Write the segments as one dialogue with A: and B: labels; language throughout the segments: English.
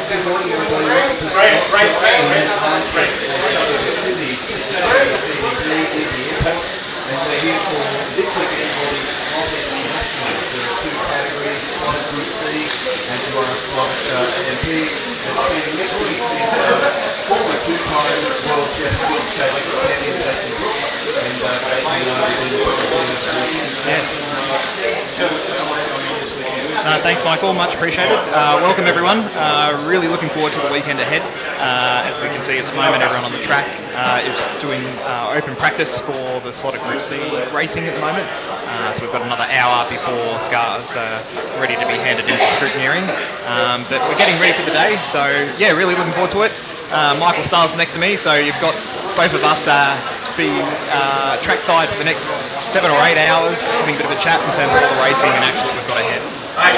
A: Good morning, everybody. Welcome to and we're here for this weekend for the Slot.it Nationals. There are two categories, Slot Group C and Slot MP. And next week is former two-time world champion, champion Jason Brooks, and
B: thanks, Michael. Much appreciated. Welcome, everyone. Really looking forward to the weekend ahead. As we can see at the moment, everyone on the track is doing open practice for the Slot.it Group C racing at the moment. So we've got another hour before cars are ready to be handed into Scrutineering. But we're getting ready for the day, so yeah, really looking forward to it. Michael Starr's next to me, so you've got both of us to be trackside for the next 7 or 8 hours, having a bit of a chat in terms of all the racing and actually what we've got ahead. That's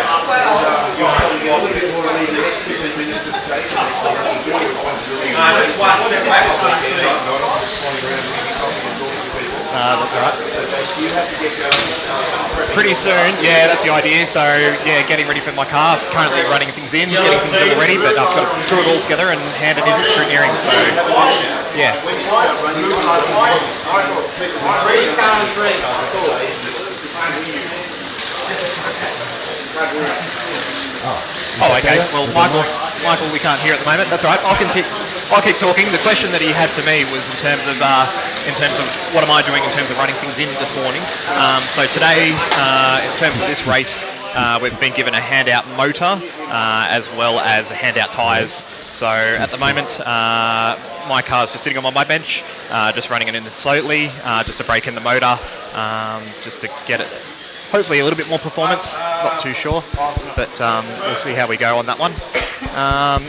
B: all right. Pretty soon, yeah, that's the idea. So yeah, getting ready for my car, currently running things in, getting things all ready, but I've got to screw it all together and hand it into Scrutineering. So yeah. Oh, okay. Well, Michael, we can't hear at the moment. That's all right. I'll keep talking. The question that he had for me was in terms of what am I doing in terms of running things in this morning. So today, in terms of this race, we've been given a handout motor as well as handout tyres. So at the moment, my car's just sitting on my bench, just running it in slowly, just to break in the motor, just to get it. Hopefully a little bit more performance, not too sure, but we'll see how we go on that one.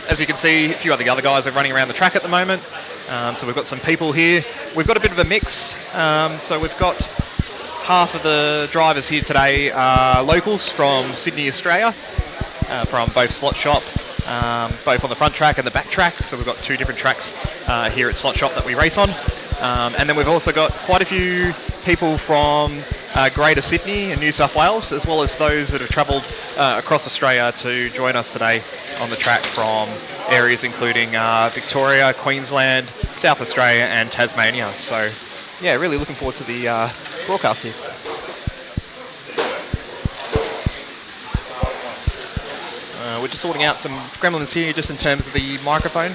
B: As you can see, a few of the other guys are running around the track at the moment, so we've got some people here. We've got a bit of a mix, so we've got half of the drivers here today are locals from Sydney, Australia, from both Slot Shop, both on the front track and the back track, so we've got two different tracks here at Slot Shop that we race on. And then we've also got quite a few people from Greater Sydney and New South Wales, as well as those that have travelled across Australia to join us today on the track from areas including Victoria, Queensland, South Australia and Tasmania. So yeah, really looking forward to the broadcast here. We're just sorting out some gremlins here just in terms of the microphone.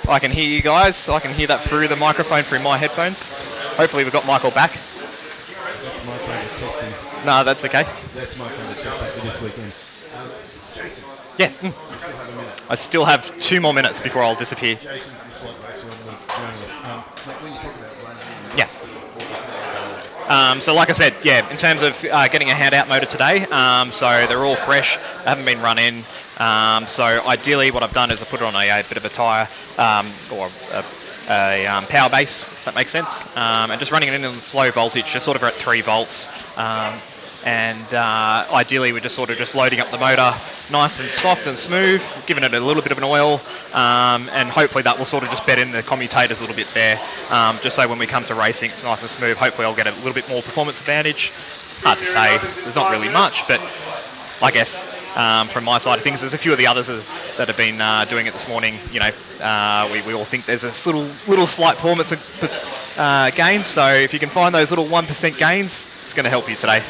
B: I can hear you guys. I can hear that through the microphone through my headphones. Hopefully we've got Michael back.
A: That's my kind of testing.
B: No, that's okay.
A: That's my kind of testing for this weekend. Jason.
B: Yeah. I still have 2 more minutes before I'll disappear.
A: Jason's the slot racer on the journalist. When you talk about running in,
B: yeah. So like I said, yeah, in terms of getting a handout motor today, so they're all fresh, they haven't been run in. So ideally what I've done is I put it on a bit of a tyre or a power base, if that makes sense, and just running it in slow voltage, just sort of at 3 volts. Ideally we're just sort of just loading up the motor nice and soft and smooth, giving it a little bit of an oil, and hopefully that will sort of just bed in the commutators a little bit there, just so when we come to racing it's nice and smooth. Hopefully I'll get a little bit more performance advantage. Hard to say, there's not really much, but I guess from my side of things, there's a few of the others that have been doing it this morning. You know, we all think there's this little slight performance gains. So if you can find those little 1% gains, it's going to help you today.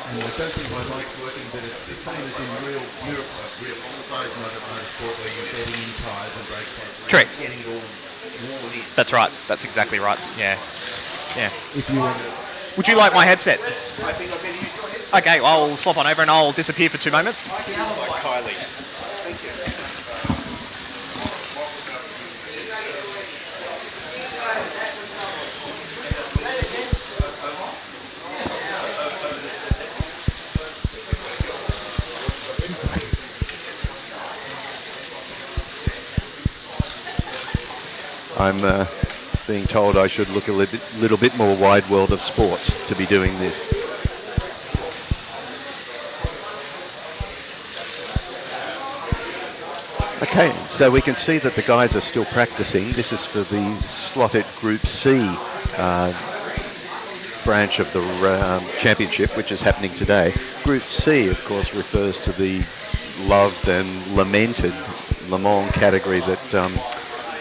A: And I don't think my mic's working, but it's the same as in real on-site motorsport where you're bedding in tyres and brake pads.
B: Correct.
A: Getting it all worn in.
B: That's right. That's exactly right. Yeah. Yeah.
A: If you want to...
B: Would you like my headset?
A: I think I better use your headset.
B: Okay, I'll swap on over and I'll disappear for 2 moments.
A: Like Kylie. Thank you. I'm being told I should look a little bit more wide world of sport to be doing this. Okay, so we can see that the guys are still practicing. This is for the Slot.it Group C
C: branch of the championship, which is happening today. Group C, of course, refers to the loved and lamented Le Mans category that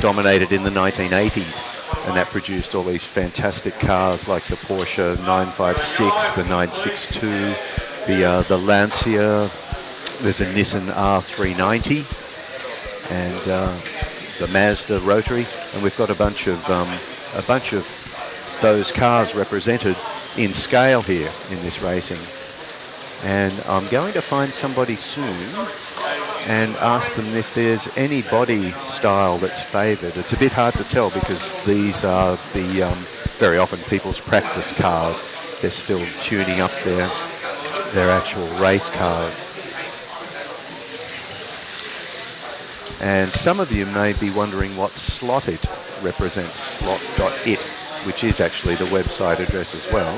C: dominated in the 1980s. And that produced all these fantastic cars like the Porsche 956, the 962, the Lancia. There's a Nissan R390 and the Mazda Rotary, and we've got a bunch of those cars represented in scale here in this racing. And I'm going to find somebody soon and ask them if there's any body style that's favoured. It's a bit hard to tell because these are the very often people's practice cars. They're still tuning up their actual race cars. And some of you may be wondering what Slot.it represents, Slot.it, which is actually the website address as well.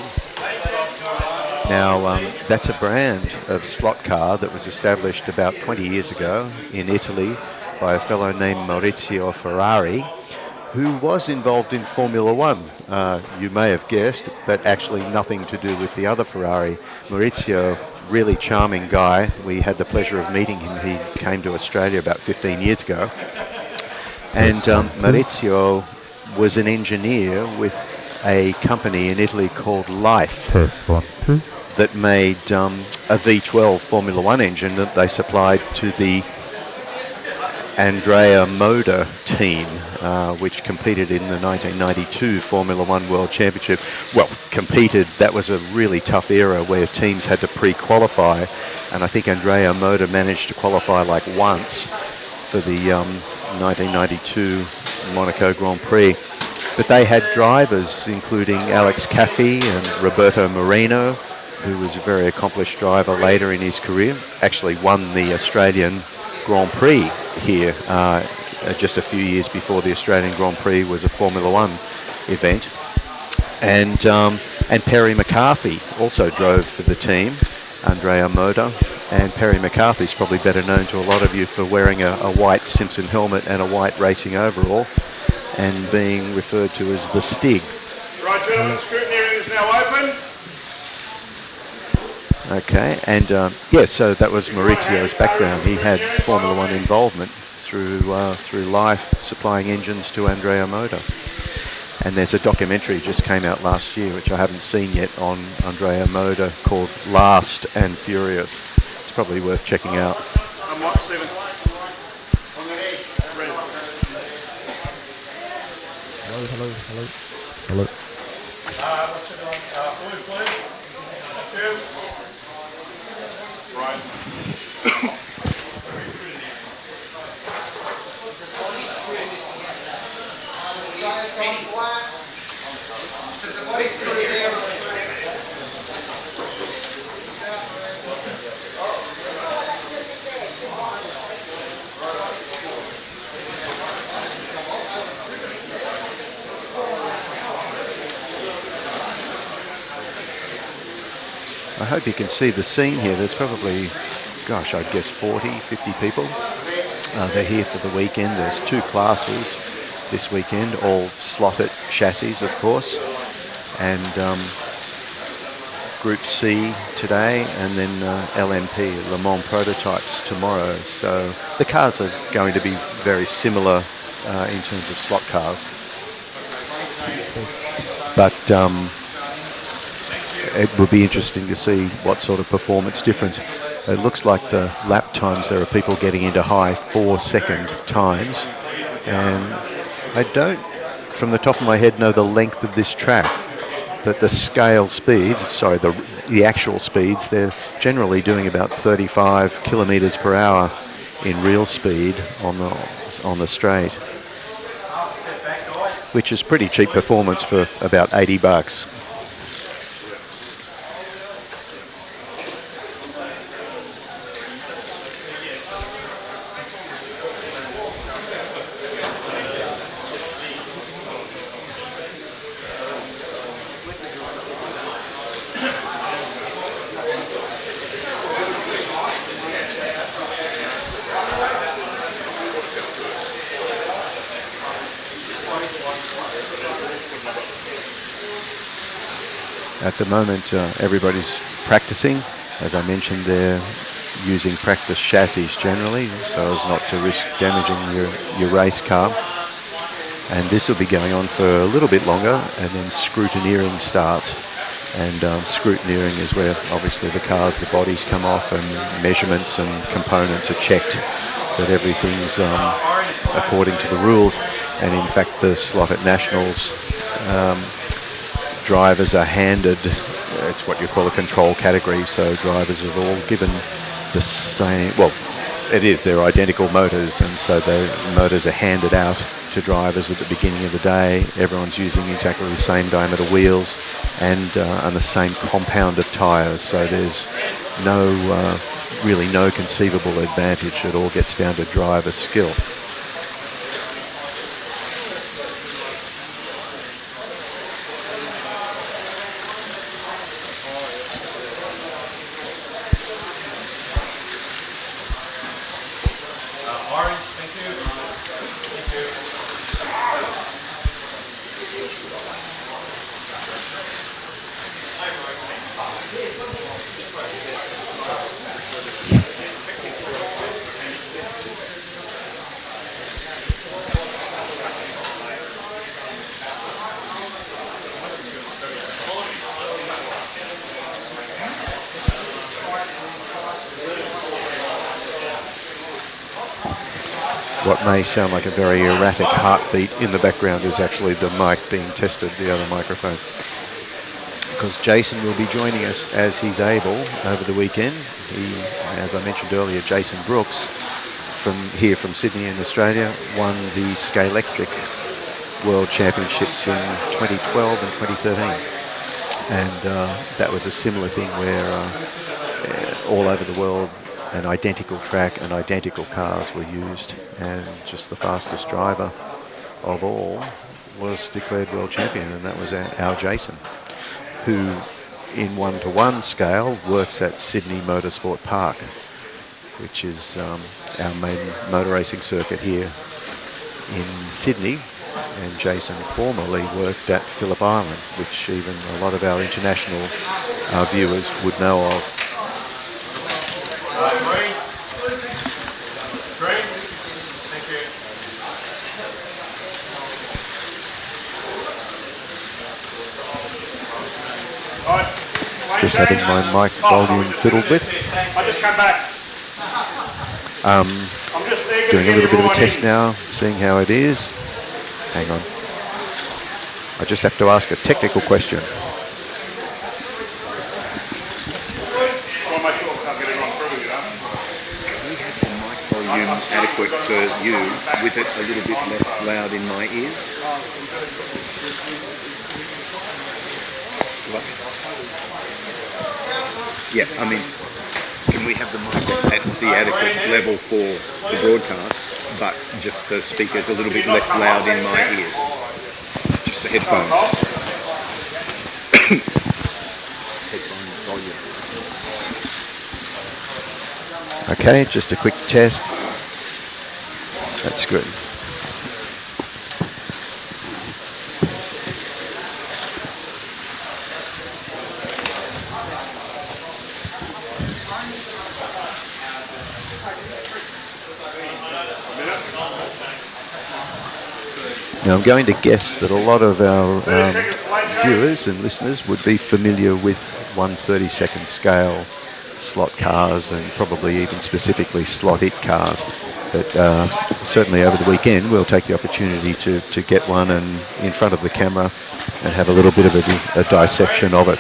C: Now, that's a brand of slot car that was established about 20 years ago in Italy by a fellow named Maurizio Ferrari, who was involved in Formula One. You may have guessed, but actually nothing to do with the other Ferrari. Maurizio, really charming guy. We had the pleasure of meeting him. He came to Australia about 15 years ago. And Maurizio was an engineer with a company in Italy called Life that made a V12 Formula One engine that they supplied to the Andrea Moda team, which competed in the 1992 Formula One World Championship. Well, competed, that was a really tough era where teams had to pre-qualify, and I think Andrea Moda managed to qualify like once for the 1992 Monaco Grand Prix. But they had drivers including Alex Caffey and Roberto Moreno, who was a very accomplished driver later in his career. Actually won the Australian Grand Prix here just a few years before the Australian Grand Prix was a Formula One event. And Perry McCarthy also drove for the team, Andrea Moda. And Perry McCarthy's probably better known to a lot of you for wearing a white Simpson helmet and a white racing overall and being referred to as the Stig.
D: Right, gentlemen, scrutineering is now open.
C: Okay, and so that was Maurizio's background. He had Formula One involvement through Life supplying engines to Andrea Moda. And there's a documentary just came out last year, which I haven't seen yet, on Andrea Moda called Last and Furious. It's probably worth checking out.
D: I'm what, Stephen?
E: Hello.
D: What's it on? Blue, please. Right.
C: I hope you can see the scene here. There's probably, gosh, I'd guess 40, 50 people. They're here for the weekend. There's two classes this weekend, all Slot.it chassis, of course, and Group C today, and then LMP, Le Mans prototypes, tomorrow. So the cars are going to be very similar in terms of slot cars. But it would be interesting to see what sort of performance difference. It looks like the lap times, there are people getting into high 4-second times, and I don't, from the top of my head, know the length of this track, but the scale speeds, the actual speeds, they're generally doing about 35 kilometers per hour in real speed on the straight, which is pretty cheap performance for about $80. At the moment, everybody's practicing. As I mentioned, they're using practice chassis generally, so as not to risk damaging your race car. And this will be going on for a little bit longer, and then scrutineering starts. And scrutineering is where obviously the cars, the bodies come off, and measurements and components are checked that everything's according to the rules. And in fact, the Slot.it Nationals drivers are handed, it's what you call a control category, so drivers are all given the same, well, they're identical motors, and so the motors are handed out to drivers at the beginning of the day. Everyone's using exactly the same diameter wheels and the same compound of tyres, so there's really no conceivable advantage. It all gets down to driver skill. What may sound like a very erratic heartbeat in the background is actually the mic being tested, the other microphone. Because Jason will be joining us as he's able over the weekend. He, as I mentioned earlier, Jason Brooks, from Sydney in Australia, won the Scalextric World Championships in 2012 and 2013. And that was a similar thing where all over the world, an identical track and identical cars were used, and just the fastest driver of all was declared world champion, and that was our Jason, who in 1-to-1 scale works at Sydney Motorsport Park, which is our main motor racing circuit here in Sydney. And Jason formerly worked at Phillip Island, which even a lot of our international viewers would know of. Just having my mic volume fiddled with.
D: I just come back.
C: Doing a little bit of a test now, seeing how it is. Hang on. I just have to ask a technical question.
E: Volume adequate for you, with it a little bit less loud in my ears? What? Yeah, I mean, can we have the mic at the adequate level for the broadcast, but just the speakers a little bit less loud in my ears? Just the headphones. Headphone volume.
C: Okay, just a quick test. That's good. Now I'm going to guess that a lot of our viewers and listeners would be familiar with 1/32 scale slot cars, and probably even specifically Slot.it cars. But certainly over the weekend we'll take the opportunity to get one and in front of the camera and have a little bit of a dissection of it.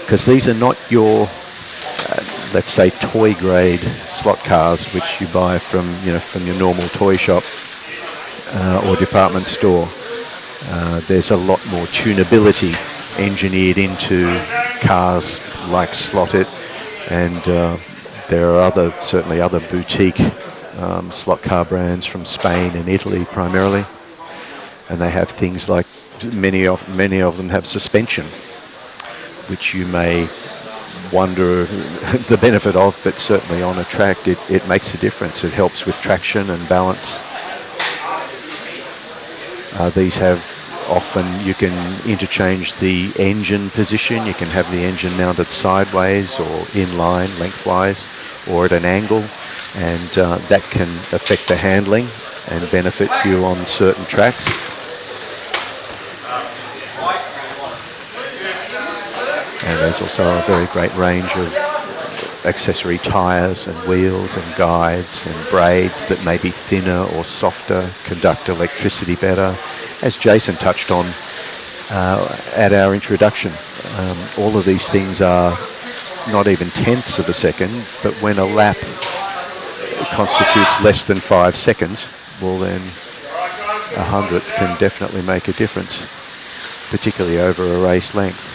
C: Because these are not your, let's say, toy grade slot cars which you buy from your normal toy shop or department store. There's a lot more tunability engineered into cars like Slot.it, and there are certainly other boutique slot car brands from Spain and Italy primarily, and they have things like many of them have suspension, which you may wonder the benefit of, but certainly on a track it makes a difference. It helps with traction and balance. These have Often you can interchange the engine position. You can have the engine mounted sideways or in line, lengthwise, or at an angle, and that can affect the handling and benefit you on certain tracks. And there's also a very great range of accessory tyres and wheels and guides and braids that may be thinner or softer, conduct electricity better. As Jason touched on at our introduction, all of these things are not even tenths of a second, but when a lap constitutes less than 5 seconds, well then a hundredth can definitely make a difference, particularly over a race length.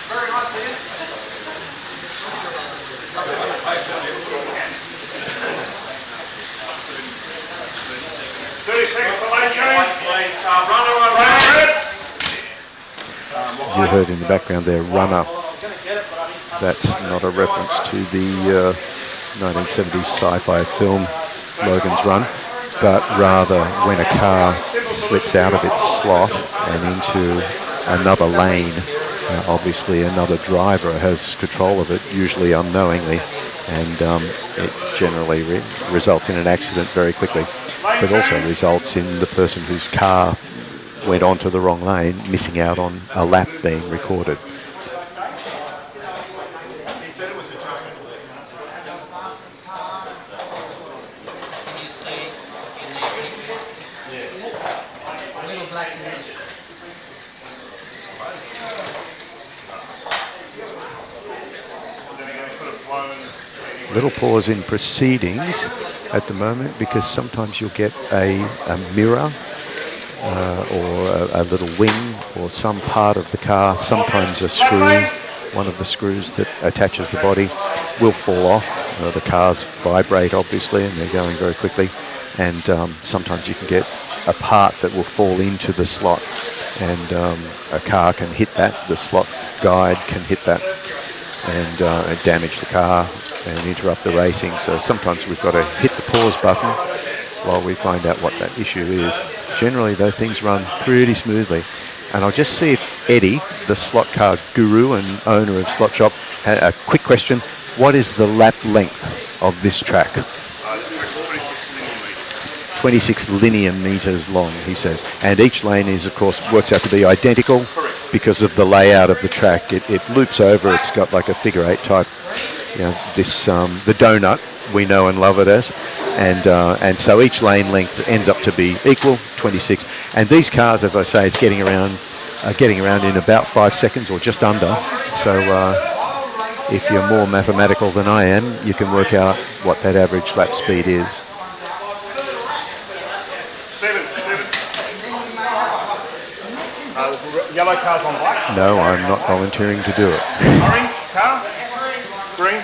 D: Very nice, Ian. 30 seconds for lane change.
C: You heard in the background there, runner. That's not a reference to the 1970s sci-fi film Logan's Run, but rather when a car slips out of its slot and into another lane, obviously another driver has control of it, usually unknowingly, and it generally results in an accident very quickly, but also results in the person whose car went onto the wrong lane missing out on a lap being recorded. Little pause in proceedings at the moment because sometimes you'll get a mirror or a little wing or some part of the car, sometimes a screw, one of the screws that attaches the body will fall off. The cars vibrate obviously and they're going very quickly, and sometimes you can get a part that will fall into the slot, and a car can hit that, the slot guide can hit that and damage the car and interrupt the racing. So sometimes we've got to hit the pause button while we find out what that issue is. Generally though, things run pretty smoothly. And I'll just see if Eddie, the slot car guru and owner of Slot Shop, had a quick question. What is the lap length of this track? 26 linear meters long, he says. And each lane is, of course, works out to be identical because of the layout of the track. It loops over, it's got like a figure 8 type, you know, this, the donut, we know and love it as. And so each lane length ends up to be equal, 26. And these cars, as I say, is getting around in about 5 seconds or just under. So if you're more mathematical than I am, you can work out what that average lap speed is.
D: Yellow car's on black.
C: No, I'm not volunteering to do it.
D: Orange car. Green.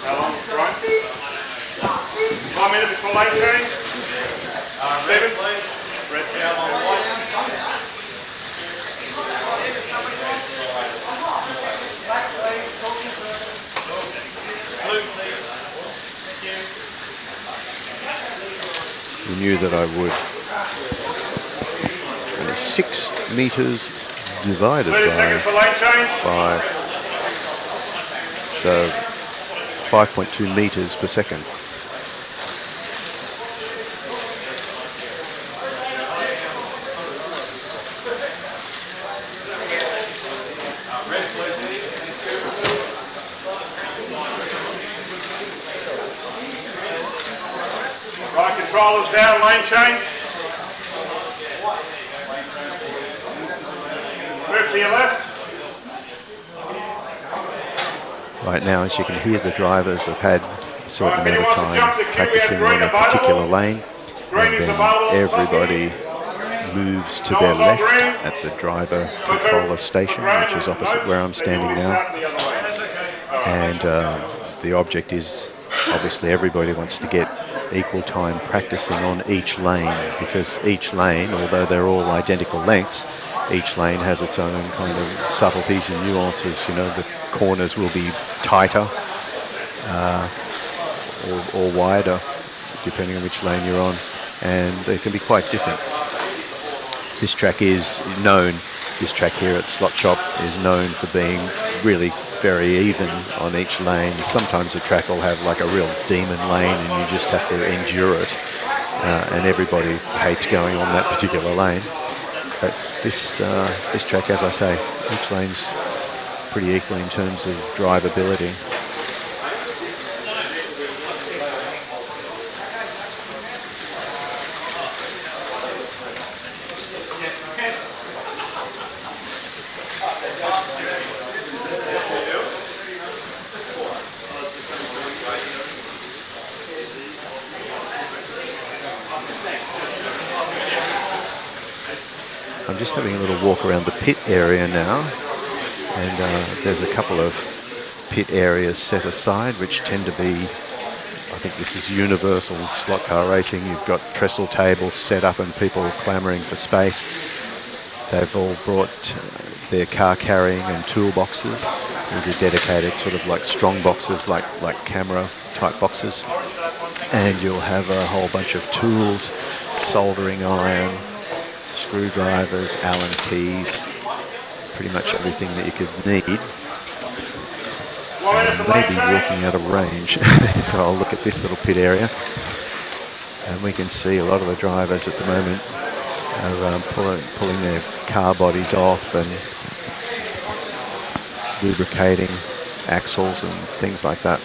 D: How long is Brian? 5 minutes before lane change. 7. Red.
C: You knew that I would. 6 meters divided by 5. So 5.2 meters per second.
D: Right, controllers down, lane change. Move to your left.
C: Right now, as you can hear, the drivers have had a certain amount of time practicing on a particular lane, and then everybody moves to their left at the driver controller station, which is opposite where I'm standing now. And the object is, obviously everybody wants to get equal time practicing on each lane, because each lane, although they're all identical lengths, each lane has its own kind of subtleties and nuances. You know, the corners will be tighter or wider, depending on which lane you're on, and they can be quite different. This track is known, this track here at Slot Shop is known for being really very even on each lane. Sometimes the track will have like a real demon lane and you just have to endure it, and everybody hates going on that particular lane. But this track, as I say, each lane's pretty equal in terms of drivability. I'm just having a little walk around the pit area now, and there's a couple of pit areas set aside which tend to be, I think this is universal slot car racing. You've got trestle tables set up and people clamouring for space. They've all brought their car carrying and toolboxes. These are dedicated sort of like strong boxes, like camera type boxes, and you'll have a whole bunch of tools, soldering iron, screwdrivers, Allen keys, pretty much everything that you could need. And I may be walking out of range, so I'll look at this little pit area, and we can see a lot of the drivers at the moment are pulling their car bodies off and lubricating axles and things like that.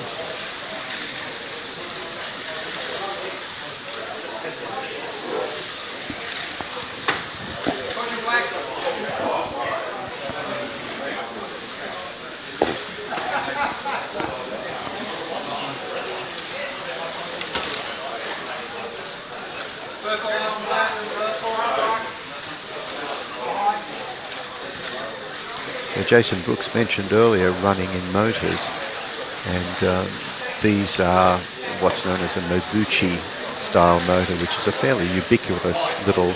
C: Jason Brooks mentioned earlier running in motors, and these are what's known as a Noguchi style motor, which is a fairly ubiquitous little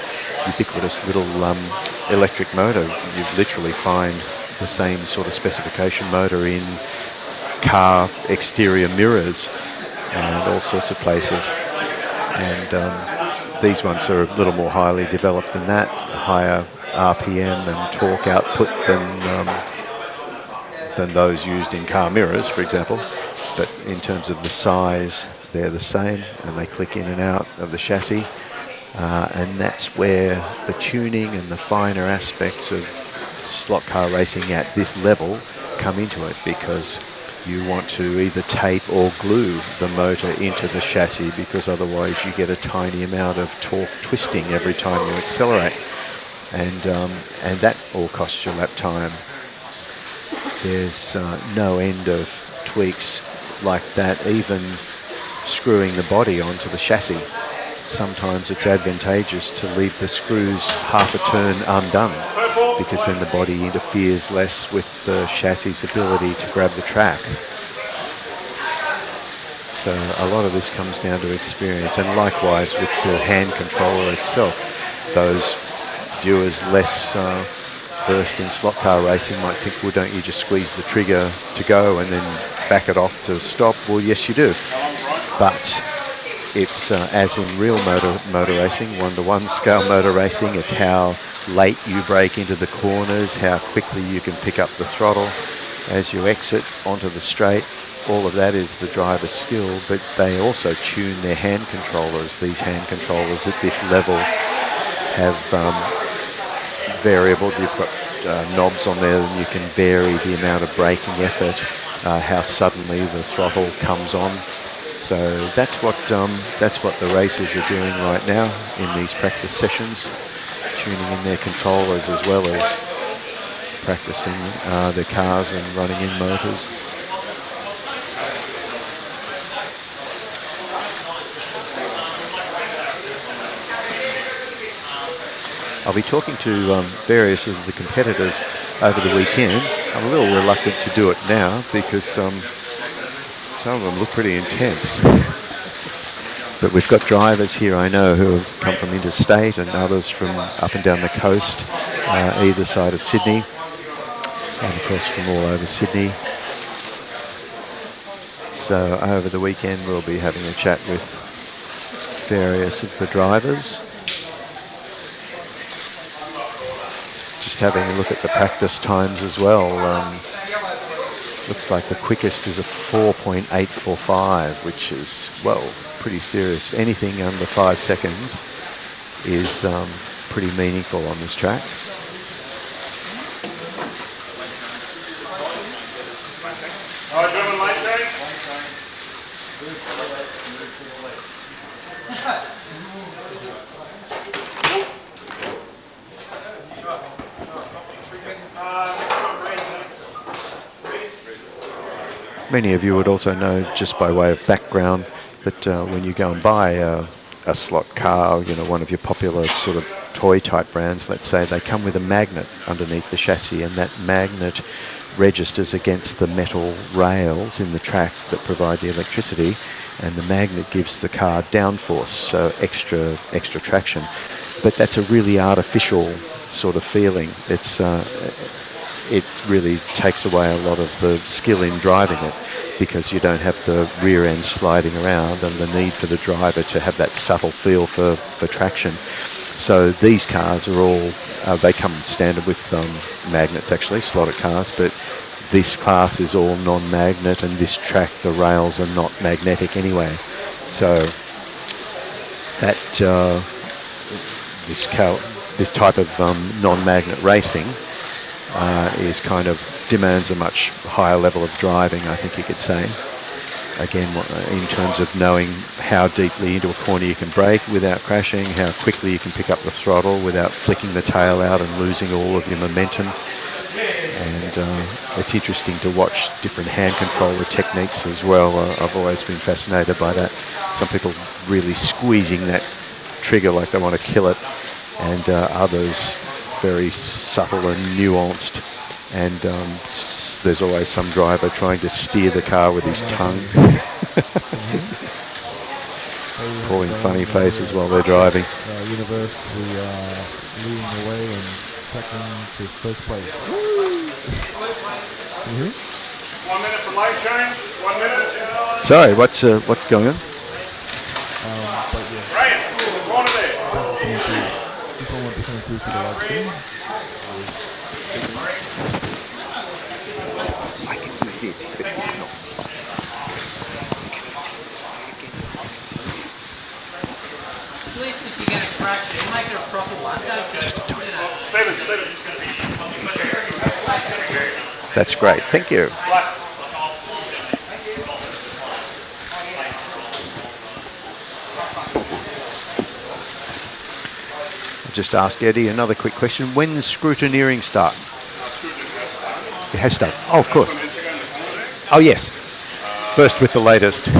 C: electric motor. You literally find the same sort of specification motor in car exterior mirrors and all sorts of places, and these ones are a little more highly developed than that, higher RPM and torque output than those used in car mirrors, for example. But in terms of the size, they're the same, and they click in and out of the chassis. And that's where the tuning and the finer aspects of slot car racing at this level come into it, because you want to either tape or glue the motor into the chassis, because otherwise you get a tiny amount of torque twisting every time you accelerate. And that all costs you lap time. There's no end of tweaks like that, even screwing the body onto the chassis. Sometimes it's advantageous to leave the screws half a turn undone, because then the body interferes less with the chassis' ability to grab the track. So a lot of this comes down to experience, and likewise with the hand controller itself. Those viewers less versed in slot car racing might think, well, don't you just squeeze the trigger to go and then back it off to stop? Well, yes, you do. But it's as in real motor racing, 1-to-1 scale motor racing, it's how late you brake into the corners, how quickly you can pick up the throttle as you exit onto the straight. All of that is the driver's skill, but they also tune their hand controllers. These hand controllers at this level have variable, you've got knobs on there, and you can vary the amount of braking effort, how suddenly the throttle comes on. So that's what the racers are doing right now in these practice sessions, tuning in their controllers as well as practicing their cars and running in motors. I'll be talking to various of the competitors over the weekend. I'm a little reluctant to do it now because some of them look pretty intense. But we've got drivers here I know who have come from interstate and others from up and down the coast, either side of Sydney, and of course from all over Sydney. So over the weekend we'll be having a chat with various of the drivers. Just having a look at the practice times as well. Looks like the quickest is a 4.845, which is, well, pretty serious. Anything under 5 seconds is pretty meaningful on this track.
D: German light train.
C: Many of you would also know, just by way of background, that when you go and buy a slot car, you know, one of your popular sort of toy type brands, let's say, they come with a magnet underneath the chassis, and that magnet registers against the metal rails in the track that provide the electricity, and the magnet gives the car downforce, so extra traction. But that's a really artificial sort of feeling. It really takes away a lot of the skill in driving it, because you don't have the rear end sliding around and the need for the driver to have that subtle feel for traction. So these cars are all, they come standard with magnets actually, slotted cars, but this class is all non-magnet, and this track, the rails are not magnetic anyway. So that this type of non-magnet racing is kind of demands a much higher level of driving, I think you could say. Again, in terms of knowing how deeply into a corner you can brake without crashing, how quickly you can pick up the throttle without flicking the tail out and losing all of your momentum. And it's interesting to watch different hand controller techniques as well. I've always been fascinated by that. Some people really squeezing that trigger like they want to kill it, and others very subtle and nuanced. And there's always some driver trying to steer the car with his tongue, pulling funny faces while they're driving.
F: Universe, we are leading the way and second to first place.
D: 1 minute for light change. 1 minute.
C: Sorry, what's going on?
D: Right, corner there.
F: This one won't be coming through to the right screen.
E: I can see it, but it's not.
G: At least if you're going to crash it, make it a proper one.
C: That's great, thank you. I'll just ask Eddie another quick question. When does scrutineering start? It has started. Oh, of course. Oh, yes. First with the latest.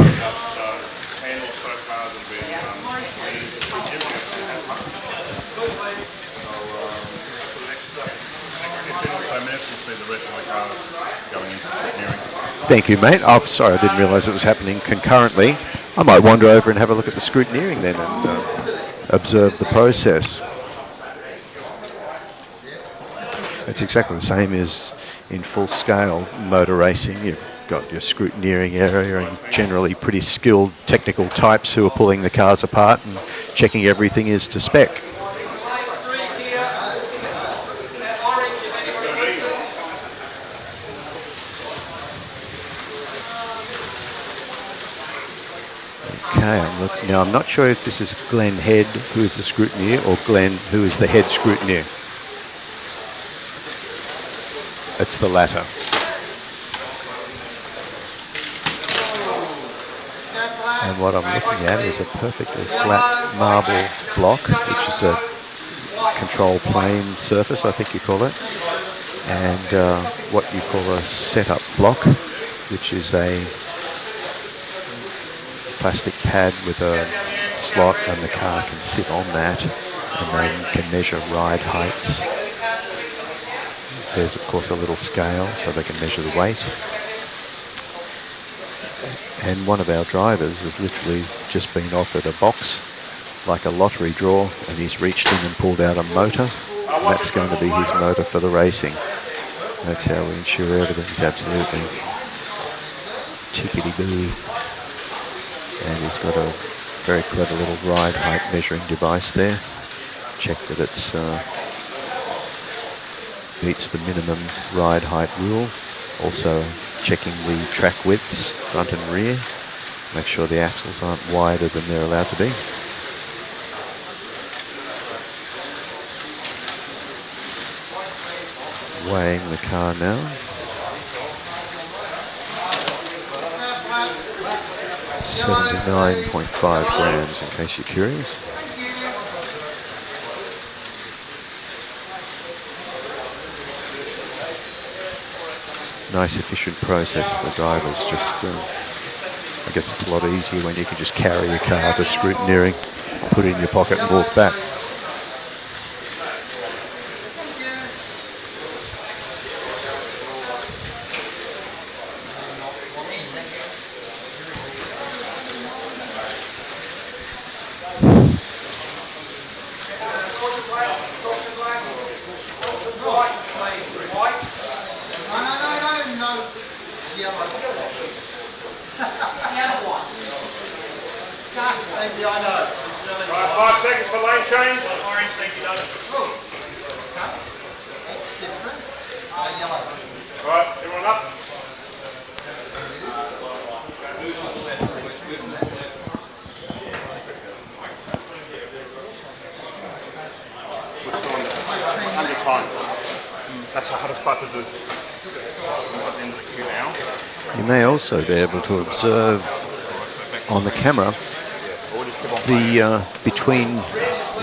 C: Thank you, mate. Oh, sorry, I didn't realise it was happening concurrently. I might wander over and have a look at the scrutineering then and observe the process. It's exactly the same as in full-scale motor racing. You've got your scrutineering area and generally pretty skilled technical types who are pulling the cars apart and checking everything is to spec. Okay, now I'm not sure if this is Glenn Head, who is the scrutineer, or Glenn, who is the head scrutineer. It's the latter. And what I'm looking at is a perfectly flat marble block, which is a control plane surface, I think you call it, and what you call a setup block, which is a plastic pad with a slot, and the car can sit on that and they can measure ride heights. There's of course a little scale so they can measure the weight. And one of our drivers has literally just been offered a box like a lottery draw, and he's reached in and pulled out a motor, and that's going to be his motor for the racing. That's how we ensure everything's absolutely tickety-boo. And he's got a very clever little ride height measuring device there. Check that it's meets the minimum ride height rule. Also checking the track widths, front and rear. Make sure the axles aren't wider than they're allowed to be. Weighing the car now. 79.5 grams in case you're curious. Nice efficient process. The drivers just, I guess it's a lot easier when you can just carry your car to scrutineering, put it in your pocket and walk back.
D: Right, 5 seconds for lane change. Orange, thank you, Doug. Right, everyone up. Under time. That's the hardest part to do. At the end of the queue now.
C: You may also be able to observe on the camera the between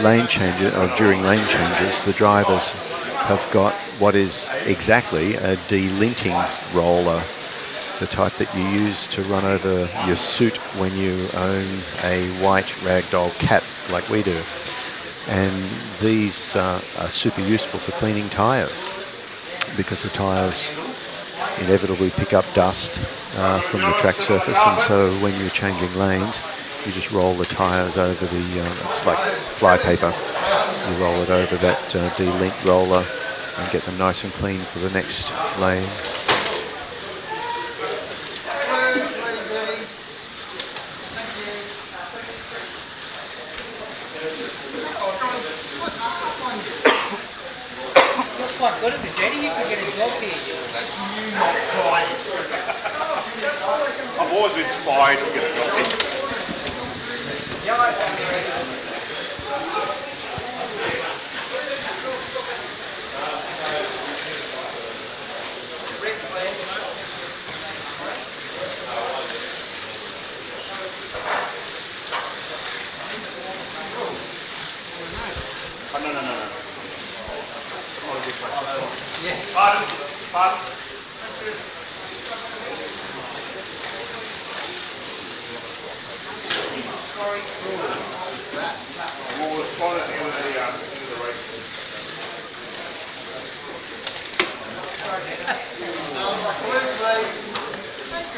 C: lane changes or during lane changes, the drivers have got what is exactly a delinting roller, the type that you use to run over your soot when you own a white ragdoll cat like we do. And these are super useful for cleaning tyres, because the tyres inevitably pick up dust from the track surface, and so when you're changing lanes, you just roll the tyres over the, it's like flypaper, you roll it over that delink roller and get them nice and clean for the next lane.
G: You're quite good at this, Eddie. You could get a job here.
D: You not trying. I've always been inspired to get a job here. Oh, no. Oh, this way. Yes. Pardon. We'll respond at the end of the race.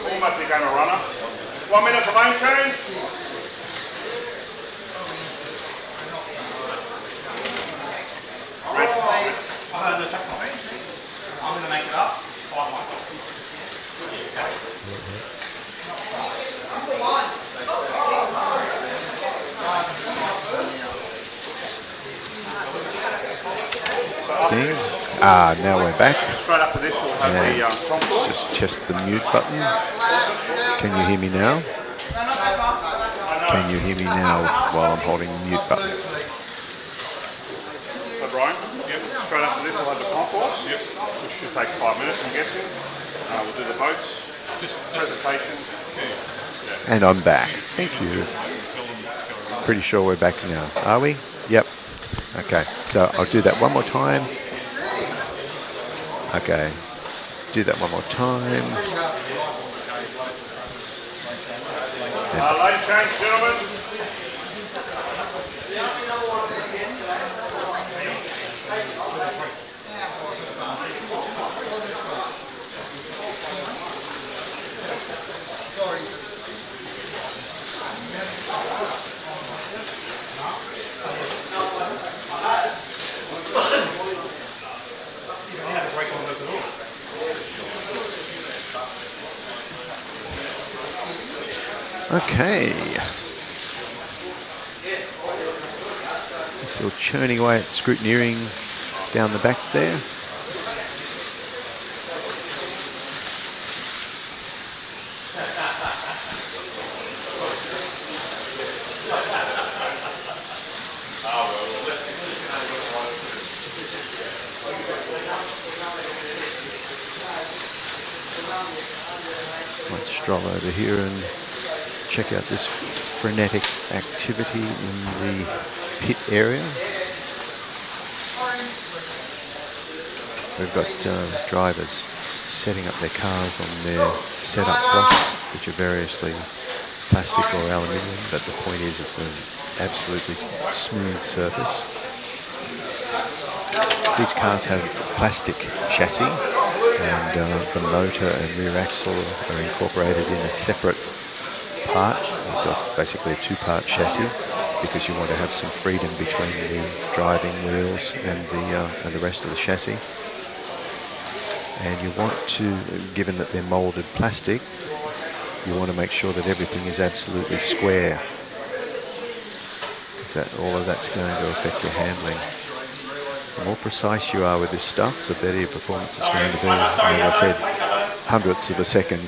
D: All must be going to runner. 1 minute for lane change. I'm going to make it up.
C: Now we're back.
D: Straight after this, we'll have the Concourse.
C: Just test the mute button. Can you hear me now? Can you hear me now while I'm holding the mute button?
D: So Brian, straight after this, we'll have the Concourse, which should take 5 minutes, I'm guessing. We'll do the boats, presentation.
C: And I'm back. Thank you. Pretty sure we're back now. Are we? Yep. Okay, so I'll do that one more time. Okay, do that one more time.
D: Lane change, gentlemen.
C: Okay. Still churning away at scrutineering down the back there. Might stroll over here and check out this frenetic activity in the pit area. We've got drivers setting up their cars on their setup blocks, which are variously plastic or aluminium, but the point is it's an absolutely smooth surface. These cars have plastic chassis, and the motor and rear axle are incorporated in a separate part. It's basically a two-part chassis because you want to have some freedom between the driving wheels and the rest of the chassis. And you want to, given that they're moulded plastic, you want to make sure that everything is absolutely square, because all of that's going to affect your handling. The more precise you are with this stuff, the better your performance is going to be. And as I said, hundredths of a second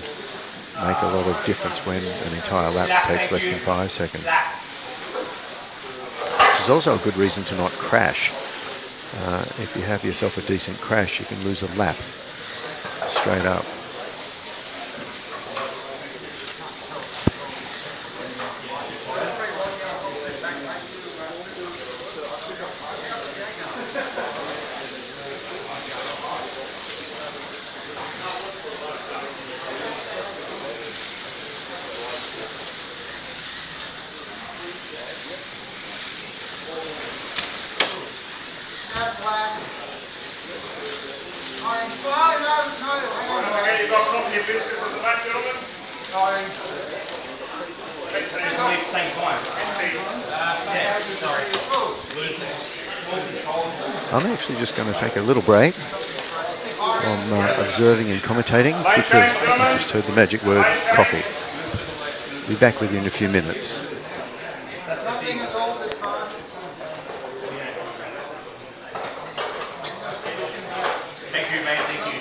C: make a lot of difference when an entire lap takes less than 5 seconds. Which is also a good reason to not crash. If you have yourself a decent crash, you can lose a lap straight up.
D: Okay, you got a copy of business at the back, gentlemen?
C: I'm actually just going to take a little break from observing and commentating because I just heard the magic word coffee. Be back with you in a few minutes.
B: Thank you, mate. Thank you.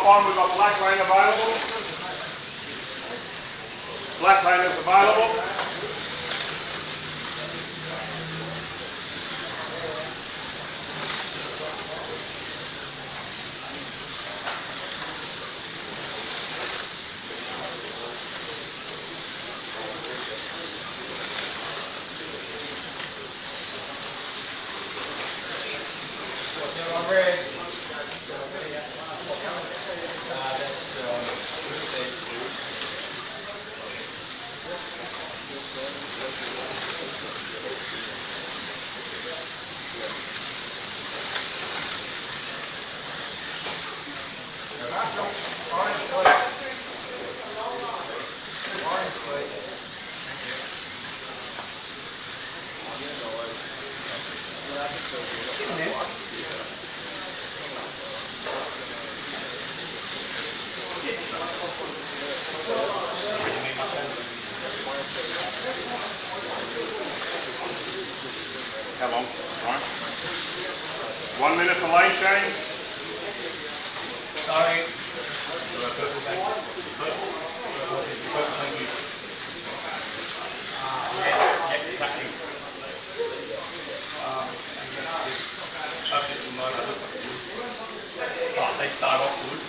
D: 1, we've got black lane available. Black lane is available. How long, Ryan? 1 minute for lane change.
G: Sorry.
D: start off good.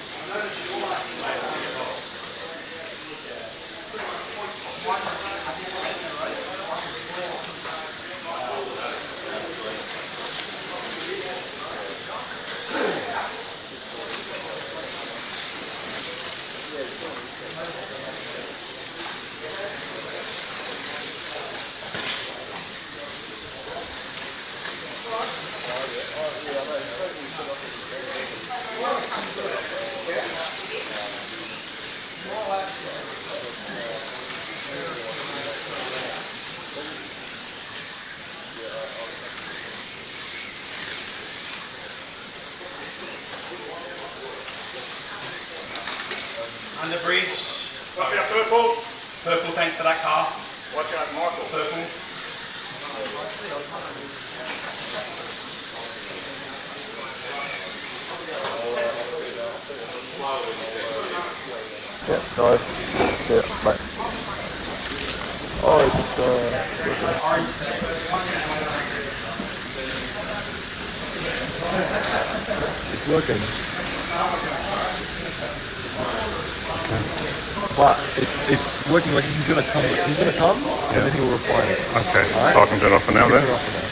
H: Under bridge.
D: Watch out, purple.
H: Purple, thanks for that car.
D: Watch out, Michael.
H: Purple.
F: Yeah, guys. Yeah, bye. Oh, it's working. But it's working like he's gonna come. He's gonna come, and then he'll reply.
D: Okay,
F: Alright.
D: so I can turn off for now then.
F: Turn it off for now.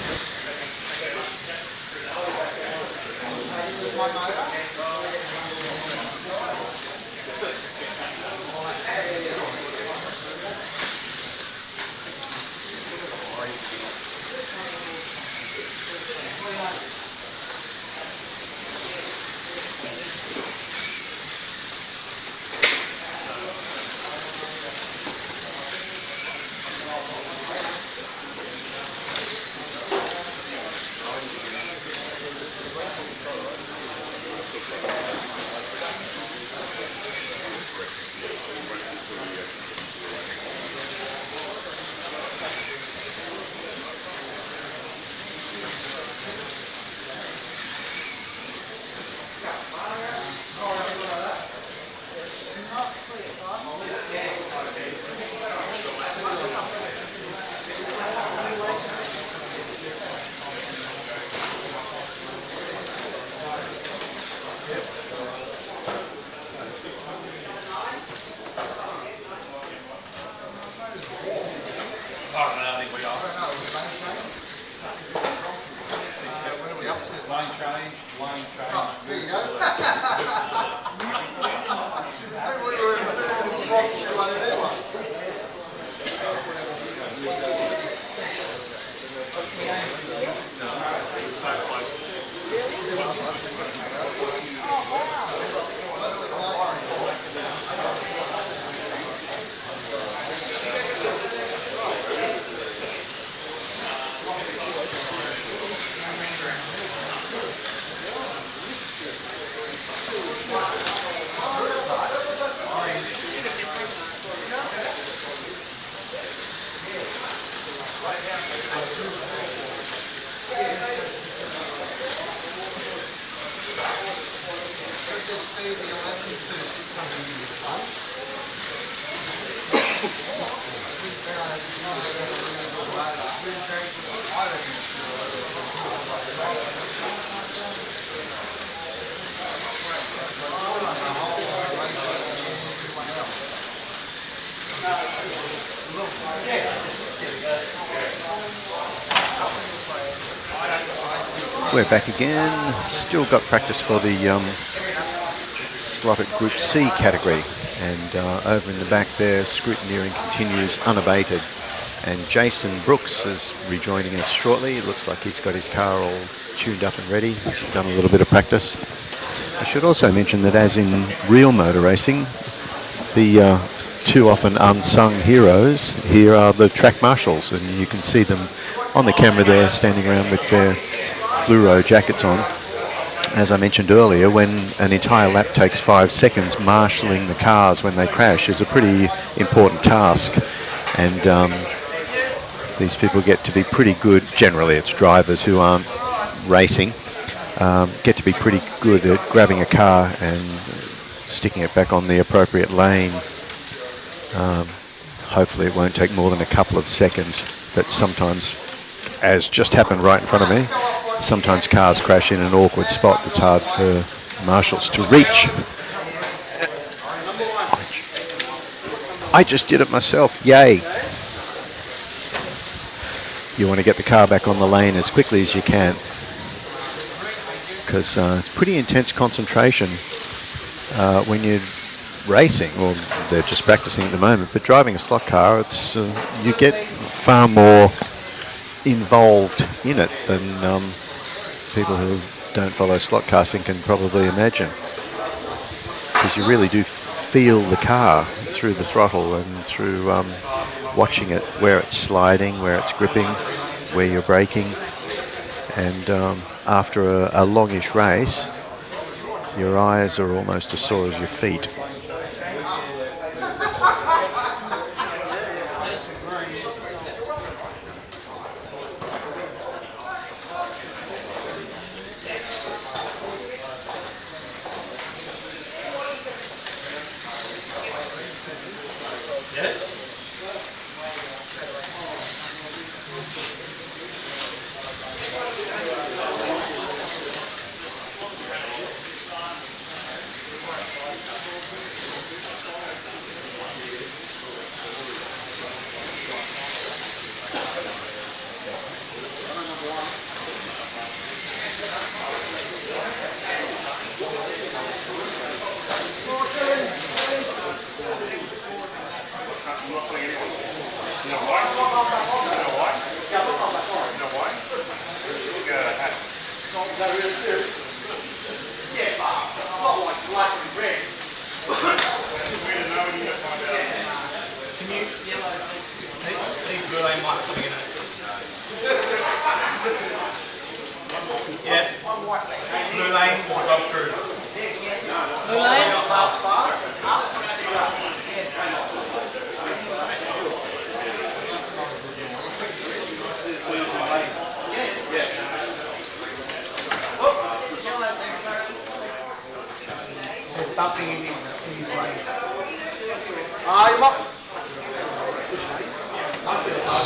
C: We're back again. Still got practice for the Slot.it Group C category. And over in the back there, Scrutineering continues unabated. And Jason Brooks is rejoining us shortly. It looks like he's got his car all tuned up and ready. He's done a little bit of practice. I should also mention that as in real motor racing, the two often unsung heroes here are the track marshals, and you can see them on the camera there standing around with their fluoro jackets on. As I mentioned earlier, when an entire lap takes 5 seconds, marshalling the cars when they crash is a pretty important task, and these people get to be pretty good. Generally it's drivers who aren't racing, get to be pretty good at grabbing a car and sticking it back on the appropriate lane. Hopefully it won't take more than a couple of seconds, but sometimes, as just happened right in front of me, sometimes cars crash in an awkward spot that's hard for Marshals to reach. I just did it myself. Yay. You want to get the car back on the lane as quickly as you can, because it's pretty intense concentration when you're racing, or they're just practicing at the moment, but driving a slot car, it's you get far more involved in it than people who don't follow slot casting can probably imagine, because you really do feel the car through the throttle and through watching it, where it's sliding, where it's gripping, where you're braking. And after a longish race, your eyes are almost as sore as your feet.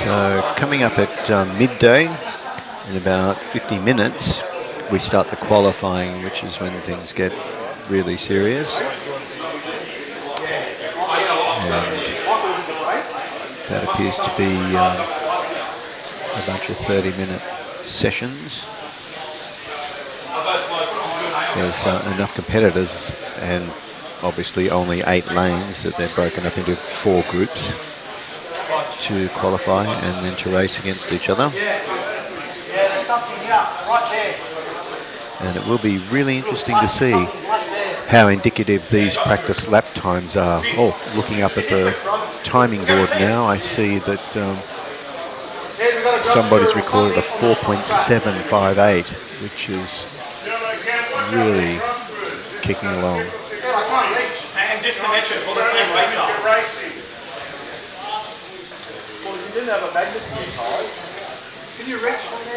C: So coming up at midday, in about 50 minutes, we start the qualifying, which is when things get really serious. And that appears to be a bunch of 30-minute sessions. There's enough competitors, and obviously only 8 lanes, that they're broken up into 4 groups to qualify and then to race against each other. And it will be really interesting to see how indicative these practice lap times are. Oh, looking up at the timing board now, I see that somebody's recorded a 4.758, which is really kicking along.
H: And just to mention, for the same race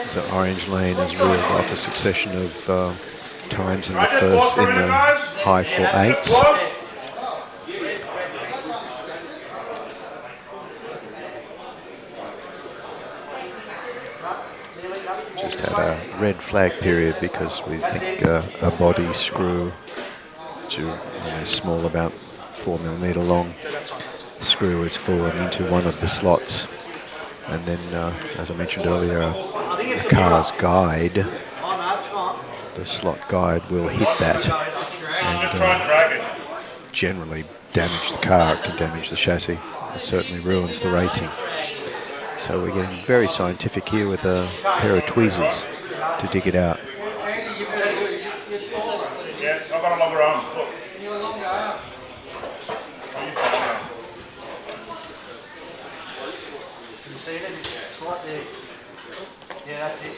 C: So Orange Lane has reeled off a succession of times in the first, in the high 4.8s. Just had a red flag period because we think a body screw, to a small, about 4mm long screw, has fallen into one of the slots. And then, as I mentioned earlier, the car's guide, the slot guide, will hit that and generally damage the car. It can damage the chassis. It certainly ruins the racing. So we're getting very scientific here with a pair of tweezers to dig it out.
D: Yeah, I've got a longer arm. Look.
I: You see it? It's right there. Yeah, that's it.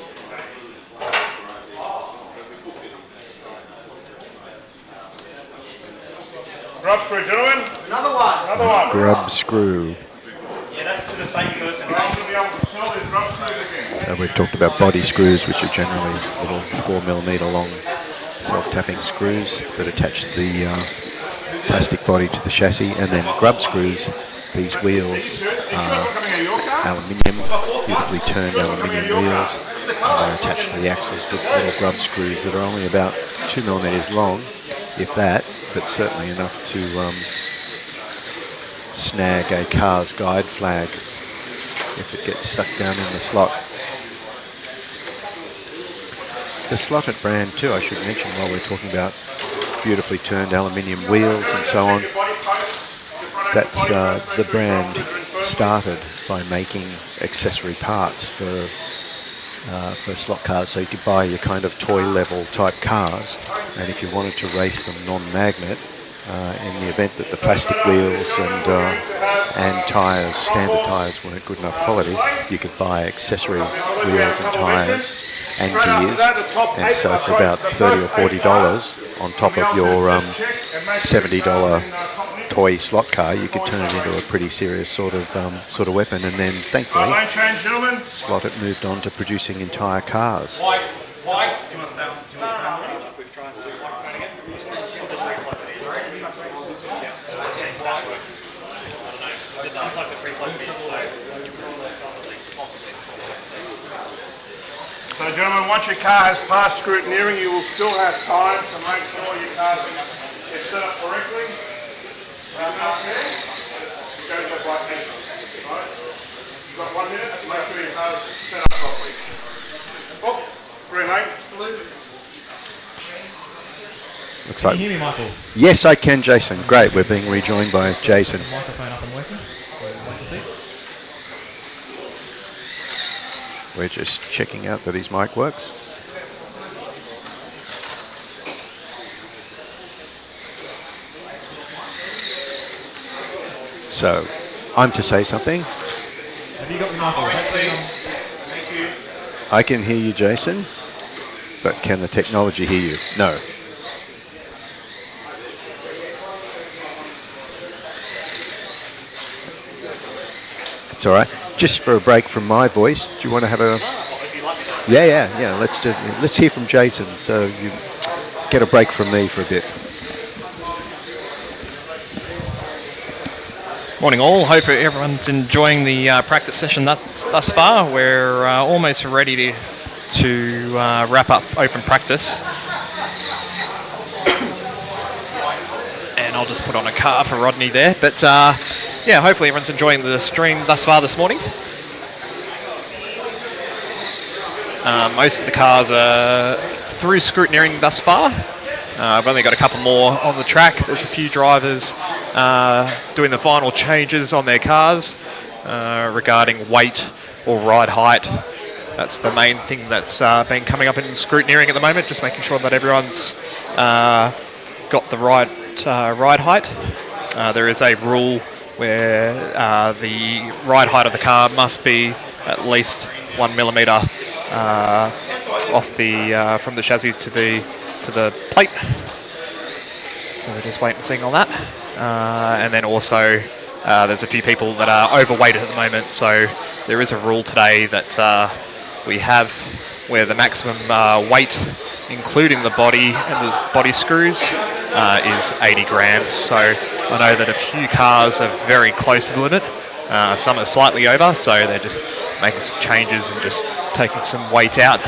D: Grub screw, gentlemen.
I: Another one.
D: Another one.
C: Grub screw.
H: Yeah, that's to the same person.
C: So we've talked about body screws, which are generally little 4mm long self-tapping screws that attach the plastic body to the chassis, and then grub screws. These wheels are aluminium, beautifully turned aluminium wheels they're attached to the axles with little grub screws that are only about 2 millimeters long, if that, but certainly enough to snag a car's guide flag if it gets stuck down in the slot. The Slot.it brand too, I should mention while we're talking about beautifully turned aluminium wheels and so on. That's the brand started by making accessory parts for slot cars, so you could buy your kind of toy level type cars, and if you wanted to race them non-magnet, in the event that the plastic wheels and tyres, standard tyres, weren't good enough quality, you could buy accessory wheels and tyres and gears, and so for about $30 or $40 on top of your $70 toy slot car, you could turn it into a pretty serious sort of weapon. And then thankfully Slot.it moved on to producing entire cars.
D: So gentlemen, once your car has passed scrutineering, you will still have time to make sure your car is set up correctly. Go to the right hand. Right? You've got 1 minute to make sure your car is set up properly. Oh, green light.
C: Looks like.
F: Can you hear me, Michael?
C: Yes, I can, Jason. Great. We're being rejoined by Jason.
F: Microphone up and working. Wait to see.
C: We're just checking out that his mic works. So, I'm to say something.
F: Have you got me, Michael?
D: Thank you.
C: I can hear you, Jason, but can the technology hear you? No. It's all right. Just for a break from my voice, do you want to have a? Yeah. Let's hear from Jason. So you get a break from me for a bit.
B: Morning all, hope everyone's enjoying the practice session thus far. We're almost ready to wrap up open practice. And I'll just put on a car for Rodney there. But yeah, hopefully everyone's enjoying the stream thus far this morning. Most of the cars are through scrutineering thus far. I've only got a couple more on the track. There's a few drivers doing the final changes on their cars regarding weight or ride height. That's the main thing that's been coming up in scrutineering at the moment, just making sure that everyone's got the right ride height. There is a rule where the ride height of the car must be at least 1 millimetre off the from the chassis to the plate. So we're just waiting and seeing on that. And then also there's a few people that are overweight at the moment, so there is a rule today that we have where the maximum weight, including the body and the body screws, is 80 grams. So I know that a few cars are very close to the limit. Some are slightly over, so they're just making some changes and just taking some weight out,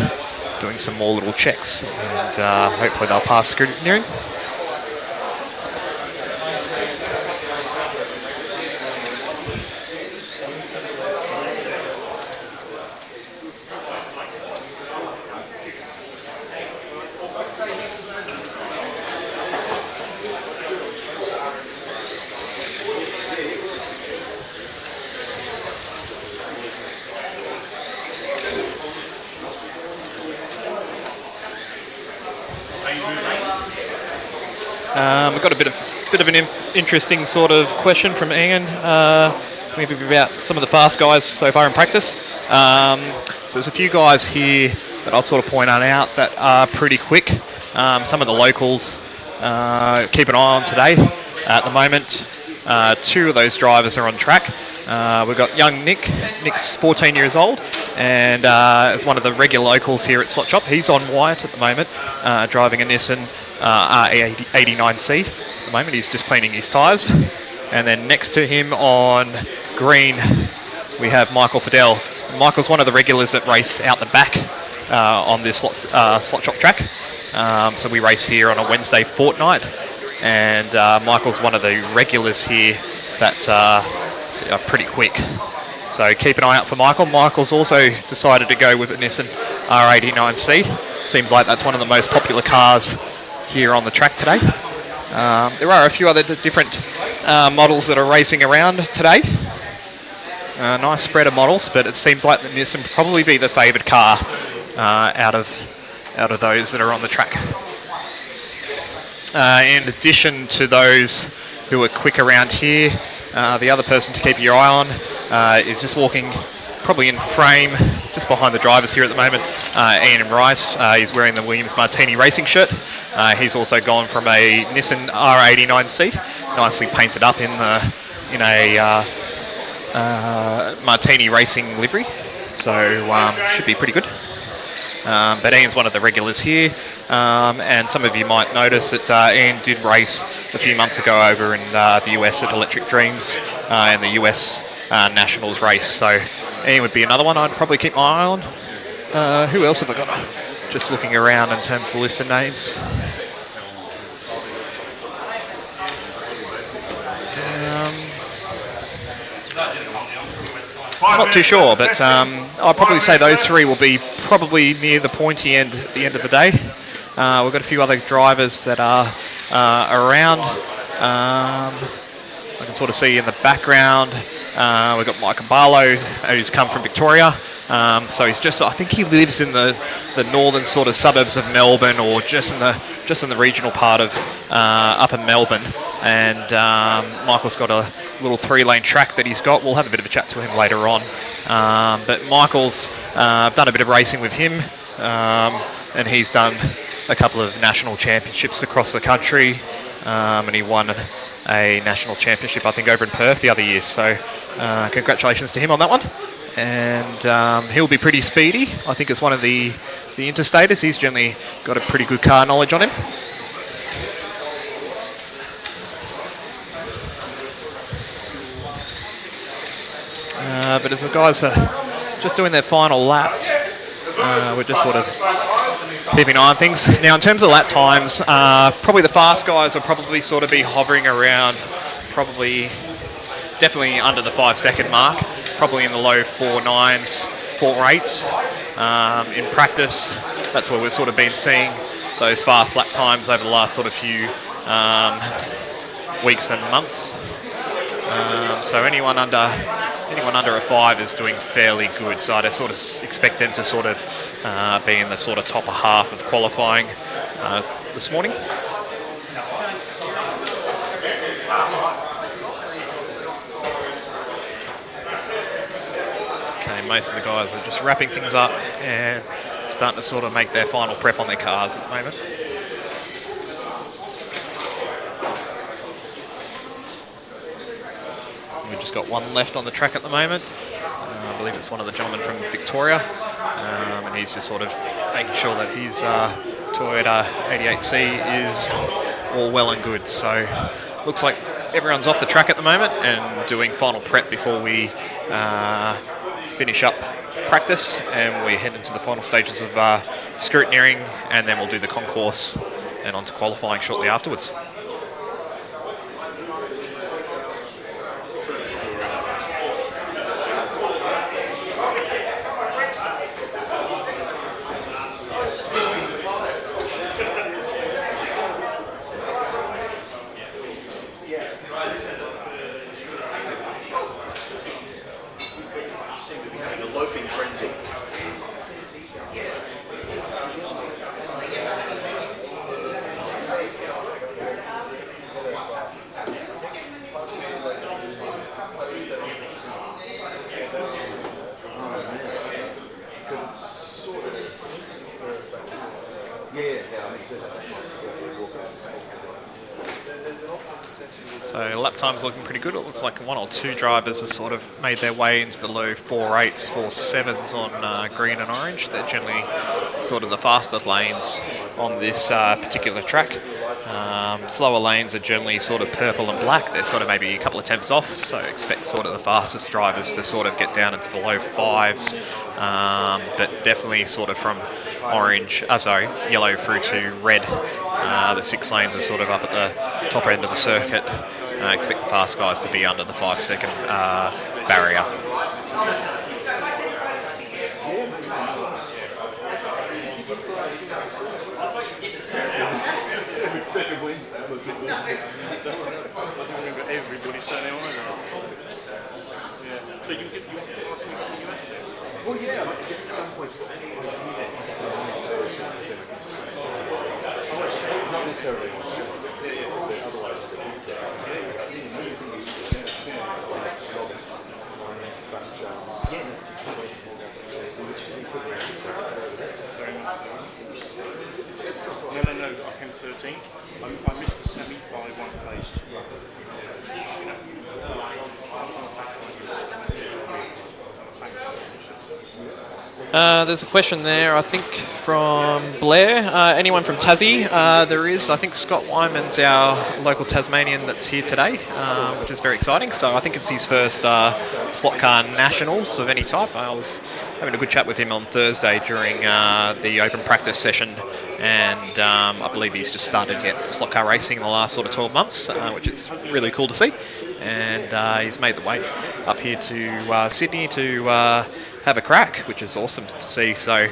B: doing some more little checks, and hopefully they'll pass scrutineering. We've got a bit of an interesting sort of question from Ian, maybe about some of the fast guys so far in practice. So there's a few guys here that I'll sort of point out that are pretty quick. Some of the locals keep an eye on today. At the moment, 2 of those drivers are on track. We've got young Nick. Nick's 14 years old and is one of the regular locals here at Slot Shop. He's on white at the moment, driving a Nissan RE89C. At the moment, he's just cleaning his tyres. And then next to him on green, we have Michael Fidel. Michael's one of the regulars that race out the back on this slot shop track. So we race here on a Wednesday fortnight, and Michael's one of the regulars here that are pretty quick. So keep an eye out for Michael. Michael's also decided to go with a Nissan R89C. Seems like that's one of the most popular cars here on the track today. There are a few other different models that are racing around today. Nice spread of models, but it seems like the Nissan will probably be the favoured car out of those that are on the track. In addition to those who are quick around here, the other person to keep your eye on is just walking probably in frame just behind the drivers here at the moment. Ian Rice, he's wearing the Williams Martini racing shirt. He's also gone from a Nissan R89C, nicely painted up in a Martini racing livery, so should be pretty good. But Ian's one of the regulars here, and some of you might notice that Ian did race a few months ago over in the US at Electric Dreams in the US Nationals race, so Ian would be another one I'd probably keep my eye on. Who else have I got? Just looking around in terms of the list of names. I'm not too sure, but I'll probably say those three will be probably near the pointy end at the end of the day. We've got a few other drivers that are around. I can sort of see in the background. We've got Mike Barlow, who's come from Victoria. So he's just, I think he lives in the northern sort of suburbs of Melbourne, or just in the regional part of upper Melbourne. And Michael's got a little 3-lane track that he's got. We'll have a bit of a chat to him later on. But Michael's, I've done a bit of racing with him, and he's done a couple of national championships across the country, and he won a national championship, I think, over in Perth the other year. So congratulations to him on that one. And he'll be pretty speedy. I think it's one of the interstaters. He's generally got a pretty good car knowledge on him. But as the guys are just doing their final laps, we're just sort of keeping an eye on things. Now, in terms of lap times, probably the fast guys will probably sort of be hovering around, definitely under the 5-second mark, probably in the low 4.9s, 4.8s. In practice, that's where we've sort of been seeing those fast lap times over the last sort of few weeks and months. So anyone under a 5 is doing fairly good. So I'd sort of expect them to sort of be in the sort of top half of qualifying this morning. Okay, most of the guys are just wrapping things up and starting to sort of make their final prep on their cars at the moment. We've just got one left on the track at the moment. I believe it's one of the gentlemen from Victoria, and he's just sort of making sure that his Toyota 88C is all well and good. So looks like everyone's off the track at the moment and doing final prep before we finish up practice, and we head into the final stages of scrutineering, and then we'll do the concourse and on to qualifying shortly afterwards. So lap time's looking pretty good. It looks like one or two drivers have sort of made their way into the low 4.8s, 4.7s on green and orange. They're generally sort of the faster lanes on this particular track. Slower lanes are generally sort of purple and black. They're sort of maybe a couple of tenths off, so expect sort of the fastest drivers to sort of get down into the low 5s, but definitely sort of from yellow through to red. The 6 lanes are sort of up at the top end of the circuit. Expect the fast guys to be under the 5-second barrier.
D: Everybody standing on it. Yeah. So you get US?
A: Well, yeah, but just at some point. Not necessarily. Otherwise,
D: No, I came 13th. I missed the semi by 1 place.
B: There's a question there, I think, from Blair. Anyone from Tassie? There is. I think Scott Wyman's our local Tasmanian that's here today, which is very exciting. So I think it's his first slot car nationals of any type. I was having a good chat with him on Thursday during the open practice session, and I believe he's just started to get slot car racing in the last sort of 12 months, which is really cool to see. And he's made the way up here to Sydney to have a crack, which is awesome to see. So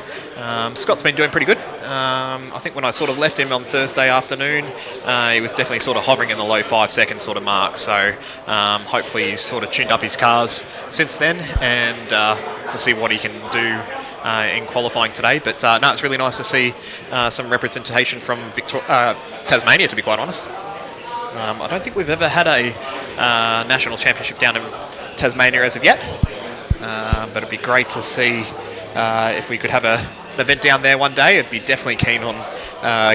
B: Scott's been doing pretty good. I think when I sort of left him on Thursday afternoon, he was definitely sort of hovering in the low 5-second sort of mark. So hopefully he's sort of tuned up his cars since then, and we'll see what he can do in qualifying today. But no, it's really nice to see some representation from Tasmania, to be quite honest. I don't think we've ever had a national championship down in Tasmania as of yet. But it'd be great to see if we could have an event down there one day. I'd be definitely keen on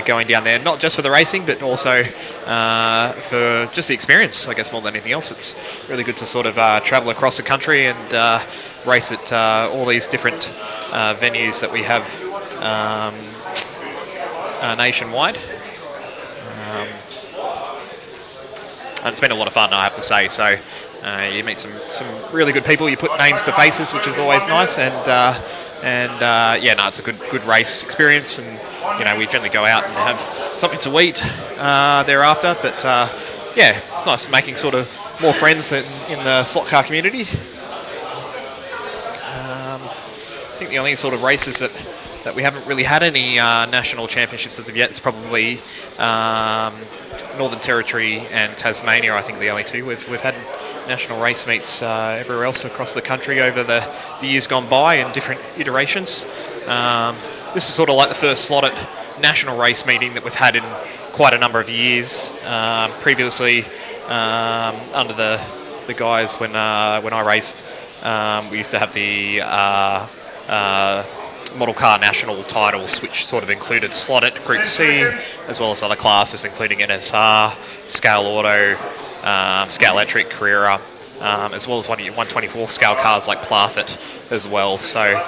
B: going down there, not just for the racing, but also for just the experience, I guess, more than anything else. It's really good to sort of travel across the country and race at all these different venues that we have nationwide. And it's been a lot of fun, I have to say. So you meet some really good people. You put names to faces, which is always nice. And yeah, no, it's a good race experience. And we generally go out and have something to eat thereafter. But yeah, it's nice making sort of more friends in the slot car community. I think the only sort of races that we haven't really had any national championships as of yet is probably Northern Territory and Tasmania. I think the only two we've had national race meets everywhere else across the country over the years gone by in different iterations. This is sort of like the first Slot.it national race meeting that we've had in quite a number of years. Previously, under the guys when I raced, we used to have the model car national titles, which sort of included Slot.it Group C, as well as other classes including NSR, Scale Auto, Scale Electric, Carrera, as well as 124 scale cars like Plathet as well. So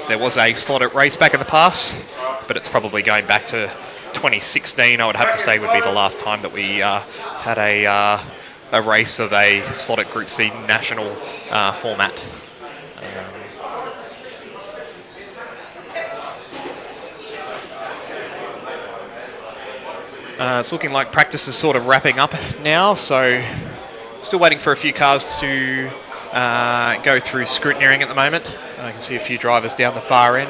B: there was a Slot.it race back in the past, but it's probably going back to 2016, I would have to say, would be the last time that we had a race of a Slot.it Group C national format. It's looking like practice is sort of wrapping up now, so still waiting for a few cars to go through scrutineering at the moment. I can see a few drivers down the far end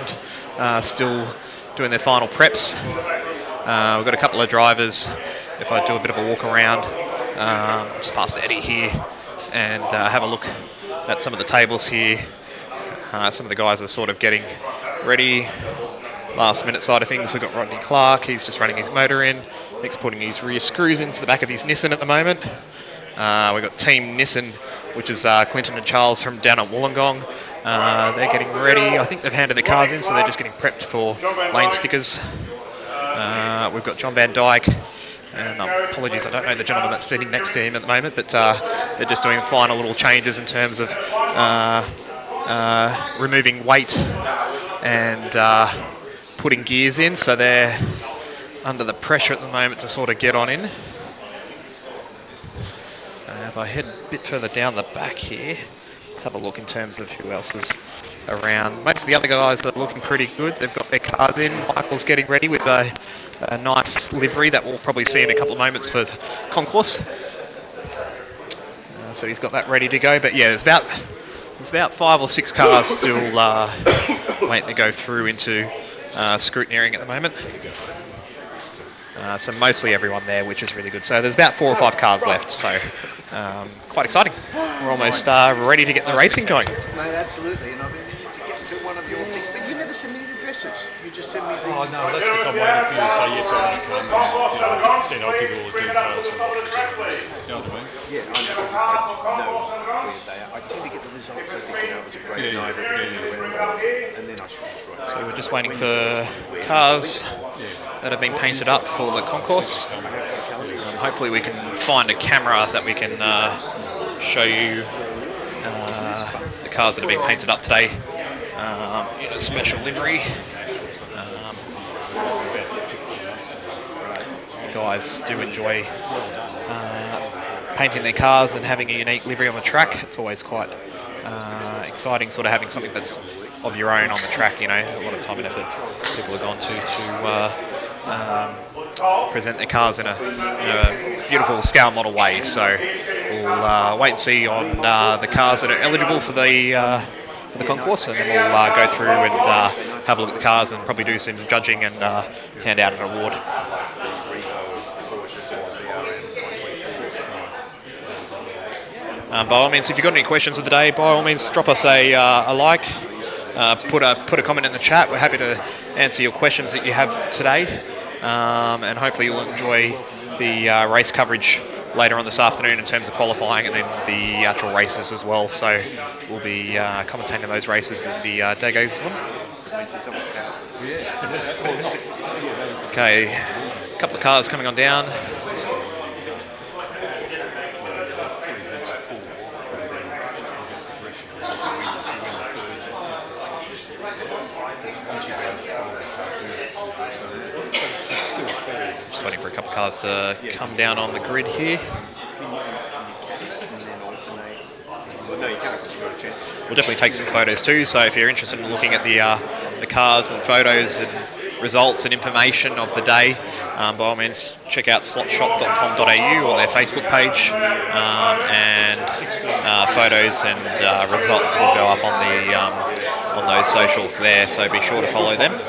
B: still doing their final preps. We've got a couple of drivers, if I do a bit of a walk around, just past Eddie here, and have a look at some of the tables here. Some of the guys are sort of getting ready. Last minute side of things, we've got Rodney Clark. He's just running his motor in. Nick's putting his rear screws into the back of his Nissan at the moment. We've got Team Nissan, which is Clinton and Charles from down at Wollongong. They're getting ready. I think they've handed their cars in, so they're just getting prepped for lane stickers. We've got John Van Dyke. And apologies, I don't know the gentleman that's sitting next to him at the moment, but they're just doing final little changes in terms of removing weight and putting gears in, so they're under the pressure at the moment to sort of get on in. If I head a bit further down the back here, Let's have a look in terms of who else is around. Most of the other guys are looking pretty good. They've got their cars in. Michael's getting ready with a nice livery that we'll probably see in a couple of moments for Concourse. So he's got that ready to go. But yeah, there's about 5 or 6 cars still waiting to go through into scrutineering at the moment. So mostly everyone there, which is really good. So there's about 4 or 5 cars left, so quite exciting. We're almost ready to get the racing going.
I: Mate, absolutely. And I've been meaning to get to one of your things, but you never send me the addresses. You just send me the...
J: Oh, no, that's because I'm waiting for you to say yes, I want to come. And, then I'll give you all the details. And, you know what I mean?
I: Yeah, I know where they are. I tend to get the results. I think it was a great night. And then I should just write.
B: So we're just waiting for cars that have been painted up for the concourse. Hopefully we can find a camera that we can show you the cars that have been painted up today in a special livery. Guys do enjoy painting their cars and having a unique livery on the track. It's always quite exciting, sort of having something that's of your own on the track. You know, a lot of time and effort people have gone to present their cars in a beautiful scale model way. So we'll wait and see on the cars that are eligible for the concourse, and then we'll go through and have a look at the cars and probably do some judging and hand out an award. By all means, if you've got any questions of the day, by all means, drop us a like, put a comment in the chat. We're happy to answer your questions that you have today, and hopefully you'll enjoy the race coverage later on this afternoon in terms of qualifying and then the actual races as well. So we'll be commentating those races as the day goes on. Okay, a couple of cars coming on down. Just waiting for a couple of cars to come down on the grid here. We'll definitely take some photos too, so if you're interested in looking at the cars and photos and results and information of the day, by all means check out slot.it.com.au or their Facebook page, and photos and results will go up on those socials there, so be sure to follow them.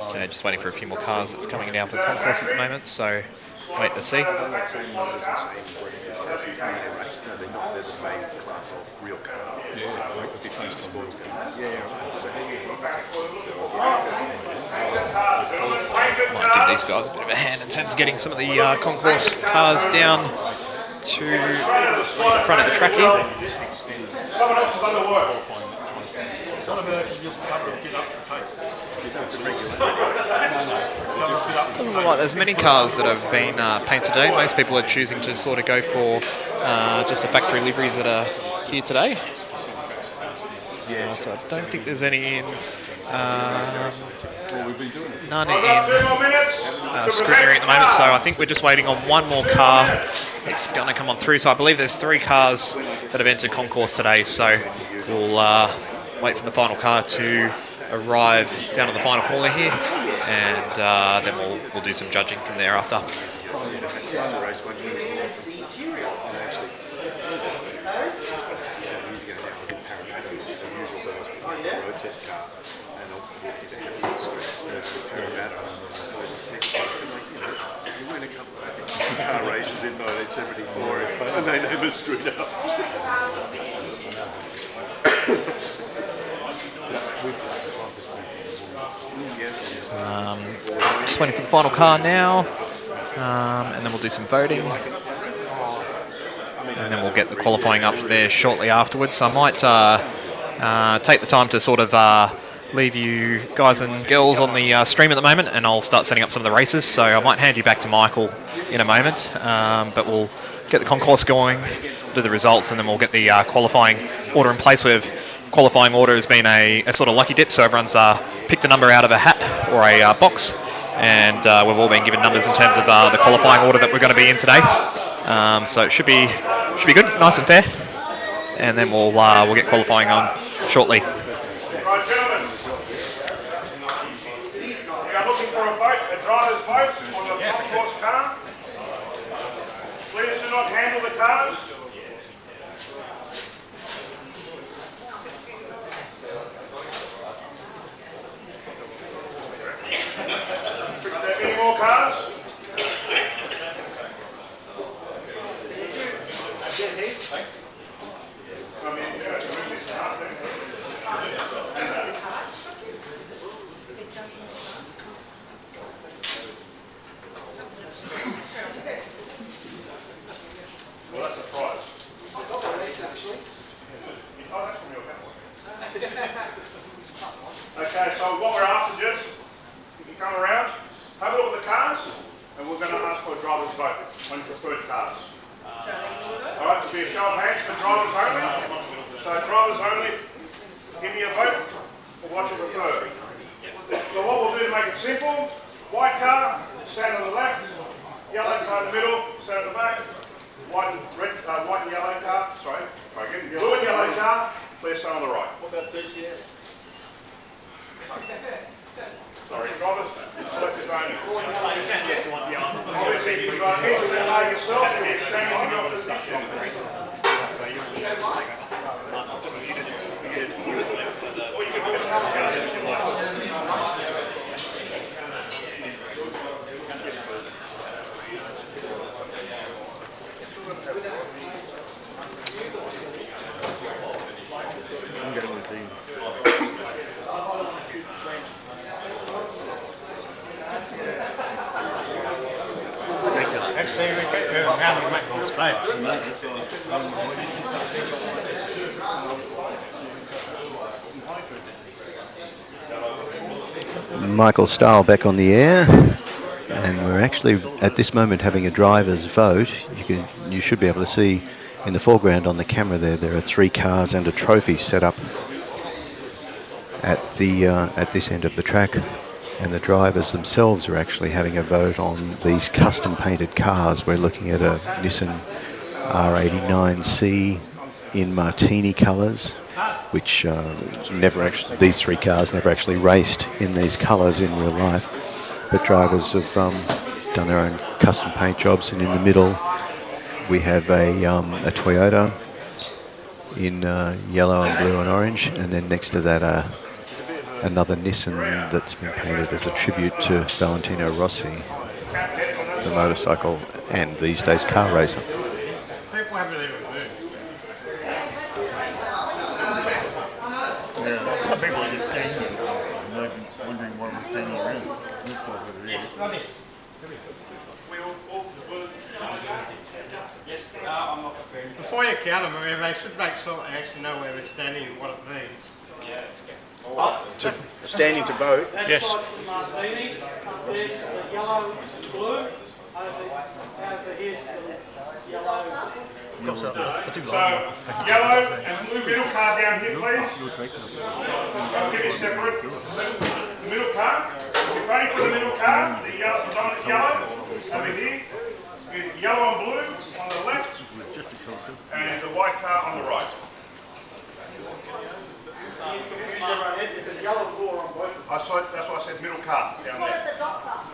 B: Okay, just waiting for a few more cars that's coming down for the concourse at the moment, so wait to see. Might give these guys a bit of a hand in terms of getting some of the concourse cars down to the front of the track here.
D: Someone else has done the work.
J: What about if you just cover a bit up the tape?
B: Doesn't look like there's many cars that have been painted today. Most people are choosing to sort of go for just the factory liveries that are here today. Yeah, so I don't think there's any in none in Scrutineering at the moment, so I think we're just waiting on one more car that's going to come on through. So I believe there's 3 cars that have entered concourse today, so we'll wait for the final car to arrive down on the final corner here, and then we'll do some judging from there after.
I: Car races in 1974 and they never screwed up.
B: Just waiting for the final car now, and then we'll do some voting, and then we'll get the qualifying up there shortly afterwards. So I might take the time to sort of leave you guys and girls on the stream at the moment, and I'll start setting up some of the races. So I might hand you back to Michael in a moment, but we'll get the concourse going, do the results, and then we'll get the qualifying order in place. We've qualifying order has been a sort of lucky dip, so everyone's picked a number out of a hat or a box, and we've all been given numbers in terms of the qualifying order that we're going to be in today. So it should be good, nice and fair, and then we'll get qualifying on shortly.
D: Right, gentlemen. We are looking for a driver's vote on the Concourse car. Please do not handle the cars. Are there any more cars? Well, that's a prize. Oh, that's from your family. Okay, so what we're after, Jess, if you come around, have a look at the cars, and we're going to ask for a driver's vote on your preferred cars. All right, there'll be a show of hands for drivers only. So drivers only, give me a vote for what you prefer. So what we'll do to make it simple, white car, stand on the left, yellow car in the middle, stand at the back, white and yellow car, sorry, again, blue and yellow car, please stand on the right. What about DCF? Sorry, drivers, selectors only. Obviously, if you've got anything to know yourself, you'll be standing in your position.
I: I'm getting the thing.
C: Michael Stahl back on the air, and we're actually at this moment having a driver's vote. You should be able to see in the foreground on the camera there are 3 cars and a trophy set up at this end of the track, and the drivers themselves are actually having a vote on these custom painted cars. We're looking at a Nissan R89C in martini colours, which these 3 cars never actually raced in these colours in real life, but drivers have done their own custom paint jobs. And in the middle we have a Toyota in yellow and blue and orange, and then next to that another Nissan that's been painted as a tribute to Valentino Rossi, the motorcycle and these days car racer.
H: People haven't even moved.
I: Yeah, some people are just standing there, wondering why we're standing around. This guy's over here.
H: Before you count them, they should make sure they actually know where they're standing and what it means.
I: Standing to vote.
J: Yes.
G: Martini, there's the yellow and blue, over here's the yellow.
D: So, yellow and blue middle car down here, please. I'll give you separate. The middle car. You're ready for the middle car. The yellow over here. Yellow and blue on the left. And the white car on the right. There's yellow and blue on both. That's why I said middle car down there.
K: The dot car.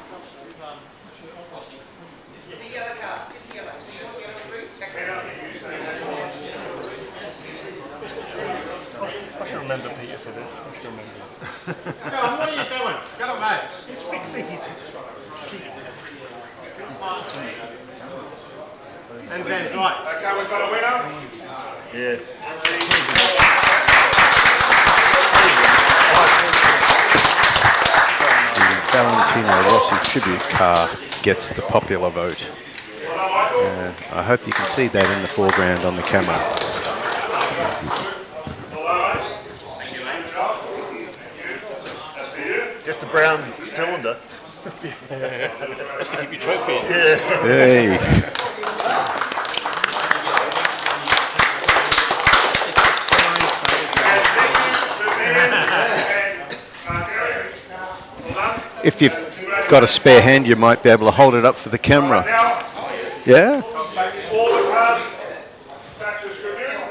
K: The yellow car. Just yellow.
J: I should remember Peter for this. I should remember.
H: Come on, what are you doing? Get him, mate.
I: He's fixing his...
H: And Dan's right.
D: Okay, we've got a winner.
I: Yes.
C: The Valentino Rossi tribute car gets the popular vote. I hope you can see that in the foreground on the camera.
I: Just a brown cylinder.
J: Just to keep your trophy in.
I: Yeah.
C: Hey.
D: And
C: if you've got a spare hand, you might be able to hold it up for the camera.
D: Now,
C: Yeah?
D: I'll take all the cards back to Scrutineering.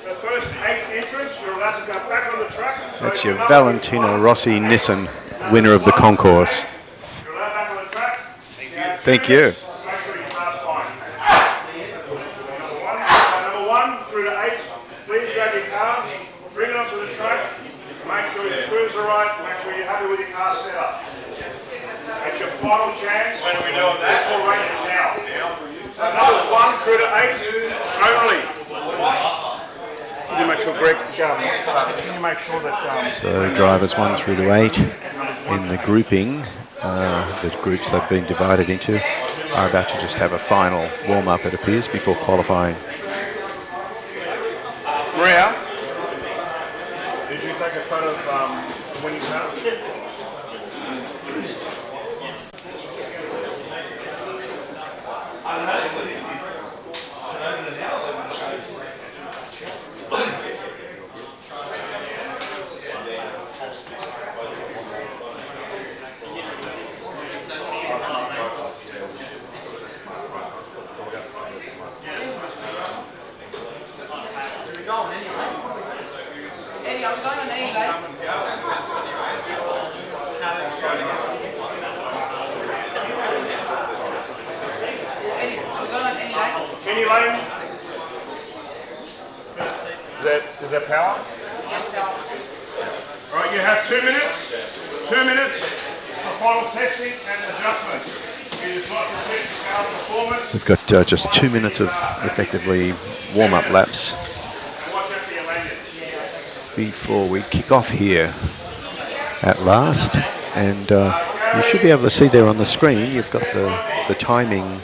D: The first 8 entrants, you're allowed to go back on the track. So
C: That's
D: if
C: your
D: you're not-
C: Valentino Rossi Nissan, winner of the Concourse.
D: You're allowed back on the track.
C: Thank you.
D: Make sure you pass fine. Number 1 through to 8, please grab your cards, bring it onto the track, make sure your screws are right, make sure you're happy with your car setup. It's your final chance. When are we doing that? We'll race it now. So numbers 1 through to 8 only. Can you make sure, Greg, can you make sure that...
C: So drivers 1 through to 8 in the grouping, the groups they've been divided into, are about to just have a final warm-up, it appears, before qualifying.
D: Maria, did you take a photo of the winning car?
K: Eddie, are we going on any lane? Eddie, are we going on any lane?
D: Any lane? Is that power? All right, you have 2 minutes. 2 minutes for final testing and adjustment. It is not to test the power performance.
C: We've got just 2 minutes of effectively warm-up laps
D: And watch out for your lanyard.
C: before we kick off here at last. And you should be able to see there on the screen, you've got the timing,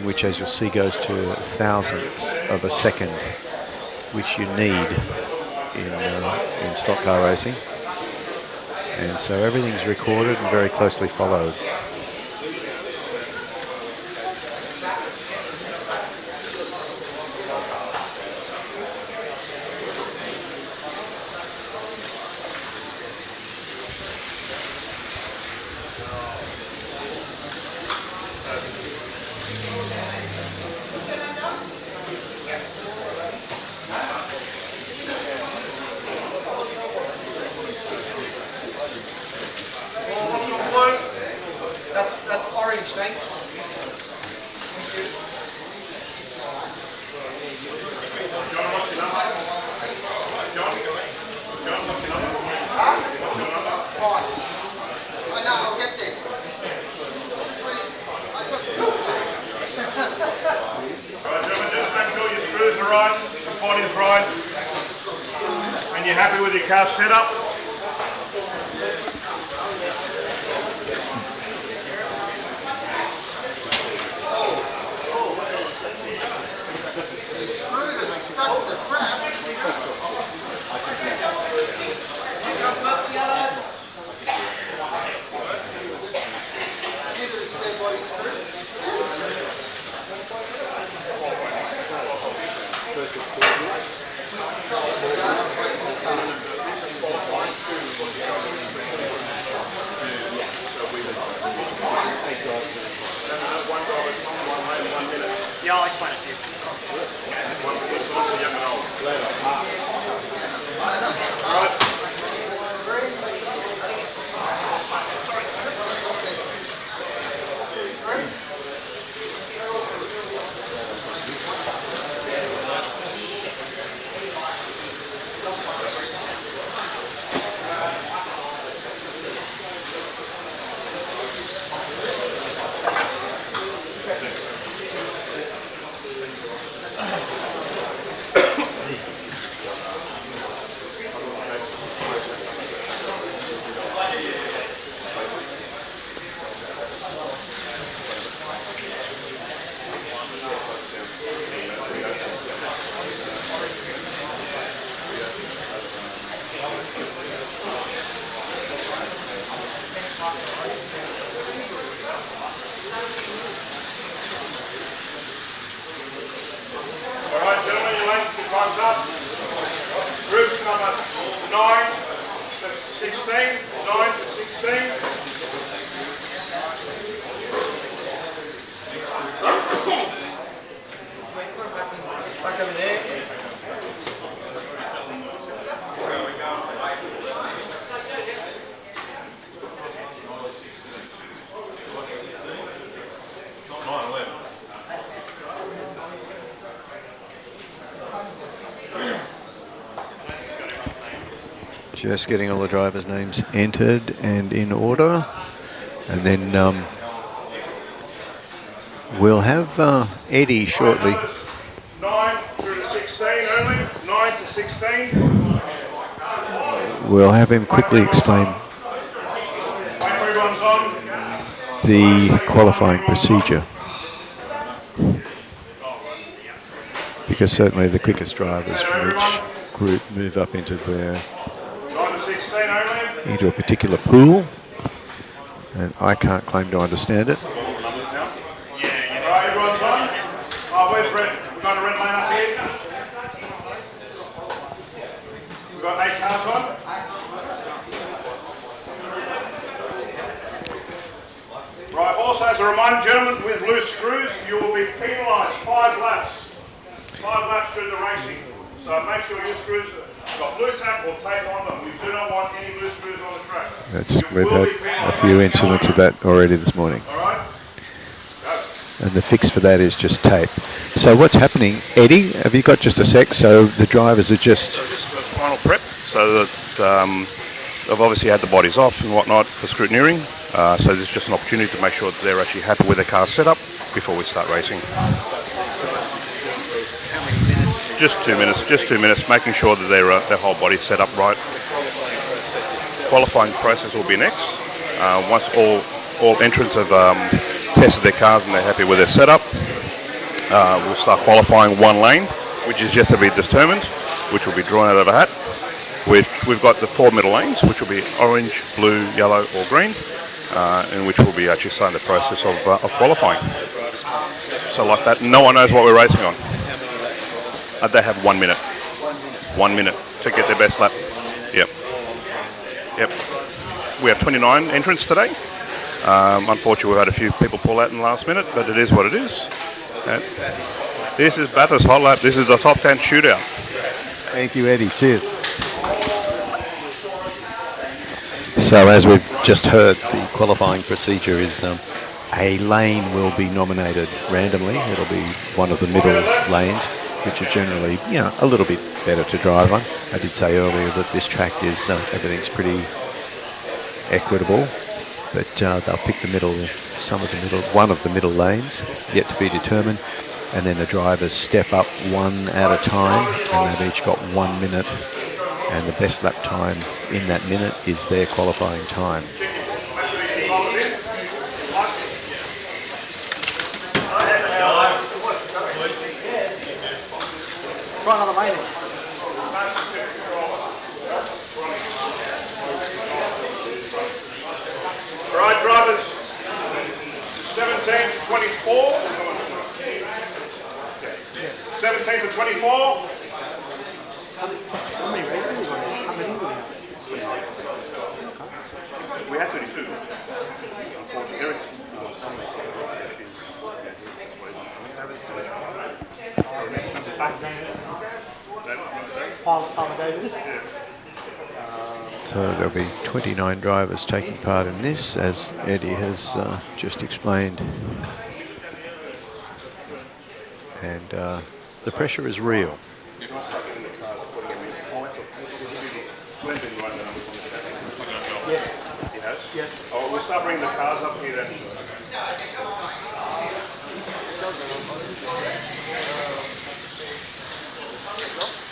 C: which, as you'll see, goes to thousandths of a second, which you need in stock car racing. And so everything's recorded and very closely followed.
K: That's orange, thanks. I know, I'll get there.
D: Alright, gentlemen, just make sure your screws are right, the body's right, and you're happy with your car setup.
G: Yeah, I'll explain it to you.
D: Alright, gentlemen, your time's up. Groups number 9 to 16, 9 to 16.
H: Back over there.
C: Just getting all the drivers' names entered and in order, and then we'll have Eddie shortly.
D: 9 through to 16 only. 9 to 16.
C: We'll have him quickly explain
D: Everyone's on.
C: the qualifying procedure, because certainly the quickest drivers from each group move up into a particular pool, and I can't claim to understand it.
D: Right, everyone's on. Oh, where's red? We've got a red lane up here. We've got 8 cars on. Right, also as a reminder, gentlemen, with loose screws, you will be penalised 5 laps. 5 laps through the racing. So make sure your screws have got blue tape or tape on them. We do not want any loose screws on the track.
C: We've had a few incidents of that already this morning.
D: All right.
C: And the fix for that is just tape. So what's happening, Eddie? Have you got just a sec? So the drivers are just...
L: Final prep, so that they've obviously had the bodies off and whatnot for scrutineering. So there's just an opportunity to make sure that they're actually happy with their car setup before we start racing. Just 2 minutes, making sure that their whole body's set up right. Qualifying process will be next. Once all entrants have tested their cars and they're happy with their setup, we'll start qualifying one lane, which is yet to be determined, which will be drawn out of a hat. We've got the 4 middle lanes, which will be orange, blue, yellow or green, in which we'll be actually starting the process of qualifying. So like that, no one knows what we're racing on. They have 1 minute. 1 minute to get their best lap. Yep. We have 29 entrants today. Unfortunately, we've had a few people pull out in the last minute, but it is what it is. This is Bathurst Hot Lap. This is the top 10 shootout.
C: Thank you, Eddie. Cheers. So as we've just heard, the qualifying procedure is a lane will be nominated randomly. It'll be one of the middle lanes, which are generally, a little bit better to drive on. I did say earlier that this track is, everything's pretty equitable, but they'll pick one of the middle lanes, yet to be determined, and then the drivers step up one at a time, and they've each got 1 minute, and the best lap time in that minute is their qualifying time.
K: Try another lane.
D: Right, drivers, 17 to 24. 17 to 24.
K: How many races? How many do we have?
L: We had 32. Unfortunately, Eric's
C: So there'll be 29 drivers taking part in this, as Eddie has just explained. And the pressure is real.
D: Yes. He has? Yes. Oh, we'll start bringing the cars up here then.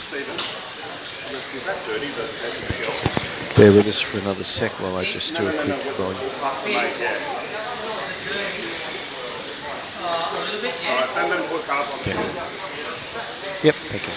D: Stephen, is that dirty, the
C: Bear with us for another sec while I just do a quick volume.
D: Alright, then put cars on.
C: Yep, thank you.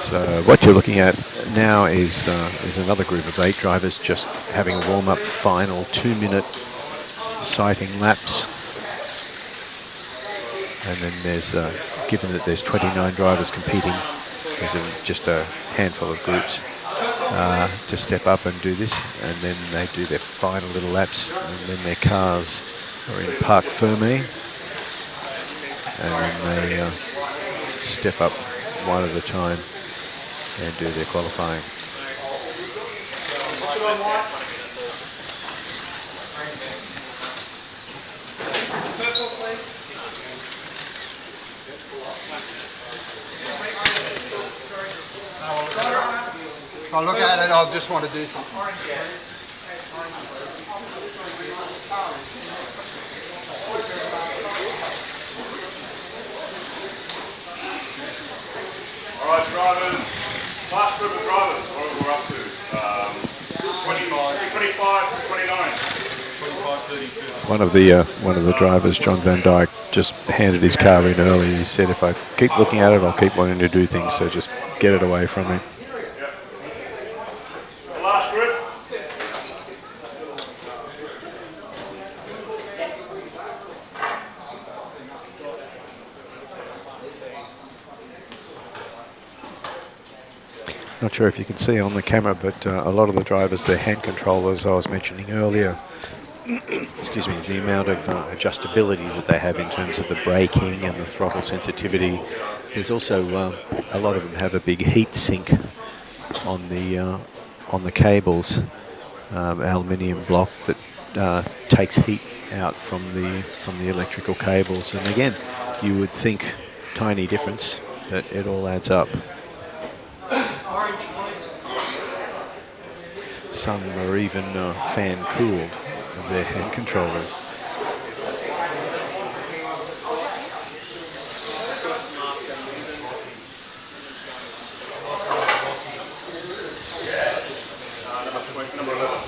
C: So what you're looking at now is another group of 8 drivers just having a warm-up final 2-minute sighting laps. And then there's, given that there's 29 drivers competing, there's just a handful of groups to step up and do this, and then they do their final little laps, and then their cars are in parc fermé, and then they step up one at a time and do their qualifying.
M: If I look at it, I'll just want to do something.
D: All right, drivers, last group of drivers, what are we up to? 25 to 29. 25, 32.
C: One of the drivers, John Van Dyke, just handed his car in early. He said, if I keep looking at it, I'll keep wanting to do things, so just get it away from me.
D: The last group.
C: Not sure if you can see on the camera, but a lot of the drivers, their hand controllers, I was mentioning earlier, excuse me, the amount of adjustability that they have in terms of the braking and the throttle sensitivity. There's also a lot of them have a big heat sink on the cables, aluminium block that takes heat out from the electrical cables. And again, you would think tiny difference, but it all adds up. Some are even fan cooled of their hand controllers.
D: Number 11.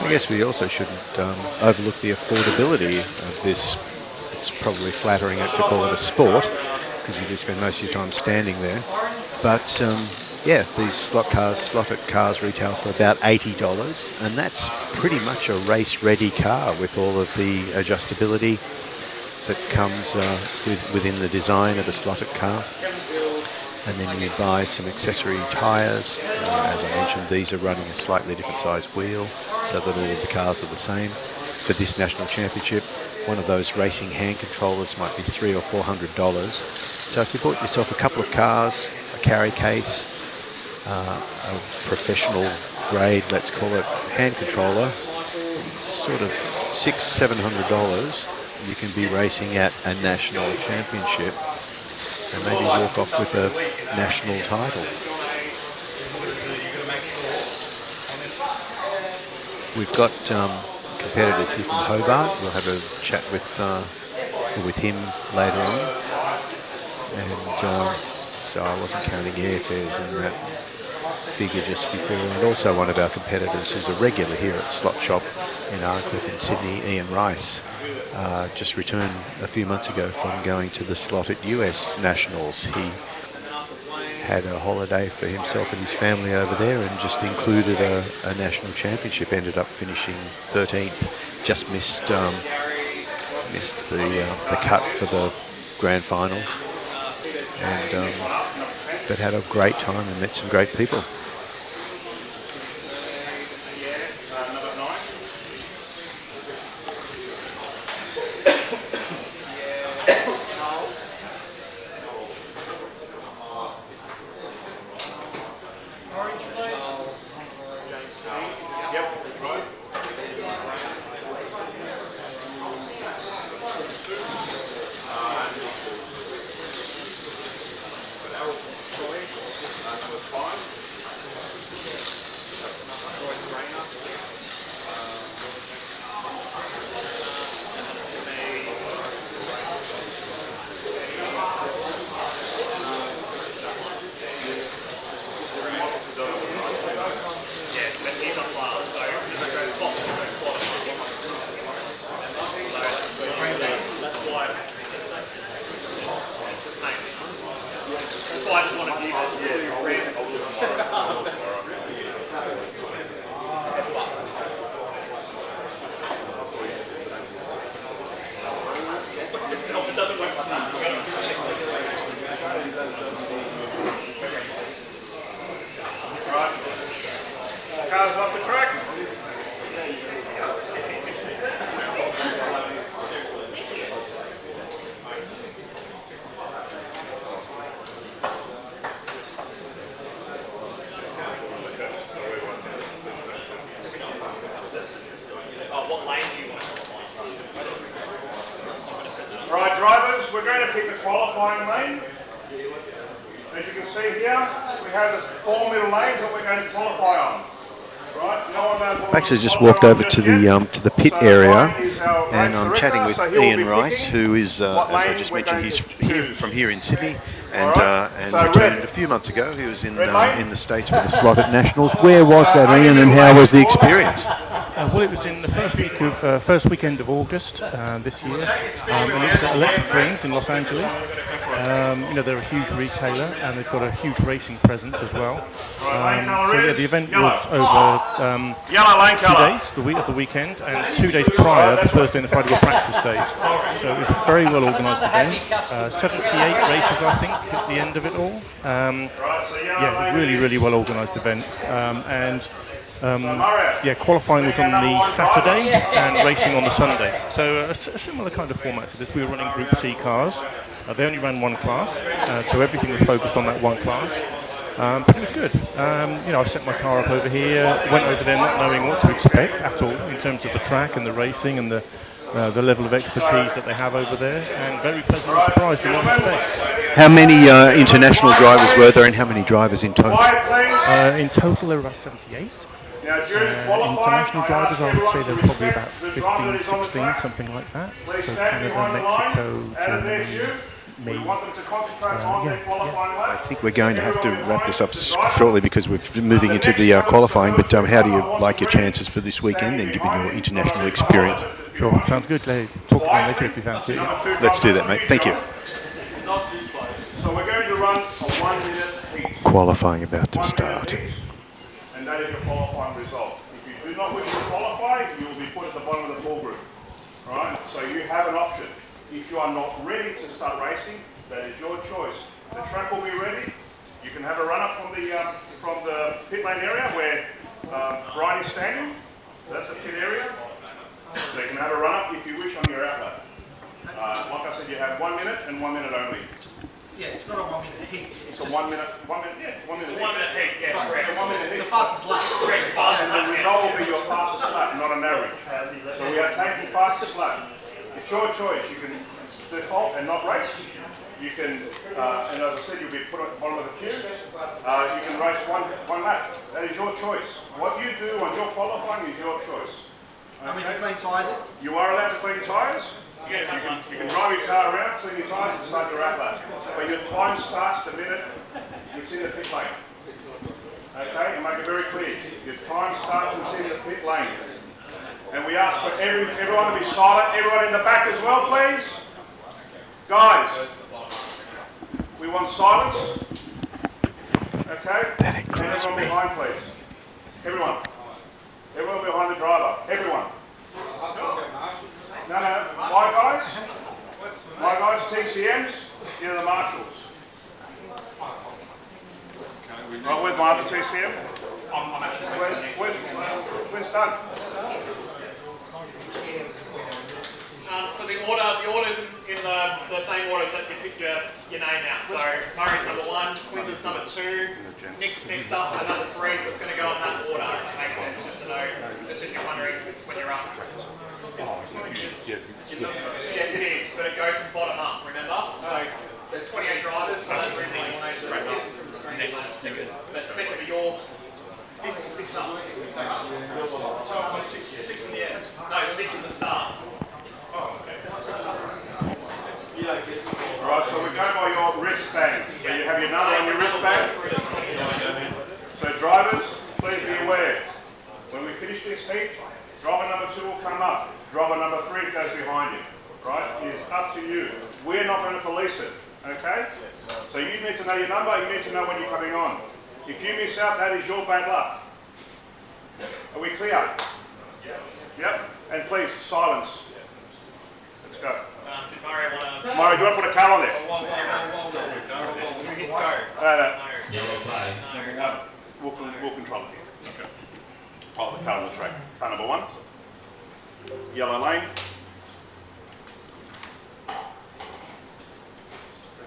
C: I guess we also shouldn't overlook the affordability of this. It's probably flattering to call it a sport, because you do spend most of your time standing there. But yeah, these slotted cars retail for about $80, and that's pretty much a race-ready car with all of the adjustability that comes within the design of a slotted car. And then you buy some accessory tyres. As I mentioned, these are running a slightly different size wheel, so that all of the cars are the same. For this national championship, one of those racing hand controllers might be $300 or $400. So if you bought yourself a couple of cars, a carry case, a professional grade, let's call it, hand controller, sort of $600-700, you can be racing at a national championship and maybe walk off with a national title. We've got competitors here from Hobart. We'll have a chat with him later on. And so I wasn't counting airfares in that figure just before. And also one of our competitors who's a regular here at Slot Shop in Arncliffe in Sydney, Ian Rice, just returned a few months ago from going to the Slot.it US Nationals. He had a holiday for himself and his family over there and just included a national championship. Ended up finishing 13th, just missed the cut for the grand finals, and but had a great time and met some great people.
B: is on class, so if it goes top, it goes bottom. So that's why it's that's why I just wanted to give it a read. It doesn't work.
D: Right. Cars off the track.
B: What lane do you want?
D: Right, drivers, we're going to pick the qualifying lane. As you can see here, we have the 4 middle lanes that we're going to qualify on. Right, no one knows what
C: Actually,
D: we're
C: just
D: qualifying
C: walked
D: on
C: over
D: just
C: to
D: yet.
C: the pit
D: So
C: area,
D: Ryan is our
C: and
D: race
C: I'm
D: director,
C: chatting with
D: so he'll
C: Ian
D: be
C: Rice,
D: picking
C: who is, as
D: what
C: I
D: lane
C: just
D: we're
C: mentioned,
D: going
C: he's
D: to
C: here
D: choose.
C: from here in Sydney, and
D: Alright,
C: and
D: so
C: returned
D: red.
C: a few months ago. He was in
D: Red lane.
C: the States for the Slot.it Nationals. Where was that, Ian, and how was the experience?
J: Well, it was in the first weekend of August this year, and it was at Electric Dreams in Los Angeles. You know, they're a huge retailer, and they've got a huge racing presence as well. So yeah, the event was over 2 days, the week of the weekend, and 2 days prior, the Thursday and the Friday were practice days. So it was a very well organised event. 78 races, I think, at the end of it all. Yeah, really well organised event, yeah, qualifying was on the Saturday and racing on the Sunday. So a similar kind of format to this. We were running Group C cars. They only ran one class, so everything was focused on that one class. But it was good. You know, I set my car up over here, went over there not knowing what to expect at all in terms of the track and the racing and the level of expertise that they have over there, and very pleasantly surprised in all respects.
C: How many international drivers were there, and how many drivers in total?
J: In total, there were about 78. International drivers, I would say there were probably about 15, 16, something like that. So Canada, Mexico, Germany, me.
C: I think we're going to have to wrap this up shortly because we're moving into the qualifying, but how do you like your chances for this weekend and given your international experience?
J: Sure, sounds good. Talk again later if you fancy it.
C: Let's do that, mate. Thank you.
D: So we're going to run a 1 minute heat.
C: Qualifying about to start.
D: And that is your qualifying result. If you do not wish to qualify, you will be put at the bottom of the pool group. Right? So you have an option. If you are not ready to start racing, that is your choice. The track will be ready. You can have a run up from the pit lane area where Brian is standing. So that's a pit area. So you can have a run up if you wish on your outlet. Like I said, you have 1 minute and 1 minute only.
K: Yeah, it's not a 1 minute heat.
D: It's a 1 minute, yeah, 1 minute heat.
B: 1 minute heat, yes, correct.
D: 1 minute heat.
K: The fastest lap.
B: Correct, fastest
D: And the
B: lap.
D: result will be your fastest lap, not an average. So we are taking fastest lap. It's your choice. You can default and not race. You can, and as I said, you'll be put at the bottom of the queue. You can race one lap. That is your choice. What you do on your qualifying is your choice.
K: And we can clean tyres in?
D: You are allowed to clean tyres. You can drive your car around, clean your tyres and start your outlet. But your time starts the minute it's in the pit lane. Okay, and make it very clear. Your time starts when it's in the pit lane. And we ask for everyone to be silent. Everyone in the back as well, please. Guys, we want silence. Okay?
C: That includes
D: everyone
C: me.
D: behind, please. Everyone. Everyone behind the driver. Everyone. No, my guys, TCMs, you're the marshals. Right, where's my other TCM?
B: I'm actually
D: Where's Doug?
B: So the order's in the same order that you pick your name out. So Murray's number 1, Quinton's number 2, Nick's next up, so number 3, so it's going to go in that order, if that makes sense, just to know, just if you're wondering when you're up. Yes, it is, but it goes from bottom up, remember? So there's 28 drivers, so that's the reason you want to break up from the screen. But effectively you're 5th or 6th up. So I've got 6 in the air? No, 6 at the start.
D: Oh, okay. Alright, so we go by your wristband. So you have your number on your wristband. So drivers, please be aware. heat, driver number 2 will come up. Driver number 3 goes behind him. Right? It's up to you. We're not going to police it. Okay? So you need to know your number. You need to know when you're coming on. If you miss out, that is your bad luck. Are we clear? Yep. And please, silence. Let's go.
B: Did Mario want to...
D: Mario, do you want to put a car on there?
N: Yellow flag.
D: We'll control it here. Okay. Oh, the car on the track. Car number 1. Yellow lane.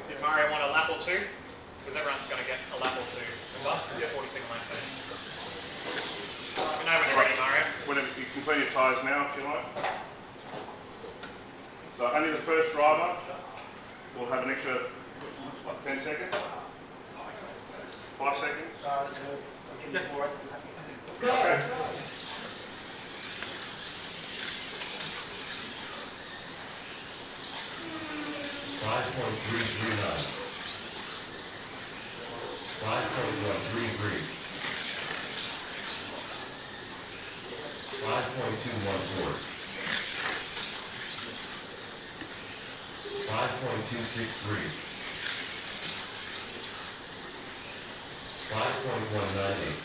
B: Did Mario want a lap or 2? Because everyone's going to get a lap or 2. Well, 40-second lane first. We know when you're ready, Mario.
D: Whenever you can clean your tyres now, if you like. So only the first driver will have an extra, what, 10 seconds? 5 seconds? Okay.
N: .339. 5.133. 5.214. 5.263. 5.198.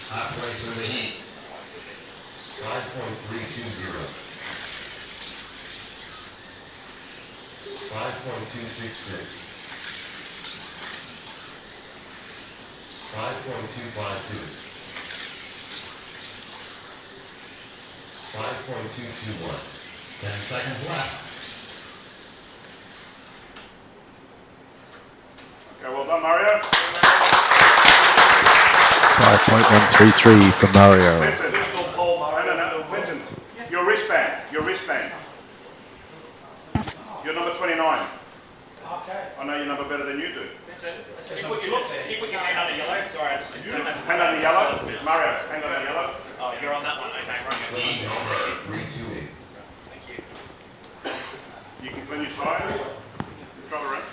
N: Halfway through the heat. 5.320. 5.266. 5.252. 5.221. 10 seconds left.
D: Okay, well done, Mario.
C: 5.133 for Mario.
D: Clinton, no, Clinton, your wristband. You're number 29.
G: Okay.
D: I know your number better than you do.
B: Can you put your hand under yellow? Sorry, I just don't have...
D: Hand under yellow. Mario, hand under yellow.
B: Oh, you're on that one. Okay, right.
N: Lead number 328.
B: Thank you.
D: You can clean your tyres. Drive around.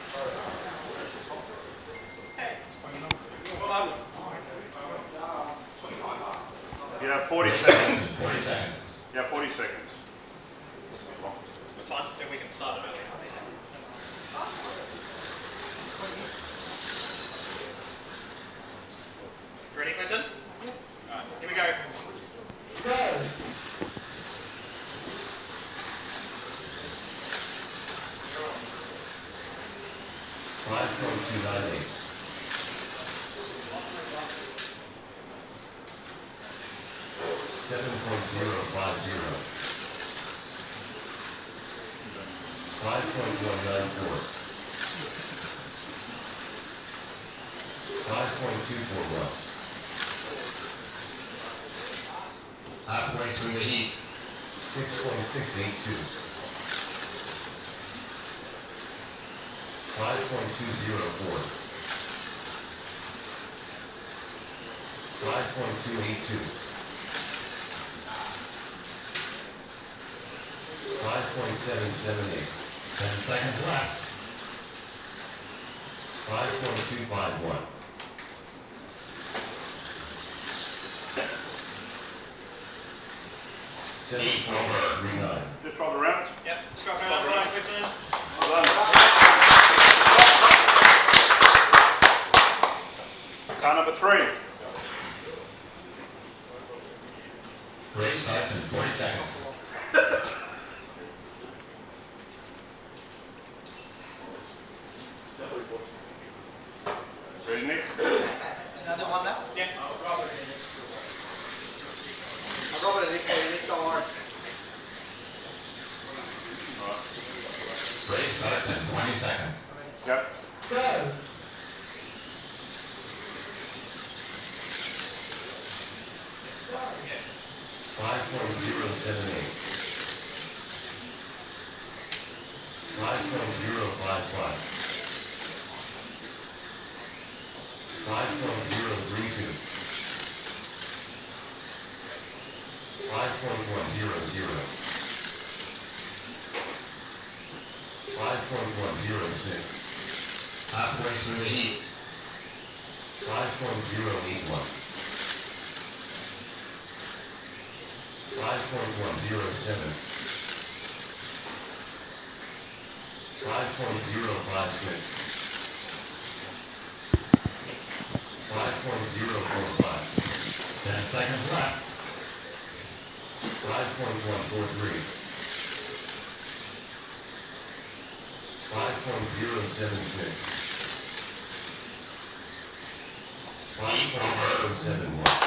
D: You have 40 seconds.
N: 40 seconds.
D: You have 40 seconds.
B: That's fine. If we can start it early. Ready, Clinton? Alright, here we go. Go!
N: 5.298. 7.050. 5.194. 5.241. Halfway through the heat. 6.682. 5.204. 5.282. 5.778. 10 seconds left. 5.251. 7.39.
D: Just drive around.
B: Yep, just drive around, Clinton.
D: Well done. Car number 3.
N: Race starts in 40 seconds.
D: Ready, Nick?
G: Another one now?
B: Yeah.
G: I'll drop it in this way, Nick, don't worry.
N: Race starts in 20 seconds.
D: Yep.
G: Go!
N: 5.078. 5.055. 5.032. 5.100. 5.106. Halfway through the heat. 5.081. 5.045. 10 seconds left. 5.143. 5.076. 5.071.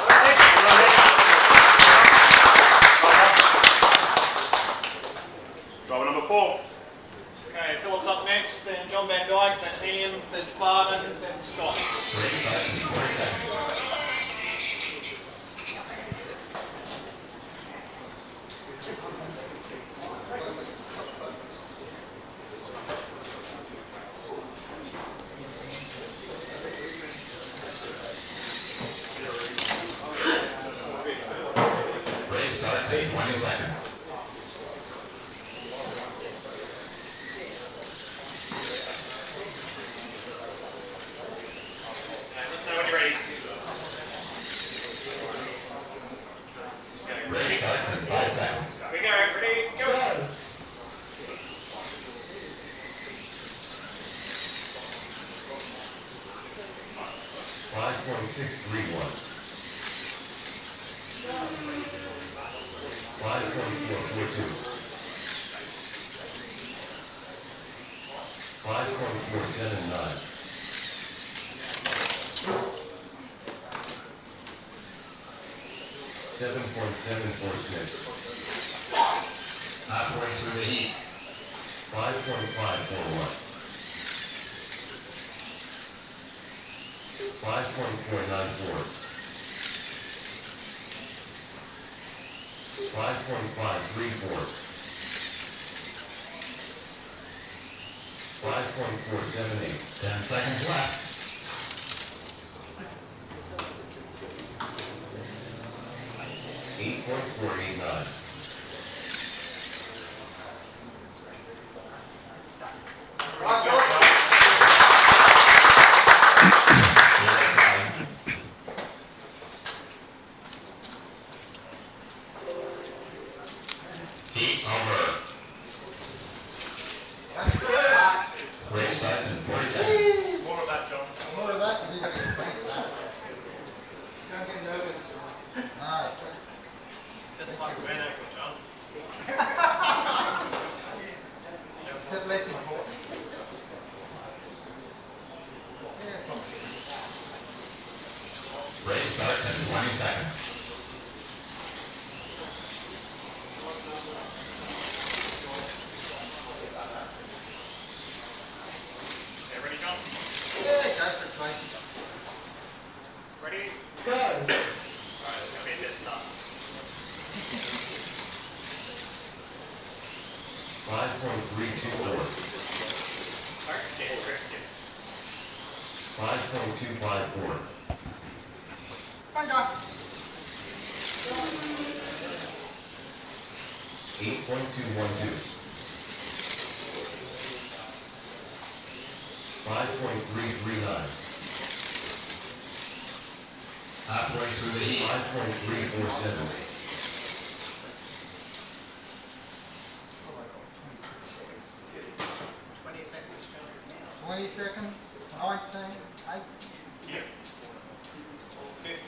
D: Driver number 4.
G: Okay, Phillips up next, then John Van Dyke, then Ian, then Farden, then Scott.
N: Race starts in 40 seconds. Race starts in 20 seconds. Race starts in 5 seconds.
G: We go, ready, go.
N: 5.631. 5.442. 5.479. 7.746. Halfway through the heat. 5.541. 5.494. 5.534. 5.478. 10 seconds left. 8.489. 30 seconds.
D: More of that, John.
M: More of that, because you're going to get plenty of that.
G: Don't get nervous.
M: No.
G: Just like Van Ackle, John.
M: Is that less important? Yeah, it's not.
N: Race starts in 20 seconds.
G: Okay, ready, John?
M: Yeah, go for it, mate.
G: Ready? Go! Alright, it's going to be a dead start.
N: 5.324.
G: Okay, correct, yeah.
N: 5.254.
M: Fine, go.
N: 8.212. 5.339. Halfway through the heat. 5.347.
M: 20 seconds, 19, 8.
G: Yeah. 15.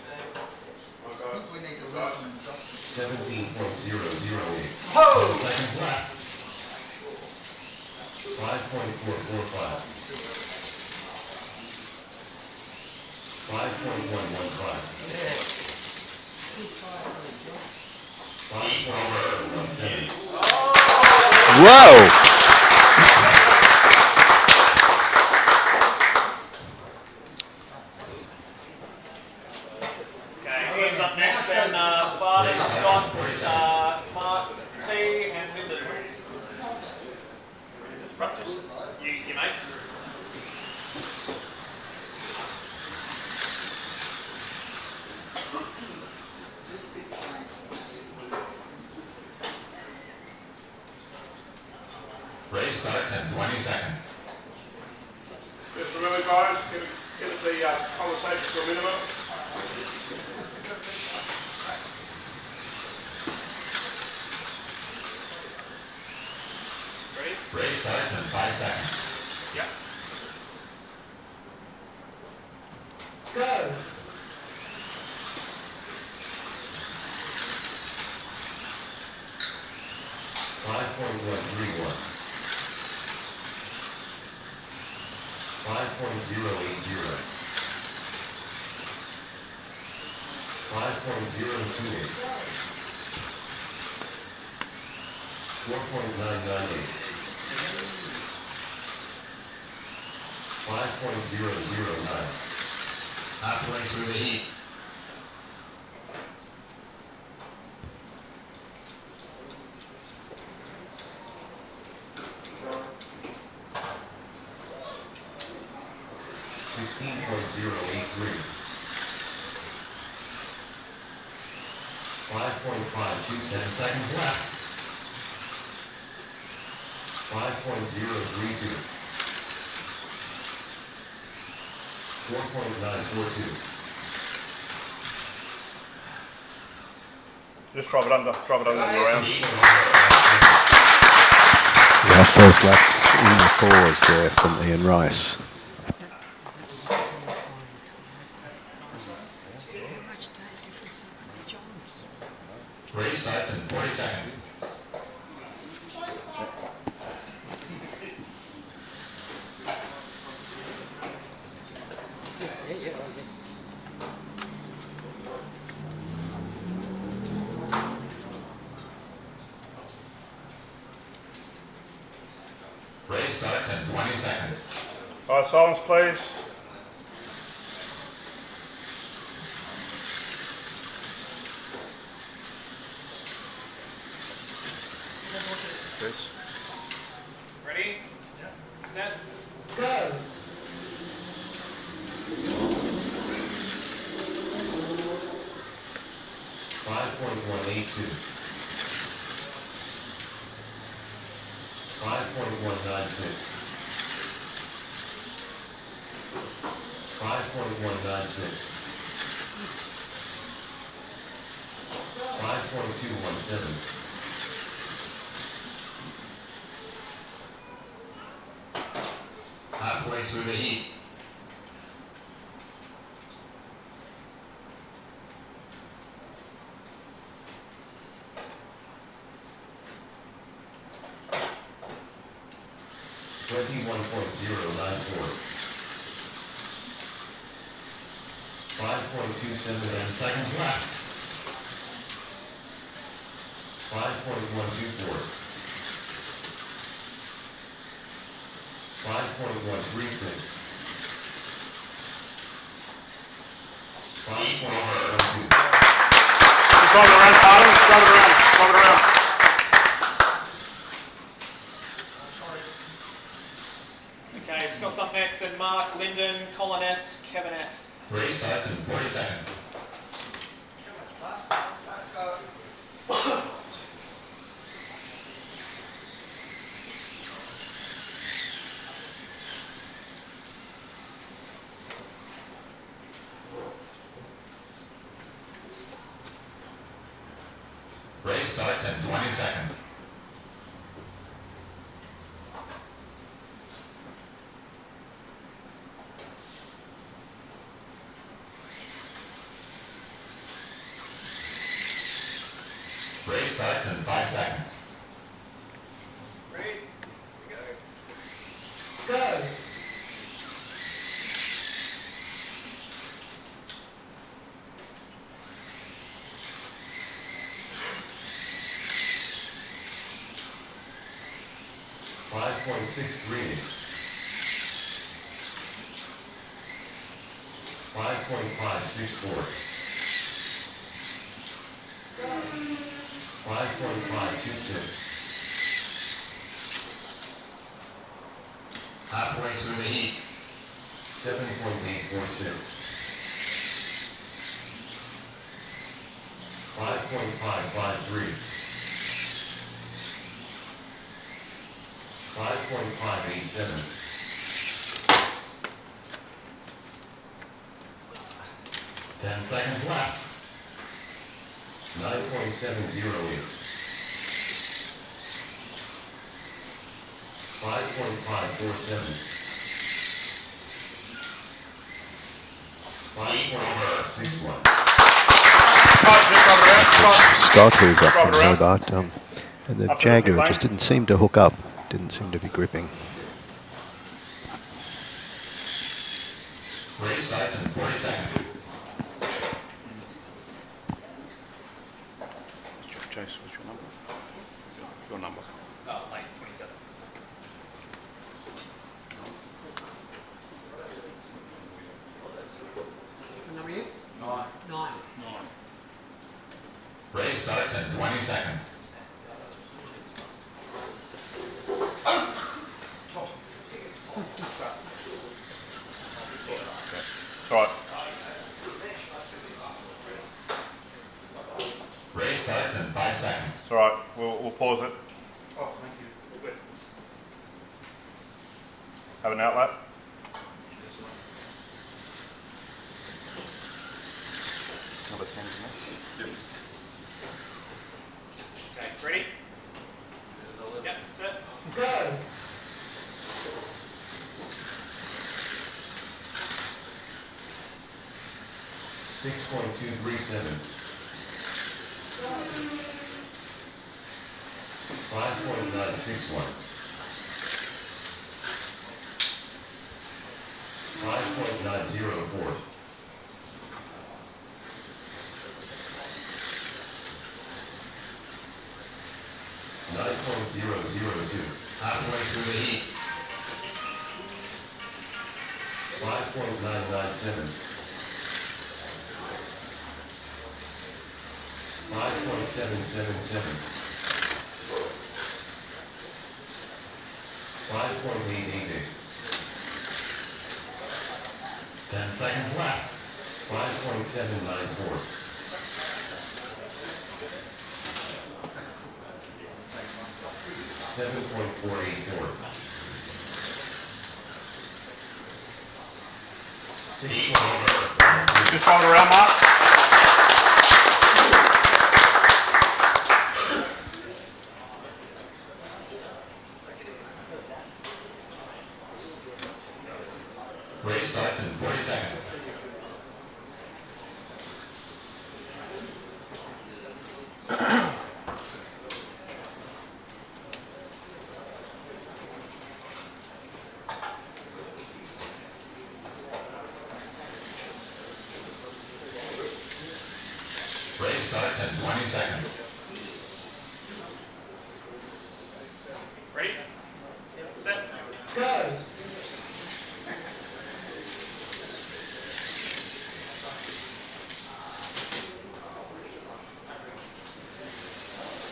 M: I think we need to loosen and adjust it.
N: 17.008.
M: Whoa!
N: 10 seconds left. 5.445. 5.115. 5.017.
C: Whoa!
G: Okay, Ian's up next, then Farley, Scott, Mark, T, and Lyndon. Practice. You mate.
N: Race starts in 20 seconds.
D: Just remember, guys, get the conversation to a minimum.
N: Race starts in 5 seconds.
D: Yep.
G: Go.
N: 5.131. 5.080. 5.028. 4.998. 5.009. Halfway through the heat. .083. 5.527 seconds left. 5.032. 4.942.
D: Just drop it under the ground.
C: Our first laps in the fours there from Ian Rice.
N: Race starts in 40 seconds. Race starts in 20 seconds.
D: All right, silence, please.
E: Chris?
B: Ready? Set?
G: Go.
N: 5.182. 5.196. 5.196. 5.217. 'Halfway through the heat. .094. 5.277 seconds left. 5.124. 5.136. 5.112.
D: Just drive it around, Podium. Just drive it around. Drive it around.
B: Okay, Scott's up next, then Mark, Lyndon, Colin S, Kevin F.
N: Race starts in 40 seconds. Race starts in 20 seconds. Race starts in 5 seconds.
B: Ready? Go.
G: Go.
N: 5.638. 5.564. 5.526. Halfway through the heat. 7.846. 5.553. 5.587. 10 seconds left. 9.708. 5.547. 5.61.
C: Scott, who's up from Hobart, and the Jaguar just didn't seem to hook up, didn't seem to be gripping.
N: Race starts in 40 seconds.
L: Chase, what's your number? Your number.
B: Lane 27.
G: What number are you? 9.
N: Race starts in 20 seconds.
D: Right.
N: Race starts in 5 seconds.
D: It's all right. We'll pause it.
M: Oh, thank you.
D: Have an outlet.
L: Number 10, isn't it? Yep.
B: Okay, ready? Yep, set.
G: Go.
N: 6.237. 5.961. 5.904. 9.002. Halfway through the heat. 5.997. 5.777. 5.888. 10 seconds left. 5.794. 7.484. 6.0.
D: Just hold around, Mark.
N: Race starts in 40 seconds. Race starts in 20 seconds.
B: Ready? Set.
G: Go.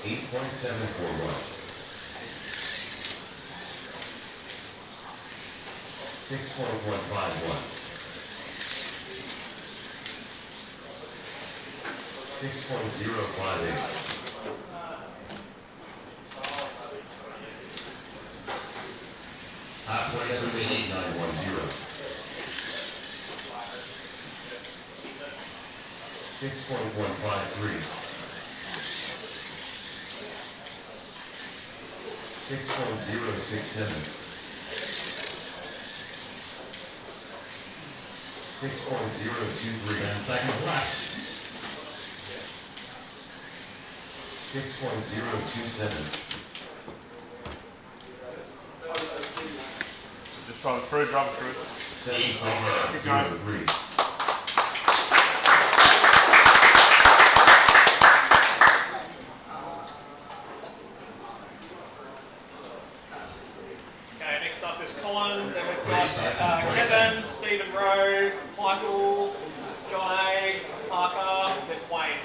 N: 8.741. 6.151. 6.058. 7.8910. 6.153. 6.067. 6.023. 10 seconds left. 6.027.
D: Just trying to through, drive through.
N: 7.03.
B: Okay, next up is Colin. Then we've got Kevin, Stephen Rowe, Michael, John A, Parker, then Wayne.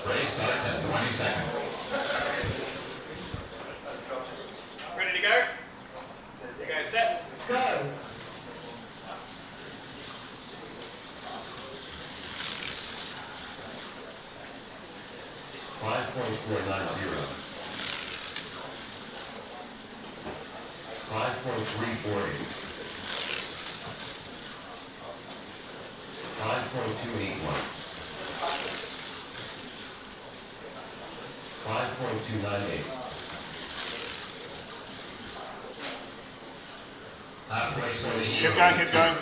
N: Race starts in 20 seconds.
B: Ready to go? Okay, set.
G: Go.
N: 5.490. 5.348. 5.281. 5.298.
D: Keep going, keep going.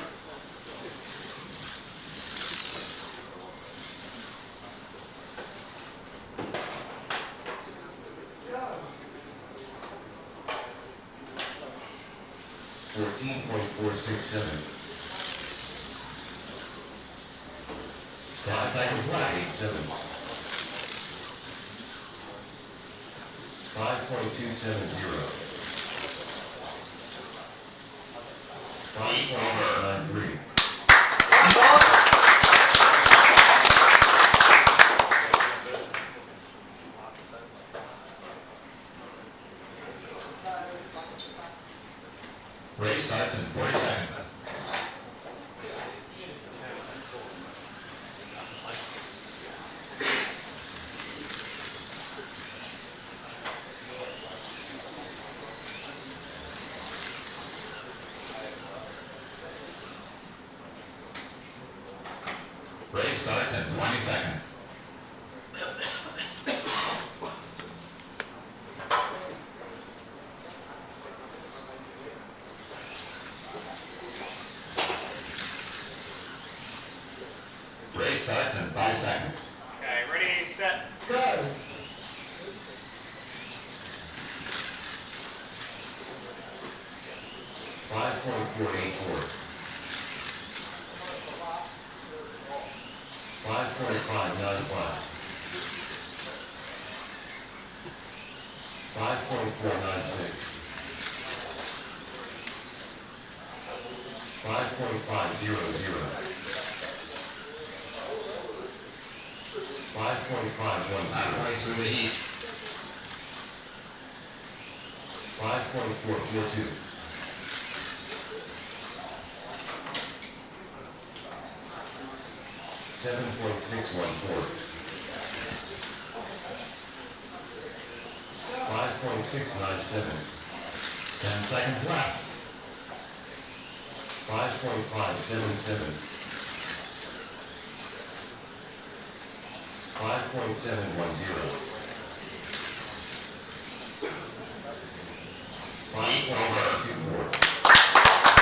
N: $14.467. 5.87. 5.270. 5.93. Race starts in 40 seconds. Race starts in 20 seconds. Race starts in 5 seconds.
B: Okay, ready, set, go.
N: 5.484. 5.595. 5.496. 5.500. 5.510. 5.442. 7.614. 5.697. 10 seconds left. 5.577. 5.710. 5.124.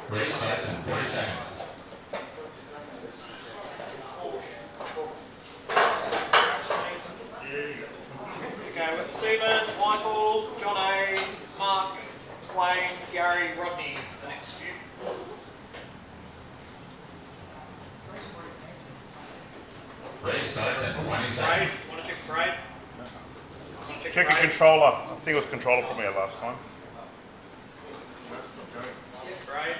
N: Race starts in 40 seconds.
B: Okay, with Stephen, Michael, John A, Mark, Wayne, Gary, Rodney, the next few.
N: Race starts in 20 seconds.
B: Want to check the grade?
D: Check your controller. I think it was controller from here last time.
B: Grade.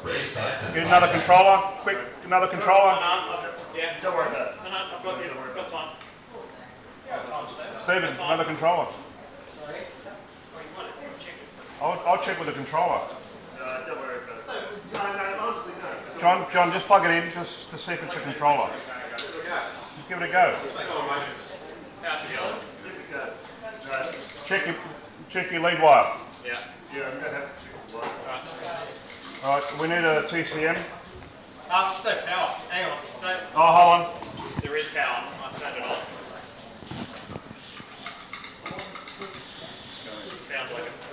N: Race starts in
D: Get
N: 5
D: another
N: seconds.
D: controller. Quick, another controller.
B: Yeah.
K: Don't worry about it.
B: No, I've got time.
D: Steven, another controller. I'll check with the controller.
K: Don't worry about it. No, honestly, no.
D: John, just plug it in just to see if it's a controller. Just give it a go.
B: How should yellow?
D: Check your lead wire.
B: Yeah.
K: Yeah, I'm going to have to check the wire.
D: All right, we need a TCM.
H: There's no power. Hang on. No.
D: Oh, hold on.
B: There is power. I turned it on. Sounds like it's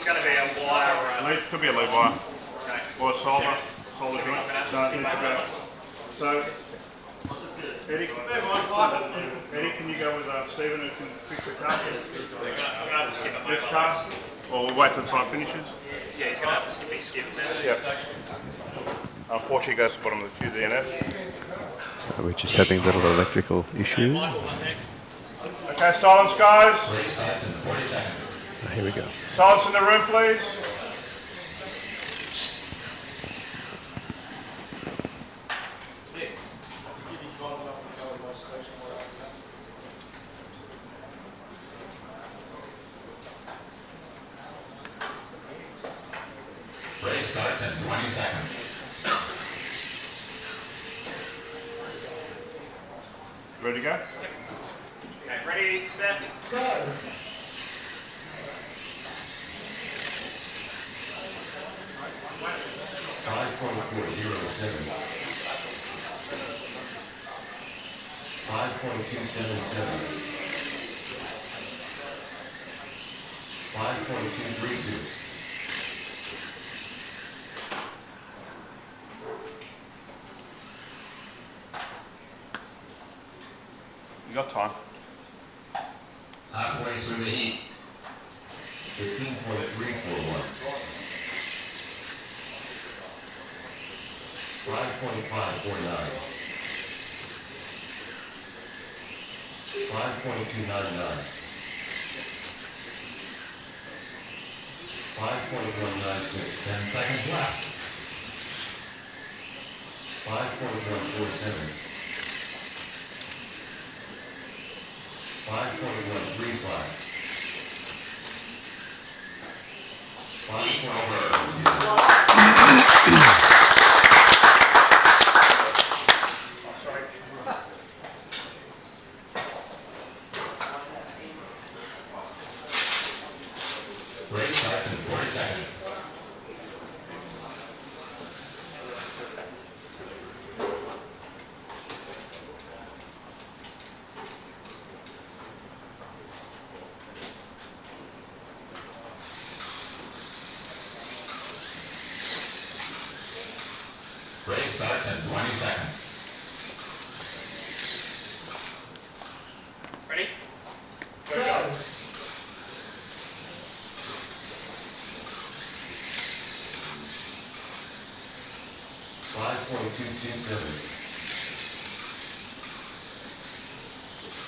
B: going to be a wire or a...
D: Lead, could be a lead wire.
B: Okay.
D: Or a solder.
B: Check.
D: Solder
B: I'm
D: joint.
B: going to have to
D: No, it
B: skip
D: needs to
B: over
D: go.
B: that
D: So, Eddie, can you go with Stephen who can fix the car?
B: I'm going to have to skip it
D: This
B: over.
D: car? Or we'll wait till the time finishes?
B: Yeah, he's going to have to be skipped now.
D: Yep. Unfortunately, it goes to the bottom of the QDNF.
C: So we're just having a little electrical issue.
B: Michael's up next.
D: Okay, silence, guys.
N: Race starts in 40 seconds.
C: Here we go.
D: Silence in the room, please.
N: Race Race starts in 20 seconds.
D: Ready to go?
B: Okay, ready, set, go.
N: 5.407. 5.277. 5.232.
D: You got time.
N: Halfway through the heat. 15.341. 5.549. 5.299. 5.196. 10 seconds left. 5.147. 5.135. 5.120. Race starts in 40 seconds. Race starts in 20 seconds.
B: Ready?
N: Go. 5.227.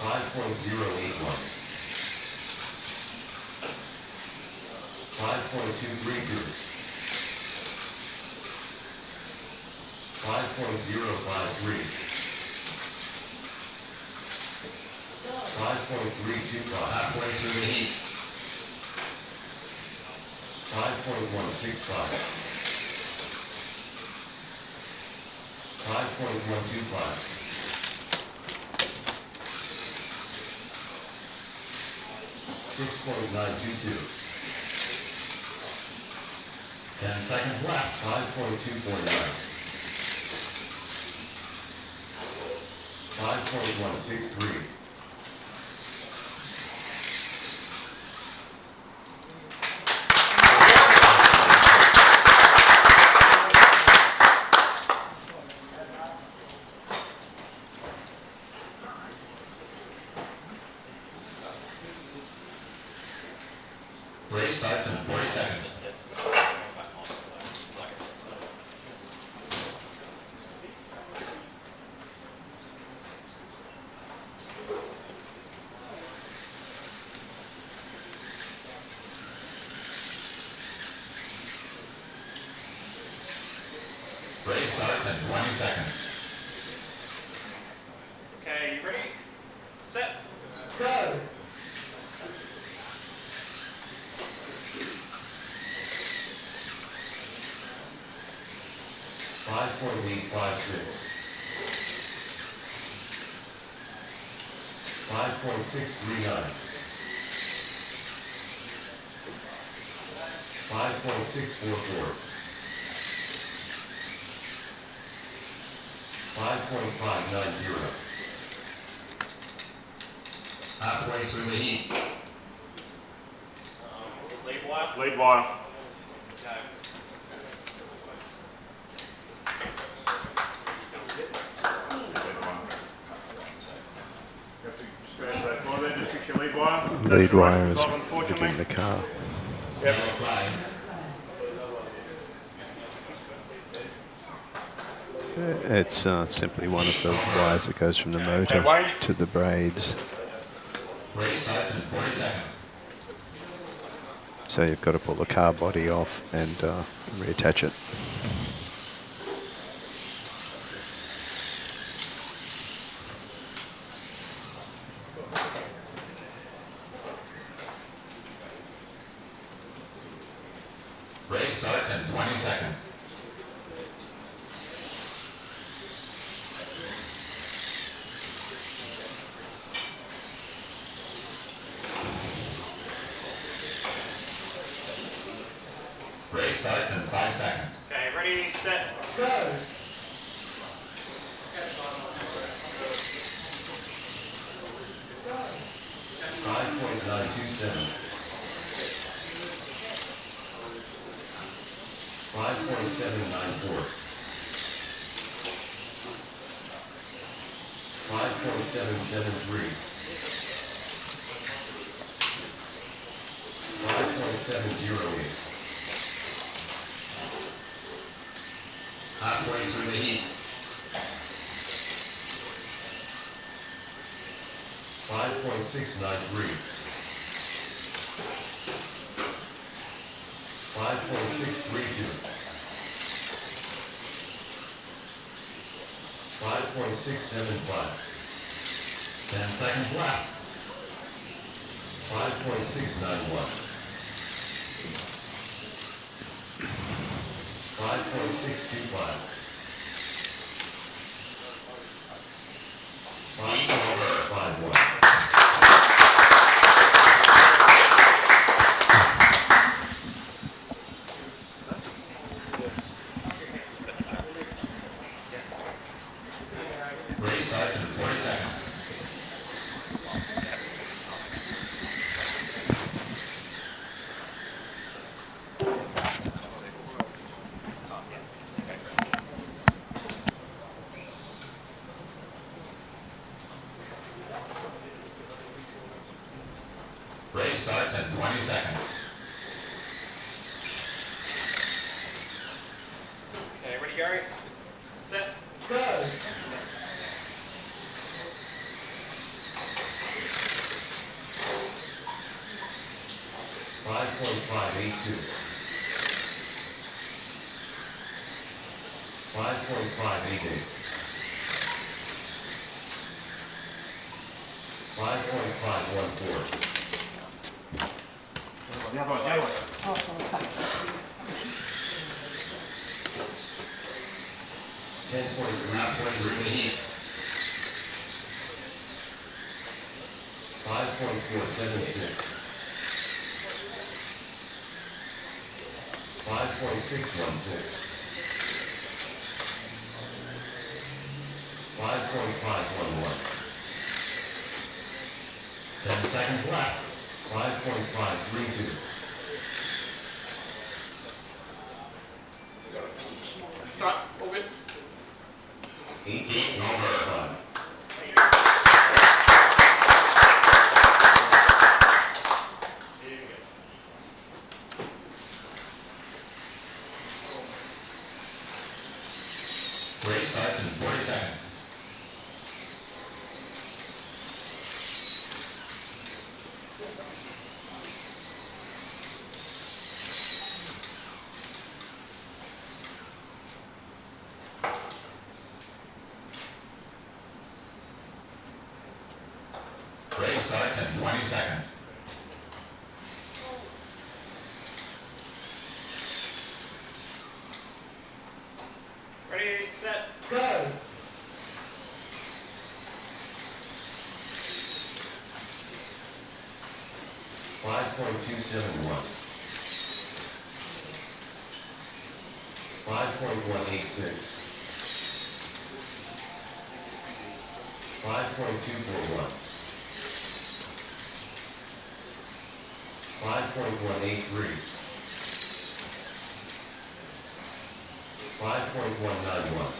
N: 5.081. 5.232. 5.053. 5.325. Halfway through the heat. 5.165. 5.125. 6.922. 10 seconds left. 5.249. 5.163. 40 seconds. Race starts in 20 seconds.
B: Okay, you ready? Set, go.
N: 5.856. 5.639. 5.644. 5.590. Halfway through the heat.
B: Lead wire.
D: Lead wire.
B: Okay.
C: Lead wire is within the car.
D: Yep.
C: It's simply one of the wires that goes from the motor to the braids.
N: Race starts in 40 seconds.
C: So you've got to pull the car body off and reattach it.
N: Race Race starts in 20 seconds. Race starts in 5 seconds.
G: Okay, ready, set, go.
N: 5.927. 5.794. 5.773. 5.708. Halfway through the heat. 5.693. 5.632. 5.675. 10 seconds left. 5.691. 5.625. 5.651. Race starts in 40 seconds. Race starts in 20 seconds.
G: Okay, ready, Gary? Set, go.
N: 5.582. 5.588. 5.514. 10.323. 5.476. 5.616. 5.511. 10 seconds left. 5.532.
G: Start, all good.
N: 8.5. Race starts in 40 seconds. Race starts in 20 seconds.
G: Ready, set, go.
N: 5.271. 5.186. 5.241. 5.183. 5.191.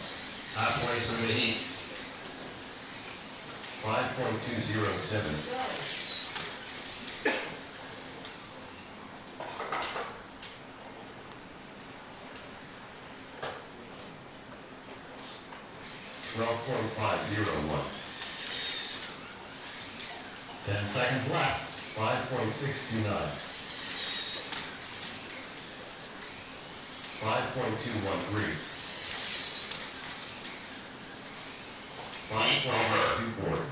N: Halfway through the heat. 5.207. 12.501. 10 seconds left. 5.629. 5.213. 5.240.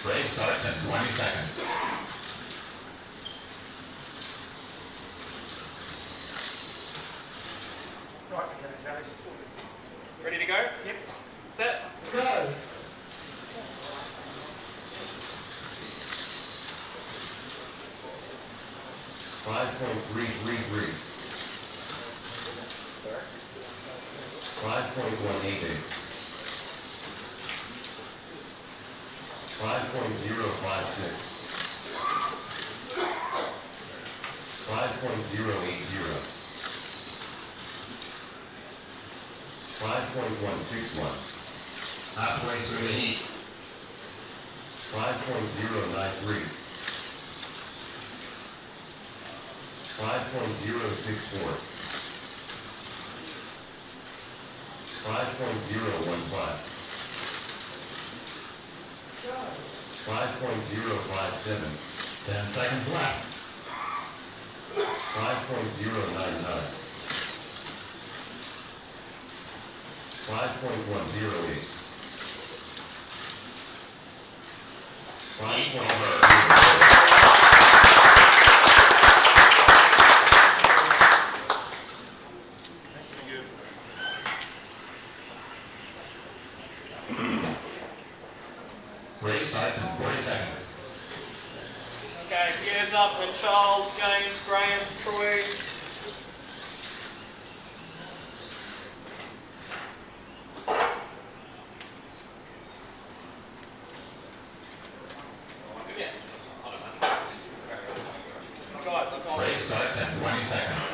N: Race starts in 20 seconds.
B: Ready to go? Yep. Set.
G: Go.
N: $5.333. $5.188. $5.056. $5.080. 5.161. Halfway through the heat. 5.093. 5.064. 5.015. 5.057. 10 seconds left. 5.099. 5.108. 5.0. Race starts in 40 seconds.
B: Okay, gears up when Charles, James, Graham, Troy.
N: Race starts in 20 seconds.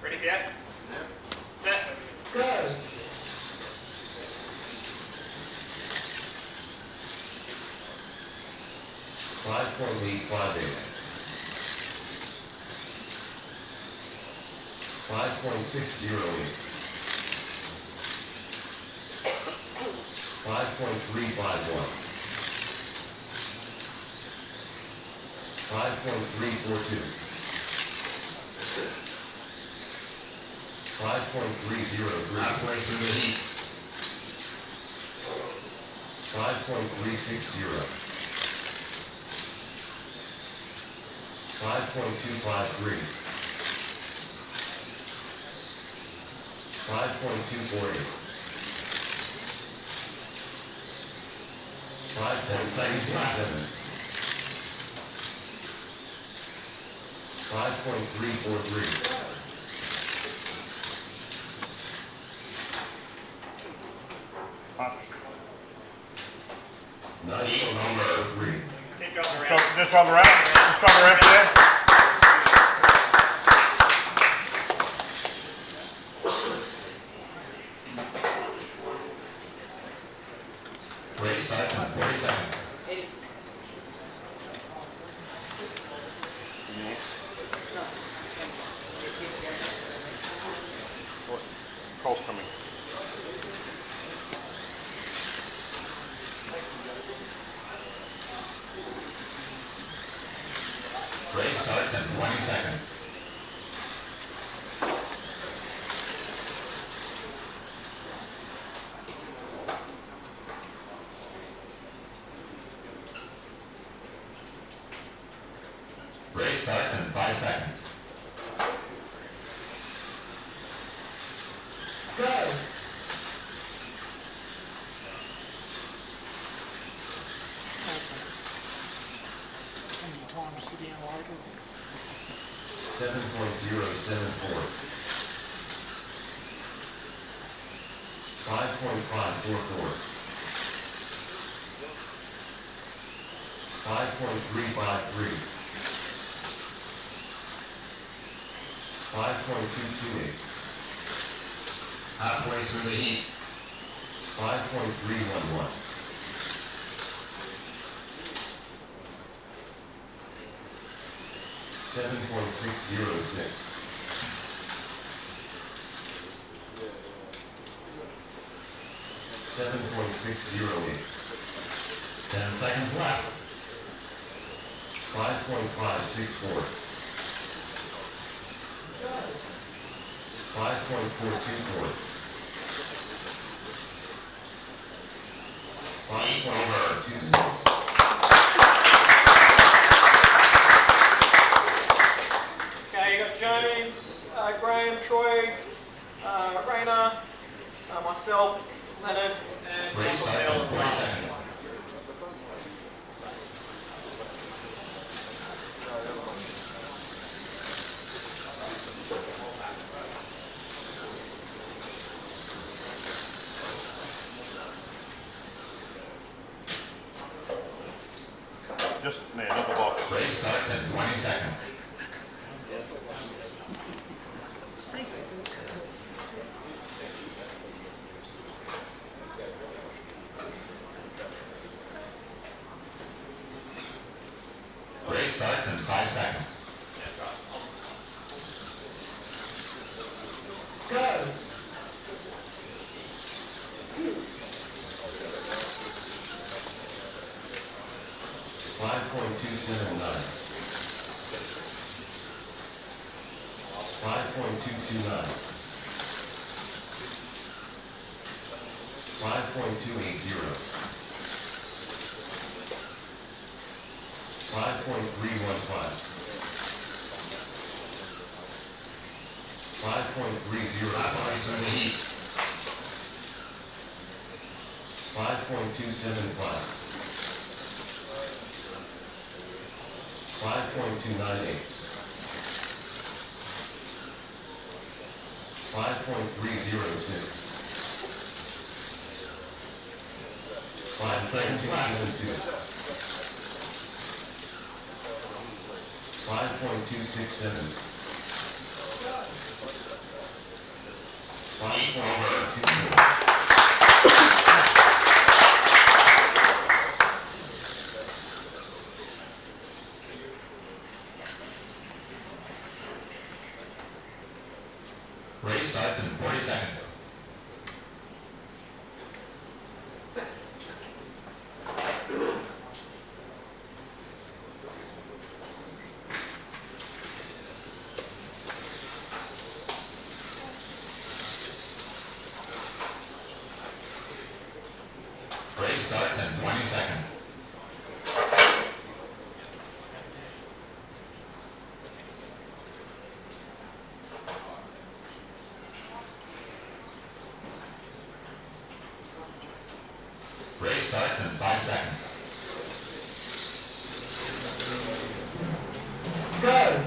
B: Ready, Pierre? Set.
G: Go.
N: 5.858. 5.608. 5.351. 5.342. 5.303. Halfway through the heat. 5.360. 5.253. 5.248. 5.367. 5.343. 9.03.
B: Keep going around.
D: Just run around. Just run around there.
N: Race starts in 40 seconds.
D: Cole's coming.
N: Race starts in 20 seconds. Race starts in 5 seconds.
G: Go.
N: 7.074. 5.544. 5.353. 5.228. Halfway through the heat. 5.311. 7.606. 7.608. 10 seconds left. 5.564. 5.424. 5.26.
G: Okay, you got James, Graham, Troy, Rainer, myself, Leonard, and
N: Race
G: Michael
N: starts
G: Bell
N: in
G: is
N: 40
G: last.
N: seconds.
D: Just near another box.
N: Race starts in 20 seconds. Race starts in 5 seconds.
G: Go!
N: 5.279. 5.229. 5.280. 5.315. 5.305. 5.275. 5.298. 5.306. 5.272. 5.267. 5.224. Race starts in 40 seconds. Race starts in 20 seconds. Race starts in 5 seconds.
G: Go!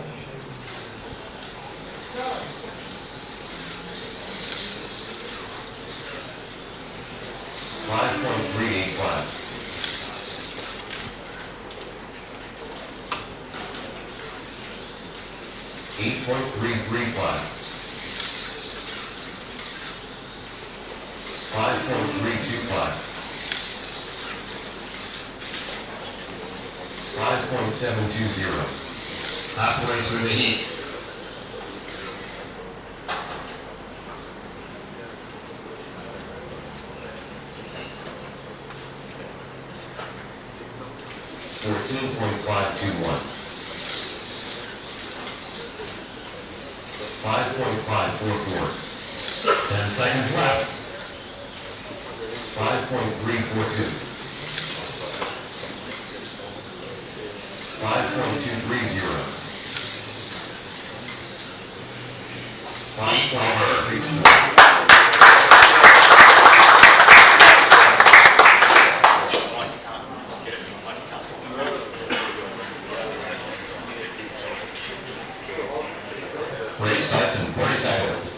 N: 5.385. 8.335. 5.325. 5.720. Halfway through the heat. .521. 5.544. 10 seconds left. 5.342. 5.230. 5.64. Race starts in 40 seconds.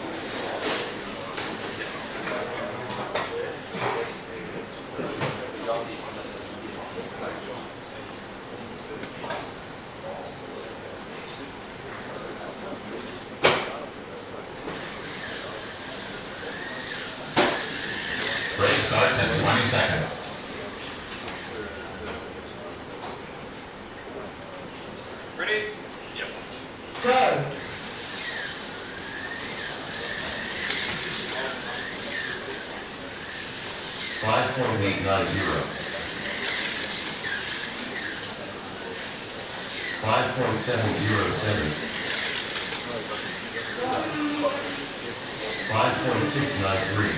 N: Race starts in 20 seconds.
G: Ready? Yep. Go!
N: 5.890. 5.707. 5.693.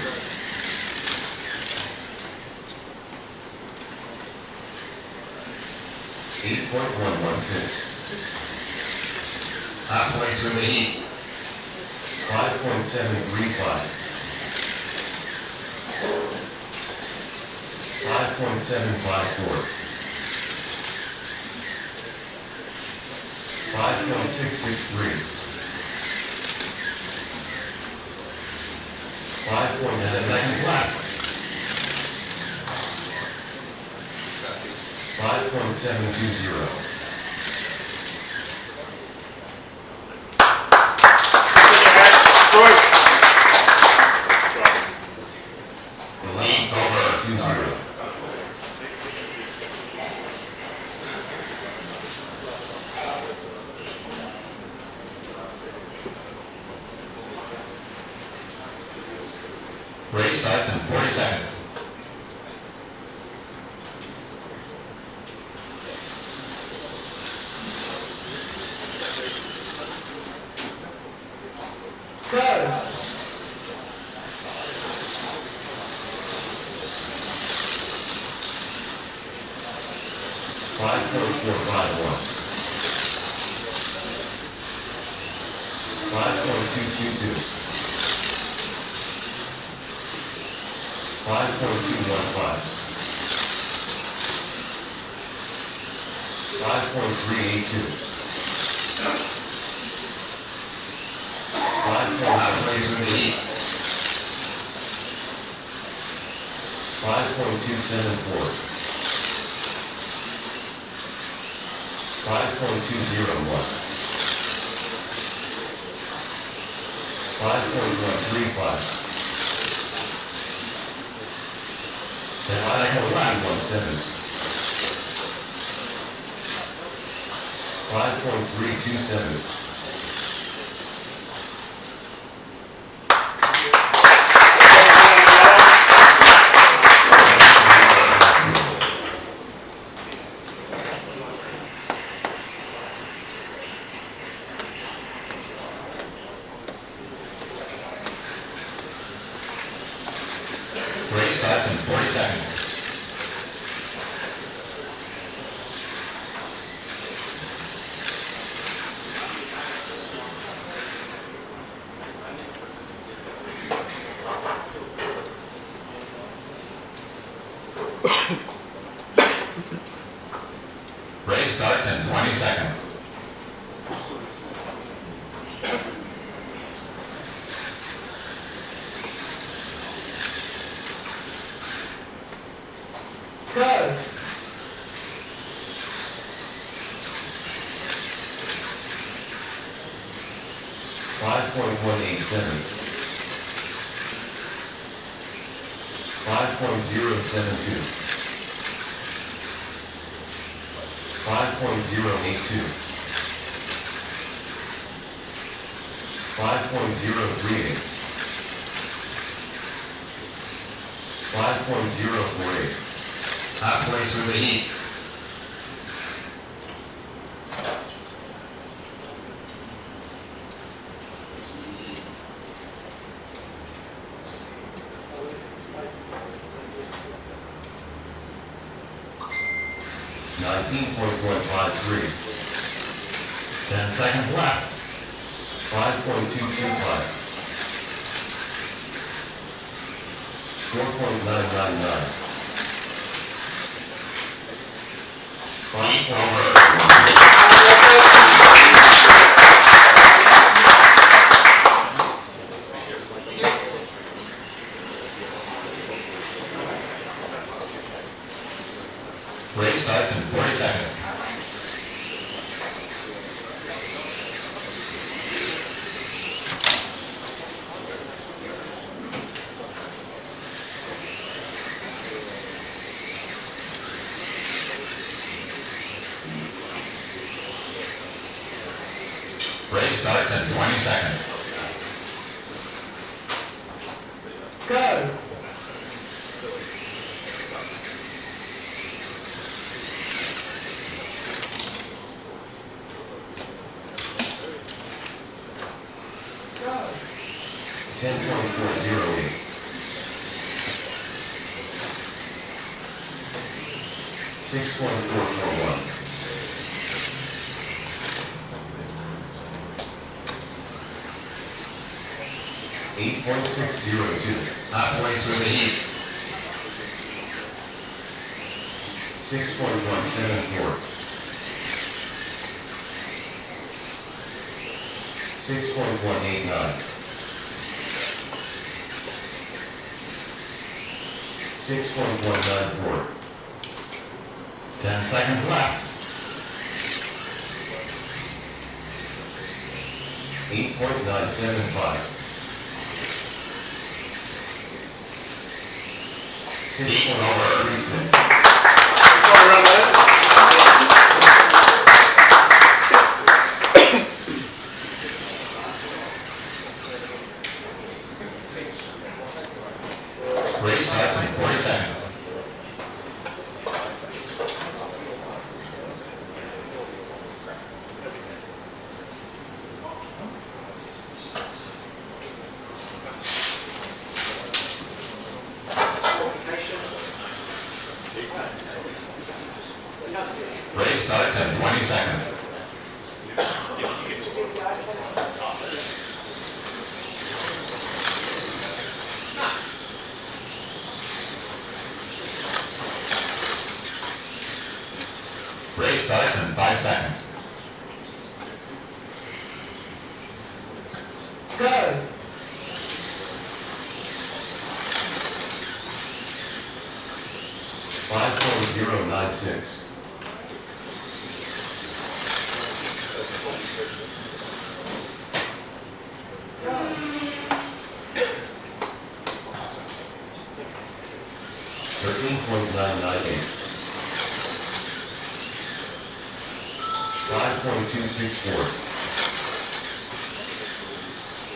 N: 8.116. Halfway through the heat. 5.735. 5.754. 5.663. 5.764. 5.720. The lead over 2-0. Race starts in 40 seconds.
G: Go.
N: 5.451. 5.222. 5.215. 5.382. 5.338. 5.274. 5.201. 5.135. 5.317. 5.327. Race starts in 40 seconds. Race starts in 20 seconds.
G: Go.
N: 5.187. 5.072. 5.082. 5.038. 5.048. Halfway through the heat. .153. 10 seconds left. 5.225. 4.999. 5. Race starts in 40 seconds. Race starts in 20 seconds.
G: Go. 5.1
N: 10.408. 6.441. 8.602. Halfway through the heat. 6.174. 6.189. 6.194. 10 seconds left. 8.975. 6.136. Race starts in 40 seconds. Race starts in 20 seconds. Race starts in 5 seconds. Go! .096. 13.998. 5.264.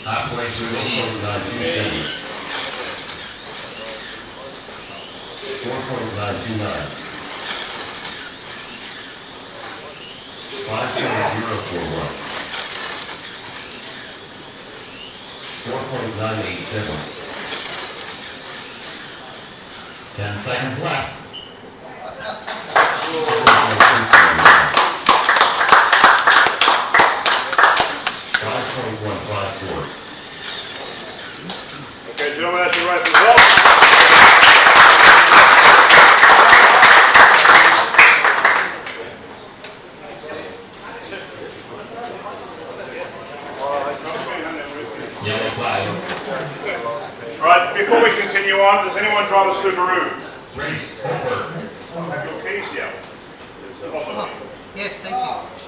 N: Halfway through 1.927. 4.929. 5.041. 4.987. 10 seconds left. 5.154.
D: Okay, gentlemen, that's your right result.
N: Yellow flag.
D: Right, before we continue on, does anyone drive a Subaru?
N: Race over.
D: Have your keys here?
O: Yes, thank you.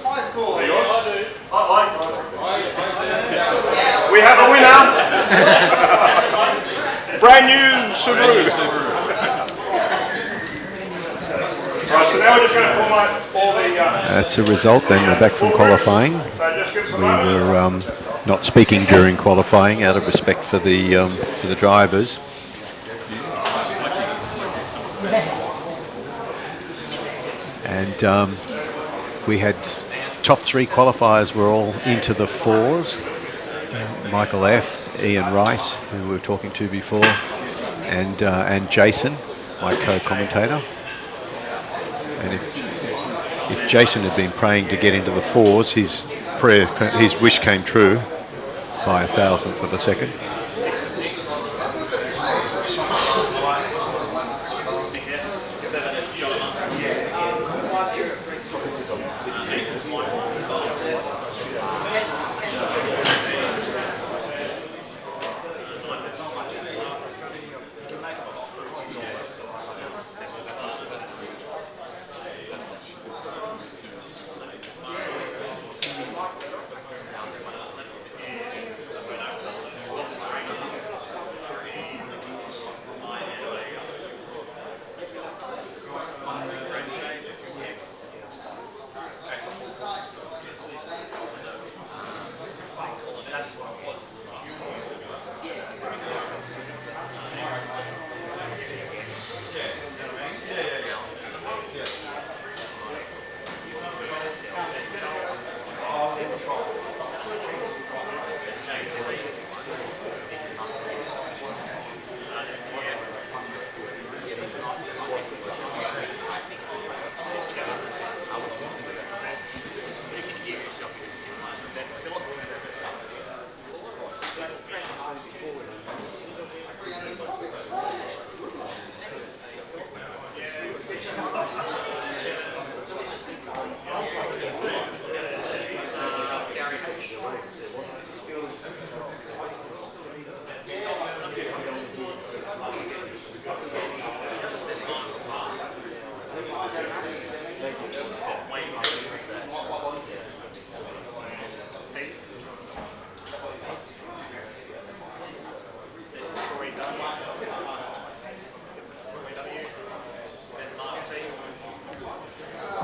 D: Are yours? We have a winner. Brand new Subaru. Right, so now we're just going to formulate all the...
C: That's a result then. We're back from qualifying. We were not speaking during qualifying out of respect for the drivers. And we had top 3 qualifiers were all into the 4s. Michael F., Ian Rice, who we were talking to before, and Jason, my co-commentator. And if Jason had been praying to get into the 4s, his wish came true by 1,000th of a second.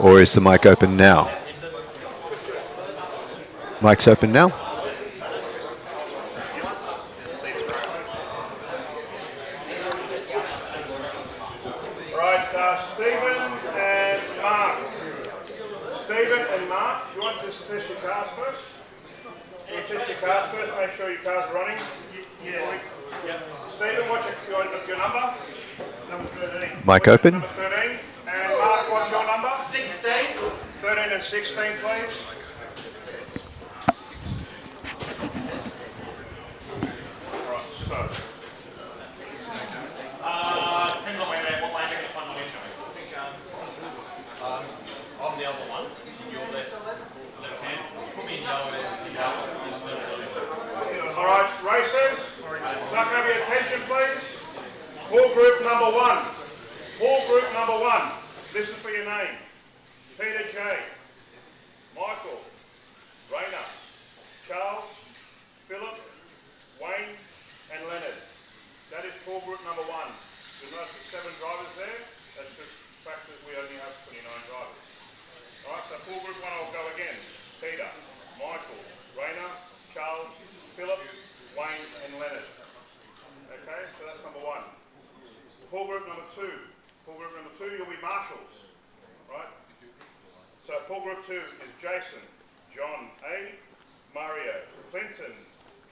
C: Or is the mic open now? Mic's open now?
D: Right, Stephen and Mark. Stephen and Mark, do you want to test your cars first? You want to test your cars first, make sure your car's running? Yeah. Stephen, what's your number? Number 13.
C: Mic open?
D: Number 13. And Mark, what's your number? 16. 13 and 16, please. Right, so.
B: Depends on what lane you're going to I'm the other one. You're left hand. Put me in yellow
D: All right, racers. Can I have your attention, please? Pool group number 1. Pool group number 1. Listen for your name. Peter J. Michael. Rayner. Charles. Philip. Wayne. And Leonard. That is pool group number 1. You'll notice there's 7 drivers there. That's just the fact that we only have 29 drivers. Alright, so pool group 1 will go again. Peter, Michael, Rayner, Charles, Philip, Wayne and Leonard. Okay, so that's number 1. Pool group number 2. Pool group number 2, you'll be marshals. Right? So pool group 2 is Jason, John A, Mario, Clinton,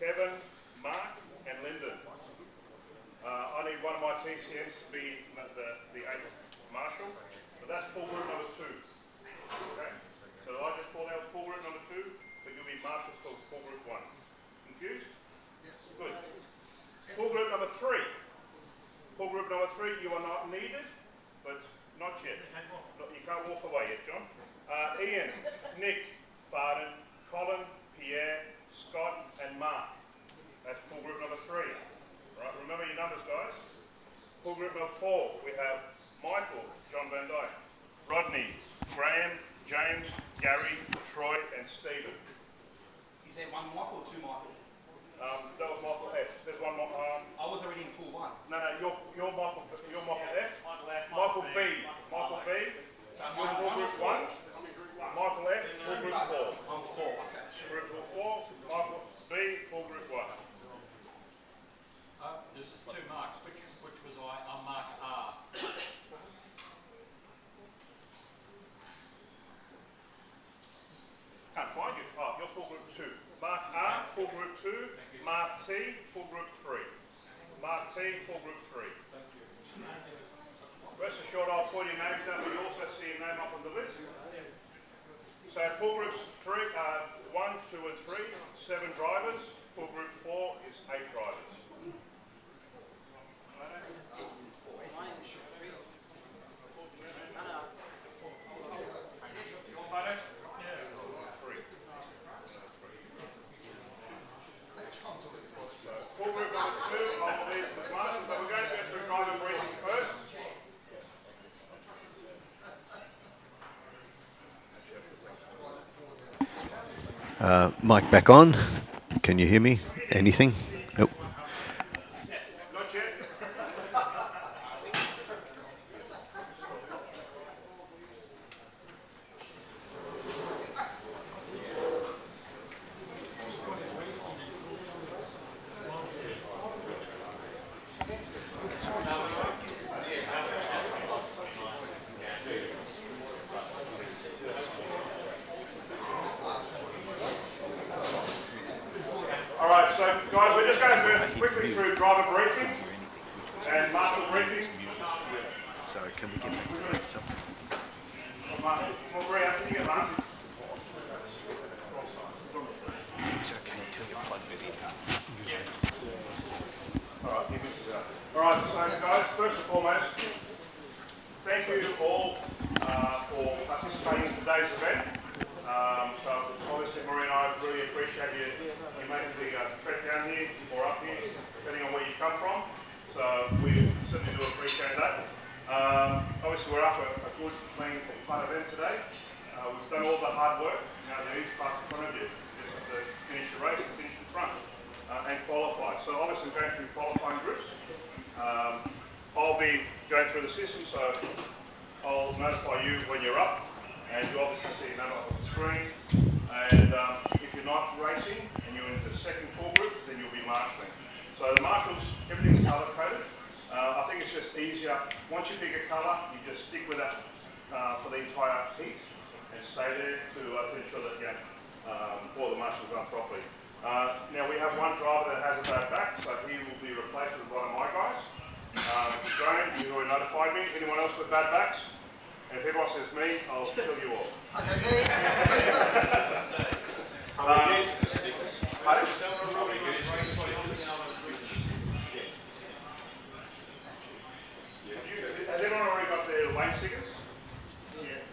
D: Kevin, Mark and Lyndon. I need one of my TCMs to be the 8th marshal, but that's pool group number 2. Okay? So I just call out pool group number 2, but you'll be marshals for pool group 1. Confused? Yes. Good. Pool group number 3. Pool group number 3, you are not needed, but not yet. You can't walk away yet, John. Ian, Nick, Farden, Colin, Pierre, Scott and Mark. That's pool group number 3. Right, remember your numbers, guys. Pool group number 4, we have Michael, John Van Dyke, Rodney, Graham, James, Gary, Troy, and Stephen.
P: Is there one Michael or 2 Michael?
D: That was Michael F. There's one more.
P: I was already in pool 1.
D: No, you're Michael F. Michael B. Michael B.
P: So
D: You're pool group 1. Michael F. Pool group 4.
P: I'm 4.
D: Group 4. Michael B. Pool group 1.
B: There's 2 marks. Which was I? I'm Mark R.
D: Can't find you. Oh, you're pool group 2. Mark R, pool group 2. Mark T, pool group 3. Mark T, pool group 3. Rest assured, I'll pull your names down, but you also see your name up on the list. So pool groups 1, 2 and 3, 7 drivers. Pool group 4 is 8 drivers. Pool group number 2, I'll leave with Martin, but we're going to go through driver briefing first.
C: Mic back on. Can you hear me? Anything? Nope.
D: Not yet. Alright, so guys, we're just going to go quickly through driver briefing and marshal briefing.
I: So can we get back to that something?
D: Mark, can you get Mark?
I: It's okay until you plug it in.
D: Alright, he misses out. Alright, so guys, first and foremost, thank you all for participating in today's event. So obviously Marie and I really appreciate have you make the trek down here or up here, depending on where you come from. So we certainly do appreciate that. Obviously we're up a good, clean, fun event today. We've done all the hard work. Now the easy part's in front of you. You just have to finish the race and finish in front and qualify. So obviously we're going through qualifying groups. I'll be going through the system, so I'll notify you when you're up, and you obviously see a number on the screen. And if you're not racing and you're in the second core group, then you'll be marshalling. So the marshals, everything's colour coded. I think it's just easier. Once you pick a colour, you just stick with that for the entire heat and stay there to ensure that all the marshals are done properly. Now we have one driver that has a bad back, so he will be replaced with one of my guys. Graham, you already notified me. Anyone else with bad backs? And if everyone says me, I'll kill you all. Has everyone already got their lane stickers?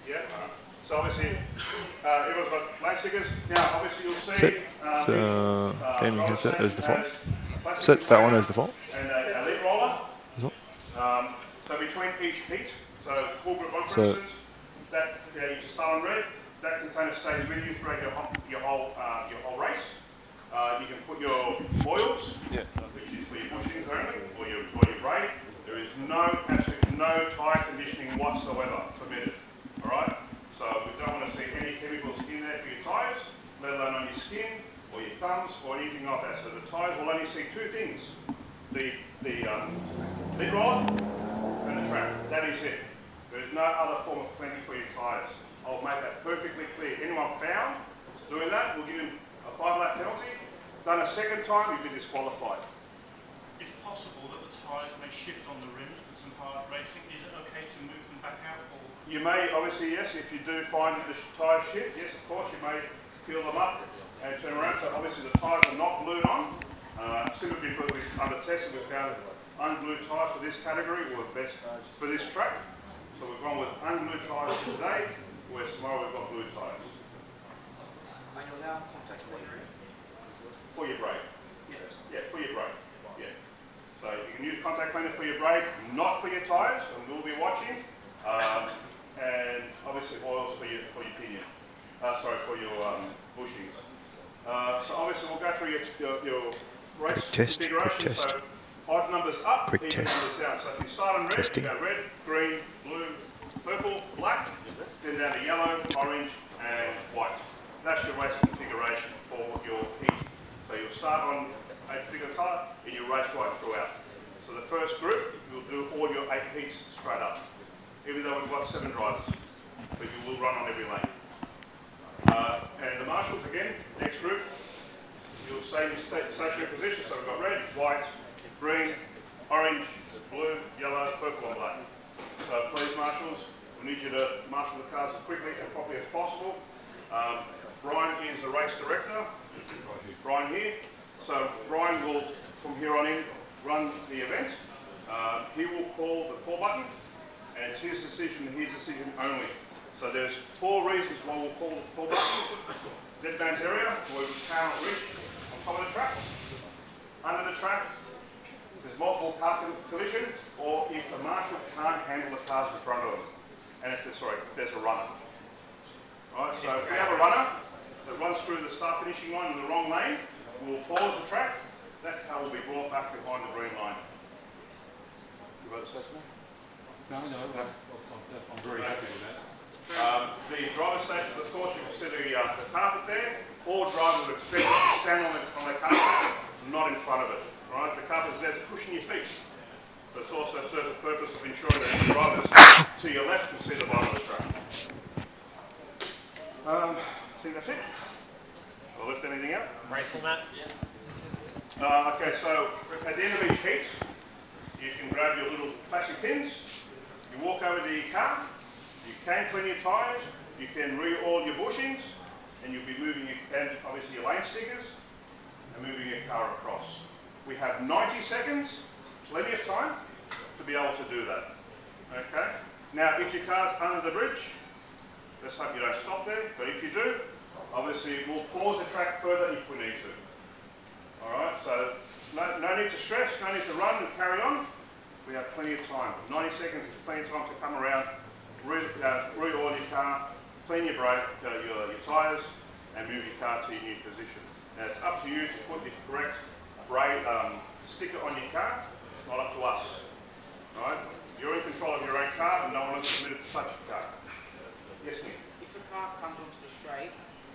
D: Yeah. So obviously, everyone's got lane stickers. Now, obviously, you'll see.
C: Gaming headset as default. Set that one as default.
D: And a lead roller. So between each heat, so core group 1 for instance, that you just start on red. That container stays with you throughout your whole race. You can put your oils, which is for your bushings only, or your brake. There is absolutely no tyre conditioning whatsoever permitted. All right. So we don't want to see any chemicals in there for your tyres, let alone on your skin or your thumbs or anything like that. So the tyres will only see two things: the lead roller and the track. That is it. There is no other form of cleaning for your tyres. I'll make that perfectly clear. Anyone found doing that, we'll give him a 5-lap penalty. Done a second time, you'll be disqualified.
Q: It's possible that the tyres may shift on the rims with some hard racing. Is it okay to move them back out? Or?
D: You may, obviously, yes. If you do find that the tyres shift, yes, of course, you may peel them up and turn around. So obviously the tyres are not glued on. Simply because under testing we found unglued tyres for this category were best for this track. So we've gone with unglued tyres today, whereas tomorrow we've got glued tyres.
P: And you'll allow contact cleaning?
D: For your brake.
P: Yes.
D: Yeah, for your brake. Yeah. So you can use contact cleaner for your brake, not for your tyres, and we'll be watching. And obviously oils for your pinion. For your bushings. So obviously we'll go through your race configuration. So odd numbers up, even numbers down. So if you start on red, you go red, green, blue, purple, black, then down to yellow, orange, and white. That's your race configuration for your heat. So you'll start on a particular colour and you race right throughout. So the first group, you'll do all your 8 heats straight up. Even though we've got 7 drivers, but you will run on every lane. And the marshals again, next group, you'll stay in stationary position. So we've got red, white, green, orange, blue, yellow, purple and black. So please marshals, we need you to marshal the cars as quickly and properly as possible. Brian is the race director. Brian here. So Brian will, from here on in, run the event. He will call the call button, and it's his decision only. So there's 4 reasons why we'll call the call button. Dead man's area, where we cannot reach on top of the track. Under the track, there's multiple car collision, or if the marshal can't handle the cars in front of them. And if there's a runner. Right, so if we have a runner that runs through the start finishing line in the wrong lane, we'll pause the track. That car will be brought back behind the green line. You got a second?
R: No, I'm very happy with that.
D: The driver's station, of course, you can see the carpet there. All drivers are expected to stand on the carpet, not in front of it. Right? The carpet is there to cushion your feet. But it also serves the purpose of ensuring that the drivers to your left can see the bottom of the track. I think that's it. I'll lift anything out?
B: Race format? Yes.
D: Okay, so at the end of each heat, you can grab your little plastic tins, you walk over to your car, you can clean your tyres, you can re-oil your bushings, and you'll be moving obviously your lane stickers and moving your car across. We have 90 seconds, plenty of time to be able to do that. Okay? Now, if your car's under the bridge, let's hope you don't stop there, but if you do, Obviously, we'll pause the track further if we need to. Alright, so no need to stress, no need to run and carry on. We have plenty of time. 90 seconds is plenty of time to come around, re-oil your car, clean your brake, your tyres, and move your car to your new position. Now it's up to you to put the correct sticker on your car, not up to us. Alright? You're in control of your own car and no one else is permitted to touch your car. Yes, Nick?
P: If a car comes onto the straight,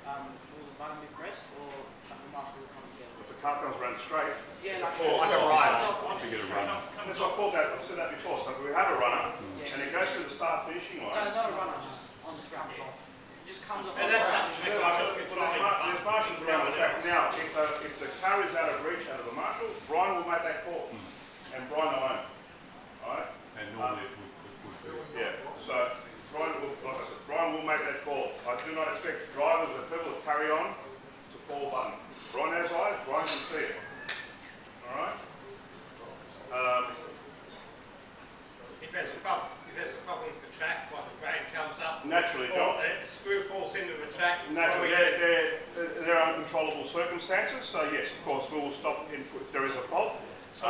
P: will the button be pressed or the marshal will come together?
D: If the car comes around straight,
P: Yeah, like
D: a
P: runner.
D: That's what I called that. I've said that before. So if we have a runner and it goes through the start finishing line.
P: No, not a runner, just on the scratch off. It just comes off.
D: And that's there's marshals around the track. Now, if the car is out of reach out of the marshal, Brian will make that call. And Brian alone. Alright?
R: And normally it would be.
D: Yeah. So Brian will, like I said, Brian will make that call. I do not expect drivers or people to carry on to pull the button. Brian has eyes, Brian can see it. Alright?
H: If there's a problem with the track, like the grade comes up,
D: naturally,
H: or
D: John.
H: a screw falls into the track.
D: Naturally, they're uncontrollable circumstances, so yes, of course, we will stop if there is a fault.
H: So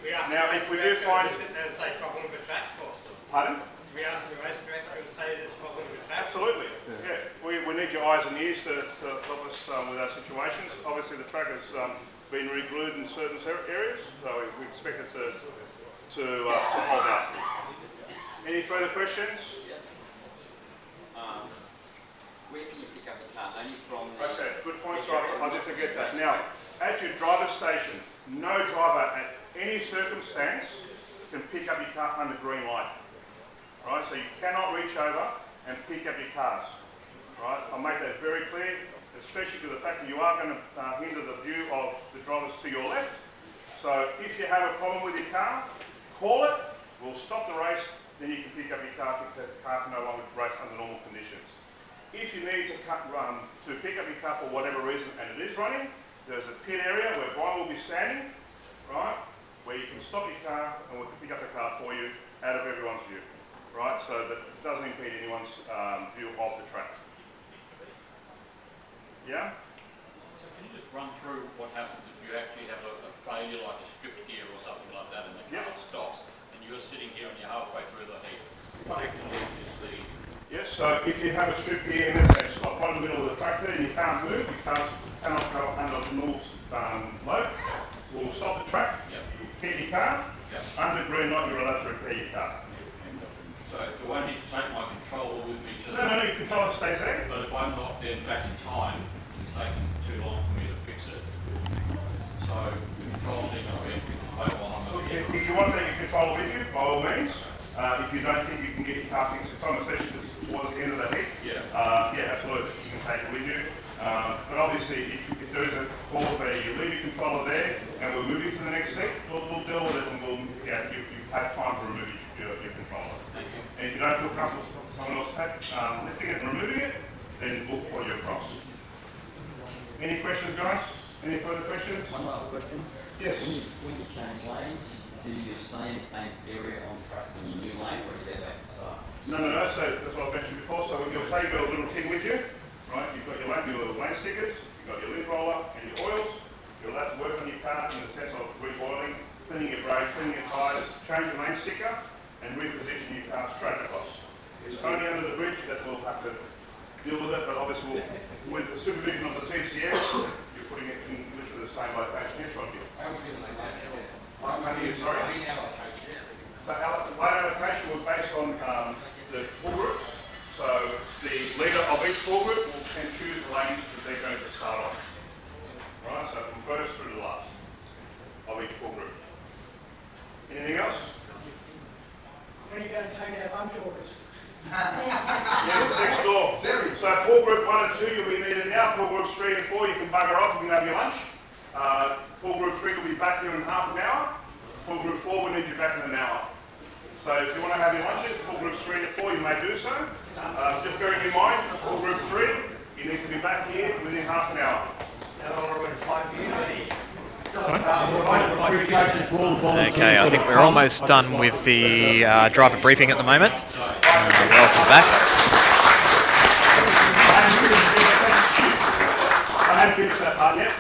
H: we ask
D: now, if we do find...
H: sit there and say problem with the track, or?
D: Pardon?
H: We ask the race director and say there's a problem with the track.
D: Absolutely, yeah. We need your eyes and ears to help us with our situations. Obviously, the track has been re-glued in certain areas, so we expect it to hold out. Any further questions?
S: Yes. Where can you pick up a car? Only from the...
D: Okay, good point, so I did forget that. Now, at your driver's station, no driver at any circumstance can pick up your car under green light. Right, so you cannot reach over and pick up your cars. Right, I'll make that very clear, especially to the fact that you are going to hinder the view of the drivers to your left. So if you have a problem with your car, call it, we'll stop the race, then you can pick up your car because the car can no longer race under normal conditions. If you need to pick up your car for whatever reason and it is running, there's a pit area where Brian will be standing, right, where you can stop your car and we can pick up the car for you out of everyone's view. Right, so that it doesn't impede anyone's view of the track. Yeah?
R: So can you just run through what happens if you actually have a failure like a strip gear or something like that and the car stops and you're sitting here and you're halfway through the heat? What actually is the...
D: Yes, so if you have a strip gear in it and stop right in the middle of the track there and you can't move, you cannot go under normal load, we'll stop the track, keep your car, under green light you're allowed to repair your car.
R: So do I need to take my controller with me to...
D: No, your controller stays there.
R: But if I'm not then back in time, it's taking too long for me to fix it. So the controller thing I'll be able to play while I'm over here.
D: If you want to take your controller with you, by all means. If you don't think you can get your car fixed in time, especially towards the end of the heat, yeah, absolutely, you can take it with you. But obviously, if there is a call where you leave your controller there and we're moving to the next seat, we'll deal with it and you have time to remove your controller. And if you don't feel comfortable with someone else lifting it and removing it, then we'll pull you across. Any questions, guys? Any further questions?
T: One last question.
D: Yes.
T: When you change lanes, do you stay in the same area on track when you new lane, or do you go back to start?
D: No. So that's what I mentioned before. So you'll take your little tin with you, right? You've got your lane stickers, you've got your lint roller and your oils. You're allowed to work on your car in the sense of re-oiling, cleaning your brake, cleaning your tyres, change your lane sticker, and reposition your car straight across. It's only under the bridge that we'll have to deal with it, but obviously with the supervision of the TCS, you're putting it in literally the same location in front of you. Sorry. So lane allocation was based on the pull groups. So the leader of each pull group will then choose the lanes that they're going to start on. Right, so from first through to last of each pull group. Anything else?
K: When are you going to take our lunch orders?
D: Yeah, next door. So pull group 1 and 2 you'll be needed now. Pull groups 3 and 4 you can bugger off, you can have your lunch. Pull group 3 will be back here in half an hour. Pull group 4 will need you back in an hour. So if you want to have your lunches, pull groups 3 and 4 you may do so. Just bearing in mind, pull group 3 you need to be back here within half an hour.
B: Okay, I think we're almost done with the driver briefing at the moment. Welcome back.
D: hadn't finished that part yet.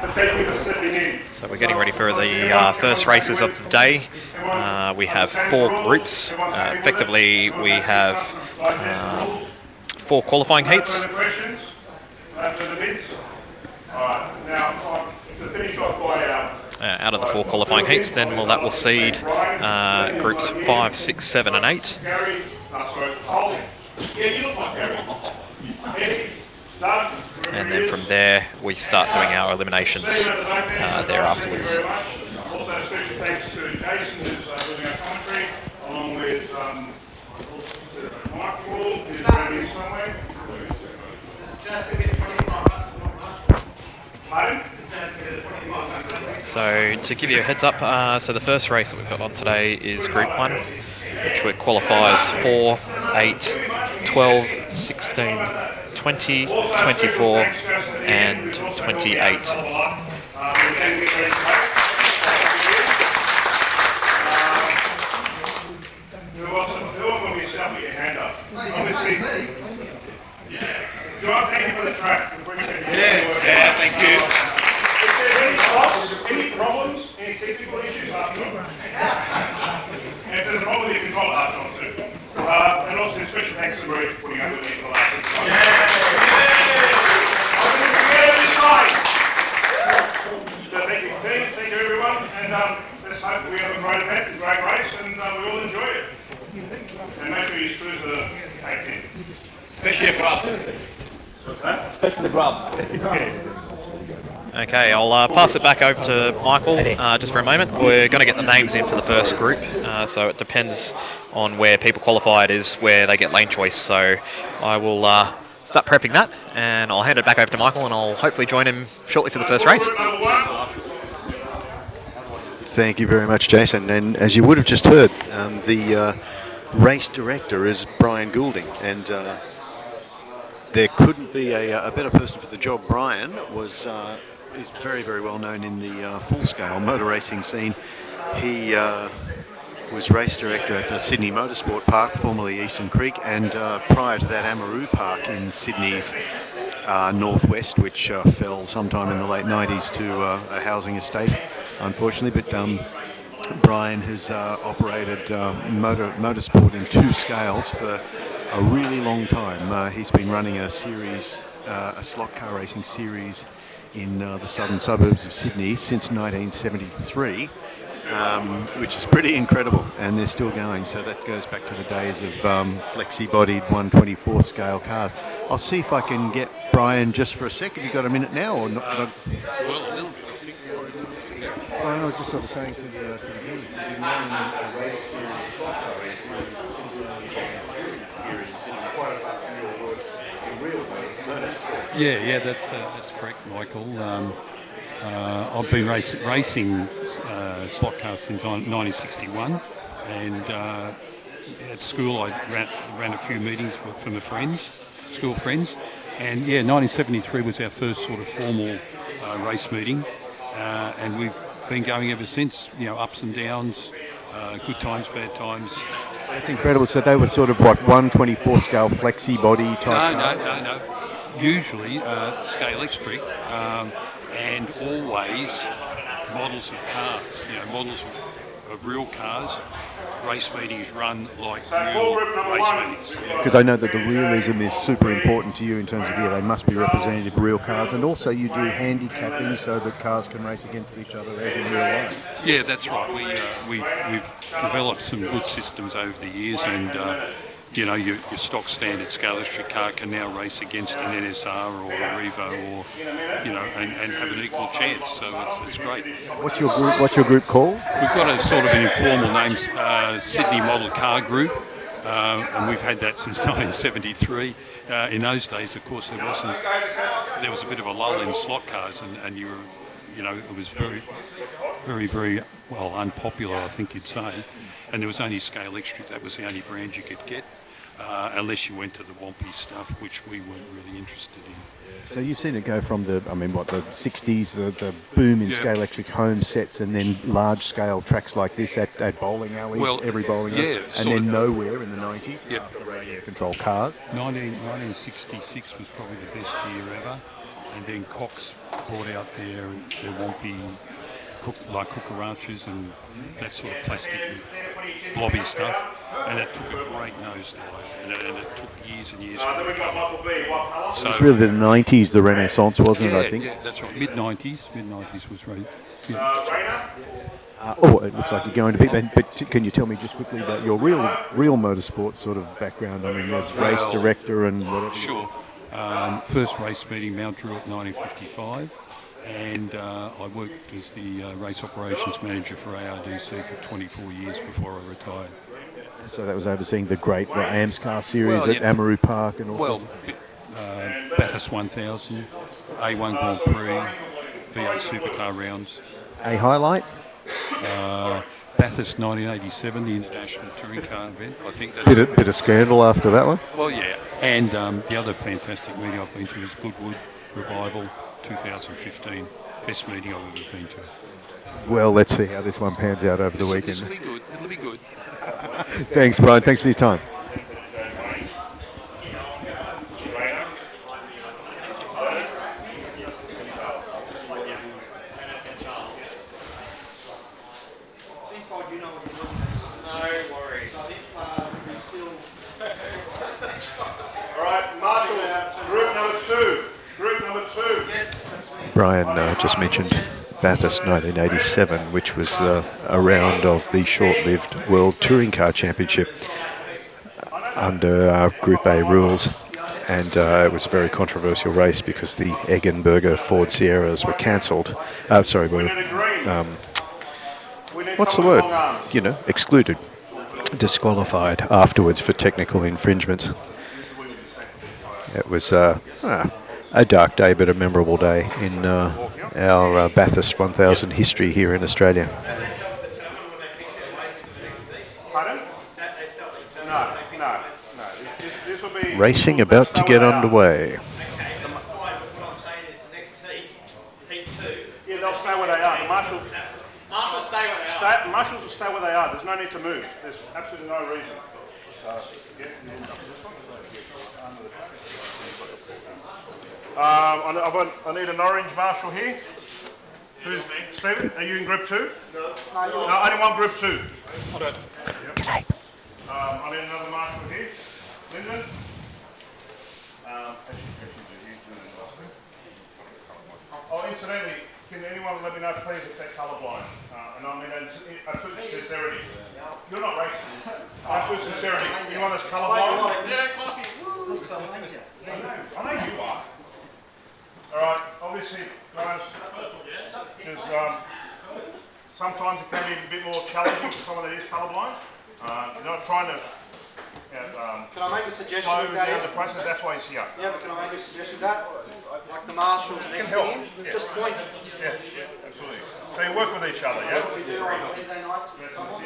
D: But thank you for stepping in.
B: So we're getting ready for the first races of the day. We have 4 groups. Effectively, we have 4 qualifying heats.
D: Questions? After the bids? Alright, now to finish off by
B: out of the 4 qualifying heats, then that will seed groups 5, 6, 7 and 8.
D: Gary, sorry, yeah, you look like Gary.
B: And then from there we start doing our eliminations there afterwards.
D: Also special thanks to Jason who's doing our commentary, along with Michael, who's around here somewhere.
B: So to give you a heads up, so the first race that we've got on today is Group 1, which qualifies 4, 8, 12, 16, 20, 24 and 28.
D: Who else will be set with your hand up? Obviously, John, thank you for the track. Appreciate it. Yeah, thank you. If there's any costs, any problems, any technical issues, ask John. And if there's a problem with your controller, ask John too. And also special thanks to Marie for putting up with me for the last 6 months. So thank you, team. Thank you, everyone. And let's hope we have a great event, a great race, and we all enjoy it. And make sure you screws the cake in. Especially a grub. What's that? Especially the grub. Yes.
B: Okay, I'll pass it back over to Michael just for a moment. We're going to get the names in for the first group, so it depends on where people qualify. It is where they get lane choice. So I will start prepping that, and I'll hand it back over to Michael, and I'll hopefully join him shortly for the first race.
C: Thank you very much, Jason. And as you would have just heard, the race director is Brian Goulding, and there couldn't be a better person for the job. Brian is very, very well known in the full-scale motor racing scene. He was race director at the Sydney Motorsport Park, formerly Eastern Creek, and prior to that Amaroo Park in Sydney's northwest, which fell sometime in the late 90s to a housing estate, unfortunately. But Brian has operated motorsport in 2 scales for a really long time. He's been running a series, a slot car racing series in the southern suburbs of Sydney since 1973, which is pretty incredible, and they're still going. So that goes back to the days of flexi-bodied 1/24 scale cars. I'll see if I can get Brian just for a second. You got a minute now, or not?
F: Well, I was just sort of saying to the viewers that we've been running a race series, slot car race series, since the early 70s here in Sydney. Quite a real work in real work.
U: Yeah, that's correct, Michael. I've been racing slot cars since 1961, and at school I ran a few meetings for my friends, school friends, and 1973 was our first sort of formal race meeting, and we've been going ever since. Ups and downs, good times, bad times.
C: That's incredible. So they were sort of what, 1/24 scale flexi body type cars?
U: No. Usually scale electric, and always models of cars. Models of real cars. Race meetings run like real race meetings.
C: Because I know that the realism is super important to you in terms of, they must be representative of real cars, and also you do handicapping so that cars can race against each other as in real life.
U: Yeah, that's right. We've developed some good systems over the years, and your stock standard scale electric car can now race against an NSR or a Revo, or and have an equal chance. So it's great.
C: What's your group called?
U: We've got a sort of an informal name, Sydney Model Car Group, and we've had that since 1973. In those days, of course, there was a bit of a lull in slot cars, and you were, it was very, very, very well unpopular, I think you'd say. And there was only scale electric. That was the only brand you could get, unless you went to the Wampy stuff, which we weren't really interested in.
C: So you've seen it go from the 60s, the boom in scale electric home sets, and then large scale tracks like this at bowling alleys, every bowling alley, and then nowhere in the 90s after radio control cars.
U: 1966 was probably the best year ever. and then Cox brought out their Wampy cucarachas and that sort of plastic blobby stuff, and it took a great nosedive, and it took years and years to recover.
C: So it was really the 90s, the Renaissance, wasn't it, I think?
U: Yeah, that's right. Mid-90s was right.
C: It looks like you're going to be. But can you tell me just quickly about your real motorsport sort of background? I mean, as race director and whatever.
U: Sure. First race meeting Mount Druitt 1955, and I worked as the race operations manager for ARDC for 24 years before I retired.
C: So that was overseeing the great AMSCAR series at Amaru Park and all.
U: Bathurst 1000, A1 Grand Prix, V8 Supercar rounds.
C: A highlight?
U: Bathurst 1987, the International Touring Car event. I think that's
C: bit of scandal after that one.
U: Well, yeah. And the other fantastic meeting I've been to is Goodwood Revival 2015. Best meeting I've ever been to.
C: Well, let's see how this one pans out over the weekend.
U: This will be good. It'll be good.
C: Thanks, Brian. Thanks for your time. Brian just mentioned Bathurst 1987, which was a round of the short-lived World Touring Car Championship under Group A rules, and it was a very controversial race because the Eggenberger Ford Sierras were cancelled. What's the word? Excluded, disqualified afterwards for technical infringements. It was a dark day, but a memorable day in our Bathurst 1000 history here in Australia. Racing about to get underway.
D: Yeah, they'll stay where they are. The marshals stay where they are. Marshals will stay where they are. There's no need to move. There's absolutely no reason. I need an orange marshal here. Who's Stephen? Are you in group 2? No. No, only one group 2. I'll do it. Yep. I need another marshal here. Lyndon? Incidentally, can anyone let me know, please, if they're colourblind? And I mean, absolute sincerity. You're not racist. Absolute sincerity. Anyone that's colourblind? Yeah, coffee. Look behind you. I know you are. All right, obviously, guys, because sometimes it can be a bit more challenging for someone that is colourblind. You're not trying to
A: can I make a suggestion
D: slow
A: with that?
D: down the process, that's why he's here.
A: Yeah, but can I make a suggestion with that? Like the marshals next to him, just point.
D: Yeah, absolutely. So you work with each other, yeah?
A: What we do on Wednesday nights with someone.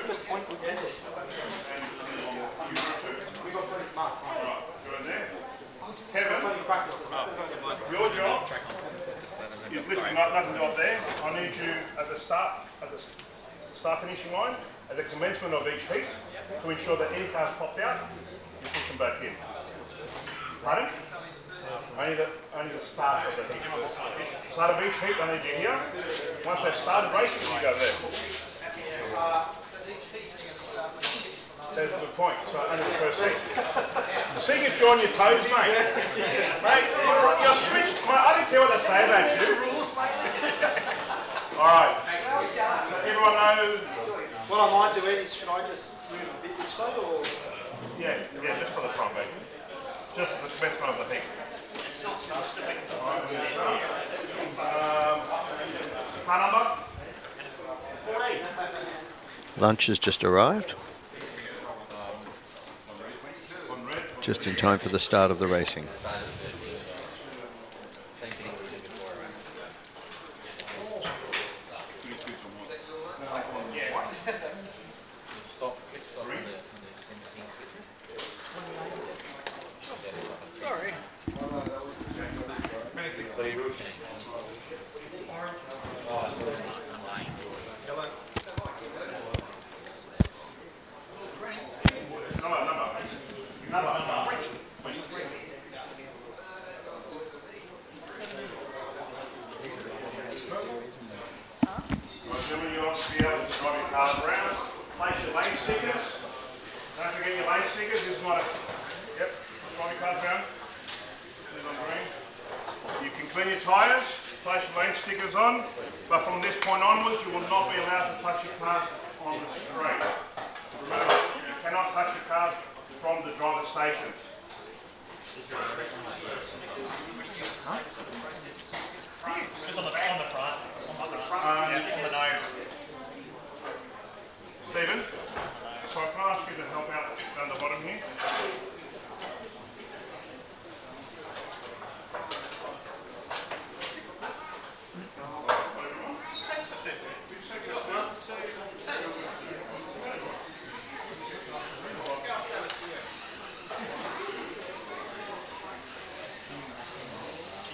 A: Just point with them. We got plenty of mark.
D: Right, go in there. Kevin, your job, you've literally got nothing to do up there. I need you at the start finishing line, at the commencement of each heat, to ensure that any cars popped out, you push them back in. Pardon? Only the start of the heat. Start of each heat, I need you here. Once they've started racing, you go there. That's a good point. So only the first heat. See if you're on your toes, mate. Mate, you're switched. Mate, I don't care what they say about you. All right. So everyone knows.
A: What I might do is, should I just move a bit this way, or?
D: Yeah, just for the time being. Just the commencement of the heat. Car number? 14.
C: Lunch has just arrived. Just in time for the start of the racing.
B: Sorry.
D: place your lane stickers. Don't forget your lane stickers. This is my, yep, my car's around. There's on green. You can clean your tyres, place your lane stickers on, but from this point onwards, you will not be allowed to touch your cars on the street. Remember, you cannot touch your cars from the driver's station.
B: Just on the front. On the nose.
D: Stephen, so can I ask you to help out down the bottom here?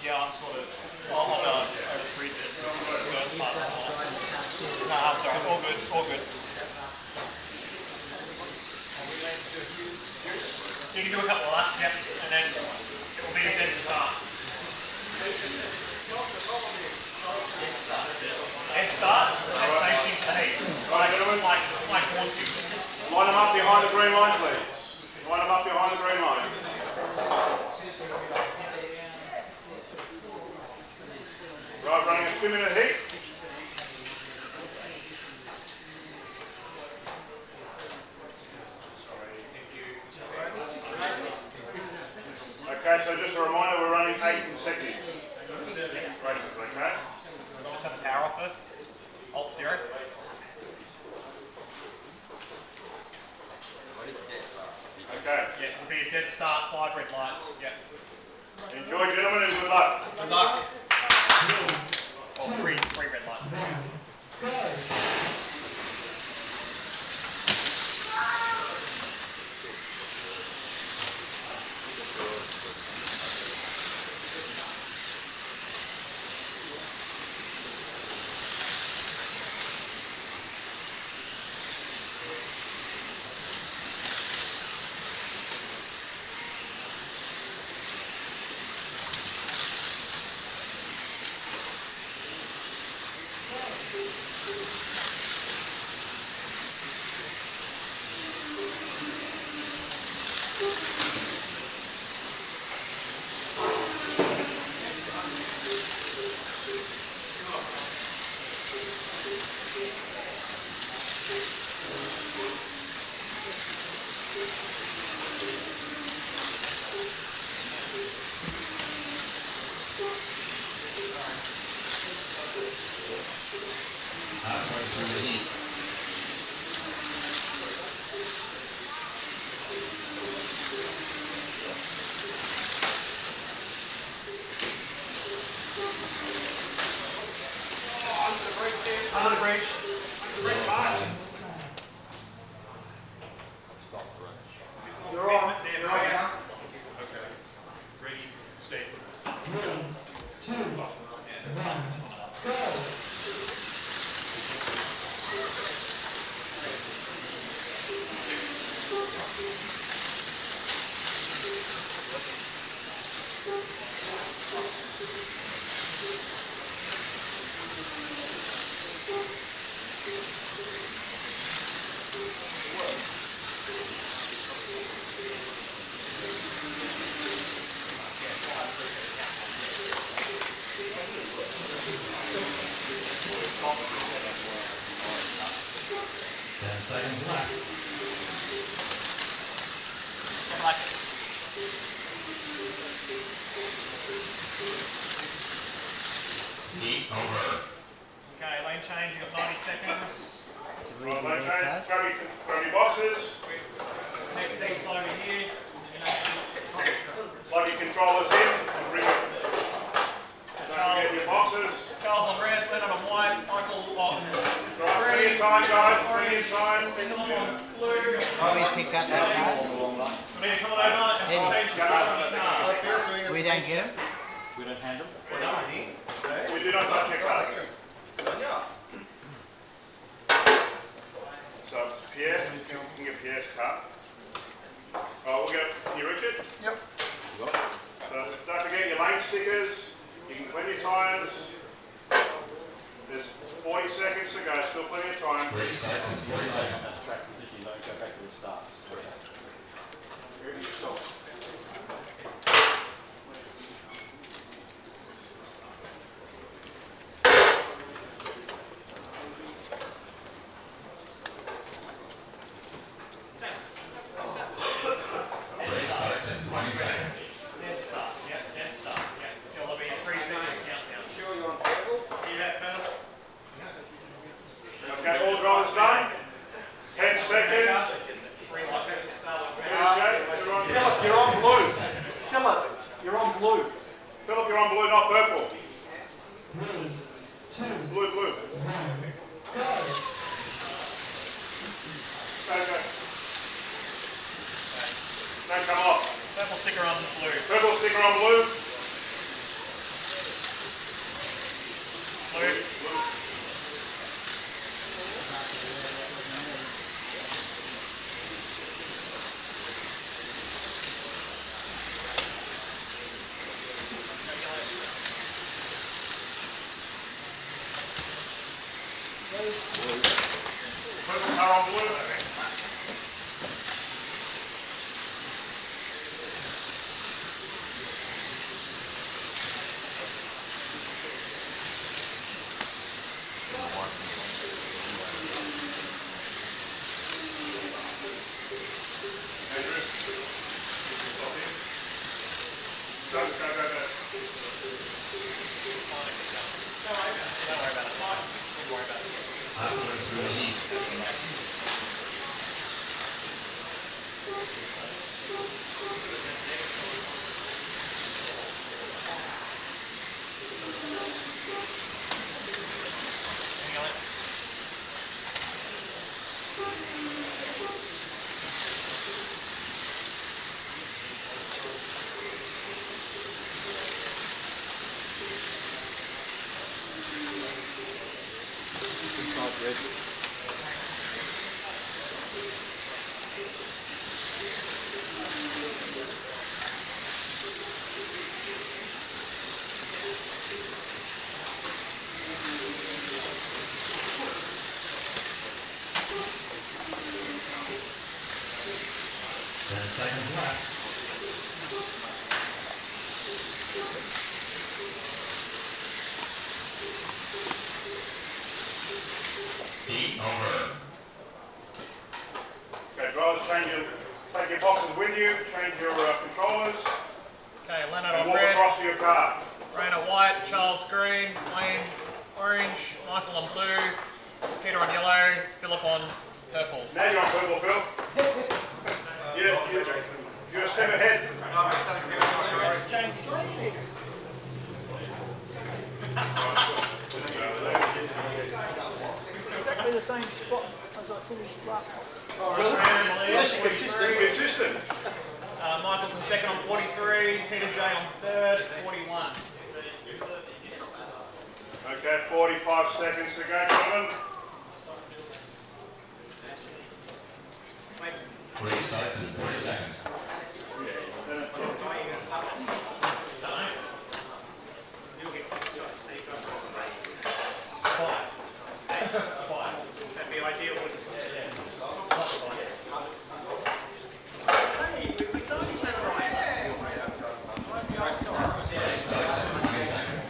B: Yeah, I'm sort of, I'll go over the first part as well. No, I'm sorry, all good. You can do a couple of laps, yeah, and then it will be a dead start. Dead start, and same thing for heats. Like horn sticks.
D: Line them up behind the green line, please. Line them up behind the green line. Right, running a 2-minute heat. Okay, so just a reminder, we're running 8 consecutive races, okay?
B: I'll turn the power off first. Alt 0.
D: Okay.
B: Yeah, it'll be a dead start, 5 red lights. Yeah.
D: Enjoy, gentlemen, and good luck.
B: Good luck. Oh, three red lights. Under the bridge.
A: You're on.
B: You're on. Okay. Ready, set. Okay, lane change, you've got 90 seconds.
D: Right, lane change, grab your boxes.
B: Next seat's over here.
D: Plug your controllers in. Bring it. Don't forget your boxes.
B: Charles on red, Leonard on white, Michael on
D: Right, plenty of time, guys, plenty of time.
B: on blue.
O: Can we pick up that card?
B: We need to come over and change the start on the car.
O: We don't get them?
R: We don't hand them?
D: We do not touch your cards. So, Pierre, you can get Pierre's card. Oh, we'll get you, Richard?
A: Yep.
D: So, don't forget your lane stickers. You can clean your tyres. There's 40 seconds to go, still plenty of time.
N: Restart in 40 seconds.
R: Track position, don't go back to the starts.
D: Ready, stop.
N: Restart in 20 seconds.
B: Dead start, yeah, dead start, yeah. There'll be a 3-second countdown.
S: Sure you're on table?
B: Yeah, pedal.
D: Okay, all drivers done. 10 seconds.
A: Philip, you're on blue. Philip, you're on blue.
D: Philip, you're on blue, not purple. Blue, blue. Go, go. Don't come off.
B: Purple sticker on blue.
D: Purple sticker on blue.
B: Blue.
D: Blue. Purple car on blue. Go, go, go, go.
N: Halfway through the heat. Seconds left. Heat over.
D: Okay, drivers, take your boxes with you, change your controllers,
B: Okay, Leonard
D: and
B: on
D: walk
B: red,
D: across to your car.
B: Rainer white, Charles green, Wayne orange, Michael on blue, Peter on yellow, Philip on purple.
D: Now you're on purple, Phil. You're a step ahead.
G: Exactly the same spot as I finished last time.
A: Unless you're consistent.
D: Consistent.
B: Michael's in second on 43, Peter J on third, 41.
D: Okay, 45 seconds to go, gentlemen.
N: Restarts in 40 seconds.
B: That'd be ideal, wouldn't it?
N: Restarts in 20 seconds.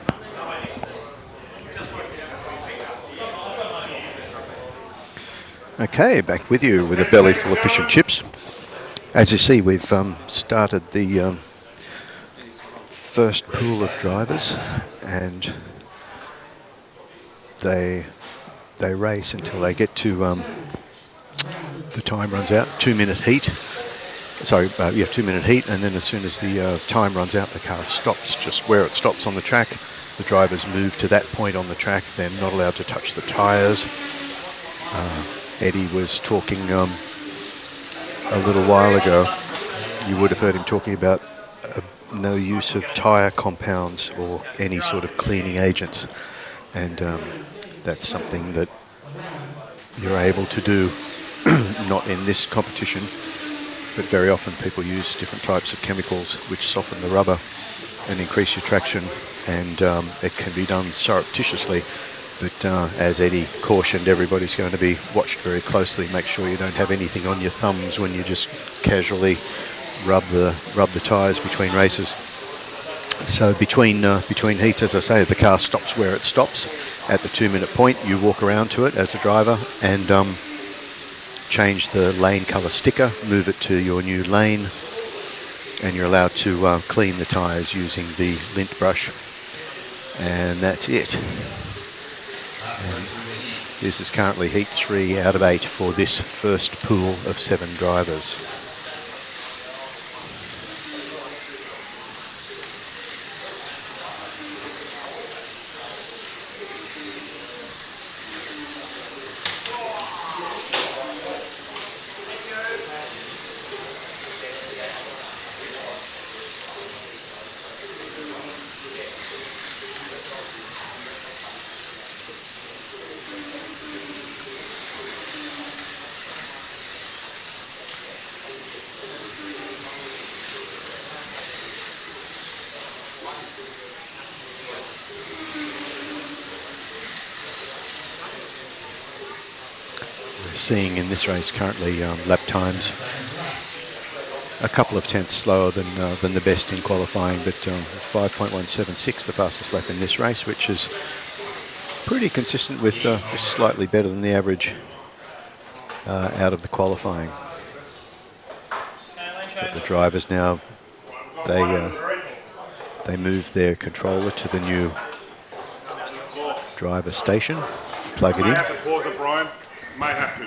C: Okay, back with you with a belly full of fish and chips. As you see, we've started the first pool of drivers, and they race until they get to the time runs out. 2-minute heat. Sorry, 2-minute heat, and then as soon as the time runs out, the car stops just where it stops on the track. The drivers move to that point on the track. They're not allowed to touch the tyres. Eddie was talking a little while ago. You would have heard him talking about no use of tyre compounds or any sort of cleaning agents, and that's something that you're able to do, not in this competition, but very often people use different types of chemicals which soften the rubber and increase your traction, and it can be done surreptitiously But as Eddie cautioned, everybody's going to be watched very closely. Make sure you don't have anything on your thumbs when you just casually rub the tyres between races. So between heats, as I say, the car stops where it stops at the 2-minute point. You walk around to it as a driver and change the lane colour sticker, move it to your new lane, and you're allowed to clean the tyres using the lint brush. And that's it. And this is currently heat 3 out of 8 for this first pool of 7 drivers. Seeing in this race currently lap times a couple of tenths slower than the best in qualifying, but 5.176 the fastest lap in this race, which is pretty consistent with slightly better than the average out of the qualifying. But the drivers now, they move their controller to the new driver station, plug it in.
D: Have to pause it, Brian. May have to.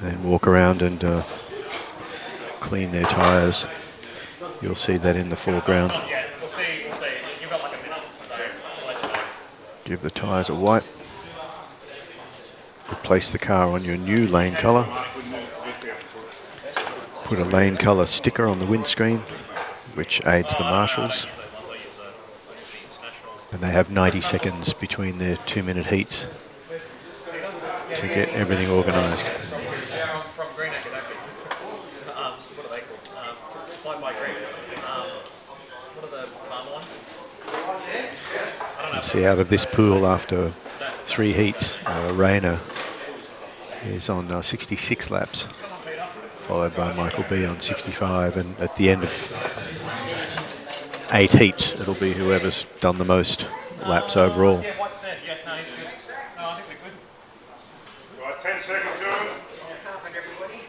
C: And walk around and clean their tyres. You'll see that in the foreground.
B: Yeah, we'll see. You've got like a minute, so I'll let you know.
C: Give the tyres a wipe. Replace the car on your new lane colour. Put a lane colour sticker on the windscreen, which aids the marshals. And they have 90 seconds between their 2-minute heats to get everything organised.
B: From Green Acre, what are they called? Supplied by Green. What are the farmer ones?
C: See, out of this pool after 3 heats, Rayner is on 66 laps, followed by Michael B on 65, and at the end of 8 heats, it'll be whoever's done the most laps overall.
B: Yeah, White's there. Yeah, no, he's good. No, I think we're good.
D: Right, 10 seconds to it.
P: Everybody.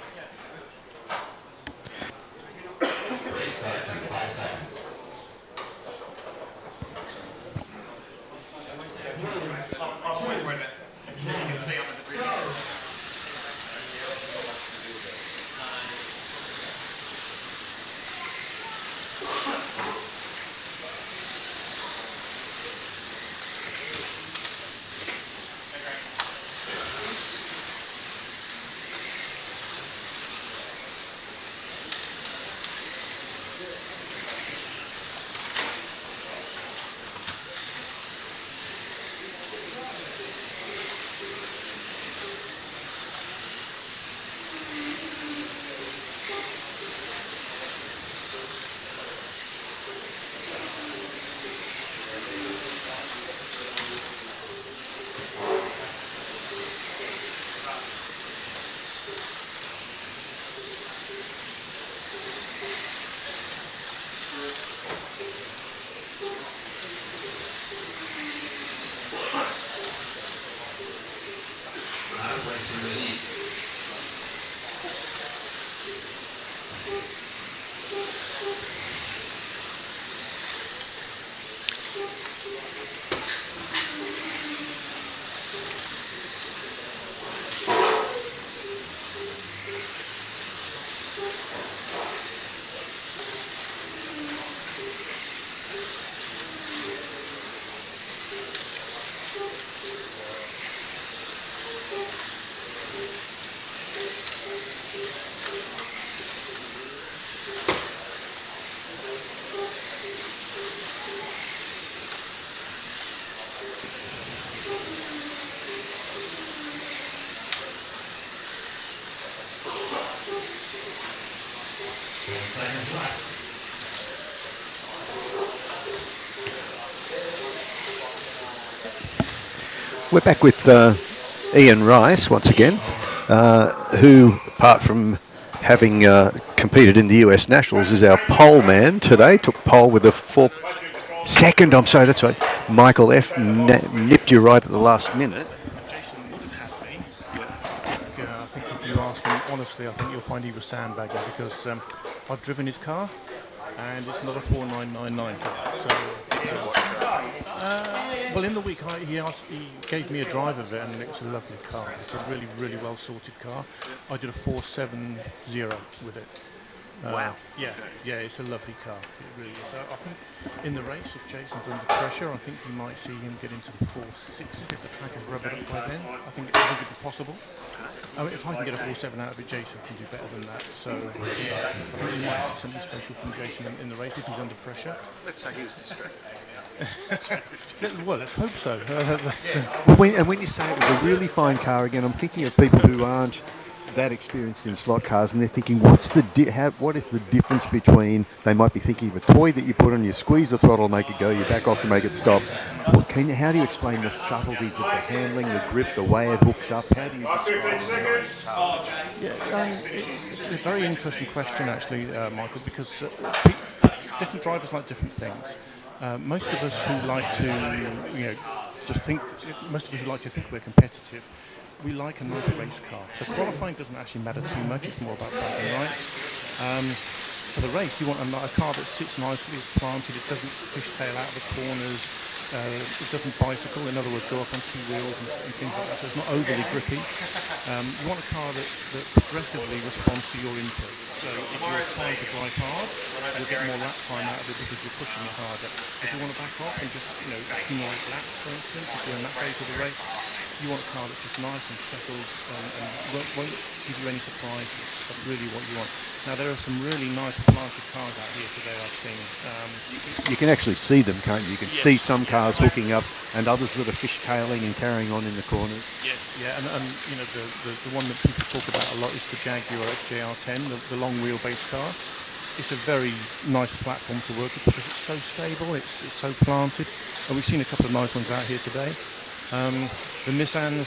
N: Restart 25 seconds.
B: Oh, wait a minute. You can see on the debris.
C: We're back with Ian Rice once again, who, apart from having competed in the US Nationals, is our pole man today. Took pole with a second, I'm sorry, that's right. Michael F. nipped you right at the last minute.
F: Jason would have had me, but I think if you ask him honestly, I think you'll find he was sandbagging because I've driven his car and it's not a 4999 car. So, well, in the week he gave me a drive of it and it was a lovely car. It's a really, really well sorted car. I did a 470 with it.
C: Wow.
F: Yeah, it's a lovely car. It really is. I think in the race, if Jason's under pressure, I think you might see him get into the 460s if the track is rubbered up by then. I think it'd be possible. If I can get a 47 out of it, Jason can do better than that. So I think you might see something special from Jason in the race if he's under pressure.
I: Let's say he was distracted.
F: Well, let's hope so.
C: When you say it was a really fine car, again, I'm thinking of people who aren't that experienced in slot cars, and they're thinking, what is the difference between? They might be thinking of a toy that you put on, you squeeze the throttle, make it go, you back off to make it stop. How do you explain the subtleties of the handling, the grip, the way it hooks up? How do you describe it?
F: It's a very interesting question, actually, Michael, because different drivers like different things. Most of us who like to think we're competitive, we like a nice race car. So qualifying doesn't actually matter too much, it's more about bragging rights. For the race, you want a car that sits nicely, it's planted, it doesn't fishtail out of the corners, it doesn't bicycle, in other words, go up on two wheels and things like that, so it's not overly grippy. You want a car that progressively responds to your input. So if you're trying to drive hard, you'll get more lap time out of it because you're pushing it harder. If you want to back off and just accumulate laps, for instance, if you're in that phase of the race, you want a car that's just nice and settled and won't give you any surprises. That's really what you want. Now, there are some really nice planted cars out here today I've seen.
C: You can actually see them, can't you? You can see some cars hooking up and others that are fishtailing and carrying on in the corners.
F: Yes, yeah, and the one that people talk about a lot is the Jaguar XJR10, the long wheelbase car. It's a very nice platform to work with because it's so stable, it's so planted, and we've seen a couple of nice ones out here today. The Nissans,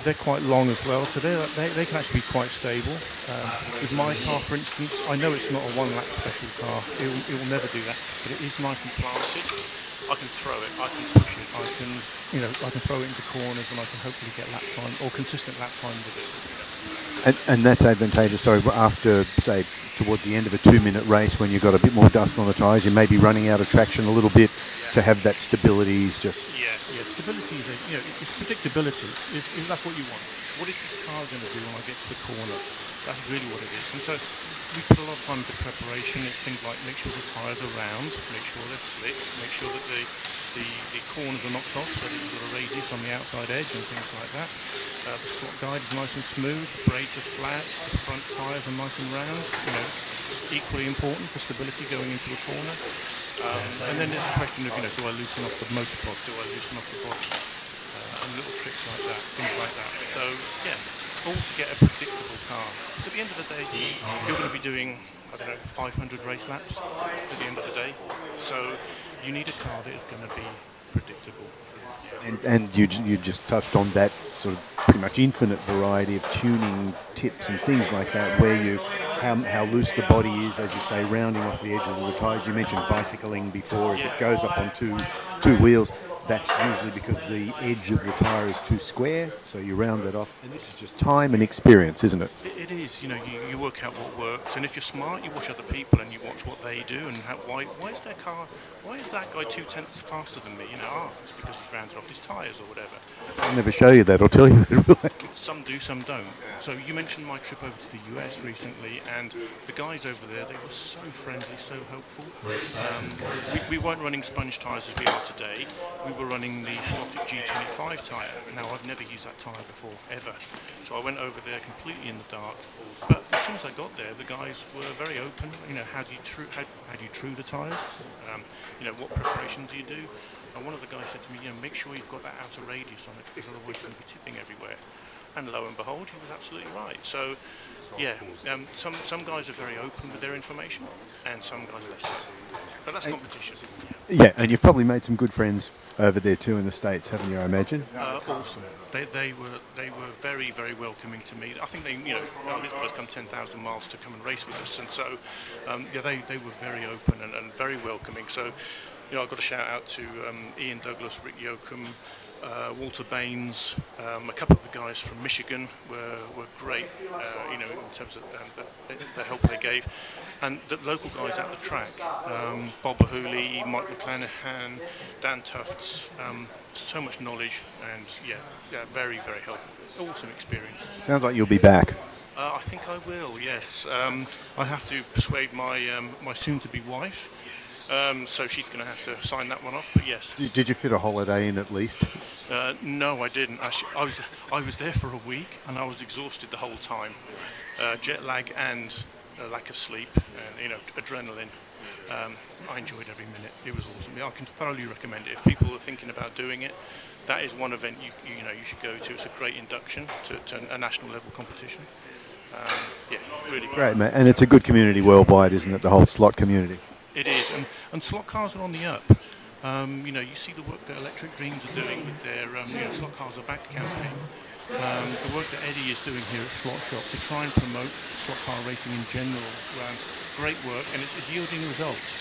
F: they're quite long as well, so they can actually be quite stable. With my car, for instance, I know it's not a one-lap special car. It will never do that, but it is nice and planted. I can throw it, I can push it, I can throw it into corners, and I can hopefully get lap time or consistent lap time with it.
C: And that's advantageous. Sorry, after say towards the end of a 2-minute race, when you've got a bit more dust on the tyres, you may be running out of traction a little bit. To have that stability is just...
F: Yeah, stability is, it's predictability. Is that's what you want? What is this car going to do when I get to the corner? That's really what it is. And so we put a lot of time into preparation. It's things like make sure the tyres are round, make sure they're slick, make sure that the corners are knocked off so that you've got a radius on the outside edge and things like that. The slot guide is nice and smooth, the brakes are flat, the front tyres are nice and round. Equally important for stability going into a corner. And then there's a question of, do I loosen off the motor pod? Do I loosen off the body? And little tricks like that, things like that. So, all to get a predictable car. Because at the end of the day, you're going to be doing, 500 race laps at the end of the day. So, you need a car that is going to be predictable.
C: And you just touched on that sort of pretty much infinite variety of tuning tips and things like that, where how loose the body is, as you say, rounding off the edges of the tyres. You mentioned bicycling before. If it goes up on two wheels, that's usually because the edge of the tyre is too square, so you round that off. And this is just time and experience, isn't it?
F: It is. You work out what works, and if you're smart, you watch other people and you watch what they do and why is their car, why is that guy 2/10 faster than me? It's because he's rounded off his tyres or whatever.
C: I'll never show you that or tell you that, will I?
F: Some do, some don't. So you mentioned my trip over to the US recently, and the guys over there, they were so friendly, so helpful. We weren't running sponge tyres as we are today. We were running the Slot.it G25 tyre. Now, I've never used that tyre before, ever. So I went over there completely in the dark. But as soon as I got there, the guys were very open. How do you true the tyres? What preparation do you do? And one of the guys said to me, make sure you've got that outer radius on it, because otherwise you're going to be tipping everywhere. And lo and behold, he was absolutely right. So, some guys are very open with their information, and some guys less so. But that's competition.
C: Yeah, and you've probably made some good friends over there too in the States, haven't you, I imagine?
F: Awesome. They were very, very welcoming to me. I think these guys come 10,000 miles to come and race with us, and so they were very open and very welcoming. So I've got to shout out to Ian Douglas, Rick Yoakum, Walter Baines, a couple of the guys from Michigan were great, in terms of the help they gave, and the local guys at the track, Bob Hooley, Mike McClanahan, Dan Tufts, so much knowledge, and very, very helpful. Awesome experience.
C: Sounds like you'll be back.
F: I think I will, yes. I have to persuade my soon-to-be wife. So she's going to have to sign that one off, but yes.
C: Did you fit a holiday in at least?
F: No, I didn't. Actually, I was there for a week and I was exhausted the whole time. Jet lag and lack of sleep and adrenaline. I enjoyed every minute. It was awesome. I can thoroughly recommend it. If people are thinking about doing it, that is one event you should go to. It's a great induction to a national level competition. Really
C: great, mate. And it's a good community worldwide, isn't it? The whole slot community.
F: It is, and slot cars are on the up. You see the work that Electric Dreams are doing with their Slot Cars Are Back campaign. The work that Eddie is doing here at Slot Shop to try and promote slot car racing in general. Great work, and it's yielding results.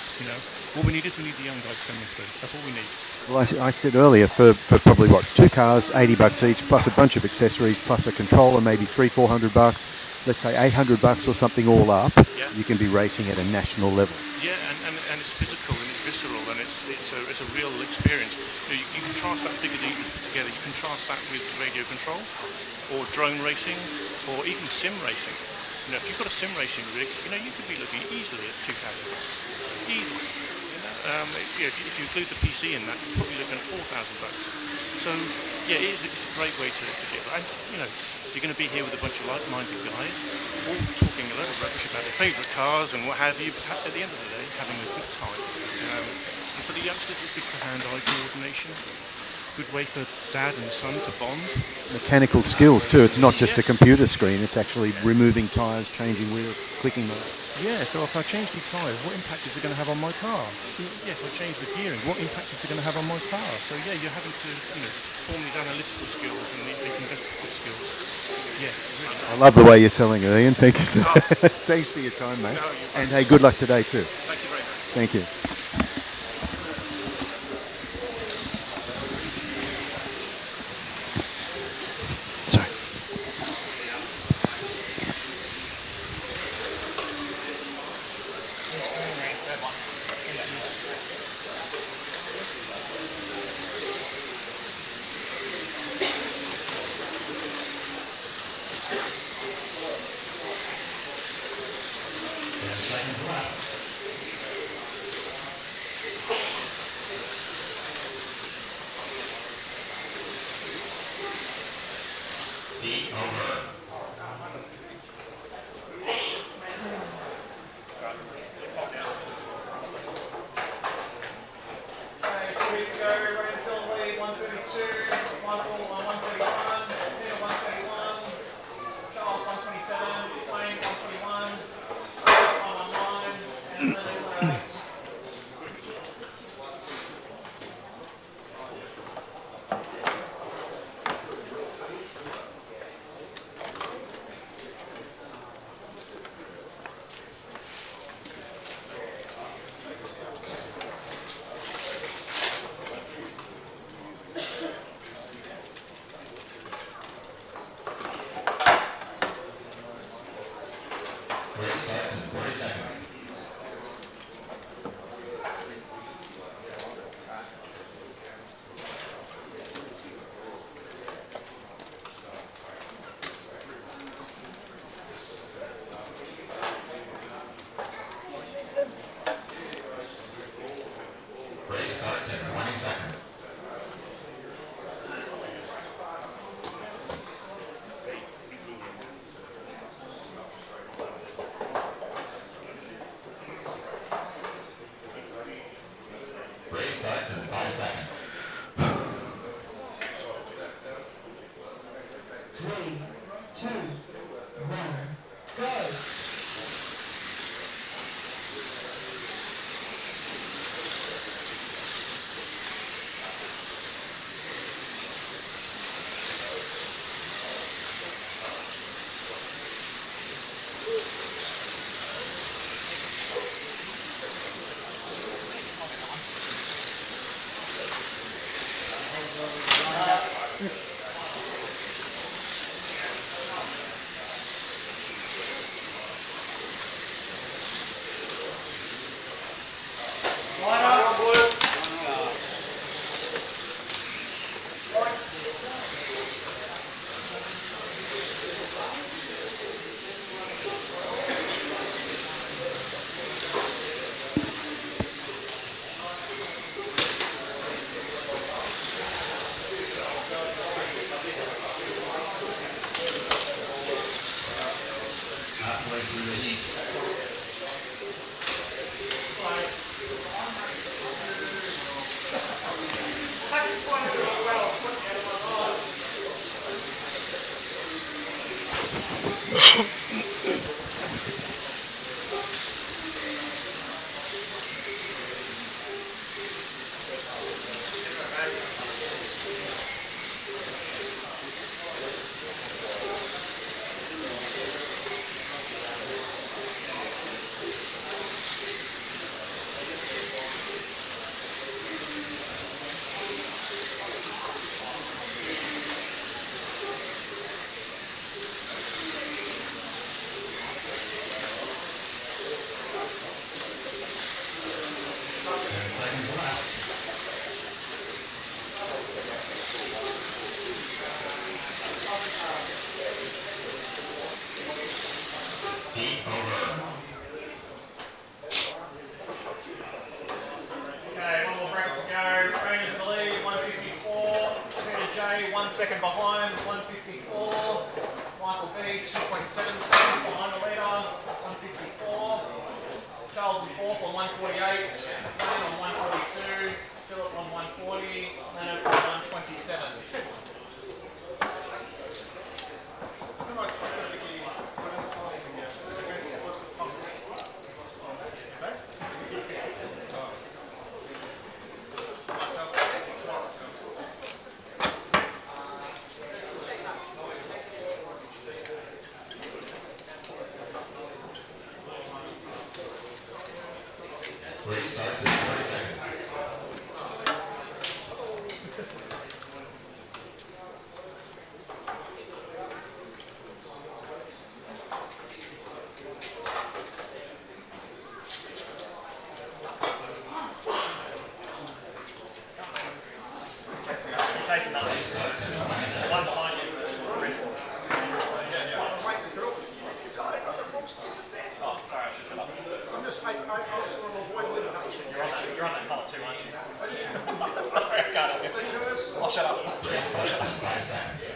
F: What we need is the young guys coming through. That's what we need.
C: Well, I said earlier, for probably two cars, $80 each, plus a bunch of accessories, plus a controller, maybe $300-400. Let's say $800 or something all up.
F: Yeah.
C: You can be racing at a national level.
F: Yeah, and it's physical and it's visceral and it's a real experience. You can contrast that figure that you just put together. You contrast that with radio control, or drone racing, or even sim racing. If you've got a sim racing rig, you could be looking easily at $2,000. Easily. If you include the PC in that, you're probably looking at $4,000. So it's a great way to get. And you're going to be here with a bunch of like-minded guys, all talking a lot of rubbish about their favourite cars and what have you, but at the end of the day, having a good time. And for the youngsters, it's good for hand-eye coordination. Good way for dad and son to bond.
C: Mechanical skills too. It's not just a computer screen. It's actually removing tyres, changing wheels, clicking them.
F: Yeah, so if I change the tyres, what impact is it going to have on my car? Yeah, if I change the gearing, what impact is it going to have on my car? So you're having to, form these analytical skills and these investigative skills. Yeah, really.
C: I love the way you're selling it, Ian. Thank you. Thanks for your time, mate. And hey, good luck today too.
F: Thank you very much.
C: Thank you.
N: Halfway through the heat.
B: Okay, one more brackets to go. Trainers in the lead, 154. Peter J, 1 second behind, 154. Michael B, 2.7 seconds behind the leader, 154. Charles in fourth on 148. Wayne on 142. Philip on 140. Leonard on 127.
N: Race starts in 20 seconds.
B: Chase another. One behind you. Oh, sorry, I should shut up.
K: I'm just, I just want to avoid litigation.
B: You're on that colour too, aren't you? Sorry, I can't help you. I'll shut up.
N: Race starts in 5 seconds.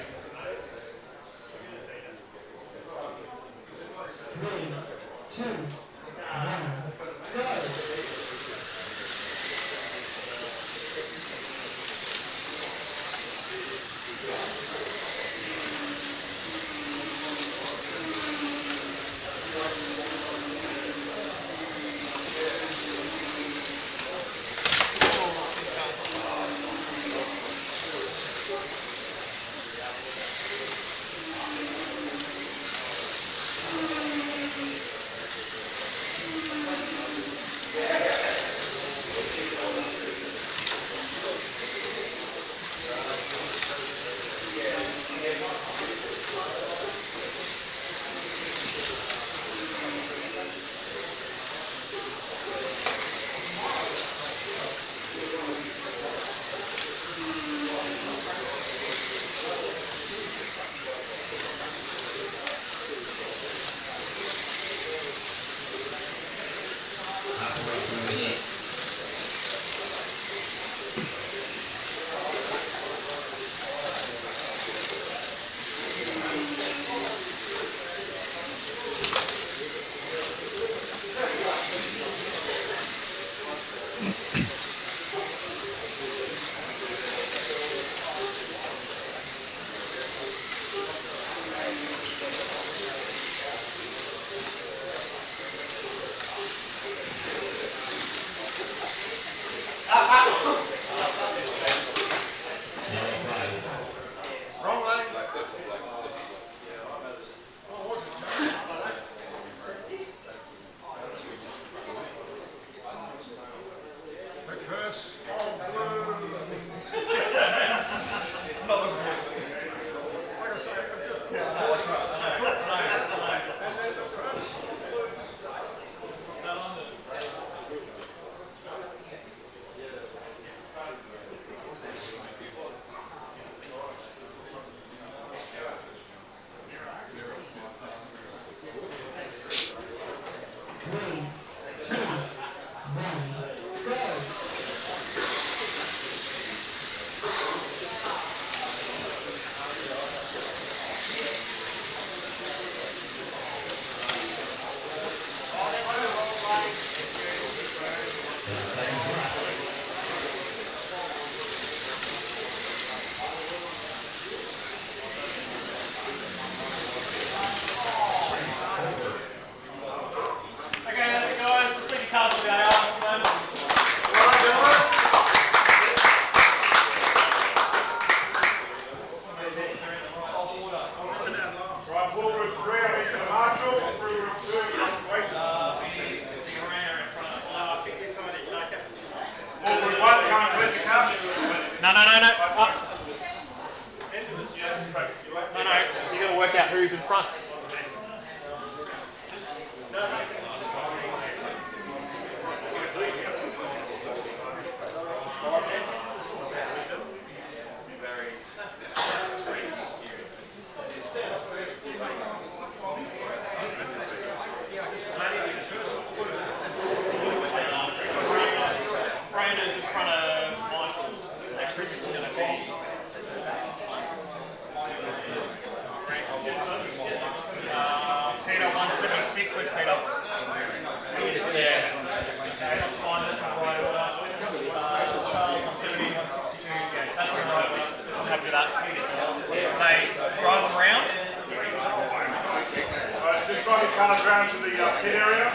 B: No. No, you got to work out who's in front. Brandon's in front of Michael. So that's going to be... Peter 176, where's Peter? Peter's there. Okay, that's fine, that's all right. Charles 170, 162, yeah, that's all right. I'm happy with that. They drive them around.
D: Just drive your cars around to the pit area.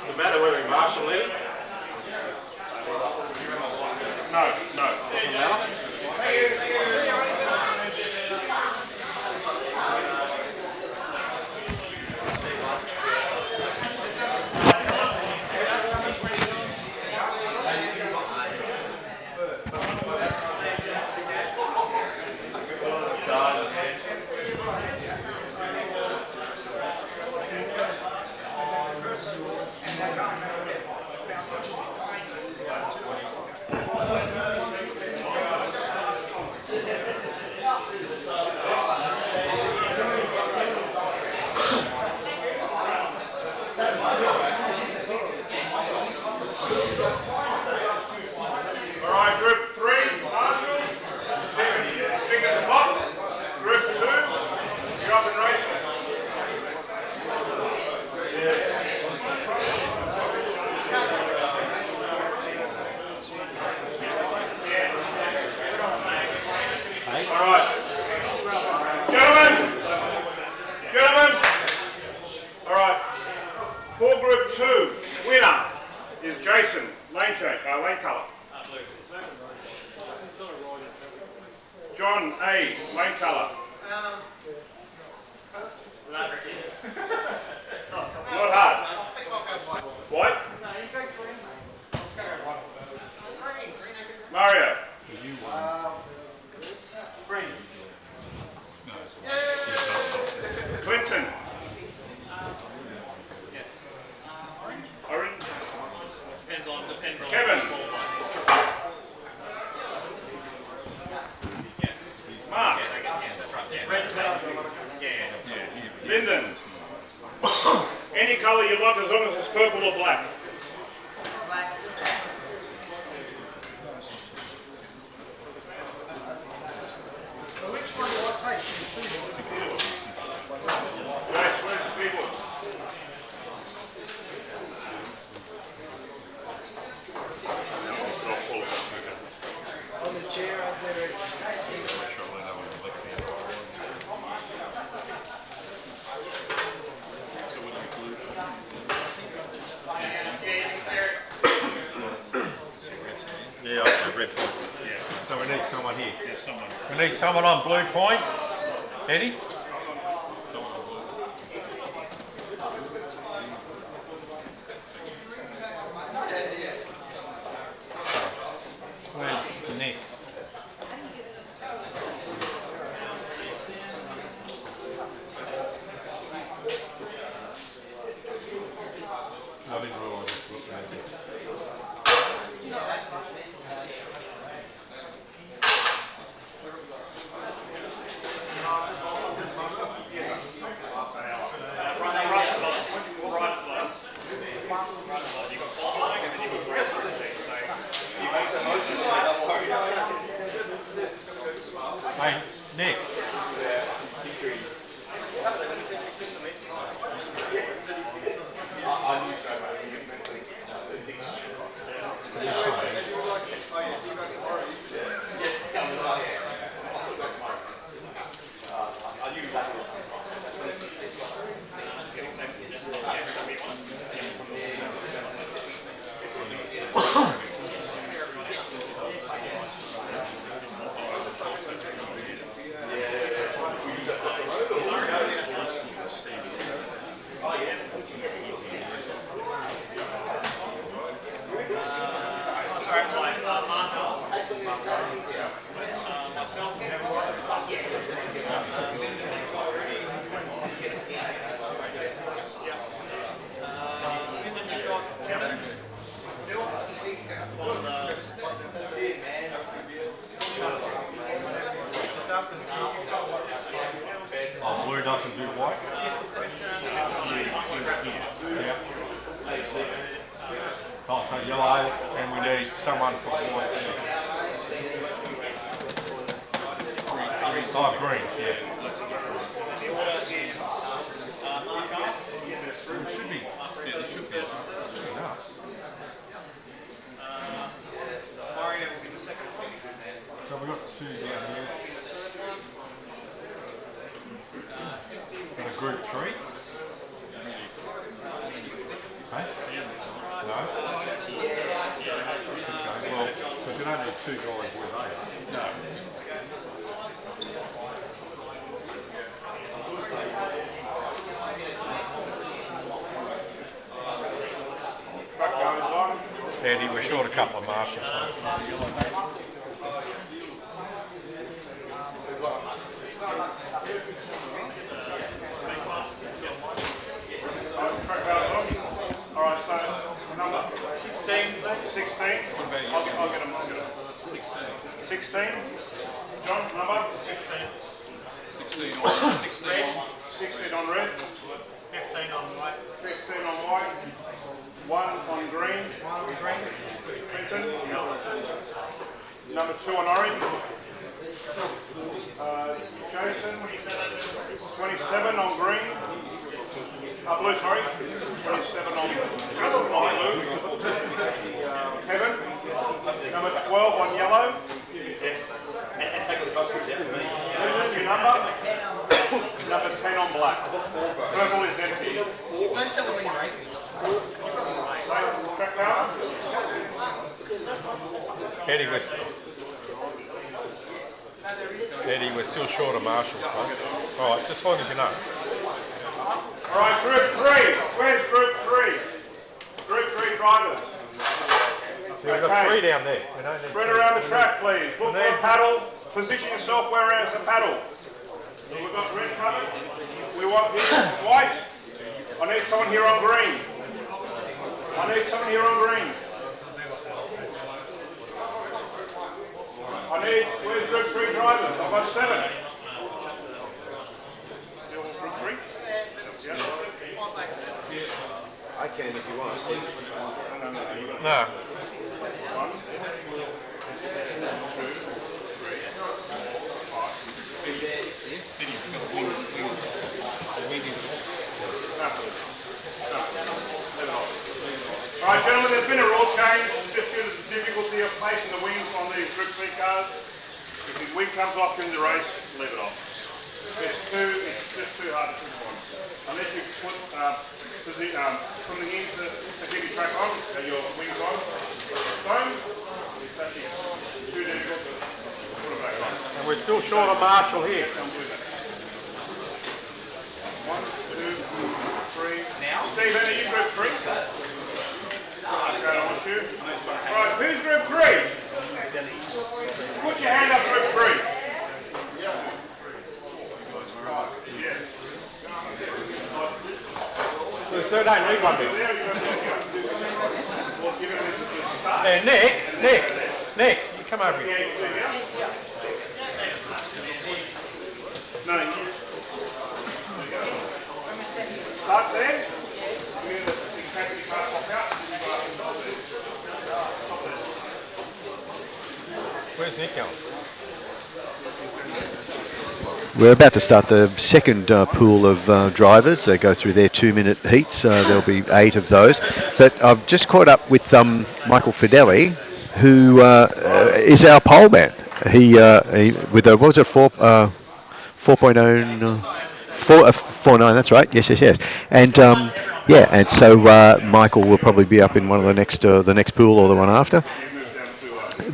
K: No matter whether you're marshalling.
D: No.
K: Doesn't matter.
D: Alright, group 3, Marshall. Pick a spot. Group 2, you're up and racing. Alright. Gentlemen. Alright. For group 2, winner is Jason, lane colour. John A, lane colour. Not hard. White? Mario? Clinton? Orange?
B: Depends on.
D: Kevin? Mark? Lyndon? Any colour you like as long as it's purple or black.
M: So which one do I take?
D: Jace, where's the keyboard?
M: On the chair up there.
K: Yeah, okay, red point. Yeah. So we need someone here. Yeah, someone. We need someone on blue point. Eddie? Where's Nick? I didn't realise this was maybe. and do white. Yeah. Oh, so yellow, and we need someone for white. Oh, green, yeah. It should be.
R: Yeah, there should be.
A: Mario will be the second one.
K: So we've got two down here. And a group 3. Hey? No? Okay, well, so you don't need 2 guys with you.
R: No.
K: Andy, we're short a couple of marshals.
D: Alright, so number 16. 16. I'll get them. 16. John, number 15. 16 on red. 15 on white. 15 on white. 1 on green. Clinton. Number 2 on orange. Jason. 27 on green. Blue, sorry. 27 on blue. Kevin. Number 12 on yellow. Your number? Number 10 on black. Purple is empty.
P: Don't tell them when you're racing.
D: Track now.
K: Eddie, we're still short of marshals, mate. All right, just as long as you know.
D: All right, group 3. Where's group 3? Group 3 drivers.
K: We've got 3 down there. We don't need
D: Spread around the track, please. Look for a paddle. Position yourself where there's a paddle. So we've got red covered. We want people white. I need someone here on green. I need someone here on green. I need, where's group 3 drivers? I've got 7. Group 3? Yeah.
I: I can if you want.
K: No.
D: 1, 2, 3, 5. Alright gentlemen, there's been a rule change just due to the difficulty of placing the wings on these group 3 cars. If the wing comes off during the race, leave it off. It's just too hard to put on. Unless you put something in to keep your track on and your wings on, stone, it's actually too difficult to put it back on.
K: And we're still short of marshal here.
D: 1, 2, 3. Now? Stephen, are you group 3? Okay, I want you. Right, who's group 3? Put your hand up, group 3. Yes.
K: They don't need one bit. Nick, you come over here.
D: No, start there.
K: Where's Nick going?
C: We're about to start the second pool of drivers. They go through their 2-minute heats. There'll be 8 of those. But I've just caught up with Michael Fideli, who is our pole man. He with a, what was it, 4.0, 4.9, that's right. Yes. And yeah, and so Michael will probably be up in one of the next pool or the one after.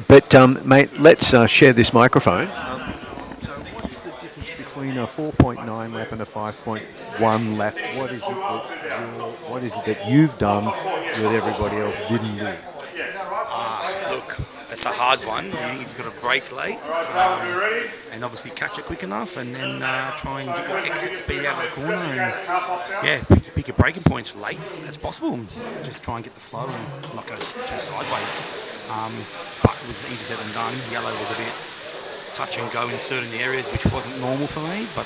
C: But mate, let's share this microphone. Between a 4.9 lap and a 5.1 lap, what is it that you've done that everybody else didn't do?
J: Look, it's a hard one. You've got to brake late and obviously catch it quick enough, and then try and get your exit speed out of the corner, and yeah, pick your braking points late as possible. Just try and get the flow and not go too sideways. But it was easier said than done. Yellow was a bit touch and go in certain areas, which wasn't normal for me, but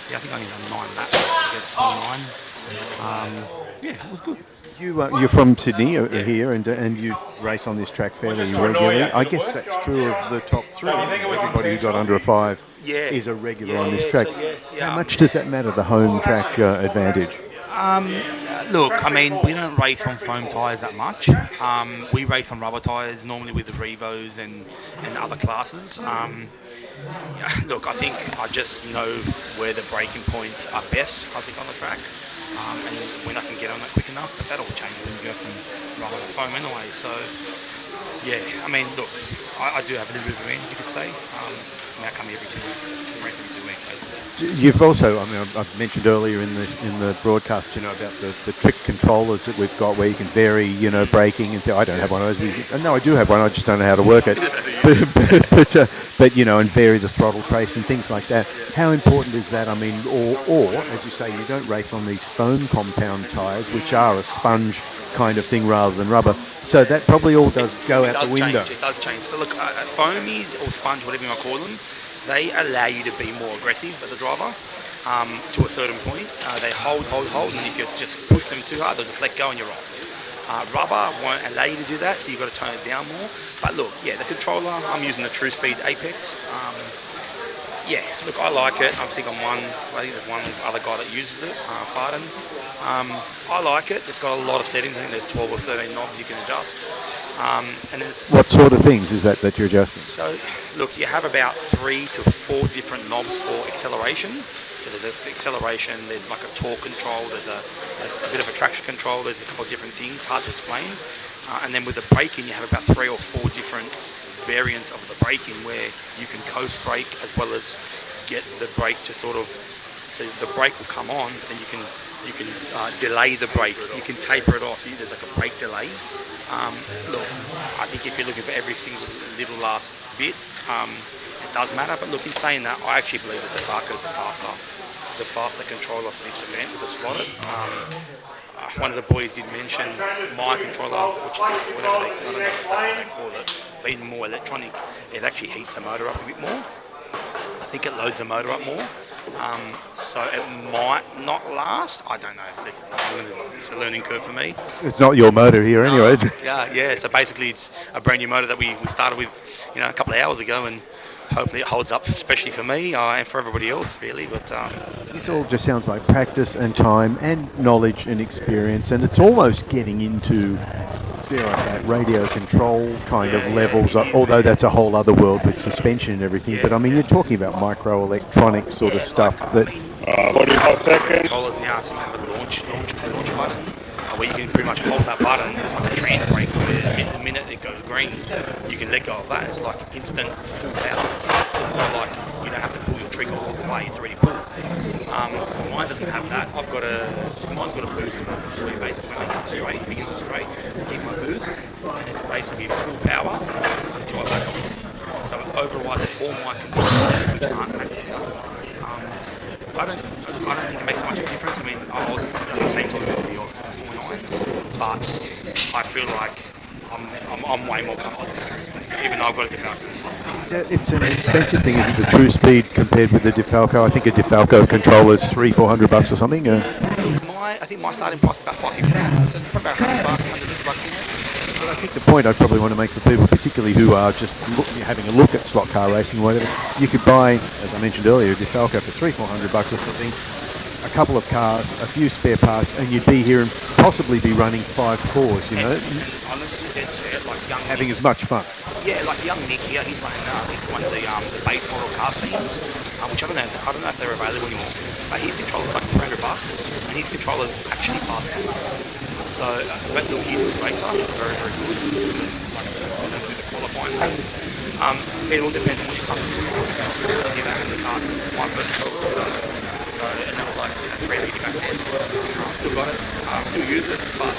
J: Yeah, I think I only done 9 laps to get 29. Yeah, it was good.
C: You're from Sydney here, and you race on this track fairly
K: just to annoy
C: regularly.
K: you,
C: I
K: did it
C: guess
K: work?
C: that's true of the top three.
K: you think it was
C: Everybody who got
K: intentional?
C: under a 5
J: Yeah.
C: is a regular
J: Yeah,
C: on this
J: yeah,
C: track.
J: so yeah.
C: How much does that matter, the home track advantage?
J: Look, I mean, we don't race on foam tyres that much. We race on rubber tyres, normally with the Revos and other classes. Look, I think I just know where the braking points are best, I think, on the track. And when I can get on it quick enough, but that all changes when you go from rubber to foam anyway. So, yeah, I mean, look, I do have a little bit of a range, you could say. I come every 2 weeks, race every 2 weeks, basically.
C: You've also, I mean, I've mentioned earlier in the broadcast, about the trick controllers that we've got where you can vary, braking. And I don't have one of those. No, I do have one. I just don't know how to work it. But and vary the throttle trace and things like that. How important is that? I mean, or as you say, you don't race on these foam compound tyres, which are a sponge kind of thing rather than rubber. So that probably all does go out the window.
J: It does change. So look, foamies or sponge, whatever you want to call them, they allow you to be more aggressive as a driver to a certain point. They hold, and if you just push them too hard, they'll just let go and you're off. Rubber won't allow you to do that, so you've got to tone it down more. But look, yeah, the controller, I'm using the True Speed Apex. Yeah, look, I like it. I think there's one other guy that uses it, Farden. I like it. It's got a lot of settings. I think there's 12 or 13 knobs you can adjust. And
C: What sort of things is that you're adjusting?
J: So, look, you have about 3 to 4 different knobs for acceleration. So there's acceleration, there's like a torque control, there's a bit of a traction control, there's a couple of different things, hard to explain. And then with the braking, you have about 3 or 4 different variants of the braking where you can coast brake as well as get the brake to so the brake will come on, but then you can delay the brake. You can taper it off. There's like a brake delay. Look, I think if you're looking for every single little last bit, it does matter. But look, in saying that, I actually believe that the Barker is the faster controller for this event with the Slot.it. One of the boys did mention my controller, which is whatever I don't know what they call it, being more electronic, it actually heats the motor up a bit more. I think it loads the motor up more. So it might not last. I don't know. It's a learning curve for me.
C: It's not your motor here anyway, is it?
J: Yeah. So basically it's a brand new motor that we started with, a couple of hours ago, and hopefully it holds up, especially for me and for everybody else, really. But
C: this all just sounds like practice and time and knowledge and experience, and it's almost getting into, dare I say it, radio control kind of levels, although that's a whole other world with suspension and everything. But I mean, you're talking about microelectronic sort of stuff that...
J: Controllers now seem to have a launch button, where you can pretty much hold that button. It's like a trans brake. The minute it goes green, you can let go of that. It's like instant full power. It's not like you don't have to pull your trigger all the way. It's already pulled. Mine doesn't have that. Mine's got a boost for you basically. When I hit straight, begin straight, keep my boost, and it's basically full power until I back off. So it overrides all my controls. I don't think it makes much of a difference. I mean, I was at the same time as everybody else on 4.9, but I feel like I'm way more comfortable with it, even though I've got a DeFalco.
C: It's an expensive thing, isn't it? The True Speed compared with the DeFalco. I think a DeFalco controller is $300-400 or something.
J: I think my starting price is about $550, so it's probably about $100 in it.
C: Well, I think the point I'd probably want to make for people, particularly who are just having a look at slot car racing or whatever, you could buy, as I mentioned earlier, a DeFalco for $300-400 or something, a couple of cars, a few spare parts, and you'd be here and possibly be running 5 cores,
J: Honestly, it's like young
C: having as much fun.
J: Yeah, like young Nick here, he's running one of the base model car scenes, which I don't know if they're available anymore. But his controller's like $300, and his controller's actually faster. So, but look, he's a racer, he's very, very good. Like, do the qualifying thing. It all depends on what you're comfortable with. Give out in the car, my first controller. So, and that was like $380 back then. I've still got it, I still use it, but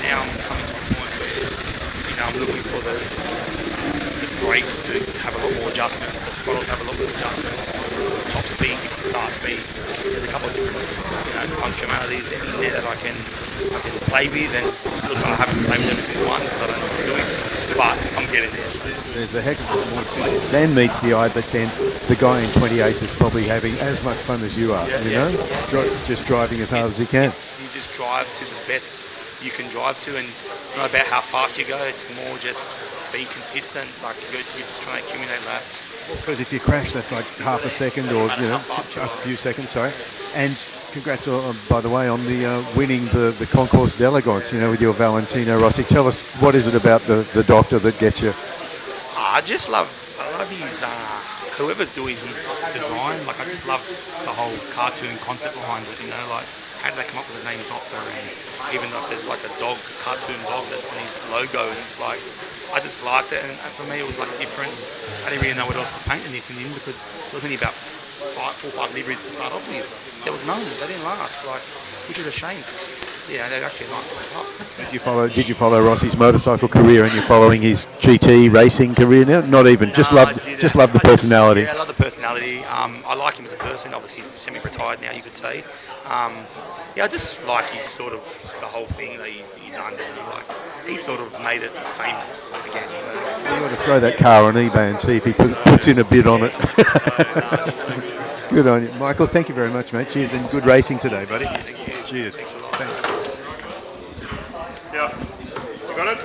J: now I'm coming to a point where, I'm looking for the brakes to have a lot more adjustment, the throttles have a lot more adjustment, top speed, start speed. There's a couple of different functionalities in there that I can play with, and look, I haven't played with every single one because I don't know what I'm doing, but I'm get in there.
C: There's a heck of a lot more to it than meets the eye, but then the guy in 28th is probably having as much fun as you are, you know? Just driving as hard as he can.
J: You just drive to the best you can drive to, and it's not about how fast you go, it's more just being consistent, like you're just trying to accumulate laps.
C: Because if you crash, that's like half a second or, you know, a few seconds, sorry. And congrats, by the way, on the winning the Concourse d'Elegance, you know, with your Valentino Rossi. Tell us, what is it about the doctor that gets you?
J: I love his, whoever's doing his design, like I just love the whole cartoon concept behind it, you know, like how did they come up with the name Doctor, and even though there's like a dog, a cartoon dog that's on his logo, and it's like, I just liked it, and for me it was like different. I didn't really know what else to paint in this in because there was only about 4 or 5 liveries to start off with. There was none, they didn't last, like, which is a shame. Yeah, they're actually nice.
C: Did you follow Rossi's motorcycle career, and you're following his GT racing career now? Not even, just love the personality.
J: Yeah, I love the personality. I like him as a person. Obviously, he's semi-retired now, you could say. Yeah, I just like his sort of the whole thing that he done. Like, he sort of made it famous again. You know?
C: You ought to throw that car on eBay and see if he puts in a bid on it. Good on you, Michael. Thank you very much, mate. Cheers, and good racing today, buddy. Cheers. Thanks.
D: Yeah. You got it?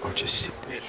C: I'll just sit there.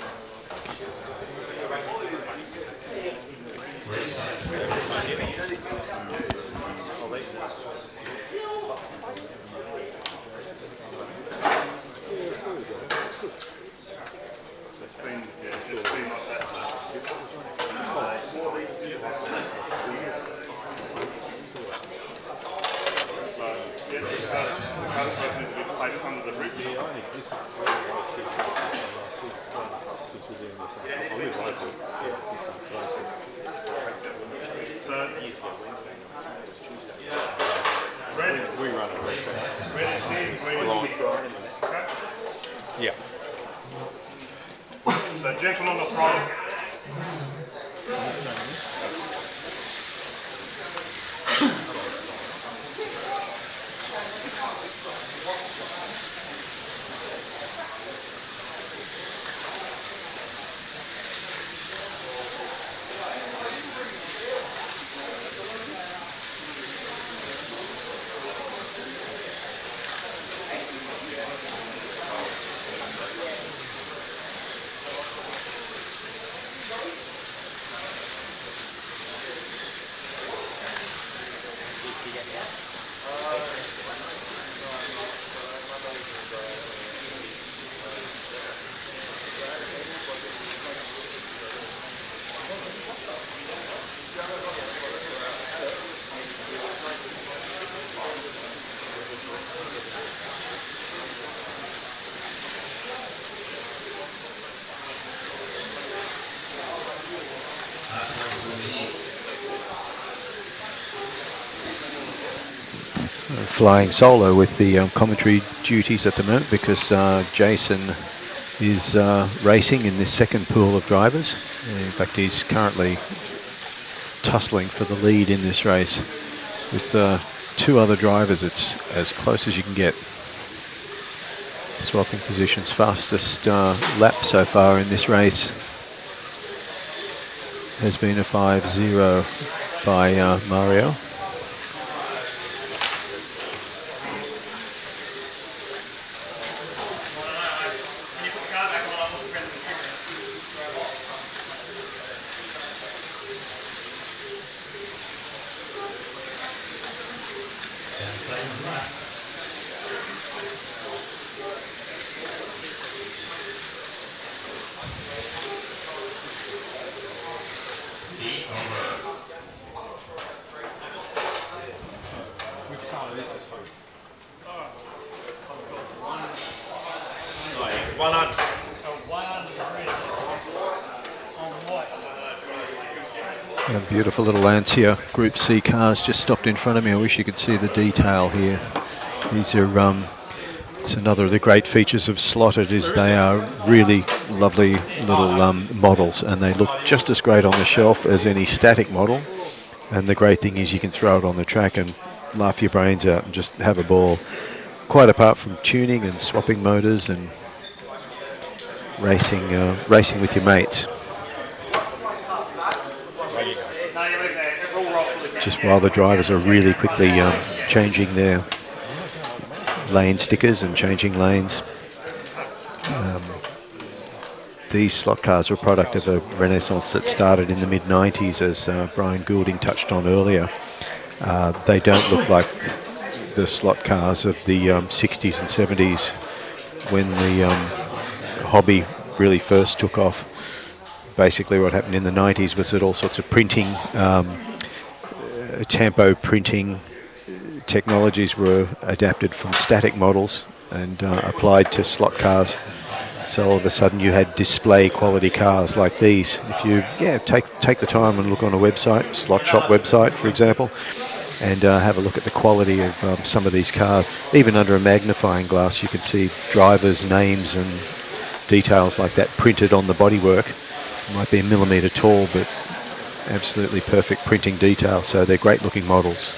K: Yeah.
D: So gentle on the throttle.
C: Flying solo with the commentary duties at the moment because Jason is racing in this second pool of drivers. In fact, he's currently tussling for the lead in this race with 2 other drivers. It's as close as you can get. Swapping positions. Fastest lap so far in this race has been a 5.0 by Mario. A beautiful little Lancia Group C cars just stopped in front of me. I wish you could see the detail here. These are It's another of the great features of Slot.it is they are really lovely little models, and they look just as great on the shelf as any static model. And the great thing is you can throw it on the track and laugh your brains out and just have a ball. Quite apart from tuning and swapping motors and racing with your mates. Just while the drivers are really quickly changing their lane stickers and changing lanes. These slot cars were a product of a renaissance that started in the mid-90s, as Brian Goulding touched on earlier. They don't look like the slot cars of the 60s and 70s when the hobby really first took off. Basically what happened in the 90s was that all sorts of printing, tempo printing technologies were adapted from static models and applied to slot cars. So all of a sudden you had display quality cars like these. If you take the time and look on a website, Slot Shop website for example, and have a look at the quality of some of these cars. Even under a magnifying glass you can see drivers' names and details like that printed on the bodywork. It might be a millimetre tall, but absolutely perfect printing detail, so they're great looking models.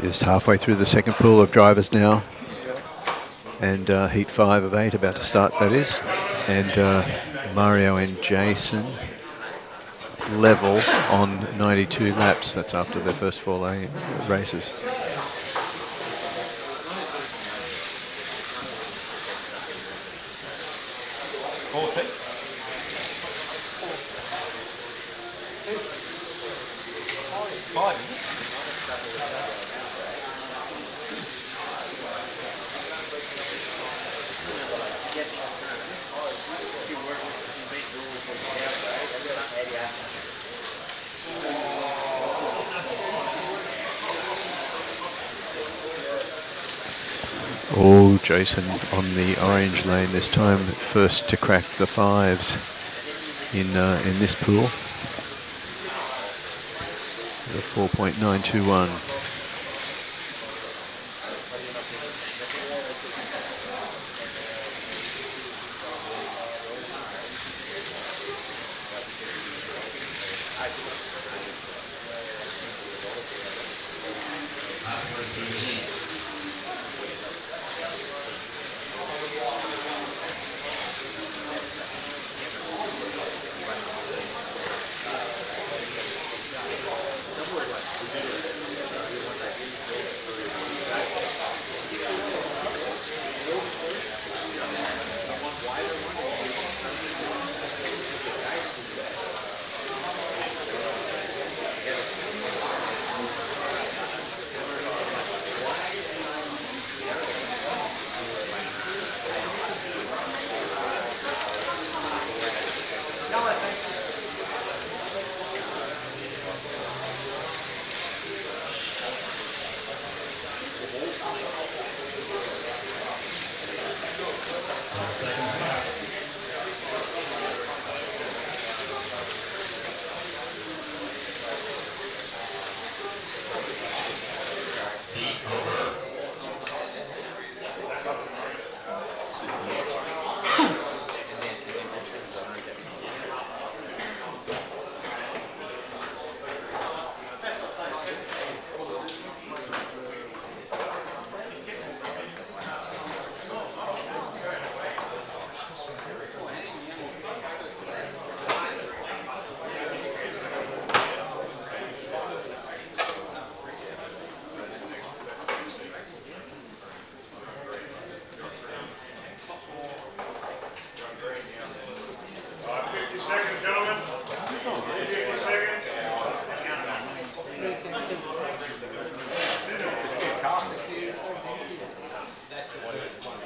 C: Just halfway through the second pool of drivers now, and heat 5 of 8 about to start, that is, and Mario and Jason level on 92 laps. That's after their first 4 races. Oh, Jason on the orange lane this time, first to crack the fives in this pool. The 4.921.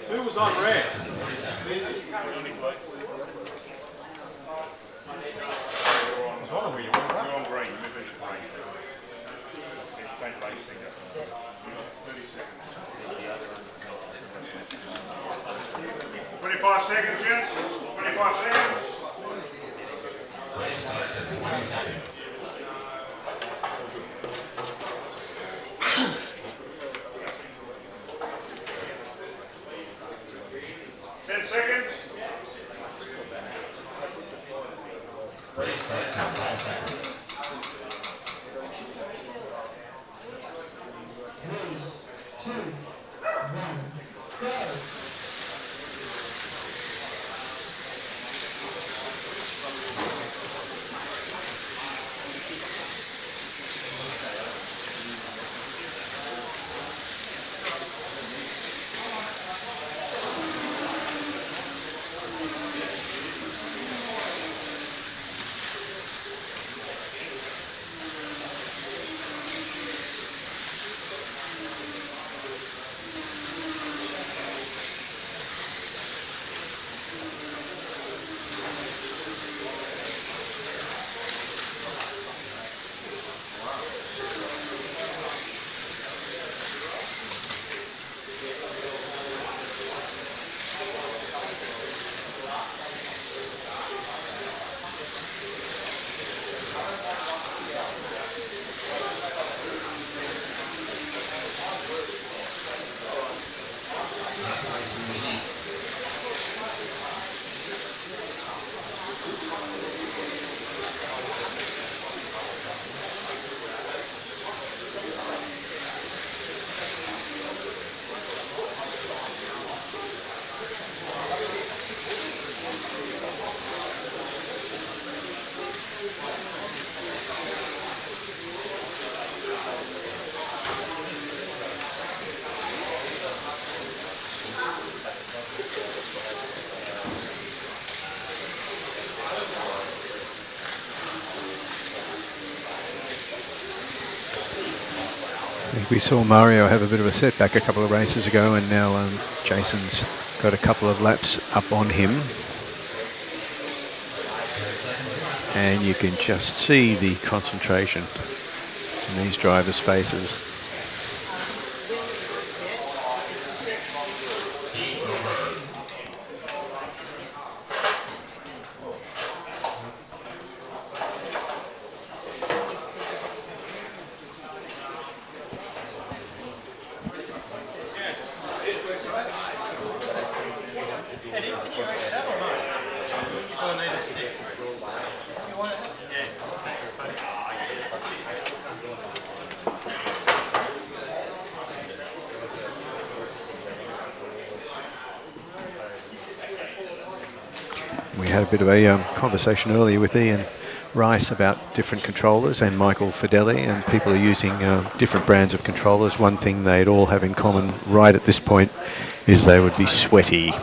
K: Who was on red?
D: Seconds, gents. 25 seconds.
N: Please start to 20 seconds. Please start to 5 seconds.
C: I think we saw Mario have a bit of a setback a couple of races ago, and now Jason's got a couple of laps up on him. And you can just see the concentration in these drivers' faces.
H: Eddie, you ready that or not? You're going to need a stick. You want it? Yeah. Thanks, buddy.
C: We had a bit of a conversation earlier with Ian Rice about different controllers, and Michael Fideli, and people are using different brands of controllers. One thing they'd all have in common right at this point is they would be sweaty.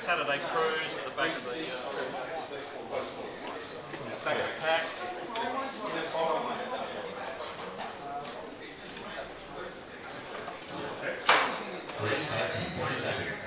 R: Saturday cruise at the back of the pack.
N: Please start in 40 seconds.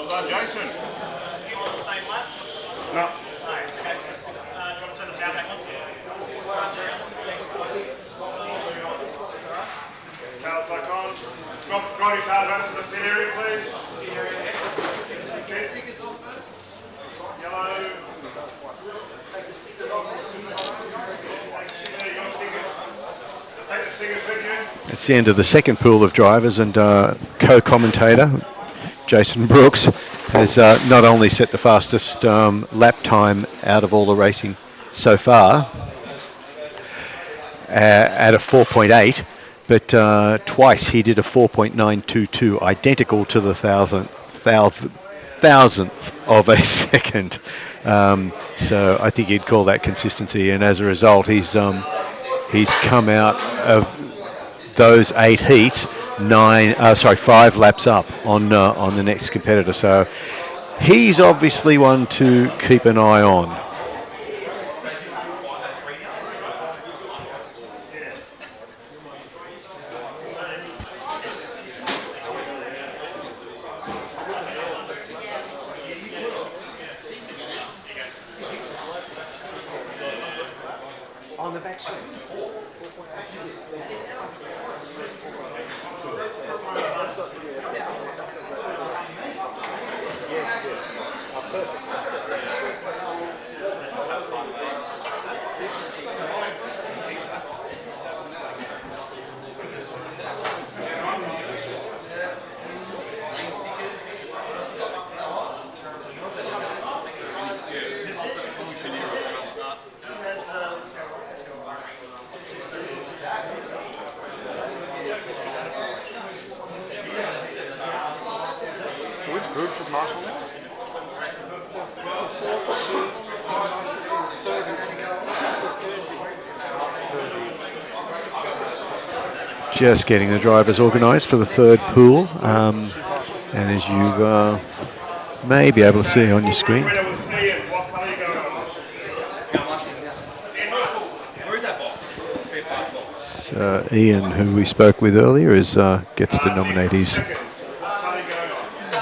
D: done, Jason.
Q: Do you want the same lap?
D: No.
Q: No. Okay. Do you want to turn the power back on?
D: Cars back on. Drive your cars out to the pit area, please. Yellow. Take the stickers off. Take the stickers with you.
C: It's the end of the second pool of drivers, and co-commentator Jason Brooks has not only set the fastest lap time out of all the racing so far at a 4.8, but twice he did a 4.922, identical to the thousandth of a second. So I think he'd call that consistency, and as a result, he's come out of those 8 heats 5 laps up on the next competitor. So he's obviously one to keep an eye on.
I: On the back swing.
A: So which group should Marshall in?
C: Just getting the drivers organised for the third pool, and as you may be able to see on your screen, Ian, who we spoke with earlier, gets to nominate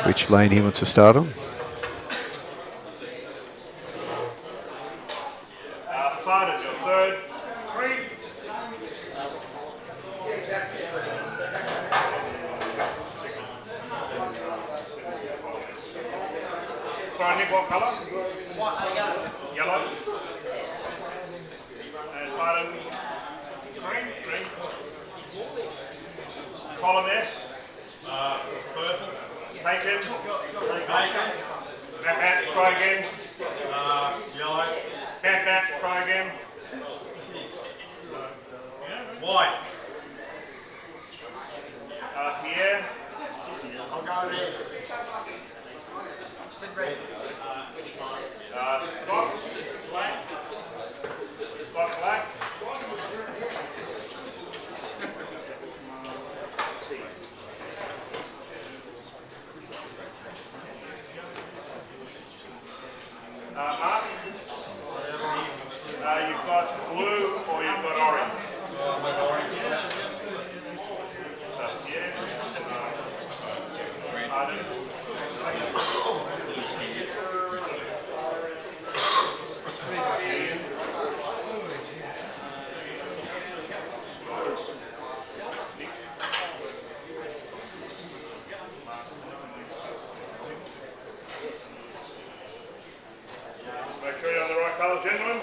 C: which lane he wants to start on.
D: Started your third. 3. Sorry, Nick, what colour? Yellow. And bottom. Green. Column S. Purple. Taken. Back, try again. Yellow. Back, try again. White. Here. I'm going in. Scott. Black. Scott Black. Mark, you've got blue or you've got orange? Orange. Make sure you're on the right colour, gentlemen.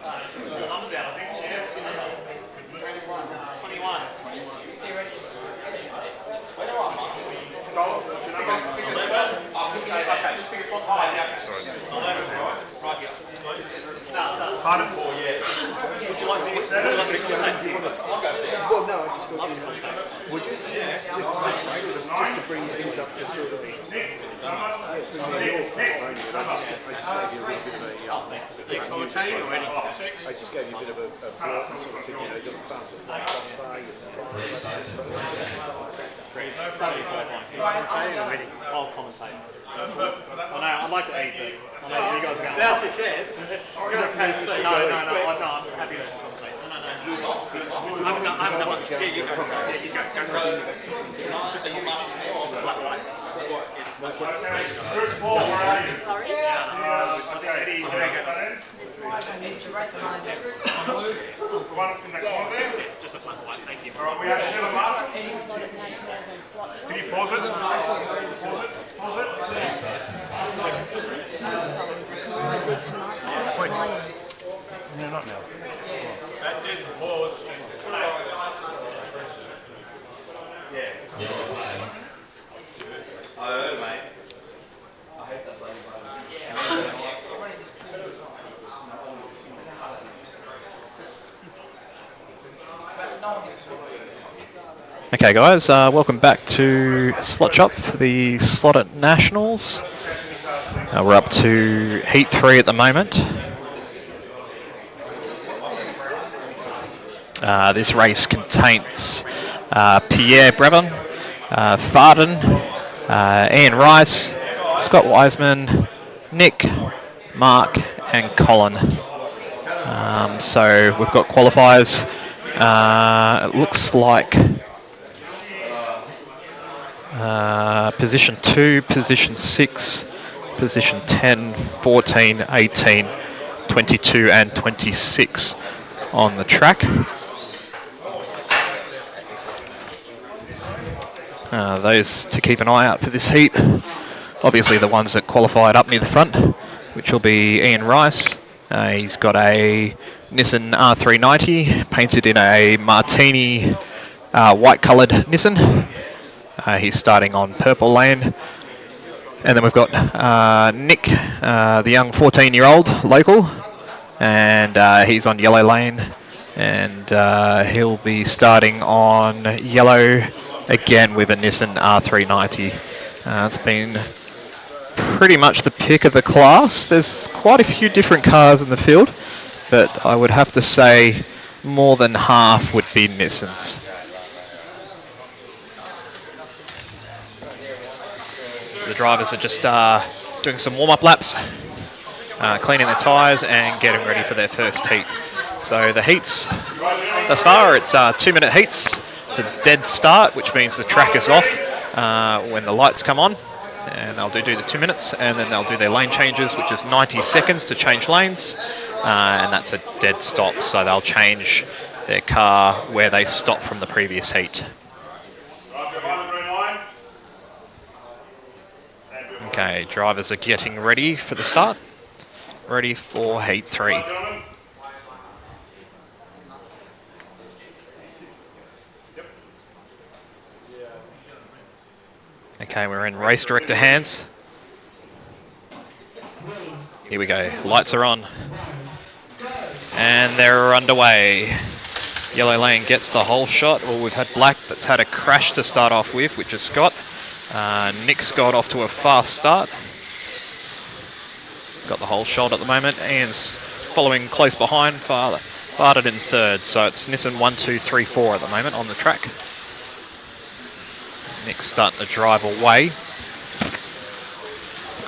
D: Thumbs out, I think. Yeah, what's your number? 21. Okay, just pick a spot. Sorry. 11, right here. Pardon? 4, yeah. Would you like me to commentate? I'll go there.
I: Well, no, I just thought you would you? Yeah. Just to bring things up to sort of... I just gave you a bit of a broad and sort of said, you're the fastest lap thus far,
A: I'll commentate. I know, I'd like to eat, but I know you guys are going to...
H: That's your chance.
A: No, I'm happy to commentate. No.
B: Just a flat white, thank you.
D: Alright, we have Shannon Marshall. Can you pause it? Pause it.
K: No, not now.
D: That did pause.
I: I heard, mate. I hate that bloody
B: Okay guys, welcome back to Slot Shop for the Slot.it Nationals. We're up to Heat 3 at the moment. This race contains Pierre Brevin, Farden, Ian Rice, Scott Wiseman, Nick, Mark and Colin. So we've got qualifiers. It looks like position 2, position 6, position 10, 14, 18, 22 and 26 on the track. Those to keep an eye out for this heat. Obviously the ones that qualified up near the front, which will be Ian Rice. He's got a Nissan R390 painted in a martini white coloured Nissan. He's starting on purple lane. And then we've got Nick, the young 14-year-old local, and he's on yellow lane, and he'll be starting on yellow again with a Nissan R390. It's been pretty much the pick of the class. There's quite a few different cars in the field, but I would have to say more than half would be Nissans. So the drivers are just doing some warm-up laps, cleaning their tyres and getting ready for their first heat. So the heats, thus far, it's 2-minute heats. It's a dead start, which means the track is off when the lights come on. And they'll do the 2 minutes, and then they'll do their lane changes, which is 90 seconds to change lanes, and that's a dead stop, so they'll change their car where they stopped from the previous heat. Okay, drivers are getting ready for the start, ready for Heat 3. Okay, we're in race director hands. Here we go, lights are on. And they're underway. Yellow lane gets the whole shot. Well, we've had black that's had a crash to start off with, which is Scott. Nick's got off to a fast start. Got the whole shot at the moment. Ian's following close behind, farted in third. So it's Nissan 1, 2, 3, 4 at the moment on the track. Nick's starting to drive away.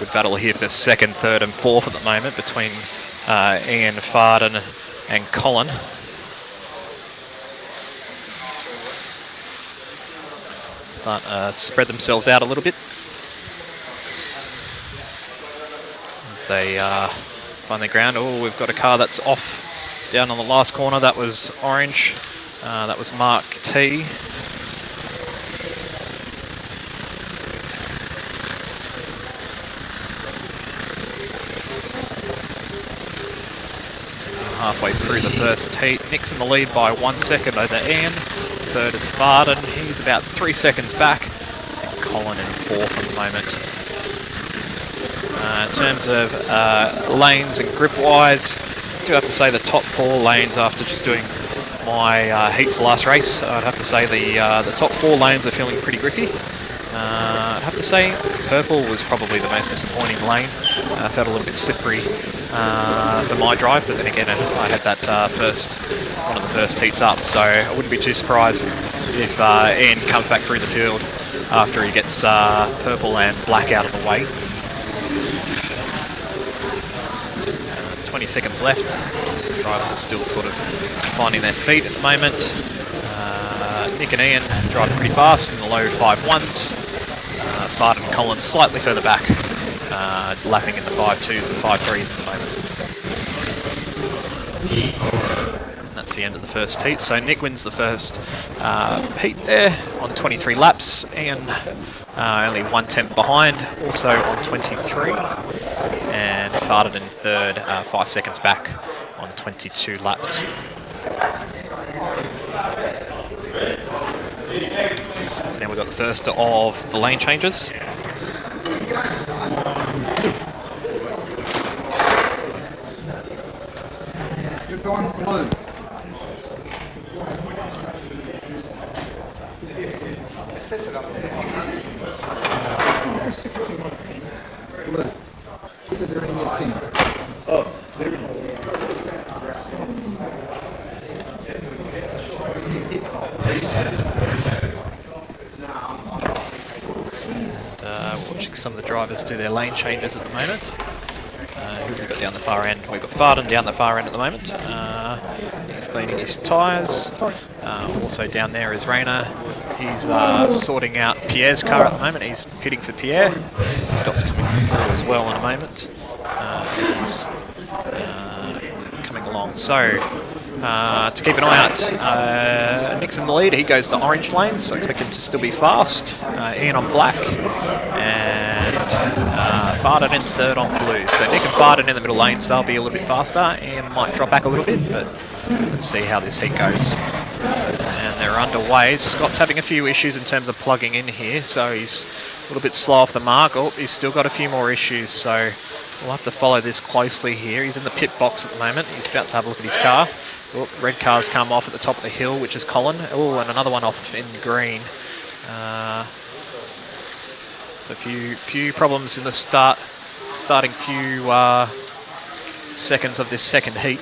B: Good battle here for second, third and fourth at the moment between Ian, Farden and Colin. Starting to spread themselves out a little bit as they find their ground. Oh, we've got a car that's off down on the last corner. That was orange. That was Mark T. Halfway through the first heat, Nick's in the lead by 1 second over Ian. Third is Farden, he's about 3 seconds back. And Colin in fourth at the moment. In terms of lanes and grip wise, I do have to say the top 4 lanes, after just doing my heats last race, I'd have to say the top 4 lanes are feeling pretty grippy. I'd have to say purple was probably the most disappointing lane. Felt a little bit slippery for my drive, but then again I had that one of the first heats up, so I wouldn't be too surprised if Ian comes back through the field after he gets purple and black out of the way. 20 seconds left. Drivers are still sort of finding their feet at the moment. Nick and Ian driving pretty fast in the low 5.1s. Bart and Colin slightly further back, lapping in the 5.2s and 5.3s at the moment. And that's the end of the first heat. So Nick wins the first heat there on 23 laps. Ian only 1/10 behind, also on 23. And Farted in third, 5 seconds back on 22 laps. So now we've got the first of the lane changes.
M: You're going blue. Blue. Because they're in your thing. Oh, there it is.
B: Watching some of the drivers do their lane changes at the moment. Who have we got down the far end? We've got Farden down the far end at the moment. He's cleaning his tyres. Also down there is Rayner. He's sorting out Pierre's car at the moment. He's pitting for Pierre. Scott's coming through as well in a moment. He's coming along. So to keep an eye out, Nick's in the lead. He goes to orange lanes, so I expect him to still be fast. Ian on black, and Farden in third on blue. So Nick and Farden in the middle lanes, they'll be a little bit faster. Ian might drop back a little bit, but let's see how this heat goes. And they're underway. Scott's having a few issues in terms of plugging in here, so he's a little bit slow off the mark. Oh, he's still got a few more issues, so we'll have to follow this closely here. He's in the pit box at the moment. He's about to have a look at his car. Oh, red car's come off at the top of the hill, which is Colin. Oh, and another one off in green. So a few problems in the starting few seconds of this second heat.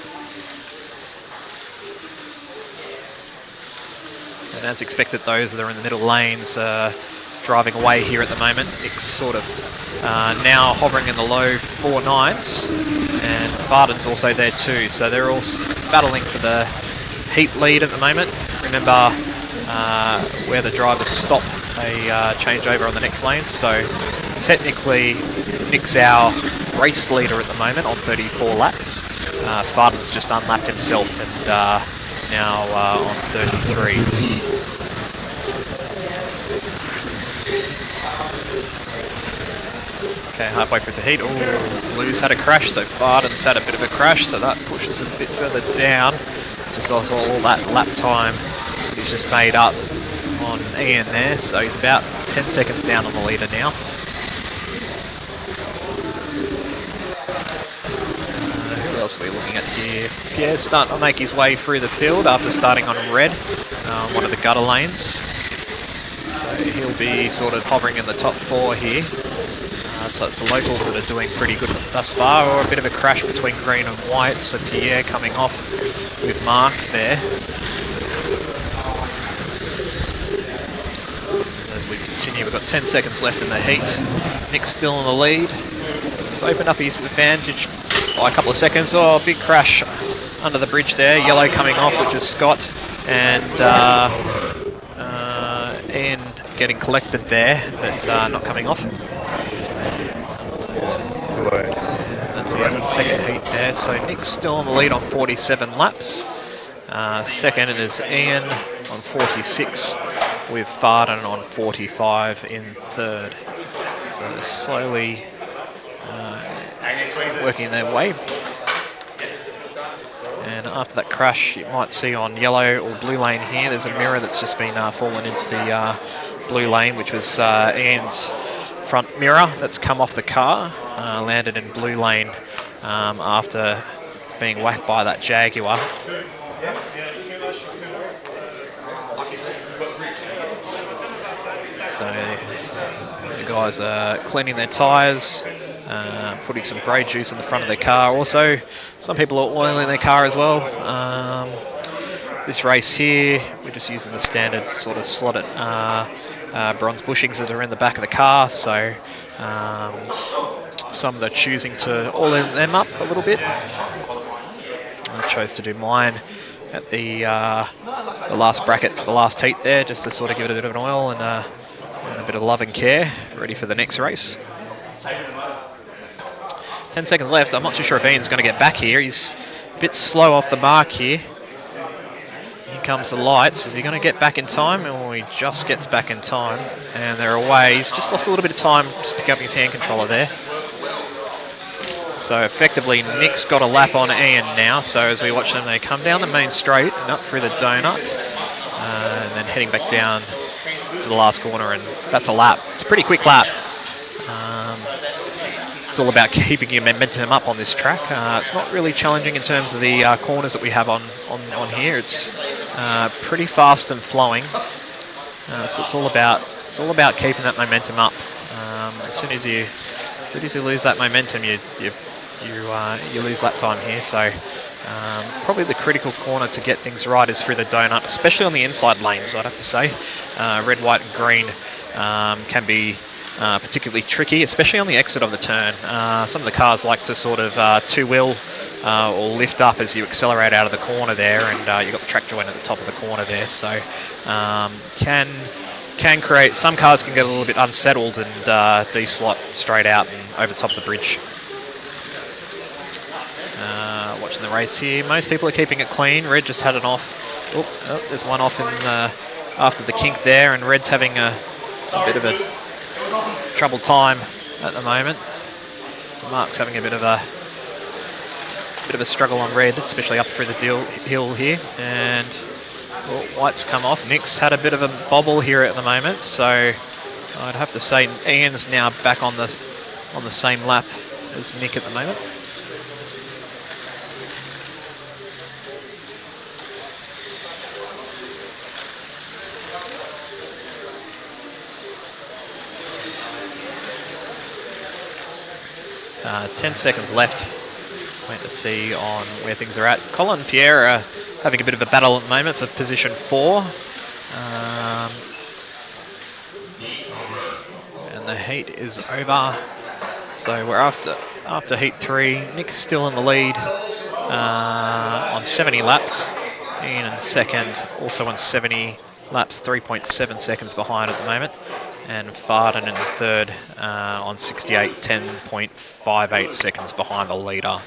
B: And as expected, those that are in the middle lanes driving away here at the moment. Nick's sort of now hovering in the low 4.9s, and Farden's also there too. So they're all battling for the heat lead at the moment. Remember where the drivers stop, they change over on the next lane. So technically, Nick's our race leader at the moment on 34 laps. Farden's just unlapped himself and now on 33. Okay, halfway through the heat. Oh, Blue's had a crash, so Farden's had a bit of a crash, so that pushes him a bit further down. It's just also all that lap time that he's just made up on Ian there, so he's about 10 seconds down on the leader now. Who else are we looking at here? Pierre's starting to make his way through the field after starting on red, one of the gutter lanes. So he'll be sort of hovering in the top 4 here. So it's the locals that are doing pretty good thus far, or a bit of a crash between green and white, so Pierre coming off with Mark there. As we continue, we've got 10 seconds left in the heat. Nick's still in the lead. He's opened up his advantage by a couple of seconds. Oh, big crash under the bridge there. Yellow coming off, which is Scott, and Ian getting collected there, but not coming off. That's the end of the second heat there. So Nick's still on the lead on 47 laps. Second is Ian on 46, with Farden on 45 in third. So they're slowly working their way. And after that crash, you might see on yellow or blue lane here, there's a mirror that's just been fallen into the blue lane, which was Ian's front mirror that's come off the car, landed in blue lane after being whacked by that Jaguar. So the guys are cleaning their tyres, putting some brake juice in the front of their car. Also, some people are oiling their car as well. This race here, we're just using the standard sort of Slot.it bronze bushings that are in the back of the car, so some are choosing to oil them up a little bit. chose to do mine at the last bracket for the last heat there, just to sort of give it a bit of an oil and a bit of love and care, ready for the next race. 10 seconds left. I'm not too sure if Ian's going to get back here. He's a bit slow off the mark here. Here comes the lights. Is he going to get back in time? Or he just gets back in time. And they're away. He's just lost a little bit of time just picking up his hand controller there. So effectively Nick's got a lap on Ian now. So as we watch them, they come down the main straight and up through the donut. And then heading back down to the last corner, and that's a lap. It's a pretty quick lap. It's all about keeping your momentum up on this track. It's not really challenging in terms of the corners that we have on here. It's pretty fast and flowing. So it's all about keeping that momentum up. As soon as you lose that momentum, you lose lap time here. So probably the critical corner to get things right is through the donut, especially on the inside lanes. I'd have to say, red, white, and green can be particularly tricky, especially on the exit of the turn. Some of the cars like to sort of two-wheel or lift up as you accelerate out of the corner there, and you've got the track joint at the top of the corner there, so can create, some cars can get a little bit unsettled and de-slot straight out and over the top of the bridge. Watching the race here, most people are keeping it clean. Red just had an off. Oh, there's one off in after the kink there, and Red's having a bit of a troubled time at the moment. So Mark's having a bit of a struggle on Red, especially up through the hill here. And White's come off. Nick's had a bit of a bobble here at the moment, so I'd have to say Ian's now back on the same lap as Nick at the moment. Uh, 10 seconds left. Wait to see on where things are at. Colin and Pierre are having a bit of a battle at the moment for position 4. And the heat is over. So we're after heat 3. Nick's still in the lead on 70 laps. Ian in second, also on 70 laps, 3.7 seconds behind at the moment. And Farden in third on 68, 10.58 seconds behind the leader.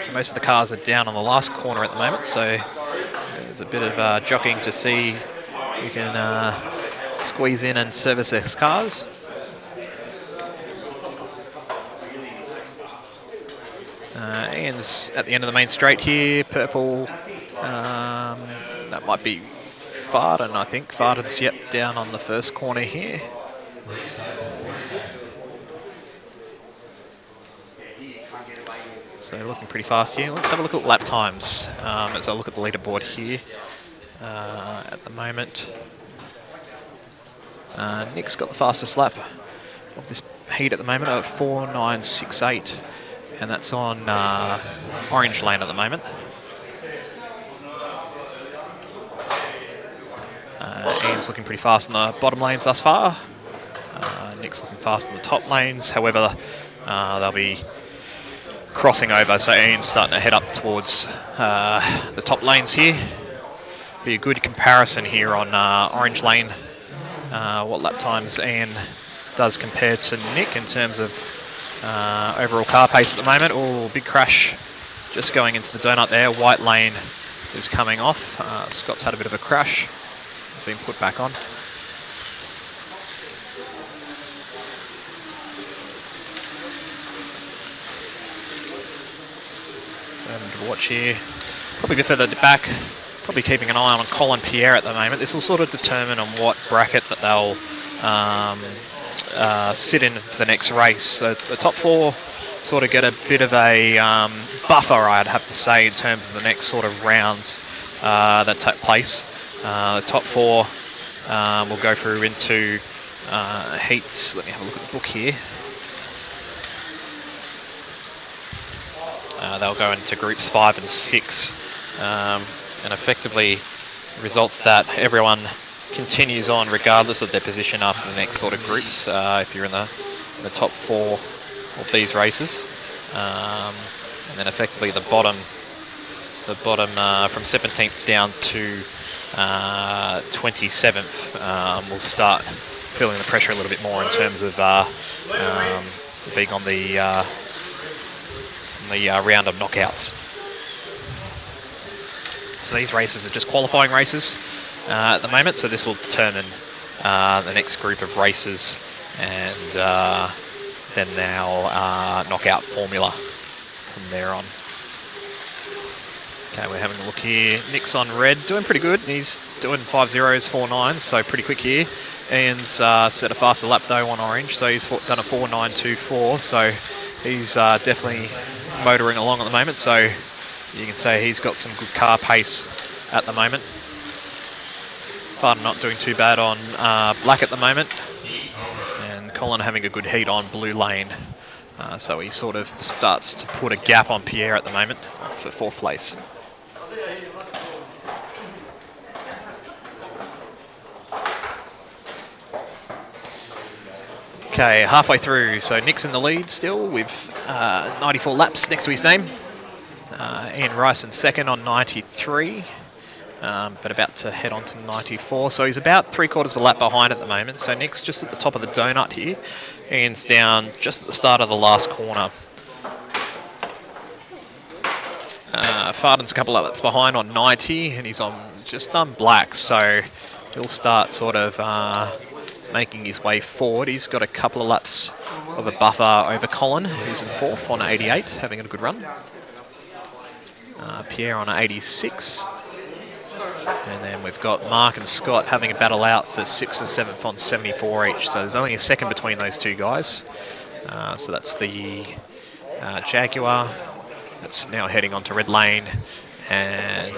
B: So most of the cars are down on the last corner at the moment, so there's a bit of jockeying to see who can squeeze in and service these cars. Ian's at the end of the main straight here, purple, that might be Farden, I think. Farden's, yep, down on the first corner here. So looking pretty fast here. Let's have a look at lap times as I look at the leaderboard here at the moment. Nick's got the fastest lap of this heat at the moment at 4.968, and that's on orange lane at the moment. Ian's looking pretty fast in the bottom lanes thus far. Nick's looking fast in the top lanes. However, they'll be crossing over, so Ian's starting to head up towards the top lanes here. Be a good comparison here on orange lane. What lap times Ian does compared to Nick in terms of overall car pace at the moment. Oh, big crash just going into the donut there. White lane is coming off. Scott's had a bit of a crash. It's been put back on. To watch here, probably a bit further back, probably keeping an eye on Colin Pierre at the moment. This will sort of determine on what bracket that they'll sit in for the next race. So the top 4 sort of get a bit of a buffer, I'd have to say, in terms of the next sort of rounds that take place. The top 4 will go through into heats. Let me have a look at the book here. They'll go into groups 5 and 6, and effectively results that everyone continues on regardless of their position after the next sort of groups, if you're in the top 4 of these races. and then effectively the bottom from 17th down to 27th will start feeling the pressure a little bit more in terms of being on the round of knockouts. So these races are just qualifying races at the moment, so this will determine the next group of races and then our knockout formula from there on. Okay, we're having a look here. Nick's on red, doing pretty good. He's doing 5.0s, 4.9s, so pretty quick here. Ian's set a faster lap though on orange, so he's done a 4.924, so he's definitely motoring along at the moment, so you can say he's got some good car pace at the moment. Farden not doing too bad on black at the moment, and Colin having a good heat on blue lane, so he sort of starts to put a gap on Pierre at the moment for 4th place. Okay, halfway through, so Nick's in the lead still with 94 laps next to his name. Ian Rice in second on 93, but about to head on to 94. So he's about 3/4 of a lap behind at the moment. So Nick's just at the top of the donut here. Ian's down just at the start of the last corner. Farden's a couple of laps behind on 90, and he's just on black. So he'll start sort of making his way forward. He's got a couple of laps of a buffer over Colin, who's in 4th on 88, having a good run. Pierre on 86. And then we've got Mark and Scott having a battle out for 6th and 7th on 74 each. So there's only a second between those two guys. So that's the Jaguar. That's now heading onto red lane. And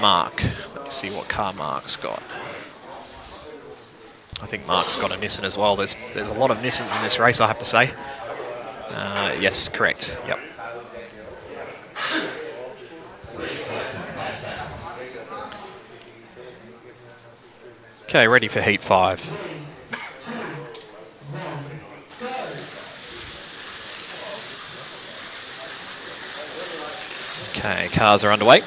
B: Mark. Let's see what car Mark's got. I think Mark's got a Nissan as well. There's a lot of Nissans in this race, I have to say. Yes, correct. Yep. Okay, ready for heat 5. Okay, cars are underway.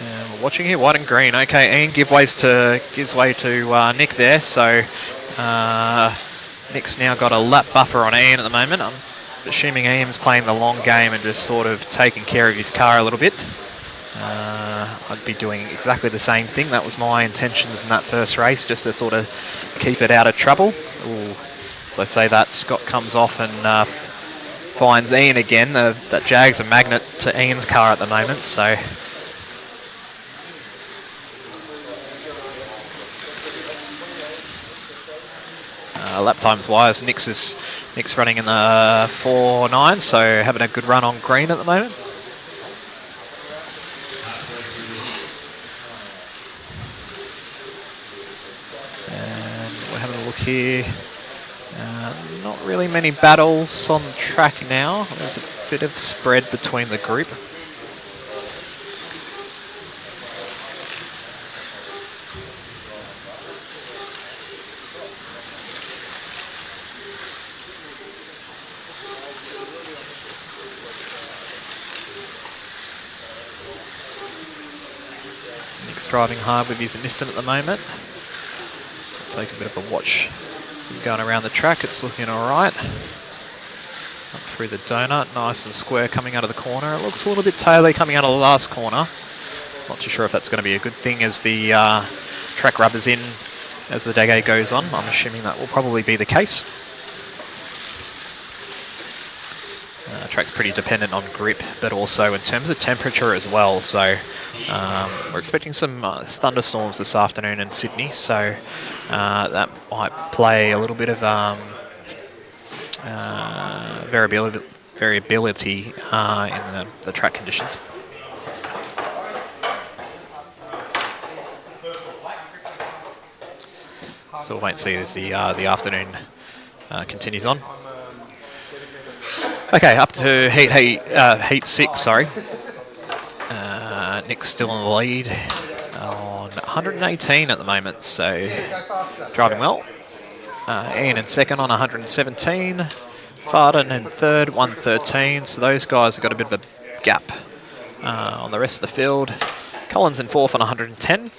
B: And we're watching here, white and green. Okay, Ian gives way to Nick there. So Nick's now got a lap buffer on Ian at the moment. I'm assuming Ian's playing the long game and just sort of taking care of his car a little bit. I'd be doing exactly the same thing. That was my intentions in that first race, just to sort of keep it out of trouble. Ooh. As I say that, Scott comes off and finds Ian again. That Jag's a magnet to Ian's car at the moment, so... lap times wise, Nick's running in the 4.9, so having a good run on green at the moment. And we're having a look here. Not really many battles on the track now. There's a bit of spread between the group. Driving hard with his Nissan at the moment. Take a bit of a watch going around the track. It's looking alright. Up through the donut, nice and square coming out of the corner. It looks a little bit taily coming out of the last corner. Not too sure if that's going to be a good thing as the track rubbers in as the day goes on. I'm assuming that will probably be the case. Track's pretty dependent on grip, but also in terms of temperature as well. So we're expecting some thunderstorms this afternoon in Sydney, so that might play a little bit of variability in the track conditions. So we'll wait and see as the afternoon continues on. Okay, up to heat 6, sorry. Nick's still in the lead 118 at the moment, so driving well. Ian in second on 117. Farden in third, 113. So those guys have got a bit of a gap on the rest of the field. Collins in fourth on 110.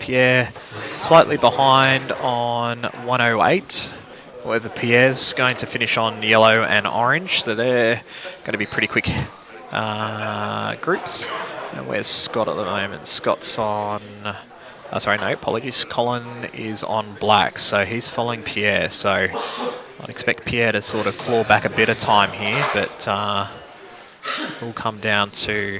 B: Pierre slightly behind on 108. However, Pierre's going to finish on yellow and orange, so they're going to be pretty quick groups. And where's Scott at the moment? Scott's on... sorry, no, apologies. Colin is on black, so he's following Pierre. So I'd expect Pierre to sort of claw back a bit of time here, but it will come down to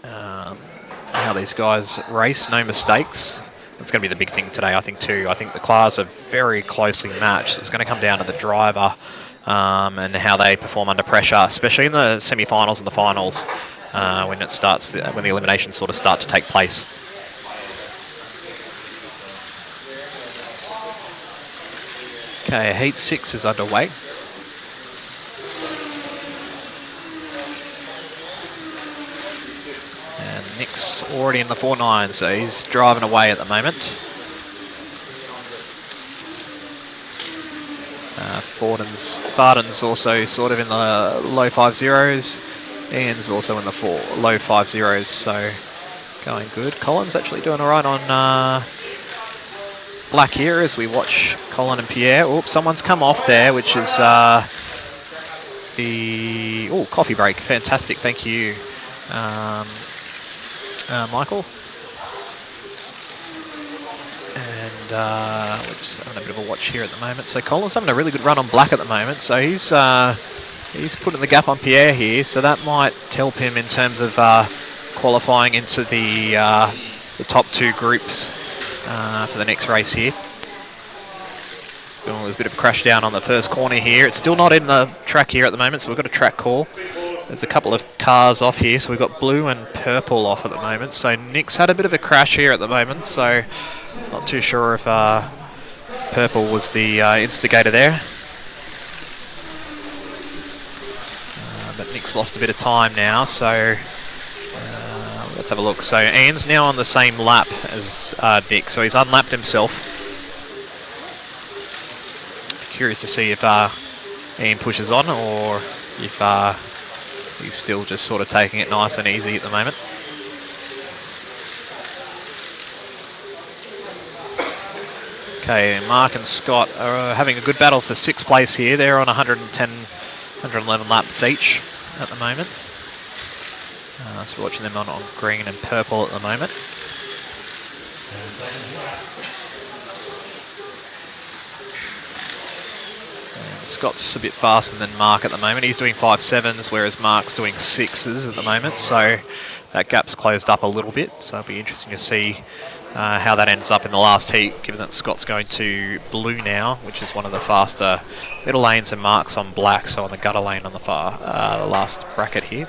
B: how these guys race. No mistakes. That's going to be the big thing today, I think, too. I think the cars are very closely matched. It's going to come down to the driver and how they perform under pressure, especially in the semi-finals and the finals. When it starts, when the eliminations sort of start to take place. Okay, heat 6 is underway. And Nick's already in the 4.9, so he's driving away at the moment. Farden's also sort of in the low 5.0s. Ian's also in the low 5.0s, so going good. Colin's actually doing all right on black here as we watch Colin and Pierre. Oops, someone's come off there, which is the coffee break. Fantastic, thank you, Michael. And we're just having a bit of a watch here at the moment. So Colin's having a really good run on black at the moment, so he's putting the gap on Pierre here, so that might help him in terms of qualifying into the top two groups for the next race here. There's a bit of a crash down on the first corner here. It's still not in the track here at the moment, so we've got a track call. There's a couple of cars off here, so we've got blue and purple off at the moment. So Nick's had a bit of a crash here at the moment, so not too sure if purple was the instigator there. But Nick's lost a bit of time now, so let's have a look. So Ian's now on the same lap as Nick, so he's unlapped himself. Curious to see if Ian pushes on or if he's still just sort of taking it nice and easy at the moment. Okay, Mark and Scott are having a good battle for 6th place here. They're on 111 laps each at the moment. So we're watching them on green and purple at the moment. And Scott's a bit faster than Mark at the moment. He's doing 5.7s, whereas Mark's doing 6s at the moment. So that gap's closed up a little bit. So it'll be interesting to see how that ends up in the last heat, given that Scott's going to blue now, which is one of the faster middle lanes, and Mark's on black, so on the gutter lane on the the last bracket here.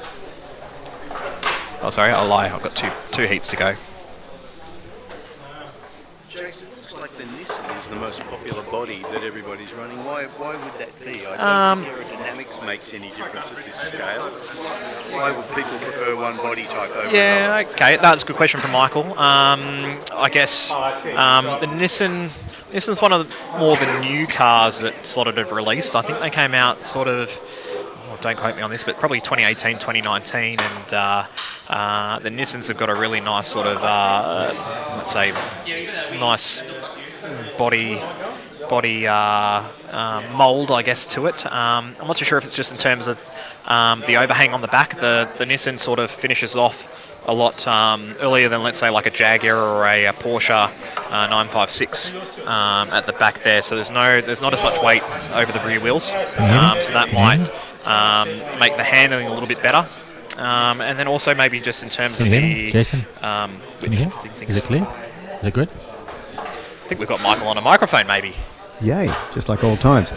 B: Oh, sorry, I lie. I've got two heats to go.
I: Jason, it looks like the Nissan is the most popular body that everybody's running. Why would that be? I don't think aerodynamics makes any difference at this scale. Why would people prefer one body type over another?
B: Yeah, okay, that's a good question from Michael. I guess the Nissan's one of the more the new cars that Slot.it have released. I think they came out sort of, don't quote me on this, but probably 2018, 2019, and the Nissans have got a really nice sort of, let's say, nice body mould, I guess, to it. I'm not too sure if it's just in terms of the overhang on the back. The Nissan sort of finishes off a lot earlier than, let's say, like a Jaguar or a Porsche 956 at the back there. So there's not as much weight over the rear wheels. So that might make the handling a little bit better. And then also maybe just in terms of the...
E: Jason, can you hear? Is it clear? Is it good?
B: I think we've got Michael on a microphone, maybe.
M: Yay, just like old times.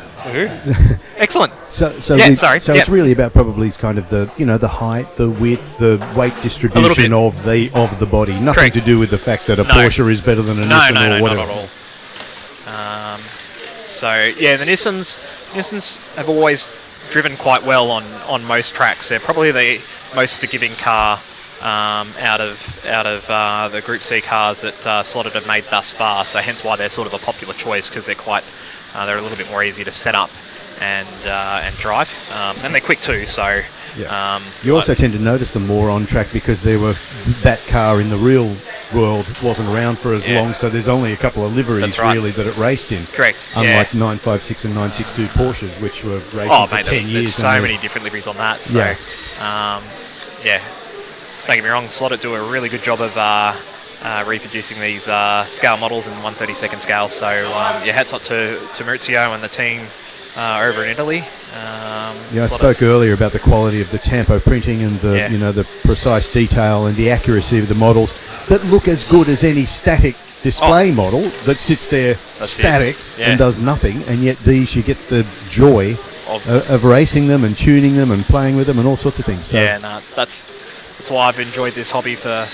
B: Excellent.
M: So
B: yeah,
M: it's really about probably kind of the the height, the width, the weight distribution of the body. Nothing
B: Correct.
M: To do with the fact that a Porsche is better than a Nissan or whatever.
B: Not at all. So yeah, the Nissans have always driven quite well on most tracks. They're probably the most forgiving car out of the Group C cars that Slot.it have made thus far. So hence why they're sort of a popular choice, because they're they're a little bit more easy to set up and drive, and they're quick too. So
M: you also tend to notice them more on track because that car in the real world wasn't around for as long, so there's only a couple of liveries really that it raced in.
B: Correct.
M: Unlike 956 and 962 Porsches, which were racing for 10 years.
B: There's so many different liveries on that. So don't get me wrong, Slot.it do a really good job of reproducing these scale models in 1/32 scale. So hats off to Maurizio and the team over in Italy.
M: I spoke earlier about the quality of the tampo printing and the the precise detail and the accuracy of the models that look as good as any static display model that sits there static and does nothing, and yet these you get the joy of racing them and tuning them and playing with them and all sorts of things. So
B: that's why I've enjoyed this hobby for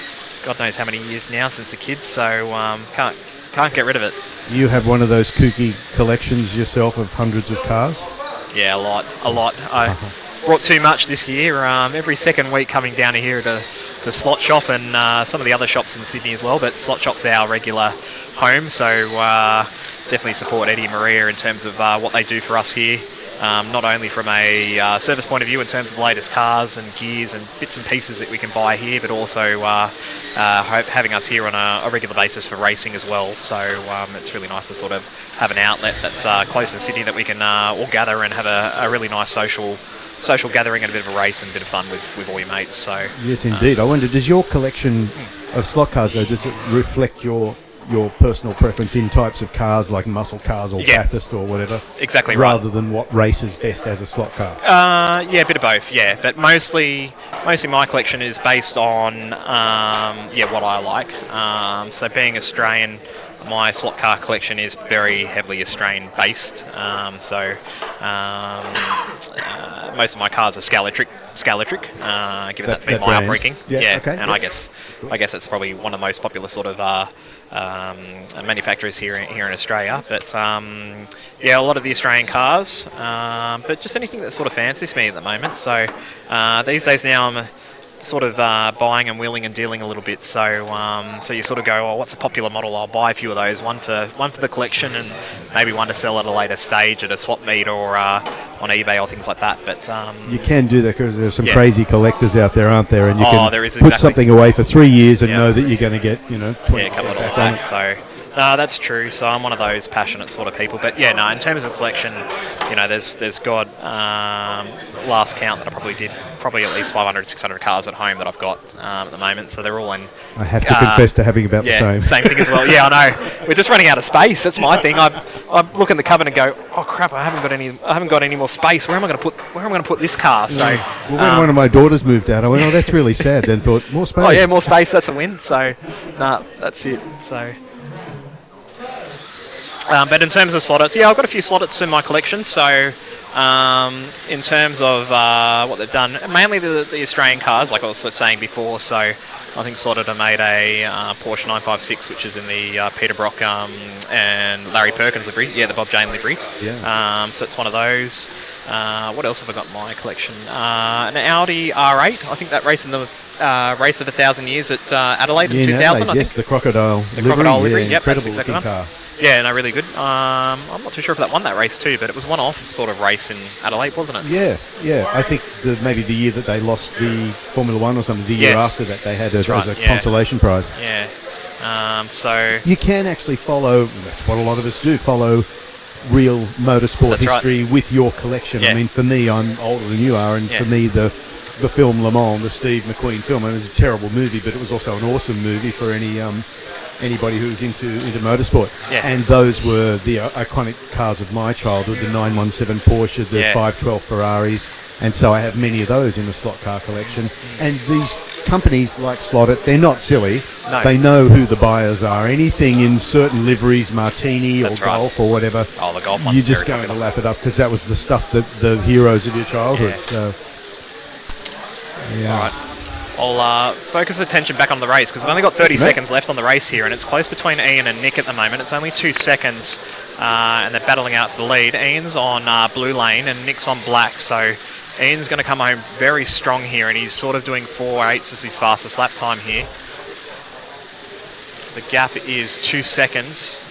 B: God knows how many years now, since the kids. So can't get rid of it.
M: You have one of those kooky collections yourself of hundreds of cars?
B: Yeah, a lot. I brought too much this year. Every second week coming down here to Slot Shop and some of the other shops in Sydney as well, but Slot Shop's our regular home, so definitely support Eddie and Maria in terms of what they do for us here. Not only from a service point of view in terms of the latest cars and gears and bits and pieces that we can buy here, but also having us here on a regular basis for racing as well. So it's really nice to sort of have an outlet that's close in Sydney that we can all gather and have a really nice social gathering and a bit of a race and a bit of fun with all your mates. So
M: yes, indeed. I wonder, does your collection of slot cars, though, does it reflect your personal preference in types of cars like muscle cars or Bathurst or whatever?
B: Exactly right.
M: Rather than what races best as a slot car?
B: A bit of both, but mostly my collection is based on what I like. So being Australian, my slot car collection is very heavily Australian based. Most of my cars are Scalatric, given that to be my upbringing. And I guess it's probably one of the most popular sort of manufacturers here in Australia. But a lot of the Australian cars, but just anything that sort of fancies me at the moment. So these days now I'm sort of buying and wheeling and dealing a little bit. So you sort of go, oh, what's a popular model? I'll buy a few of those. One for the collection, and maybe one to sell at a later stage at a swap meet or on eBay or things like that. But
M: you can do that because there's some crazy collectors out there, aren't there? And you can
B: there is
M: put something away for 3 years and know that you're going to get 20% back on it.
B: So. No, that's true. So I'm one of those passionate sort of people. But in terms of collection, there's got last count that I probably did at least 500, 600 cars at home that I've got at the moment. So they're all in.
M: I have to confess to having about the same.
B: Same thing as well. Yeah, I know. We're just running out of space. That's my thing. I look in the cupboard and go, oh crap! I haven't got any more space. Where am I going to put this car? So
M: when one of my daughters moved out, I went, oh, that's really sad. Then thought, more space.
B: Oh yeah, more space. That's a win. So that's it. So. But in terms of Slot.it, I've got a few Slot.its in my collection. So in terms of what they've done, mainly the Australian cars, like I was saying before. So I think Slot.it have made a Porsche 956, which is in the Peter Brock and Larry Perkins livery. Yeah, the Bob Jane livery.
M: Yeah.
B: So it's one of those. What else have I got in my collection? An Audi R8. I think that race in the race of 1,000 years at Adelaide in 2000.
M: Adelaide, yes, the crocodile
B: livery. Yep, that's exactly
M: looking
B: one.
M: car.
B: Yeah, no, really good. I'm not too sure if that won that race too, but it was one-off sort of race in Adelaide, wasn't it?
M: Yeah. I think maybe the year that they lost the Formula One or something, the year after that they had it as a consolation prize.
B: Yeah. So
M: you can actually follow. That's what a lot of us do. Follow real motorsport history with your collection. I mean, for me, I'm older than you are, and for me, the film Le Mans, the Steve McQueen film, it was a terrible movie, but it was also an awesome movie for anybody who was into motorsport. And those were the iconic cars of my childhood, the 917 Porsche, the 512 Ferraris, and so I have many of those in the slot car collection. And these companies like Slot.it, they're not silly.
B: No.
M: They know who the buyers are. Anything in certain liveries, Martini or Golf or whatever,
B: the Golf
M: you're just going to lap it up because that was the stuff that the heroes of your childhood. So,
B: all right. I'll focus attention back on the race because I've only got 30 seconds left on the race here, and it's close between Ian and Nick at the moment. It's only 2 seconds, and they're battling out for the lead. Ian's on blue lane and Nick's on black, so Ian's going to come home very strong here, and he's sort of doing 4.8s as his fastest lap time here. So the gap is 2 seconds.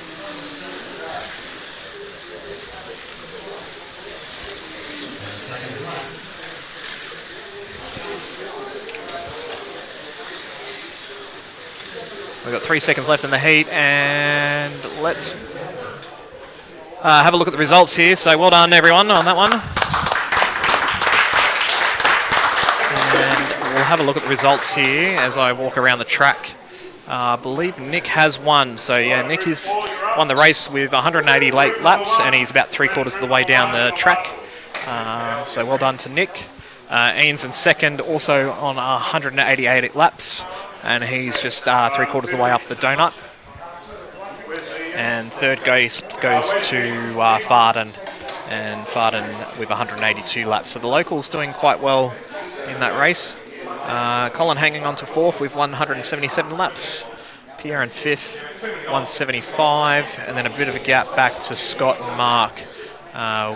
B: We've got 3 seconds left in the heat, and let's have a look at the results here. So well done everyone on that one. And we'll have a look at the results here as I walk around the track. I believe Nick has won. So yeah, Nick has won the race with 180 late laps, and he's about 3/4 of the way down the track. So well done to Nick. Ian's in second, also on 188 laps, and he's just 3/4 of the way up the donut. And third goes to Farden, and Farden with 182 laps. So the locals doing quite well in that race. Colin hanging on to fourth with 177 laps. Pierre in fifth, 175, and then a bit of a gap back to Scott and Mark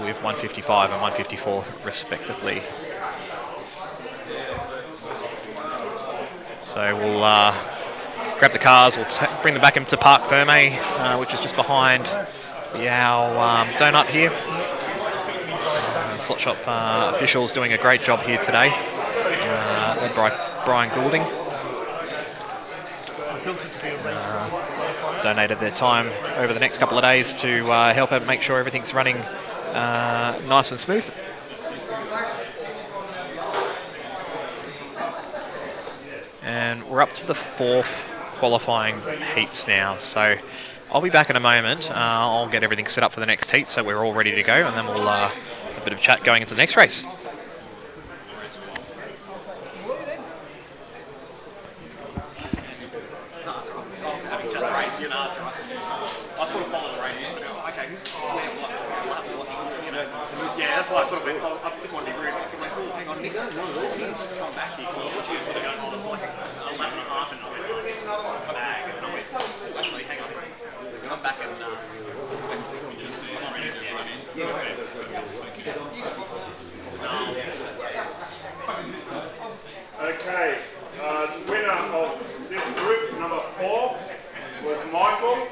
B: with 155 and 154 respectively. So we'll grab the cars, we'll bring them back into Parc Ferme, which is just behind our donut here. Slot Shop officials doing a great job here today, led by Brian Goulding. Donated their time over the next couple of days to help out make sure everything's running nice and smooth. And we're up to the fourth qualifying heats now, so I'll be back in a moment. I'll get everything set up for the next heat so we're all ready to go, and then we'll have a bit of chat going into the next race. I sort of follow the races, but okay, we'll have a watch, you know. Yeah, that's why I sort of went, I didn't want to be rude. I was like, oh, hang on, Nick's just come back here. What you sort of going on? It was like a lap and a half, and I went, oh, Nick's got a bag. And I went, oh, actually, hang on. I'm back and just I'm ready to run in.
D: Okay, winner of this group, number 4, was Michael.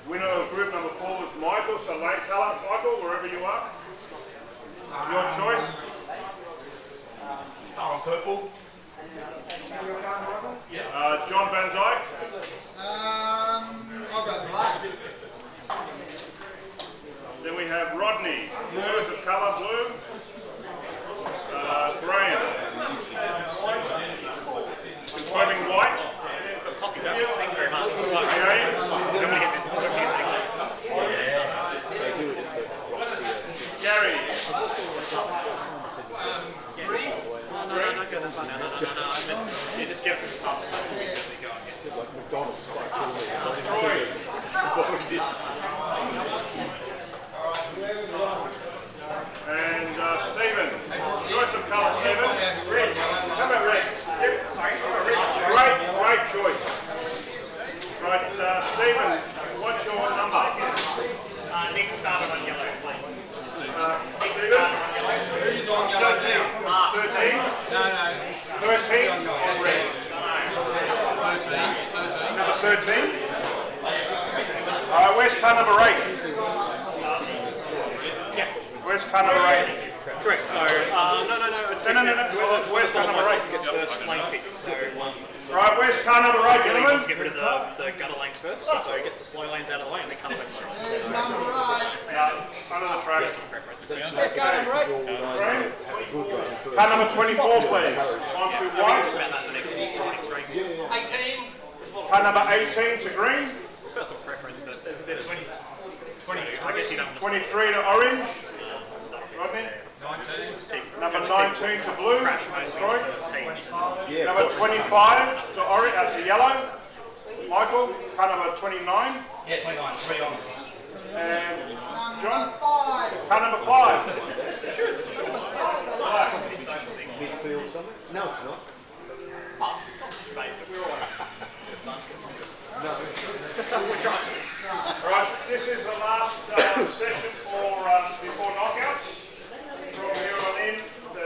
D: Winner of group number 4 was Michael. So lane colour, Michael, wherever you are. Your choice. On purple. John Van Dyke.
H: I'll go black.
D: Then we have Rodney. Choice of colour, blue. Graham. Voting white.
B: Thank you very much.
D: Gary.
B: You just get it from the pub, so that's what we go, I guess. Like McDonald's,
D: And Stephen. Choice of colour, Stephen. Red. How about red? Yep. Sorry, great choice. Right, Stephen, what's your number?
B: Nick started on yellow.
D: Nick started on yellow. Who's on yellow now? 13? No. 13 on red. 13. Number 13? Where's car number 8?
B: Yeah.
D: Where's car number 8?
B: Correct, so, no.
D: Where's car number 8?
B: Gets first lane pick, so...
D: Right, where's car number 8,
B: He
D: gentlemen?
B: wants to get rid of the gutter lanes first, so he gets the slow lanes out of the way and then comes over strong.
D: Under the track.
B: Personal preference.
H: Where's car number 8?
D: Car number 24, please. 1, 2, 1.
B: About that in the next race.
G: 18.
D: Car number 18 to green.
B: Personal preference, but there's a bit of 20, I guess you don't want to
D: 23 to orange. Rodney.
B: 19.
D: Number 19 to blue.
B: Crash mostly
D: Troy.
B: in the first heats.
D: Number 25 to orange, to yellow. Michael. Car number 29.
J: Yeah, 29. 3 on.
D: And John. Car number 5.
A: Midfield something? No, it's not.
D: Right, this is the last session for before knockouts. From here on in, the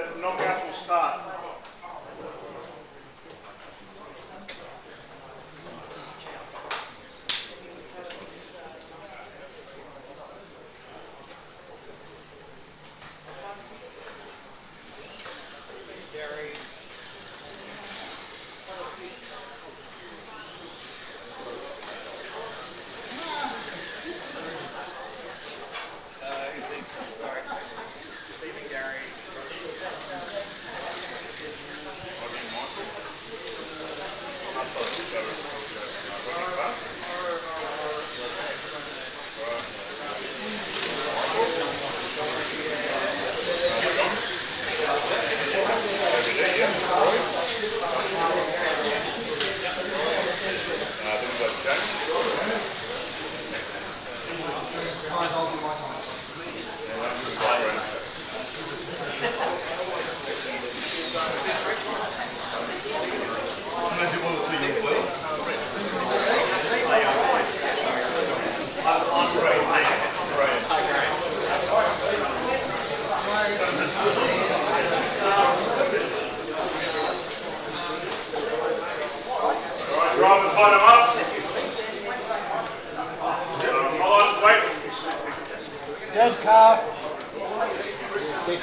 I: Or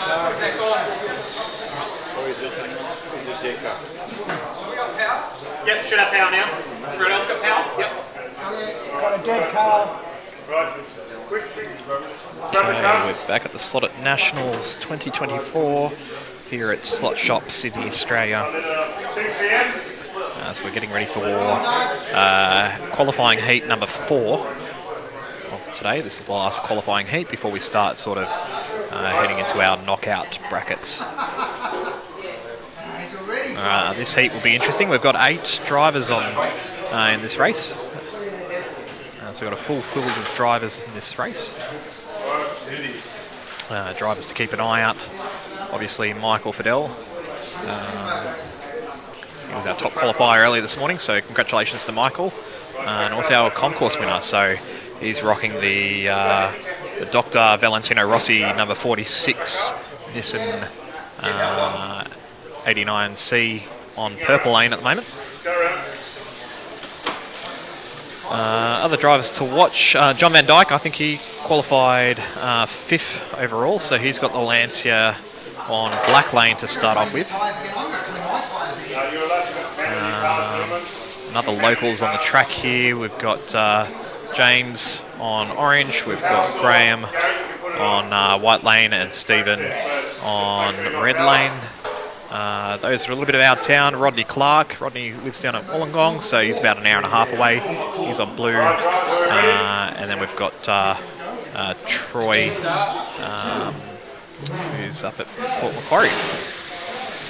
I: is it Decker?
B: Yep, should have power now. Everyone else got power? Yep.
A: Got a dead car.
D: Right. Quick thing.
B: Okay, we're back at the Slot.it Nationals 2024 here at Slot Shop, Sydney, Australia. So we're getting ready for qualifying heat number 4 of today. This is the last qualifying heat before we start sort of heading into our knockout brackets. This heat will be interesting. We've got 8 drivers on in this race. So we've got a full field of drivers in this race. Drivers to keep an eye out. Obviously, Michael Fidel. He was our top qualifier earlier this morning, so congratulations to Michael. And also our Concourse winner, so he's rocking the Dr. Valentino Rossi number 46 Nissan 89C on purple lane at the moment. Other drivers to watch, John Van Dyke, I think he qualified 5th overall, so he's got the Lancia on black lane to start off with. Another locals on the track here, we've got James on orange, we've got Graham on white lane and Stephen on red lane. Those are a little bit of our town. Rodney Clark. Rodney lives down at Wollongong, so he's about an hour and a half away. He's on blue. And then we've got Troy, who's up at Port Macquarie.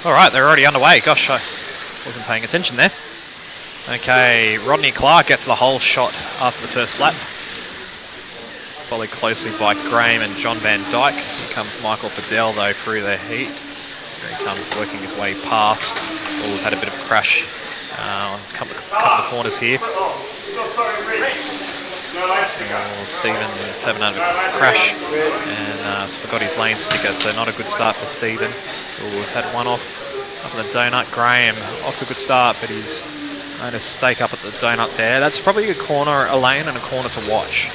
B: All right, they're already underway. Gosh, I wasn't paying attention there. Okay, Rodney Clark gets the whole shot after the first lap. Followed closely by Graham and John Van Dyke. Here comes Michael Fidel, though, through the heat. Here he comes, working his way past. Oh, we've had a bit of a crash on a couple of corners here. Stephen is having a crash and forgot his lane sticker, so not a good start for Stephen. We've had one off up in the donut. Graham off to a good start, but he's made a stake up at the donut there. That's probably a corner, a lane and a corner to watch.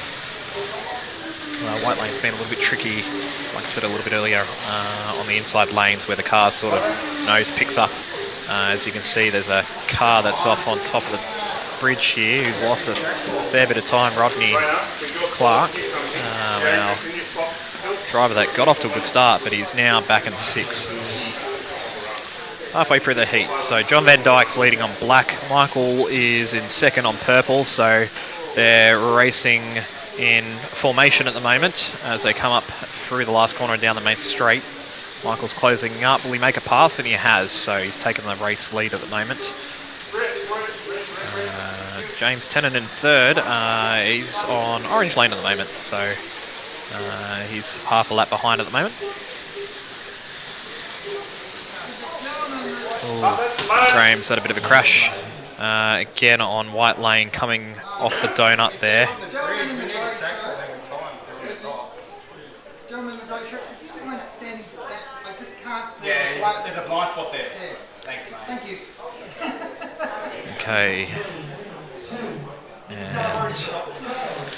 B: White lane's been a little bit tricky, like I said a little bit earlier, on the inside lanes where the car sort of nose picks up. As you can see, there's a car that's off on top of the bridge here who's lost a fair bit of time, Rodney Clark. Our driver that got off to a good start, but he's now back in 6th. Halfway through the heat. So John Van Dyke's leading on black. Michael is in 2nd on purple, so they're racing in formation at the moment as they come up through the last corner and down the main straight. Michael's closing up. Will he make a pass? And he has, so he's taken the race lead at the moment. James Tennant in 3rd. He's on orange lane at the moment, so he's half a lap behind at the moment. Ooh, Graham's had a bit of a crash. Again on white lane, coming off the donut there.
H: Yeah, there's a blind spot there. Thanks, mate. Thank you.
B: Okay. And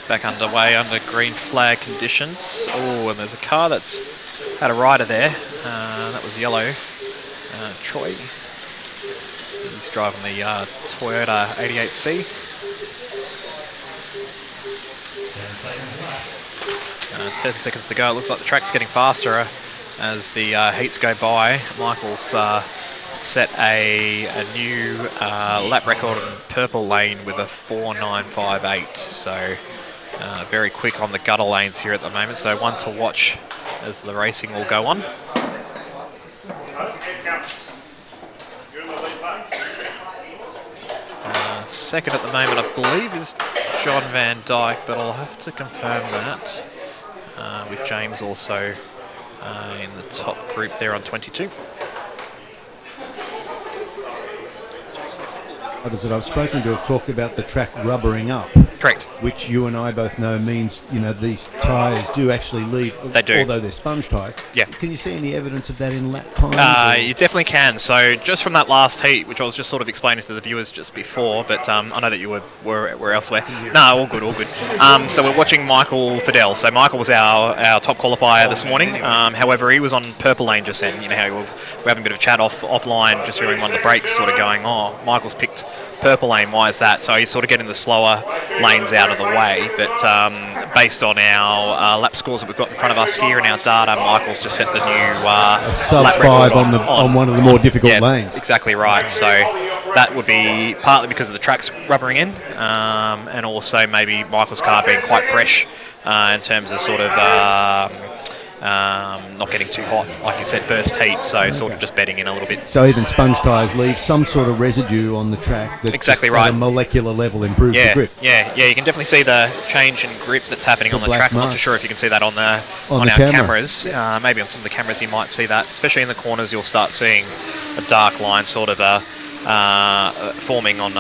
B: back underway under green flag conditions. Oh, and there's a car that's had a rider there. That was yellow. Troy. He's driving the Toyota 88C. 10 seconds to go. It looks like the track's getting faster as the heats go by. Michael's set a new lap record in purple lane with a 4.958. So very quick on the gutter lanes here at the moment. So one to watch as the racing will go on. Second at the moment, I believe, is John Van Dyke, but I'll have to confirm that with James also in the top group there on 22.
M: Others that I've spoken to have talked about the track rubbering up
B: Correct.
M: Which you and I both know means, these tyres do actually leave.
B: They do.
M: Although they're sponge tyres.
B: Yeah.
M: Can you see any evidence of that in lap times?
B: You definitely can. So just from that last heat, which I was just sort of explaining to the viewers just before, but I know that you were elsewhere. No, all good, all good. So we're watching Michael Fidel. So Michael was our top qualifier this morning. However, he was on purple lane just then. You know how we're having a bit of a chat offline, just hearing one of the brakes sort of going, oh, Michael's picked purple lane, why is that? So he's sort of getting the slower lanes out of the way, but based on our lap scores that we've got in front of us here in our data, Michael's just set the new
M: a sub
B: lap
M: 5
B: record
M: on one of the more difficult lanes.
B: Exactly right. So that would be partly because of the track's rubbering in, and also maybe Michael's car being quite fresh in terms of sort of not getting too hot, like you said, first heat, so sort of just bedding in a little bit.
M: So even sponge tyres leave some sort of residue on the track that
B: exactly
M: just
B: right.
M: at a molecular level improves the grip.
B: Yeah, you can definitely see the change in grip that's happening on the track. I'm not too sure if you can see that on our cameras. Maybe on some of the cameras you might see that, especially in the corners. You'll start seeing a dark line sort of forming on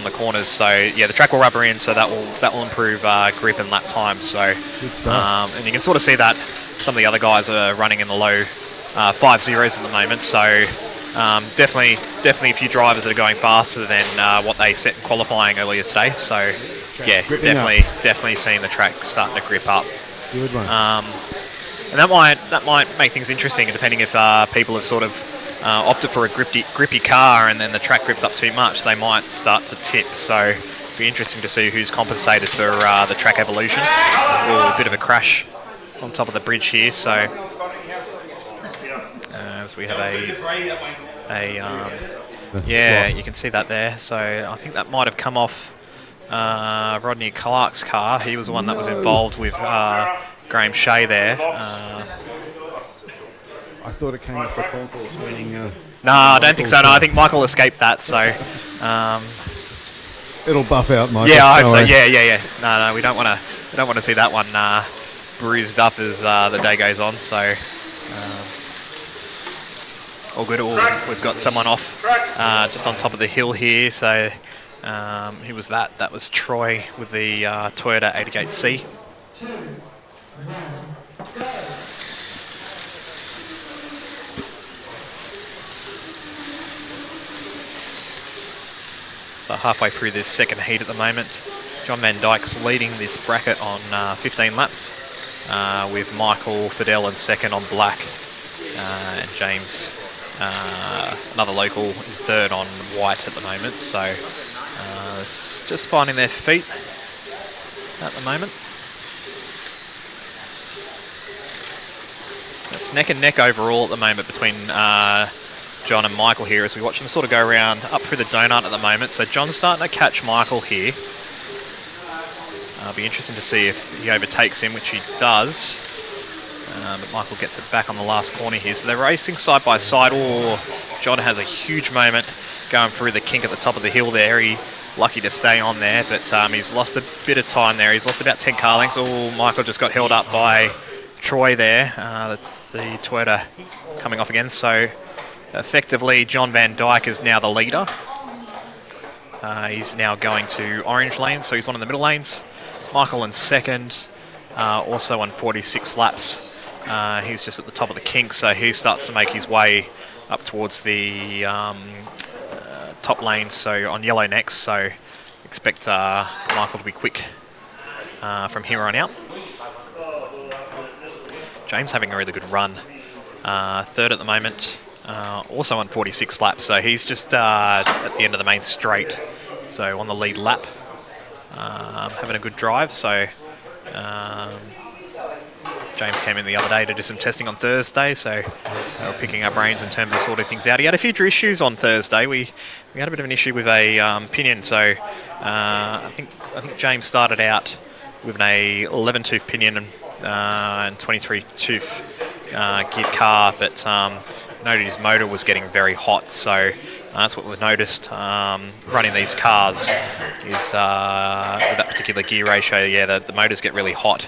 B: the corners. So yeah, the track will rubber in, so that will improve grip and lap time. So
M: good stuff.
B: and you can sort of see that some of the other guys are running in the low 5.0s at the moment. So definitely a few drivers that are going faster than what they set in qualifying earlier today. So yeah, definitely seeing the track starting to grip up.
M: Good one.
B: And that might make things interesting, depending if people have sort of opted for a grippy car and then the track grips up too much, they might start to tip. So it'll be interesting to see who's compensated for the track evolution. A bit of a crash on top of the bridge here. So as we have you can see that there. So I think that might have come off Rodney Clark's car. He was the one that was involved with Graham Shea there.
M: I thought it came off the concourse, meaning...
B: no, I don't think so. No, I think Michael escaped that, so...
M: it'll buff out, Michael.
B: Yeah, I hope so. Yeah. No, we don't want to see that one bruised up as the day goes on, so... all good. We've got someone off just on top of the hill here, so... who was that? That was Troy with the Toyota 88C. So halfway through this second heat at the moment, John Van Dyke's leading this bracket on 15 laps, with Michael Fidel in second on black, and James, another local, in third on white at the moment. So it's just finding their feet at the moment. It's neck and neck overall at the moment between John and Michael here, as we watch them sort of go around up through the donut at the moment. So John's starting to catch Michael here. It'll be interesting to see if he overtakes him, which he does. But Michael gets it back on the last corner here. So they're racing side by side. Oh, John has a huge moment going through the kink at the top of the hill there. He's lucky to stay on there, but he's lost a bit of time there. He's lost about 10 car lengths. Oh, Michael just got held up by Troy there. The Toyota coming off again. So effectively, John Van Dyke is now the leader. He's now going to orange lanes, so he's one of the middle lanes. Michael in second, also on 46 laps. He's just at the top of the kink, so he starts to make his way up towards the top lanes, so on yellow next. So expect Michael to be quick from here on out. James having a really good run. Third at the moment. Also on 46 laps, so he's just at the end of the main straight, so on the lead lap, having a good drive. So James came in the other day to do some testing on Thursday, so they were picking up brains in terms of sorting things out. He had a few issues on Thursday. We had a bit of an issue with a pinion, so I think James started out with an 11 tooth pinion and 23 tooth geared car, but noted his motor was getting very hot, so that's what we've noticed running these cars is with that particular gear ratio. Yeah, the motors get really hot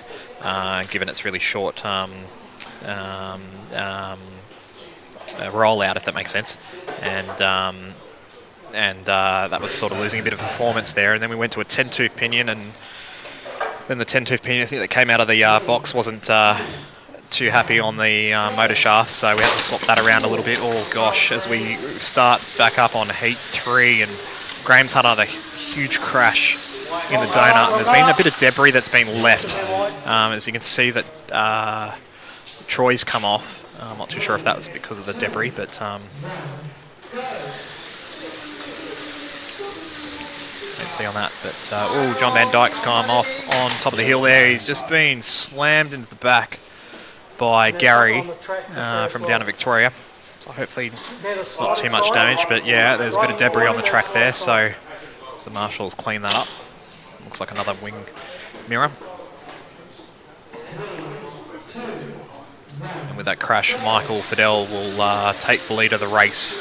B: given it's really short rollout, if that makes sense, and and that was sort of losing a bit of performance there. And then we went to a 10-tooth pinion, and then the 10-tooth pinion, I think, that came out of the box wasn't too happy on the motor shaft, so we had to swap that around a little bit. Oh gosh, as we start back up on heat 3, and Graham's had another huge crash in the donut, and there's been a bit of debris that's been left. As you can see that Troy's come off. I'm not too sure if that was because of the debris, but don't see on that. But oh, John Van Dyke's come off on top of the hill there. He's just been slammed into the back by Gary from down in Victoria. So hopefully not too much damage, but yeah, there's a bit of debris on the track there, so the marshals clean that up. Looks like another wing mirror. And with that crash, Michael Fidel will take the lead of the race.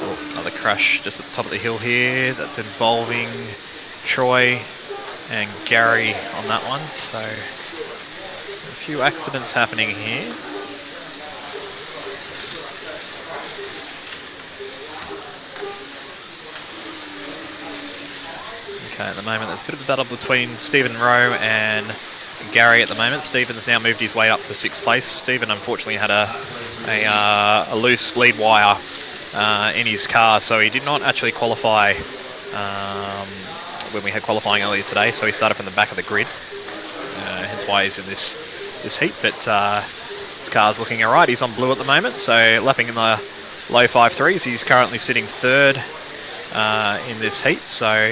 B: Oh, another crash just at the top of the hill here. That's involving Troy and Gary on that one. So a few accidents happening here. Okay, at the moment there's a bit of a battle between Stephen Rowe and Gary at the moment. Stephen's now moved his way up to 6th place. Stephen unfortunately had a loose lead wire in his car, so he did not actually qualify when we had qualifying earlier today, so he started from the back of the grid, hence why he's in this heat. But his car's looking alright. He's on blue at the moment, so lapping in the low 5.3s. He's currently sitting 3rd in this heat, so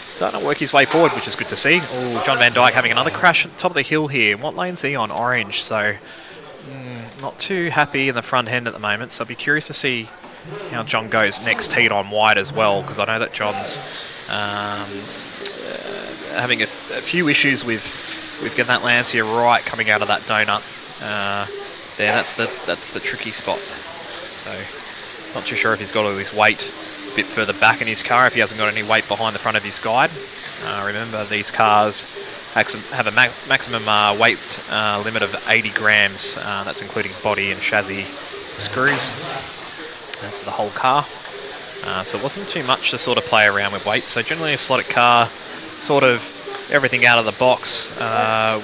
B: starting to work his way forward, which is good to see. Oh, John Van Dyke having another crash at the top of the hill here. What lane's he on? Orange, so not too happy in the front end at the moment, so I'll be curious to see how John goes next heat on white as well, because I know that John's having a few issues with getting that Lancia right coming out of that donut. There, that's the tricky spot. So not too sure if he's got all his weight a bit further back in his car, if he hasn't got any weight behind the front of his guide. Remember, these cars have a maximum weight limit of 80 grams. That's including body and chassis screws. That's the whole car. So it wasn't too much to sort of play around with weight. So generally a Slot.it car, sort of everything out of the box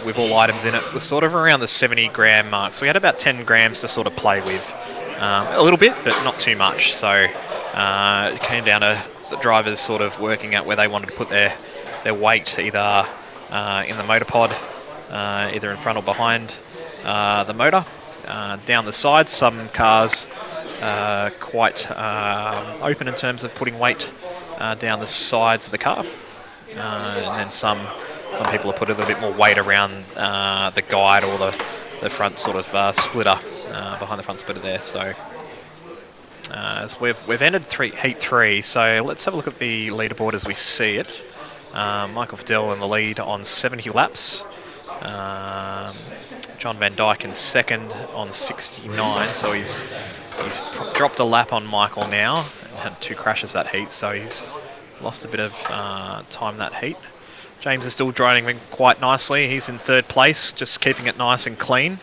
B: with all items in it, was sort of around the 70 gram mark. So we had about 10 grams to sort of play with. A little bit, but not too much. So it came down to the drivers sort of working out where they wanted to put their weight, either in the motor pod, either in front or behind the motor. Down the sides, some cars quite open in terms of putting weight down the sides of the car, and then some people have put a little bit more weight around the guide or the front sort of splitter behind the front splitter there. So as we've ended heat 3, so let's have a look at the leaderboard as we see it. Michael Fidel in the lead on 70 laps. John Van Dyke in 2nd on 69, so he's dropped a lap on Michael now and had 2 crashes that heat, so he's lost a bit of time that heat. James is still driving quite nicely. He's in 3rd place, just keeping it nice and clean,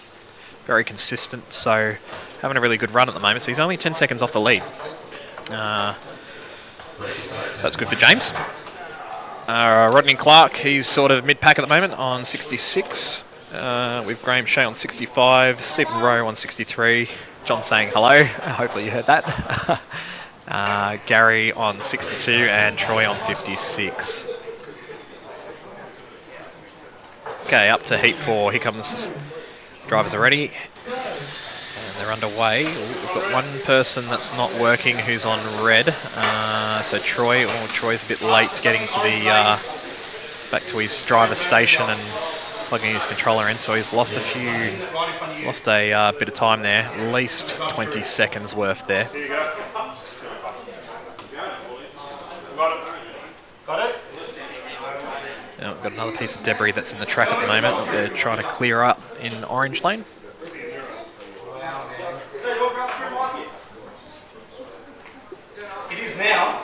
B: very consistent, so having a really good run at the moment. So he's only 10 seconds off the lead. That's good for James. Rodney Clark, he's sort of mid-pack at the moment on 66. With Graham Shea on 65, Stephen Rowe on 63, John saying hello, hopefully you heard that. Gary on 62 and Troy on 56. Okay, up to heat 4, here comes drivers are ready and they're underway. We've got one person that's not working who's on red, so Troy's a bit late getting to the back to his driver station and plugging his controller in, so he's lost a bit of time there, at least 20 seconds worth there.
D: Got it?
B: Now we've got another piece of debris that's in the track at the moment that they're trying to clear up in orange lane.
D: It is now.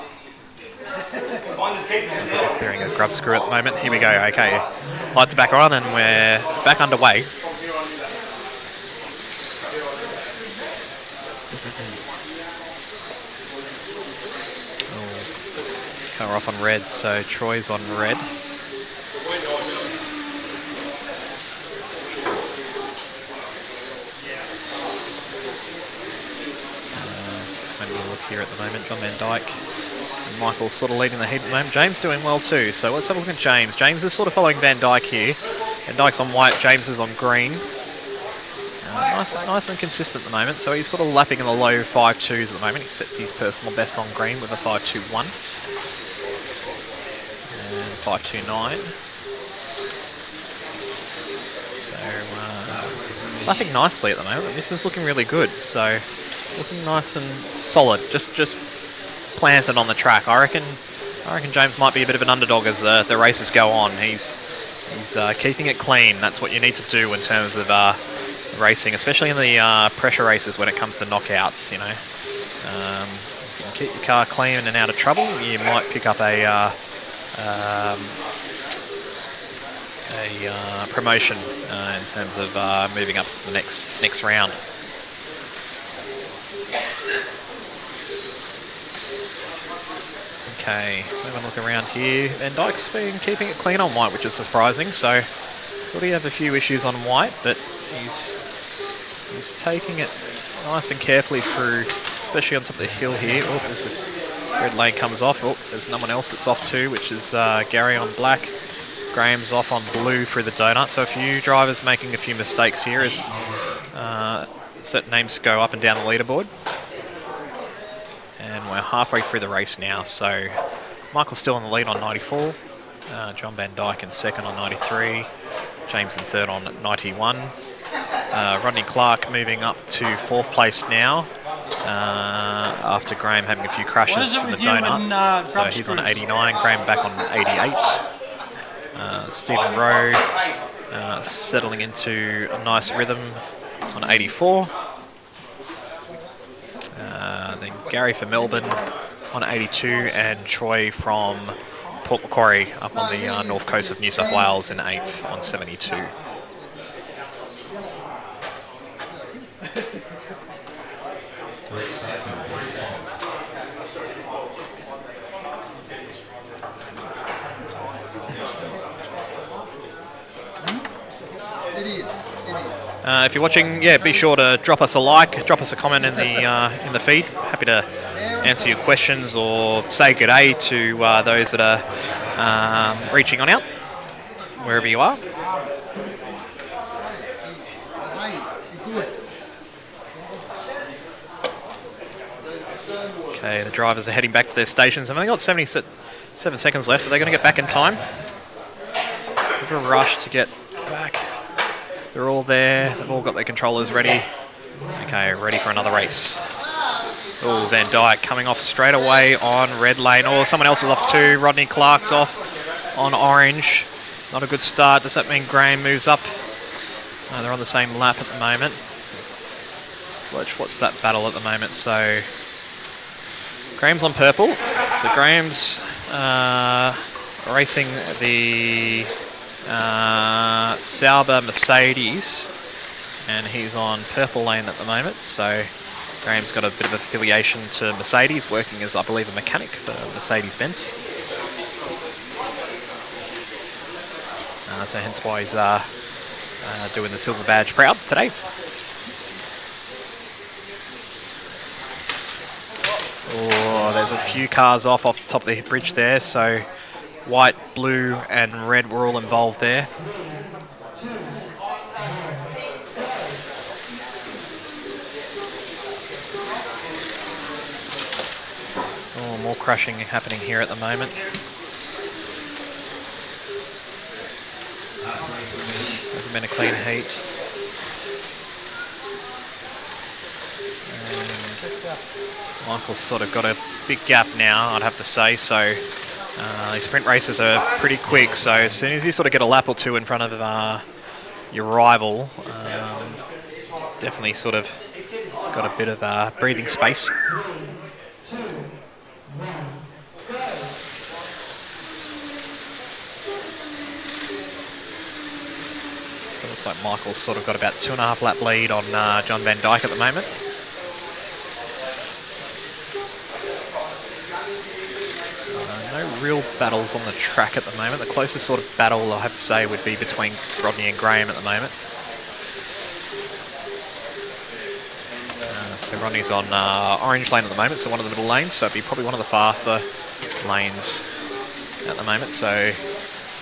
B: Clearing a grub screw at the moment. Here we go. Okay, lights back on and we're back underway. Car off on red, so Troy's on red. Having a look here at the moment, John Van Dyke and Michael sort of leading the heat at the moment. James doing well too, so let's have a look at James. James is sort of following Van Dyke here. Van Dyke's on white, James is on green. Nice and consistent at the moment, so he's sort of lapping in the low 5.2s at the moment. He sets his personal best on green with a 5.21 and 5.29. So lapping nicely at the moment. This is looking really good, so looking nice and solid. Just planted on the track. I reckon James might be a bit of an underdog as the races go on. He's keeping it clean. That's what you need to do in terms of racing, especially in the pressure races when it comes to knockouts. You know, if you can keep your car clean and out of trouble, you might pick up a promotion in terms of moving up to the next round. Okay, have a look around here. Van Dyke's been keeping it clean on white, which is surprising. So, thought he'd have a few issues on white, but he's taking it nice and carefully through, especially on top of the hill here. Oh, this is red lane comes off. Oh, there's no one else that's off too, which is Gary on black. Graham's off on blue through the donut. So a few drivers making a few mistakes here as certain names go up and down the leaderboard. And we're halfway through the race now, so Michael's still in the lead on 94, John Van Dyke in second on 93, James in third on 91, Rodney Clark moving up to fourth place now, after Graham having a few crashes in the donut, so he's on 89, Graham back on 88, Stephen Rowe settling into a nice rhythm on 84. Then Gary for Melbourne on 82 and Troy from Port Macquarie up on the north coast of New South Wales in 8th on 72. If you're watching, be sure to drop us a like, drop us a comment in the feed. Happy to answer your questions or say good day to those that are reaching on out, wherever you are. Okay, the drivers are heading back to their stations. They've only got 77 seconds left. Are they going to get back in time? Bit of a rush to get back. They're all there. They've all got their controllers ready. Okay, ready for another race. Oh, Van Dyke coming off straight away on red lane. Oh, someone else is off too. Rodney Clark's off on orange. Not a good start. Does that mean Graham moves up? They're on the same lap at the moment. Let's watch that battle at the moment. So Graham's on purple. So Graham's racing the Sauber Mercedes, and he's on purple lane at the moment. So Graham's got a bit of affiliation to Mercedes, working as, I believe, a mechanic for Mercedes-Benz. So hence why he's doing the silver badge proud today. Oh, there's a few cars off the top of the bridge there, so white, blue and red were all involved there. Oh, more crashing happening here at the moment. Hasn't been a clean heat. And Michael's sort of got a big gap now, I'd have to say, so these sprint races are pretty quick, so as soon as you sort of get a lap or two in front of your rival, definitely sort of got a bit of breathing space. Looks like Michael's sort of got about 2.5 lap lead on John Van Dyke at the moment. No real battles on the track at the moment. The closest sort of battle I have to say would be between Rodney and Graham at the moment. So Rodney's on orange lane at the moment, so one of the middle lanes, so it'd be probably one of the faster lanes at the moment. So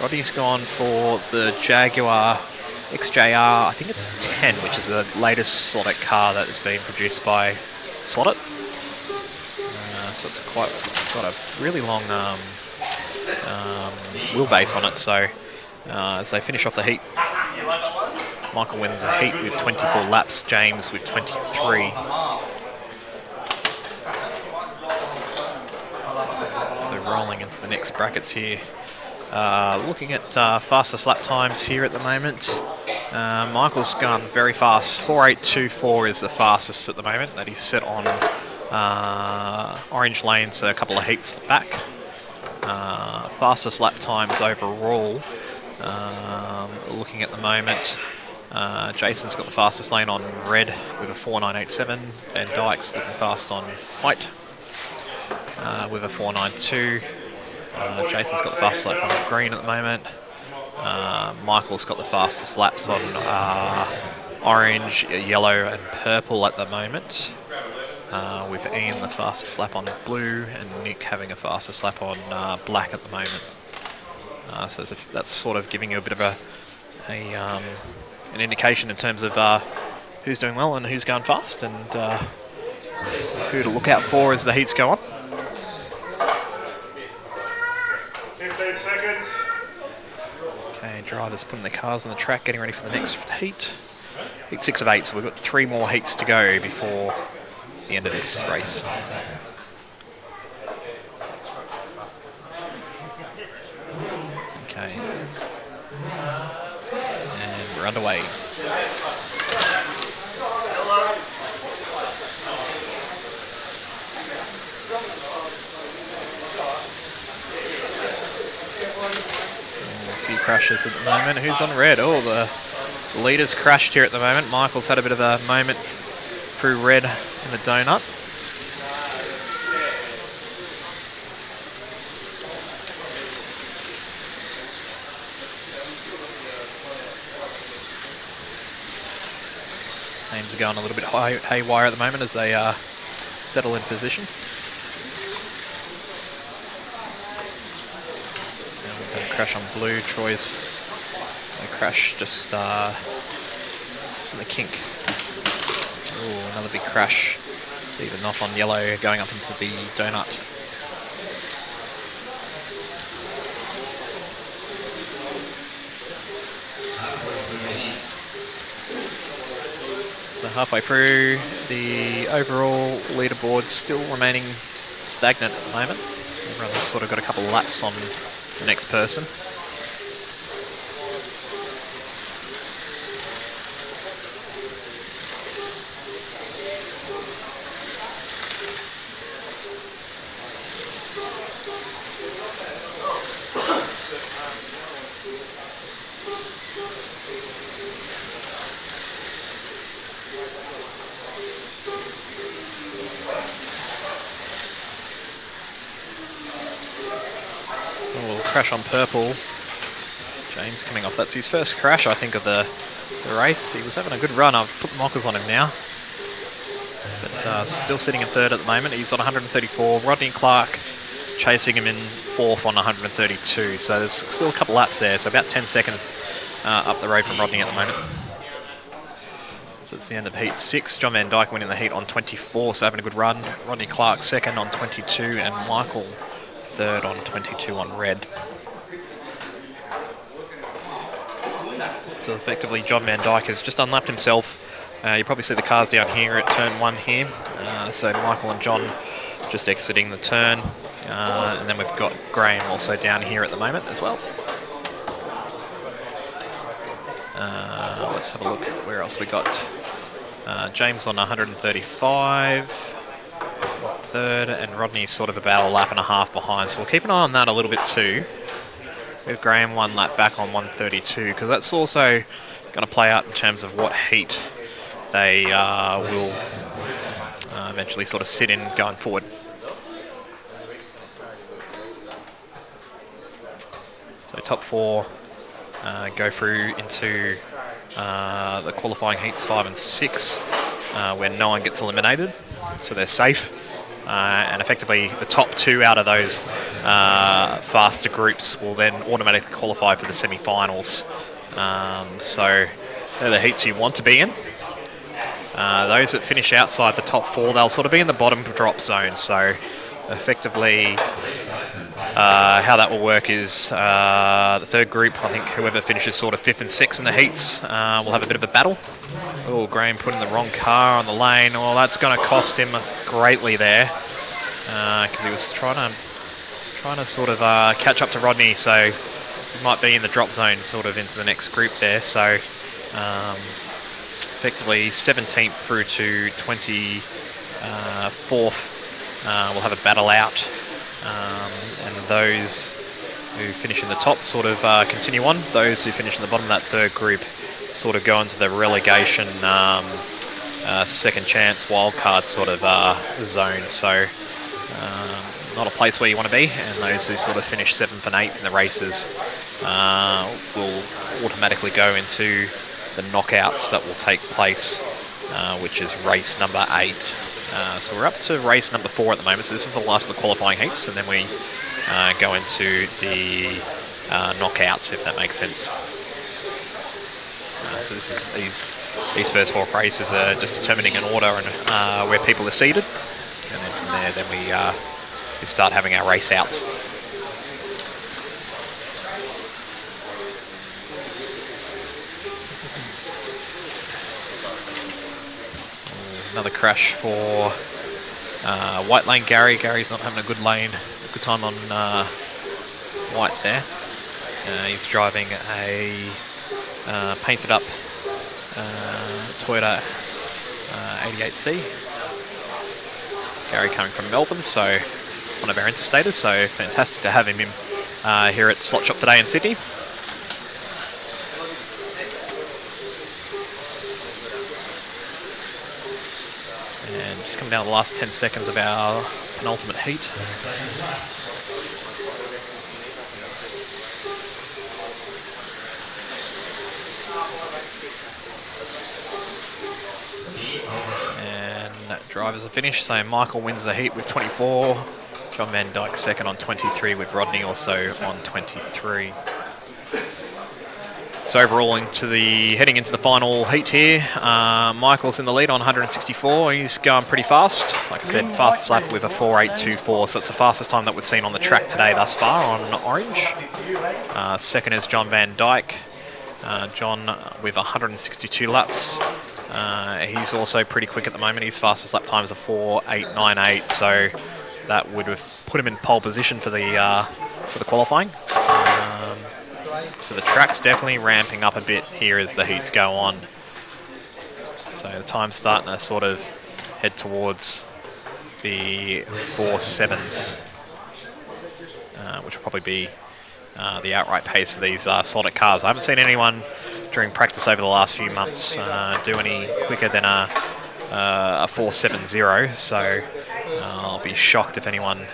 B: Rodney's gone for the Jaguar XJR, I think it's 10, which is the latest Slot.it car that has been produced by Slot.it. So it's got a really long wheelbase on it. So as they finish off the heat, Michael wins the heat with 24 laps, James with 23. So rolling into the next brackets here. Looking at fastest lap times here at the moment. Michael's gone very fast. 4.824 is the fastest at the moment that he's set on orange lane, so a couple of heats back. Fastest lap times overall. Looking at the moment, Jason's got the fastest lane on red with a 4.987, and Dyke's looking fast on white with a 4.92. Jason's got the fastest lap on green at the moment. Michael's got the fastest laps on orange, yellow and purple at the moment. With Ian the fastest lap on blue and Nick having a fastest lap on black at the moment. So that's sort of giving you a bit of an indication in terms of who's doing well and who's going fast, and who to look out for as the heats go on.
D: 15 seconds.
B: Okay, drivers putting their cars on the track, getting ready for the next heat. Heat 6 of 8, so we've got 3 more heats to go before the end of this race. Okay. And we're underway. A few crashes at the moment. Who's on red? Oh, the leader's crashed here at the moment. Michael's had a bit of a moment through red in the donut. Names are going a little bit haywire at the moment as they settle in position. And we've got a crash on blue. Troy's a crash just in the kink. Oh, another big crash. Stephen off on yellow, going up into the donut. So halfway through, the overall leaderboard still remaining stagnant at the moment. Everyone's sort of got a couple of laps on the next person. Crash on purple. James coming off. That's his first crash, I think, of the race. He was having a good run. I've put the mockers on him now. But still sitting in third at the moment. He's on 134. Rodney Clark chasing him in fourth on 132. So there's still a couple laps there. So about 10 seconds up the road from Rodney at the moment. So it's the end of heat 6. John Van Dyke winning the heat on 24, so having a good run. Rodney Clark second on 22, and Michael third on 22 on red. So effectively John Van Dyke has just unlapped himself. You probably see the cars down here at turn 1 here. So Michael and John just exiting the turn. And then we've got Graham also down here at the moment as well. Let's have a look at where else we got. James on 135. Third, and Rodney's sort of about a lap and a half behind, so we'll keep an eye on that a little bit too. With Graham 1 lap back on 132, because that's also going to play out in terms of what heat they will eventually sort of sit in going forward. So top 4 go through into the qualifying heats 5 and 6, where no one gets eliminated, so they're safe. And effectively, the top 2 out of those faster groups will then automatically qualify for the semi-finals. So they're the heats you want to be in. Those that finish outside the top 4, they'll sort of be in the bottom drop zone. So effectively, how that will work is the third group, I think whoever finishes sort of 5th and 6th in the heats will have a bit of a battle. Oh, Graham put in the wrong car on the lane. Well, that's going to cost him greatly there, because he was trying to sort of catch up to Rodney, so he might be in the drop zone sort of into the next group there. So effectively 17th through to 24th will have a battle out, and those who finish in the top sort of continue on. Those who finish in the bottom of that third group sort of go into the relegation second chance wildcard sort of zone. So not a place where you want to be, and those who sort of finish 7th and 8th in the races will automatically go into the knockouts that will take place, which is race number 8. So we're up to race number 4 at the moment, so this is the last of the qualifying heats, and then we go into the knockouts, if that makes sense. So this is these first 4 races are just determining an order and where people are seated, and then from there we start having our race outs. Another crash for white lane Gary. Gary's not having a good time on white there. He's driving a painted up Toyota 88C. Gary coming from Melbourne, so one of our interstaters, so fantastic to have him here at Slot Shop today in Sydney. And just coming down the last 10 seconds of our penultimate heat. And drivers are finished, so Michael wins the heat with 24. John Van Dyke second on 23, with Rodney also on 23. So overall, heading into the final heat here, Michael's in the lead on 164. He's going pretty fast. Like I said, fastest lap with a 4.824, so it's the fastest time that we've seen on the track today thus far on orange. Second is John Van Dyke. John with 162 laps. He's also pretty quick at the moment. His fastest lap time is a 4.898, so that would have put him in pole position for the qualifying. So the track's definitely ramping up a bit here as the heats go on. So the time's starting to sort of head towards the 4.7s, which will probably be the outright pace of these Slot.it cars. I haven't seen anyone during practice over the last few months do any quicker than a 4.70, so I'll be shocked if anyone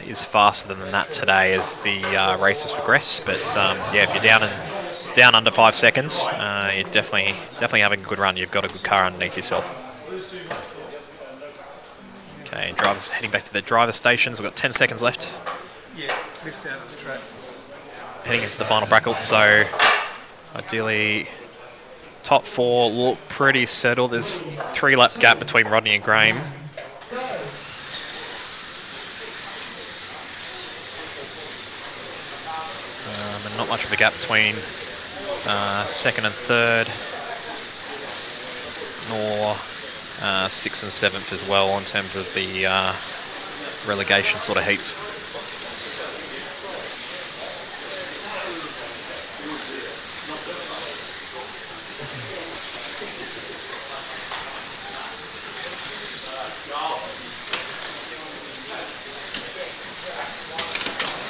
B: is faster than that today as the races progress. But yeah, if you're down under 5 seconds, you're definitely having a good run. You've got a good car underneath yourself. Okay, drivers heading back to their driver stations. We've got 10 seconds left.
H: Yeah, lifts out of the track.
B: Heading into the final bracket, so ideally top 4 look pretty settled. There's 3 lap gap between Rodney and Graham. And not much of a gap between second and third, nor 6th and 7th as well in terms of the relegation sort of heats.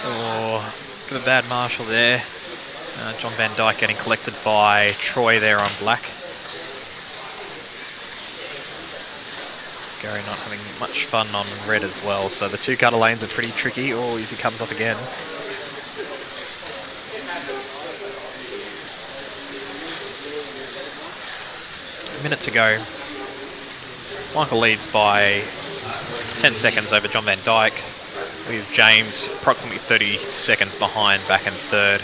B: Oh, bit of a bad marshal there. John Van Dyke getting collected by Troy there on black. Gary not having much fun on red as well, so the two gutter lanes are pretty tricky. Oh, easy comes off again. A minute to go. Michael leads by 10 seconds over John Van Dyke, with James approximately 30 seconds behind back in third,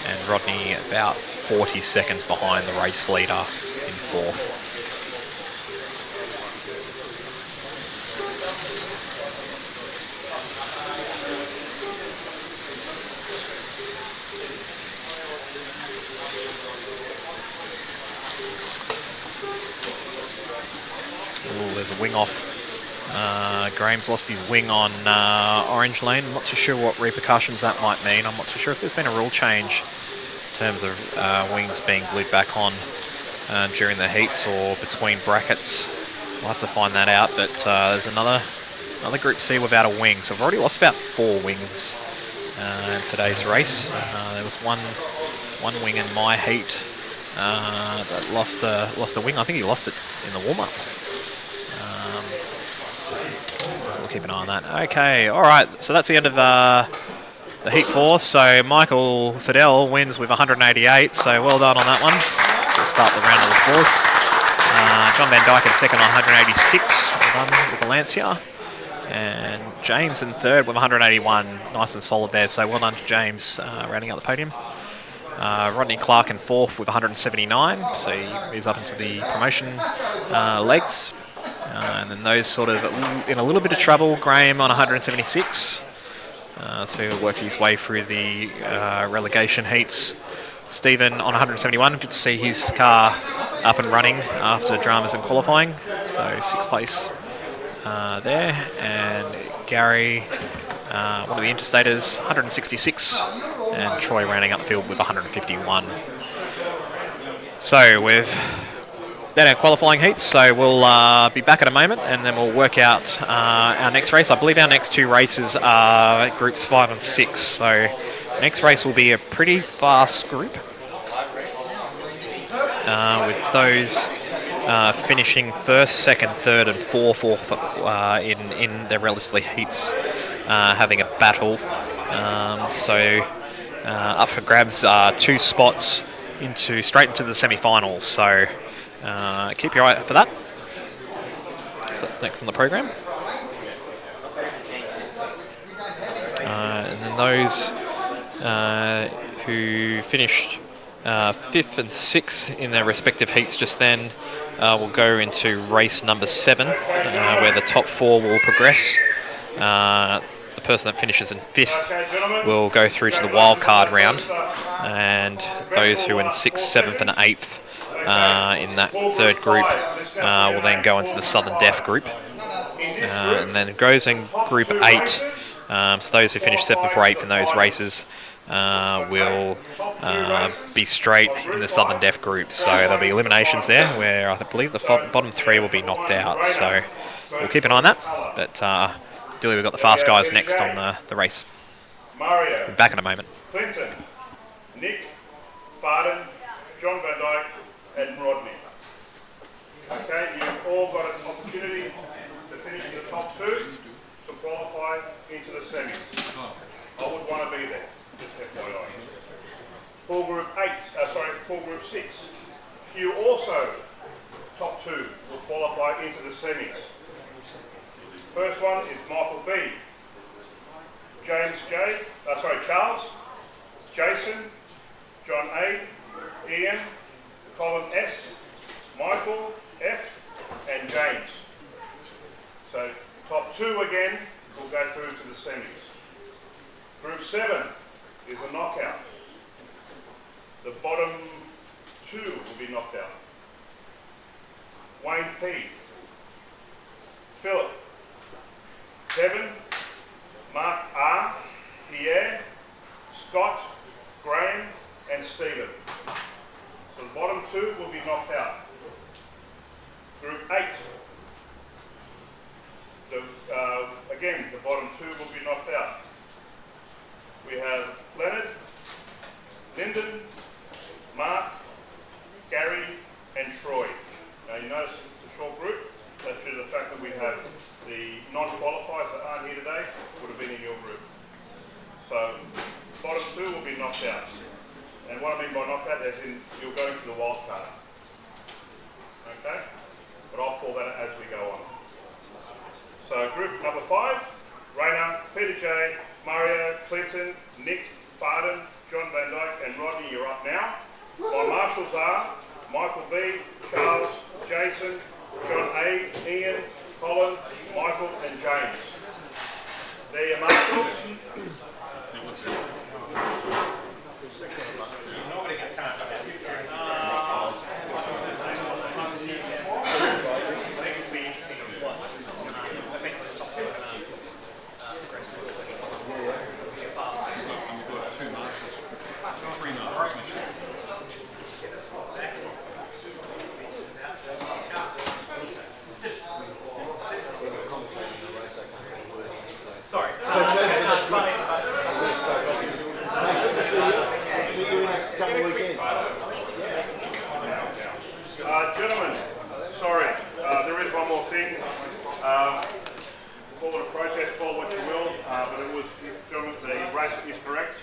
B: and Rodney about 40 seconds behind the race leader in fourth. Ooh, there's a wing off. Graham's lost his wing on orange lane. I'm not too sure what repercussions that might mean. I'm not too sure if there's been a rule change in terms of wings being glued back on during the heats or between brackets. We'll have to find that out, but there's another Group C without a wing, so I've already lost about 4 wings in today's race. There was one wing in my heat that lost a wing. I think he lost it in the warm-up. So we'll keep an eye on that. Okay, all right, so that's the end of the heat 4. So Michael Fidel wins with 188, so well done on that one. We'll start the round of applause. John Van Dyke in second on 186, well done with the Lancia. And James in third with 181, nice and solid there, so well done to James, rounding out the podium. Rodney Clark in fourth with 179, so he moves up into the promotion legs. And then those sort of in a little bit of trouble, Graham on 176, so he'll work his way through the relegation heats. Stephen on 171, good to see his car up and running after dramas in qualifying, so 6th place there. And Gary, one of the interstaters, 166, and Troy rounding up the field with 151. So we've done our qualifying heats, so we'll be back in a moment, and then we'll work out our next race. I believe our next 2 races are groups 5 and 6, so next race will be a pretty fast group, with those finishing first, second, third and fourth in their relatively heats, having a battle. So up for grabs are 2 spots straight into the semi-finals, so keep your eye out for that. So that's next on the program. And then those who finished 5th and 6th in their respective heats just then will go into race number 7, where the top 4 will progress. The person that finishes in 5th will go through to the wild card round, and those who are in 6th, 7th and 8th in that 3rd group will then go into the Southern Deaf group. And then it goes in Group 8, so those who finish 7th or 8th in those races will be straight in the Southern Deaf group. So there'll be eliminations there, where I believe the bottom 3 will be knocked out. So we'll keep an eye on that. But Dilly, we've got the fast guys next on the race.
D: Mario.
B: We're back in a moment.
D: Clinton, Nick, Farden, John Van Dyke, and Rodney. Okay, you've all got an opportunity to finish in the top 2 to qualify into the semis. I would want to be there, just FYI. Pool Group 6. You also, top 2, will qualify into the semis. First one is Michael B, Charles, Jason, John A, Ian, Colin S, Michael F, and James. So top 2 again will go through to the semis. Group 7 is a knockout. The bottom 2 will be knocked out. Wayne P, Philip, Kevin, Mark R, Pierre, Scott, Graham, and Stephen. So the bottom 2 will be knocked out. Group 8. Again, the bottom 2 will be knocked out. We have Leonard, Lyndon, you'll go into the wild card. Okay? But I'll call that as we go on. So group number 5, Rainer, Peter J, Mario, Clinton, Nick, Farden, John Van Dyke and Rodney, you're up now. My marshals are Michael B, Charles, Jason, John A, Ian, Colin, Michael and James. They're your marshals.
K: Nobody got time for that.
A: Sorry.
D: Gentlemen, sorry, there is one more thing. Call it a protest, call what you will, but it was, gentlemen, the race is correct.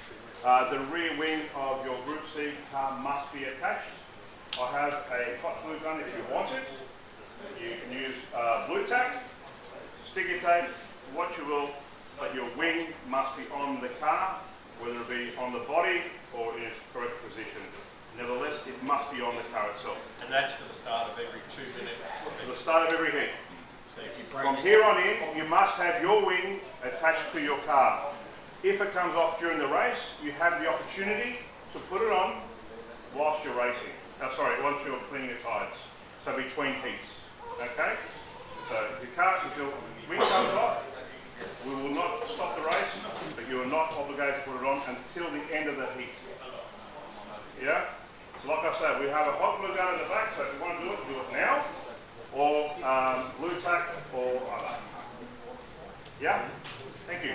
D: The rear wing of your Group C car must be attached. I have a hot glue gun if you want it. You can use blue tack, sticky tape, what you will, but your wing must be on the car, whether it be on the body or in its correct position. Nevertheless, it must be on the car itself.
K: And that's for the start of every 2-minute.
D: For the start of every heat.
K: So if you break
D: From here on in, you must have your wing attached to your car. If it comes off during the race, you have the opportunity to put it on whilst you're racing. Once you're cleaning your tyres. So between heats. Okay? So if your wing comes off, we will not stop the race, but you are not obligated to put it on until the end of the heat. Yeah? So like I said, we have a hot glue gun in the back, so if you want to do it now, or blue tack, or other. Yeah? Thank you.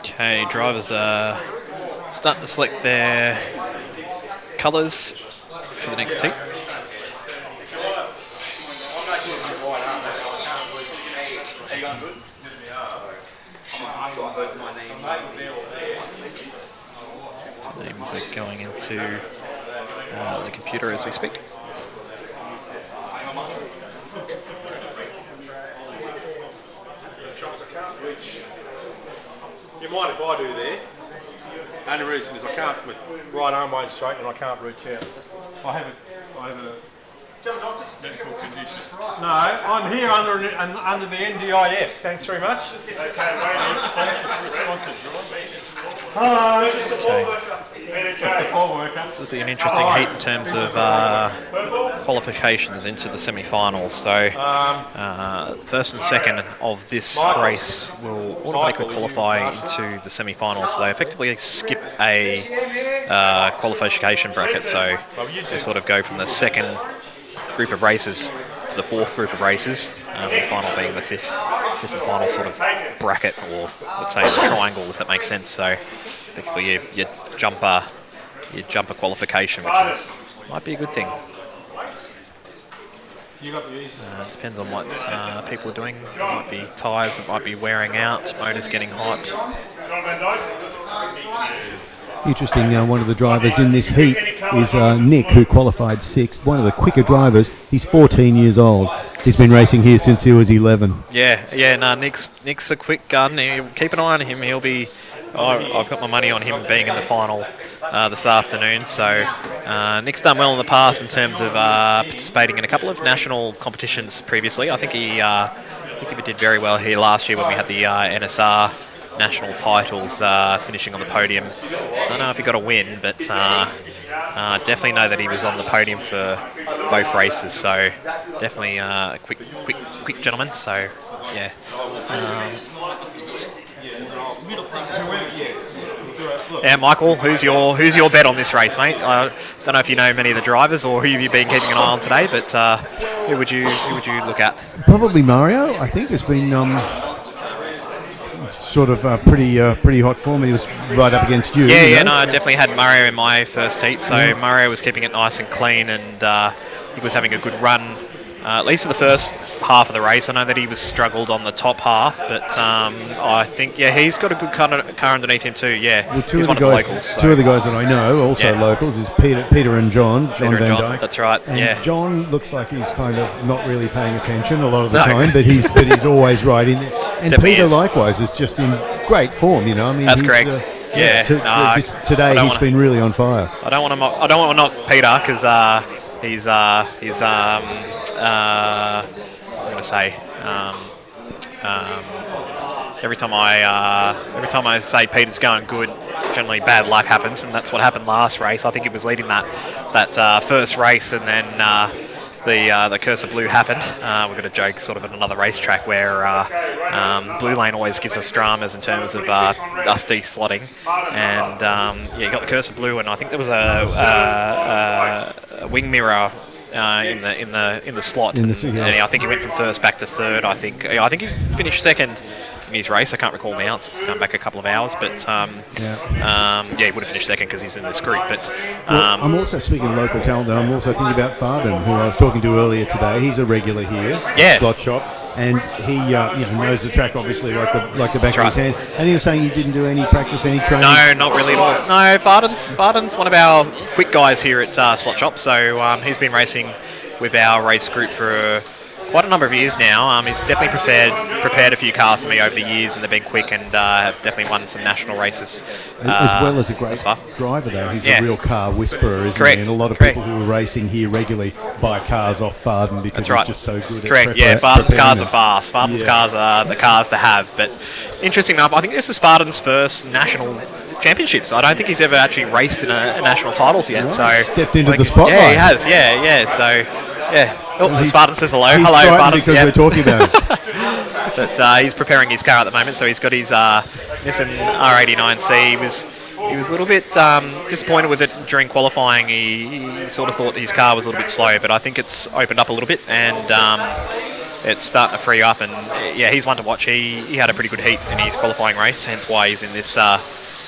B: Okay, drivers are starting to select their colours for the next heat. So names are going into the computer as we speak.
K: You mind if I do there? Only reason is I can't, with right arm weighing straight and I can't reach out. I have a medical condition. No, I'm here under the NDIS. Thanks very much. Okay, responsive, hello. Support worker.
B: This will be an interesting heat in terms of qualifications into the semi-finals. So first and second of this race will automatically qualify into the semi-finals. So they effectively skip a qualification bracket. So they sort of go from the second group of races to the fourth group of races, the final being the fifth. final sort of bracket, or let's say the triangle, if that makes sense. So effectively your jumper qualification, which might be a good thing. Depends on what people are doing. It might be tyres that might be wearing out, motors getting hot.
M: Interesting, one of the drivers in this heat is Nick, who qualified 6th. One of the quicker drivers. He's 14 years old. He's been racing here since he was 11.
B: Nick's a quick gun. Keep an eye on him. He'll be... I've got my money on him being in the final this afternoon. So Nick's done well in the past in terms of participating in a couple of national competitions previously. I think he did very well here last year when we had the NSR national titles, finishing on the podium. Don't know if he got a win, but definitely know that he was on the podium for both races. So definitely a quick gentleman. So yeah. Yeah, Michael, who's your bet on this race, mate? I don't know if you know many of the drivers or who you've been keeping an eye on today, but who would you look at?
M: Probably Mario. I think has been sort of pretty hot form. He was right up against you.
B: No, I definitely had Mario in my first heat. So Mario was keeping it nice and clean, and he was having a good run. At least for the first half of the race. I know that he was struggled on the top half, but I think he's got a good car underneath him too.
M: Well,
B: he's one of the locals. So.
M: Two of the guys that I know, also locals, is Peter and John Van Dyke.
B: That's right.
M: And John looks like he's kind of not really paying attention a lot of the time, but he's always right in there. And
B: Definitely
M: Peter
B: is.
M: likewise is just in great form. I mean,
B: that's correct.
M: Today he's been really on fire.
B: I don't want to knock Peter because he's I'm going to say every time I say Peter's going good, generally bad luck happens, and that's what happened last race. I think he was leading that first race, and then the curse of blue happened. We've got a joke sort of at another racetrack where Blue Lane always gives us dramas in terms of us de-slotting, and you got the curse of blue, and I think there was a wing mirror in the slot. And I think he went from first back to third. I think he finished second in his race. I can't recall now. It's gone back a couple of hours, but he would have finished second because he's in this group. But
M: I'm also, speaking of local talent, though, I'm also thinking about Farden, who I was talking to earlier today. He's a regular here, Slot Shop, and he knows the track obviously like the back of his hand. And he was saying he didn't do any practice, any training.
B: No, not really at all. No, Farden's one of our quick guys here at Slot Shop. So he's been racing with our race group for quite a number of years now. He's definitely prepared a few cars for me over the years, and they've been quick, and have definitely won some national races.
M: As well as a great driver, though. He's a real car whisperer, isn't he? And a lot of people who are racing here regularly buy cars off Farden because he's just so good at
B: Farden's cars are fast. Farden's cars are the cars to have. But interesting enough, I think this is Farden's first national championships. I don't think he's ever actually raced in a national titles yet. So
M: stepped into the spotlight.
B: Yeah, he has. Yeah. So Spartan says hello.
M: He's
B: hello, Spartan.
M: Because we're talking about him.
B: But he's preparing his car at the moment, so he's got his Nissan R89C. He was a little bit disappointed with it during qualifying. He sort of thought his car was a little bit slow, but I think it's opened up a little bit, and it's starting to free up. And he's one to watch. He had a pretty good heat in his qualifying race, hence why he's in this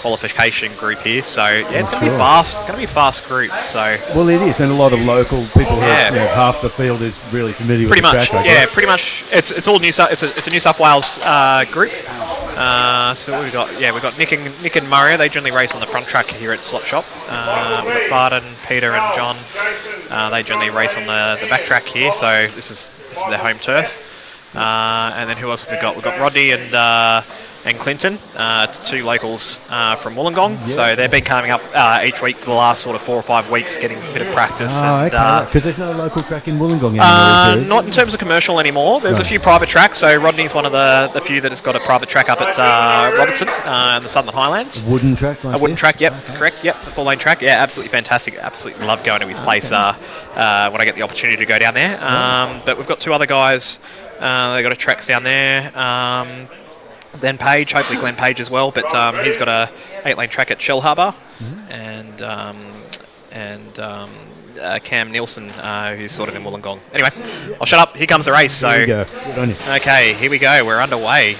B: qualification group here. So it's going to be fast. It's going to be a fast group. So
M: it is, and a lot of local people who half the field is really familiar with the track.
B: Pretty much. It's all New South. It's a New South Wales group. So what we've got Nick and Mario. They generally race on the front track here at Slot Shop. We've got Barden, Peter, and John. They generally race on the back track here. So this is their home turf. And then who else have we got? We've got Rodney and Clinton, two locals from Wollongong. So they've been coming up each week for the last sort of 4 or 5 weeks, getting a bit of practice.
M: Because there's no local track in Wollongong anymore, is there?
B: Not in terms of commercial anymore. There's a few private tracks. So Rodney's one of the few that has got a private track up at Robertson in the Southern Highlands.
M: Wooden track, like
B: a wooden track, correct. Yep, a 4-lane track. Yeah, absolutely fantastic. Absolutely love going to his place when I get the opportunity to go down there. But we've got two other guys. They've got a tracks down there. Then Page, hopefully Glenn Page as well, but he's got a 8-lane track at Shell Harbour, and Cam Nielsen, who's sort of in Wollongong. Anyway, I'll shut up. Here comes the race. So,
M: Here we go. Good on you.
B: Okay, here we go. We're underway.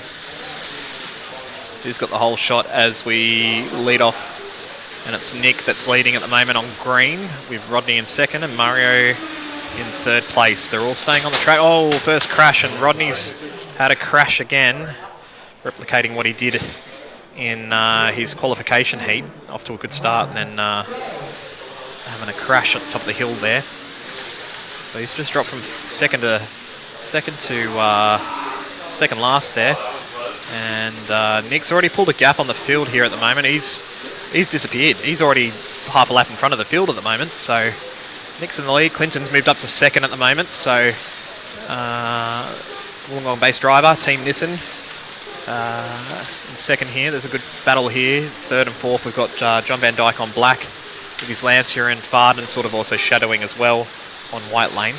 B: Who's got the whole shot as we lead off? And it's Nick that's leading at the moment on green, with Rodney in second and Mario in third place. They're all staying on the track. Oh, first crash, and Rodney's had a crash again, replicating what he did in his qualification heat. Off to a good start, and then having a crash at the top of the hill there. So he's just dropped from second last there. And Nick's already pulled a gap on the field here at the moment. He's disappeared. He's already half a lap in front of the field at the moment. So Nick's in the lead. Clinton's moved up to second at the moment. So Wollongong based driver, Team Nissan, in second here. There's a good battle here. Third and fourth, we've got John Van Dyke on black with his Lancia, and Farden sort of also shadowing as well on white lane.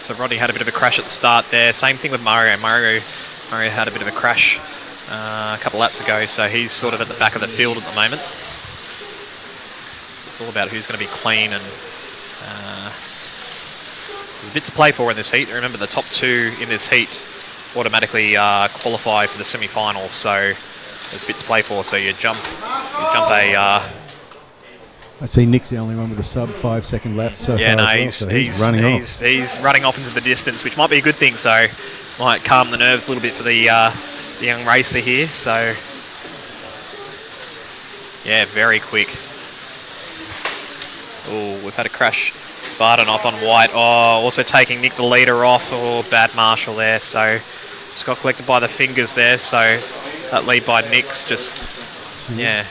B: So Rodney had a bit of a crash at the start there. Same thing with Mario. Mario had a bit of a crash a couple laps ago, so he's sort of at the back of the field at the moment. So it's all about who's going to be clean, and there's a bit to play for in this heat. Remember, the top two in this heat automatically qualify for the semi-finals, so there's a bit to play for. So you jump a.
M: I see Nick's the only one with a sub 5 second lap so far.
B: No,
M: he's running off.
B: He's running off into the distance, which might be a good thing. So might calm the nerves a little bit for the young racer here. So yeah, very quick. Oh, we've had a crash. Barden off on white. Oh, also taking Nick the leader off. Oh, bad marshal there. So just got collected by the fingers there. So that lead by Nick's just yeah.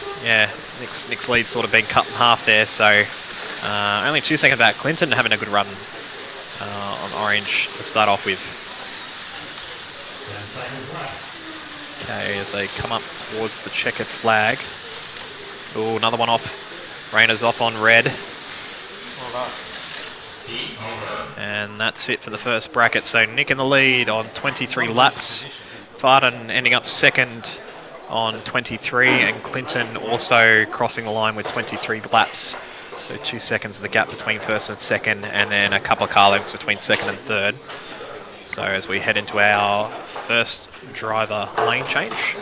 B: Nick's lead sort of been cut in half there. So only 2 seconds back. Clinton having a good run on orange to start off with. Okay, as they come up towards the checkered flag. Oh, another one off. Rayner's off on red. And that's it for the first bracket. So Nick in the lead on 23 laps. Farden ending up second on 23, and Clinton also crossing the line with 23 laps. So 2 seconds is the gap between first and second, and then a couple of car lengths between second and third. So as we head into our first driver lane change.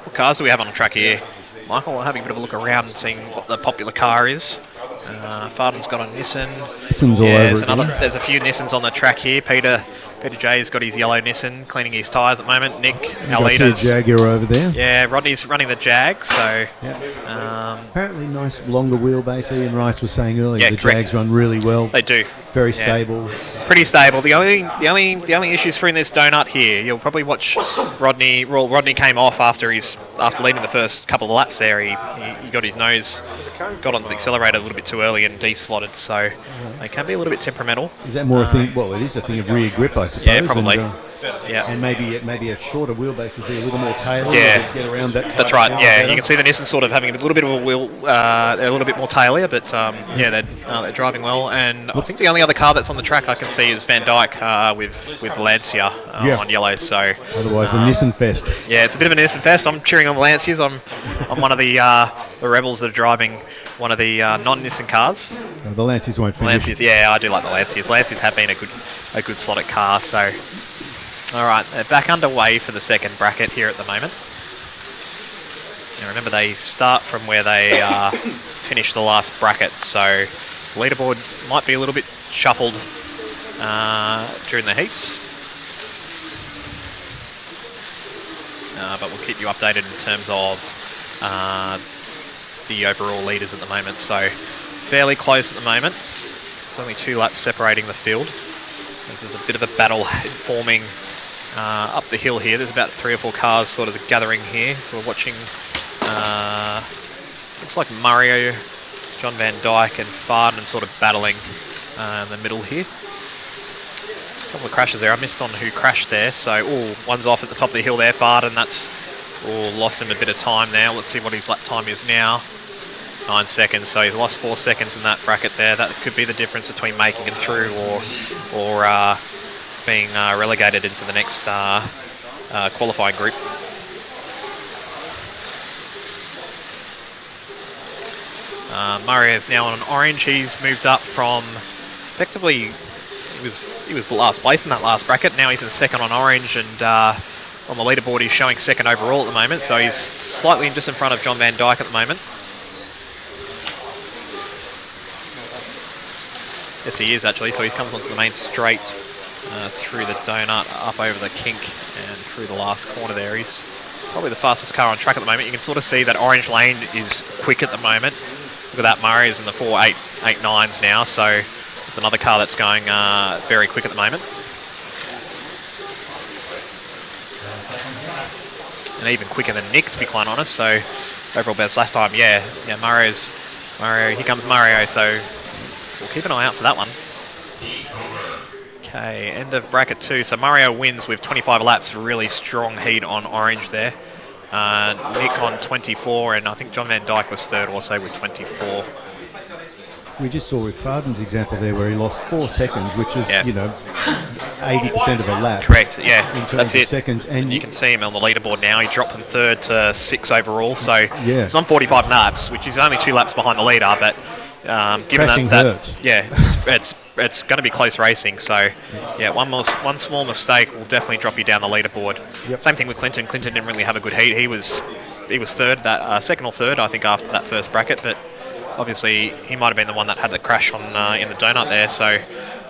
B: What cars do we have on the track here? Michael, having a bit of a look around and seeing what the popular car is. Farden's got a Nissan.
M: Nissan's all over it.
B: There's a few Nissans on the track here. Peter J's got his yellow Nissan, cleaning his tyres at the moment. Nick, our leaders.
M: Jaguar over there.
B: Yeah, Rodney's running the Jag, so...
M: apparently nice longer wheelbase. Ian Rice was saying earlier the
B: correct.
M: Jags run really well.
B: They do.
M: Very stable.
B: Pretty stable. The only issues for in this donut here, you'll probably watch Rodney. Well, Rodney came off after leading the first couple of laps there. He got his nose, got onto the accelerator a little bit too early and de-slotted. So they can be a little bit temperamental.
M: Is that more a thing? Well, it is a thing of rear grip, I suppose.
B: Yeah, probably.
M: And maybe a shorter wheelbase would be a little more tailored.
B: Yeah,
M: to get around that.
B: That's right. Yeah, you can see the Nissan sort of having a little bit of a wheel. They're a little bit more tailier, but they're driving well. And I think the only other car that's on the track I can see is Van Dyke with Lancia on yellow. So
M: otherwise, a Nissan fest.
B: Yeah, it's a bit of a Nissan fest. I'm cheering on the Lancias. I'm one of the rebels that are driving one of the non-Nissan cars.
M: The Lancias won't finish.
B: Lancias, yeah, I do like the Lancias. Lancias have been a good slotted car. So. All right, they're back underway for the second bracket here at the moment. Now remember, they start from where they finish the last bracket, so leaderboard might be a little bit shuffled during the heats. But we'll keep you updated in terms of the overall leaders at the moment. So fairly close at the moment. It's only 2 laps separating the field. This is a bit of a battle forming up the hill here. There's about 3 or 4 cars sort of gathering here. So we're watching, looks like Mario, John Van Dyke and Farden sort of battling in the middle here. A couple of crashes there. I missed on who crashed there. So, one's off at the top of the hill there, Farden. That's lost him a bit of time now. Let's see what his lap time is now. 9 seconds. So he's lost 4 seconds in that bracket there. That could be the difference between making it through or being relegated into the next qualifying group. Mario is now on an orange. He's moved up from effectively he was last place in that last bracket. Now he's in second on orange, and on the leaderboard he's showing second overall at the moment. So he's slightly just in front of John Van Dyke at the moment. Yes, he is actually. So he comes onto the main straight through the donut, up over the kink, and through the last corner there. He's probably the fastest car on track at the moment. You can sort of see that orange lane is quick at the moment. Look at that, Murray's in the 4.889s now, so it's another car that's going very quick at the moment. And even quicker than Nick, to be quite honest. So overall best last time, yeah, Mario, here comes Mario, so we'll keep an eye out for that one. Okay, end of bracket 2. So Mario wins with 25 laps. Really strong heat on orange there. Nick on 24, and I think John Van Dyke was third also with 24.
M: We just saw with Farden's example there where he lost 4 seconds, which is, 80% of a lap.
B: Correct, yeah,
M: in terms
B: that's
M: of
B: it.
M: Seconds. And
B: you can see him on the leaderboard now. He dropped from third to 6 overall, so
M: yeah.
B: he's on 45 laps, which is only 2 laps behind the leader, but given
M: Crashing
B: that
M: hurts.
B: yeah, it's going to be close racing. So yeah, one small mistake will definitely drop you down the leaderboard.
M: Yep.
B: Same thing with Clinton. Clinton didn't really have a good heat. He was third, that second or third, I think, after that first bracket. But obviously he might have been the one that had the crash on in the donut there. So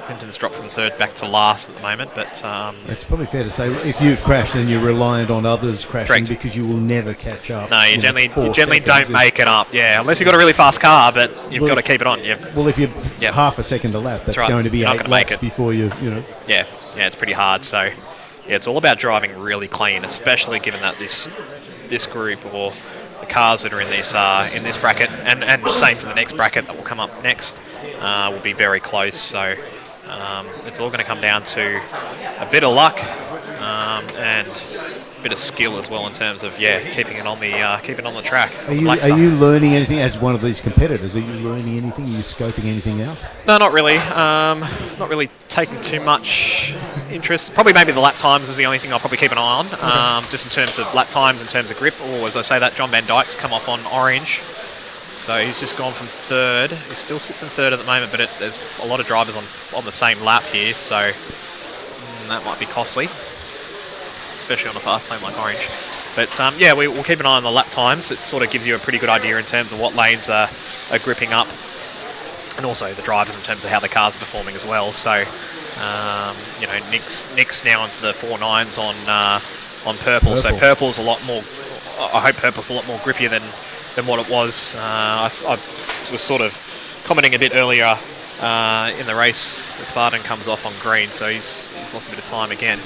B: Clinton's dropped from third back to last at the moment. But
M: it's probably fair to say if you've crashed, then you're reliant on others crashing.
B: Correct.
M: Because you will never catch up.
B: No, you generally don't make it up. Yeah, unless you've got a really fast car, but you've got to keep it on.
M: Well, if you're half a second a lap, that's
B: right.
M: going to be
B: You're not
M: 8
B: gonna
M: laps
B: make it.
M: before you know.
B: Yeah, it's pretty hard. So yeah, it's all about driving really clean, especially given that this group or the cars that are in this bracket and same for the next bracket that will come up next will be very close. So it's all going to come down to a bit of luck and a bit of skill as well in terms of keeping it on the track.
M: Are you learning anything as one of these competitors? Are you learning anything? Are you scoping anything out?
B: No, not really. Not really taking too much interest. Probably maybe the lap times is the only thing I'll probably keep an eye on. Just in terms of lap times, in terms of grip. Or as I say that, John Van Dyke's come off on orange. So he's just gone from third. He still sits in third at the moment, but there's a lot of drivers on the same lap here, so that might be costly, especially on a fast lane like orange. But we'll keep an eye on the lap times. It sort of gives you a pretty good idea in terms of what lanes are gripping up, and also the drivers in terms of how the cars are performing as well. So Nick's now into the 4.9s on purple. So purple's a lot more. I hope purple's a lot more grippier than what it was. I was sort of commenting a bit earlier in the race as Farden comes off on green, so he's lost a bit of time again.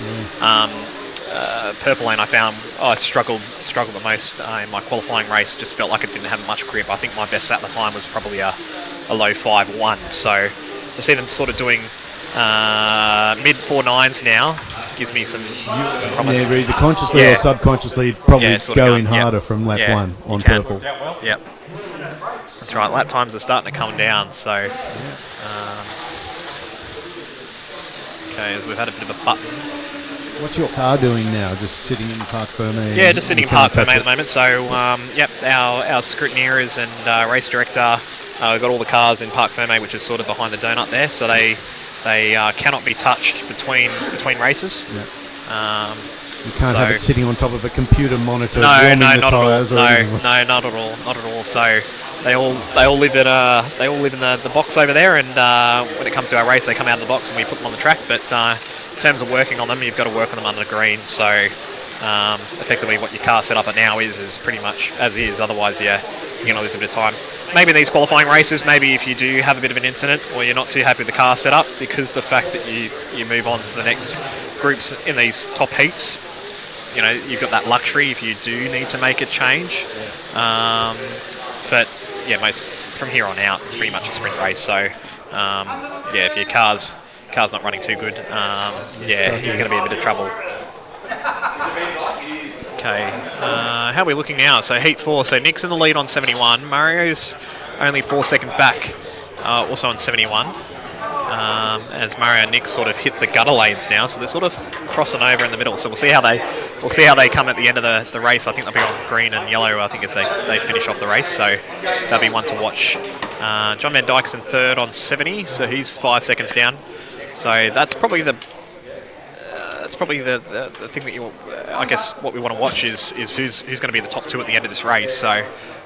B: Purple lane I found I struggled the most in my qualifying race. Just felt like it didn't have much grip. I think my best at the time was probably a low 5.1. So to see them sort of doing mid 4.9s now gives me some promise.
M: Yeah, either consciously or subconsciously probably going harder from lap 1 on purple.
B: Yep. That's right, lap times are starting to come down, so okay, as we've had a bit of a button.
M: What's your car doing now? Just sitting in Parc Ferme?
B: Yeah, just sitting in Parc Ferme at the moment. So, our scrutineers and race director, we've got all the cars in Parc Ferme, which is sort of behind the donut there. So they cannot be touched between races.
M: Yeah. You can't have it sitting on top of a computer monitor.
B: No,
M: warming
B: not
M: the
B: at all.
M: tyres or anything.
B: No, not at all. So they all live in the box over there, and when it comes to our race, they come out of the box and we put them on the track. But in terms of working on them, you've got to work on them under the green. So effectively, what your car set up at now is pretty much as is. Otherwise, you're going to lose a bit of time. Maybe in these qualifying races, maybe if you do have a bit of an incident or you're not too happy with the car setup, because the fact that you move on to the next groups in these top heats, you've got that luxury if you do need to make a change. But yeah, from here on out, it's pretty much a sprint race. So if your car's not running too good, you're going to be in a bit of trouble. Okay, how are we looking now? So heat 4, so Nick's in the lead on 71. Mario's only 4 seconds back, also on 71. as Mario and Nick sort of hit the gutter lanes now, so they're sort of crossing over in the middle. So we'll see how they come at the end of the race. I think they'll be on green and yellow, I think, as they finish off the race. So that'll be one to watch. John Van Dyke's in third on 70, so he's 5 seconds down. So that's probably the thing that I guess what we want to watch is who's going to be the top two at the end of this race. So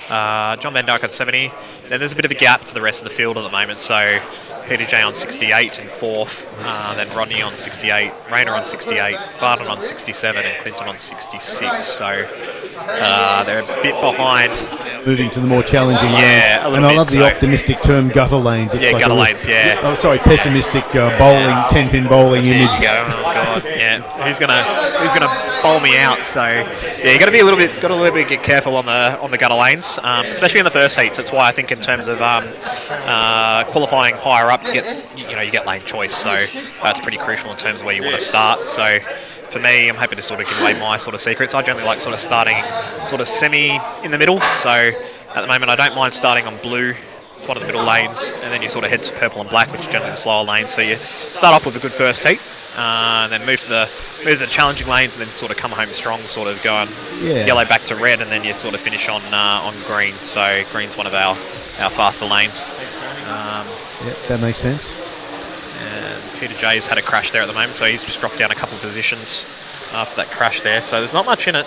B: John Van Dyke on 70. Then there's a bit of a gap to the rest of the field at the moment. So Peter J on 68 in fourth, then Rodney on 68, Rayner on 68, Barton on 67, and Clinton on 66. So they're a bit behind.
M: Moving to the more challenging lanes.
B: Yeah, a little
M: and I
B: bit,
M: love the optimistic term gutter lanes. It's like
B: gutter lanes, yeah.
M: Oh, sorry, pessimistic bowling, 10-pin bowling image.
B: Oh god, yeah. Who's gonna bowl me out? So yeah, you got to be a little bit get careful on the gutter lanes, especially in the first heats. That's why I think in terms of qualifying higher up, you get lane choice. So that's pretty crucial in terms of where you want to start. So for me, I'm happy to sort of give away my sort of secrets. I generally like sort of starting sort of semi in the middle. So at the moment, I don't mind starting on blue. It's one of the middle lanes, and then you sort of head to purple and black, which is generally the slower lanes. So you start off with a good first heat, and then move to the challenging lanes, and then sort of come home strong, sort of going yellow back to red, and then you sort of finish on green. So green's one of our faster lanes.
M: That makes sense.
B: And Peter J's had a crash there at the moment, so he's just dropped down a couple of positions after that crash there. So there's not much in it.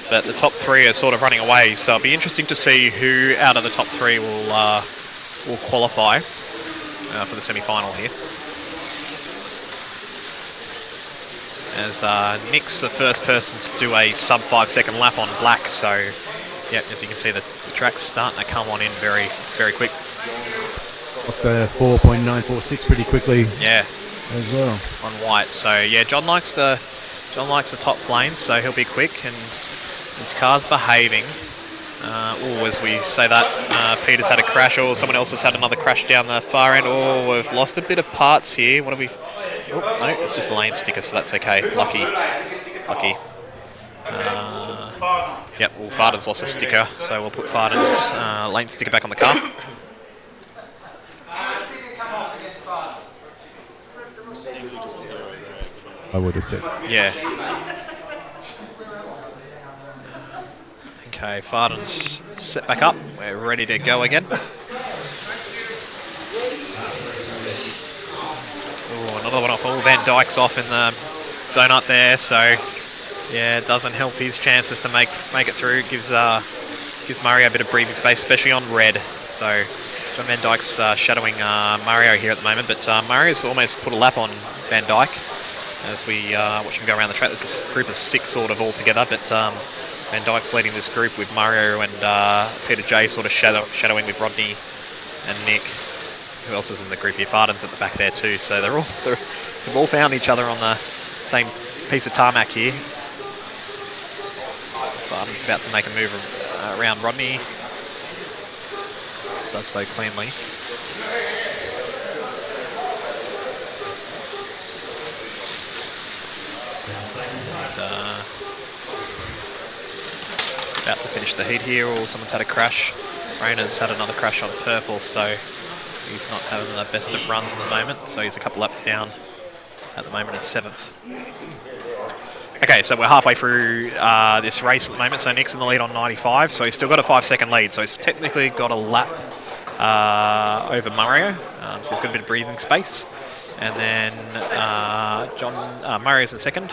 B: But the top three are sort of running away, so it'll be interesting to see who out of the top three will qualify for the semi-final here. As Nick's the first person to do a sub 5 second lap on black, so yeah, as you can see, the track's starting to come on in very, very quick.
M: Up 4.946 pretty quickly.
B: Yeah,
M: as well
B: on white. So yeah, John likes the top lanes, so he'll be quick, and his car's behaving. As we say that, Peter's had a crash, or someone else has had another crash down the far end. We've lost a bit of parts here. What have we? Oh, no, it's just a lane sticker, so that's okay. Lucky. Yep, well, Farden's lost a sticker, so we'll put Farden's lane sticker back on the car.
M: I would have said.
B: Yeah. Okay, Farden's set back up. We're ready to go again. Another one off. Van Dyke's off in the donut there, so yeah, it doesn't help his chances to make it through. Gives Mario a bit of breathing space, especially on red. So John Van Dyke's shadowing Mario here at the moment, but Mario's almost put a lap on Van Dyke as we watch him go around the track. There's a group of 6 sort of all together, but Van Dyke's leading this group with Mario and Peter J sort of shadowing with Rodney and Nick. Who else is in the group here? Farden's at the back there too, so they've all found each other on the same piece of tarmac here. Farden's about to make a move around Rodney. Does so cleanly. And, about to finish the heat here, or someone's had a crash. Rayner's had another crash on purple, so he's not having the best of runs at the moment, so he's a couple laps down at the moment at 7th. Okay, so we're halfway through this race at the moment, so Nick's in the lead on 95, so he's still got a 5 second lead, so he's technically got a lap over Mario, so he's got a bit of breathing space. And then Mario's in second.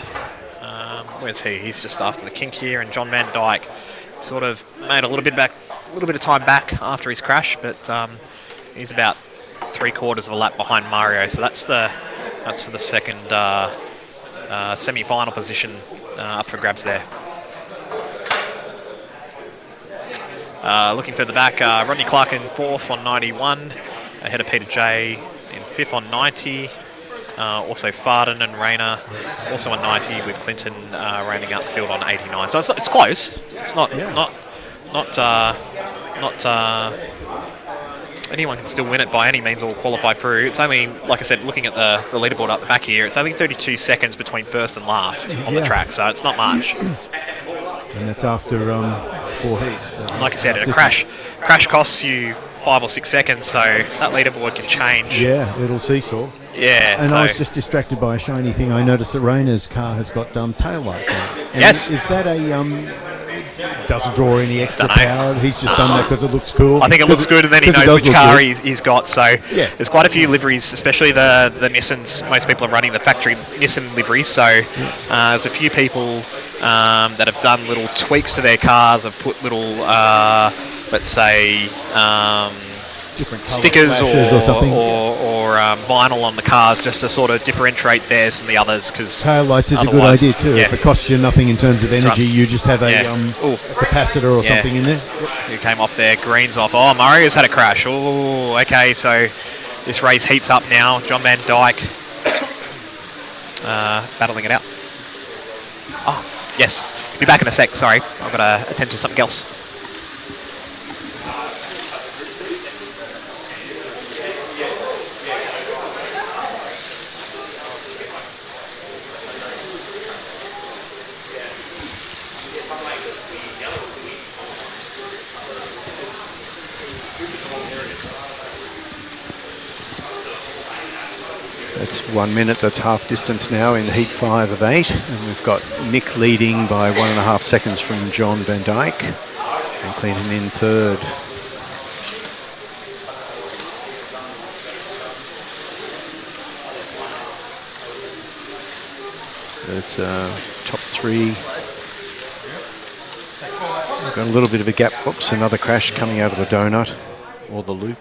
B: Where's he? He's just after the kink here, and John Van Dyke sort of made a little bit of time back after his crash, but he's about 3/4 of a lap behind Mario, so that's for the second semi-final position up for grabs there. Looking further back, Rodney Clark in 4th on 91, ahead of Peter J in 5th on 90. Also Farden and Rayner also on 90, with Clinton rounding out the field on 89. So it's close. It's not anyone can still win it by any means or qualify through. It's only, like I said, looking at the leaderboard up the back here, it's only 32 seconds between first and last on the track, so it's not much.
M: And that's after 4 heats.
B: Like I said, a crash costs you 5 or 6 seconds, so that leaderboard can change.
M: Yeah, it'll seesaw.
B: Yeah,
M: and
B: so
M: I was just distracted by a shiny thing. I noticed that Rayner's car has got tail lights on it. And
B: yes.
M: Is that a doesn't draw any extra power? He's just done that because it looks cool.
B: I think it looks good, and then he knows which car he's got. So
M: yeah.
B: There's quite a few liveries, especially the Nissans. Most people are running the factory Nissan liveries. So there's a few people that have done little tweaks to their cars, have put little, let's say, stickers or something, or vinyl on the cars just to sort of differentiate theirs from the others. Because
M: tail lights is a good idea too. If it costs you nothing in terms of energy, you just have a capacitor or something in there.
B: Who came off there? Green's off. Oh, Mario's had a crash. Oh, okay. So this race heats up now. John Van Dyke battling it out. Oh, yes. Be back in a sec. Sorry, I've got to attend to something else.
C: That's 1 minute, that's half distance now in heat 5 of 8, and we've got Nick leading by 1.5 seconds from John Van Dyke, and Clinton in third. There's top 3. We've got a little bit of a gap. Whoops, another crash coming out of the donut or the loop.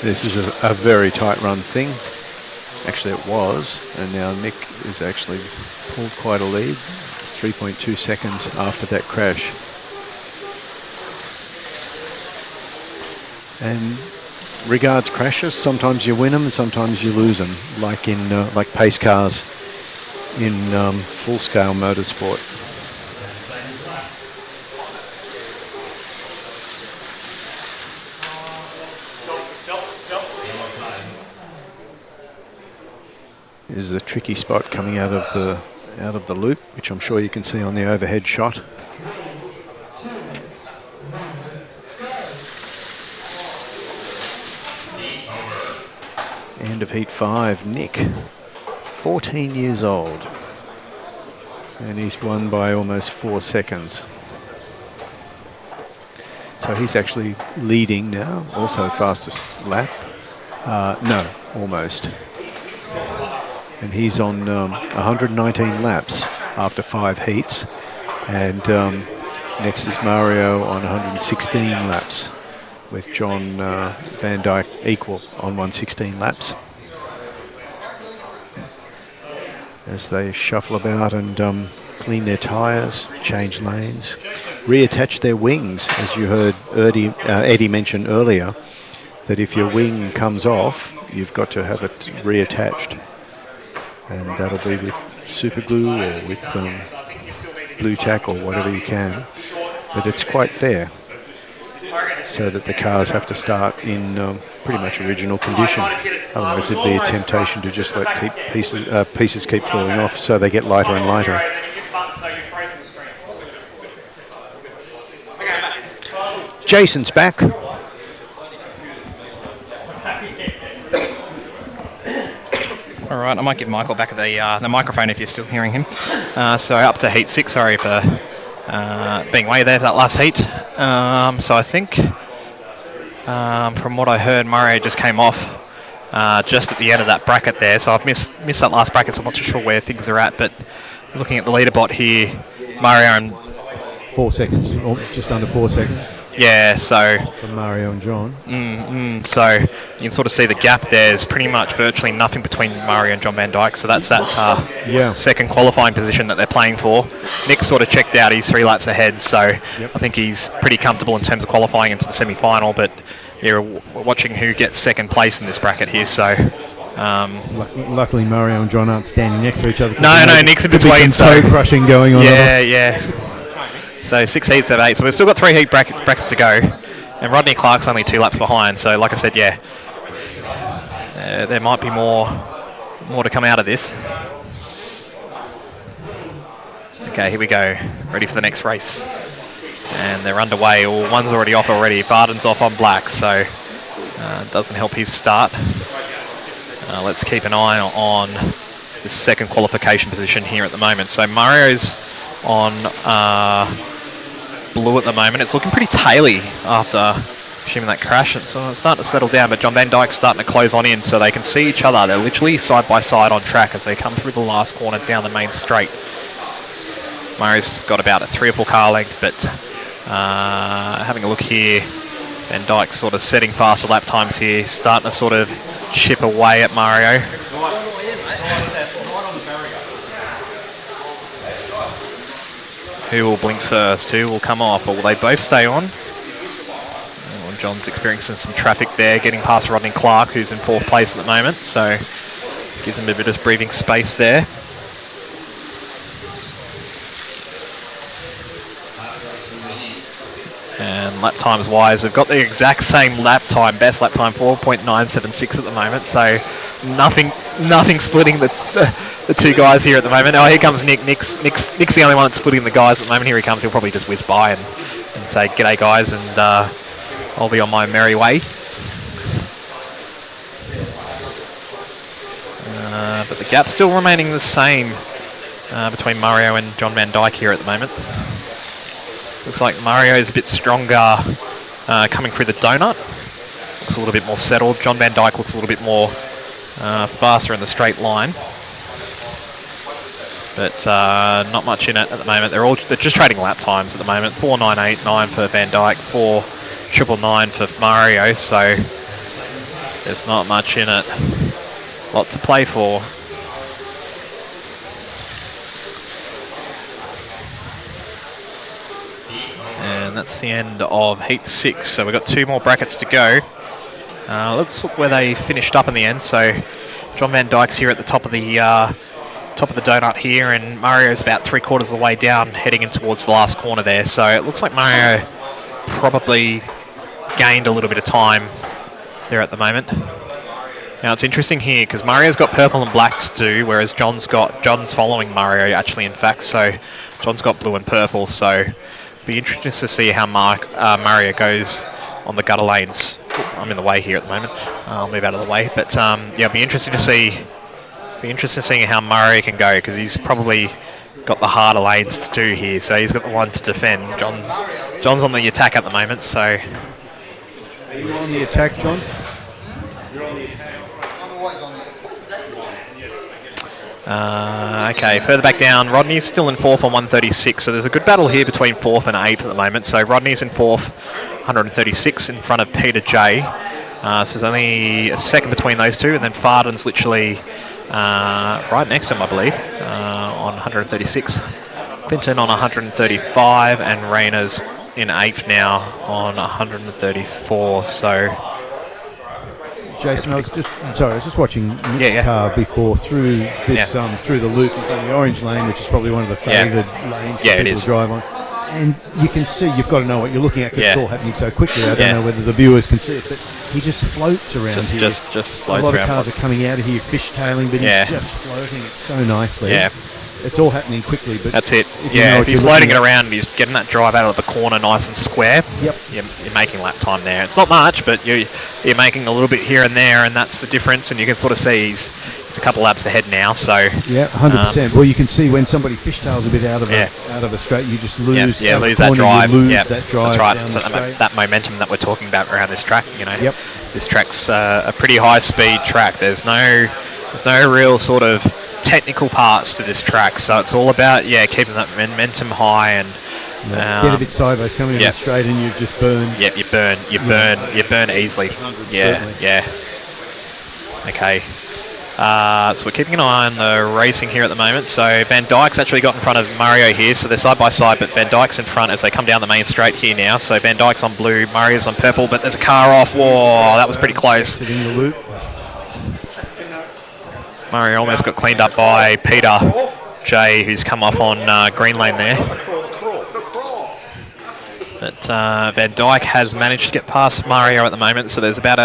C: This is a very tight run thing. Actually it was, and now Nick is actually pulled quite a lead, 3.2 seconds after that crash. And regards crashes, sometimes you win them and sometimes you lose them, like in like pace cars in full-scale motorsport. Is a tricky spot coming out of the loop, which I'm sure you can see on the overhead shot. End of heat 5, Nick, 14 years old, and he's won by almost 4 seconds. So he's actually leading now, also fastest lap. No, almost. And he's on 119 laps after 5 heats, and next is Mario on 116 laps, with John Van Dyke equal on 116 laps. As they shuffle about and clean their tyres, change lanes, reattach their wings, as you heard Eddie mention earlier, that if your wing comes off, you've got to have it reattached. And that'll be with super glue or with blue tack or whatever you can. But it's quite fair, so that the cars have to start in pretty much original condition. Otherwise there'd be a temptation to just let pieces keep falling off, so they get lighter and lighter. Jason's back.
B: All right, I might give Michael back at the microphone if you're still hearing him. So up to heat 6, sorry for being way there for that last heat. So I think from what I heard, Mario just came off just at the end of that bracket there. So I've missed that last bracket, so I'm not too sure where things are at. But looking at the leaderboard here, Mario and
M: 4 seconds, or just under 4 seconds.
B: Yeah, so
M: from Mario and John.
B: So you can sort of see the gap. There's pretty much virtually nothing between Mario and John Van Dyke. So that's that second qualifying position that they're playing for. Nick sort of checked out. He's 3 laps ahead. So I think he's pretty comfortable in terms of qualifying into the semi-final. But we're watching who gets second place in this bracket here. So.
M: Luckily, Mario and John aren't standing next to each other.
B: No, Nick's in between.
M: So toe crushing going on.
B: Yeah. So 6 heats of 8. So we've still got 3 heat brackets to go. And Rodney Clark's only 2 laps behind. So like I said, there might be more to come out of this. Okay, here we go. Ready for the next race. And they're underway. Well, one's already off already. Varden's off on black, so it doesn't help his start. Let's keep an eye on the second qualification position here at the moment. So Mario's on blue at the moment. It's looking pretty taily after assuming that crash. It's starting to settle down, but John Van Dyke's starting to close on in so they can see each other. They're literally side by side on track as they come through the last corner down the main straight. Mario's got about a 3 or 4 car length, but having a look here, Van Dyke's sort of setting faster lap times here, starting to sort of chip away at Mario. Who will blink first? Who will come off? Or will they both stay on? Oh, John's experiencing some traffic there, getting past Rodney Clark, who's in 4th place at the moment, so gives him a bit of breathing space there. And lap times wise, they've got the exact same lap time, best lap time 4.976 at the moment, so nothing splitting the two guys here at the moment. Oh, here comes Nick. Nick's the only one that's splitting the guys at the moment. Here he comes. He'll probably just whiz by and say, "G'day, guys," and I'll be on my merry way. But the gap's still remaining the same between Mario and John Van Dyke here at the moment. Looks like Mario's a bit stronger coming through the donut. Looks a little bit more settled. John Van Dyke looks a little bit more faster in the straight line. But not much in it at the moment. They're just trading lap times at the moment. 4.989 for Van Dyke, 4.999 for Mario. So there's not much in it. Lot to play for. And that's the end of Heat 6. So we've got 2 more brackets to go. Let's look where they finished up in the end. So John Van Dyke's here at the top of the donut here, and Mario's about 3/4 of the way down, heading in towards the last corner there. So it looks like Mario probably gained a little bit of time there at the moment. Now it's interesting here because Mario's got purple and black to do, whereas John's following Mario actually, in fact. So John's got blue and purple. So be interesting to see how Mario goes on the gutter lanes. I'm in the way here at the moment. I'll move out of the way, but yeah, be interesting to see. Be interested in seeing how Mario can go, because he's probably got the harder lanes to do here. So he's got the one to defend. John's on the attack at the moment. So
M: are you on the attack, John?
A: You're on the attack. I'm always on the attack.
B: Okay, further back down, Rodney's still in 4th on 136. So there's a good battle here between 4th and 8th at the moment. So Rodney's in 4th, 136 in front of Peter J. So there's only a second between those two, and then Farden's literally right next to him, I believe, on 136. Clinton on 135, and Rayner's in 8th now on 134. So,
M: Jason, I was just watching Nick's car before through this through the loop. He's on the orange lane, which is probably one of the favoured lanes for people to drive on. And you can see, you've got to know what you're looking at because it's all happening so quickly. I don't know whether the viewers can see it, but he just floats around here.
B: Just floats around.
M: A lot of cars are coming out of here fishtailing, but he's just floating it so nicely.
B: Yeah.
M: It's all happening quickly, but
B: that's it. If he's floating it around and he's getting that drive out of the corner nice and square, you're making lap time there. It's not much, but you're making a little bit here and there, and that's the difference. And you can sort of see he's a couple laps ahead now. So
M: yeah, 100%. Well, you can see when somebody fishtails a bit out of a straight, you just lose.
B: Lose that drive.
M: That drive.
B: That's right.
M: Down
B: So that momentum that we're talking about around this track. You know, this track's a pretty high speed track. There's no real sort of technical parts to this track, so it's all about keeping that momentum high and
M: get a bit sideways coming in straight, and you just burn.
B: Yep, you burn easily. Yeah. Okay. So we're keeping an eye on the racing here at the moment. So Van Dyke's actually got in front of Mario here, so they're side by side, but Van Dyke's in front as they come down the main straight here now. So Van Dyke's on blue, Mario's on purple, but there's a car off. Whoa, that was pretty close.
M: In the loop.
B: Mario almost got cleaned up by Peter J, who's come off on green lane there. But Van Dyke has managed to get past Mario at the moment, so there's about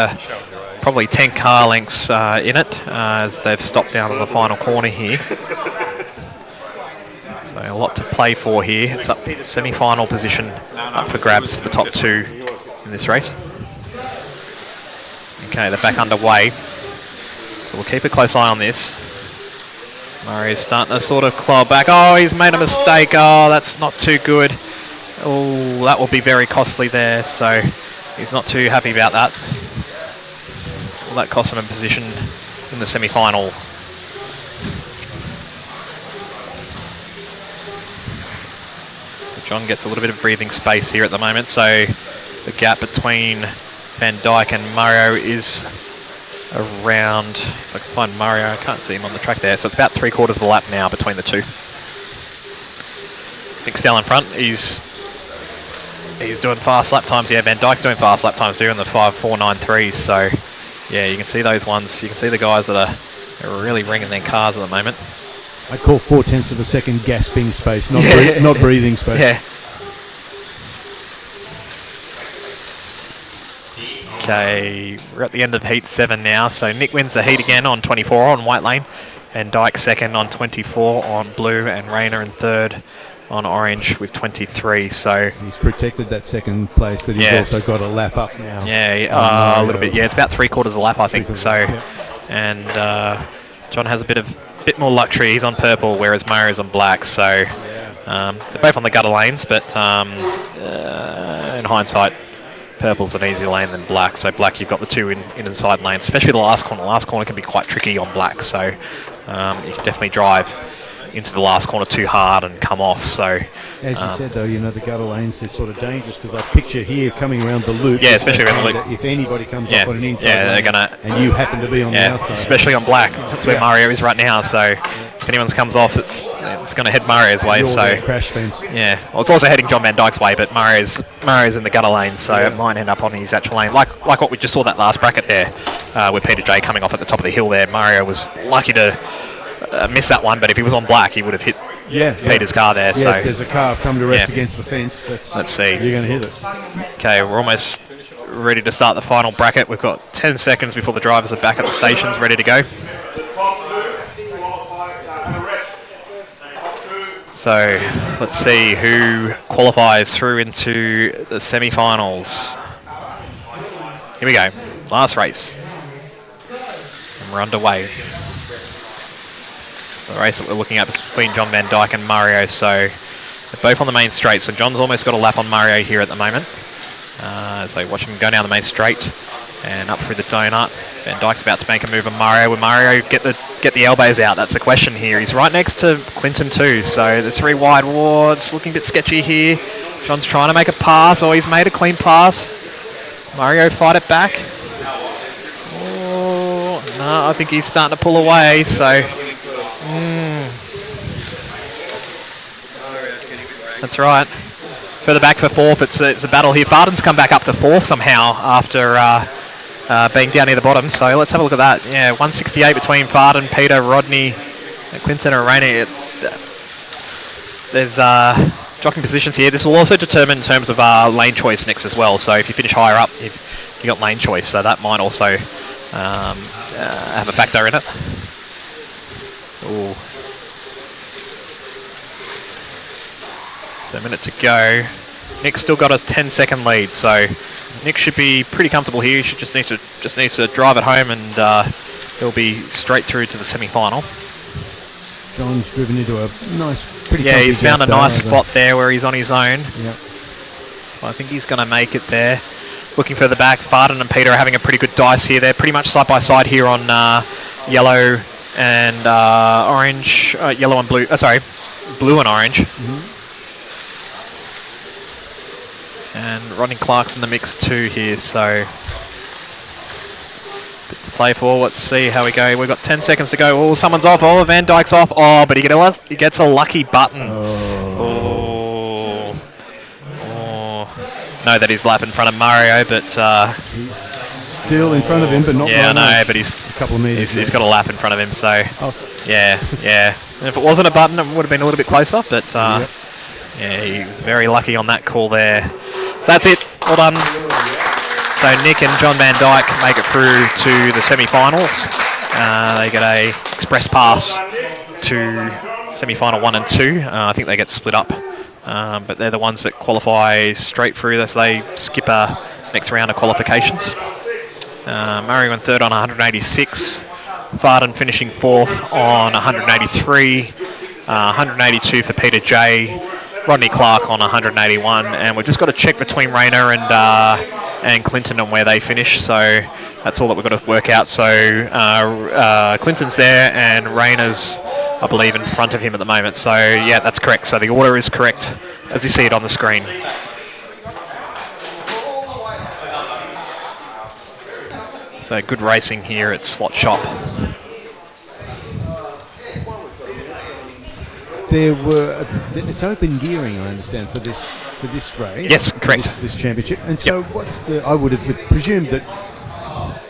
B: probably 10 car lengths in it as they've stopped down on the final corner here. So a lot to play for here. It's up semi-final position up for grabs for the top two in this race. Okay, they're back underway. So we'll keep a close eye on this. Murray's starting to sort of claw back. Oh, he's made a mistake. Oh, that's not too good. Oh, that will be very costly there. So he's not too happy about that. Will that cost him a position in the semi-final? So John gets a little bit of breathing space here at the moment. So the gap between Van Dijk and Mario is around, if I can find Mario, I can't see him on the track there, so it's about 3/4 of a lap now between the two. Nick still in front, he's doing fast lap times. Yeah, Van Dijk's doing fast lap times too in the 5:4.93, so yeah, you can see those ones, you can see the guys that are really ringing their cars at the moment.
M: I'd call 0.4 of a second gasping space, not, not breathing space.
B: Yeah. Okay, we're at the end of heat 7 now, so Nick wins the heat again on 24 on white lane, and Dyke second on 24 on blue, and Rayner in third on orange with 23. So
M: he's protected that second place, but he's also got a lap up now.
B: Yeah, a little bit. Yeah, it's about 3/4 of a lap, I think. So, and John has a bit more luxury. He's on purple, whereas Mario's on black. So they're both on the gutter lanes, but in hindsight, purple's an easier lane than black. So black, you've got the two inside lanes, especially the last corner. The last corner can be quite tricky on black, so you can definitely drive into the last corner too hard and come off. So
M: as you said though, you know, the gutter lanes, they're sort of dangerous because I picture here coming around the loop.
B: Yeah, especially around the loop.
M: If anybody comes off on an inside
B: they're
M: lane
B: gonna,
M: and you happen to be on the outside.
B: Especially on black. That's where Mario is right now. So if anyone comes off, it's going to head Mario's way. So
M: crash fence.
B: Yeah, well, it's also heading John Van Dijk's way, but Mario's in the gutter lane, so it might end up on his actual lane. Like what we just saw that last bracket there, with Peter J coming off at the top of the hill there. Mario was lucky to miss that one, but if he was on black, he would have hit Peter's car there.
M: Yeah,
B: so
M: if there's a car come to rest against the fence,
B: let's see.
M: You're going to hit it.
B: Okay, we're almost ready to start the final bracket. We've got 10 seconds before the drivers are back at the stations, ready to go. So let's see who qualifies through into the semi-finals. Here we go, last race. And we're underway. So the race that we're looking at is between John Van Dijk and Mario. So they're both on the main straight. So John's almost got a lap on Mario here at the moment. So watch him go down the main straight and up through the donut. Van Dijk's about to make a move on Mario. Will Mario get the elbows out? That's the question here. He's right next to Clinton too, so there's 3 wide wards. Looking a bit sketchy here. John's trying to make a pass. Oh, he's made a clean pass. Mario fight it back. Oh, no, I think he's starting to pull away, so... That's right. Further back for 4th, it's a battle here. Barton's come back up to 4th somehow after being down near the bottom, so let's have a look at that. Yeah, 168 between Barton, Peter, Rodney, Clinton and Rainey. There's jockeying positions here. This will also determine in terms of lane choice next as well, so if you finish higher up, you got lane choice, so that might also have a factor in it. Ooh. So a minute to go. Nick's still got a 10-second lead, so Nick should be pretty comfortable here. He should just needs to drive it home, and he'll be straight through to the semi-final.
M: John's driven into a nice, pretty.
B: Yeah, he's found a nice spot there where he's on his own.
M: Yep.
B: I think he's going to make it there. Looking further back, Barton and Peter are having a pretty good dice here. They're pretty much side by side here on yellow and orange, yellow and blue. Blue and orange. And Rodney Clark's in the mix too here, so bit to play for. Let's see how we go. We've got 10 seconds to go. Oh, someone's off. Oh, Van Dijk's off. Oh, but he gets a lucky button. Oh. Know that he's lap in front of Mario, but
M: he's still in front of him, but not.
B: Yeah, I know, but he's
M: a couple of meters.
B: He's got a lap in front of him, so yeah. And if it wasn't a button, it would have been a little bit closer, but yeah, he was very lucky on that call there. So that's it. Well done. So Nick and John Van Dijk make it through to the semi-finals. They get a express pass to semi-final 1 and 2. I think they get split up, but they're the ones that qualify straight through. So they skip a next round of qualifications. Murray went third on 186. Varden finishing fourth on 183. 182 for Peter J. Rodney Clark on 181, and we've just got to check between Rayner and Clinton on where they finish. So that's all that we've got to work out. So Clinton's there, and Rayner's, I believe, in front of him at the moment. So yeah, that's correct. So the order is correct as you see it on the screen. So good racing here at Slot Shop.
M: There were it's open gearing, I understand, for this race.
B: Yes, correct.
M: This championship. And so, what's the? I would have presumed that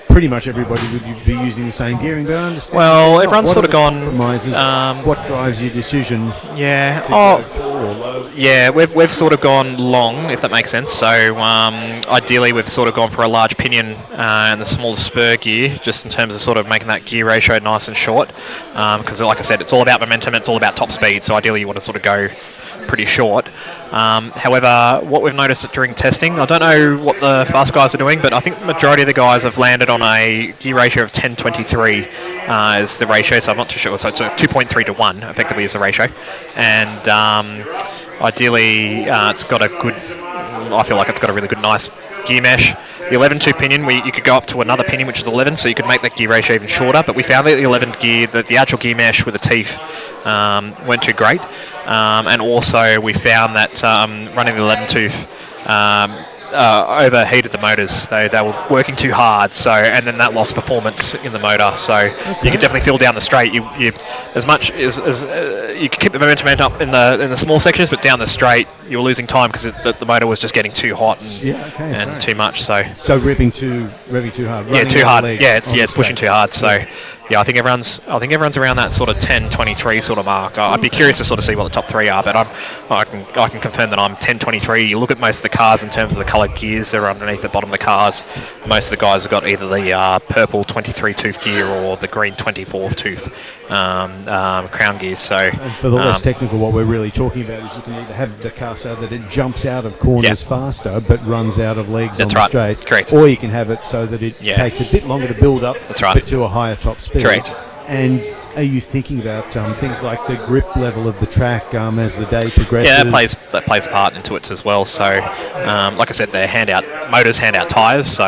M: pretty much everybody would be using the same gearing, but I understand.
B: Well, everyone's sort of gone.
M: What drives your decision?
B: Yeah.
M: To go tall or low?
B: Yeah, we've sort of gone long, if that makes sense. So ideally, we've sort of gone for a large pinion and the smaller spur gear, just in terms of sort of making that gear ratio nice and short. Because, like I said, it's all about momentum, it's all about top speed. So ideally, you want to sort of go pretty short. However, what we've noticed during testing, I don't know what the fast guys are doing, but I think the majority of the guys have landed on a gear ratio of 10:23 is the ratio, so I'm not too sure. So it's a 2.3 to 1 effectively is the ratio, and ideally it's got a good, I feel like it's got a really good nice gear mesh. The 11-2 pinion, you could go up to another pinion which is 11, so you could make that gear ratio even shorter, but we found that the 11 gear, the actual gear mesh with the teeth weren't too great. And also we found that running the 11 tooth overheated the motors. They were working too hard, so, and then that lost performance in the motor. So you could definitely feel down the straight. You as much as you could keep the momentum up in the small sections, but down the straight you were losing time because the motor was just getting too hot and too much. So
M: revving too hard.
B: Yeah, too hard. Yeah, it's pushing too hard. So. Yeah, I think everyone's around that sort of 10:23 sort of mark. I'd be curious to sort of see what the top three are, but I can confirm that I'm 10:23. You look at most of the cars in terms of the coloured gears that are underneath the bottom of the cars. Most of the guys have got either the purple 23 tooth gear or the green 24 tooth crown gears. So
M: and for the less technical, what we're really talking about is you can either have the car so that it jumps out of corners faster but runs out of legs on the straight.
B: Correct.
M: Or you can have it so that it takes a bit longer to build up, but to a higher top speed.
B: Correct.
M: And are you thinking about things like the grip level of the track as the day progresses?
B: Yeah, that plays a part into it as well. So, like I said, motors hand out tyres, so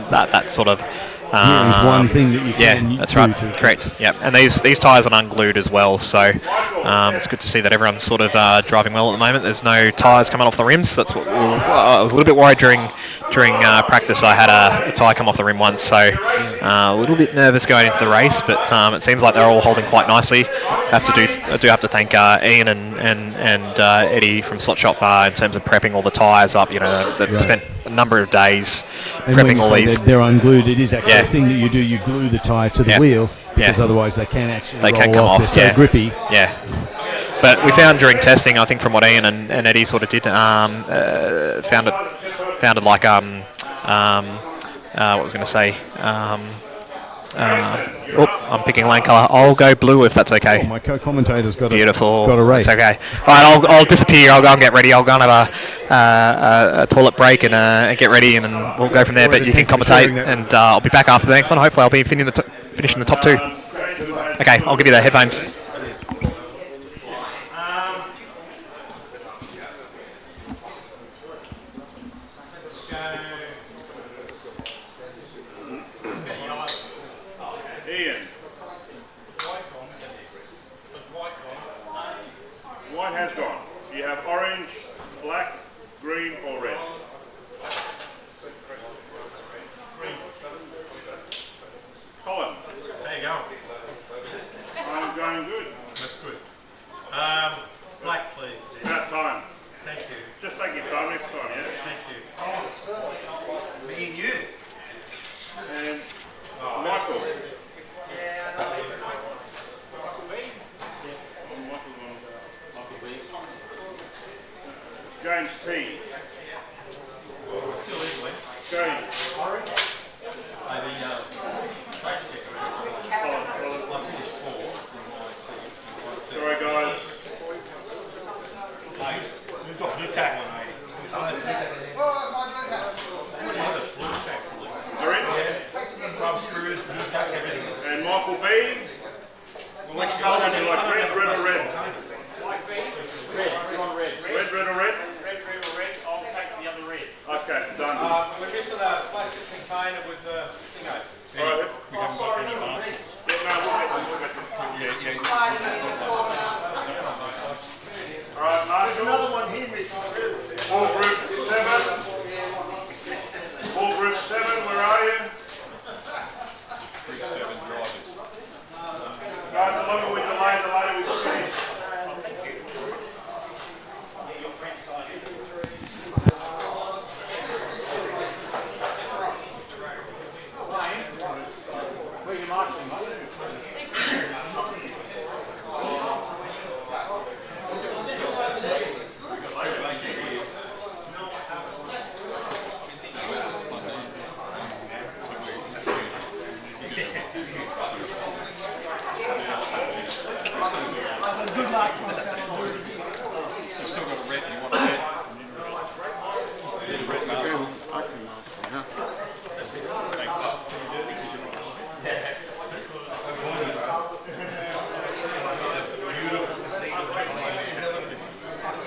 B: that sort of.
M: Here is one thing that you can
B: that's right. Correct. Yep. And these tyres are unglued as well, so it's good to see that everyone's sort of driving well at the moment. There's no tyres coming off the rims. That's what I was a little bit worried during practice. I had a tyre come off the rim once, so a little bit nervous going into the race. But it seems like they're all holding quite nicely. I do have to thank Ian and Eddie from Slot Shop in terms of prepping all the tyres up. You know, they've spent a number of days prepping all these.
M: They're unglued. It is actually a thing that you do. You glue the tyre to the wheel because otherwise they can actually
B: come off.
M: They're so grippy.
B: Yeah. But we found during testing, I think from what Ian and Eddie sort of did, founded like what was going to say. I'm picking lane colour. I'll go blue if that's okay.
M: Oh, my co-commentator's got
B: beautiful.
M: Got a race.
B: That's okay. All right, I'll disappear. I'll go and get ready. I'll go and have a toilet break and get ready, and we'll go from there. But you can commentate, and I'll be back after the next one. Hopefully, I'll be finishing the top two. Okay, I'll give you the headphones.
D: White has gone. You have orange, black, green or red. Colin.
K: There you go.
D: I'm going good.
K: That's good. Black, please.
D: About time.
K: Thank you.
D: Just take your time next time, yeah?
K: Thank you.
D: Me and you. And Michael. James T.
K: Still easily.
D: James.
K: Orange. Track sticker. I finished 4.
D: Sorry guys.
K: We've got blue tack 180.
D: All right?
K: Rub screws, blue tack, everything.
D: And Michael B. Which colour would you like? Red or red?
R: Like B? Red. You want red?
D: Red or red?
R: Red or red. I'll take the other red.
D: Okay, done.
K: We're missing a plastic container with the thing open.
D: All right.
K: We haven't got any mask.
D: Yeah, no, we'll get them. All right, Marshall.
H: Another one here, Mr.
D: Ball group 7. Ball group 7, where are you?
R: Group 7 drivers.
D: Guys, the longer we delay, the later we finish.
R: Where are you marshalling, mate?
H: Good luck.
R: You've still got a red, you want a red? Red marshal. Thanks.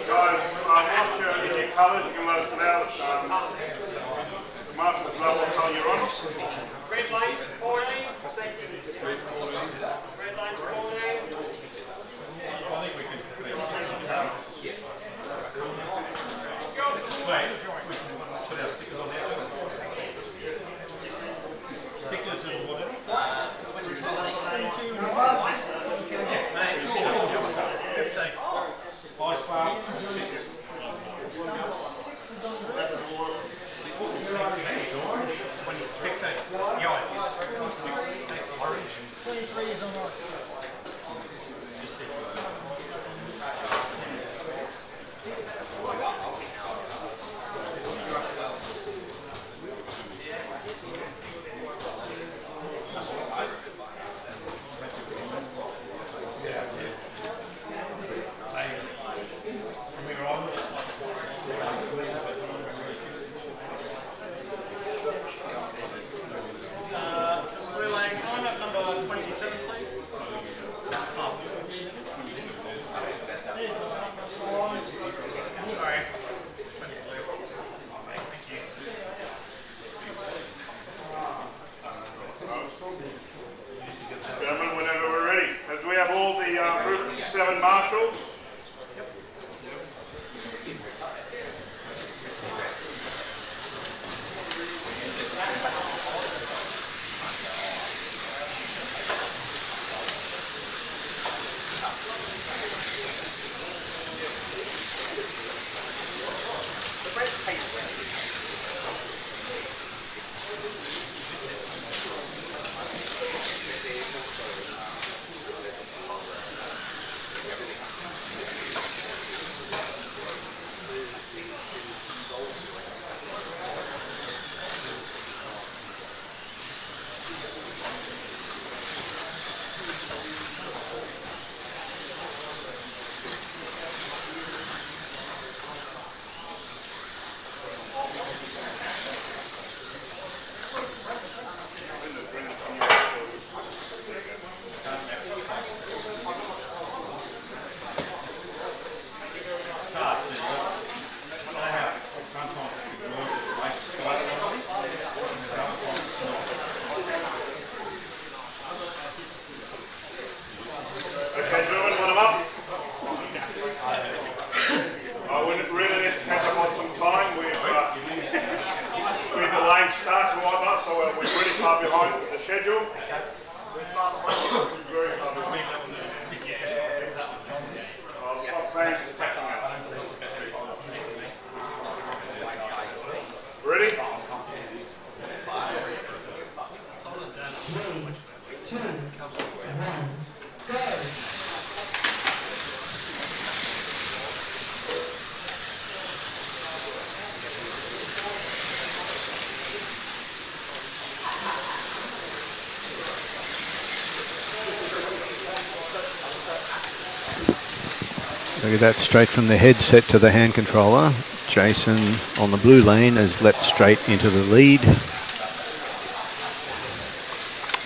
D: Guys, once you're in your colours, you can let us know. Marshall's know what colour you're on.
R: Red lane, 14. Red 14. Red lane, 14.
K: Put our stickers on there. Stickers and whatever. Ice bar.
D: Gentlemen, whenever we're ready. Do we have all the group 7 marshals? Okay, gentlemen, put them up. We really need to catch up on some time. We've the lane starts and whatnot, so we're pretty far behind the schedule. Very far behind. I've managed to tackle that. Ready?
C: Look at that, straight from the headset to the hand controller. Jason on the blue lane has leapt straight into the lead.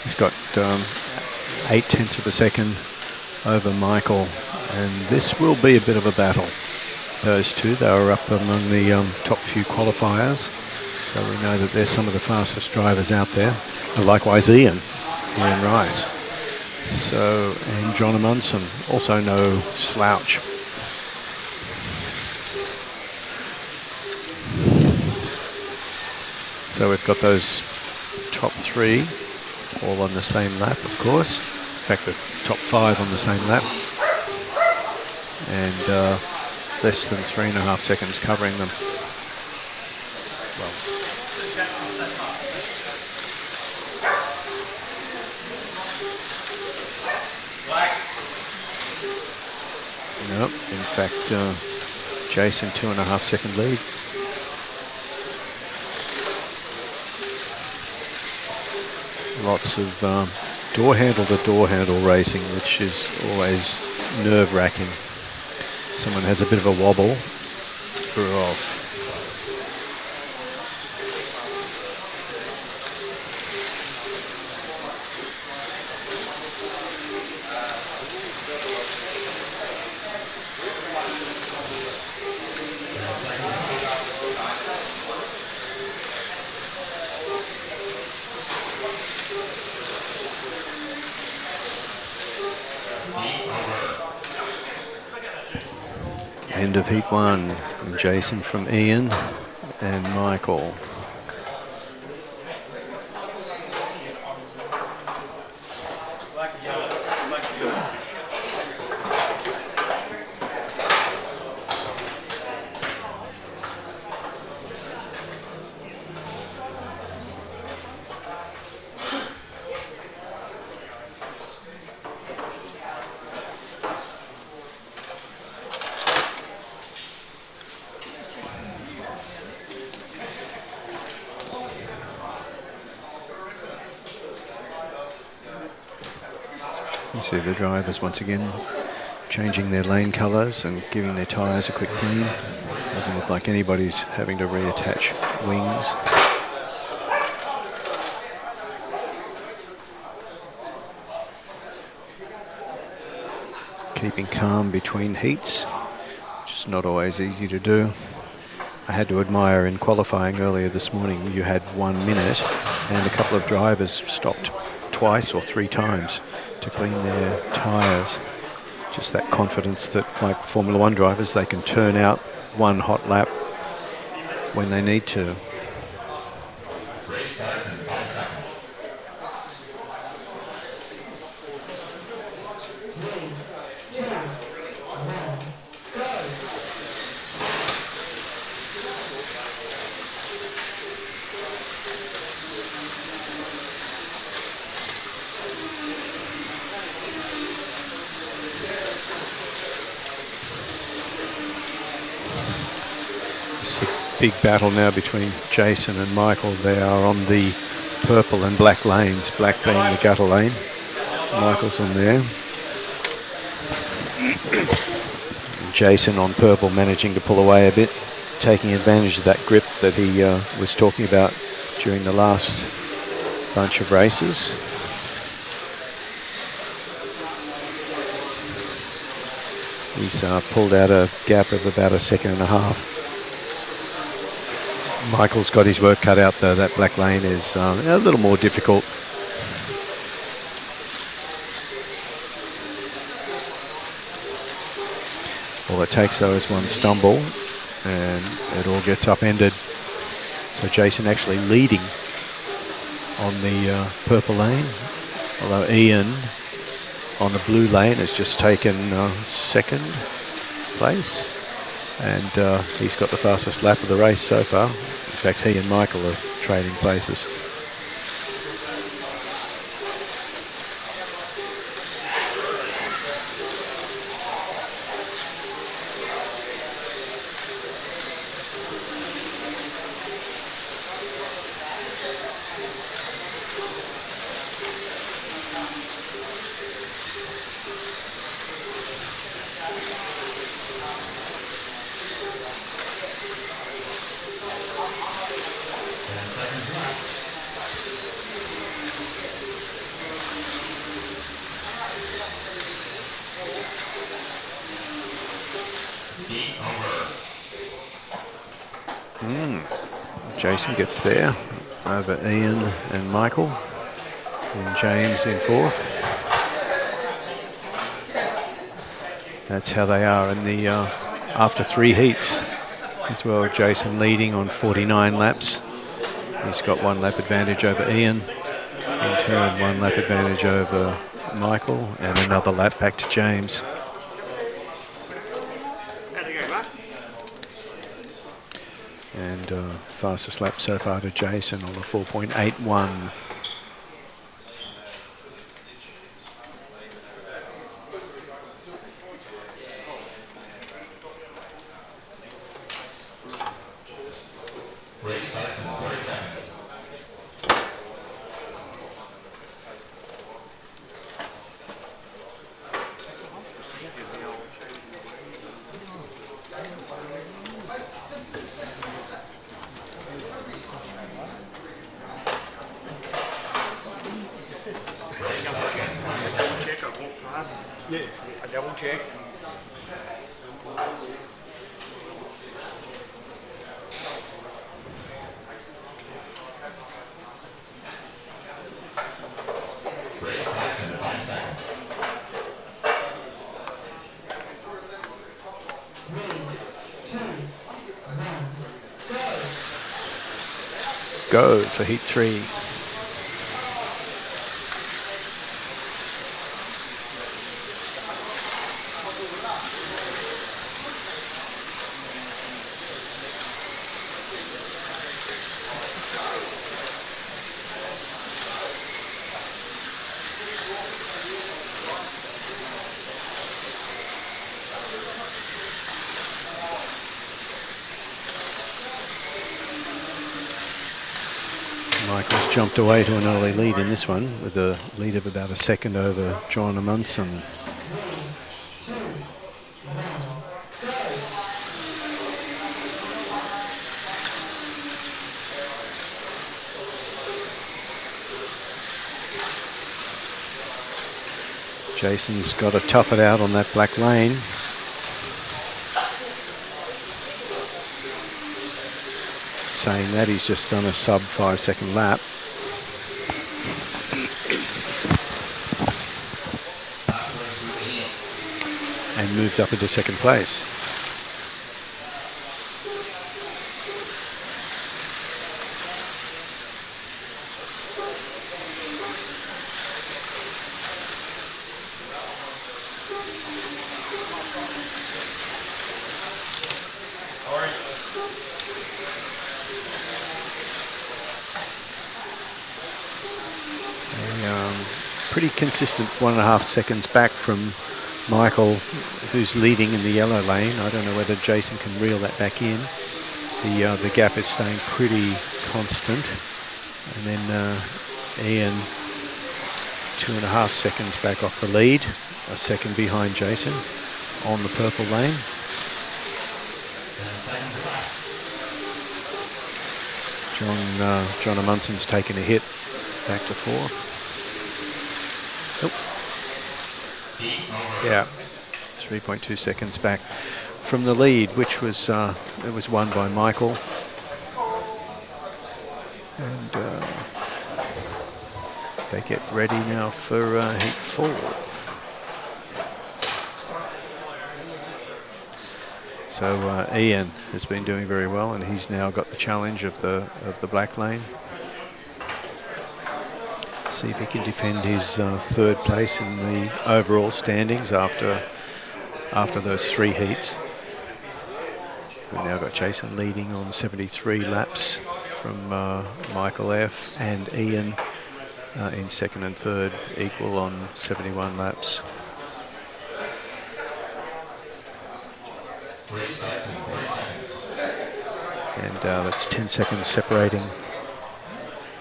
C: He's got 0.8 of a second over Michael, and this will be a bit of a battle. Those two, they were up among the top few qualifiers, so we know that they're some of the fastest drivers out there. And likewise Ian Rice. So, and John Amundsen, also no slouch. So we've got those top three all on the same lap, of course. In fact, the top 5 on the same lap. And less than 3.5 seconds covering them. Nope, in fact, Jason 2.5 second lead. Lots of door handle to door handle racing, which is always nerve-wracking. Someone has a bit of a wobble, through off. End of heat 1, Jason from Ian and Michael. You see the drivers once again changing their lane colours and giving their tyres a quick clean. Doesn't look like anybody's having to reattach wings. Keeping calm between heats, which is not always easy to do. I had to admire in qualifying earlier this morning, you had 1 minute and a couple of drivers stopped twice or 3 times to clean their tyres. Just that confidence that, like Formula 1 drivers, they can turn out one hot lap when they need to.
N: Race starts in 5 seconds.
C: It's a big battle now between Jason and Michael. They are on the purple and black lanes, black being the gutter lane. Michael's on there. Jason on purple, managing to pull away a bit, taking advantage of that grip that he was talking about during the last bunch of races. He's pulled out a gap of about 1.5 seconds. Michael's got his work cut out though. That black lane is a little more difficult. All it takes though is one stumble and it all gets upended. So Jason actually leading on the purple lane, although Ian on the blue lane has just taken second place. And he's got the fastest lap of the race so far. In fact, he and Michael are trading places. Jason gets there over Ian and Michael, and James in fourth. That's how they are in the after 3 heats as well. Jason leading on 49 laps. He's got 1 lap advantage over Ian. In turn, 1 lap advantage over Michael, and another lap back to James. And fastest lap so far to Jason on a 4.81.
N: Race starts in 30 seconds.
D: Yeah, a double check.
N: Race starts in 5 seconds.
C: Go for heat 3. Michael's jumped away to an early lead in this one with a lead of about a second over John Amundsen. Jason's got to tough it out on that black lane. Saying that, he's just done a sub 5 second lap. And moved up into second place. Pretty consistent 1.5 seconds back from Michael, who's leading in the yellow lane. I don't know whether Jason can reel that back in. The gap is staying pretty constant. And then Ian, 2.5 seconds back off the lead, a second behind Jason on the purple lane. John Amundsen's taken a hit, back to 4. Yeah, 3.2 seconds back from the lead, which was it was won by Michael. And they get ready now for heat 4. So Ian has been doing very well, and he's now got the challenge of the black lane. See if he can defend his third place in the overall standings after those 3 heats. We've now got Jason leading on 73 laps from Michael F. and Ian in second and third, equal on 71 laps.
N: Race starts in 40 seconds.
C: And that's 10 seconds separating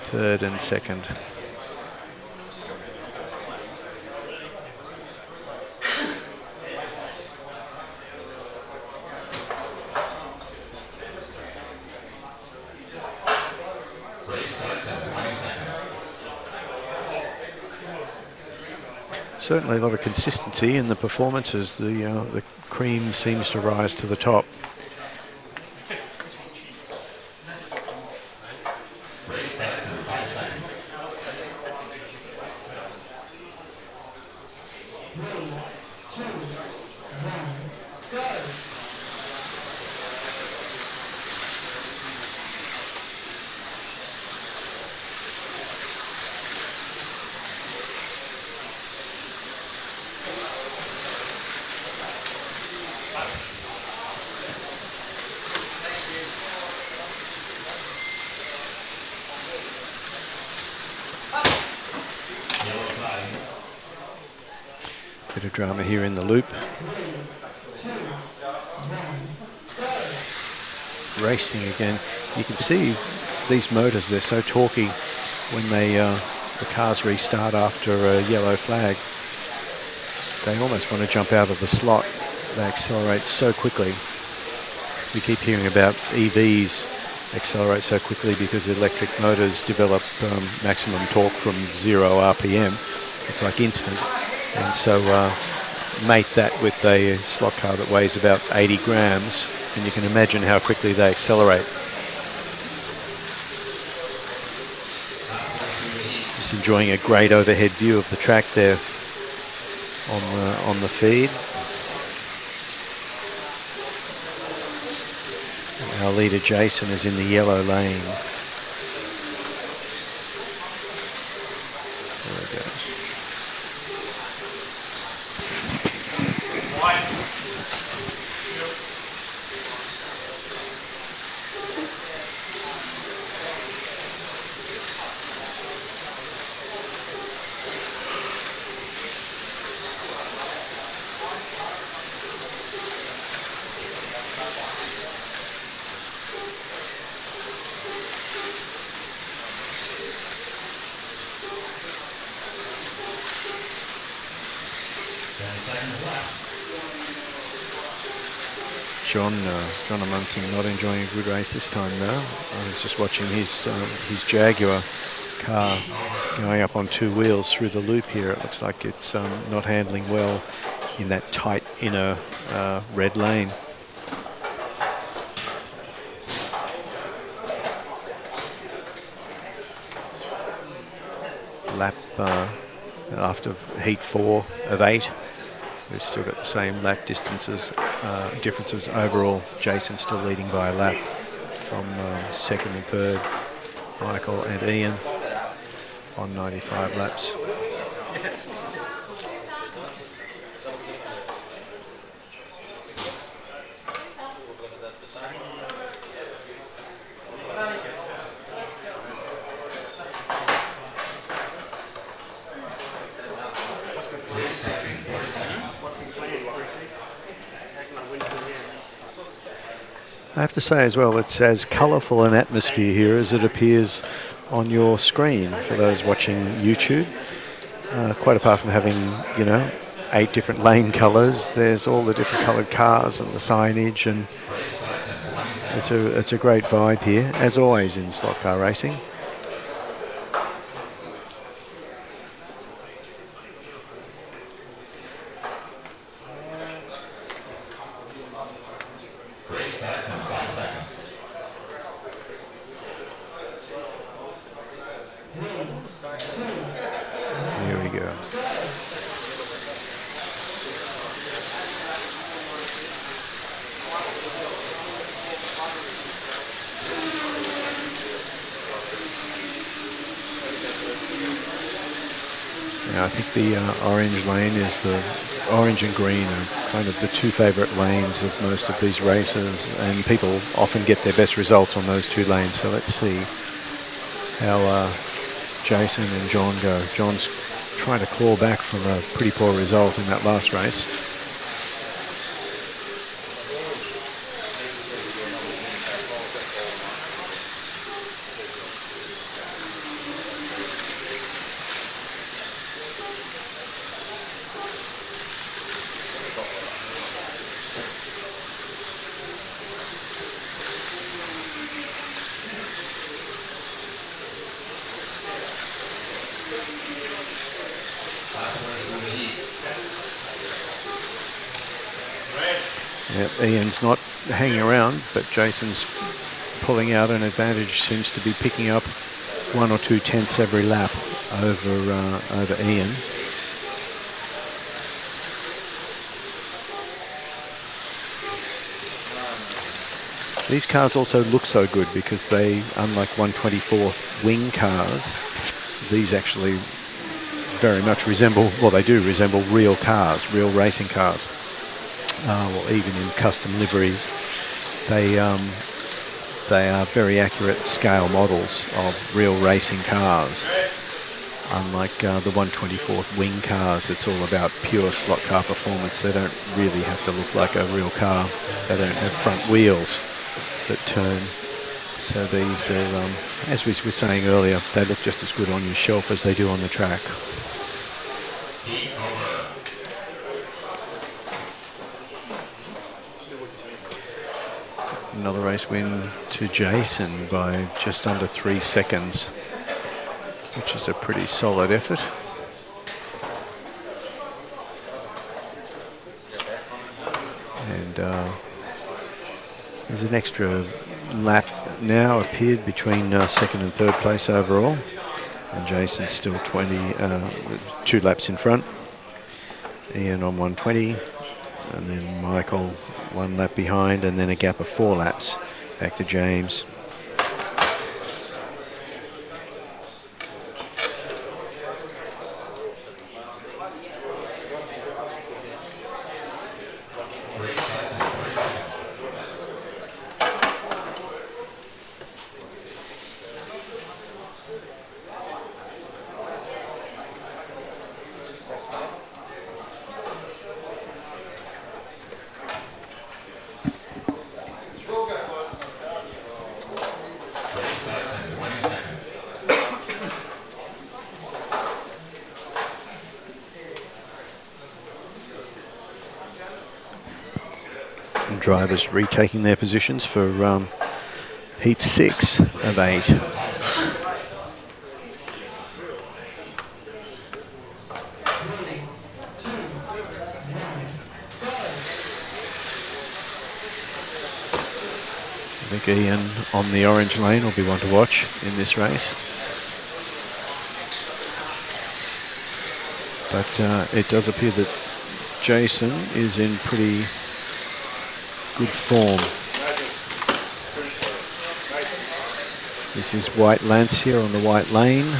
C: third and second. certainly a lot of consistency in the performances. The cream seems to rise to the top.
N: Race start to 5 seconds.
C: Bit of drama here in the loop. Racing again. You can see these motors, they're so torquey when the cars restart after a yellow flag. They almost want to jump out of the slot. They accelerate so quickly. We keep hearing about EVs accelerate so quickly because electric motors develop maximum torque from 0 RPM. It's like instant. And so mate that with a slot car that weighs about 80 grams, and you can imagine how quickly they accelerate. Just enjoying a great overhead view of the track there on the feed. Our leader Jason is in the yellow lane. There he goes. John Amundsen not enjoying a good race this time though. I was just watching his Jaguar car going up on 2 wheels through the loop here. It looks like it's not handling well in that tight inner red lane. Lap after heat 4 of 8. We've still got the same lap differences overall. Jason still leading by a lap from second and third. Michael and Ian on 95 laps.
H: Yes.
C: I have to say as well, it's as colourful an atmosphere here as it appears on your screen for those watching YouTube. Quite apart from having, 8 different lane colours, there's all the different coloured cars and the signage, and it's a great vibe here, as always in slot car racing.
N: Start 5 seconds.
C: Here we go. Now I think the orange lane is orange and green are kind of the 2 favourite lanes of most of these races, and people often get their best results on those 2 lanes. So let's see how Jason and John go. John's trying to claw back from a pretty poor result in that last race. Yep, Ian's not hanging around, but Jason's pulling out an advantage. Seems to be picking up 1 or 2 tenths every lap over Ian. These cars also look so good because they, unlike 124th wing cars, these actually very much resemble, well, they do resemble real cars, real racing cars. Or even in custom liveries, they are very accurate scale models of real racing cars. Unlike the 124th wing cars, it's all about pure slot car performance. They don't really have to look like a real car. They don't have front wheels that turn. So these are, as we were saying earlier, they look just as good on your shelf as they do on the track. Another race win to Jason by just under 3 seconds, which is a pretty solid effort. And there's an extra lap now appeared between second and third place overall, and Jason's still 2 laps in front. Ian on 120, and then Michael 1 lap behind, and then a gap of 4 laps back to James. Drivers retaking their positions for heat 6 of 8. I think Ian on the orange lane will be one to watch in this race. But it does appear that Jason is in pretty good form. This is White Lancia on the white lane.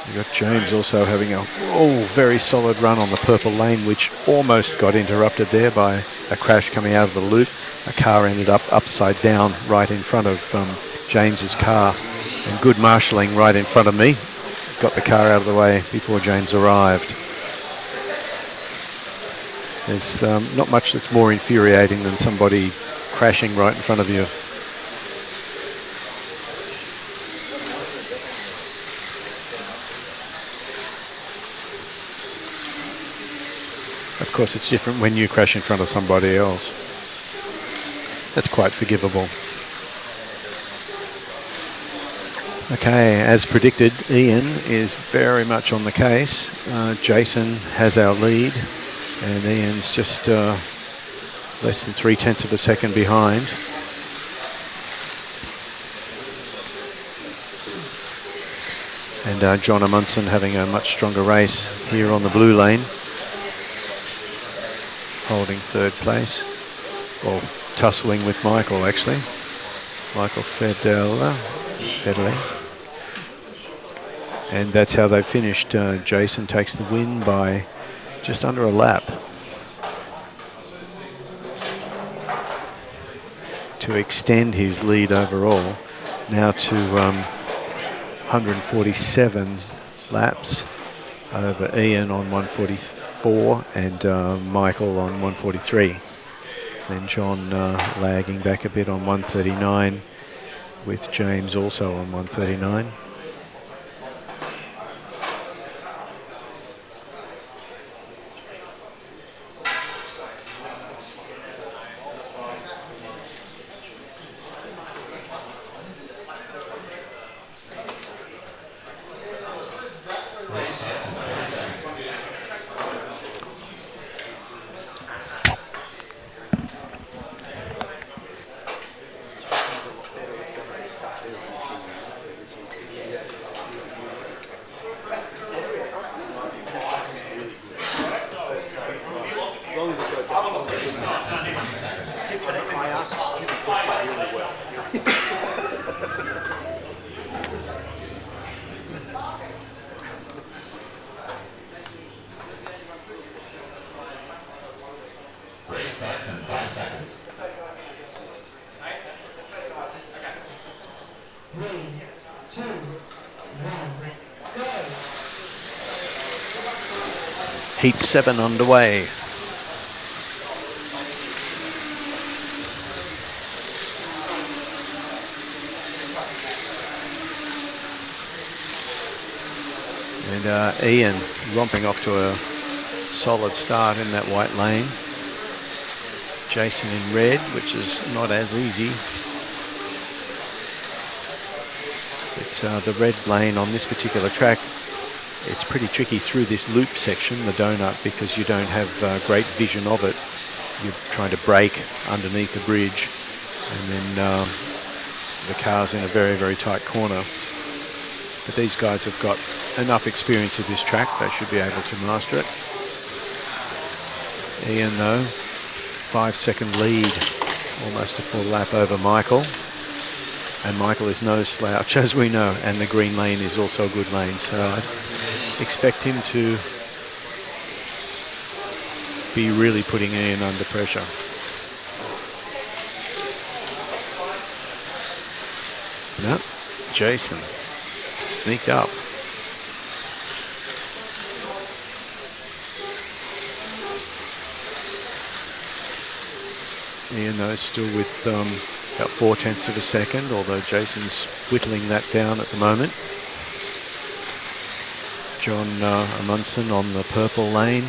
C: You've got James also having a very solid run on the purple lane, which almost got interrupted there by a crash coming out of the loop. A car ended up upside down right in front of James's car, and good marshalling right in front of me. Got the car out of the way before James arrived. There's not much that's more infuriating than somebody crashing right in front of you. Of course, it's different when you crash in front of somebody else. That's quite forgivable. Okay, as predicted, Ian is very much on the case. Jason has our lead, and Ian's just less than 0.3 of a second behind. And John Amundsen having a much stronger race here on the blue lane, holding 3rd place, or tussling with Michael actually. Michael Federle. And that's how they finished. Jason takes the win by just under a lap. To extend his lead overall now to 147 laps over Ian on 144 and Michael on 143. Then John lagging back a bit on 139, with James also on 139.
N: Restart in 30 seconds.
A: I asked a stupid question really well.
N: Restart in 5 seconds.
C: Heat 7 underway. And Ian romping off to a solid start in that white lane. Jason in red, which is not as easy. It's the red lane on this particular track. It's pretty tricky through this loop section, the donut, because you don't have great vision of it. You're trying to brake underneath the bridge, and then the car's in a very, very tight corner. But these guys have got enough experience of this track, they should be able to master it. Ian though, 5-second lead, almost a full lap over Michael. And Michael is no slouch, as we know, and the green lane is also a good lane, so I expect him to be really putting Ian under pressure. No, Jason sneaked up. Ian though still with about 0.4 of a second, although Jason's whittling that down at the moment. John Amundsen on the purple lane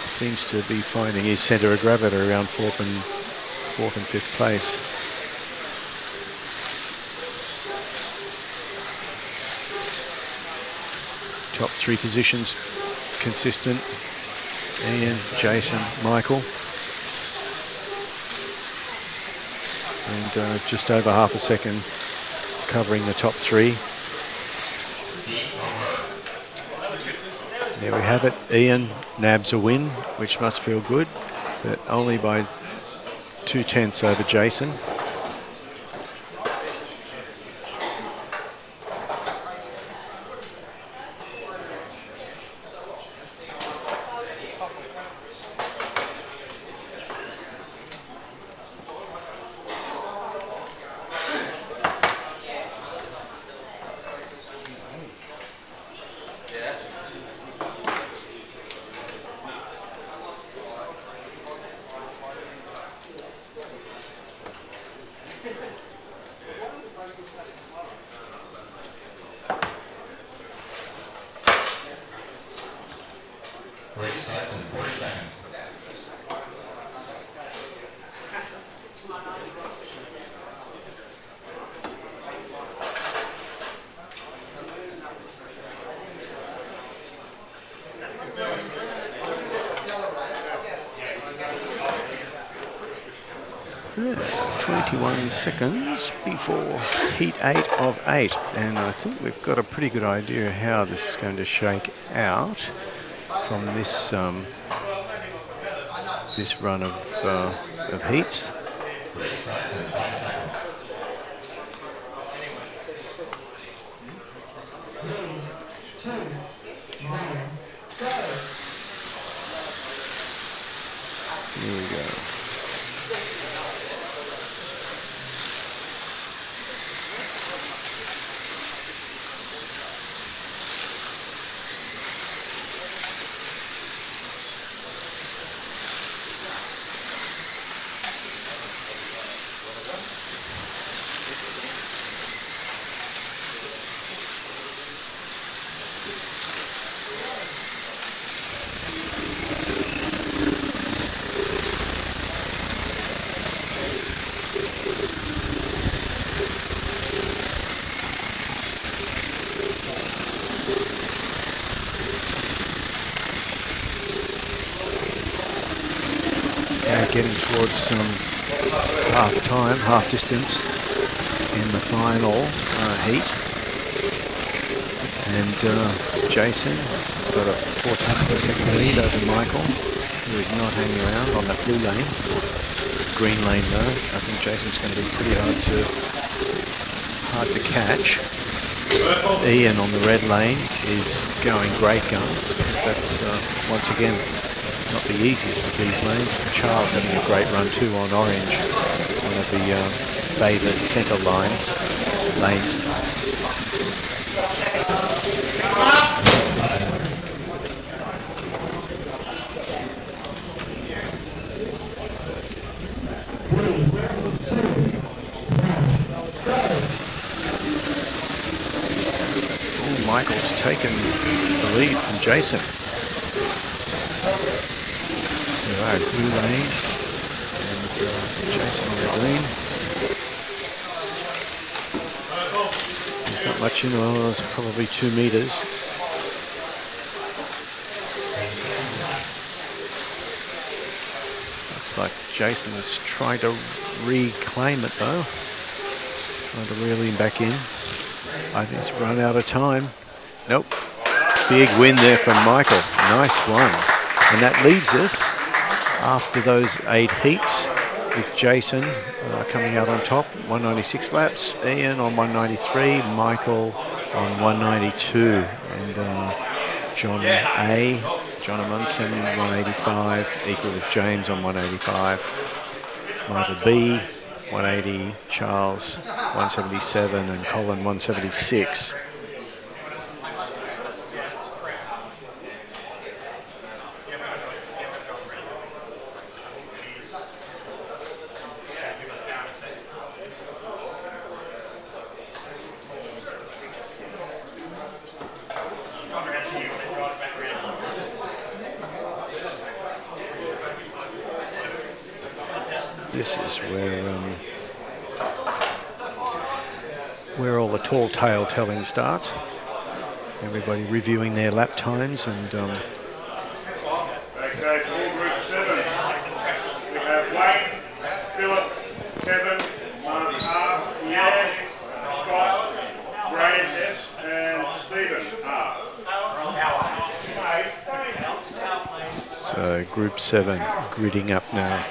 C: seems to be finding his centre of gravity around fourth and fifth place. Top 3 positions consistent. Ian, Jason, Michael. And just over half a second covering the top 3. There we have it. Ian nabs a win, which must feel good, but only by 0.2 over Jason.
N: Restart in 40 seconds.
C: Yeah, 21 seconds before heat 8 of 8, and I think we've got a pretty good idea how this is going to shake out from this this run of heats.
N: Restart in 5 seconds.
C: Here we go. getting towards half time, half distance in the final heat. And Jason got a 4/10 second lead over Michael, who is not hanging around on that blue lane. Green lane though, I think Jason's going to be pretty hard to catch. Ian on the red lane is going great guns. That's once again not the easiest of these lanes. Charles having a great run too on orange, one of the favoured centre lanes. Michael's taken the lead from Jason. Right, blue lane and Jason on the green. There's not much in, well, there's probably 2 metres. Looks like Jason's trying to reclaim it though. Trying to reel him back in. I think he's run out of time. Nope. Big win there from Michael. Nice one. And that leaves us, after those 8 heats, with Jason coming out on top, 196 laps, Ian on 193, Michael on 192, and John on Munson 185, equal with James on 185, Michael B 180, Charles 177, and Colin 176. This is where all the tall tale telling starts. Everybody reviewing their lap times and
D: Okay, all group 7. We have Wayne, Philip, Kevin, Mark R, Ian, Scott, Graham S, and Stephen R.
C: So group 7 gridding up now.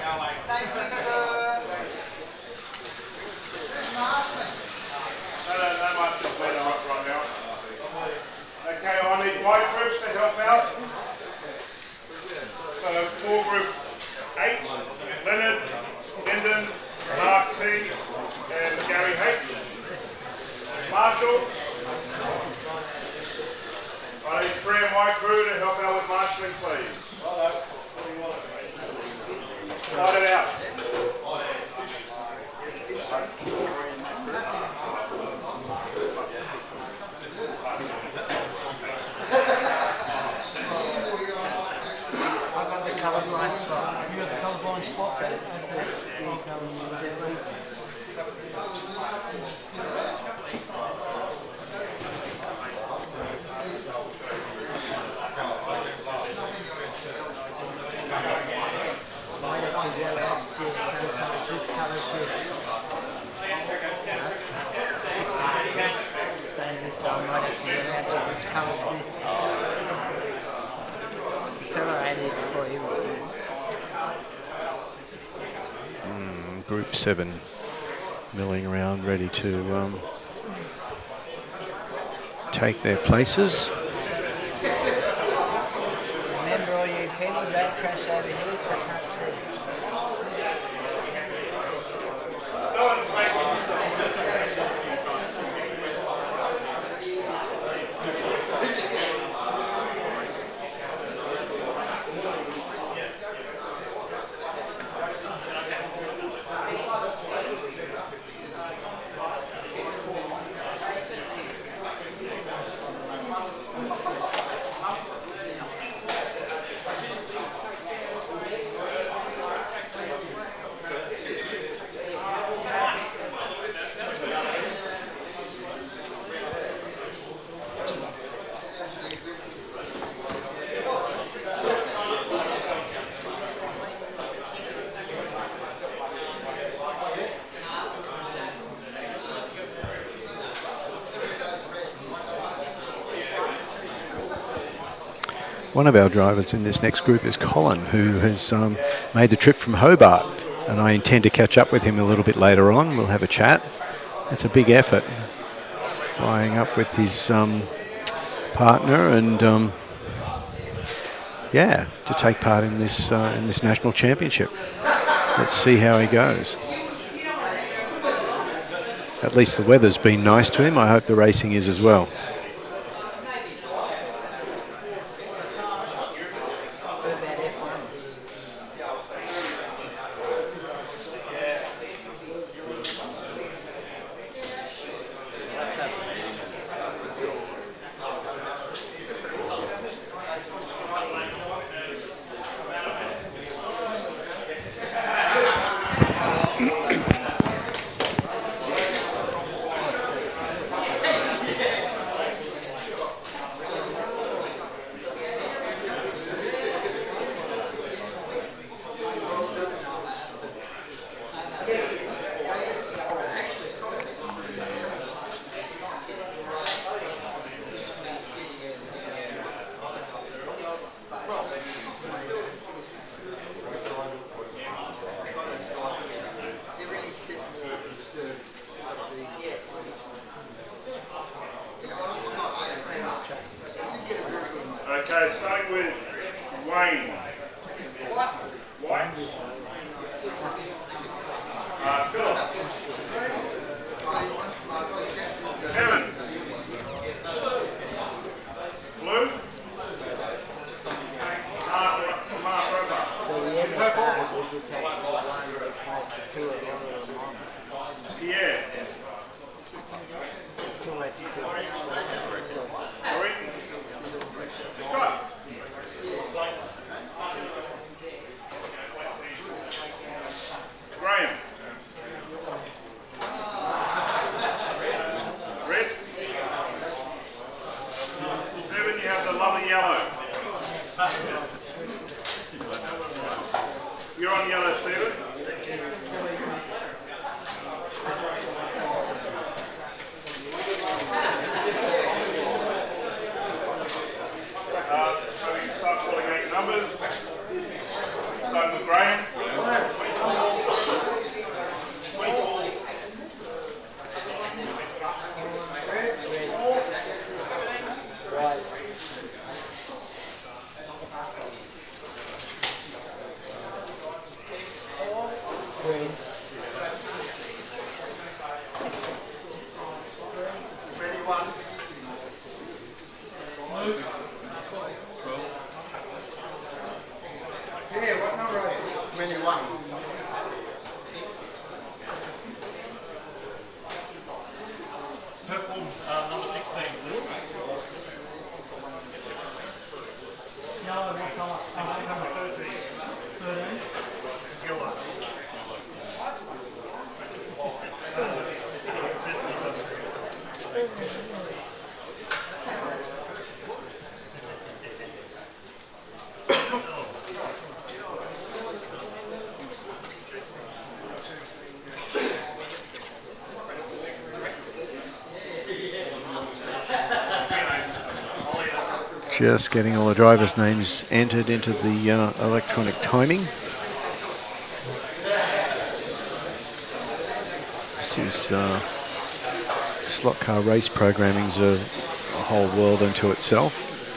D: For group 8, Leonard, Lyndon, Mark T, and Gary H. Marshall. I need 3 of my crew to help out with marshalling, please. Start it out.
O: Colourblind spot. You got the colourblind spot there. This one might have to get out to which colour this. The fella right here before he was good.
C: Group 7 milling around, ready to take their places.
O: Remember all you people, don't crash over here because I can't see.
C: One of our drivers in this next group is Colin, who has made the trip from Hobart, and I intend to catch up with him a little bit later on. We'll have a chat. It's a big effort, flying up with his partner and to take part in this national championship. Let's see how he goes. At least the weather's been nice to him. I hope the racing is as well.
D: Okay, starting with Wayne. White. Philip. Kevin. Blue. Mark Roper.
O: So the end of cars, we just have one that plays the two of them on.
D: Yeah.
O: There's too much to
D: Scott. Graham. Red. Stephen, you have the lovely yellow. You're on yellow, Stephen. So we can start calling out numbers. Starting with Graham.
H: Yeah, what number are you? 21.
F: Purple, number 16, please.
G: Yellow, what colour?
F: Number 13.
G: 13.
F: It's yellow.
C: Just getting all the drivers' names entered into the electronic timing. This is slot car race programming's a whole world unto itself.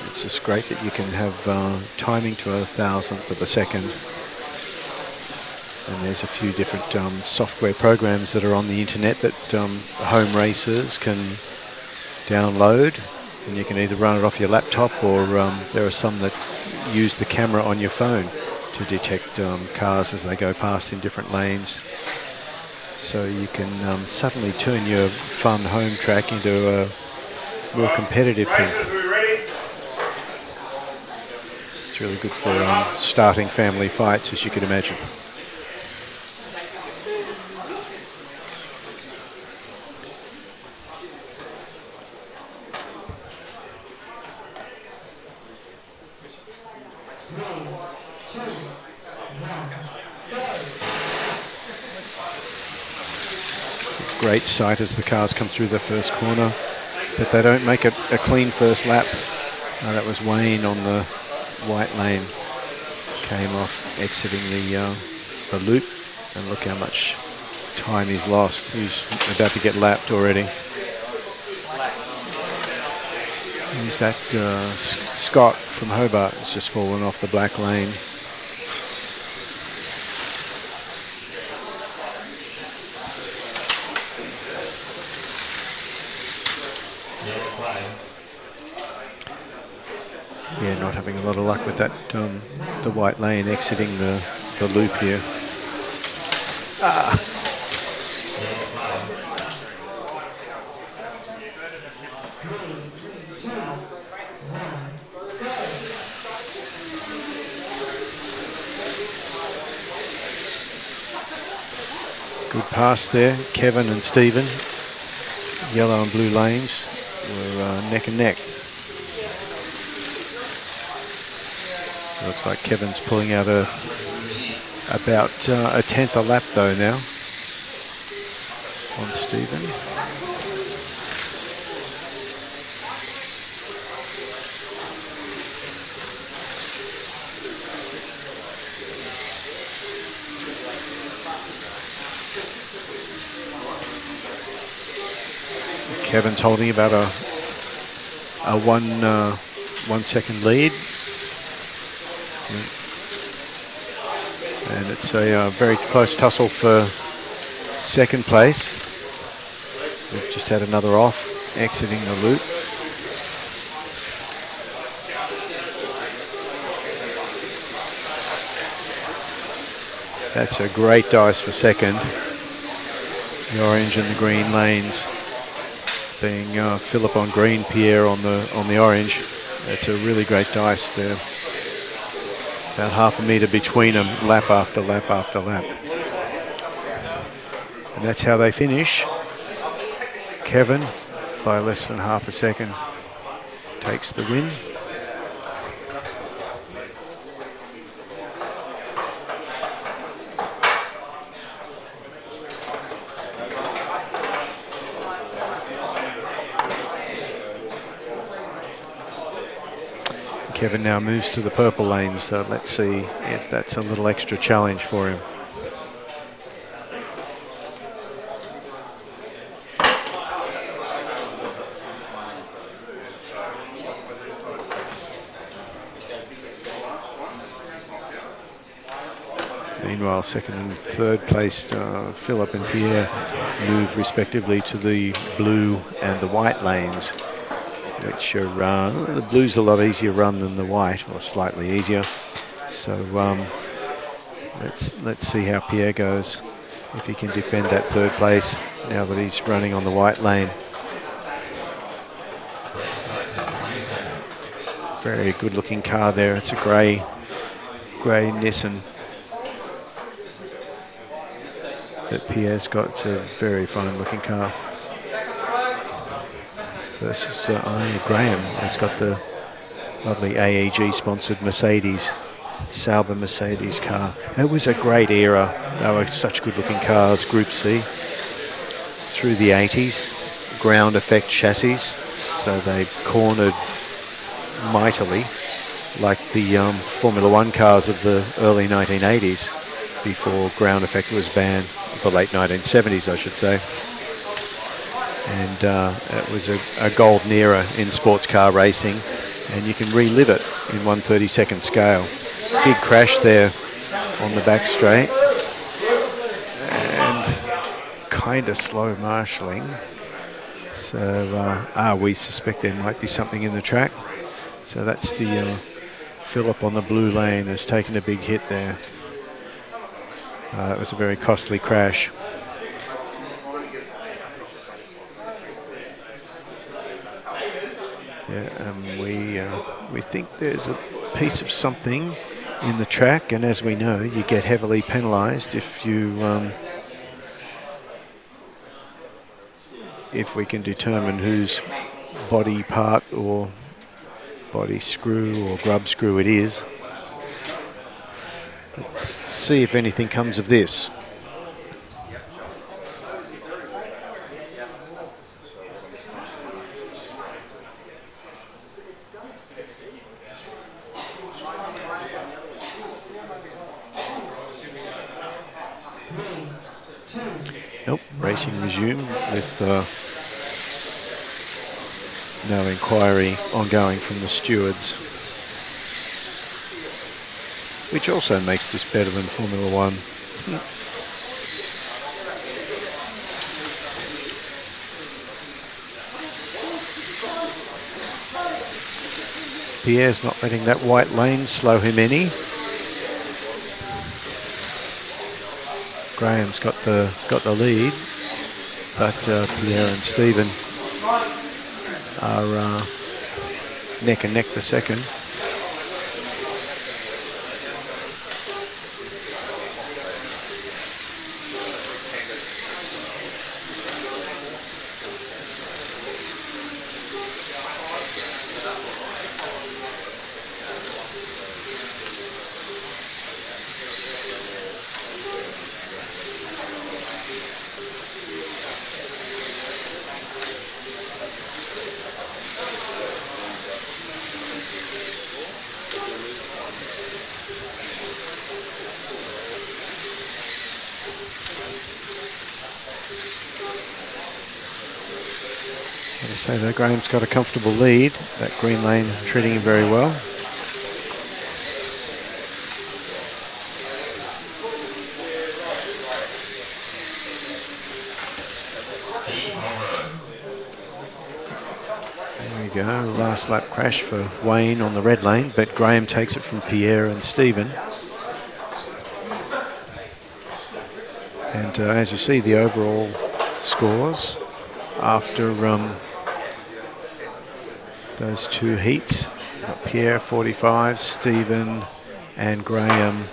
C: It's just great that you can have timing to 1,000th of a second. And there's a few different software programs that are on the internet that home racers can download. And you can either run it off your laptop or there are some that use the camera on your phone to detect cars as they go past in different lanes. So you can suddenly turn your fun home track into a more competitive thing. It's really good for starting family fights, as you can imagine. Great sight as the cars come through the first corner, but they don't make a clean first lap. That was Wayne on the white lane came off exiting the loop, and look how much time he's lost. He's about to get lapped already. Who's that? Scott from Hobart has just fallen off the black lane. Yeah, not having a lot of luck with that, the white lane exiting the loop here. Good pass there. Kevin and Stephen, yellow and blue lanes, were neck and neck. Looks like Kevin's pulling out about a tenth a lap though now on Stephen. Kevin's holding about a 1 second lead. And it's a very close tussle for second place. We've just had another off, exiting the loop. That's a great dice for second. The orange and the green lanes being Philip on green, Pierre on the orange. That's a really great dice there. About half a metre between them, lap after lap after lap. And that's how they finish. Kevin, by less than half a second, takes the win. Kevin now moves to the purple lane, so let's see if that's a little extra challenge for him. Meanwhile, second and third placed Philip and Pierre move respectively to the blue and the white lanes, which are the blue's a lot easier run than the white, or slightly easier. So let's see how Pierre goes, if he can defend that third place now that he's running on the white lane. Very good looking car there. It's a grey Nissan that Pierre's got. It's a very fine looking car. Versus Graham has got the lovely AEG sponsored Mercedes, Sauber Mercedes car. It was a great era. They were such good looking cars. Group C through the 80s, ground effect chassis, so they cornered mightily like the Formula One cars of the early 1980s before ground effect was banned, the late 1970s I should say. And it was a golden era in sports car racing, and you can relive it in 1/32nd scale. Big crash there on the back straight, and kind of slow marshalling. So we suspect there might be something in the track. So that's the Philip on the blue lane has taken a big hit there. It was a very costly crash. Yeah, we think there's a piece of something in the track, and as we know, you get heavily penalised if we can determine whose body part or body screw or grub screw it is. Let's see if anything comes of this. racing resumed with no inquiry ongoing from the stewards, which also makes this better than Formula One. Pierre's not letting that white lane slow him any. Graham's got the lead, but Pierre and Stephen are neck and neck for second. So though Graham's got a comfortable lead, that green lane treating him very well. There we go, last lap crash for Wayne on the red lane, but Graham takes it from Pierre and Stephen. And as you see, the overall scores after those two heats, Pierre 45, Stephen and Graham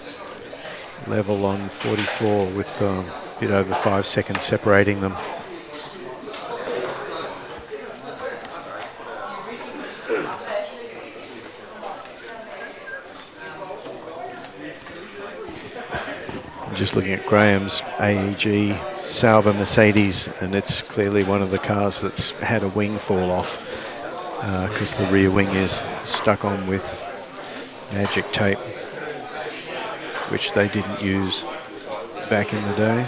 C: level on 44 with a bit over 5 seconds separating them. I'm just looking at Graham's AEG Sauber Mercedes, and it's clearly one of the cars that's had a wing fall off, because the rear wing is stuck on with magic tape, which they didn't use back in the day.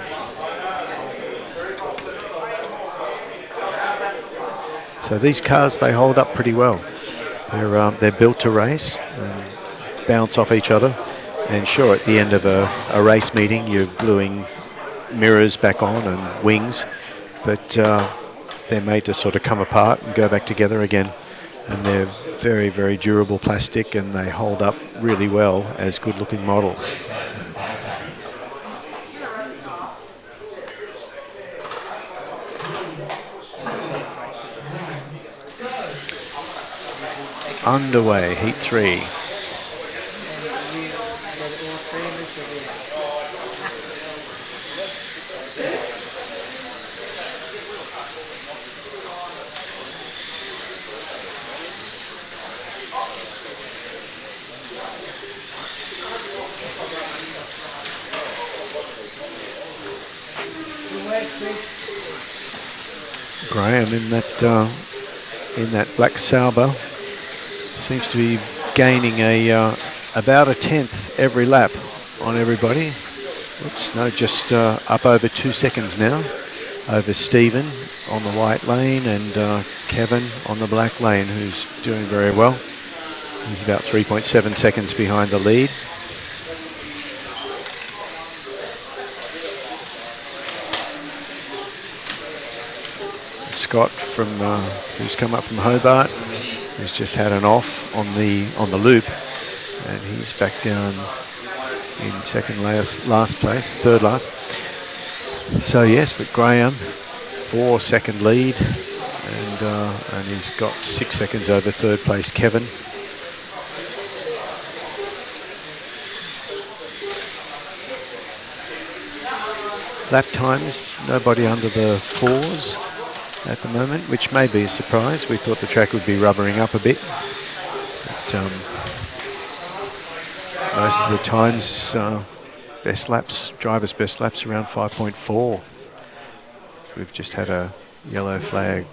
C: So these cars, they hold up pretty well. They're built to race, bounce off each other, and sure, at the end of a race meeting, you're gluing mirrors back on and wings, but they're made to sort of come apart and go back together again. And they're very, very durable plastic, and they hold up really well as good-looking models. Underway, heat 3. Graham in that black Sauber seems to be gaining about a tenth every lap on everybody. Oops, no, just up over 2 seconds now over Stephen on the white lane and Kevin on the black lane, who's doing very well. He's about 3.7 seconds behind the lead. Scott from who's come up from Hobart, who's just had an off on the loop, and he's back down in third last. So yes, but Graham 4 second lead, and he's got 6 seconds over third place Kevin. Lap times, nobody under the 4s at the moment, which may be a surprise. We thought the track would be rubbering up a bit, but most of the times drivers' best laps around 5.4. We've just had a yellow flag.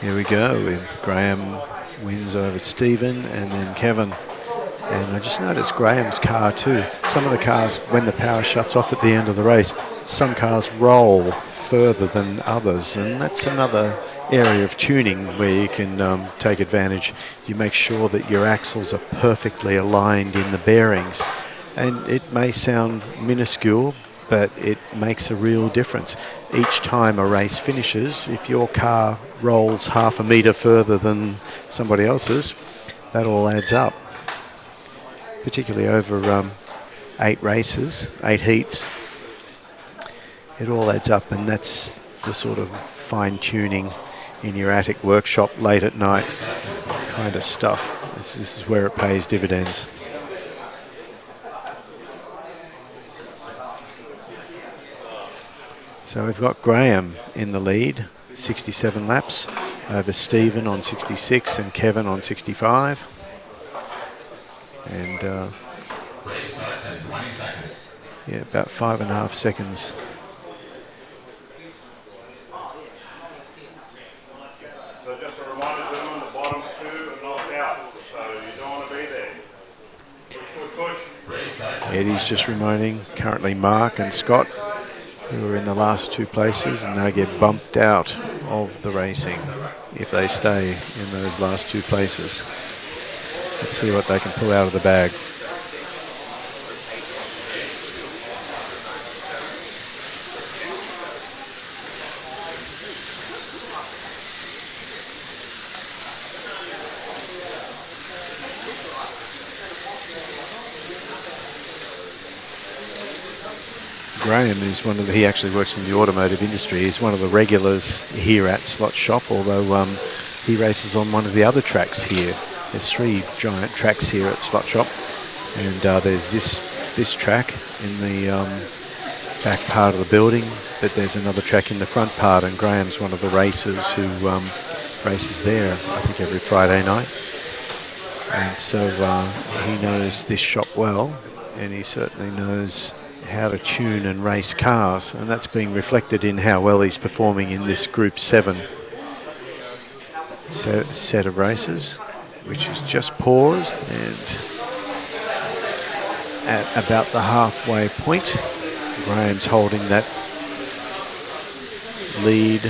C: Here we go. Graham wins over Stephen and then Kevin. And I just noticed Graham's car too. Some of the cars, when the power shuts off at the end of the race, some cars roll further than others, and that's another area of tuning where you can take advantage. You make sure that your axles are perfectly aligned in the bearings, and it may sound minuscule, but it makes a real difference. Each time a race finishes, if your car rolls half a metre further than somebody else's, that all adds up, particularly over 8 races, 8 heats. It all adds up, and that's the sort of fine-tuning in your attic workshop late at night kind of stuff. This is where it pays dividends. So we've got Graham in the lead, 67 laps, over Stephen on 66 and Kevin on 65. And yeah, about 5.5 seconds.
D: So just a reminder, gentlemen, the bottom 2 are knocked out, so you don't want to be there. Push.
C: Eddie's just reminding, currently Mark and Scott, who are in the last 2 places, and they get bumped out of the racing if they stay in those last 2 places. Let's see what they can pull out of the bag. Graham is one of the, he actually works in the automotive industry. He's one of the regulars here at Slot Shop, although he races on one of the other tracks here. There's 3 giant tracks here at Slot Shop, and there's this track in the back part of the building, but there's another track in the front part, and Graham's one of the racers who races there, I think every Friday night. And so he knows this shop well, and he certainly knows how to tune and race cars, and that's being reflected in how well he's performing in this Group 7 set of races, which is just paused, and at about the halfway point, Graham's holding that lead.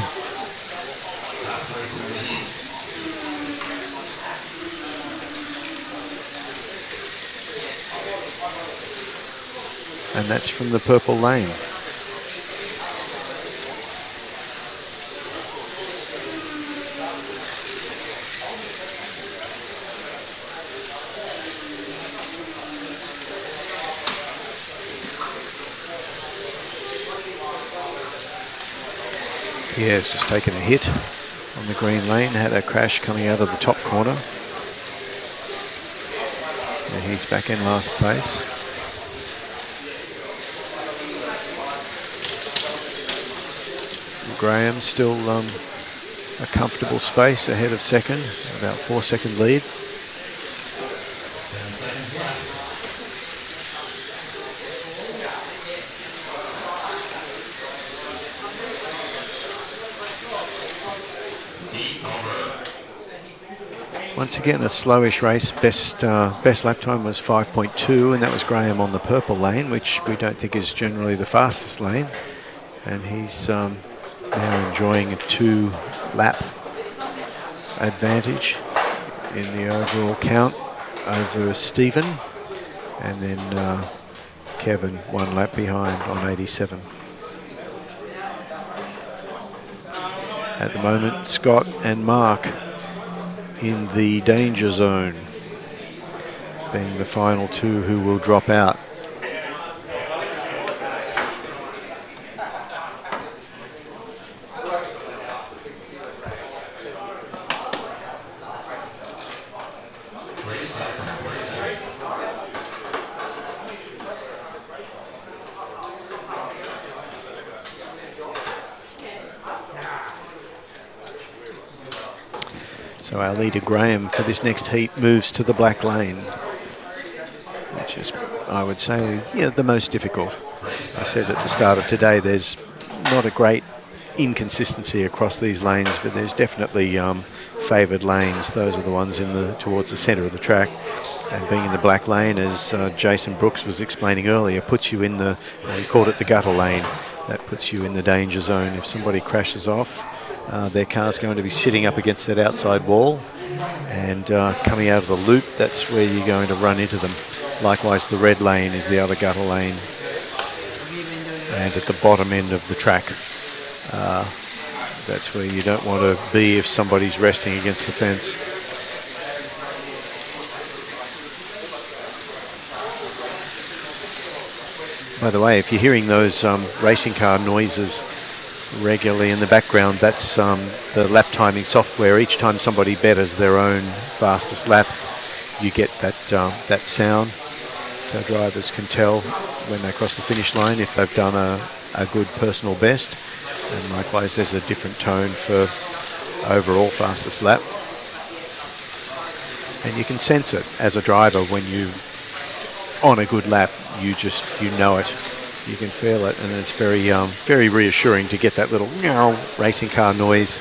C: And that's from the purple lane. Pierre's just taken a hit on the green lane, had a crash coming out of the top corner. And he's back in last place. Graham still a comfortable space ahead of second, about 4-second lead. Once again, a slowish race. Best lap time was 5.2, and that was Graham on the purple lane, which we don't think is generally the fastest lane. And he's now enjoying a 2-lap advantage in the overall count over Stephen, and then Kevin 1 lap behind on 87. At the moment, Scott and Mark in the danger zone, being the final 2 who will drop out. So our leader Graham for this next heat moves to the black lane, which is, I would say, yeah, the most difficult. I said at the start of today, there's not a great inconsistency across these lanes, but there's definitely favoured lanes. Those are the ones towards the centre of the track. And being in the black lane, as Jason Brooks was explaining earlier, puts you in he called it the gutter lane. That puts you in the danger zone. If somebody crashes off, their car's going to be sitting up against that outside wall, and coming out of the loop, that's where you're going to run into them. Likewise, the red lane is the other gutter lane, and at the bottom end of the track, that's where you don't want to be if somebody's resting against the fence. By the way, if you're hearing those racing car noises regularly in the background, that's the lap timing software. Each time somebody betters their own fastest lap, you get that sound, so drivers can tell when they cross the finish line if they've done a good personal best, and likewise there's a different tone for overall fastest lap, and you can sense it as a driver when you on a good lap. You know it, you can feel it, and it's very reassuring to get that little racing car noise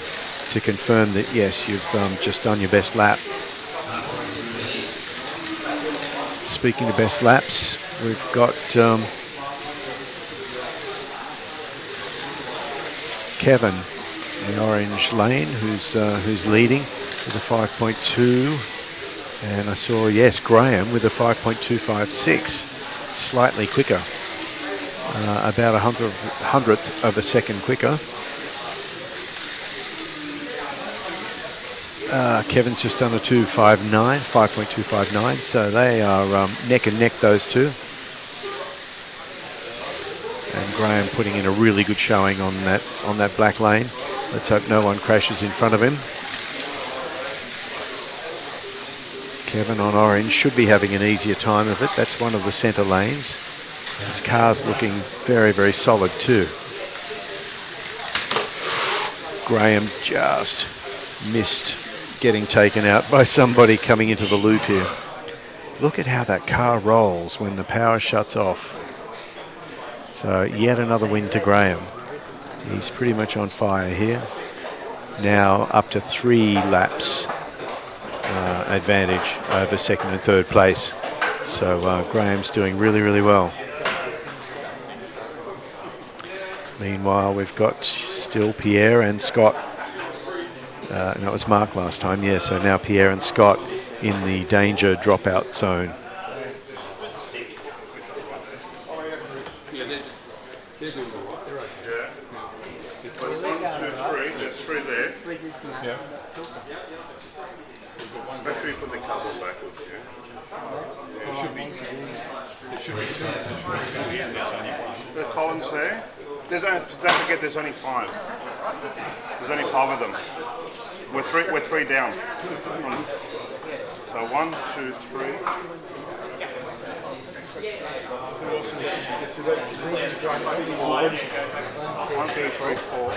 C: to confirm that yes, you've just done your best lap. Speaking of best laps, we've got Kevin in the orange lane who's leading with a 5.2, and I saw Graham with a 5.256, slightly quicker, about a hundredth of a second quicker. Kevin's just done a 5.259, so they are neck and neck, those two. And Graham putting in a really good showing on that black lane. Let's hope no one crashes in front of him. Kevin on orange should be having an easier time of it. That's one of the centre lanes. His car's looking very, very solid too. Graham just missed getting taken out by somebody coming into the loop here. Look at how that car rolls when the power shuts off. So yet another win to Graham. He's pretty much on fire here. Now up to 3 laps advantage over second and third place. So Graham's doing really, really well. Meanwhile, we've got still Pierre and Scott. No, it was Mark last time, yeah, so now Pierre and Scott in the danger dropout zone.
D: There's 3 there.
K: Yeah.
D: Make sure you put the cover backwards,
K: It should be.
D: The columns there. Don't forget, there's only 5. There's only 5 of them. We're 3 down. So 1, 2, 3. 1, 2, 3, 4.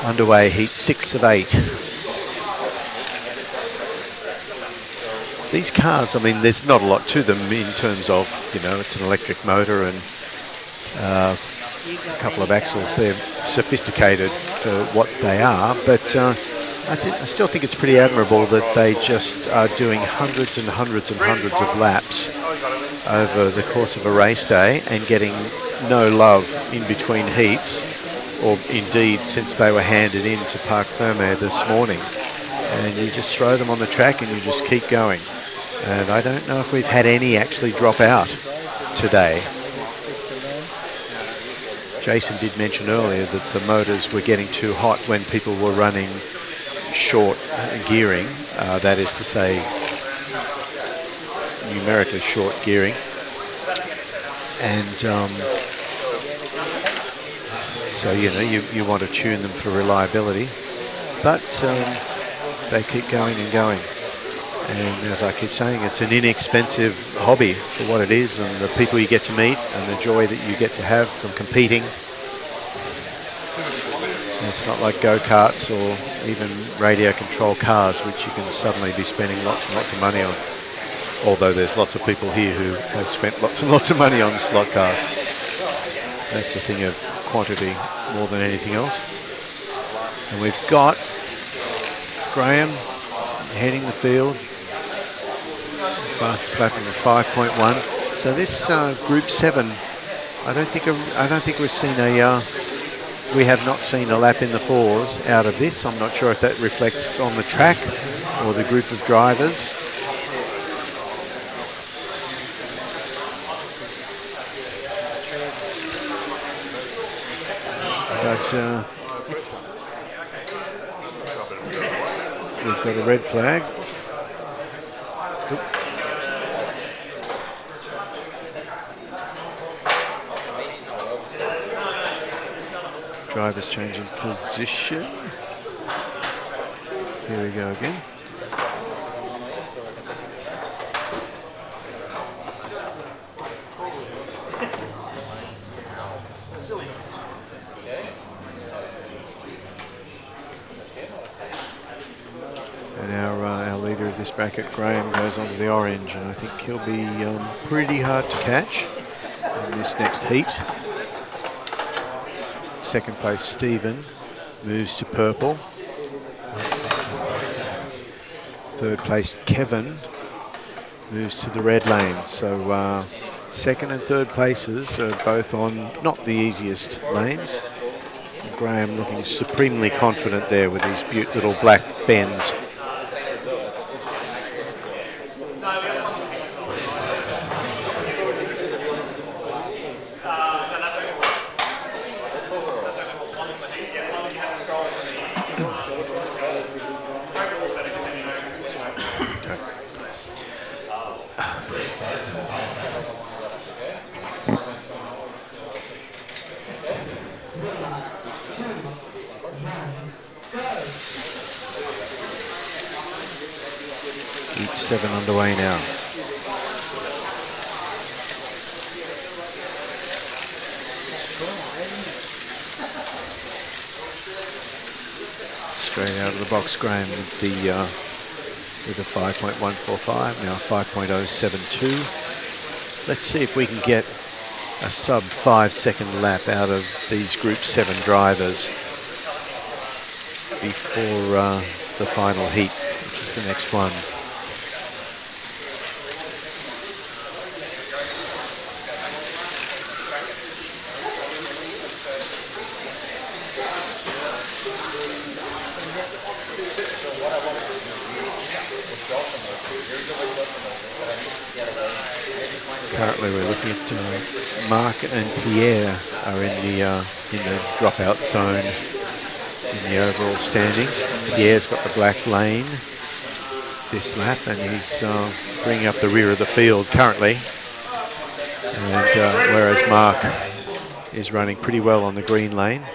C: Underway, heat 6 of 8. These cars, I mean, there's not a lot to them in terms of, it's an electric motor and a couple of axles. They're sophisticated for what they are, but I still think it's pretty admirable that they just are doing hundreds and hundreds and hundreds of laps over the course of a race day and getting no love in between heats, or indeed since they were handed in to Parc Fermé this morning. And you just throw them on the track and you just keep going. And I don't know if we've had any actually drop out today. Jason did mention earlier that the motors were getting too hot when people were running short gearing, that is to say numerically short gearing, and so you want to tune them for reliability, but they keep going and going. And as I keep saying, it's an inexpensive hobby for what it is, and the people you get to meet and the joy that you get to have from competing. It's not like go-karts or even radio control cars, which you can suddenly be spending lots and lots of money on. Although there's lots of people here who have spent lots and lots of money on slot cars. That's a thing of quantity more than anything else. And we've got Graham heading the field. Fastest lap in the 5.1. So this Group 7, I don't think we've seen we have not seen a lap in the 4s out of this. I'm not sure if that reflects on the track or the group of drivers. But we've got a red flag. Oops. Drivers changing position. Here we go again. And our leader of this bracket, Graham, goes onto the orange, and I think he'll be pretty hard to catch in this next heat. Second place, Stephen, moves to purple. Third place, Kevin, moves to the red lane. So second and third places are both on not the easiest lanes. Graham looking supremely confident there with his beaut little black bends. Heat 7 underway now. Straight out of the box, Graham with the 5.145, now 5.072. Let's see if we can get a sub 5-second lap out of these Group 7 drivers before the final heat, which is the next one. Currently we're looking at Mark and Pierre are in the dropout zone in the overall standings. Pierre's got the black lane this lap, and he's bringing up the rear of the field currently. And whereas Mark is running pretty well on the green lane.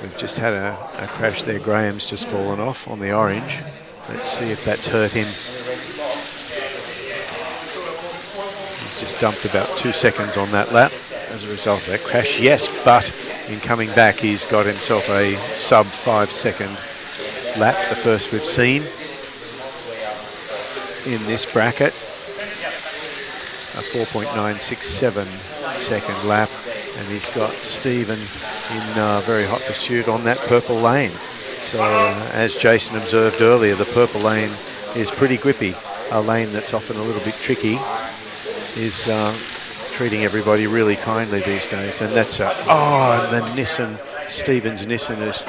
C: We've just had a crash there. Graham's just fallen off on the orange. Let's see if that's hurt him. He's just dumped about 2 seconds on that lap as a result of that crash. Yes, but in coming back, he's got himself a sub 5-second lap, the first we've seen in this bracket. A 4.967 second lap, and he's got Stephen in very hot pursuit on that purple lane. So as Jason observed earlier, the purple lane is pretty grippy. A lane that's often a little bit tricky is treating everybody really kindly these days. And that's and the Nissan, Stephen's Nissan has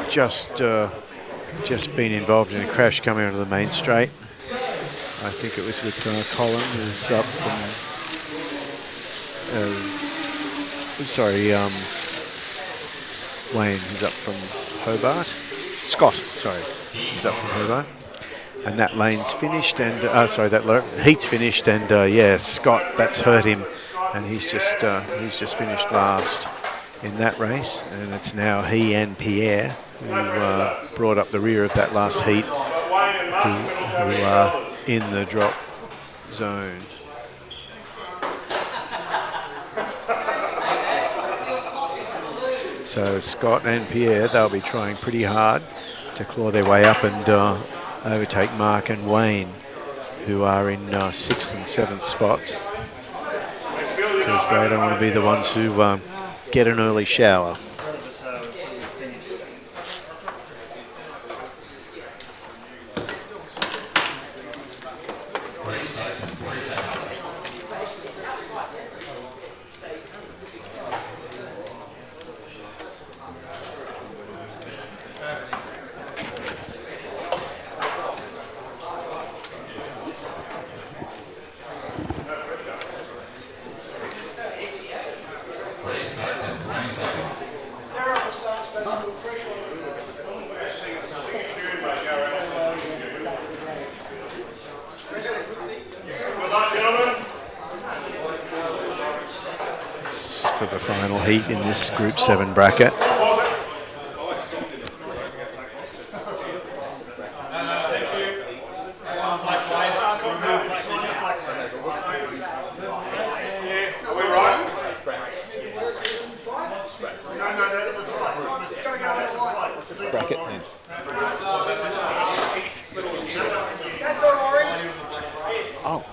C: just been involved in a crash coming onto the main straight. I think it was with Colin, who's up from Wayne, who's up from Hobart. Scott, sorry, he's up from Hobart. And that lane's finished, and that heat's finished, and yeah, Scott, that's hurt him, and he's just finished last in that race. And it's now he and Pierre who brought up the rear of that last heat, who in the drop zone. So Scott and Pierre, they'll be trying pretty hard to claw their way up and overtake Mark and Wayne, who are in 6th and 7th spots, because they don't want to be the ones who get an early shower. For the final heat in this Group 7 bracket. Bracket then. Oh.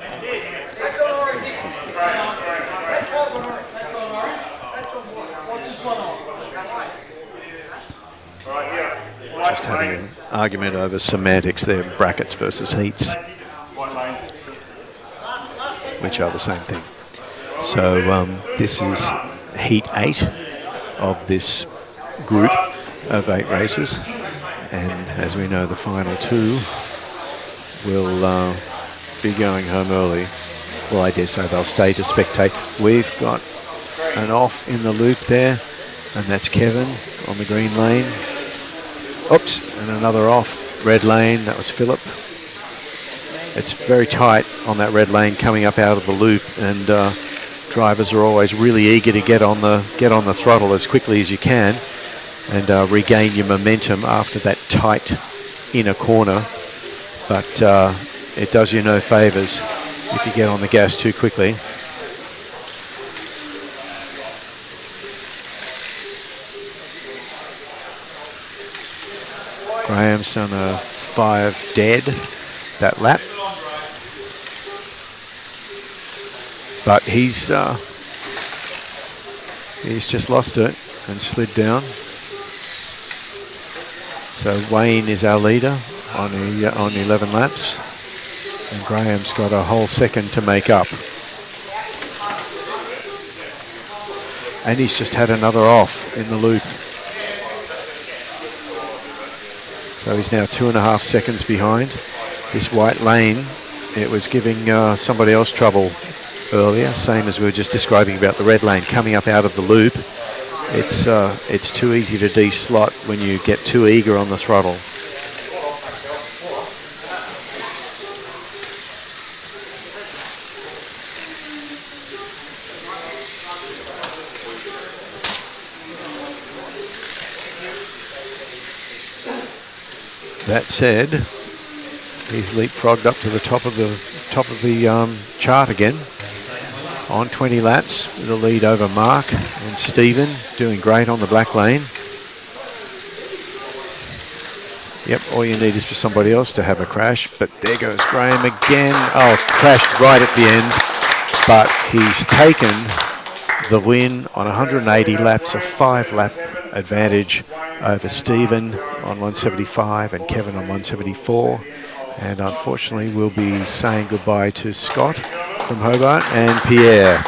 C: Just having an argument over semantics there, brackets versus heats, which are the same thing. So this is heat 8 of this group of 8 races, and as we know, the final 2 will be going home early. Well, I dare say they'll stay to spectate. We've got an off in the loop there, and that's Kevin on the green lane. Oops, and another off, red lane, that was Philip. It's very tight on that red lane coming up out of the loop, and drivers are always really eager to get on the throttle as quickly as you can and regain your momentum after that tight inner corner. But it does you no favours if you get on the gas too quickly. Graham's done a 5 dead that lap, but he's just lost it and slid down. So Wayne is our leader on 11 laps, and Graham's got a whole second to make up. And he's just had another off in the loop. So he's now 2.5 seconds behind. This white lane, it was giving somebody else trouble earlier, same as we were just describing about the red lane coming up out of the loop. It's too easy to de-slot when you get too eager on the throttle. That said, he's leapfrogged up to the top of the chart again on 20 laps with a lead over Mark and Stephen, doing great on the black lane. Yep, all you need is for somebody else to have a crash, but there goes Graham again. Oh, crashed right at the end, but he's taken the win on 180 laps, a 5-lap advantage over Stephen on 175 and Kevin on 174. And unfortunately, we'll be saying goodbye to Scott from Hobart and Pierre.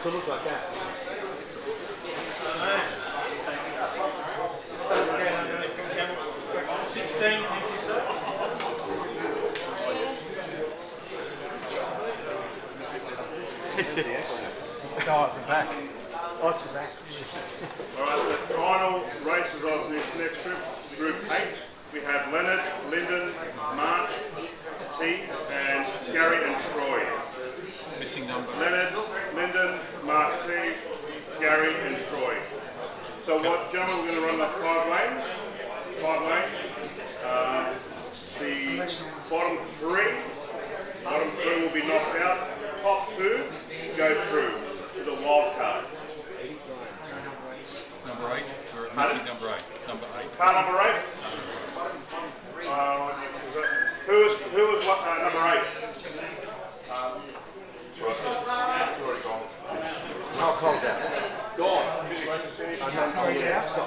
A: to look like that.
H: Oh, it's the back.
A: Oh, it's the back.
D: Alright, the final races of this next group, Group 8, we have Leonard, Lyndon, Mark, T, and Gary and Troy.
R: Missing number.
D: Leonard, Lyndon, Mark T, Gary and Troy. So what, gentlemen, we're going to run the 5 lanes. 5 lanes. The bottom three will be knocked out. Top 2 go through to the wild card.
R: Number 8. We're missing number 8. Number 8.
D: Car number 8. Who was number 8?
A: How close out?
D: Gone.
R: He's outside.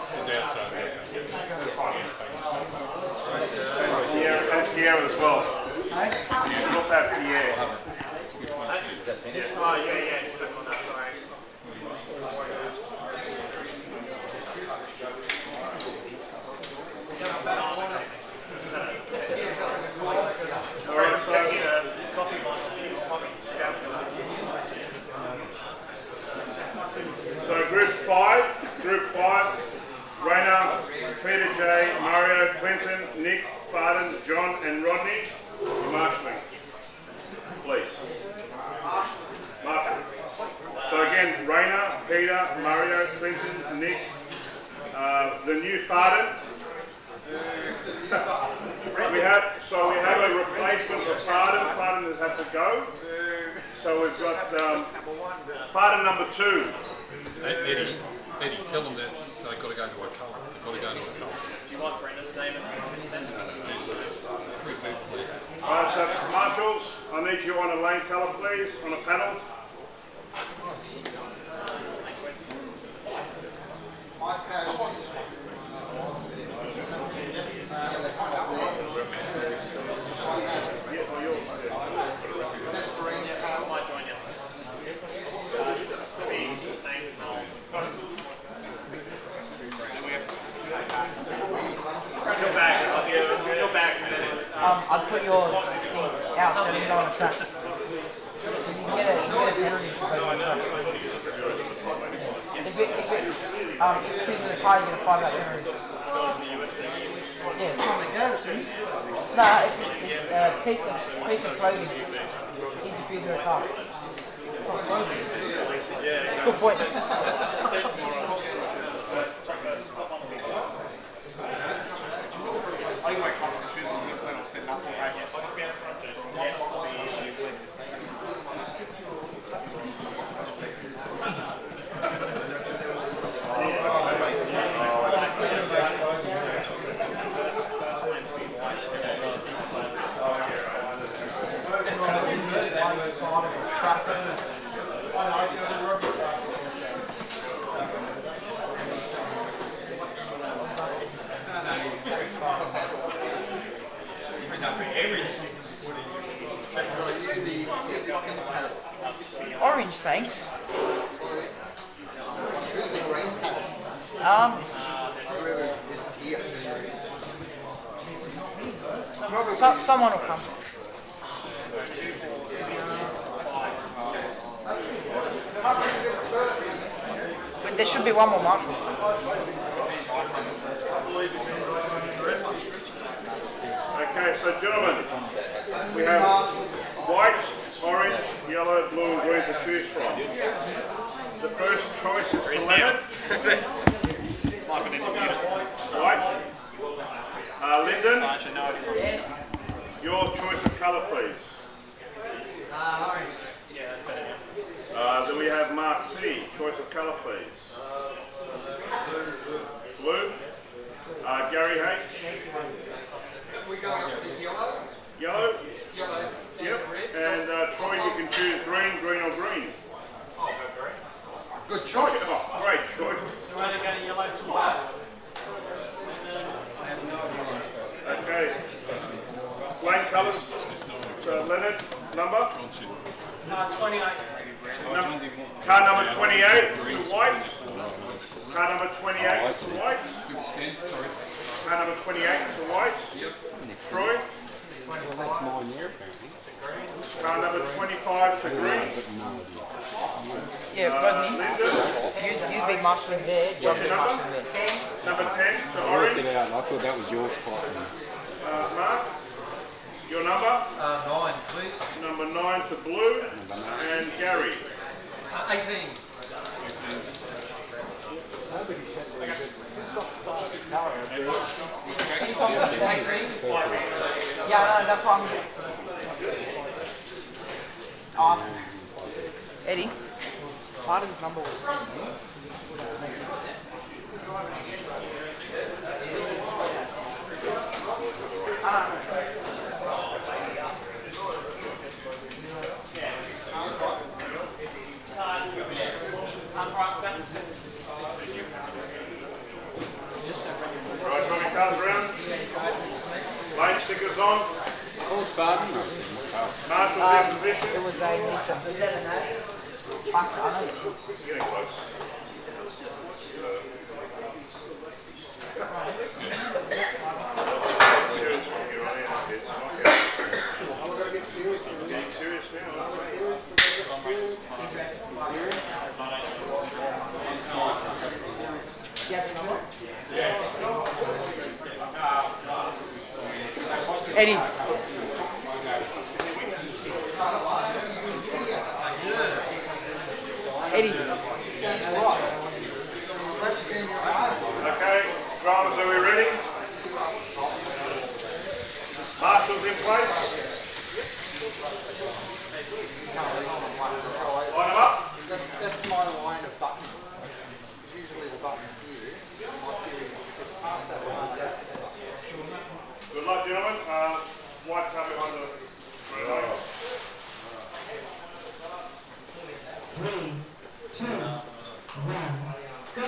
D: Pierre as well. You also have Pierre.
H: Oh, yeah, stuck on that, sorry.
D: So Group 5, Rainer, Peter J, Mario, Clinton, Nick, Farden, John and Rodney, Marshaling. Please. Marshall. So again, Rainer, Peter, Mario, Clinton, Nick, the new Farden. We have a replacement for Farden. Farden has had to go. So we've got Farden number 2.
R: Eddie, tell them that they've got to go to a colour. They've got to go to a colour.
H: Do you want Brendan's name and this then?
D: Alright, so marshals, I need you on a lane colour please, on a panel.
P: I'll put your thing out so it's on the track. So you can get a penalty for putting on the track. If it's choosing the car, you get a 5-lap penalty. Yeah, it's time to go soon. No, if a piece of clothing interferes with a car. Good point. Orange, thanks. Someone will come. But there should be one more marshal.
D: Okay, so gentlemen, we have white, orange, yellow, blue and green to choose from. The first choice is for Leonard. White. Lyndon. Your choice of colour, please.
H: Orange. Yeah, that's better.
D: Then we have Mark T. Choice of colour, please. Blue. Gary H. Yellow? Yep. And Troy, you can choose green, green or green.
A: Good choice.
D: Oh, great choice.
H: You want to go to yellow to white?
D: Okay. Lane colours. So Leonard, number?
H: 28.
D: Car number 28 to white. Car number 28 to white. Car number 28 to white. Troy.
L: Well, that's mine there, apparently.
D: Car number 25 to green.
P: Yeah, Rodney, you'd be marshalling there, John be marshalling there.
D: Number 10 to
L: I
D: orange.
L: worked it out. I thought that was your spot.
D: Mark, your number?
H: 9, please.
D: Number 9 to blue. And Gary.
H: 18.
P: Yeah, no, that's what I'm... Eddie, part of his number was...
D: Right, when it comes around. Lane stickers on.
L: All Spartan.
D: Marshal's in position.
P: It was a Nissan. Fuck, I know.
D: Getting close. Serious from here on in, kids. Okay. Getting serious now.
P: Eddie. Eddie.
D: Okay, drivers, are we ready? Marshals in place. Line them up.
A: That's my line of buttons. Usually the buttons here. My theory is because past that line,
D: Good luck, gentlemen. White car behind the relay.
N: 3, 2, 1, go!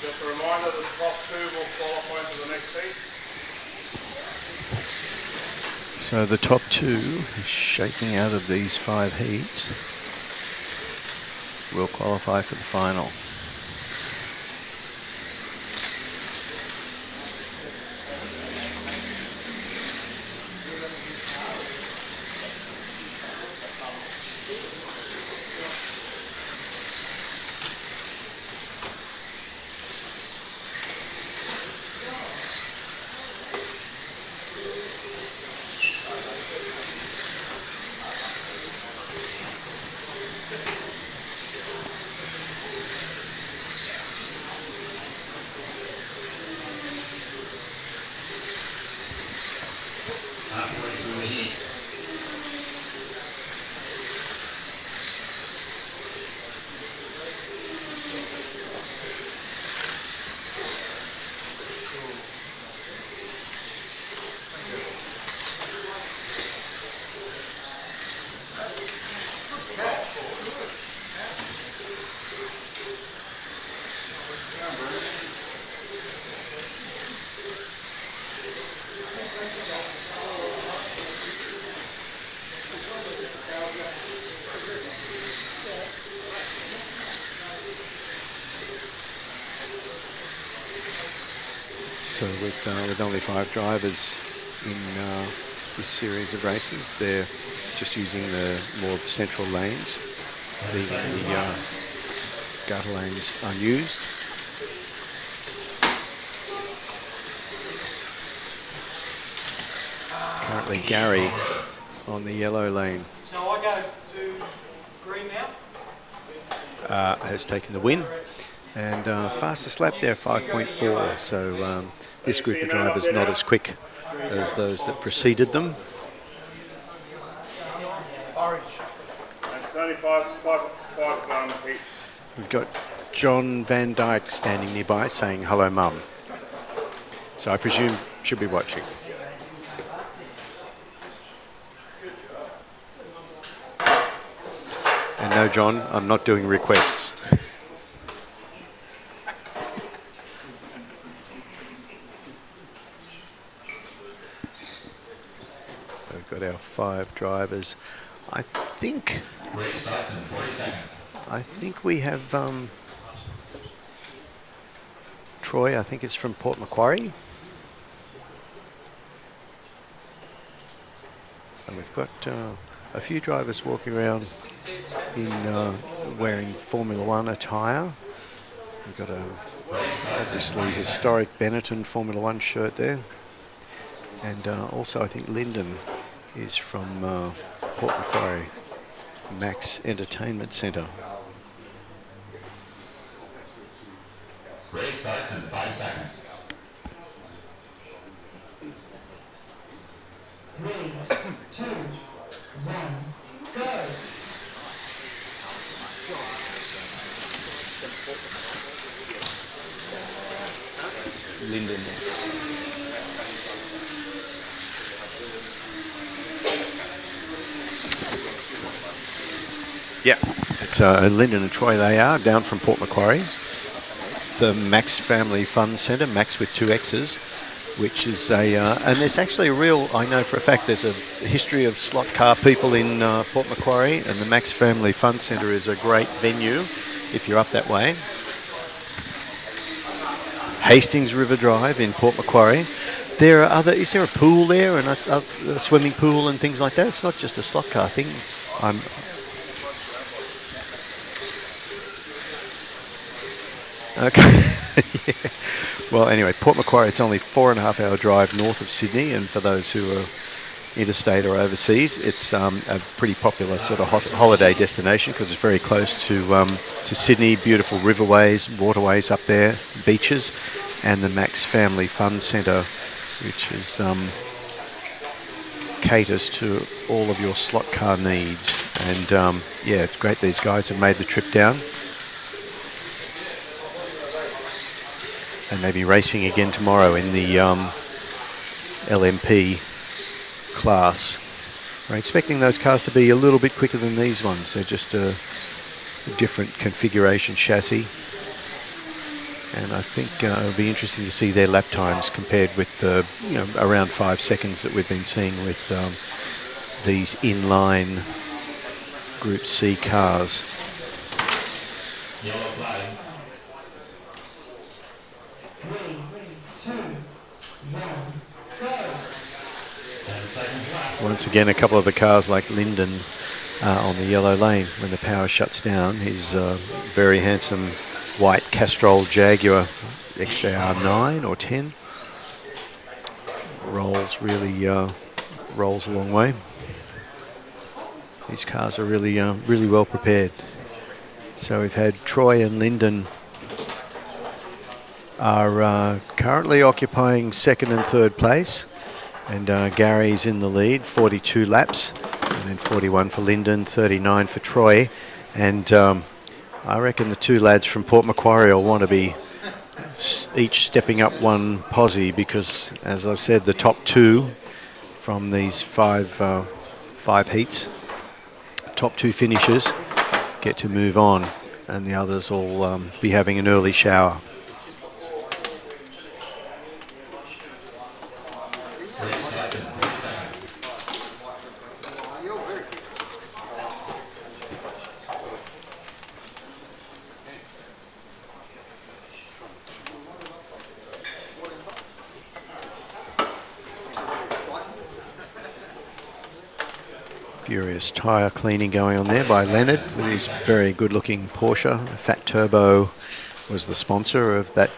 D: Just a reminder, the top 2 will qualify into the next heat.
C: So the top 2 shaking out of these 5 heats will qualify for the final. So with only 5 drivers in this series of races, they're just using the more central lanes, leaving the gutter lanes unused. Currently Gary on the yellow lane
G: So I go to green now.
C: has taken the win, and fastest lap there 5.4, so this group of drivers not as quick as those that preceded them.
D: Orange. It's only five heats.
C: We've got John Van Dyke standing nearby saying hello mum, so I presume she'll be watching. And no John, I'm not doing requests. we've got our 5 drivers. I think we have Troy, I think it's from Port Macquarie. And we've got a few drivers walking around in wearing Formula One attire. We've got a obviously historic Benetton Formula One shirt there. And also I think Lyndon is from Port Macquarie, Max Entertainment Centre.
N: Race starts in 5 seconds. 3, 2, 1, go!
C: Lyndon. Yeah, it's Lyndon and Troy. They are down from Port Macquarie. The Max Family Fun Centre, Max with 2 X's, which is a, and there's actually a real, I know for a fact there's a history of slot car people in Port Macquarie, and the Max Family Fun Centre is a great venue if you're up that way. Hastings River Drive in Port Macquarie. There are is there a pool there and a swimming pool and things like that? It's not just a slot car thing. Okay. Yeah. Well, anyway, Port Macquarie, it's only 4.5 hour drive north of Sydney, and for those who are interstate or overseas, it's a pretty popular sort of holiday destination because it's very close to Sydney. Beautiful riverways, waterways up there, beaches, and the Max Family Fun Centre, which is caters to all of your slot car needs. And yeah, it's great these guys have made the trip down. And maybe racing again tomorrow in the LMP class. We're expecting those cars to be a little bit quicker than these ones. They're just a different configuration chassis. And I think it'll be interesting to see their lap times compared with the around 5 seconds that we've been seeing with these inline Group C cars.
N: Yellow flag. 3, 2, 1, go! 10 seconds left.
C: Once again, a couple of the cars like Lyndon on the yellow lane when the power shuts down. His very handsome white Castrol Jaguar XJR 9 or 10 rolls rolls a long way. These cars are really really well prepared. So we've had Troy and Lyndon are currently occupying 2nd and 3rd place, and Gary's in the lead, 42 laps, and then 41 for Lyndon, 39 for Troy, and I reckon the 2 lads from Port Macquarie will want to be each stepping up one posse, because as I've said, the top 2 from these 5 heats, top 2 finishers get to move on, and the others will be having an early shower. Furious tyre cleaning going on there by Leonard with his very good looking Porsche. Fat Turbo was the sponsor of that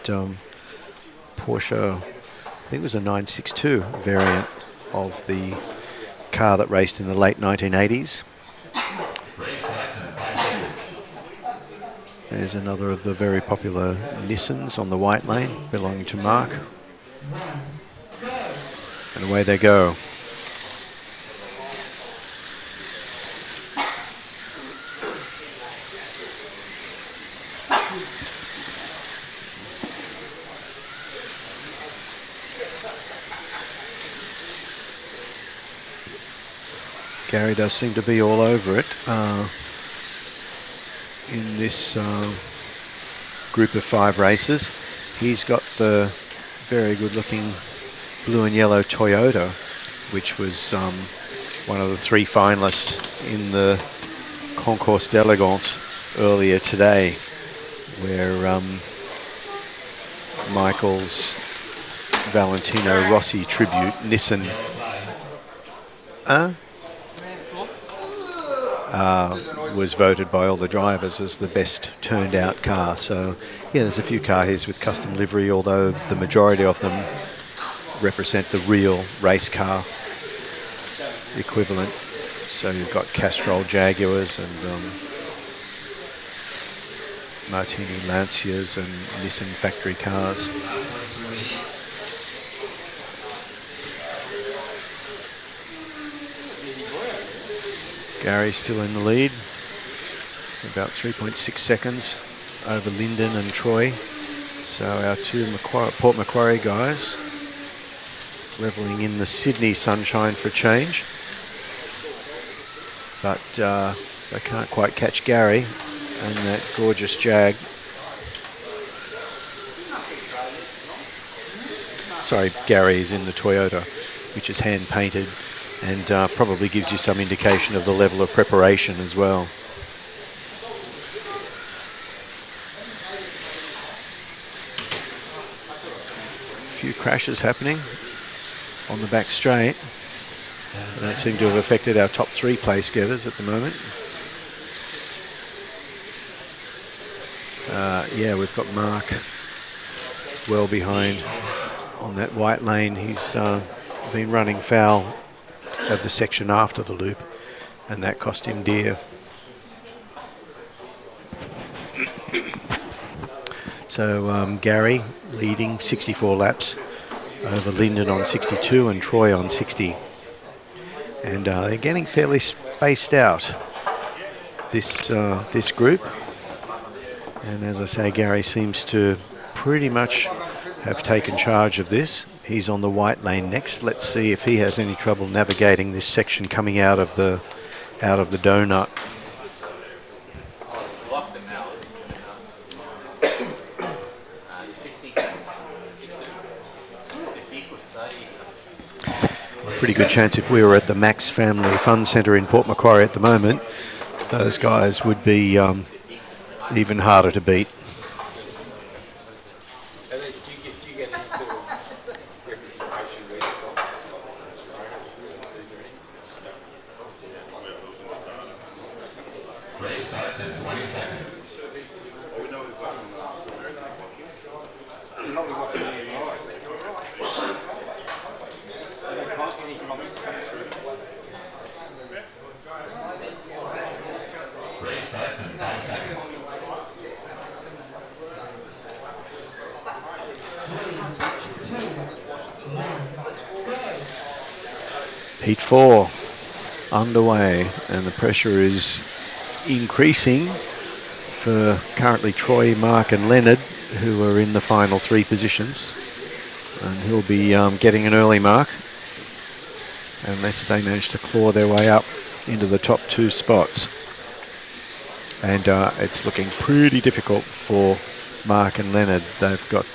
C: Porsche, I think it was a 962 variant of the car that raced in the late 1980s. There's another of the very popular Nissans on the white lane belonging to Mark. And away they go. Gary does seem to be all over it in this group of 5 races. He's got the very good looking blue and yellow Toyota, which was one of the 3 finalists in the Concourse d'Elegance earlier today, where Michael's Valentino Rossi tribute Nissan was voted by all the drivers as the best turned out car. So yeah, there's a few cars with custom livery, although the majority of them represent the real race car equivalent. So you've got Castrol Jaguars and Martini Lancias and Nissan factory cars. Gary's still in the lead, about 3.6 seconds over Lyndon and Troy. So our 2 Port Macquarie guys revelling in the Sydney sunshine for a change. But they can't quite catch Gary and that gorgeous Jag. Sorry, Gary is in the Toyota, which is hand painted, and probably gives you some indication of the level of preparation as well. A few crashes happening on the back straight. They don't seem to have affected our top 3 place getters at the moment. Yeah, we've got Mark well behind on that white lane. He's been running foul of the section after the loop, and that cost him dear. So Gary leading 64 laps over Lyndon on 62 and Troy on 60. And they're getting fairly spaced out, this group. And as I say, Gary seems to pretty much have taken charge of this. He's on the white lane next. Let's see if he has any trouble navigating this section coming out of the donut. Pretty good chance if we were at the Max Family Fun Centre in Port Macquarie at the moment, those guys would be even harder to beat.
N: Race starts in 20 seconds. Race starts in 5 seconds.
C: Heat 4 underway, and the pressure is increasing for currently Troy, Mark and Leonard, who are in the final 3 positions, and he'll be getting an early mark unless they manage to claw their way up into the top 2 spots. And it's looking pretty difficult for Mark and Leonard. They've got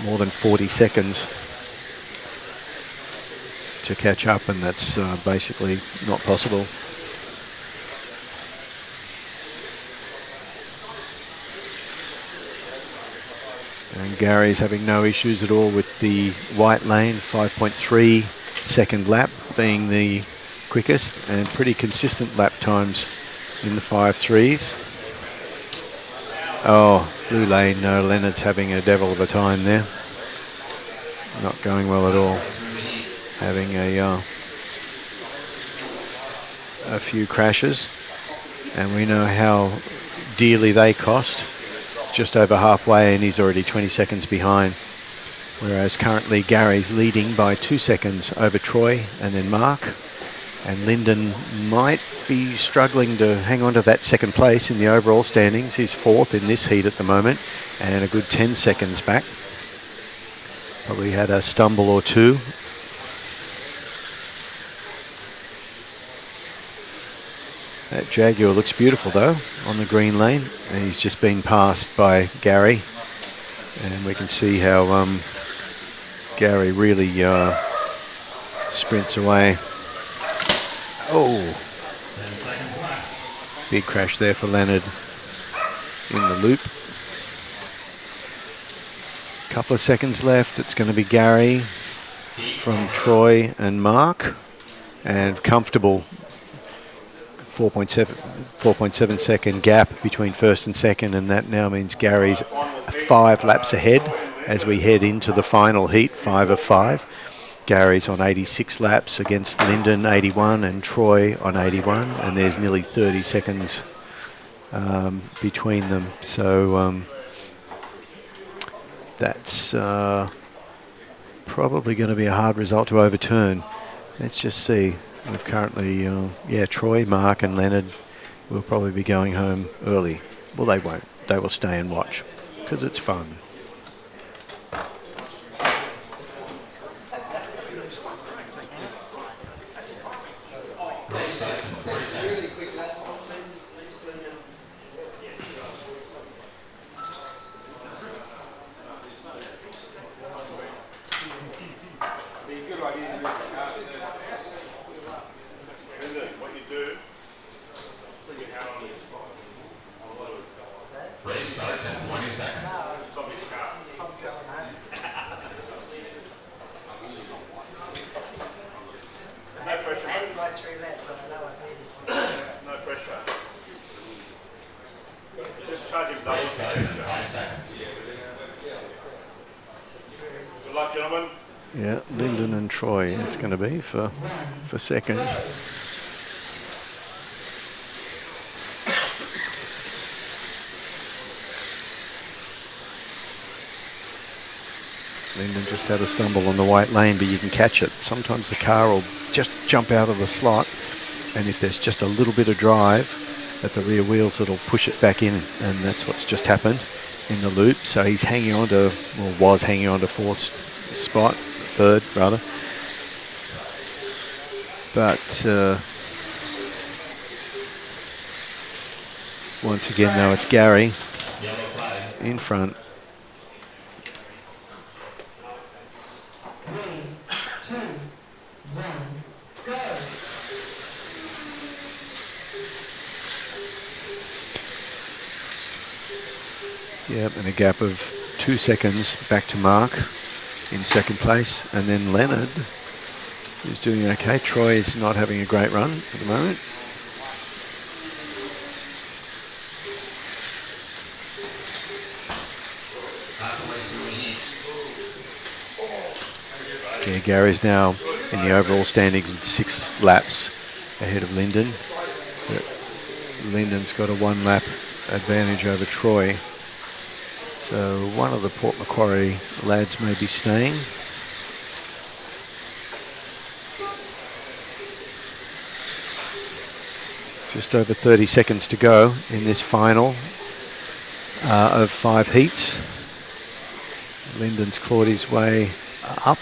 C: more than 40 seconds to catch up, and that's basically not possible. And Gary's having no issues at all with the white lane, 5.3 second lap being the quickest, and pretty consistent lap times in the 5.3s. Oh, blue lane, no, Leonard's having a devil of a time there. Not going well at all. Having a few crashes, and we know how dearly they cost. It's just over halfway and he's already 20 seconds behind, whereas currently Gary's leading by 2 seconds over Troy and then Mark, and Lyndon might be struggling to hang on to that second place in the overall standings. He's 4th in this heat at the moment and a good 10 seconds back. Probably had a stumble or 2. That Jaguar looks beautiful though on the green lane. He's just been passed by Gary, and we can see how Gary really sprints away. Oh, big crash there for Leonard in the loop. Couple of seconds left. It's going to be Gary from Troy and Mark, and comfortable 4.7 second gap between first and second, and that now means Gary's 5 laps ahead as we head into the final heat, 5 of 5. Gary's on 86 laps against Lyndon 81 and Troy on 81, and there's nearly 30 seconds between them. So that's probably going to be a hard result to overturn. Let's just see. We've currently, Troy, Mark and Leonard will probably be going home early. Well, they won't. They will stay and watch because it's fun.
N: Race starts in 20 seconds.
O: No pressure. I only like 3 laps, so I know I needed to.
D: No pressure. Just charge him double.
N: Race starts in 5 seconds.
D: Good luck, gentlemen.
C: Yeah, Lyndon and Troy it's going to be for second. Lyndon just had a stumble on the white lane, but you can catch it. Sometimes the car will just jump out of the slot, and if there's just a little bit of drive at the rear wheels, it'll push it back in, and that's what's just happened in the loop. So he's hanging on to, or was hanging on to third rather. But once again, though, it's Gary in front. Yep, and a gap of 2 seconds back to Mark in second place, and then Leonard is doing okay. Troy is not having a great run at the moment. Yeah, Gary's now in the overall standings in 6 laps ahead of Lyndon. But Lyndon's got a 1 lap advantage over Troy. So one of the Port Macquarie lads may be staying. Just over 30 seconds to go in this final of 5 heats. Lyndon's clawed his way up.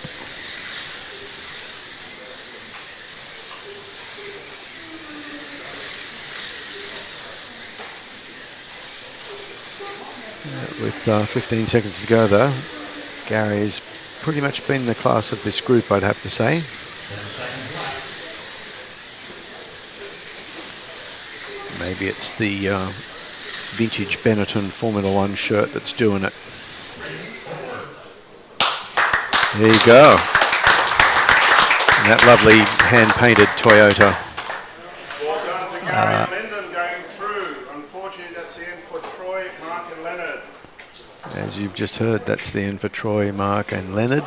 C: With 15 seconds to go, though, Gary's pretty much been the class of this group, I'd have to say. Maybe it's the vintage Benetton Formula One shirt that's doing it. There you go. And that lovely hand-painted Toyota.
D: Well done to Gary and Lyndon going through. Unfortunately, that's the end for Troy, Mark and Leonard.
C: As you've just heard, that's the end for Troy, Mark and Leonard.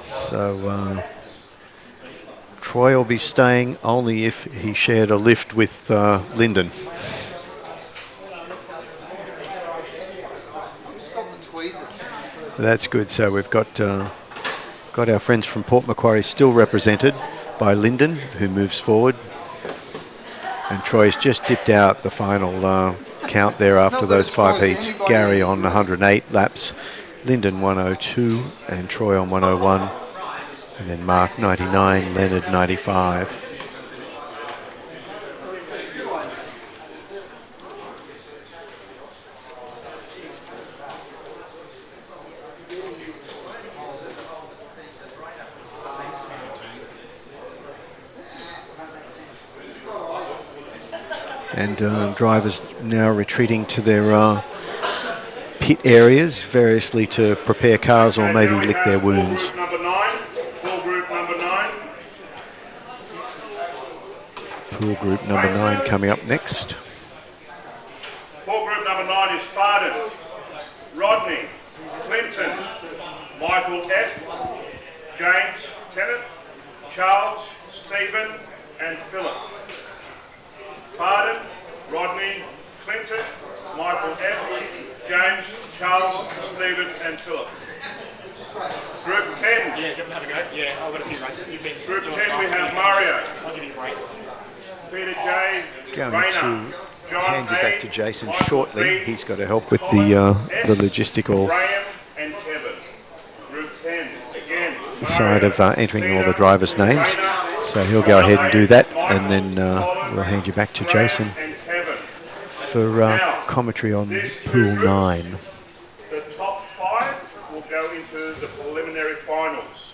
C: So Troy will be staying only if he shared a lift with Lyndon. That's good. So we've got our friends from Port Macquarie still represented by Lyndon, who moves forward. And Troy's just dipped out the final count there after those 5 heats. Gary on 108 laps, Lyndon 102 and Troy on 101, and then Mark 99, Leonard 95. and drivers now retreating to their pit areas variously to prepare cars or maybe lick their wounds.
D: Pool group number 9.
C: Pool group number 9 coming up next.
D: Pool group number 9 is Farden, Rodney, Clinton, Michael F, James Tennant, Charles, Stephen and Philip. Farden, Rodney, Clinton, Michael F, James, Charles, Stephen and Philip. Group 10.
B: Yeah, have a go. Yeah, I've got a few races. You've been
D: Group 10 we have Mario.
B: I'll give you a break.
D: Peter J,
C: Going
D: Rayner,
C: to
D: John
C: hand you
D: A,
C: back to Jason
D: Michael
C: shortly.
D: B,
C: He's got to help with
D: Colin
C: the
D: S,
C: logistical
D: Graham and Kevin. Group 10 again.
C: side of entering all the drivers' names. So he'll go ahead and do that, and then we'll hand you back to Jason for commentary on Pool 9.
D: The top 5 will go into the preliminary finals.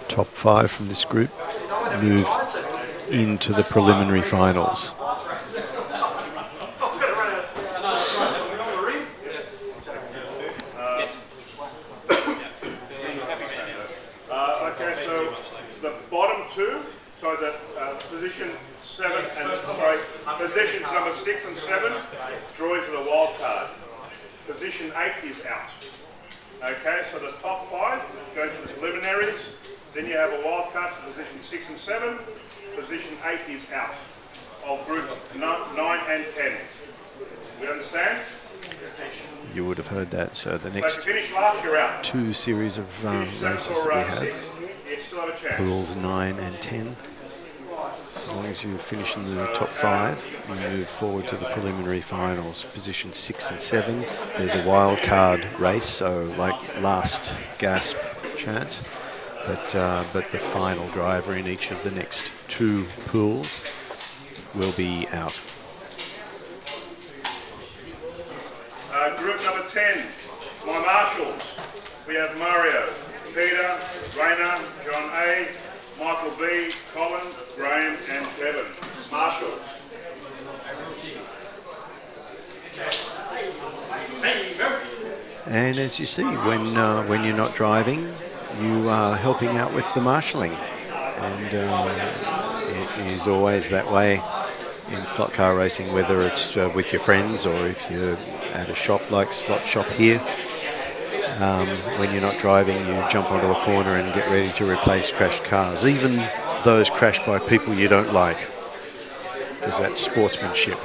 C: Top 5 from this group move into the preliminary finals.
D: Okay, so the bottom 2, so that position 7 and sorry, positions number 6 and 7 draw into the wild card. Position 8 is out. Okay, so the top 5 go to the preliminaries. Then you have a wild card for position 6 and 7. Position 8 is out of group 9 and 10. We understand?
C: You would have heard that. So the
D: So if
C: next
D: you finish last, you're out.
C: 2 series of races that we have,
D: You still have a chance.
C: pools 9 and 10. As long as you finish in the top 5, you move forward to the preliminary finals. Position 6 and 7, there's a wild card race, so like last gasp chance. But the final driver in each of the next 2 pools will be out.
D: Group number 10, my marshals. We have Mario, Peter, Rayner, John A, Michael B, Colin, Graham and Kevin. Marshals.
C: And as you see, when you're not driving, you are helping out with the marshalling, and it is always that way in slot car racing, whether it's with your friends or if you're at a shop like Slot Shop here. When you're not driving, you jump onto a corner and get ready to replace crashed cars, even those crashed by people you don't like, because that's sportsmanship.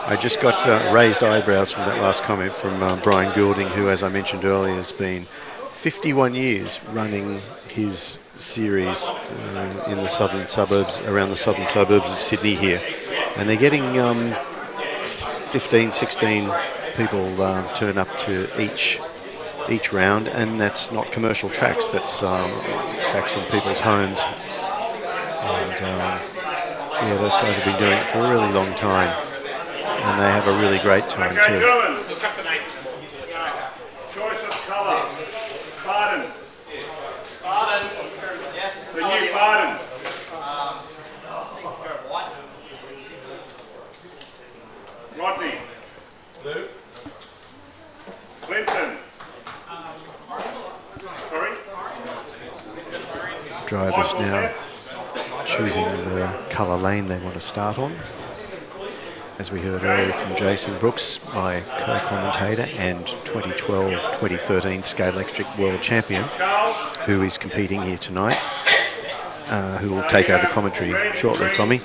C: I just got raised eyebrows from that last comment from Brian Goulding, who, as I mentioned earlier, has been 51 years running his series in the southern suburbs, around the southern suburbs of Sydney here. And they're getting 15, 16 people turn up to each round, and that's not commercial tracks, that's tracks in people's homes. And yeah, those guys have been doing it for a really long time, and they have a really great time
D: Okay,
C: too.
D: gentlemen. Choice of colour. Farden.
O: Farden. Yes.
D: The new Farden. Rodney.
O: Blue.
D: Clinton. Sorry?
C: Drivers now choosing the colour lane they want to start on. As we heard earlier from Jason Brooks, my co-commentator and 2012-2013 Scale Electric World Champion, who is competing here tonight, who will take over commentary shortly from me.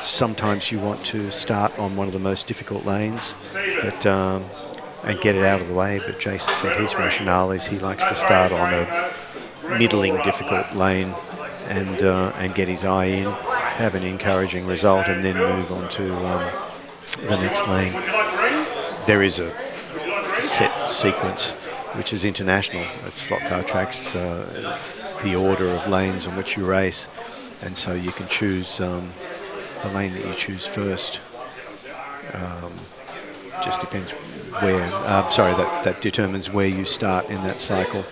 C: Sometimes you want to start on one of the most difficult lanes, but and get it out of the way, but Jason said his rationale is he likes to start on a middling difficult lane and get his eye in, have an encouraging result, and then move on to the next lane. There is a set sequence which is international at slot car tracks, the order of lanes on which you race, and so you can choose the lane that you choose first. Just depends that determines where you start in that cycle.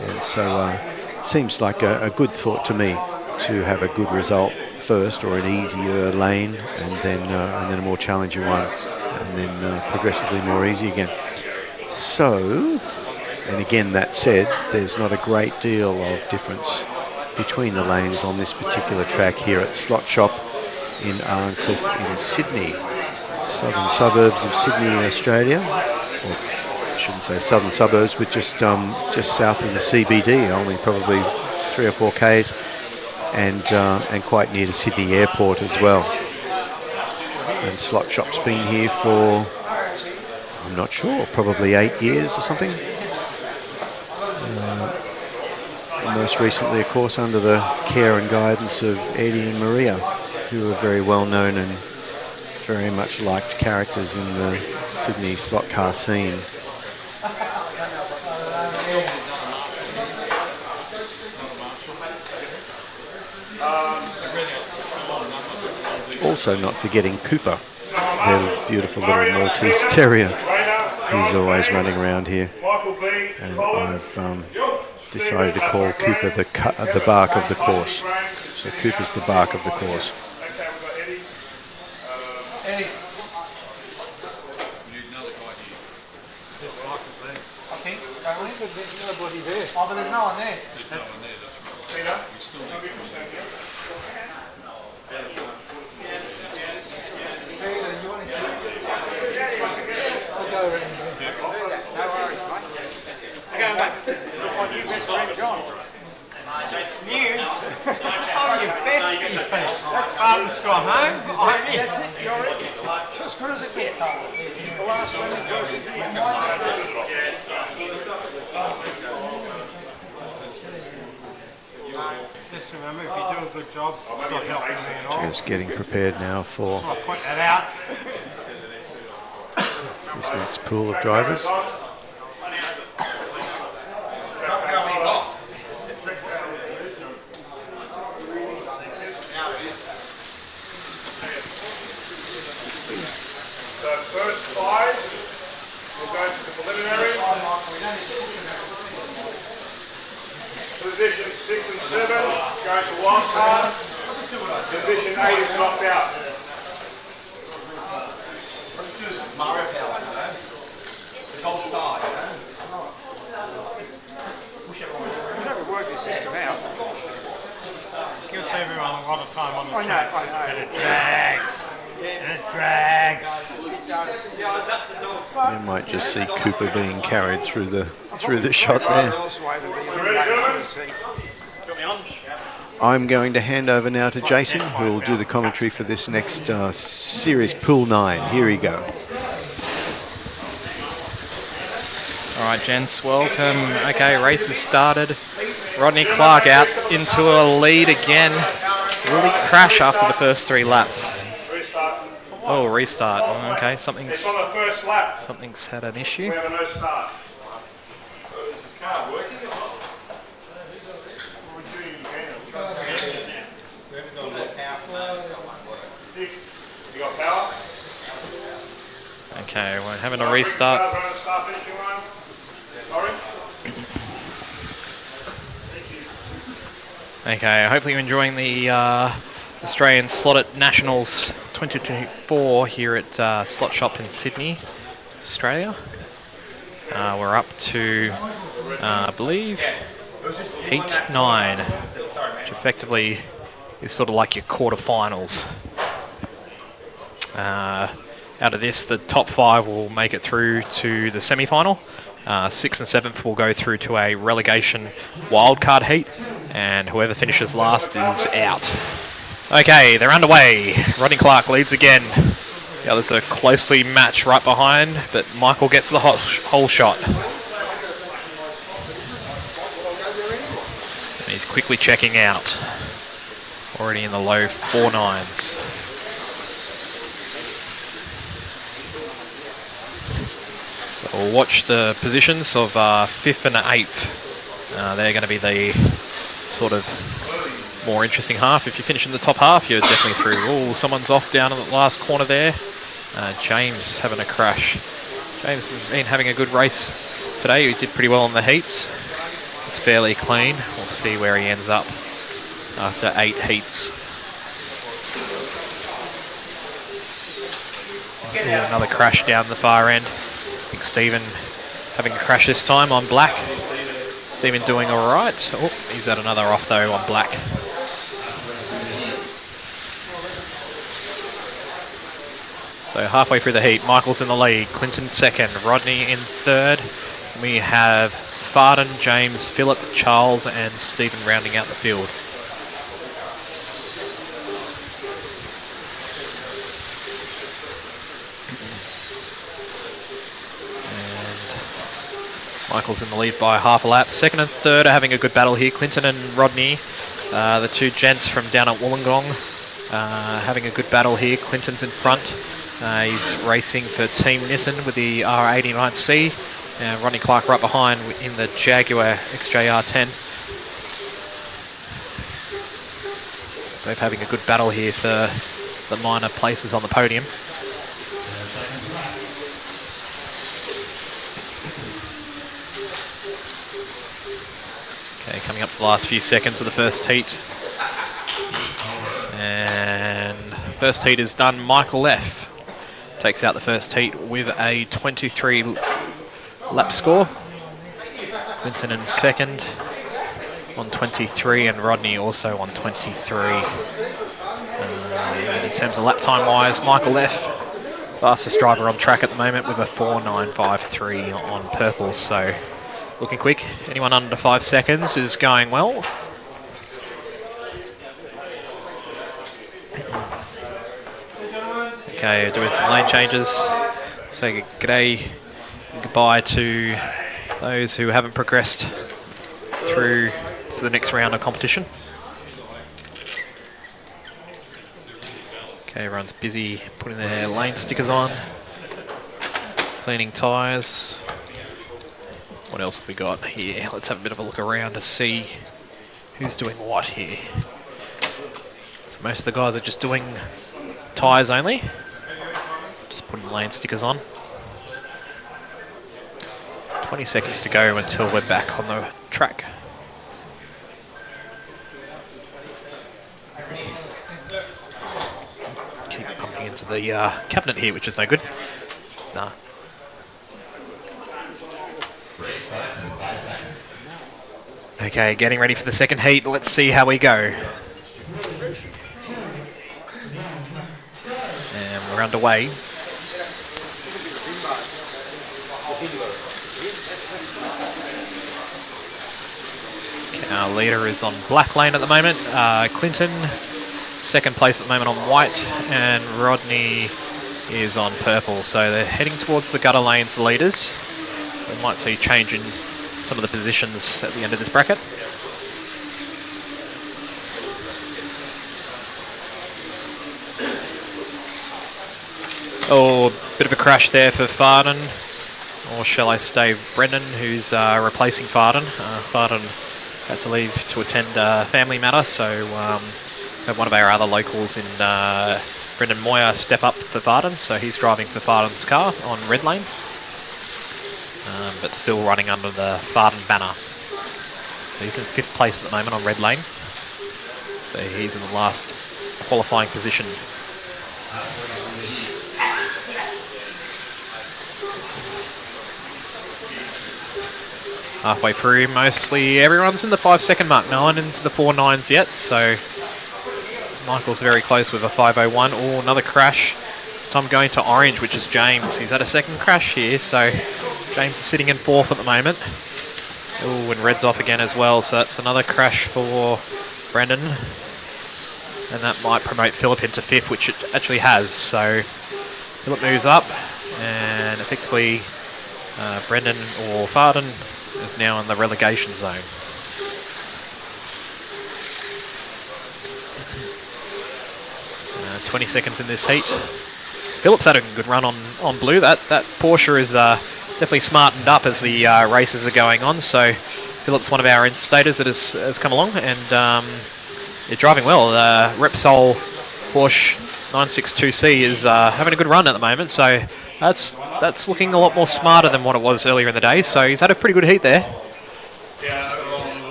C: And so seems like a good thought to me to have a good result first, or an easier lane, and then a more challenging one, and then progressively more easy again. So, and again, that said, there's not a great deal of difference between the lanes on this particular track here at Slot Shop in Arncliffe in Sydney, southern suburbs of Sydney, Australia. Or I shouldn't say southern suburbs, but just south of the CBD, only probably 3 or 4 k's, and quite near to Sydney Airport as well. And Slot Shop's been here for, I'm not sure, probably 8 years or something. Most recently, of course, under the care and guidance of Eddie and Maria, who are very well known and very much liked characters in the Sydney slot car scene. Also not forgetting Cooper, their beautiful little Maltese Terrier, who's always running around here. And I've decided to call Cooper the bark of the course. So Cooper's the bark of the course.
A: Nobody there.
P: Oh, but there's no one there.
A: I'll go around there. No worries, mate. Okay, mate. My new best friend, John. New? I'm your bestie. That's Barton's gone home. That's it, you're it. Just good as it gets. The last one that goes in here. Just remember, if you do a good job, it's not helping me at all.
C: Just getting prepared now for
A: So I point that out.
C: this next pool of drivers.
D: So first 5 will go to the preliminary. Position 6 and 7 go to wild card. Position 8 is knocked out.
H: Let's do some Mario Power, the whole style,
A: Just have to work your system out.
Q: Gives everyone a lot of time on the
A: I know,
Q: track.
A: I know.
Q: And it drags. And it drags.
C: You might just see Cooper being carried through the shot there. I'm going to hand over now to Jason, who will do the commentary for this next series, Pool 9. Here we go.
B: All right, gents, welcome. Okay, race has started. Rodney Clark out into a lead again. Will he crash after the first 3 laps? Oh, restart. Okay, something's had an issue.
D: We have a no start.
K: Is his car working?
D: You got power?
B: Okay, we're having a restart. Okay, hopefully you're enjoying the Australian Slot.it Nationals 2024 here at Slot Shop in Sydney, Australia. We're up to, I believe, Heat 9, which effectively is sort of like your quarterfinals. Out of this, the top 5 will make it through to the semi-final. 6th and 7th will go through to a relegation wildcard heat, and whoever finishes last is out. Okay, they're underway. Rodney Clark leads again. The others are closely matched right behind, but Michael gets the whole shot. And he's quickly checking out. Already in the low 4.9s. So we'll watch the positions of 5th and 8th. They're going to be the sort of more interesting half. If you finish in the top half, you're definitely through. Oh, someone's off down in the last corner there. James having a crash. James has been having a good race today. He did pretty well in the heats. It's fairly clean. We'll see where he ends up after 8 heats. Another crash down the far end. I think Stephen having a crash this time on black. Stephen doing all right. Oh, he's had another off though on black. So halfway through the heat, Michael's in the lead, Clinton second, Rodney in third. We have Farden, James, Philip, Charles and Stephen rounding out the field. Michael's in the lead by half a lap. Second and third are having a good battle here. Clinton and Rodney, the two gents from down at Wollongong, having a good battle here. Clinton's in front. He's racing for Team Nissan with the R89C. And Rodney Clark right behind in the Jaguar XJR10. Both having a good battle here for the minor places on the podium. Okay, coming up to the last few seconds of the first heat. And first heat is done. Michael F. takes out the first heat with a 23 lap score. Clinton in second on 23 and Rodney also on 23. In terms of lap time wise, Michael F. fastest driver on track at the moment with a 4.953 on purple, so looking quick. Anyone under 5 seconds is going well. Okay, doing some lane changes. Say g'day and goodbye to those who haven't progressed through to the next round of competition. Okay, everyone's busy putting their lane stickers on, cleaning tyres. What else have we got here? Let's have a bit of a look around to see who's doing what here. So most of the guys are just doing tyres only. Just putting lane stickers on. 20 seconds to go until we're back on the track. Keep pumping into the cabinet here, which is no good. Nah. Okay, getting ready for the second heat. Let's see how we go. And we're underway. Okay, our leader is on black lane at the moment. Clinton, second place at the moment on white, and Rodney is on purple. So they're heading towards the gutter lanes, the leaders. We might see change in some of the positions at the end of this bracket. Oh, bit of a crash there for Farden, or shall I say Brendan, who's replacing Farden. Farden had to leave to attend a family matter, so have one of our other locals in Brendan Moyer step up for Farden, so he's driving for Farden's car on red lane. But still running under the Farden banner. So he's in 5th place at the moment on red lane. So he's in the last qualifying position. Halfway through, mostly everyone's in the 5-second mark. No one into the 4.9s yet, so Michael's very close with a 5.01. Oh, another crash. This time going to orange, which is James. He's had a second crash here, so James is sitting in 4th at the moment. Oh, and red's off again as well, so that's another crash for Brendan. And that might promote Philip into 5th, which it actually has. So Philip moves up, and effectively Brendan or Farden is now in the relegation zone. Uh, 20 seconds in this heat. Philip's had a good run on blue. That Porsche is definitely smartened up as the races are going on. So Philip's one of our instators that has come along, and you're driving well. Repsol Porsche 962C is having a good run at the moment. So That's looking a lot more smarter than what it was earlier in the day. So he's had a pretty good heat there.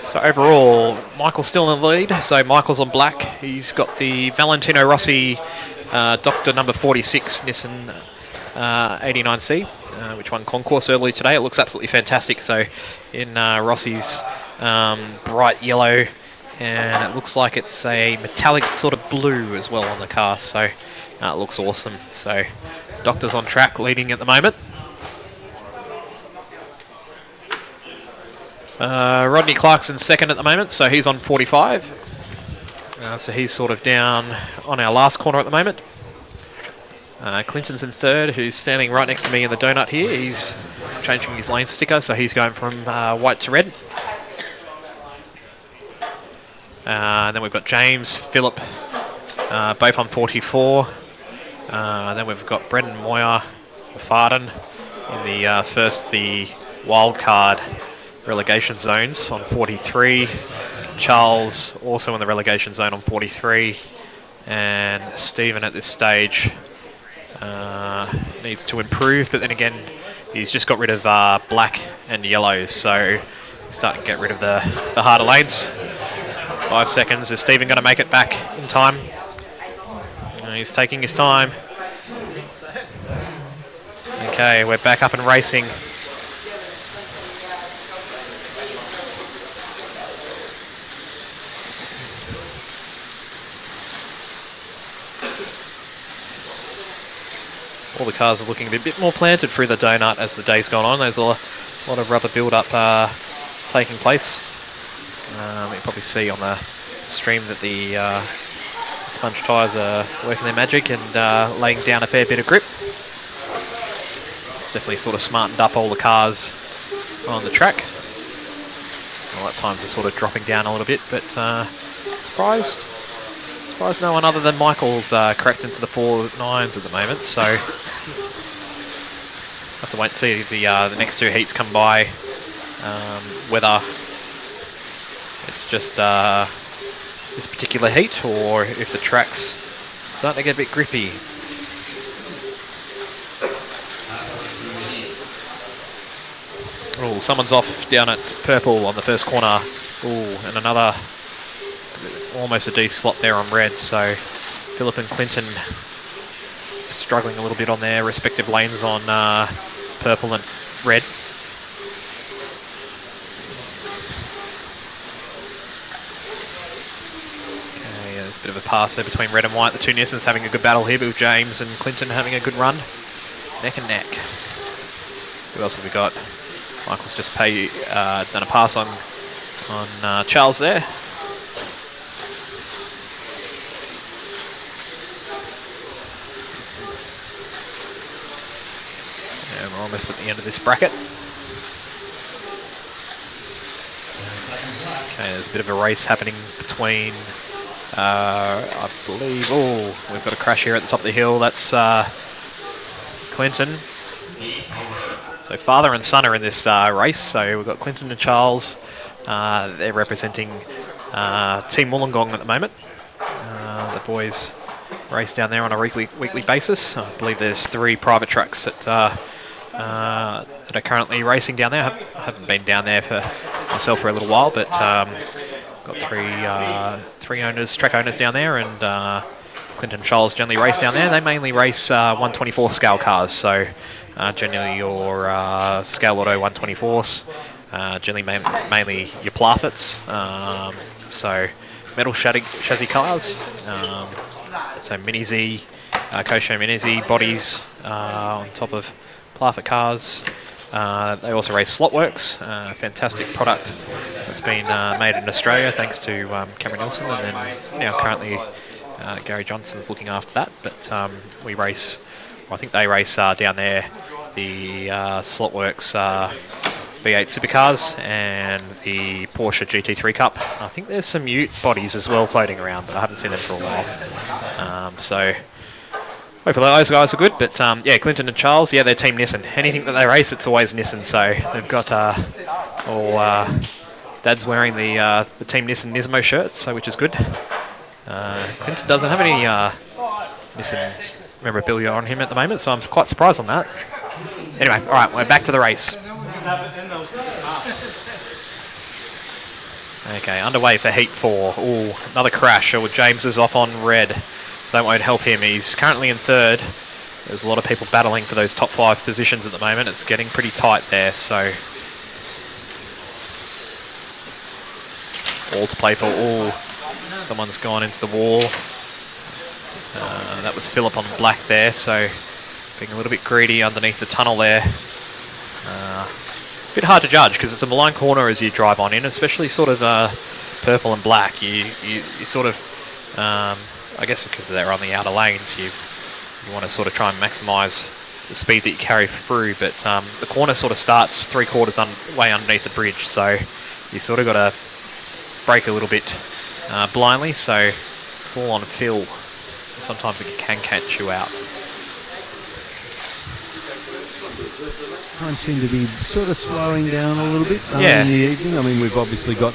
B: So overall, Michael's still in the lead. So Michael's on black. He's got the Valentino Rossi Doctor number 46 Nissan 89C, which won Concourse earlier today. It looks absolutely fantastic. So in Rossi's bright yellow, and it looks like it's a metallic sort of blue as well on the car. So it looks awesome. So Doctor's on track, leading at the moment. Rodney Clarkson's second at the moment, so he's on 45. So he's sort of down on our last corner at the moment. Clinton's in third, who's standing right next to me in the donut here. He's changing his lane sticker, so he's going from white to red. And then we've got James, Philip, both on 44. Then we've got Brendan Moyer, Farden in the wild card relegation zones on 43. Charles also in the relegation zone on 43. And Stephen at this stage needs to improve, but then again, he's just got rid of black and yellow, so he's starting to get rid of the harder lanes. 5 seconds. Is Stephen going to make it back in time? He's taking his time. Okay, we're back up and racing. All the cars are looking a bit more planted through the donut as the day's gone on. There's a lot of rubber build-up taking place. You can probably see on the stream that the Sponge tyres are working their magic and laying down a fair bit of grip. It's definitely sort of smartened up all the cars on the track. Well, at times they're sort of dropping down a little bit, but surprised no one other than Michael's correct into the 4.9s at the moment, so have to wait and see the next two heats come by, whether it's just this particular heat or if the track's starting to get a bit grippy. Oh, someone's off down at purple on the first corner. Oh, and another almost a D slot there on red, so Philip and Clinton struggling a little bit on their respective lanes on purple and red. Okay, there's a bit of a pass there between red and white. The two Nissans having a good battle here, but with James and Clinton having a good run. Neck and neck. Who else have we got? Michael's just done a pass on Charles there. And we're almost at the end of this bracket. Okay, there's a bit of a race happening between, I believe, we've got a crash here at the top of the hill. That's Clinton. So father and son are in this race. So we've got Clinton and Charles. They're representing Team Wollongong at the moment. The boys race down there on a weekly basis. I believe there's 3 private trucks that are currently racing down there. I haven't been down there for myself for a little while, but got 3 track owners down there, and Clinton and Charles generally race down there. They mainly race 124 scale cars, so generally your scale auto 124s, generally mainly your Plathets, so metal chassis cars, so Mini Z, Kosho Mini Z bodies on top of Plathet cars. They also race Slot.it, fantastic product that's been made in Australia thanks to Cameron Nielsen, and then now currently Gary Johnson's looking after that, but we race, I think they race down there the Slot.it V8 supercars and the Porsche GT3 Cup. I think there's some Ute bodies as well floating around, but I haven't seen them for a while. So hopefully those guys are good, but yeah, Clinton and Charles, yeah, they're Team Nissan. Anything that they race, it's always Nissan, so they've got Dad's wearing the Team Nissan Nismo shirts, so which is good. Clinton doesn't have any Nissan memorabilia on him at the moment, so I'm quite surprised on that. Anyway, all right, we're back to the race. Okay, underway for Heat 4. Ooh, another crash. Oh, James is off on red, so that won't help him. He's currently in third. There's a lot of people battling for those top 5 positions at the moment. It's getting pretty tight there, so all to play for all. Someone's gone into the wall. That was Philip on black there, so being a little bit greedy underneath the tunnel there. Bit hard to judge because it's a malign corner as you drive on in, especially sort of purple and black. You sort of, I guess because they're on the outer lanes, you want to sort of try and maximise the speed that you carry through, but the corner sort of starts 3/4 way underneath the bridge, so you sort of got to brake a little bit blindly, so it's all on feel, so sometimes it can catch you out.
M: Time seem to be sort of slowing down a little bit
B: Yeah.
M: in the evening. I mean, we've obviously got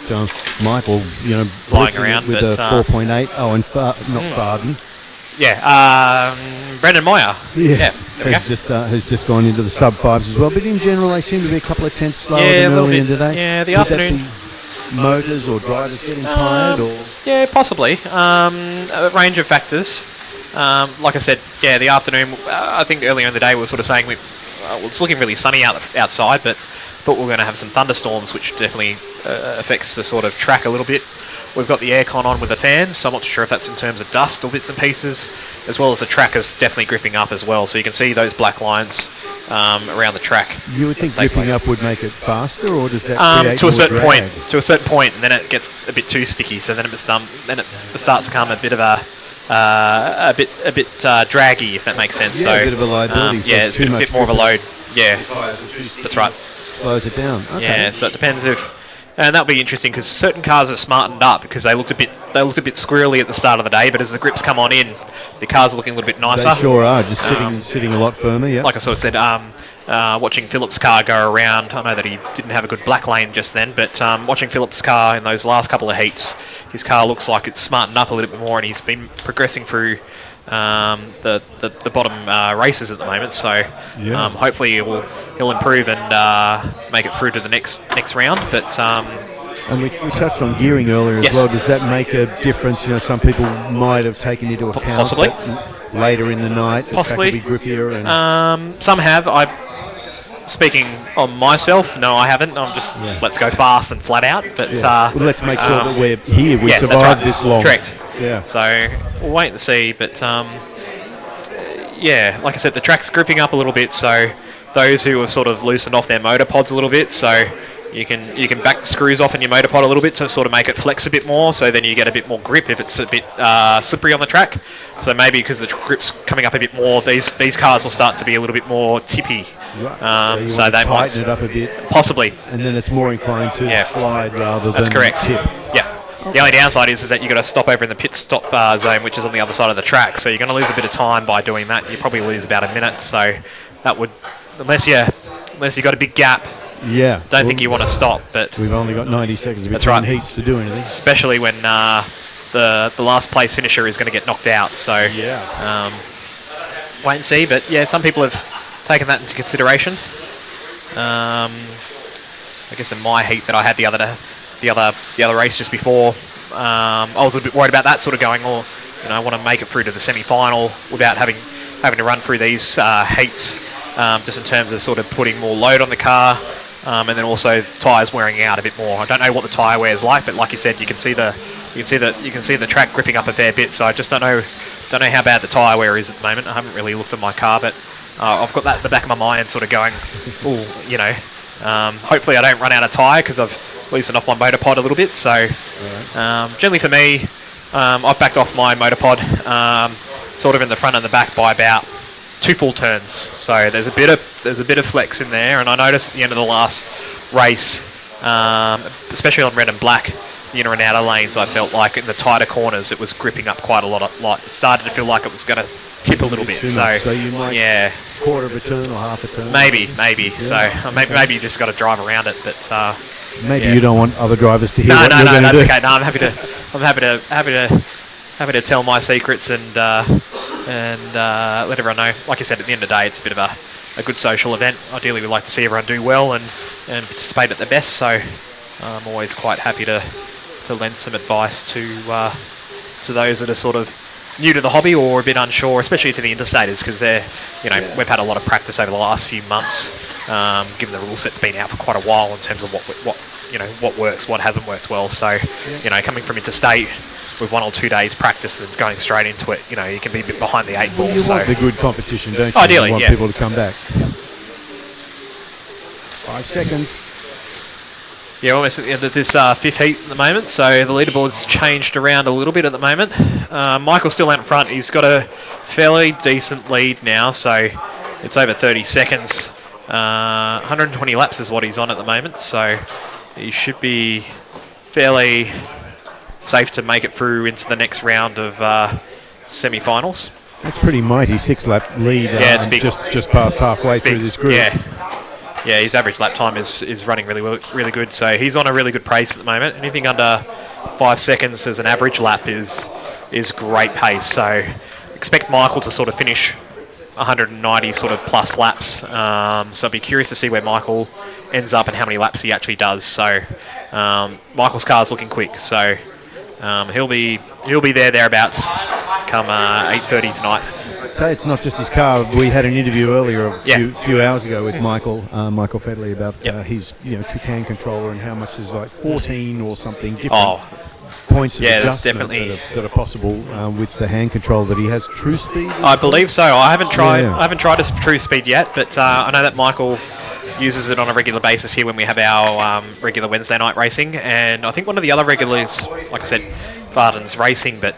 M: Michael,
B: Flying
M: blitzing
B: around,
M: it with
B: but,
M: a 4.8. Oh, and not Farden.
B: Yeah, Brendan Moyer.
M: Yes,
B: Yeah,
M: has just gone into the sub-5s as well. But in general, they seem to be a couple of tenths slower
B: Yeah, a
M: than
B: little
M: earlier
B: bit.
M: today.
B: Yeah, the
M: Would
B: afternoon.
M: That be motors or drivers getting tired, or
B: Yeah, possibly. A range of factors. Like I said, yeah, the afternoon. I think earlier in the day we were sort of saying it's looking really sunny outside, but we're going to have some thunderstorms, which definitely affects the sort of track a little bit. We've got the aircon on with the fans, so I'm not sure if that's in terms of dust or bits and pieces, as well as the track is definitely gripping up as well. So you can see those black lines around the track.
M: you would think gripping up would make it faster, or does that create
B: to a
M: more
B: certain
M: drag?
B: point, and then it gets a bit too sticky. So then it starts to become a bit of a bit draggy, if that makes sense.
M: Yeah,
B: So
M: a bit of a liability. So
B: yeah, it's a
M: too much
B: bit more of a load. Yeah, that's right.
M: Slows it down. Okay.
B: Yeah, so it depends if, and that'll be interesting because certain cars are smartened up because they looked a bit squirrely at the start of the day, but as the grips come on in, the cars are looking a little bit nicer.
M: They sure are, just sitting a lot firmer. Yeah.
B: Like I sort of said, watching Philip's car go around, I know that he didn't have a good black lane just then, but watching Philip's car in those last couple of heats, his car looks like it's smartened up a little bit more, and he's been progressing through the bottom races at the moment. So hopefully he'll improve and make it through to the next round. But
M: and we touched on gearing earlier as well. Does that make a difference? Some people might have taken into account
B: possibly
M: that later in the night the track will be grippier. And
B: some have. Speaking on myself, no, I haven't. I'm just let's go fast and flat out. But
M: well, let's make sure that we're here. We survived
B: that's right.
M: this long.
B: Correct.
M: Yeah.
B: So we'll wait and see. But yeah, like I said, the track's gripping up a little bit. So those who have sort of loosened off their motor pods a little bit, so you can back the screws off in your motor pod a little bit to sort of make it flex a bit more. So then you get a bit more grip if it's a bit slippery on the track. So maybe because the grip's coming up a bit more, these cars will start to be a little bit more tippy.
M: Right.
B: So they might
M: tighten it up a bit,
B: possibly,
M: and then it's more inclined to slide rather
B: That's
M: than
B: correct.
M: tip.
B: Yeah. The only downside is that you've got to stop over in the pit stop zone, which is on the other side of the track. So you're going to lose a bit of time by doing that. You probably lose about a minute. So that would, unless you got a big gap.
M: Yeah.
B: Don't think you want to stop. But
M: we've only got 90 seconds between
B: that's right.
M: heats to do anything.
B: Especially when the last place finisher is going to get knocked out. So wait and see. But yeah, some people have taken that into consideration. I guess in my heat that I had the other race just before, I was a little bit worried about that sort of going, I want to make it through to the semi-final without having to run through these heats, just in terms of sort of putting more load on the car, and then also tyres wearing out a bit more. I don't know what the tyre wear is like, but like you said, you can see the track gripping up a fair bit. So I just don't know how bad the tyre wear is at the moment. I haven't really looked at my car, but I've got that in the back of my mind, sort of going, hopefully I don't run out of tyre because I've loosened off my motor pod a little bit. So generally for me, I've backed off my motor pod sort of in the front and the back by about 2 full turns. So there's a bit of flex in there, and I noticed at the end of the last race, especially on red and black, the inner and outer lanes, I felt like in the tighter corners it was gripping up quite a lot. It started to feel like it was going to tip a little bit.
M: So you might quarter of a turn or half a turn.
B: Maybe. Yeah. So maybe you just got to drive around it. But
M: maybe you don't want other drivers to hear.
B: No, that's
M: do.
B: okay. No, I'm happy to tell my secrets and and let everyone know. Like I said, at the end of the day, it's a bit of a good social event. Ideally, we like to see everyone do well and participate at their best. So I'm always quite happy to lend some advice to those that are sort of new to the hobby or a bit unsure, especially to the interstaters, because they're, we've had a lot of practice over the last few months, given the rule set's been out for quite a while in terms of what works, what hasn't worked well. So, coming from interstate with 1 or 2 days practice and going straight into it, you can be a bit behind the 8 ball.
M: You want the good competition, don't you?
B: Ideally,
M: you want people to come back. 5 seconds.
B: Yeah, almost at the end of this fifth heat at the moment, so the leaderboard's changed around a little bit at the moment. Michael's still out in front. He's got a fairly decent lead now, so it's over 30 seconds. 120 laps is what he's on at the moment, so he should be fairly safe to make it through into the next round of semi-finals.
M: That's pretty mighty 6-lap lead.
B: Yeah, it's big.
M: Just past halfway through this group.
B: Yeah, his average lap time is running really good. So he's on a really good pace at the moment. Anything under 5 seconds as an average lap is great pace. So expect Michael to sort of finish 190 sort of plus laps. So I'd be curious to see where Michael ends up and how many laps he actually does. So Michael's car's looking quick. So he'll be thereabouts come 8:30 tonight.
M: I'd say it's not just his car. We had an interview earlier a few hours ago with Michael Fedley about his trick hand controller and how much is like 14 or something different points of adjustment that are possible with the hand control that he has. True speed?
B: I believe so. I haven't tried. I haven't tried a true speed yet, but I know that Michael uses it on a regular basis here when we have our regular Wednesday night racing, and I think one of the other regulars, like I said, Farden's racing, but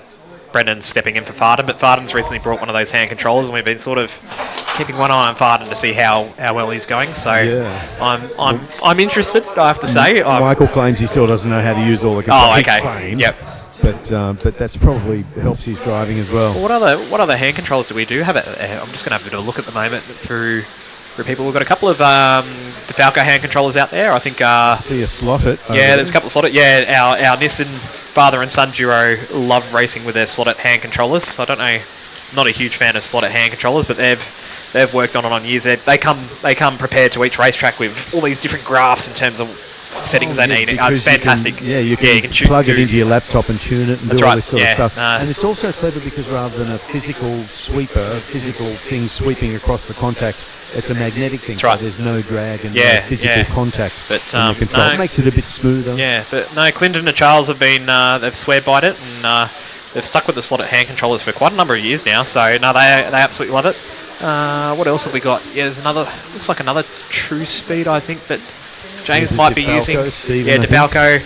B: Brendan's stepping in for Farden, but Farden's recently brought one of those hand controllers, and we've been sort of keeping one eye on Farden to see how well he's going. So I'm interested, I have to say.
M: Michael claims he still doesn't know how to use all the controls.
B: Oh, okay.
M: Claims, but that's probably helps his driving as well.
B: What other hand controls do we do have? I'm just going to have a bit of a look at the moment through people. We've got a couple of DeFalco hand controllers out there. I think.
M: See a Slot.it.
B: Yeah, there's a couple of Slot.it. Yeah, our Nissan father and son duo love racing with their Slot.it hand controllers. So I don't know, not a huge fan of Slot.it hand controllers, but they've worked on it on years. They come prepared to each racetrack with all these different graphs in terms of settings they need. It's fantastic.
M: You can plug it into your laptop and tune it and do all this sort of stuff. And it's also clever because rather than a physical thing sweeping across the contacts, it's a magnetic thing, so there's no drag and no physical contact in the control. It makes it a bit smoother.
B: Yeah, but no, Clinton and Charles have been, they've swear-byed it, and they've stuck with the Slot.it hand controllers for quite a number of years now, so no, they absolutely love it. What else have we got? Yeah, there's looks like another True Speed, I think, that James might be using.
M: Stephen,
B: DeFalco.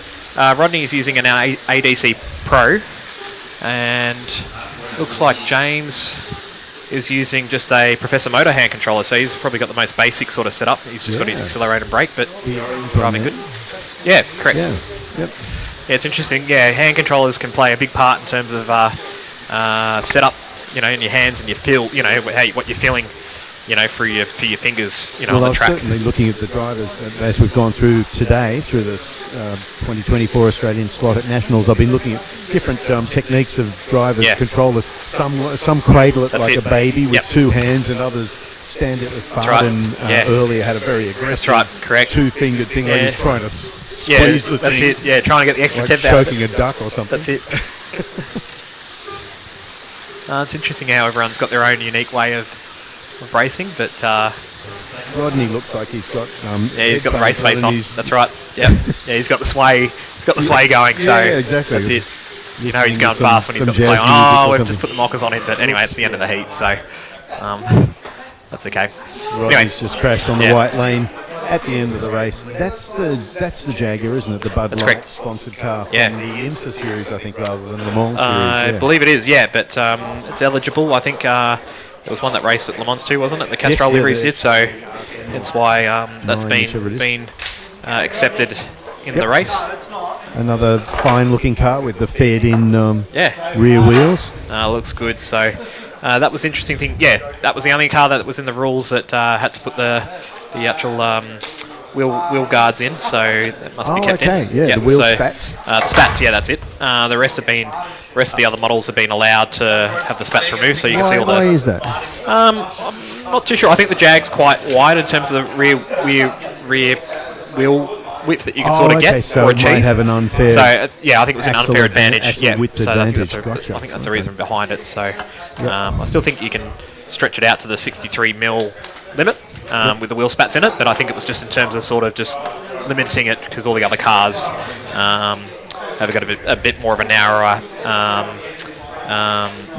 B: Rodney's using an ADC Pro, and looks like James is using just a Professor Moto hand controller, so he's probably got the most basic sort of setup. He's just got his accelerator and brake, but driving good. Yeah, correct.
M: Yeah,
B: yeah, it's interesting. Yeah, hand controllers can play a big part in terms of setup, in your hands and your feel, what you're feeling, through your fingers, on the track.
M: Certainly looking at the drivers as we've gone through today, through the 2024 Australian Slot.it Nationals. I've been looking at different techniques of drivers, controllers. Some cradle it like a baby with two hands, and others stand it with Farden. Earlier had a very aggressive two-fingered thing where he's trying to squeeze the thing.
B: That's it. Yeah, trying to get the extra
M: like
B: tenth out.
M: Choking a duck or something.
B: That's it. It's interesting how everyone's got their own unique way of racing, but
M: Rodney looks like he's got
B: he's got the race face on. That's right. Yeah, he's got the sway. He's got the sway going. So
M: exactly.
B: That's it. He's going fast when he's got the sway on. We've just put the mockers on him, but anyway, it's the end of the heat, so that's okay.
M: Rodney's just crashed on the white lane at the end of the race. That's the Jaguar, isn't it? The Bud Light sponsored car from the IMSA series, I think, rather than Le Mans series.
B: I believe it is, but it's eligible. I think there was one that raced at Le Mans too, wasn't it? The Castrol liveries did, so that's why that's been accepted in the race.
M: Another fine-looking car with the fed-in rear wheels.
B: Looks good. So that was the interesting thing. Yeah, that was the only car that was in the rules that had to put the actual wheel guards in, so that must be kept in.
M: Yeah,
B: Yep,
M: the wheel
B: so,
M: spats.
B: The spats, yeah, that's it. The rest of the other models have been allowed to have the spats removed, so you can see all the.
M: Why is that?
B: I'm not too sure. I think the Jag's quite wide in terms of the rear wheel width that you can sort of get
M: so
B: or
M: it
B: achieve.
M: might have an unfair.
B: So yeah, I think it was an
M: axle
B: unfair advantage.
M: axle
B: Yeah,
M: width
B: so
M: advantage.
B: I
M: Gotcha.
B: think that's the reason behind it. So I still think you can stretch it out to the 63 mil limit with the wheel spats in it, but I think it was just in terms of sort of just limiting it because all the other cars have got a bit more of a narrower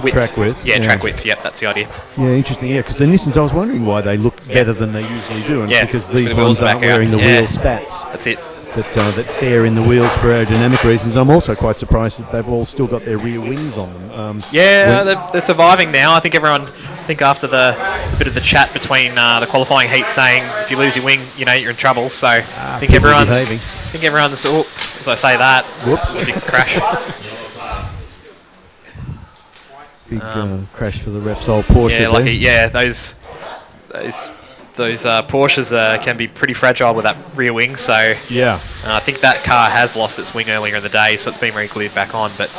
B: width.
M: Track width.
B: Yeah, track width. Yep, that's the idea.
M: Yeah, interesting. Yeah, because the Nissans, I was wondering why they look better than they usually do, and because these ones aren't wearing the wheel spats.
B: That's it.
M: That fare in the wheels for aerodynamic reasons. I'm also quite surprised that they've all still got their rear wings on them.
B: They're surviving now. I think after the bit of the chat between the qualifying heat saying if you lose your wing, you're in trouble. So I think everyone's as I say that.
M: Whoops.
B: Big crash.
M: Big crash for the Repsol Porsche.
B: Yeah, lucky. Yeah, those Porsches can be pretty fragile with that rear wing. So I think that car has lost its wing earlier in the day, so it's been re-glued back on. But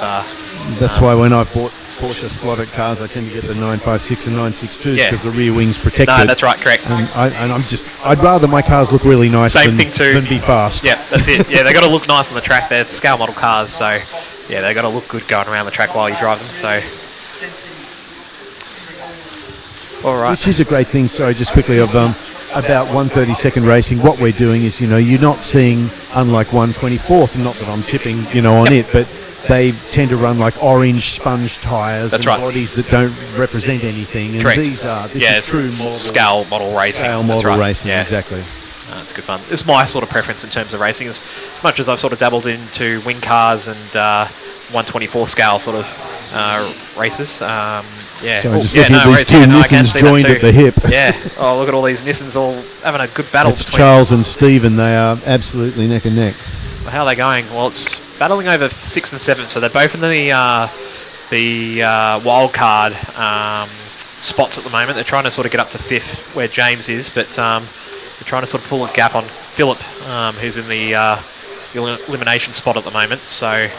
M: that's why when I bought Porsche Slot.it cars, I tend to get the 956 and 962s because the rear wing's protected.
B: No, that's right, correct.
M: And I'd rather my cars look really nice than be fast.
B: Yeah, that's it. Yeah, they got to look nice on the track. They're scale model cars, so yeah, they got to look good going around the track while you drive them. So. All right.
M: Which is a great thing. Sorry, just quickly about 132nd racing. What we're doing is, you're not seeing, unlike 124th, not that I'm tipping, on it, but they tend to run like orange sponge tyres and bodies that don't represent anything. And
B: correct.
M: This is true
B: scale model racing.
M: Scale model racing, exactly.
B: It's good fun. It's my sort of preference in terms of racing. As much as I've sort of dabbled into wing cars and 124 scale sort of races.
M: So I'm just looking at these two Nissans joined at the hip.
B: Yeah. Oh, look at all these Nissans all having a good battle.
M: It's Charles and Stephen. They are absolutely neck and neck.
B: Well, how are they going? Well, it's battling over 6 and 7, so they're both in the wild card spots at the moment. They're trying to sort of get up to 5th where James is, but they're trying to sort of pull a gap on Philip, who's in the elimination spot at the moment. So.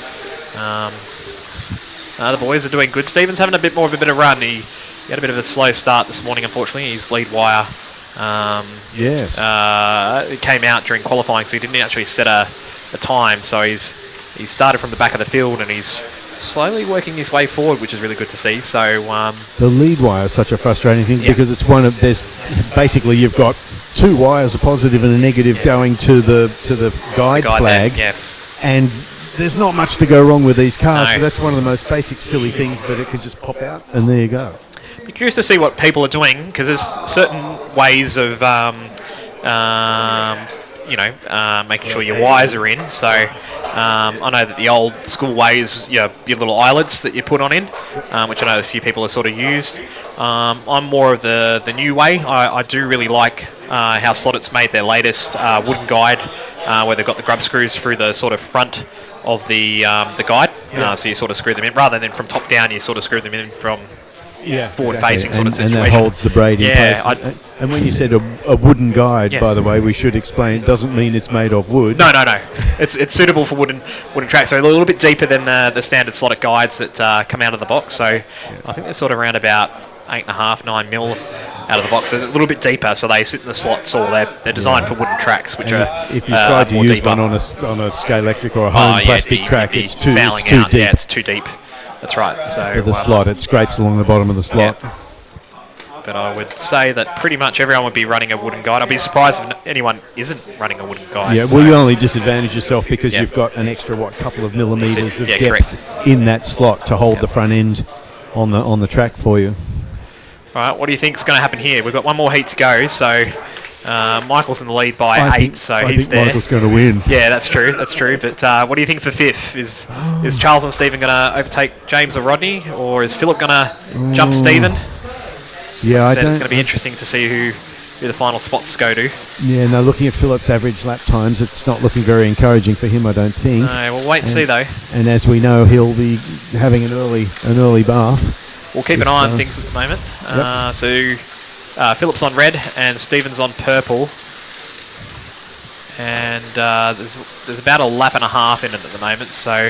B: The boys are doing good. Stephen's having a bit of a run. He had a bit of a slow start this morning, unfortunately. His lead wire it came out during qualifying, so he didn't actually set a time. So he started from the back of the field and he's slowly working his way forward, which is really good to see. So
M: the lead wire is such a frustrating thing because it's basically you've got 2 wires, a positive and a negative, going to the guide flag, and there's not much to go wrong with these cars, but that's one of the most basic silly things, but it can just pop out, and there you go.
B: Be curious to see what people are doing, because there's certain ways of, making sure your wires are in. So I know that the old school way is your little eyelets that you put on in, which I know a few people have sort of used. I'm more of the new way. I do really like how Slot.it's made their latest wooden guide, where they've got the grub screws through the sort of front of the guide, so you sort of screw them in rather than from top down. You sort of screw them in from forward facing sort of situation,
M: and that holds the braid in place. And when you said a wooden guide, by the way, we should explain, it doesn't mean it's made of wood.
B: No. It's suitable for wooden tracks. So a little bit deeper than the standard Slot.it guides that come out of the box. So I think they're sort of around about 8.5, 9 mil out of the box. They're a little bit deeper, so they sit in the slots, or they're designed for wooden tracks, which are
M: if you tried to use
B: deeper.
M: one on a Scalextric or a home plastic track, it's too deep.
B: Yeah, it's too deep. That's right. So
M: for the slot, it scrapes along the bottom of the slot.
B: Yeah. But I would say that pretty much everyone would be running a wooden guide. I'd be surprised if anyone isn't running a wooden guide.
M: Yeah, well, you only disadvantage yourself because you've got an extra couple of millimetres of depth in that slot to hold the front end on the track for you.
B: All right, what do you think is going to happen here? We've got one more heat to go, so Michael's in the lead by 8, so he's there.
M: Michael's going to win.
B: Yeah, that's true. But what do you think for 5th? Is Charles and Stephen going to overtake James or Rodney, or is Philip going to jump Stephen?
M: Yeah,
B: It's going to be interesting to see who the final spots go to.
M: Yeah, no, looking at Philip's average lap times, it's not looking very encouraging for him, I don't think.
B: No, we'll wait and see though.
M: And as we know, he'll be having an early bath.
B: We'll keep an eye on things at the moment. So Philip's on red and Stephen's on purple. and there's about a lap and a half in it at the moment, so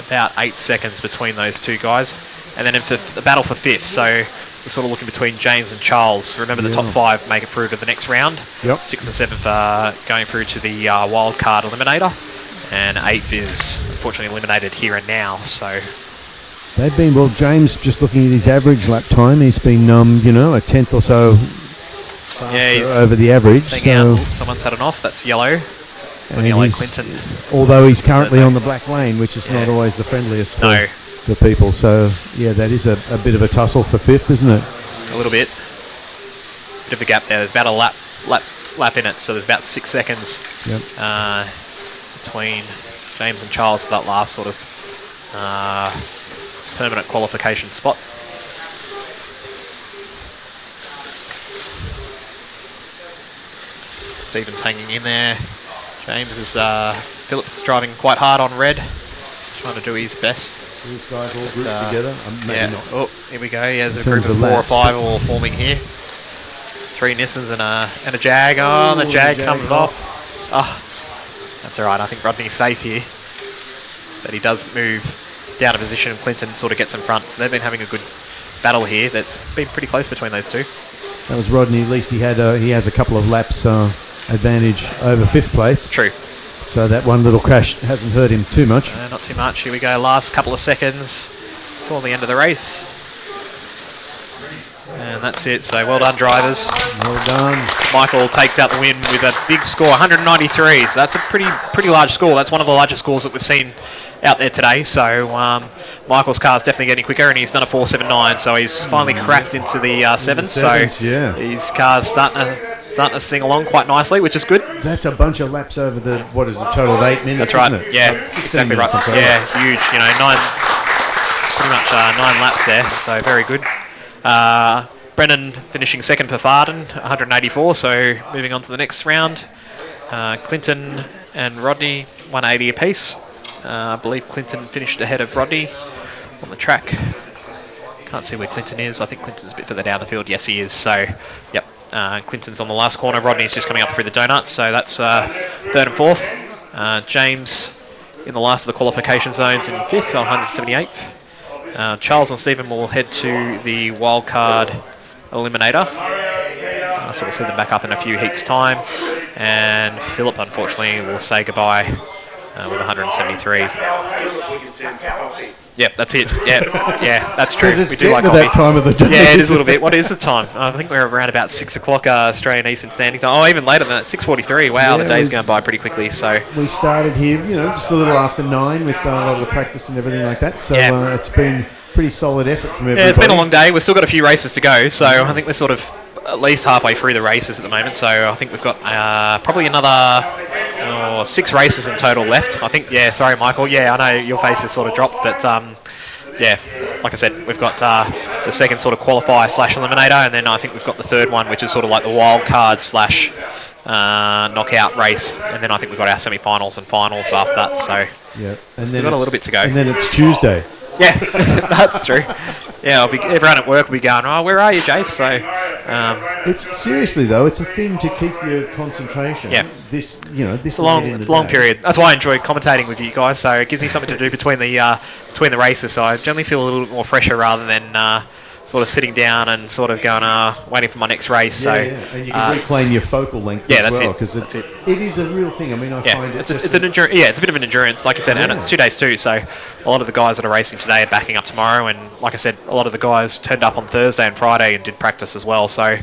B: about 8 seconds between those two guys. And then in the battle for 5th, so we're sort of looking between James and Charles. Remember, the top 5 make it through to the next round.
M: Yep.
B: 6th and 7th are going through to the wild card eliminator, and 8th is unfortunately eliminated here and now. So
M: they've been, well, James, just looking at his average lap time, he's been a tenth or so over the average. So
B: someone's had an off. That's yellow.
M: And
B: yellow Clinton.
M: Although he's currently on the black lane, which is not always the friendliest for people. So yeah, that is a bit of a tussle for 5th, isn't it?
B: A little bit. Bit of a gap there. There's about a lap in it, so there's about 6 seconds between James and Charles for that last sort of permanent qualification spot. Stephen's hanging in there. James is Phillips driving quite hard on red, trying to do his best.
M: These guys all grouped together. Maybe not.
B: Oh, here we go. Yeah, there's a group of 4 or 5 all forming here. 3 Nissans and a Jag. Oh, and the Jag comes off. Oh, that's all right. I think Rodney's safe here, but he does move down a position, and Clinton sort of gets in front. So they've been having a good battle here. That's been pretty close between those two.
M: That was Rodney. At least he has a couple of laps advantage over 5th place.
B: True.
M: So that one little crash hasn't hurt him too much.
B: Not too much. Here we go. Last couple of seconds before the end of the race. And that's it. So well done, drivers.
M: Well done.
B: Michael takes out the win with a big score, 193. So that's a pretty large score. That's one of the largest scores that we've seen out there today. So Michael's car's definitely getting quicker, and he's done a 4.79. So he's finally cracked into the 7s. So his car's starting to sing along quite nicely, which is good.
M: That's a bunch of laps over the, what is it, total of 8 minutes?
B: That's right.
M: Isn't it?
B: Yeah, exactly right. Yeah, huge. Pretty much 9 laps there. So very good. Brennan finishing 2nd for Farden, 184. So moving on to the next round. Clinton and Rodney, 180 apiece. I believe Clinton finished ahead of Rodney on the track. Can't see where Clinton is. I think Clinton's a bit further down the field. Yes, he is. So, yep. Clinton's on the last corner. Rodney's just coming up through the donuts. So that's 3rd and 4th. James in the last of the qualification zones in 5th, 178th. Charles and Stephen will head to the wildcard eliminator. So we'll see them back up in a few heats' time. And Philip, unfortunately, will say goodbye with 173. Yep, that's it. Yeah, that's true.
M: It's
B: we do like
M: getting to that time of the day.
B: Yeah, it is a little bit. What is the time? I think we're around about 6 o'clock Australian Eastern Standing Time. Oh, even later than that, 6:43. Wow, the day's going by pretty quickly. So
M: we started here, just a little after 9 with a lot of the practice and everything like that. So it's been pretty solid effort from everybody.
B: Yeah, it's been a long day. We've still got a few races to go. So I think we're sort of at least halfway through the races at the moment. So I think we've got probably another 6 races in total left. I think, sorry, Michael. Yeah, I know your face has sort of dropped, but like I said, we've got the second sort of qualifier / eliminator, and then I think we've got the third one, which is sort of like the wild card / knockout race, and then I think we've got our semi-finals and finals after that. So
M: yeah, and
B: still got a little bit to go.
M: And then it's Tuesday.
B: Yeah, that's true. Yeah, everyone at work will be going, oh, where are you, Jace? So,
M: it's seriously though, it's a thing to keep your concentration.
B: Yeah,
M: this
B: it's a long period. That's why I enjoy commentating with you guys. So it gives me something to do between the races. So I generally feel a little bit more fresher rather than sort of sitting down and sort of going, waiting for my next race.
M: And you can reclaim your focal length as well, because it is a real thing. I mean, I find it's an
B: endurance. Yeah, it's a bit of an endurance, like you said, and it's 2 days too. So a lot of the guys that are racing today are backing up tomorrow, and like I said, a lot of the guys turned up on Thursday and Friday and did practice as well. So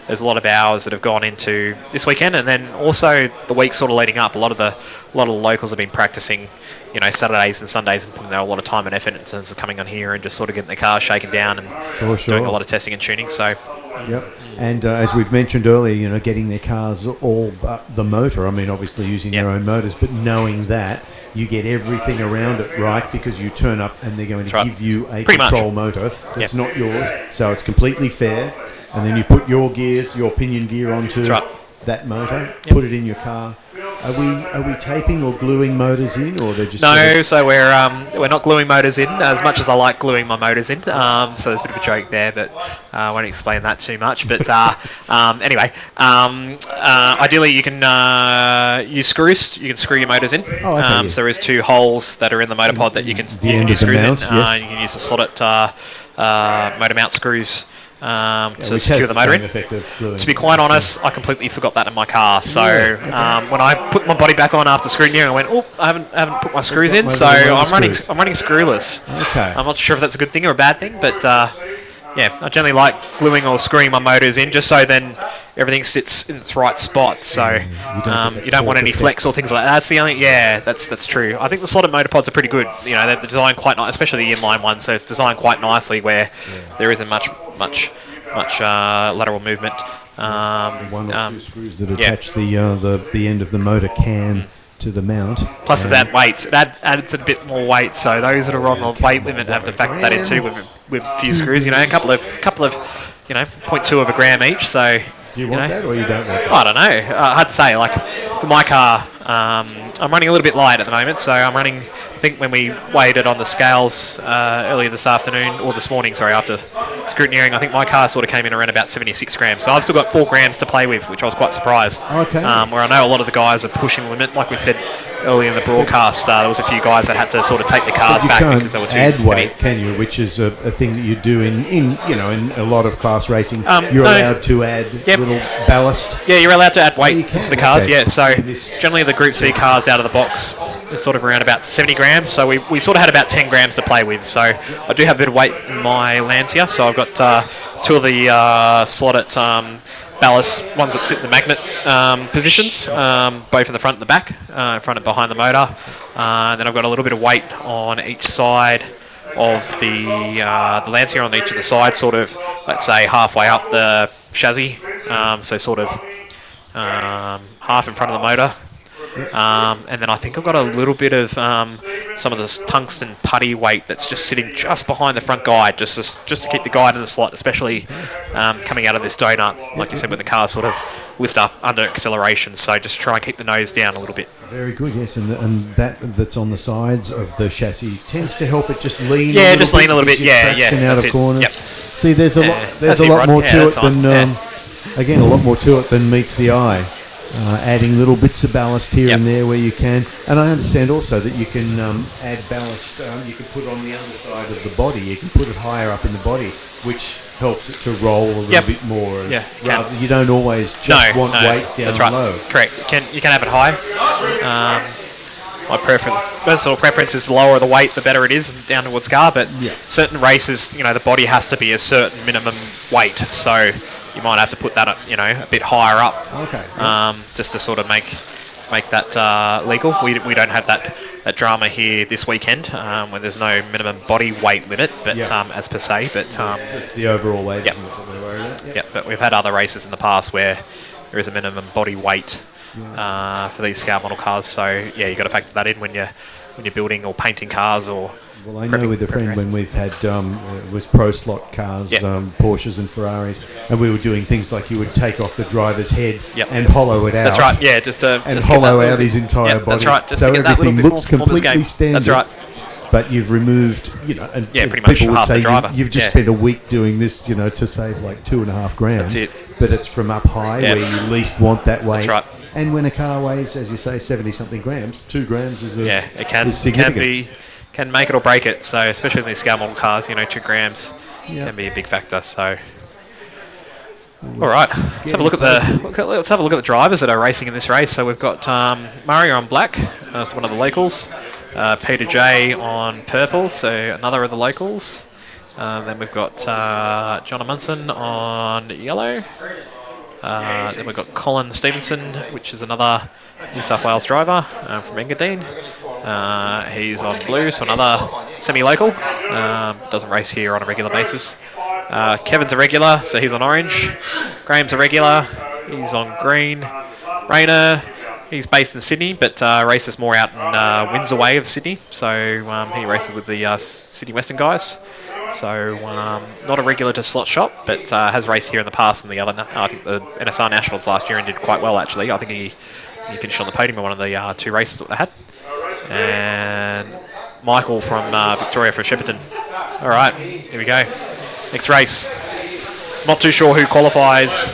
B: there's a lot of hours that have gone into this weekend, and then also the week sort of leading up. A lot of the locals have been practicing, Saturdays and Sundays, and putting a lot of time and effort in terms of coming on here and just sort of getting the car shaken down and doing a lot of testing and tuning. So,
M: yep. And as we've mentioned earlier, getting their cars all but the motor. I mean, obviously using their own motors, but knowing that you get everything around it right, because you turn up and they're going to give you a control motor that's not yours. So it's completely fair. And then you put your gears, your pinion gear onto that motor, put it in your car, Are we taping or gluing motors in, or they're just
B: No, so we're not gluing motors in as much as I like gluing my motors in. So there's a bit of a joke there, but I won't explain that too much. But anyway, ideally you can use screws. You can screw your motors in.
M: Oh, okay,
B: So there is 2 holes that are in the motor pod that you can use screws in. You can use the Slot.it motor mount screws. To secure the motor in. To be quite honest, I completely forgot that in my car. So when I put my body back on after scrutineering, I went, "Oh, I haven't put my screws in." So I'm running screwless.
M: Okay.
B: I'm not sure if that's a good thing or a bad thing, but yeah, I generally like gluing or screwing my motors in just so then everything sits in its right spot. So you don't want any flex or things like that. That's the only. Yeah, that's true. I think the Slot.it motor pods are pretty good. You know, they're designed quite nice, especially the inline ones. They're designed quite nicely where there isn't much lateral movement.
M: One or 2 screws that attach the end of the motor can to the mount.
B: Plus of that weight, that adds a bit more weight. So those that are on the weight limit have to factor that in too with a few screws. You know, a couple of 0.2 of a gram each. So
M: do you want that or you don't want that?
B: I don't know. Hard to say. Like for my car, I'm running a little bit light at the moment. So I'm running. I think when we weighed it on the scales earlier this afternoon, or this morning, sorry, after scrutineering, I think my car sort of came in around about 76 grams. So I've still got 4 grams to play with, which I was quite surprised.
M: Okay.
B: Where I know a lot of the guys are pushing the limit. Like we said earlier in the broadcast, there was a few guys that had to sort of take the cars back because they were too
M: add
B: heavy.
M: weight, can you? Which is a thing that you do in a lot of class racing. You're allowed to add little ballast.
B: Yeah, you're allowed to add weight to the cars. Okay. Yeah, so generally the Group C cars out of the box is sort of around about 70 grams. So we sort of had about 10 grams to play with. So I do have a bit of weight in my Lancia. So I've got 2 of the Slot.it ballast ones that sit in the magnet positions, both in the front and the back, in front and behind the motor. And then I've got a little bit of weight on each side of the Lancia, on each of the sides, sort of, let's say, halfway up the chassis. So sort of half in front of the motor. And then I think I've got a little bit of some of this tungsten putty weight that's just sitting just behind the front guide, just to keep the guide in the slot, especially coming out of this donut, like you said, with the car sort of lift up under acceleration. So just try and keep the nose down a little bit.
M: Very good, yes, and that's on the sides of the chassis tends to help it just lean.
B: Yeah, just lean a little bit. Yeah,
M: out of corners.
B: Yep.
M: See, there's a lot more to it than again, a lot more to it than meets the eye. Adding little bits of ballast here and there where you can, and I understand also that you can add ballast. You can put on the underside of the body. You can put it higher up in the body, which helps it to roll a little bit more.
B: Yeah,
M: you don't always just want weight down
B: that's right.
M: low.
B: Correct. You can have it high. My personal preference is the lower the weight, the better it is down towards car. But certain races, the body has to be a certain minimum weight. So you might have to put that, a bit higher up.
M: Okay.
B: Just to sort of make that legal. We don't have that drama here this weekend, when there's no minimum body weight limit, but as per se. But
M: it's the overall weight. Isn't it, that we're worried about?
B: Yeah, but we've had other races in the past where there is a minimum body weight for these scale model cars. So yeah, you got to factor that in when you're building or painting cars or.
M: Well, I know with a friend when we've had it was pro slot cars, Porsches and Ferraris, and we were doing things like you would take off the driver's head and hollow it out.
B: That's right. Yeah, just
M: hollow out his entire body.
B: That's right. Just
M: so everything looks completely standard.
B: That's right.
M: But you've removed, and
B: pretty much
M: people would
B: half
M: say
B: the driver.
M: you've just spent a week doing this, to save like 2.5 grams.
B: That's it.
M: But it's from up high where you least want that weight.
B: That's right.
M: And when a car weighs, as you say, 70-something grams, 2 grams is
B: can make it or break it. So especially in these scale model cars, 2 grams can be a big factor. So all right, let's have a look at the drivers that are racing in this race. So we've got Mario on black, that's one of the locals. Peter J on purple, so another of the locals. Then we've got John Amundsen on yellow. Then we've got Colin Stevenson, which is another New South Wales driver from Engadine. He's on blue, so another semi-local. Doesn't race here on a regular basis. Kevin's a regular, so he's on orange. Graham's a regular, he's on green. Rayner, he's based in Sydney, but races more out in Windsor way of Sydney. So he races with the Sydney Western guys. So not a regular to Slot Shop, but has raced here in the past. And I think the NSR Nationals last year and did quite well actually. I think he He finished on the podium in one of the 2 races that they had. And Michael from Victoria for Shepparton. All right, here we go. Next race. Not too sure who qualifies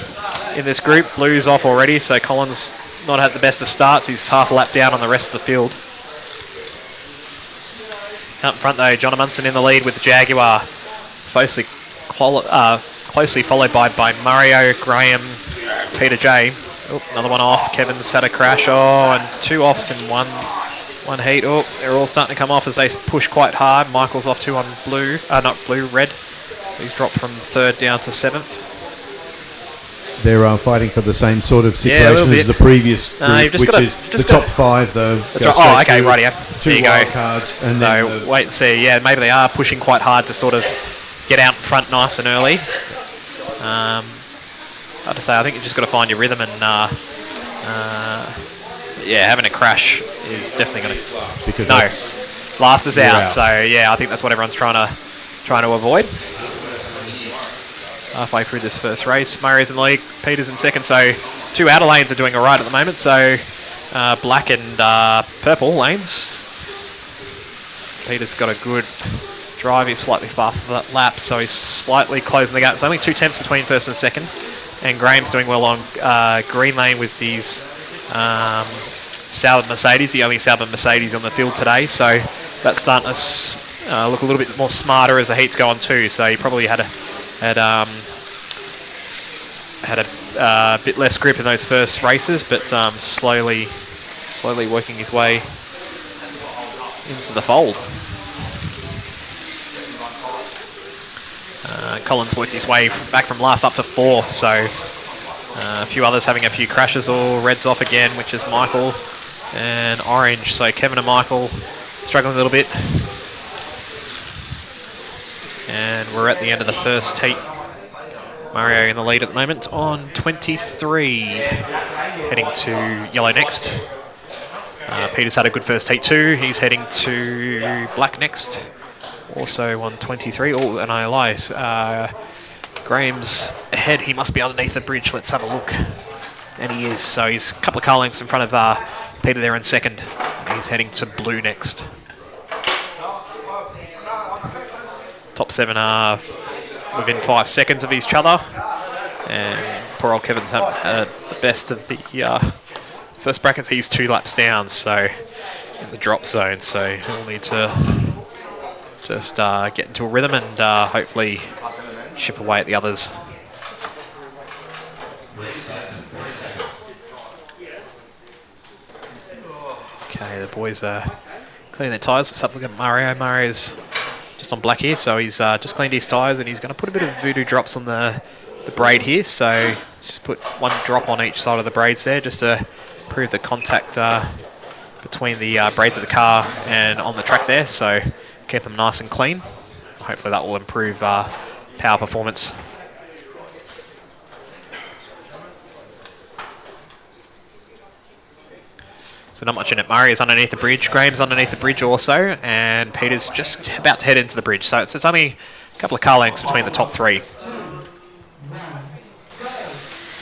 B: in this group. Blue's off already, so Colin's not had the best of starts. He's half a lap down on the rest of the field. Out in front though, John Amundsen in the lead with the Jaguar. Closely followed by Mario, Graham, Peter J. Oh, another one off. Kevin's had a crash. Oh, and 2 offs in one heat. Oh, they're all starting to come off as they push quite hard. Michael's off 2 on blue. Not blue, red. So he's dropped from 3rd down to 7th.
M: They're fighting for the same sort of situation as the previous group, which is the top 5, though.
B: Oh, okay, rightio.
M: 2 wild cards. And
B: so wait and see. Yeah, maybe they are pushing quite hard to sort of get out in front nice and early. Hard to say. I think you've just got to find your rhythm, and yeah, having a crash is definitely going to.
M: Because
B: last is out. So yeah, I think that's what everyone's trying to avoid. Halfway through this first race, Murray's in the lead, Peter's in second. So 2 outer lanes are doing all right at the moment. So black and purple lanes. Peter's got a good drive. He's slightly faster that lap, so he's slightly closing the gap. It's only 2 tenths between first and second. And Graham's doing well on green lane with these Sauber Mercedes, the only Sauber Mercedes on the field today. So that's starting to look a little bit more smarter as the heats go on too. So he probably had a bit less grip in those first races, but slowly working his way into the fold. Colin's worked his way back from last up to 4, so a few others having a few crashes. All red's off again, which is Michael and orange. So Kevin and Michael struggling a little bit. And we're at the end of the first heat. Mario in the lead at the moment on 23. Heading to yellow next. Peter's had a good first heat too. He's heading to black next. Also on 23. Oh, and I lie. Graham's ahead. He must be underneath the bridge. Let's have a look. And he is. So he's a couple of car lengths in front of Peter there in second. And he's heading to blue next. Top 7 are within 5 seconds of each other. And poor old Kevin's had the best of the first brackets. He's 2 laps down, so in the drop zone. So he'll need to just get into a rhythm and hopefully chip away at the others. Okay, the boys are cleaning their tyres. Let's have a look at Mario. Mario's just on black here, so he's just cleaned his tyres and he's going to put a bit of voodoo drops on the braid here. So let's just put 1 drop on each side of the braids there, just to prove the contact between the braids of the car and on the track there. So keep them nice and clean. Hopefully that will improve power performance. So not much in it. Murray is underneath the bridge. Graham's underneath the bridge also. And Peter's just about to head into the bridge. So it's only a couple of car lengths between the top 3.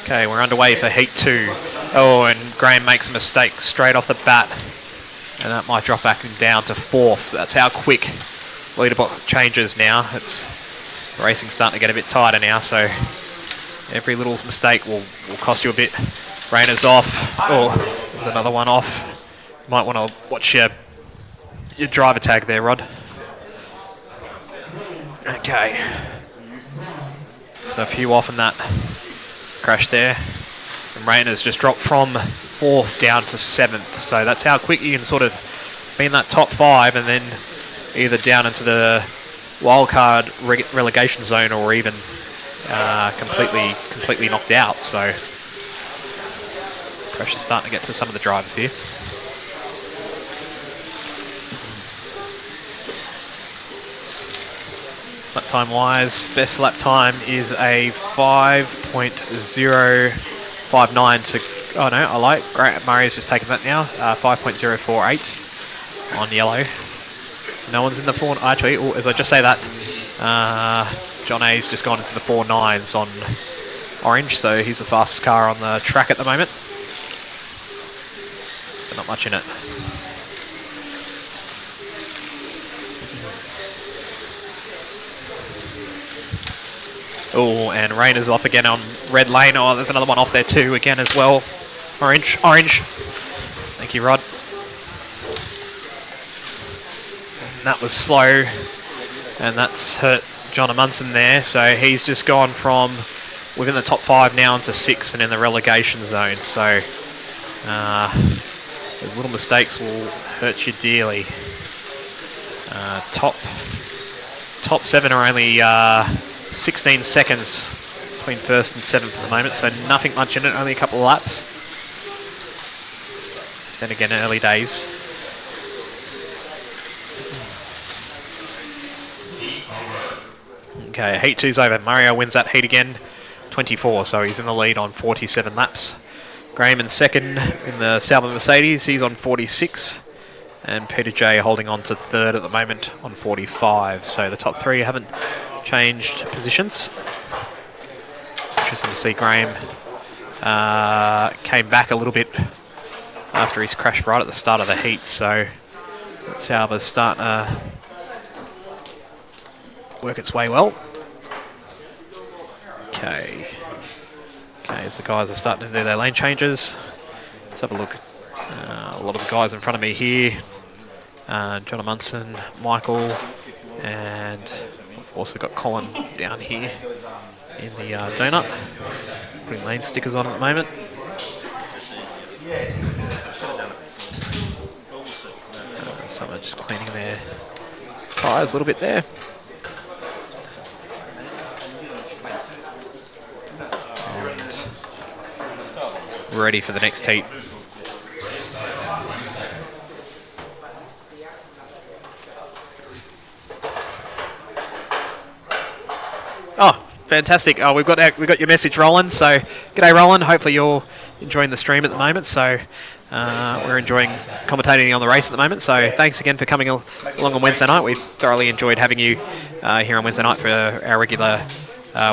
B: Okay, we're underway for Heat 2. Oh, and Graham makes a mistake straight off the bat. And that might drop back down to 4th. That's how quick leaderboard changes now. Racing's starting to get a bit tighter now. So every little mistake will cost you a bit. Rainer's off. Oh, there's another one off. You might want to watch your driver tag there, Rod. Okay. So a few off in that crash there. And Rainer's just dropped from 4th down to 7th. So that's how quick you can sort of be in that top 5 and then either down into the wildcard relegation zone or even completely knocked out. So pressure's starting to get to some of the drivers here. Lap time wise, best lap time is a 5.059 to, oh no, I like, Grant Murray's just taken that now, 5.048 on yellow. So no one's in the 4, actually, as I just say that, John A's just gone into the 4.9s on orange, so he's the fastest car on the track at the moment. but not much in it. Oh, and rain is off again on red lane. Oh, there's another one off there too again as well. Orange. Thank you, Rod. And that was slow, and that's hurt John Amundsen there. So he's just gone from within the top 5 now into 6 and in the relegation zone. So those little mistakes will hurt you dearly. Top 7 are only 16 seconds between 1st and 7th at the moment, so nothing much in it, only a couple of laps. Then again, early days. Okay, heat 2's over. Mario wins that heat again, 24, so he's in the lead on 47 laps. Graham in second in the Sauber Mercedes, he's on 46. And Peter J holding on to 3rd at the moment on 45. So the top 3 haven't changed positions. Interesting to see Graham came back a little bit after his crash right at the start of the heat. So that's how the starting to work its way well. Okay, as the guys are starting to do their lane changes. Let's have a look. A lot of the guys in front of me here. John Amundsen, Michael, and we've also got Colin down here in the donut, putting lane stickers on at the moment. Some are just cleaning their tyres a little bit there. And ready for the next heat. Oh, fantastic. Oh, we've got your message, Roland. So, g'day, Roland. Hopefully you're enjoying the stream at the moment. So, we're enjoying commentating on the race at the moment. So, thanks again for coming along on Wednesday night. We thoroughly enjoyed having you here on Wednesday night for our regular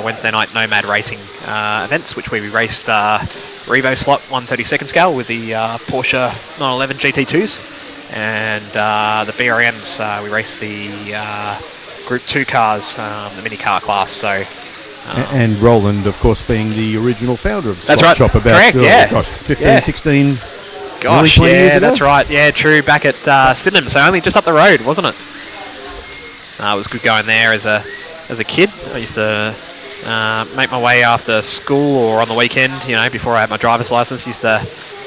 B: Wednesday night Nomad racing events, which we raced Revo Slot 1/32 scale with the Porsche 911 GT2s and the BRMs. We raced the Group 2 cars, the mini car class. So,
M: and Roland, of course, being the original founder of
B: that's
M: Slot
B: right.
M: Shop about
B: Correct,
M: 15, 16.
B: Gosh,
M: 20 years ago?
B: That's right. Yeah, true. Back at Sydenham, so only just up the road, wasn't it? It was good going there as a kid. I used to make my way after school or on the weekend. You know, before I had my driver's license, used to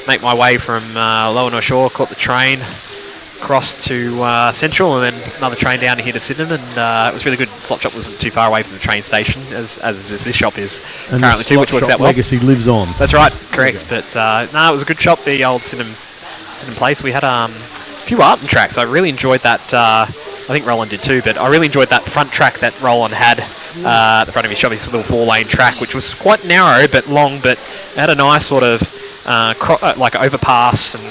B: make my way from Lower North Shore, caught the train across to Central, and then another train down here to Sydenham, and it was really good. Slot Shop wasn't too far away from the train station, as this shop is
M: And
B: currently
M: the
B: too, which
M: Slot
B: works
M: Shop
B: out well.
M: legacy lives on.
B: That's right, correct.
M: Okay.
B: But no, it was a good shop, the old Sydenham place. We had a few art and tracks. I really enjoyed that. I think Roland did too, but I really enjoyed that front track that Roland had at the front of his shop. His little 4-lane track, which was quite narrow but long, but it had a nice sort of like overpass and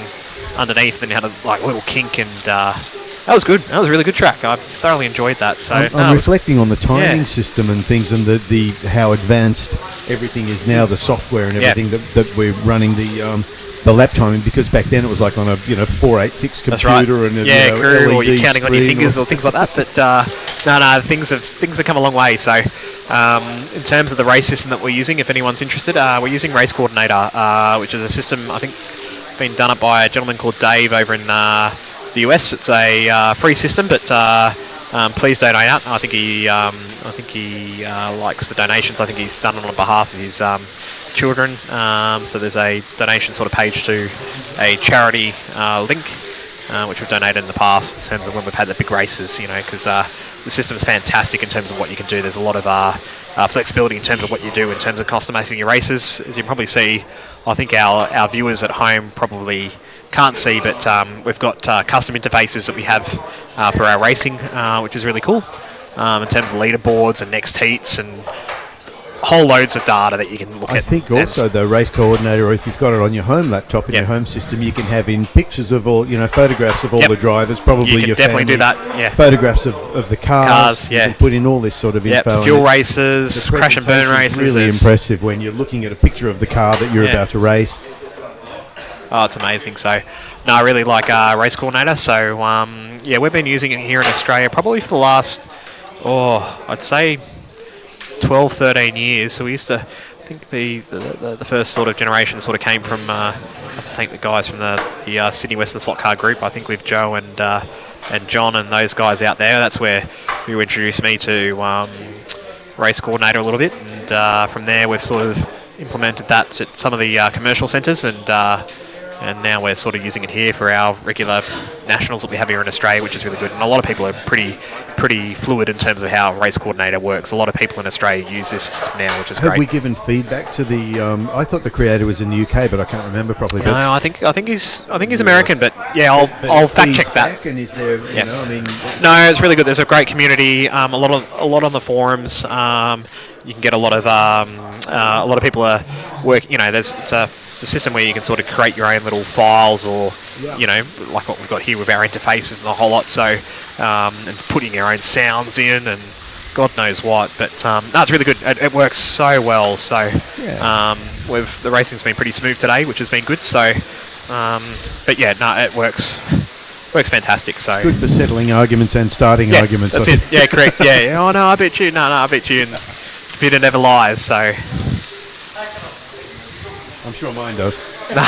B: underneath, and had a little kink, and that was good. That was a really good track. I thoroughly enjoyed that. So
M: I'm reflecting on the timing system and things, and the how advanced everything is now, the software and everything that we're running the lap timing, because back then it was like on a 486 computer.
B: That's right.
M: And a,
B: crew,
M: LED
B: or you're counting on your
M: screen
B: fingers or things like that. But no, things have come a long way. So in terms of the race system that we're using, if anyone's interested, we're using Race Coordinator, which is a system I think been done up by a gentleman called Dave over in the US. It's a free system, but please donate out. I think he likes the donations. I think he's done it on behalf of his children. So there's a donation sort of page to a charity link, which we've donated in the past in terms of when we've had the big races. You know, because the system is fantastic in terms of what you can do. There's a lot of flexibility in terms of what you do in terms of customizing your races. As you can probably see, I think our viewers at home probably can't see, but we've got custom interfaces that we have for our racing, which is really cool in terms of leaderboards and next heats and whole loads of data that you can look at.
M: I think also the Race Coordinator, or if you've got it on your home laptop in your home system, you can have in pictures of all, photographs of all the drivers, probably
B: you can
M: your
B: definitely
M: family,
B: do that. Yeah.
M: Photographs of the cars. You can put in all this sort of info.
B: Fuel races, crash and burn races.
M: Really impressive when you're looking at a picture of the car that you're about to race.
B: Oh, it's amazing. So, no, I really like Race Coordinator. So, yeah, we've been using it here in Australia probably for the last, I'd say 12, 13 years. So we used to, I think the first sort of generation sort of came from, I think the guys from the Sydney Western Slot Car Group, I think with Joe and John and those guys out there. That's where you introduced me to Race Coordinator a little bit. And from there we've sort of implemented that at some of the commercial centres, and now we're sort of using it here for our regular nationals that we have here in Australia, which is really good. And a lot of people are pretty fluid in terms of how Race Coordinator works. A lot of people in Australia use this system now, which is great.
M: Have we given feedback to the? I thought the creator was in the UK, but I can't remember properly.
B: No, I think he's American, but yeah, I'll fact check that.
M: And is there? You know, I mean,
B: no, it's really good. There's a great community. A lot on the forums. You can get a lot of people are working. You know, it's a system where you can sort of create your own little files, or you know, like what we've got here with our interfaces and the whole lot. So, and putting your own sounds in and God knows what. But no, it's really good. It works so well. So, the racing's been pretty smooth today, which has been good. So, but yeah, no, it works fantastic. So
M: good for settling arguments and starting arguments.
B: That's it. Yeah, correct. Yeah. Oh no, I bet you. No, I bet you. And computer never lies. So.
M: I'm sure mine does.
B: So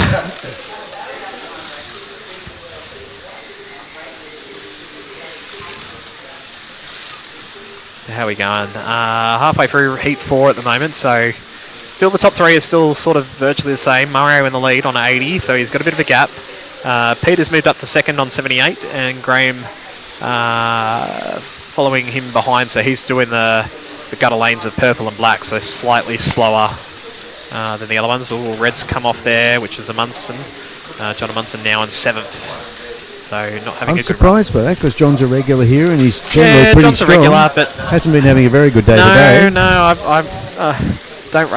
B: how are we going? Halfway through Heat 4 at the moment, so still the top three is still sort of virtually the same. Mario in the lead on 80, so he's got a bit of a gap. Peter's moved up to second on 78, and Graham following him behind, so he's doing the gutter lanes of purple and black, so slightly slower than the other ones. All reds come off there, which is Amundsen. John Amundsen now in 7th. So not having
M: I'm
B: a good
M: surprised by that, because John's a regular here and he's generally pretty
B: John's
M: strong.
B: A regular, but
M: hasn't been having a very good day today.
B: No, I don't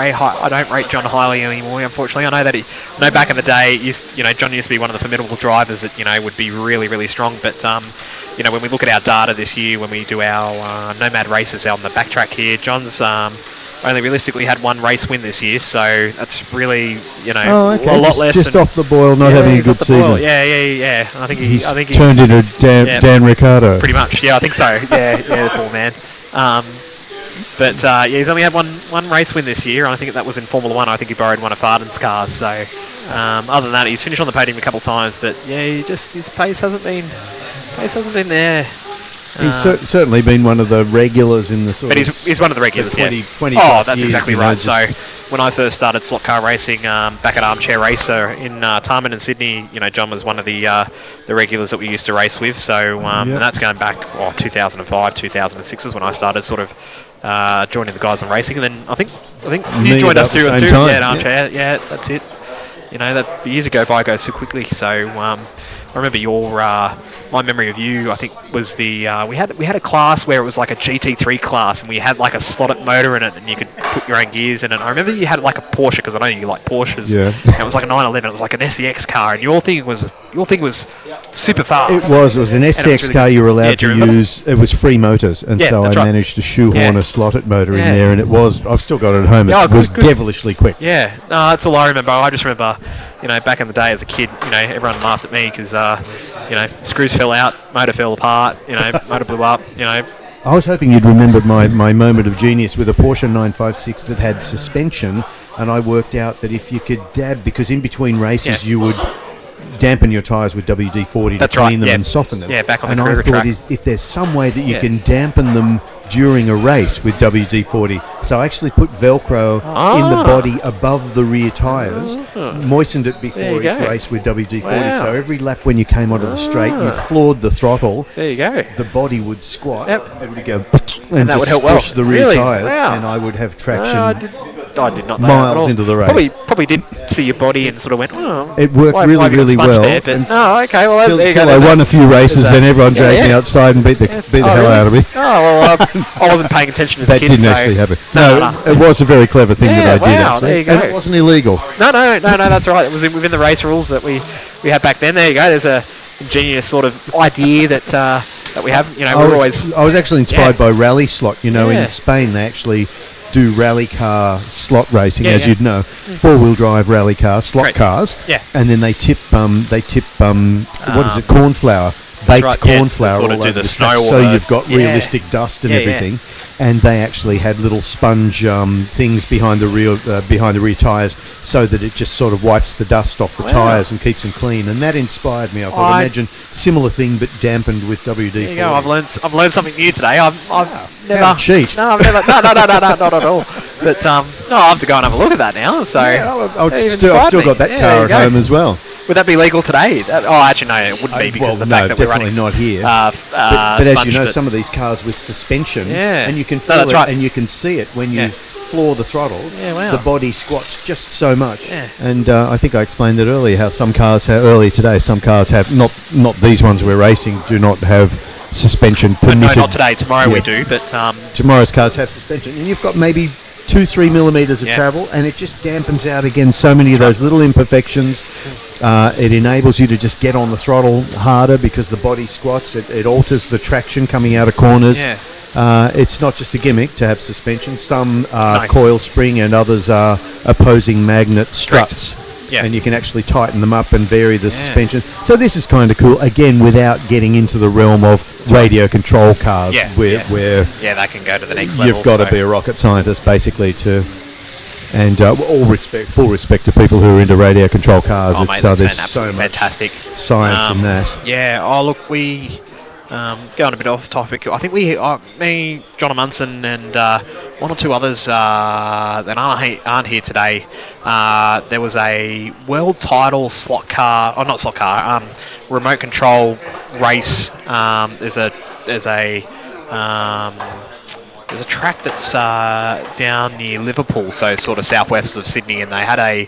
B: rate John highly anymore. Unfortunately, I know that back in the day, John used to be one of the formidable drivers that would be really, really strong. But when we look at our data this year, when we do our Nomad races on the backtrack here, John's only realistically had one race win this year, so that's really a lot less.
M: Just off the boil, not having a good season.
B: Yeah. I think he's
M: turned into Dan Ricciardo.
B: Pretty much, yeah. I think so. Yeah, the poor man. But he's only had one race win this year, and I think that was in Formula 1. I think he borrowed one of Farden's cars. So other than that, he's finished on the podium a couple of times. But yeah, his pace hasn't been there.
M: He's certainly been one of the regulars in the sort
B: of... But he's one of the regulars,
M: 20
B: Oh, that's exactly right. So when I first started slot car racing back at Armchair Racer in Tarman and Sydney, John was one of the regulars that we used to race with. So and that's going back 2005, 2006 is when I started sort of joining the guys on racing. And then I think you joined us too. Yeah, at Armchair. Yeah, that's it. That the years ago goes so quickly. So I remember my memory of you, I think, was we had a class where it was like a GT3 class, and we had like a slotted motor in it, and you could put your own gears in it. I remember you had like a Porsche, because I know you like Porsches. Yeah. And it was like a 911. It was like an SEX car, and your thing was super fast.
M: It was an SEX really car you were allowed to use. It was free motors, and so I managed to shoehorn a slotted motor in there, and I've still got it at home. It was devilishly quick.
B: Yeah, no, that's all I remember. I just remember, back in the day as a kid, everyone laughed at me because, screws fell out, motor fell apart, motor blew up,
M: I was hoping you'd remembered my moment of genius with a Porsche 956 that had suspension, and I worked out that if you could dab, because in between races you would dampen your tyres with WD-40 to clean them and soften them.
B: Yeah, back on the
M: And I thought, if there's some way that you can dampen them during a race with WD-40. So I actually put Velcro in the body above the rear tyres, moistened it before each race with WD-40. So every lap when you came onto the straight, you floored the throttle.
B: There you go.
M: The body would squat. It would go
B: and that
M: just
B: would help
M: push the rear tyres, and I would have traction.
B: I did not know
M: miles
B: that at all.
M: Into the race.
B: Probably did see your body and sort of went,
M: it worked really well.
B: There, but, okay, well, there you go.
M: I won a few races, then everyone dragged me outside and beat the hell out of me.
B: I wasn't paying attention as a kid.
M: That didn't actually happen. No, it was a very clever thing that I did. Actually.
B: There you go.
M: And it wasn't illegal.
B: No, that's right. It was within the race rules that we had back then. There you go. There's a ingenious sort of idea that we have. I was actually inspired by rally slot. In Spain they actually
M: do rally car slot racing,
B: Yeah,
M: as
B: yeah.
M: you'd know, 4-wheel drive rally cars, slot cars,
B: Yeah.
M: and then they tip what is it, corn flour, baked
B: right, yeah,
M: corn
B: to
M: flour
B: sort of
M: all
B: do
M: over
B: the
M: the
B: snow
M: track,
B: or
M: so
B: the-
M: you've got
B: Yeah.
M: realistic dust and
B: Yeah, yeah.
M: everything. And they actually had little sponge things behind the rear tyres, so that it just sort of wipes the dust off the
B: Wow.
M: tyres and keeps them clean. And that inspired me. I thought, imagine similar thing but dampened with WD-40.
B: There you go. I've learned something new today. I've never
M: How to cheat.
B: No, I've never. No, not at all. But no, I have to go and have a look at that now. So
M: I've still got that car at home as well.
B: Would that be legal today? Actually, no, it wouldn't be because of the fact that we're running.
M: Definitely not here. But as you know, some of these cars with suspension, and you can feel it, and you can see it when you floor the throttle.
B: Yeah, wow.
M: The body squats just so much.
B: Yeah.
M: And I think I explained it earlier how some cars have not these ones we're racing do not have suspension permitted.
B: No, not today. Tomorrow we do, but
M: tomorrow's cars have suspension, and you've got maybe 2-3 millimeters of travel, and it just dampens out again so many of those little imperfections. It enables you to just get on the throttle harder because the body squats. It alters the traction coming out of corners.
B: Yeah.
M: It's not just a gimmick to have suspension. Some are coil spring and others are opposing magnet struts.
B: Yeah.
M: And you can actually tighten them up and vary the suspension. So this is kind of cool, again, without getting into the realm of radio control cars, where
B: that can go to the next level.
M: you've got to be a rocket scientist, basically, to... And full respect to people who are into radio control cars.
B: Oh, mate, that's
M: there's so much
B: fantastic
M: science in that.
B: Yeah. Oh, look, we going a bit off topic. I think me, John Munson, and one or two others that aren't here today. There was a world title remote control race. There's a track that's down near Liverpool, so sort of southwest of Sydney, and they had a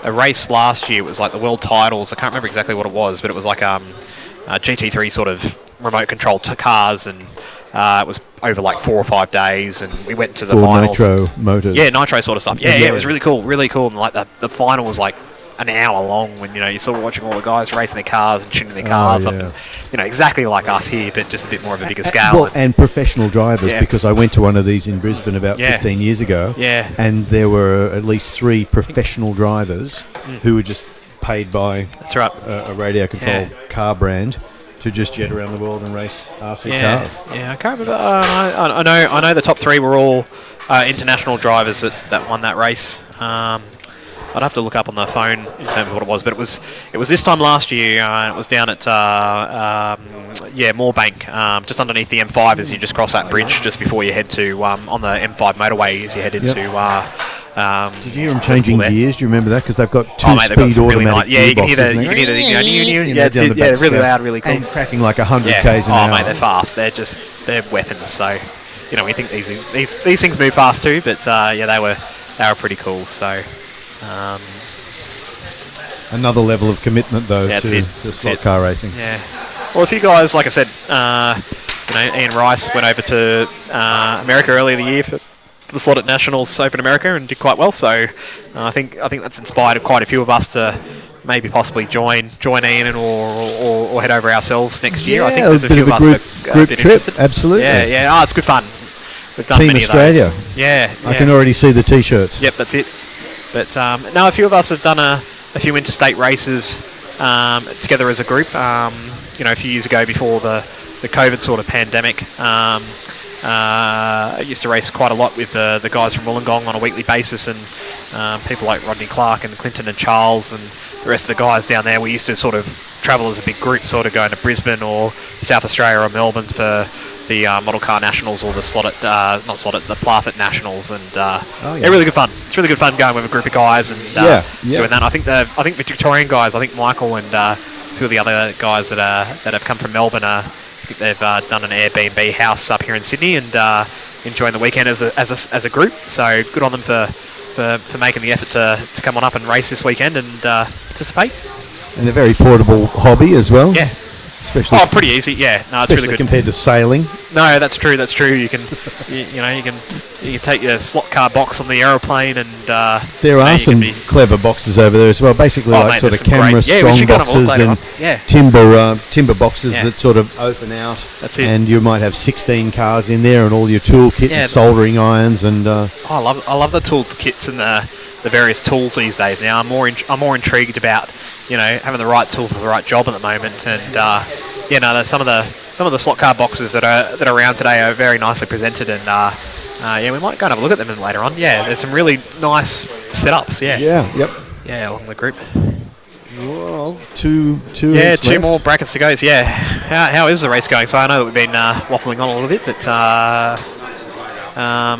B: race last year. It was like the world titles. I can't remember exactly what it was, but it was like GT3 sort of remote control cars, and it was over like 4 or 5 days, and we went to the finals.
M: Nitro motors.
B: Yeah, nitro sort of stuff. Yeah, it was really cool, and like the final was like an hour long when you're sort of watching all the guys racing their cars and tuning their cars up, and, exactly like us here, but just a bit more of a bigger scale.
M: And professional drivers, because I went to one of these in Brisbane about 15 years ago, and there were at least 3 professional drivers who were just paid by a radio control car brand to just jet around the world and race RC cars.
B: Yeah, I can't remember. I know the top 3 were all international drivers that won that race. I'd have to look up on the phone in terms of what it was, but it was this time last year, and it was down at Moorebank, just underneath the M5 as you just cross that bridge just before you head to on the M5 motorway as you head into.
M: Did you hear them changing gears? Do you remember that? Because they've got 2-speed
B: really
M: automatic
B: you can hear
M: gearboxes.
B: the really loud, really cool,
M: and cracking like 100 k's an hour.
B: Oh mate, they're fast. They're weapons. So we think these things move fast too, but they were pretty cool. So.
M: Another level of commitment, though, to slot car racing.
B: Yeah. Well, if you guys, like I said, Ian Rice went over to America earlier the year for the Slot.it Nationals Open America and did quite well. So I think that's inspired quite a few of us to maybe possibly join Ian or head over ourselves next year. I think there's a few of us that are a bit
M: trip.
B: interested.
M: Absolutely.
B: Yeah. Oh, it's good fun. We've done
M: Team
B: many
M: Australia.
B: of those. Yeah.
M: I can already see the T-shirts.
B: Yep, that's it. But a few of us have done a few interstate races together as a group. A few years ago before the COVID sort of pandemic, I used to race quite a lot with the guys from Wollongong on a weekly basis, and people like Rodney Clark and Clinton and Charles and the rest of the guys down there. We used to sort of travel as a big group, sort of going to Brisbane or South Australia or Melbourne for the Model Car Nationals or the the Plathet Nationals, and they're really good fun. It's really good fun going with a group of guys and doing that. I think the Victorian guys, Michael and a few of the other guys that have come from Melbourne, I think they've done an Airbnb house up here in Sydney and enjoying the weekend as a group. So good on them for making the effort to come on up and race this weekend and participate.
M: And a very portable hobby as well.
B: Yeah.
M: Especially
B: pretty easy. Yeah, no, it's really good
M: compared to sailing.
B: No, that's true. That's true. You can, you can take your slot car box on the aeroplane, and
M: there are some clever boxes over there as well. Basically, like sort of camera strong boxes and timber boxes that sort of open out.
B: That's it.
M: And you might have 16 cars in there, and all your toolkit and soldering irons and.
B: I love the tool kits and the various tools these days. Now I'm more intrigued about having the right tool for the right job at the moment, and some of the slot car boxes that are around today are very nicely presented, and we might go and have a look at them later on. Yeah, there's some really nice setups. Yeah, along the group.
M: Well, two
B: left. More brackets to go. So yeah, how is the race going? So I know that we've been waffling on a little bit, but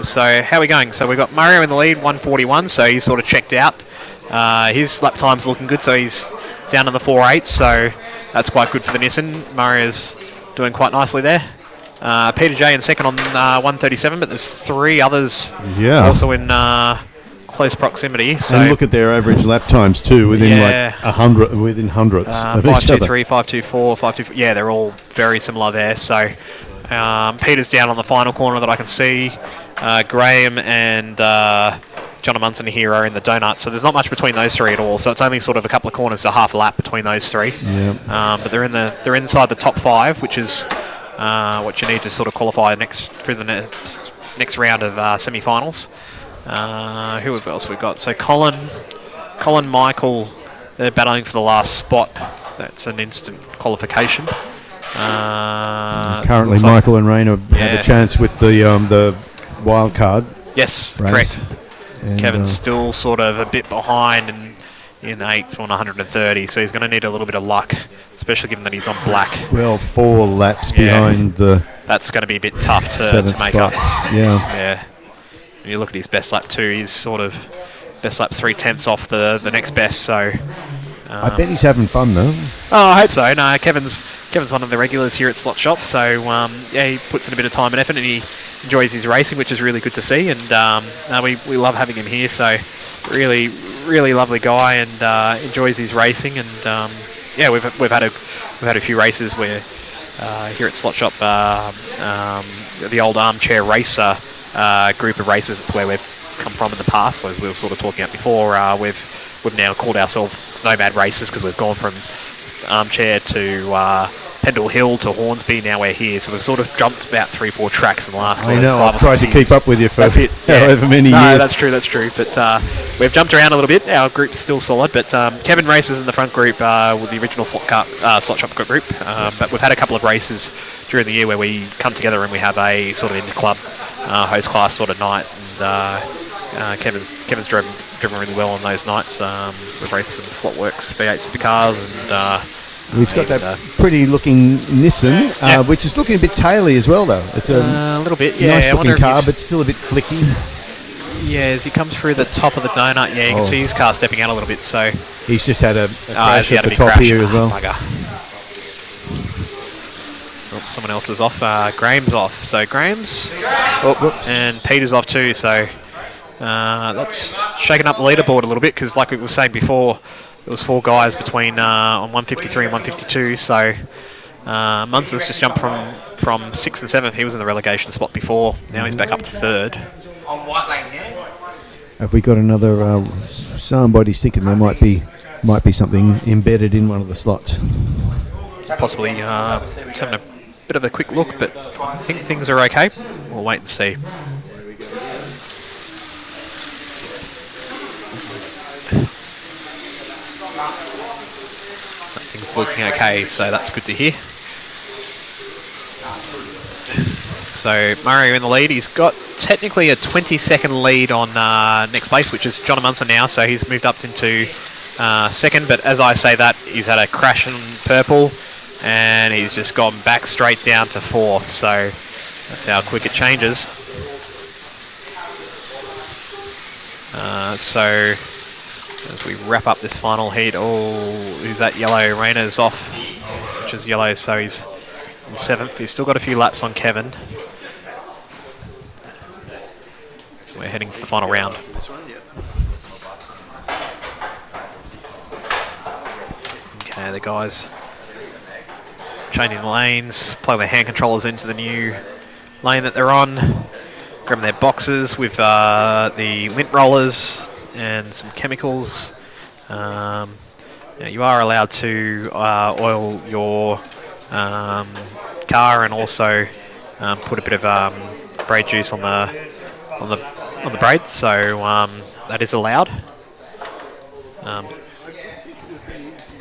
B: so how are we going? So we've got Mario in the lead, 141. So he's sort of checked out. His lap time's looking good, so he's down in the 4.8, so that's quite good for the Nissan. Mario's doing quite nicely there. Peter J in second on 137, but there's 3 others also in close proximity. So
M: and look at their average lap times too, within like 100, within hundredths of each other.
B: 5.23, 5.24, 5.24. Yeah, they're all very similar there. So Peter's down on the final corner that I can see. Graham and John Munson here are in the donut, so there's not much between those 3 at all. So it's only sort of a couple of corners to half a lap between those 3. But they're inside the top 5, which is what you need to sort of qualify through the next round of semi-finals. Who else we've got? So Colin, Michael, they're battling for the last spot. That's an instant qualification.
M: Currently, Michael and Rain have had a chance with the wild card.
B: Yes,
M: race.
B: Correct.
M: And
B: Kevin's still sort of a bit behind and in 8th on 130, so he's going to need a little bit of luck, especially given that he's on black.
M: Well, 4 laps behind the.
B: That's going to be a bit tough to make
M: spot.
B: up.
M: Yeah.
B: When you look at his best lap too, he's sort of best lap 3/10 off the next best. So.
M: I bet he's having fun though.
B: Oh, I hope so. No, Kevin's one of the regulars here at Slot Shop, so he puts in a bit of time and effort, and he enjoys his racing, which is really good to see. And we love having him here. So really, really lovely guy, and enjoys his racing. And we've had a few races where here at Slot Shop, the old armchair racer group of races. That's where we've come from in the past. So as we were sort of talking about before, we've now called ourselves Nomad Racers because we've gone from armchair to Pendle Hill to Hornsby. Now we're here, so we've sort of jumped about 3-4 tracks in the last.
M: I know.
B: 5
M: I've
B: or
M: tried
B: 6
M: to
B: years.
M: keep up with you for however many years.
B: No, that's true. But we've jumped around a little bit. Our group's still solid, but Kevin races in the front group with the original Slot Shop group. But we've had a couple of races during the year where we come together and we have a sort of inter-club host class sort of night. And Kevin's driven really well on those nights. We've raced some Slotworks V8 supercars, and
M: he's got that pretty looking Nissan, which is looking a bit taily as well, though. It's
B: a little bit,
M: nice looking car, but still a bit flicky.
B: Yeah, as he comes through the top of the donut, you can see his car stepping out a little bit. So
M: he's just had a crash at the top here as well.
B: Someone else is off. Graham's off. So Graham's and Peter's off too. So that's shaking up the leaderboard a little bit because, like we were saying before, there was 4 guys between on 153 and 152. So Munson's just jumped from 6th and 7th. He was in the relegation spot before. Now he's back up to 3rd.
A: On white lane, yeah.
M: Have we got another? Somebody's thinking there might be something embedded in one of the slots.
B: Possibly just having a bit of a quick look, but I think things are okay. We'll wait and see. Things looking okay, so that's good to hear. So Mario in the lead. He's got technically a 20-second lead on next place, which is John Munson now, so he's moved up into 2nd, but as I say that, he's had a crash in purple and he's just gone back straight down to 4th, so that's how quick it changes. So as we wrap up this final heat, who's that yellow? Rayner's off, which is yellow, so he's in 7th. He's still got a few laps on Kevin. We're heading to the final round. Okay, the guys changing lanes, plug their hand controllers into the new lane that they're on, grabbing their boxes with the lint rollers and some chemicals. You are allowed to oil your car and also put a bit of braid juice on the braids, so that is allowed.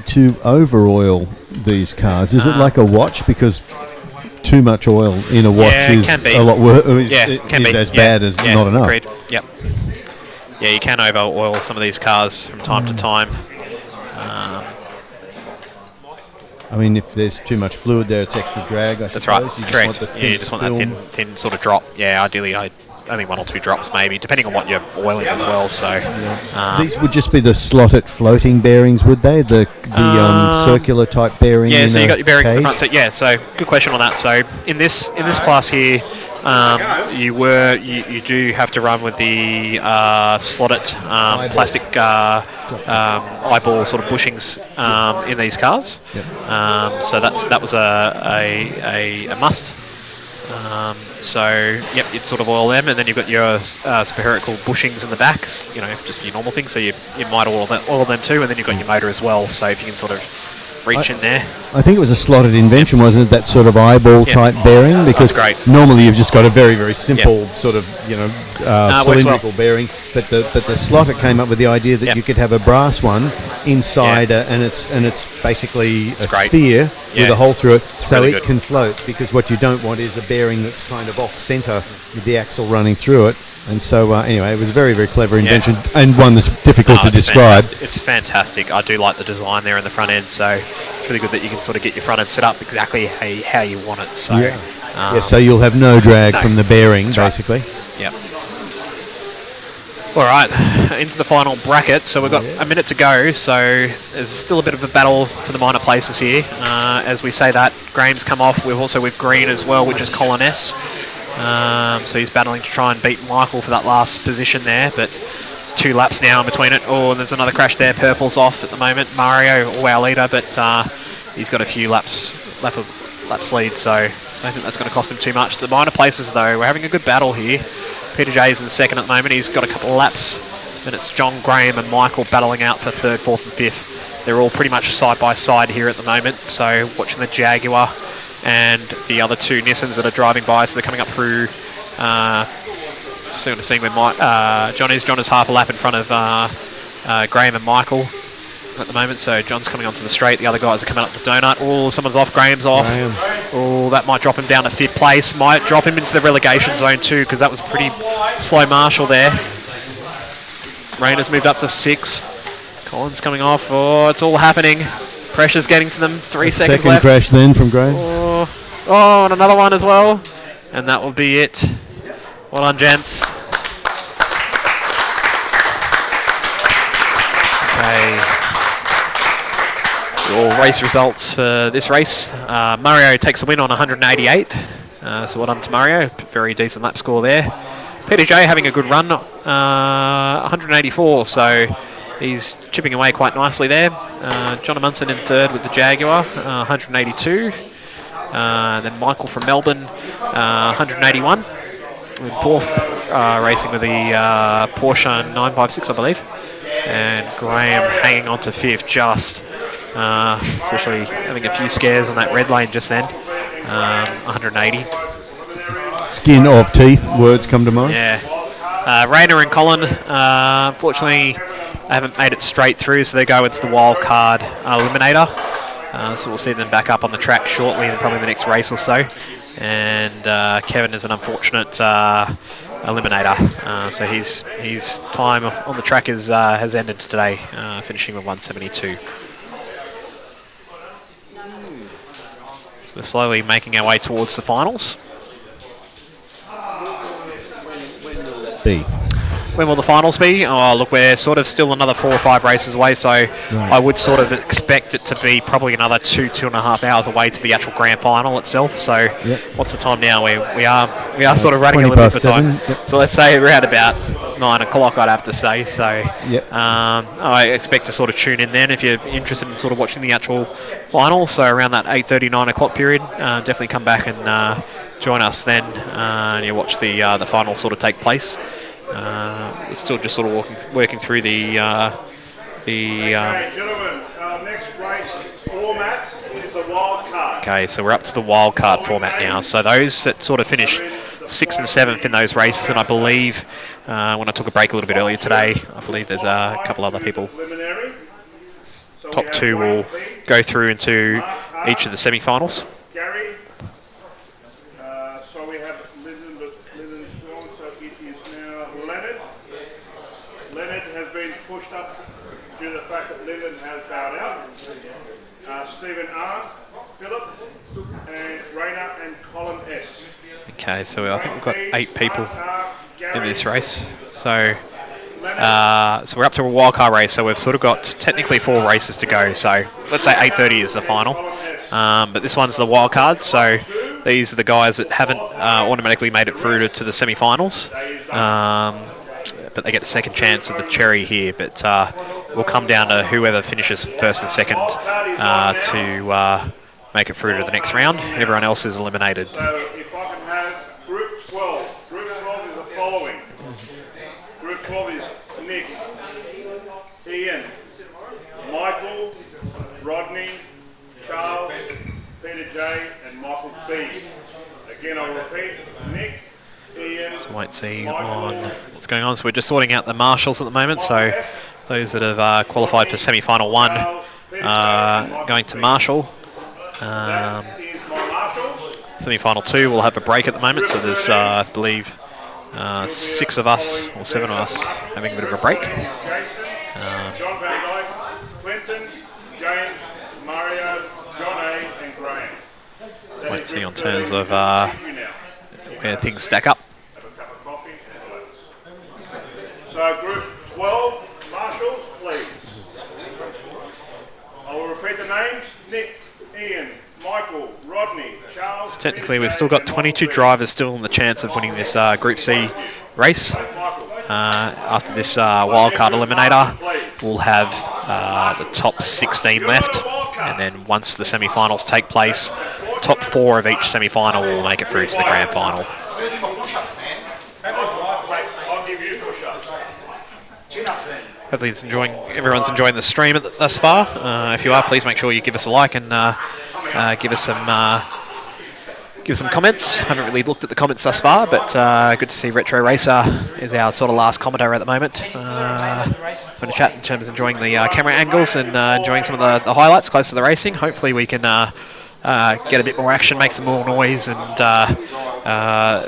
M: To over oil these cars, is it like a watch? Because too much oil in a watch is a lot worse. Is as bad as not enough.
B: Agreed. Yep. Yeah, you can over oil some of these cars from time to time.
M: I mean, if there's too much fluid there, it's extra drag, I suppose.
B: That's right,
M: You
B: correct.
M: Just want the
B: You just want that thin sort of drop. Yeah, ideally only 1 or 2 drops maybe, depending on what you're oiling as well. So
M: these would just be the Slot.it floating bearings, would they? The circular type bearing.
B: Yeah,
M: in
B: so you got your bearings in the
M: cage?
B: front. So yeah, so good question on that. So in this class here, you do have to run with the Slot.it plastic eyeball sort of bushings in these cars.
M: Yep.
B: So that was a must. So yep, you'd sort of oil them, and then you've got your spherical bushings in the back. Just your normal thing. So you might oil them too, and then you've got your motor as well. So if you can sort of reach in there.
M: I think it was a Slot.it invention, wasn't it? That sort of eyeball type bearing, because normally you've just got a very, very simple sort of cylindrical bearing. But the Slot.it came up with the idea that you could have a brass one inside, and it's basically a sphere with a hole through it, so
B: really
M: it can float. Because what you don't want is a bearing that's kind of off centre with the axle running through it. And so, anyway, it was a very, very clever invention, and one that's difficult to describe.
B: It's fantastic. I do like the design there in the front end, so it's really good that you can sort of get your front end set up exactly how you want it. So,
M: so you'll have no drag from the bearing, basically.
B: Yep. All right, into the final bracket. So we've got a minute to go, so there's still a bit of a battle for the minor places here. As we say that, Graham's come off. We've also with Green as well, which is Colin S. So he's battling to try and beat Michael for that last position there, but it's 2 laps now in between it. Oh, and there's another crash there. Purple's off at the moment. Mario, our leader, but he's got a few laps lead, so I don't think that's going to cost him too much. The minor places, though, we're having a good battle here. Peter J's in second at the moment. He's got a couple of laps. Then it's John, Graham and Michael battling out for 3rd, 4th and 5th. They're all pretty much side by side here at the moment, so watching the Jaguar and the other 2 Nissans that are driving by, so they're coming up through. Soon to see where John is. John is half a lap in front of Graham and Michael at the moment, so John's coming onto the straight. The other guys are coming up the donut. Oh, someone's off. Graham's off. Oh, that might drop him down to 5th place. Might drop him into the relegation zone too, because that was a pretty slow marshal there. Rayner's moved up to 6. Colin's coming off. Oh, it's all happening. Pressure's getting to them. 3 seconds
M: Second
B: left.
M: crash then from Graham.
B: Oh, and another one as well. And that will be it. Well done, gents. Okay. Your race results for this race. Mario takes the win on 188. So well done to Mario. Very decent lap score there. Peter J having a good run. 184. So he's chipping away quite nicely there. John Amundsen in 3rd with the Jaguar, 182. Then Michael from Melbourne, 181. In 4th, racing with the Porsche 956, I believe. And Graham hanging on to 5th, just especially having a few scares on that red lane just then. 180.
M: Skin of teeth, words come to mind.
B: Yeah. Rayner and Colin, unfortunately, haven't made it straight through, so they go into the wild card eliminator. So we'll see them back up on the track shortly, and probably the next race or so. And Kevin is an unfortunate eliminator, so his time on the track has ended today, finishing with 172. So we're slowly making our way towards the finals. When will the finals be? Oh, look, we're sort of still another 4 or 5 races away, so I would sort of expect it to be probably another 2.5 hours away to the actual grand final itself. So what's the time now? We are sort of running a little bit of time. So let's say around about 9 o'clock, I'd have to say. So
M: Yep.
B: I expect to sort of tune in then if you're interested in sort of watching the actual final. So around that 8:30, 9 o'clock period, definitely come back and join us then, and you watch the final sort of take place. We're still just sort of working through the
D: Okay, gentlemen, next race format is the wild card.
B: Okay, so we're up to the wild card format now. So those that sort of finish 6th and 7th in those races, and I believe when I took a break a little bit earlier today, I believe there's a couple other people. Top 2 will go through into each of the semi-finals.
D: Gary, so we have Lyndon Strong, so it is now Leonard. Leonard has been pushed up due to the fact that Lyndon has bowed out. Stephen R, Philip, and Rayner and Colin S.
B: Okay, so I think we've got 8 people in this race. So so we're up to a wildcard race, so we've sort of got technically 4 races to go. So let's say 8:30 is the final, but this one's the wildcard. So these are the guys that haven't automatically made it through to the semi-finals, but they get the second chance of the cherry here. But we'll come down to whoever finishes first and second to make it through to the next round. Everyone else is eliminated.
D: So if I can have Group 12. Group 12 is the following. Group 12 is Nick, Ian, Michael, Rodney, Charles, Peter J, and Michael B. Again, I'll repeat, Nick, Ian,
B: So wait, see on what's going on. So we're just sorting out the marshals at the moment. So those that have qualified for semi-final 1 going to marshal. Semi-final 2 will have a break at the moment. So there's, I believe, 6 of us or 7 of us having a bit of a break.
D: John Van Dyke, Clinton, James, Mario, John A, and Graham.
B: So wait, see on terms of where things stack up.
D: Have a cup of coffee and relax. So Group 12, marshals, please. I will repeat the names. Nick, Ian, Michael, Rodney, Charles.
B: So technically, we've still got 22 drivers still in the chance of winning this Group C race. After this wildcard eliminator, we'll have the top 16 left, and then once the semi-finals take place, top 4 of each semi-final will make it through to the grand final.
D: I'll give you push-ups.
B: Hopefully everyone's enjoying the stream thus far. If you are, please make sure you give us a like and give us some comments. Haven't really looked at the comments thus far, but good to see Retro Racer is our sort of last commentator at the moment. Going to chat in terms of enjoying the camera angles and enjoying some of the highlights close to the racing. Hopefully we can get a bit more action, make some more noise, and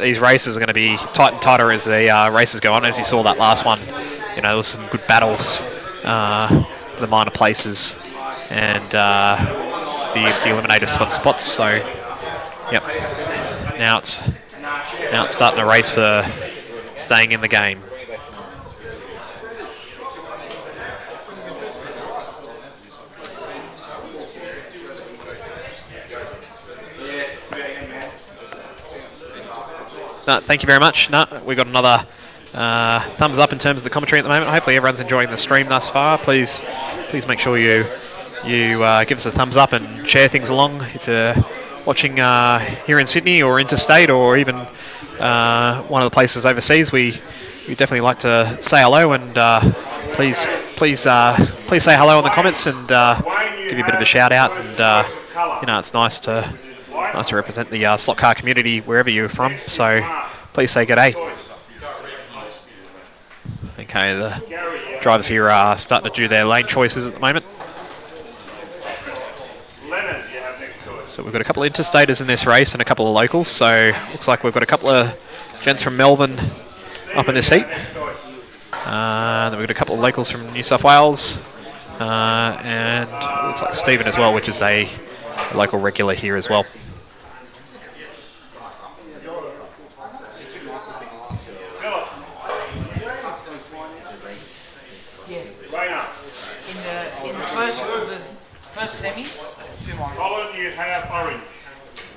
B: these races are going to be tight and tighter as the races go on. As you saw that last one, you know, there was some good battles for the minor places and the eliminator spots. So, yep. Now it's starting a race for staying in the game. No, thank you very much. No, we got another thumbs up in terms of the commentary at the moment. Hopefully everyone's enjoying the stream thus far. Please make sure you give us a thumbs up and share things along. If you're watching here in Sydney or interstate or even one of the places overseas, we definitely like to say hello, and please say hello in the comments and give you a bit of a shout out. And you know, it's nice to represent the slot car community wherever you're from. So please say g'day. Okay, the drivers here are starting to do their lane choices at the moment. So we've got a couple of interstaters in this race and a couple of locals. So looks like we've got a couple of gents from Melbourne up in this heat. Then we've got a couple of locals from New South Wales. And it looks like Stephen as well, which is a local regular here as well.
P: In the first semis, it's 2 more.
D: Colin, you have orange.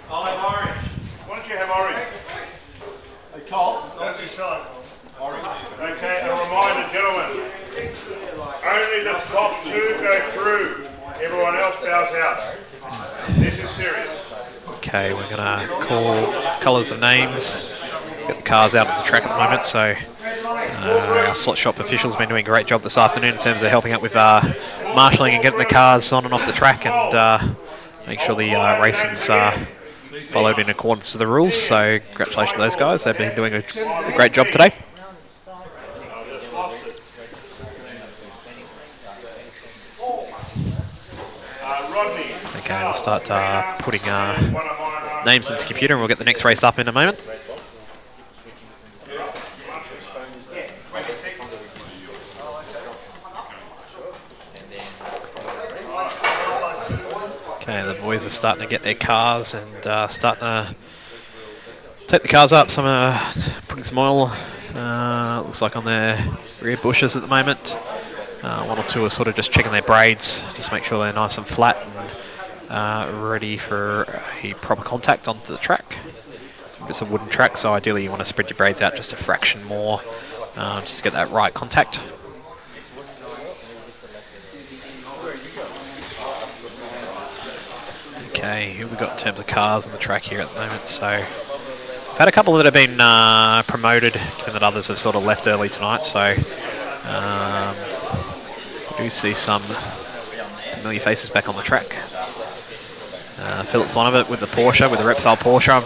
D: I'll have orange. Why don't you have orange?
A: Hey, Cole.
D: Don't you sell it. Okay, a reminder, gentlemen. Only the top 2 go through. Everyone else bows out. This is serious.
B: Okay, we're going to call colours of names. Get the cars out of the track at the moment, so our slot shop officials have been doing a great job this afternoon in terms of helping out with marshalling and getting the cars on and off the track and make sure the racing's followed in accordance to the rules. So congratulations to those guys, they've been doing a great job today. Okay, we'll start putting names into the computer and we'll get the next race up in a moment. Okay, the boys are starting to get their cars and starting to take the cars up. Some are putting some oil, looks like on their rear bushes at the moment. One or two are sort of just checking their braids, just make sure they're nice and flat and ready for a proper contact onto the track. It's a wooden track, so ideally you want to spread your braids out just a fraction more, just to get that right contact. Okay, who have we got in terms of cars on the track here at the moment? So we've had a couple that have been promoted, given that others have sort of left early tonight. So we do see some familiar faces back on the track. Philip's one of it with the Porsche, with the Repsol Porsche.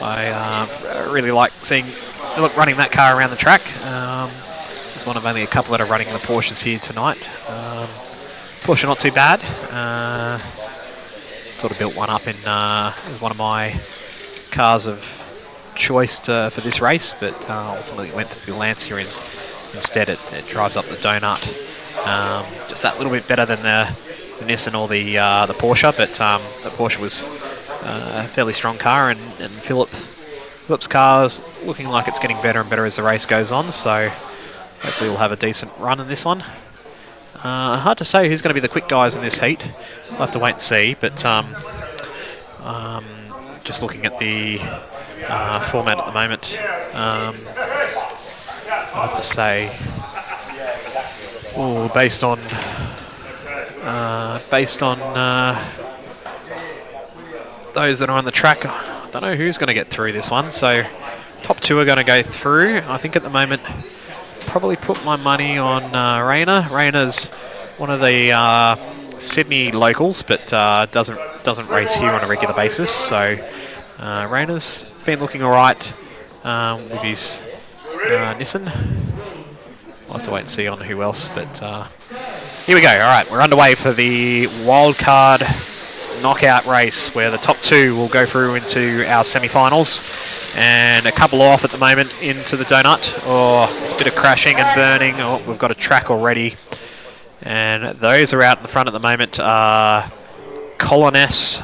B: I really like seeing Philip running that car around the track. He's one of only a couple that are running the Porsches here tonight. Porsche not too bad. Sort of built one up in as one of my cars of choice for this race, but ultimately went for the Lancia instead. It drives up the donut, just that little bit better than the Nissan or the Porsche, but the Porsche was a fairly strong car, and Philip's car is looking like it's getting better and better as the race goes on, so hopefully we'll have a decent run in this one. Hard to say who's going to be the quick guys in this heat. We'll have to wait and see, but just looking at the format at the moment, I have to say, based on those that are on the track, I don't know who's going to get through this one. So top 2 are going to go through. I think at the moment probably put my money on Rayner. Rayner's one of the Sydney locals, but doesn't race here on a regular basis. So Rayner's been looking alright with his Nissan. We'll have to wait and see on who else, but here we go. Alright, we're underway for the wildcard knockout race, where the top 2 will go through into our semi-finals, and a couple off at the moment into the donut. There's a bit of crashing and burning. We've got a track already, and those are out in the front at the moment. Colin's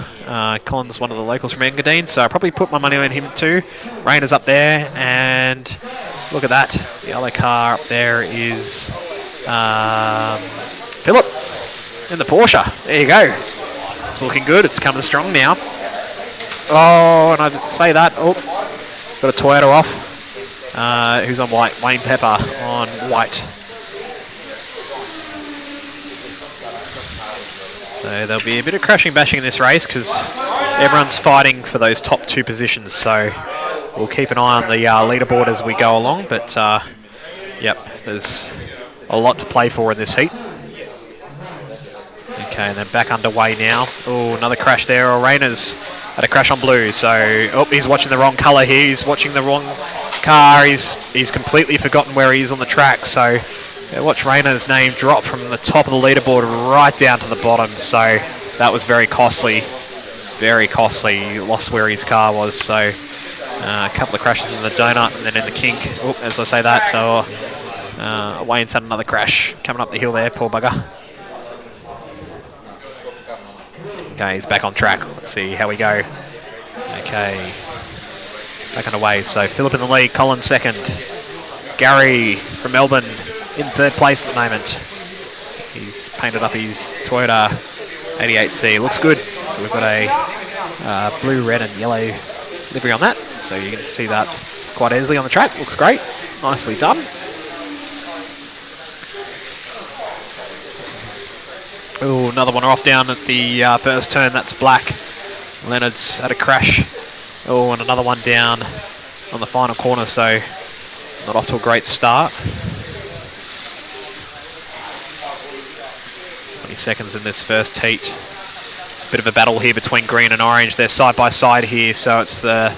B: one of the locals from Engadine, so I probably put my money on him too. Rayner's up there, and look at that. The other car up there is Philip in the Porsche. There you go. It's looking good. It's coming strong now. And I say that. Got a Toyota off. Who's on white? Wayne Pepper on white. So there'll be a bit of crashing bashing in this race because everyone's fighting for those top 2 positions. So we'll keep an eye on the leaderboard as we go along. But yep, there's a lot to play for in this heat. Okay, and then back underway now. Another crash there. Rayner's had a crash on blue, so he's watching the wrong colour here. He's watching the wrong car. He's completely forgotten where he is on the track. So watch Rayner's name drop from the top of the leaderboard right down to the bottom. So that was very costly. Very costly. He lost where his car was. So a couple of crashes in the donut and then in the kink. As I say that, Wayne's had another crash coming up the hill there. Poor bugger. Okay, he's back on track. Let's see how we go. Okay, back underway. So Philip in the lead, Colin second. Gary from Melbourne in 3rd place at the moment. He's painted up his Toyota 88C. Looks good. So we've got a blue, red and yellow livery on that. So you can see that quite easily on the track. Looks great. Nicely done. Oh, another one off down at the first turn. That's Black. Leonard's had a crash. Oh, and another one down on the final corner, so not off to a great start. 20 seconds in this first heat. Bit of a battle here between green and orange. They're side by side here, so it's the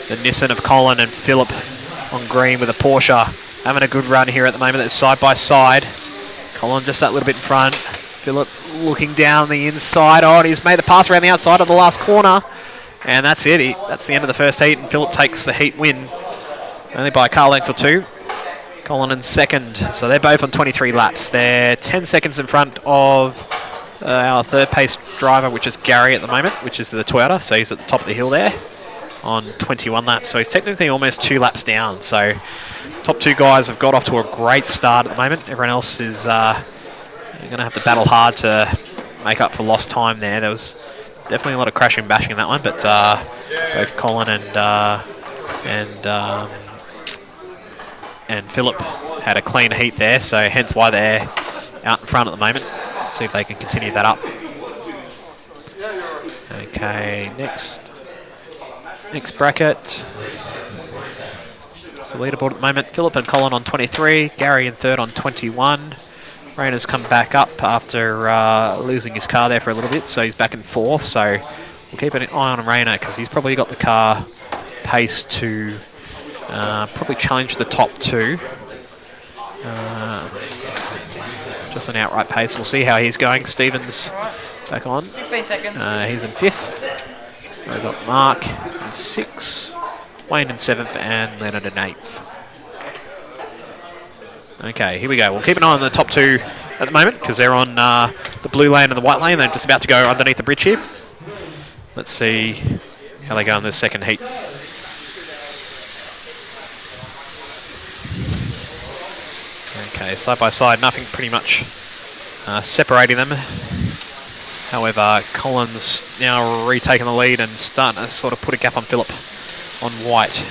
B: Nissan of Colin and Philip on green with a Porsche. Having a good run here at the moment. They're side by side. Colin just that little bit in front. Philip looking down the inside. Oh, and he's made the pass around the outside of the last corner. And that's it. That's the end of the first heat, and Philip takes the heat win. Only by a car length or two. Colin in second. So they're both on 23 laps. They're 10 seconds in front of our third pace driver, which is Gary at the moment, which is the Toyota. So he's at the top of the hill there on 21 laps. So he's technically almost 2 laps down. So top two guys have got off to a great start at the moment. Everyone else is going to have to battle hard to make up for lost time there. There was definitely a lot of crashing and bashing in that one, but both Colin and Philip had a clean heat there, so hence why they're out in front at the moment. Let's see if they can continue that up. Okay, next bracket. So leaderboard at the moment, Philip and Colin on 23, Gary in third on 21. Rayner's come back up after losing his car there for a little bit, so he's back in fourth. So we'll keep an eye on Rayner because he's probably got the car pace to probably challenge the top two. Just an outright pace. We'll see how he's going. Stephen's back on.
P: 15 seconds.
B: He's in fifth. We've got Mark in sixth, Wayne in seventh, and Leonard in eighth. Okay, here we go. We'll keep an eye on the top two at the moment because they're on the blue lane and the white lane. They're just about to go underneath the bridge here. Let's see how they go in this second heat. Okay, side by side, nothing pretty much separating them. However, Colin's now retaking the lead and starting to sort of put a gap on Philip on white.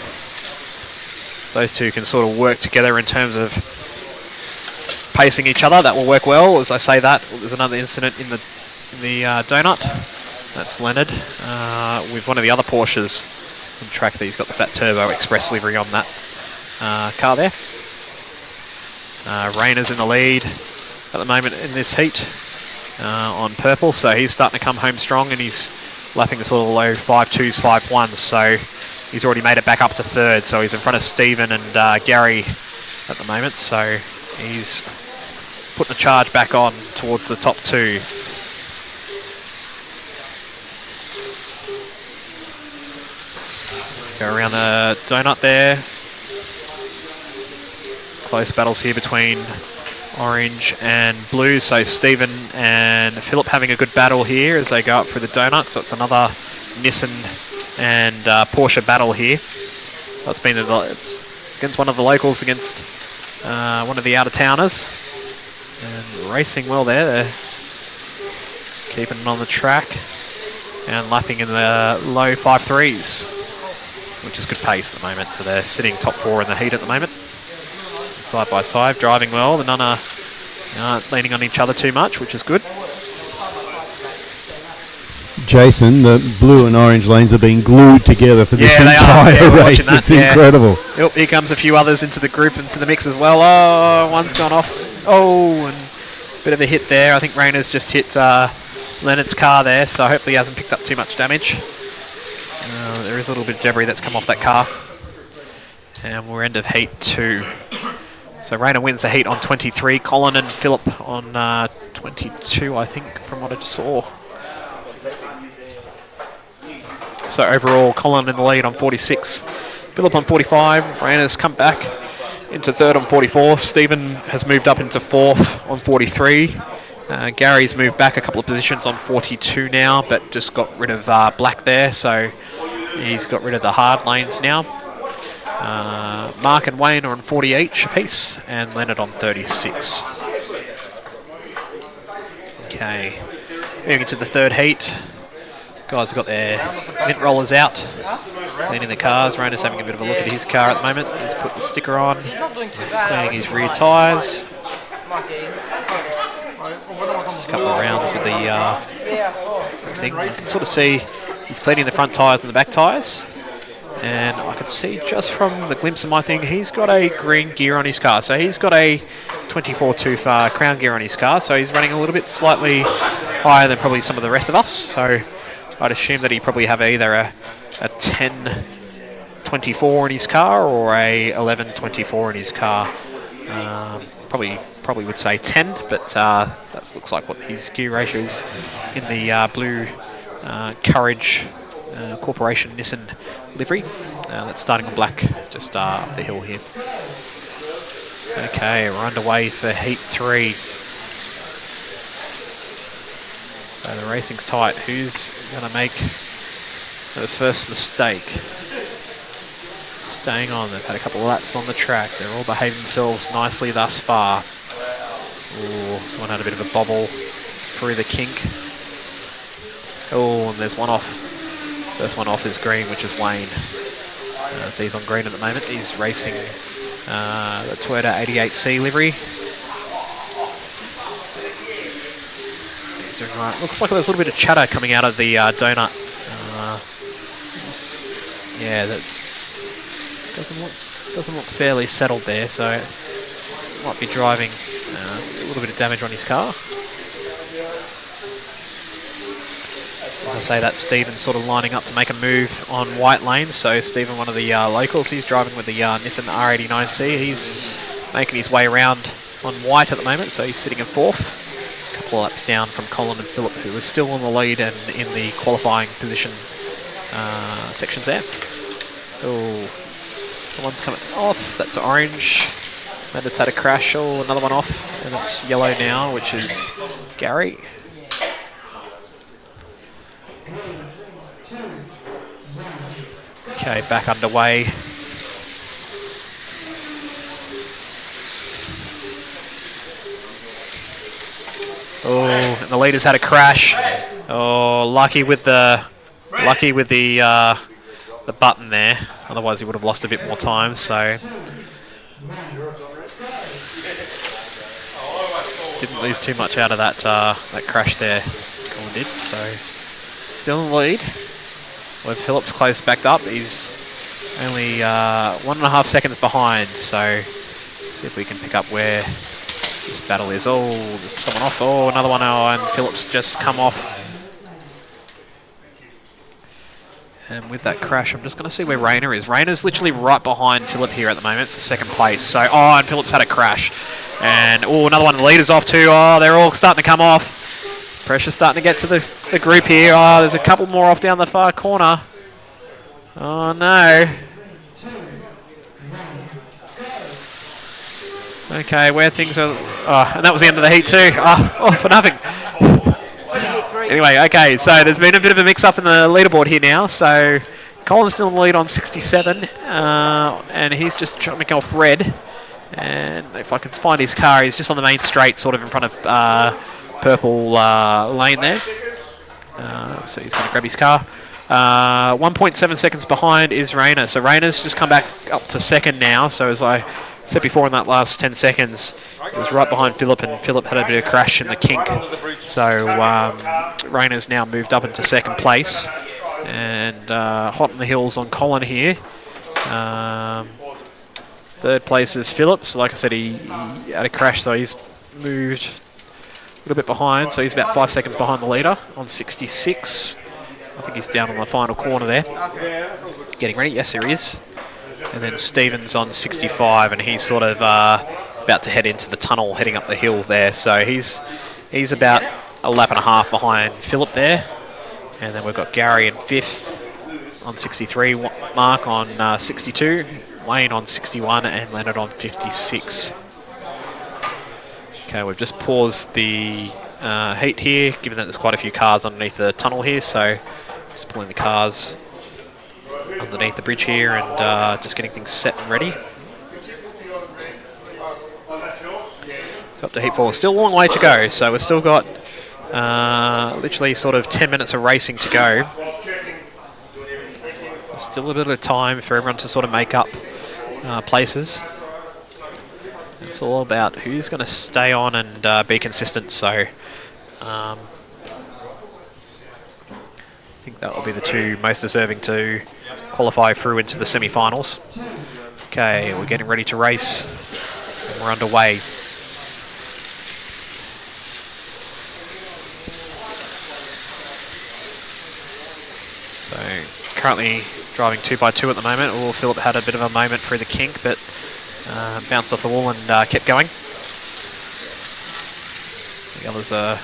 B: Those two can sort of work together in terms of pacing each other. That will work well. As I say that, there's another incident in the donut. That's Leonard with one of the other Porsches on track that he's got the Fat Turbo Express livery on that car there. Rayner's in the lead at the moment in this heat on purple, so he's starting to come home strong and he's lapping this little low 5.2s, 5.1s, so he's already made it back up to third, so he's in front of Stephen and Gary at the moment, so he's putting the charge back on towards the top two. Go around the donut there. Close battles here between orange and blue, so Stephen and Philip having a good battle here as they go up through the donut, so it's another Nissan and Porsche battle here. So it's against one of the locals against one of the out-of-towners, and racing well there. They're keeping it on the track and lapping in the low 5.3s, which is good pace at the moment, so they're sitting top four in the heat at the moment. Side by side, driving well. The none are leaning on each other too much, which is good.
M: Jason, the blue and orange lanes are being glued together for this entire race. It's incredible.
B: Yep, here comes a few others into the group, into the mix as well. Oh, one's gone off. Oh, and a bit of a hit there. I think Rayner's just hit Leonard's car there, so hopefully he hasn't picked up too much damage. There is a little bit of debris that's come off that car. And we're end of heat 2. So Rayner wins the heat on 23. Colin and Philip on 22, I think, from what I just saw. So overall, Colin in the lead on 46. Philip on 45. Rayner's come back into third on 44. Stephen has moved up into fourth on 43. Gary's moved back a couple of positions on 42 now, but just got rid of Black there, so he's got rid of the hard lanes now. Mark and Wayne are on 40 each apiece, and Leonard on 36. Okay, moving to the third heat. Guys have got their mint rollers out. Cleaning the cars. Rainer's having a bit of a look at his car at the moment. He's put the sticker on.
P: He's not doing too bad.
B: Cleaning his rear tyres.
P: Might get in.
B: Just a couple of rounds with the
P: Yeah, I saw.
B: thing. I can sort of see he's cleaning the front tyres and the back tyres. And I can see just from the glimpse of my thing, he's got a green gear on his car. So he's got a 24 crown gear on his car. So he's running a little bit slightly higher than probably some of the rest of us. So I'd assume that he probably have either a 10-24 in his car or a 11-24 in his car. Probably would say 10, but that looks like what his gear ratio is in the blue Courage Corporation Nissan livery. That's starting on black just up the hill here. Okay, we're underway for Heat 3. So the racing's tight. Who's going to make the first mistake? Staying on. They've had a couple of laps on the track. They're all behaving themselves nicely thus far. Ooh, someone had a bit of a bobble through the kink. Oh, and there's one off. First one off is green, which is Wayne. So he's on green at the moment. He's racing the Toyota 88C livery. He's doing right. Looks like there's a little bit of chatter coming out of the donut. Yeah, that doesn't look fairly settled there. So might be driving a little bit of damage on his car. As I say, that's Stephen sort of lining up to make a move on white lane. So Stephen, one of the locals, he's driving with the Nissan R89C. He's making his way around on white at the moment, so he's sitting in fourth. A couple of laps down from Colin and Philip, who are still on the lead and in the qualifying position sections there. Oh, someone's coming off. That's orange. And it's had a crash. Oh, another one off. And it's yellow now, which is Gary. Okay, back underway. Oh, and the leader's had a crash. Oh, lucky with the button there. Otherwise, he would have lost a bit more time. So didn't lose too much out of that crash there. Colin did. So still in the lead. With Phillips close backed up, he's only 1.5 seconds behind, so see if we can pick up where this battle is. Oh, there's someone off. Oh, another one. Oh, and Phillips just come off. And with that crash, I'm just going to see where Rayner is. Rayner's literally right behind Phillip here at the moment for second place. So, oh, and Phillips had a crash. And, oh, another one. The leader's off too. Oh, they're all starting to come off. Pressure's starting to get to the group here. Oh, there's a couple more off down the far corner. Oh, no. Okay, where things are... Oh, and that was the end of the heat too. Oh, for nothing. Anyway, okay, so there's been a bit of a mix-up in the leaderboard here now. So Colin's still in the lead on 67, and he's just trying to make off red. And if I can find his car, he's just on the main straight, sort of in front of purple lane there. So he's going to grab his car. 1.7 seconds behind is Rayner. So Rayner's just come back up to second now. So as I said before, in that last 10 seconds, he was right behind Philip, and Philip had a bit of crash in the kink. So Rayner's now moved up into second place. And hot on the heels on Colin here. Third place is Phillips. Like I said, he had a crash, so he's moved a little bit behind. So he's about 5 seconds behind the leader on 66. I think he's down on the final corner there. Getting ready. Yes, there he is. And then Stevens on 65, and he's sort of about to head into the tunnel, heading up the hill there. So he's about a lap and a half behind Philip there. And then we've got Gary in fifth on 63, Mark on 62, Wayne on 61, and Leonard on 56. Okay, we've just paused the heat here, given that there's quite a few cars underneath the tunnel here. So just pulling the cars underneath the bridge here and just getting things set and ready. So up to heat 4. Still a long way to go, so we've still got literally sort of 10 minutes of racing to go. Still a bit of time for everyone to sort of make up places. It's all about who's going to stay on and be consistent. So I think that will be the two most deserving to qualify through into the semi-finals. Okay, we're getting ready to race. And we're underway. So currently driving 2x2 at the moment. Oh, Philip had a bit of a moment through the kink, but bounced off the wall and kept going. The others are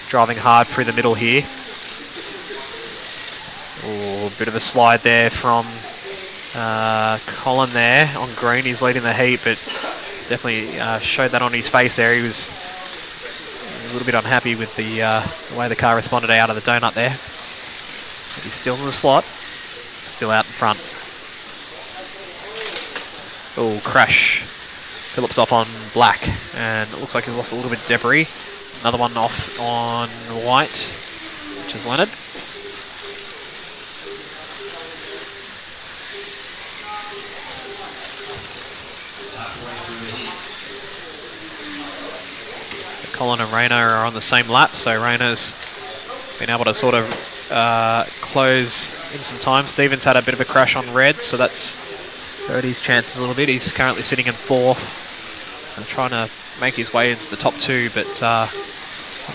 B: driving hard through the middle here. Oh, a bit of a slide there from Colin there on green. He's leading the heat, but definitely showed that on his face there. He was a little bit unhappy with the way the car responded out of the donut there. But he's still in the slot, still out in front. Oh, crash. Phillips off on black, and it looks like he's lost a little bit of debris. Another one off on white, which is Leonard. So Colin and Rayner are on the same lap, so Rayner's been able to sort of close in some time. Stevens had a bit of a crash on red, so that's hurt his chances a little bit. He's currently sitting in fourth and trying to make his way into the top two, but it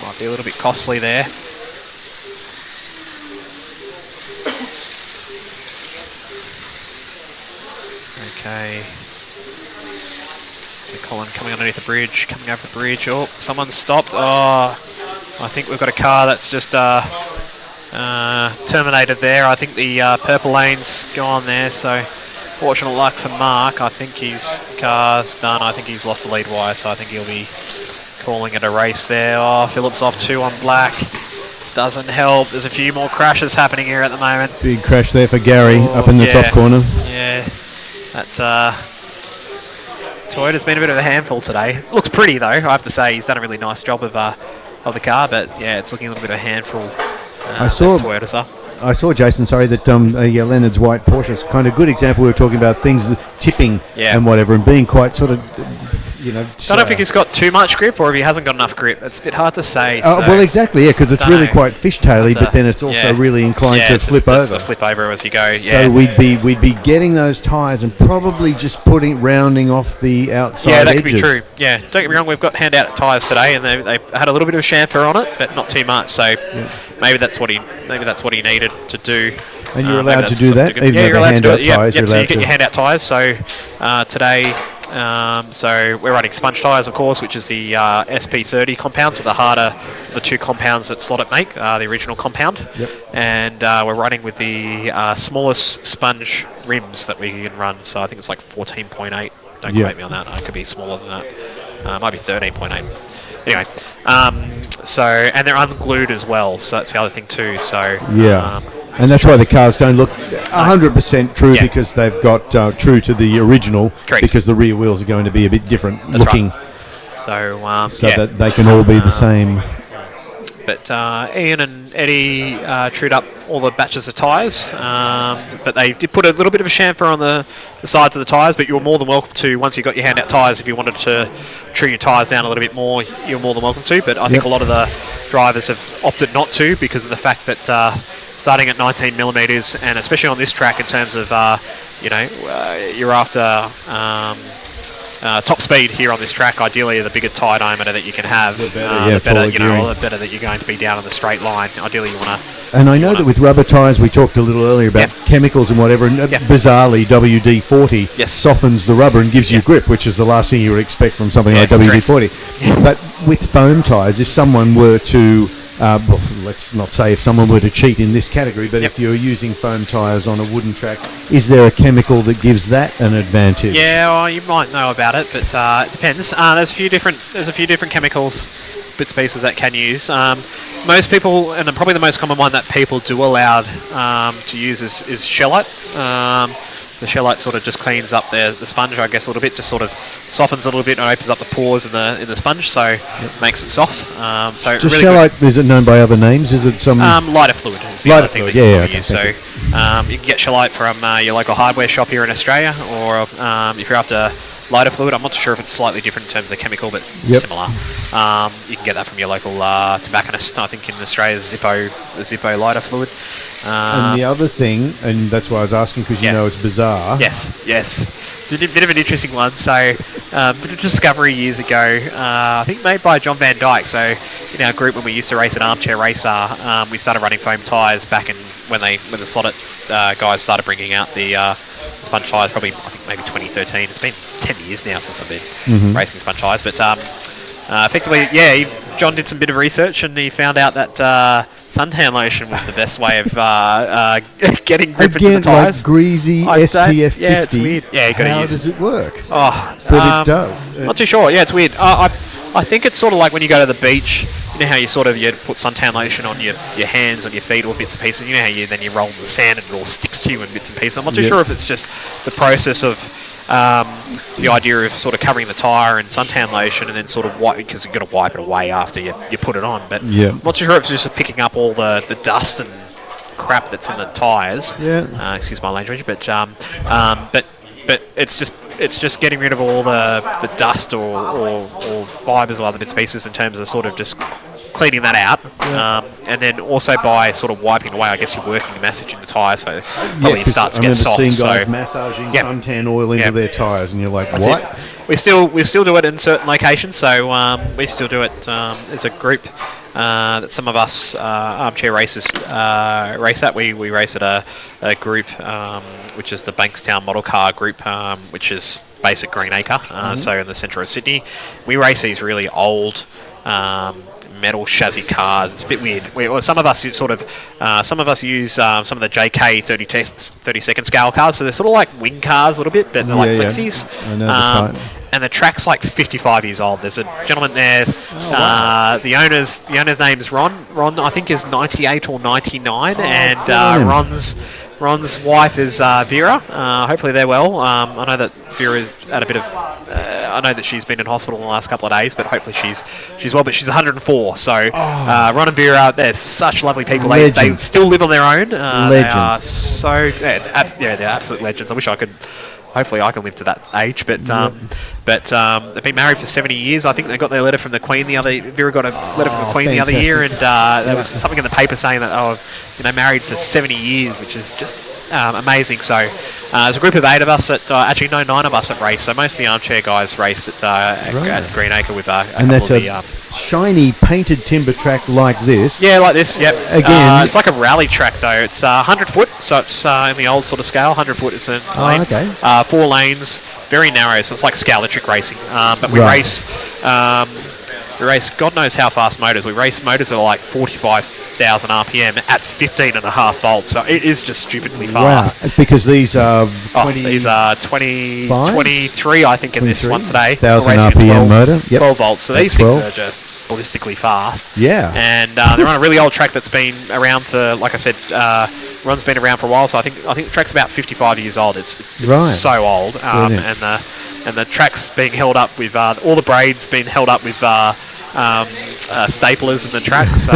B: might be a little bit costly there. Okay. So Colin coming underneath the bridge, coming over the bridge. Oh, someone's stopped. Oh, I think we've got a car that's just terminated there. I think the purple lane's gone there, so fortunate luck for Mark. I think his car's done. I think he's lost the lead wire, so I think he'll be calling it a race there. Oh, Phillips off 2 on black. Doesn't help. There's a few more crashes happening here at the moment.
M: Big crash there for Gary up in the top corner.
B: Yeah, that Toyota's been a bit of a handful today. Looks pretty though, I have to say. He's done a really nice job of the car, but yeah, it's looking a little bit of a handful.
M: I saw, Jason, sorry, that Leonard's white Porsche is kind of good example. We were talking about things tipping and whatever, and being quite sort of, you know.
B: Don't know if he's got too much grip or if he hasn't got enough grip. It's a bit hard to say.
M: Well, exactly, yeah, because it's really quite fishtaily, but then it's also really inclined to flip over.
B: Just flip over as you go.
M: So we'd be getting those tyres and probably just rounding off the outside edges.
B: Yeah, that could be true. Yeah, don't get me wrong, we've got handout tyres today, and they had a little bit of chamfer on it, but not too much. So maybe that's what he needed to do.
M: And you're allowed to do that, even though they're handout tyres.
B: So you get your handout tyres. So today, so we're running sponge tyres, of course, which is the SP30 compound, so the harder the two compounds that Slot.it make, the original compound. And we're running with the smallest sponge rims that we can run. So I think it's like 14.8. Don't quote me on that. It could be smaller than that. Might be 13.8. Anyway, and they're unglued as well, so that's the other thing too. So
M: and that's why the cars don't look 100% true, because they've got true to the original.
B: Correct.
M: Because the rear wheels are going to be a bit different looking.
B: Right. So
M: that they can all be the same.
B: But Ian and Eddie trued up all the batches of tyres, but they did put a little bit of a chamfer on the sides of the tyres, but you were more than welcome to, once you got your handout tyres, if you wanted to trim your tyres down a little bit more, you're more than welcome to, but I think a lot of the drivers have opted not to because of the fact that starting at 19 millimetres, and especially on this track in terms of, you're after top speed here on this track. Ideally, the bigger tyre diameter that you can have, the better that you're going to be down in the straight line. Ideally, you want to.
M: And I know that with rubber tyres, we talked a little earlier about chemicals and whatever, and bizarrely, WD-40 softens the rubber and gives you grip, which is the last thing you would expect from something like WD-40. But with foam tyres, if someone were to well, let's not say if someone were to cheat in this category, but if you're using foam tyres on a wooden track, is there a chemical that gives that an advantage?
B: Yeah, well, you might know about it, but it depends. There's a few different chemicals, bits and pieces that can use. Most people, and probably the most common one that people do allow to use is shellite. The shellite sort of just cleans up the sponge, I guess, a little bit, just sort of softens a little bit and opens up the pores in the sponge, so makes it soft. So
M: just
B: really
M: shellite, is it known by other names? Is it some
B: lighter fluid? Is the
M: lighter
B: other thing
M: fluid,
B: that you use. So You can get Shellite from your local hardware shop here in Australia, or if you're after lighter fluid, I'm not sure if it's slightly different in terms of chemical, but similar. You can get that from your local tobacconist. I think in Australia, the Zippo lighter fluid.
M: And the other thing, and that's why I was asking, because you know it's bizarre.
B: Yes. It's a bit of an interesting one. So, bit of discovery years ago, I think made by John Van Dyke. So, in our group when we used to race at Armchair Racer, we started running foam tyres back in when the Slot.it guys started bringing out the sponge tyres, probably I think maybe 2013. It's been 10 years now since I've been racing sponge tyres, but effectively, John did some bit of research and he found out that suntan lotion was the best way of getting grip into the tyres.
M: Like greasy SPF 50.
B: Yeah, it's weird. Yeah, you got to use.
M: How does it work?
B: Oh,
M: but it does.
B: Not too sure. Yeah, it's weird. I think it's sort of like when you go to the beach. You know how you put suntan lotion on your hands, on your feet, all bits and pieces. You know how you roll in the sand and it all sticks to you in bits and pieces. I'm not too sure if it's just the process of the idea of sort of covering the tyre in suntan lotion and then sort of wipe, because you've got to wipe it away after you put it on. But I'm not too sure if it's just picking up all the dust and crap that's in the tyres. Excuse my language, but it's just getting rid of all the dust or fibres or other bits and pieces in terms of sort of just cleaning that out, and then also by sort of wiping away, I guess you're working the massage in the tyre, so probably it starts to get soft.
M: I've seen guys massaging suntan oil into their tyres, and you're like,
B: that's
M: what?
B: We still do it in certain locations, so we still do it as a group. That some of us armchair racers race at. We race at a group which is the Bankstown Model Car Group, which is based at Greenacre, so in the centre of Sydney. We race these really old metal chassis cars. It's a bit weird. Some of us use some of the JK 30-second scale cars, so they're sort of like wing cars a little bit, but they're like flexies.
M: I know the type.
B: And the track's like 55 years old. There's a gentleman there. The owner's name's Ron. Ron, I think, is 98 or 99, and Ron's wife is Vera. Hopefully they're well. I know that Vera's had a bit of. I know that she's been in hospital in the last couple of days, but hopefully she's well. But she's 104. So Ron and Vera, they're such lovely people. They still live on their own.
M: Legends.
B: They are they're absolute legends. I wish I could. Hopefully I can live to that age, but they've been married for 70 years. I think they got their letter from the Queen Vera got a letter from the Queen the other year, and there was something in the paper saying that married for 70 years, which is just amazing. So there's a group of 8 of us actually 9 of us that race. So most of the armchair guys race at Greenacre with
M: and that's a shiny painted timber track like this.
B: Yeah, like this. Yep.
M: Again,
B: it's like a rally track though. It's 100 foot, so it's in the old sort of scale. 100 foot is a lane.
M: Okay.
B: 4 lanes, very narrow, so it's like scale-electric racing. But we race God knows how fast motors. We race motors that are like 45,000 RPM at 15.5 volts, so it is just stupidly fast.
M: Wow. Because these are
B: 23, I think, in this one today.
M: 1,000 RPM motor. Yep.
B: 12 volts, so these things are just ballistically fast.
M: Yeah.
B: And they're on a really old track that's been around for, like I said, Ron's been around for a while, so I think the track's about 55 years old. It's so old, and the track's being held up with all the braids being held up with staplers in the track, so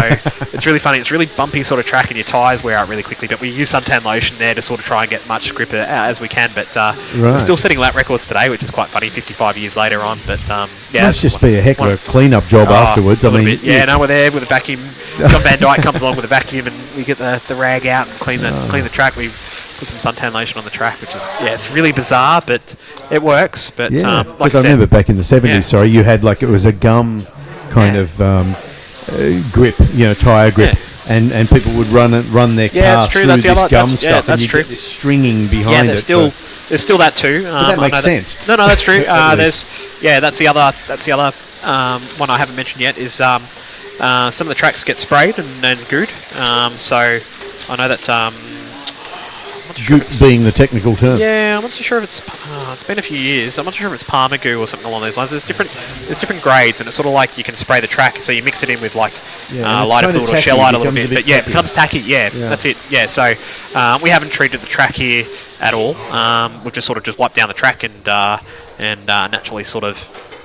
B: it's really funny. It's really bumpy sort of track, and your tyres wear out really quickly, but we use suntan lotion there to sort of try and get much grip as we can, but we're still setting lap records today, which is quite funny 55 years later on. But
M: must just be a heck of a clean-up job afterwards. I mean,
B: we're there with a vacuum. John Van Dyke comes along with a vacuum, and we get the rag out and clean the track. We put some suntan lotion on the track, which is it's really bizarre, but it works. But
M: because I remember back in the 70s, you had like it was a gum kind of grip, tyre grip, and people would run their car through this gum stuff, and you get this stringing behind it.
B: There's still that too.
M: But that makes sense.
B: No, that's true. That's the other one I haven't mentioned yet is some of the tracks get sprayed and gooed. So I know that.
M: Goot being the technical term.
B: Yeah, I'm not too sure if it's been a few years. I'm not sure if it's Palmer goo or something along those lines. There's different grades, and it's sort of like you can spray the track, so you mix it in with like lighter fluid or Shellite a little bit. But it becomes tacky. Yeah, that's it. Yeah, so we haven't treated the track here at all. We've just sort of wiped down the track and naturally sort of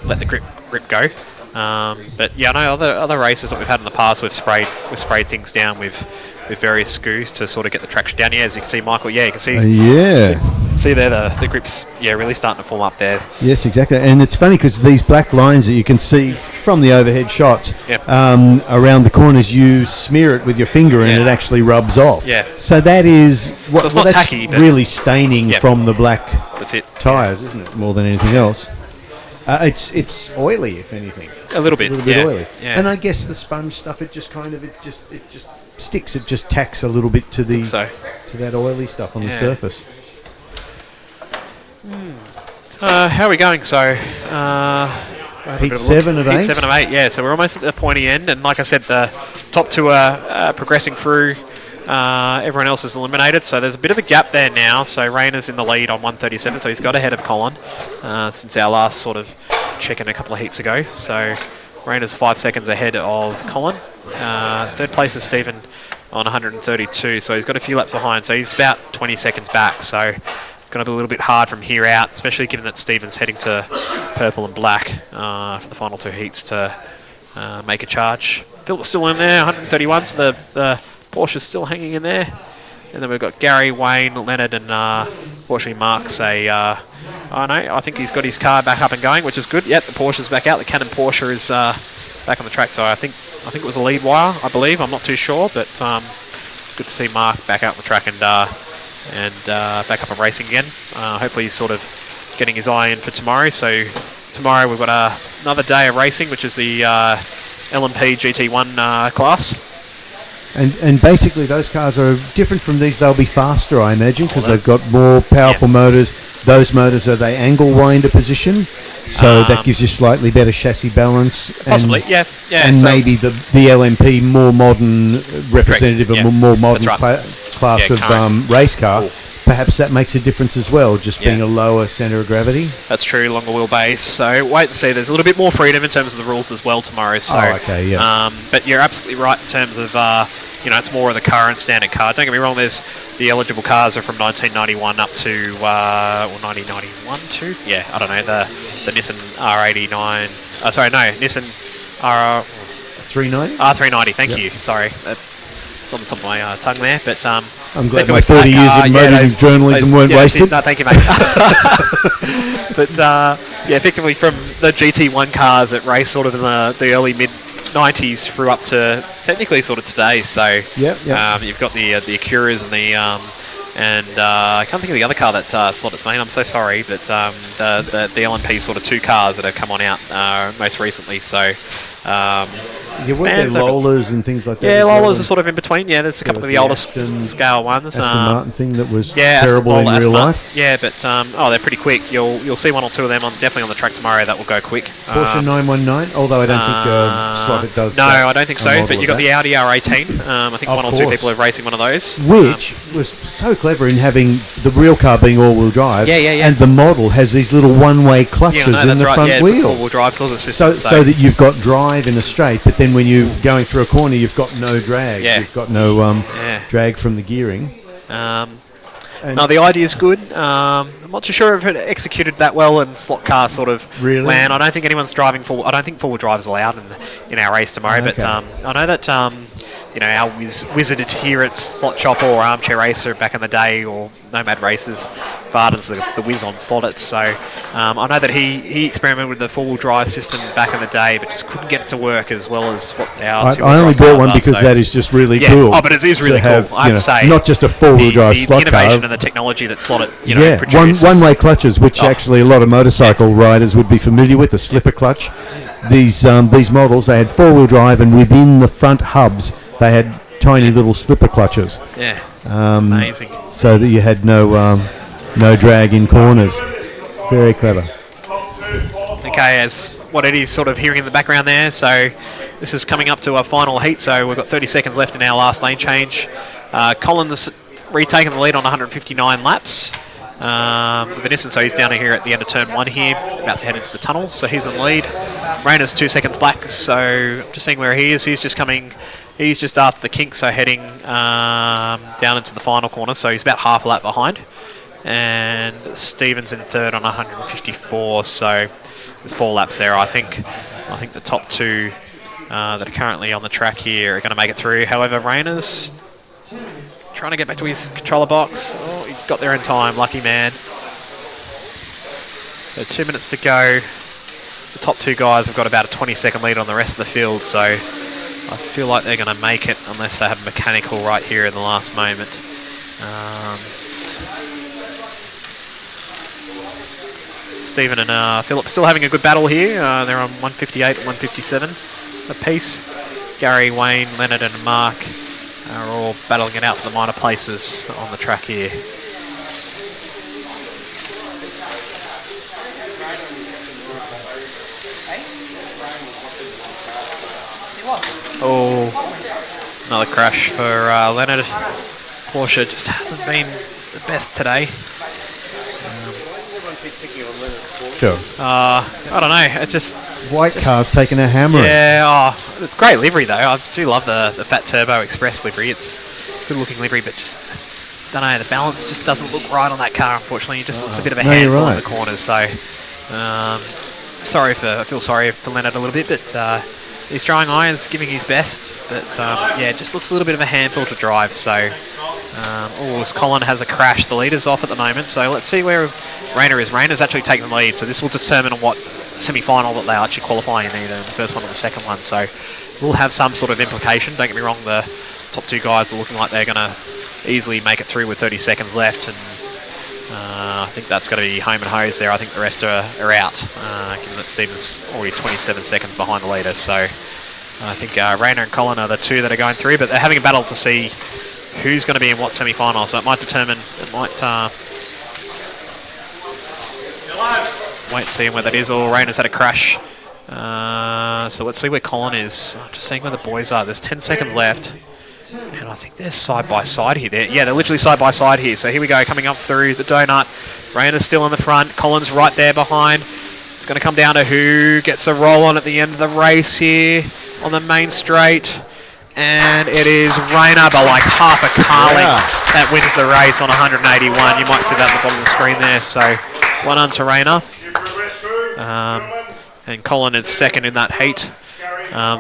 B: let the grip go. But I know other races that we've had in the past, we've sprayed things down with with various scoos to sort of get the traction down. Yeah, as you can see, Michael. Yeah, you can see. See there the grips. Yeah, really starting to form up there.
M: Yes, exactly. And it's funny because these black lines that you can see from the overhead shots around the corners, you smear it with your finger and it actually rubs off.
B: Yeah.
M: So that is what
B: So it's not
M: that's
B: tacky, but
M: really staining from the black
B: That's it.
M: tyres, isn't it? More than anything else. It's oily, if anything.
B: A little bit,
M: oily.
B: yeah.
M: And I guess the sponge stuff, it just sticks. It just tacks a little bit to to that oily stuff on the surface.
B: How are we going? So,
M: Heat 7 of 8?
B: Heat 7 of 8, yeah. So we're almost at the pointy end, and like I said, the top two are progressing through. Everyone else is eliminated, so there's a bit of a gap there now. So Rayner's in the lead on 137, so he's got ahead of Colin since our last sort of check-in a couple of heats ago. So Rayner's 5 seconds ahead of Colin. Third place is Stephen on 132, so he's got a few laps behind. So he's about 20 seconds back, so it's going to be a little bit hard from here out, especially given that Stephen's heading to purple and black for the final two heats to make a charge. Phil's still in there, 131, so the Porsche's still hanging in there. And then we've got Gary, Wayne, Leonard, and fortunately Mark's I think he's got his car back up and going, which is good. Yep, the Porsche's back out. The Canon Porsche is back on the track, so I think it was a lead wire, I believe. I'm not too sure, but it's good to see Mark back out on the track and back up and racing again. Hopefully he's sort of getting his eye in for tomorrow. So tomorrow we've got another day of racing, which is the LMP GT1 class.
M: And basically those cars are different from these. They'll be faster, I imagine, because they've got more powerful motors. Those motors are they angle winder position, so that gives you slightly better chassis balance.
B: Possibly,
M: and,
B: yeah.
M: And so maybe the LMP more modern representative of a more modern class of race car. Cool. Perhaps that makes a difference as well, just being a lower centre of gravity.
B: That's true, longer wheelbase. So wait and see. There's a little bit more freedom in terms of the rules as well tomorrow. So, but you're absolutely right in terms of it's more of the current standard car. Don't get me wrong. There's the eligible cars are from 1991 up to 1991 too. Yeah, I don't know the Nissan R89. Nissan
M: R390.
B: R390. Thank you. Sorry. It's on the top of my tongue there, but
M: I'm glad my 40 years of motoring journalism weren't wasted.
B: No, thank you, mate. But effectively from the GT1 cars that race sort of in the early mid 90s through up to technically sort of today. So you've got the Acuras and the I can't think of the other car that Slot.it made. I'm so sorry, but the LMP sort of two cars that have come on out most recently. So.
M: Weren't there Lolas and things like that?
B: Yeah, Lolas are sort of in between. Yeah, there's a couple of the older scale ones.
M: Aston Martin thing that was terrible in real life.
B: Yeah, but they're pretty quick. You'll see one or two of them definitely on the track tomorrow. That will go quick.
M: Porsche 919, although I don't think Slot.it does.
B: No, I don't think so. But you've got the Audi R18. I think one or two people are racing one of those.
M: Which was so clever in having the real car being all-wheel drive.
B: Yeah.
M: And the model has these little one-way clutches in the front wheels.
B: All-wheel drive sort of system.
M: So that you've got drive in a straight, but then when you're going through a corner, you've got no drag.
B: Yeah.
M: You've got no drag from the gearing.
B: No, the idea is good. I'm not too sure if it executed that well in slot car sort of land. I don't think anyone's driving I don't think four-wheel drive is allowed in our race tomorrow. Okay. But I know that our wizard here at Slot Shop or Armchair Racer back in the day, or Nomad Racers, Varden's the whiz on Slot.it. So I know that he experimented with the four-wheel drive system back in the day, but just couldn't get it to work as well as what our
M: I only bought one because that is just really cool.
B: Oh, but it is really cool. I have to say,
M: not just a four-wheel drive slot car.
B: The innovation and the technology that Slot.it produces.
M: One-way clutches, which actually a lot of motorcycle riders would be familiar with, the slipper clutch. These models, they had four-wheel drive, and within the front hubs, they had tiny little slipper clutches.
B: Yeah, amazing.
M: So that you had no drag in corners. Very clever.
B: Okay, as what Eddie's sort of hearing in the background there, so this is coming up to our final heat, so we've got 30 seconds left in our last lane change. Colin's retaking the lead on 159 laps. With Nissan, so he's down here at the end of turn 1 here, about to head into the tunnel, so he's in the lead. Rayner's 2 seconds back, so just seeing where he is. He's just after the kink, so heading down into the final corner, so he's about half a lap behind. And Stephen's in third on 154, so there's 4 laps there. I think the top two that are currently on the track here are going to make it through. However, Rayner's trying to get back to his controller box. Oh, he got there in time, lucky man. So 2 minutes to go. The top two guys have got about a 20-second lead on the rest of the field, so I feel like they're going to make it unless they have a mechanical right here in the last moment. Stephen and Philip still having a good battle here. They're on 158 and 157 apiece. Gary, Wayne, Leonard and Mark are all battling it out for the minor places on the track here. Oh, another crash for Leonard. Porsche just hasn't been the best today.
M: Sure.
B: I don't know. It's just
M: white car's taking a hammer.
B: Yeah. It's great livery though. I do love the Fat Turbo Express livery. It's a good looking livery, but just don't know. The balance just doesn't look right on that car. Unfortunately, it just looks a bit of a handful in the corners. So I feel sorry for Leonard a little bit, but he's trying irons, giving his best. But yeah, it just looks a little bit of a handful to drive. So. Colin has a crash. The leader's off at the moment, so let's see where Rayner is. Rayner's actually taking the lead, so this will determine what semi-final that they'll actually qualify in, either the first one or the second one. So we'll have some sort of implication. Don't get me wrong, the top two guys are looking like they're going to easily make it through with 30 seconds left, and I think that's going to be home and hose there. I think the rest are out, given that Stephen's already 27 seconds behind the leader. So I think Rayner and Colin are the two that are going through, but they're having a battle to see who's going to be in what semi-final, so it might determine, wait and see where that is. Or Rayner's had a crash. So let's see where Colin is. I'm just seeing where the boys are. There's 10 seconds left. And I think they're side by side here. They're literally side by side here. So here we go, coming up through the donut. Rayner's still in the front. Colin's right there behind. It's going to come down to who gets a roll on at the end of the race here on the main straight. And it is Rayner by like half a car length that wins the race on 181. You might see that at the bottom of the screen there. So one on to Rayner. And Colin is second in that heat.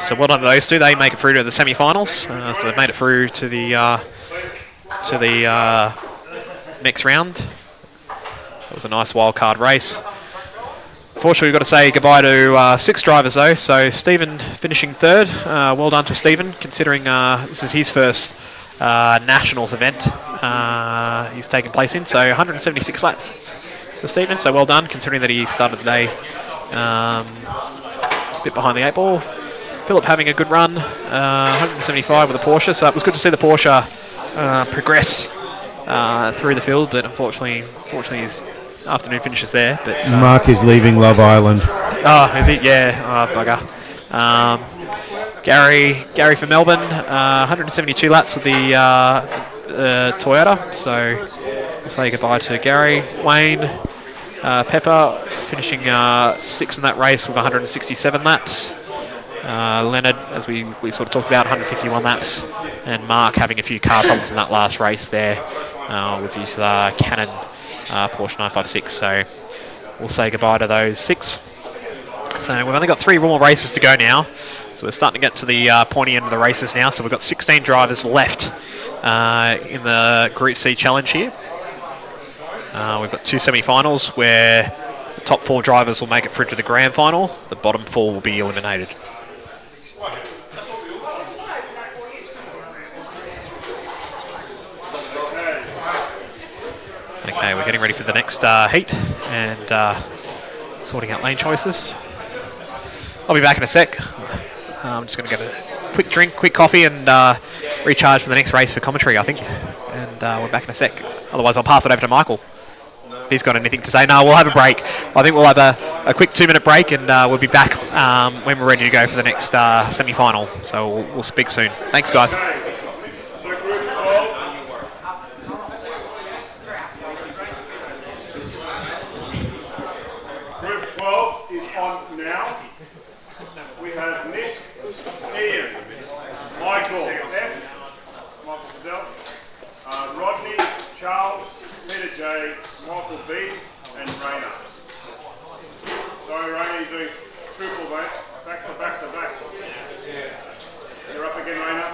B: So well done to those two. They make it through to the semi-finals. So they've made it through to the next round. It was a nice wild card race. Unfortunately, we've got to say goodbye to 6 drivers though. So Stephen finishing third. Well done to Stephen, considering this is his first Nationals event he's taken place in. So 176 laps for Stephen. So well done, considering that he started the day a bit behind the 8 ball. Philip having a good run, 175 with a Porsche. So it was good to see the Porsche progress through the field, but unfortunately his afternoon finishes there. But
M: Mark is leaving Love Island.
B: Oh, is he? Yeah. Oh, bugger. Gary for Melbourne, 172 laps with the Toyota. So we'll say goodbye to Gary. Wayne, Pepper finishing 6th in that race with 167 laps. Leonard, as we sort of talked about, 151 laps. And Mark having a few car problems in that last race there with his Canon Porsche 956. So we'll say goodbye to those 6. So we've only got 3 more races to go now. So we're starting to get to the pointy end of the races now. So we've got 16 drivers left in the Group C Challenge here. We've got 2 semi-finals where the top 4 drivers will make it through to the grand final. The bottom 4 will be eliminated. Okay, we're getting ready for the next heat and sorting out lane choices. I'll be back in a sec. I'm just going to get a quick drink, quick coffee, and recharge for the next race for commentary, I think. And we're back in a sec. Otherwise, I'll pass it over to Michael. If he's got anything to say. No, we'll have a break. I think we'll have a quick 2-minute break, and we'll be back when we're ready to go for the next semi-final. So we'll speak soon. Thanks, guys.
D: Group 12 is on now. We have Nick, Ian, Michael F, Michael Fidel, Rodney, Charles, Peter J, Michael B, and Rayner. Sorry, Rayner, you're doing triple back to back to back. You're up again, Rayner.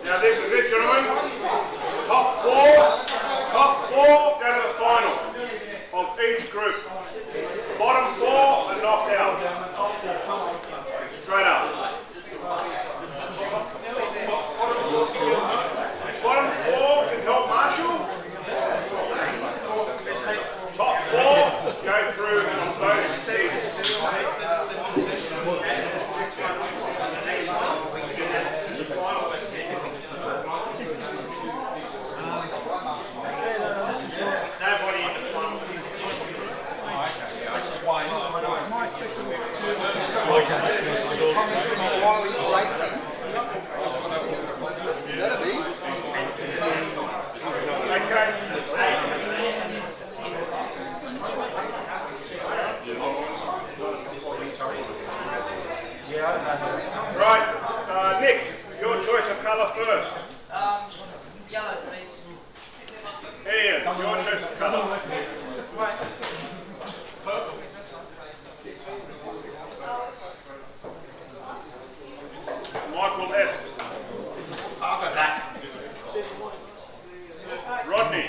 D: Now this is it, gentlemen. Top four go to the final of each group. Bottom four are knocked out. Straight up. Bottom four can help Marshall. Top four go through on those teams. Nobody in the final. This is why my special
T: That'll be.
D: Right, Nick, your choice of colour first.
P: Yellow, please.
D: Ian, your choice of colour. Purple. Michael F.
H: I'll go black.
D: Rodney.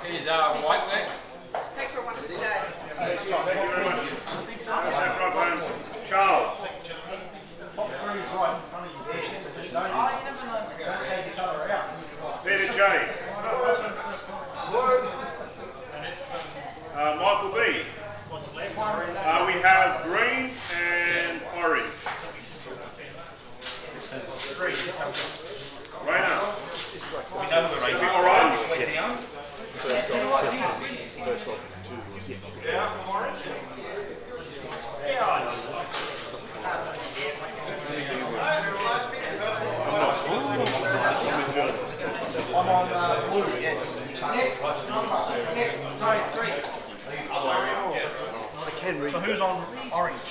H: Here's white leg.
P: Thanks for one today.
D: Thank you very much. Charles.
H: Top three is right in front of you there. Don't take each other out.
D: Peter J. Michael B. We have green and orange. Rainer.
H: We know the race.
D: Orange.
H: Yes.
D: First off, two. Yeah, orange.
H: I'm on blue, yes.
P: Sorry, three.
H: So who's on orange?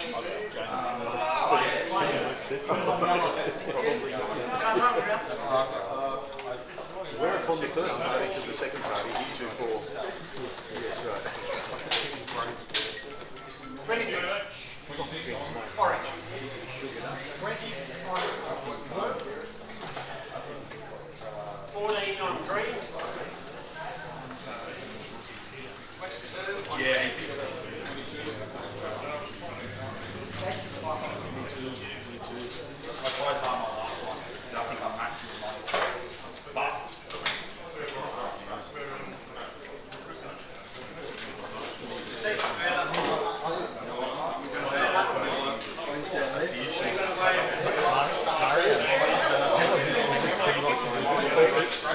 K: We're upon the first party to the second party, you 2 4. Yes, right.
H: Ready, orange.
D: 14 on green.
H: Yeah.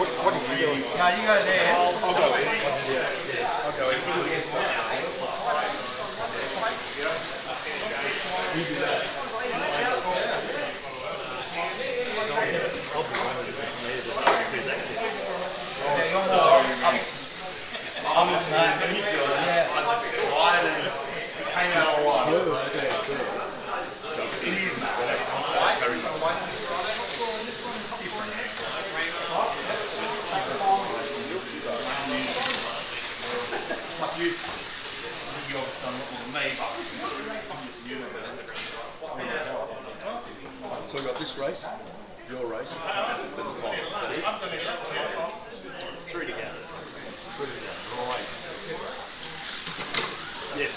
K: What is the
H: No, you go there.
K: I'll go in. Yeah. I'll go in. You do that.
H: Came out all right. You obviously done a lot more than me, but
K: So we've got this race, your race, then the final. Is that it? 3 to go. 3 to go. Right. Yes.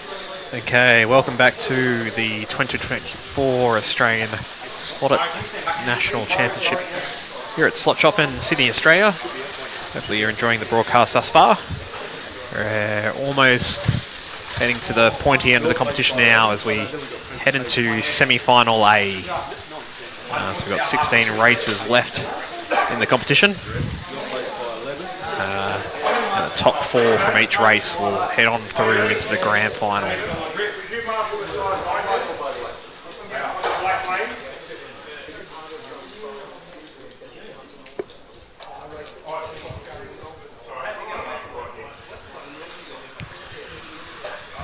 B: Okay, welcome back to the 2024 Australian Slot.it National Championship here at Slot Shop in Sydney, Australia. Hopefully you're enjoying the broadcast thus far. We're almost heading to the pointy end of the competition now as we head into Semi-Final A. So we've got 16 races left in the competition. And the top 4 from each race will head on through into the grand final.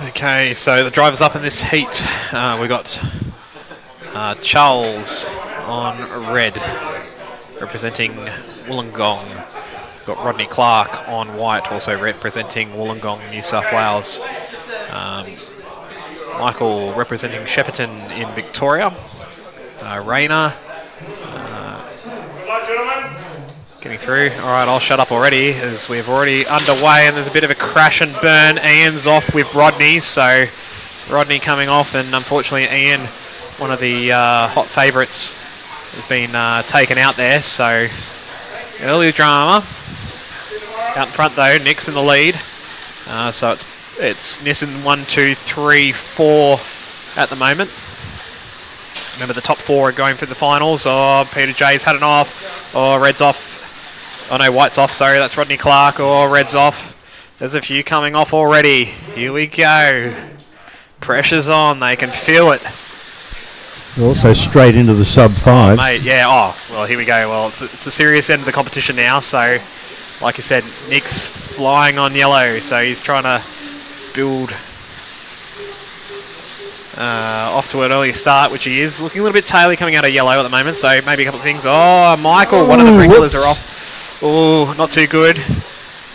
B: Okay, so the drivers up in this heat, we got Charles on red, representing Wollongong. We've got Rodney Clark on white, also representing Wollongong, New South Wales. Michael representing Shepparton in Victoria. Rainer Getting through. All right, I'll shut up already as we've already underway, and there's a bit of a crash and burn. Ian's off with Rodney, so Rodney coming off, and unfortunately Ian, one of the hot favourites, has been taken out there. So early drama. Out in front though, Nick's in the lead. So it's Nissen 1, 2, 3, 4 at the moment. Remember the top 4 are going for the finals. Oh, Peter J's had it off. Oh, Red's off. Oh no, White's off, sorry, that's Rodney Clark. Oh, Red's off. There's a few coming off already. Here we go. Pressure's on, they can feel it.
M: Also straight into the sub-5s.
B: Oh, mate, yeah, well, here we go. Well, it's a serious end of the competition now, so like you said, Nick's flying on yellow, so he's trying to build off to an early start, which he is. Looking a little bit taily coming out of yellow at the moment, so maybe a couple of things. Oh, Michael, one of the regulars are off. Oh, not too good.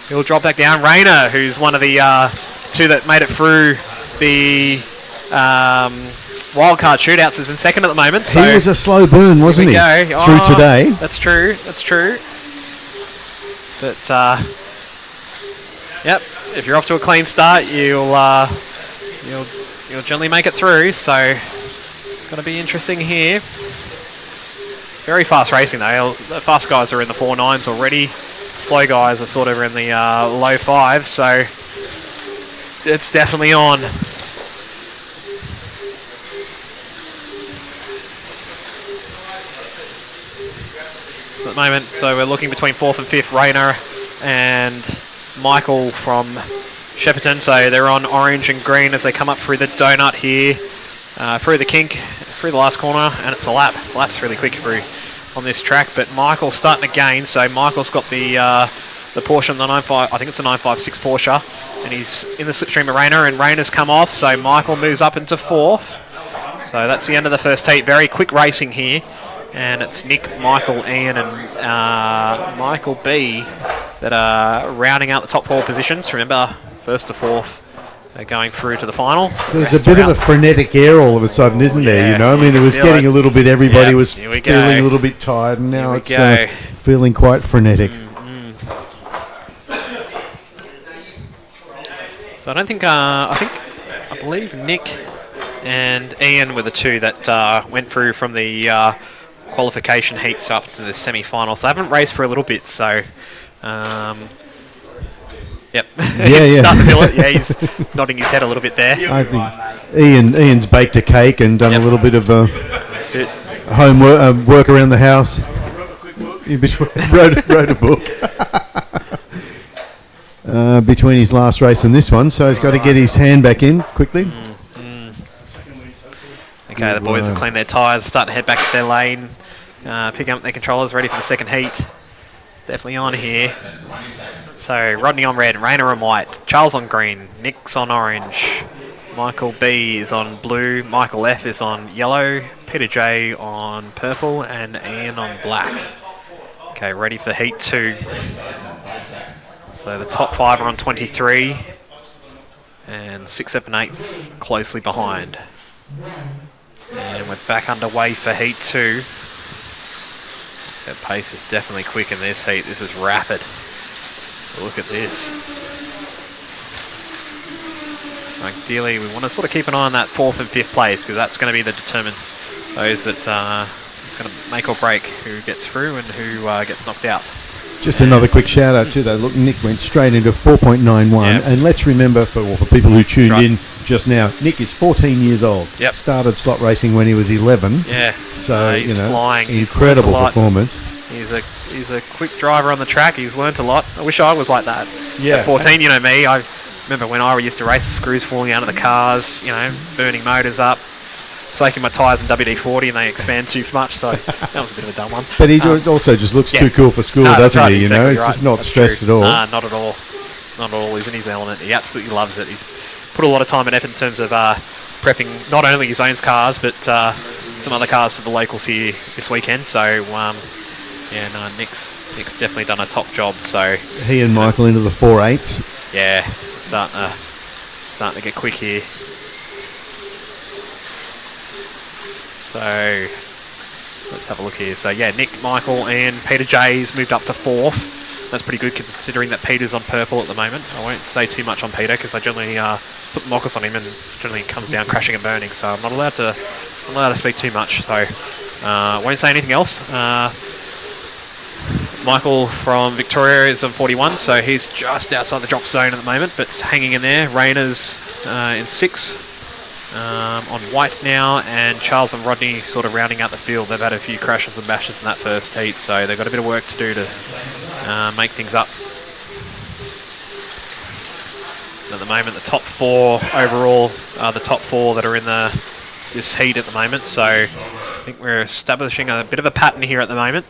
B: He'll drop back down. Rayner, who's one of the 2 that made it through the wildcard shootouts, is in second at the moment. So
M: he was a slow burn, wasn't he? Through today.
B: That's true. But yep, if you're off to a clean start, you'll generally make it through. So it's going to be interesting here. Very fast racing though. The fast guys are in the 4.9s already. Slow guys are sort of in the low 5s. So it's definitely on. At the moment, so we're looking between 4th and 5th, Rayner and Michael from Shepparton. So they're on orange and green as they come up through the donut here, through the kink, through the last corner, and it's a lap. Lap's really quick through on this track, but Michael's starting to gain. So Michael's got the Porsche on the 95, I think it's a 956 Porsche, and he's in the slipstream of Rayner, and Rayner's come off, so Michael moves up into 4th. So that's the end of the first heat. Very quick racing here. And it's Nick, Michael, Ian, and Michael B that are rounding out the top 4 positions. Remember, 1st to 4th, they're going through to the final.
M: There's a bit of a frenetic air all of a sudden, isn't there? You know, I mean, it was getting a little bit. Everybody was feeling a little bit tired, and now it's feeling quite frenetic.
B: So I don't think I believe Nick and Ian were the 2 that went through from the qualification heats up to the semi-final. So I haven't raced for a little bit, so yep. He's starting to feel it. Yeah, he's nodding his head a little bit there.
M: I think Ian's baked a cake and done a little bit of homework, work around the house. In between, wrote a book between his last race and this one, so he's got to get his hand back in quickly.
B: Okay, the boys have cleaned their tyres, starting to head back to their lane, picking up their controllers, ready for the second heat. It's definitely on here. So Rodney on red, Rayner on white, Charles on green, Nick's on orange, Michael B is on blue, Michael F is on yellow, Peter J on purple, and Ian on black. Okay, ready for heat 2. So the top 5 are on 23, and 6, 7, 8 closely behind. And we're back underway for heat 2. That pace is definitely quick in this heat. This is rapid. Look at this. Ideally, we want to sort of keep an eye on that 4th and 5th place, because that's going to be the determine those that it's going to make or break who gets through and who gets knocked out.
M: Just another quick shout out too though. Look, Nick went straight into 4.91, and let's remember for people who tuned in just now, Nick is 14 years old. Started slot racing when he was 11.
B: Yeah.
M: So
B: he's flying.
M: Incredible performance.
B: He's a quick driver on the track. He's learnt a lot. I wish I was like that.
M: Yeah.
B: At 14, you know me. I remember when I used to race, screws falling out of the cars. You know, burning motors up. Soaking my tyres in WD-40 and they expand too much, so that was a bit of a dumb one.
M: But he also just looks too cool for school, doesn't he? You know, he's just not stressed at all.
B: Nah, not at all. Not at all. He's in his element. He absolutely loves it. He's put a lot of time and effort in terms of prepping not only his own cars, but some other cars for the locals here this weekend. So, Nick's definitely done a top job. So
M: he and Michael into the 4.8s.
B: Yeah, starting to get quick here. So Let's have a look here. So yeah, Nick, Michael and Peter J's moved up to 4th. That's pretty good considering that Peter's on purple at the moment. I won't say too much on Peter because I generally put the Mockus on him and generally comes down crashing and burning. So I'm not allowed to speak too much. So won't say anything else. Michael from Victoria is on 41, so he's just outside the drop zone at the moment, but hanging in there. Rayner's in 6. On white now, and Charles and Rodney sort of rounding out the field. They've had a few crashes and bashes in that first heat, so they've got a bit of work to do to make things up. At the moment, the top 4 overall are the top 4 that are in this heat at the moment, so I think we're establishing a bit of a pattern here at the moment.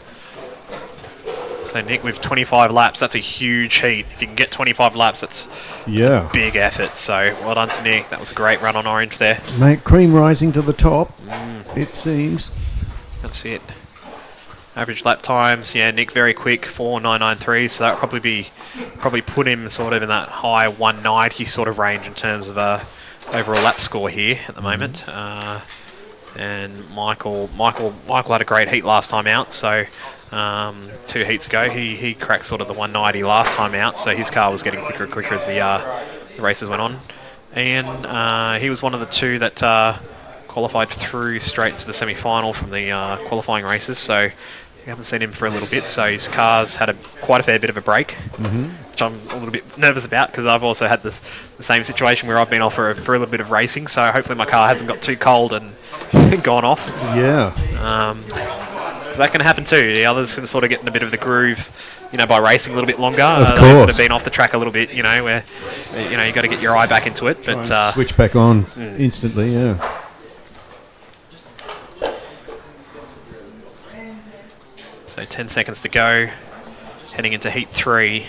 B: So Nick with 25 laps, that's a huge heat. If you can get 25 laps, that's a big effort. So well done to Nick. That was a great run on orange there.
M: Mate, cream rising to the top, it seems.
B: That's it. Average lap times, yeah, Nick very quick, 4.993. So that would probably put him sort of in that high 190 sort of range in terms of overall lap score here at the moment. And Michael had a great heat last time out. So 2 heats ago, he cracked sort of the 190 last time out, so his car was getting quicker and quicker as the races went on. And he was one of the 2 that qualified through straight into the semi-final from the qualifying races, so we haven't seen him for a little bit, so his car's had quite a fair bit of a break, which I'm a little bit nervous about because I've also had the same situation where I've been off for a little bit of racing, so hopefully my car hasn't got too cold and gone off.
M: Yeah.
B: That can happen too. The others can sort of get in a bit of the groove, by racing a little bit longer.
M: Of course.
B: Those that have been off the track a little bit, where, you got to get your eye back into it. But
M: switch back on instantly, yeah.
B: So 10 seconds to go, heading into heat 3.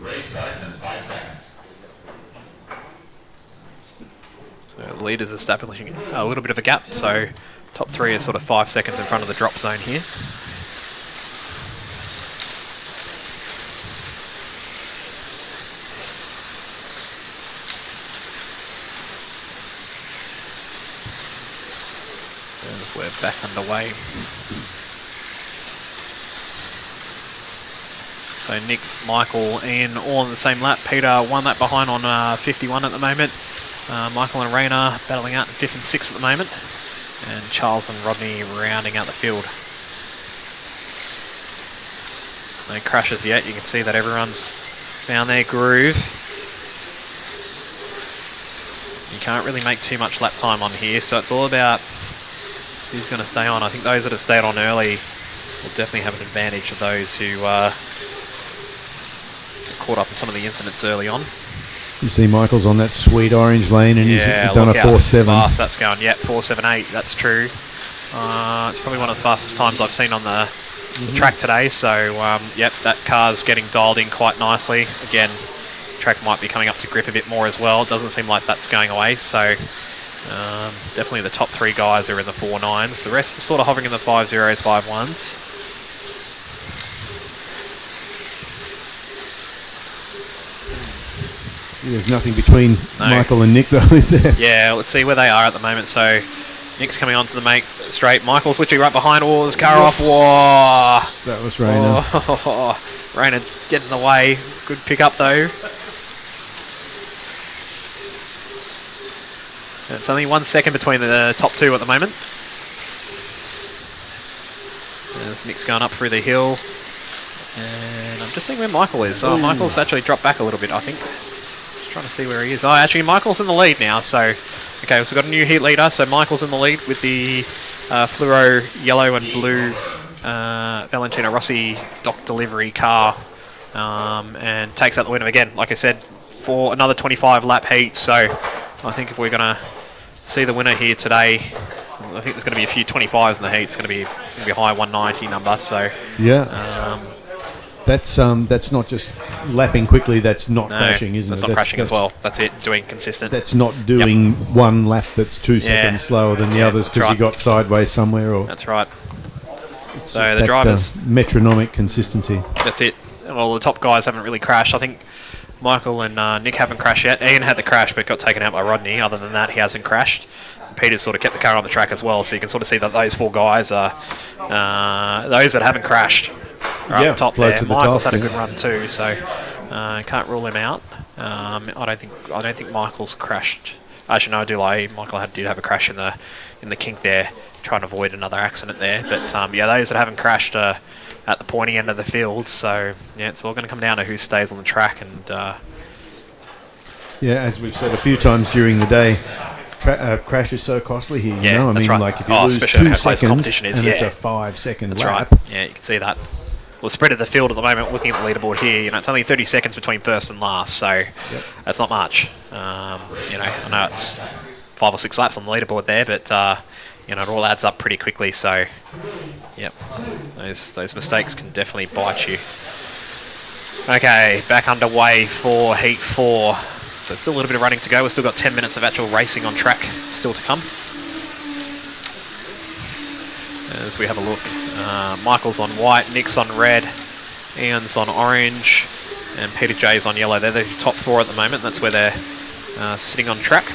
N: Race starts in 5 seconds.
B: So the leaders are establishing a little bit of a gap. So top 3 is sort of 5 seconds in front of the drop zone here. As we're back underway. So Nick, Michael, Ian all on the same lap. Peter 1 lap behind on 51 at the moment. Michael and Rayner battling out in 5th and 6th at the moment. And Charles and Rodney rounding out the field. No crashes yet. You can see that everyone's found their groove. You can't really make too much lap time on here, so it's all about who's going to stay on. I think those that have stayed on early will definitely have an advantage of those who caught up in some of the incidents early on.
M: You see Michael's on that sweet orange lane and he's done a 4.7.
B: Fast that's going, yep, 4.78, that's true. It's probably one of the fastest times I've seen on the track today, so yep, that car's getting dialed in quite nicely. Again, track might be coming up to grip a bit more as well. It doesn't seem like that's going away, so definitely the top 3 guys are in the 4.9s. The rest are sort of hovering in the 5.0s, 5.1s.
M: There's nothing between Michael and Nick though, is there?
B: Yeah, let's see where they are at the moment. So Nick's coming onto the make straight. Michael's literally right behind. Oh, his car off. Whoa!
M: That was Rayner.
B: Oh, Rayner getting in the way. Good pick up though. It's only 1 second between the top 2 at the moment. There's Nick's going up through the hill. And I'm just seeing where Michael is. Oh, Michael's actually dropped back a little bit, I think. Just trying to see where he is. Oh, actually, Michael's in the lead now. So, okay, so we've got a new heat leader. So Michael's in the lead with the fluoro yellow and blue Valentino Rossi dock delivery car. And takes out the winner again, like I said, for another 25 lap heat. So I think if we're going to see the winner here today, I think there's going to be a few 25s in the heat. It's going to be a high 190 number. So
M: yeah, that's not just lapping quickly. That's not crashing, isn't it?
B: That's not crashing as well. That's it. Doing consistent.
M: That's not doing one lap that's 2 seconds slower than the others because you got sideways somewhere. Or
B: that's right.
M: So the drivers metronomic consistency.
B: That's it. Well, the top guys haven't really crashed. I think Michael and Nick haven't crashed yet. Ian had the crash but got taken out by Rodney. Other than that, he hasn't crashed. Peter's sort of kept the car on the track as well, so you can sort of see that those 4 guys are those that haven't crashed are up the top there. Michael's had a good run too, so can't rule him out. I don't think Michael's crashed. Actually, no, I do lie. Michael did have a crash in the kink there, trying to avoid another accident there. But yeah, those that haven't crashed are at the pointy end of the field. So yeah, it's all going to come down to who stays on the track. And
M: yeah, as we've said a few times during the day, crash is so costly here. You know, I mean, like if you lose 2 seconds, and it's a 5-second lap.
B: Right. Yeah, you can see that. Well, spread of the field at the moment, looking at the leaderboard here, you know, it's only 30 seconds between first and last, so that's not much. You know, I know it's 5 or 6 laps on the leaderboard there, but you know, it all adds up pretty quickly. So, yep, those mistakes can definitely bite you. Okay, back underway for Heat 4. So still a little bit of running to go. We've still got 10 minutes of actual racing on track still to come. As we have a look, Michael's on white, Nick's on red, Ian's on orange, and Peter J's on yellow. They're the top 4 at the moment. That's where they're sitting on track.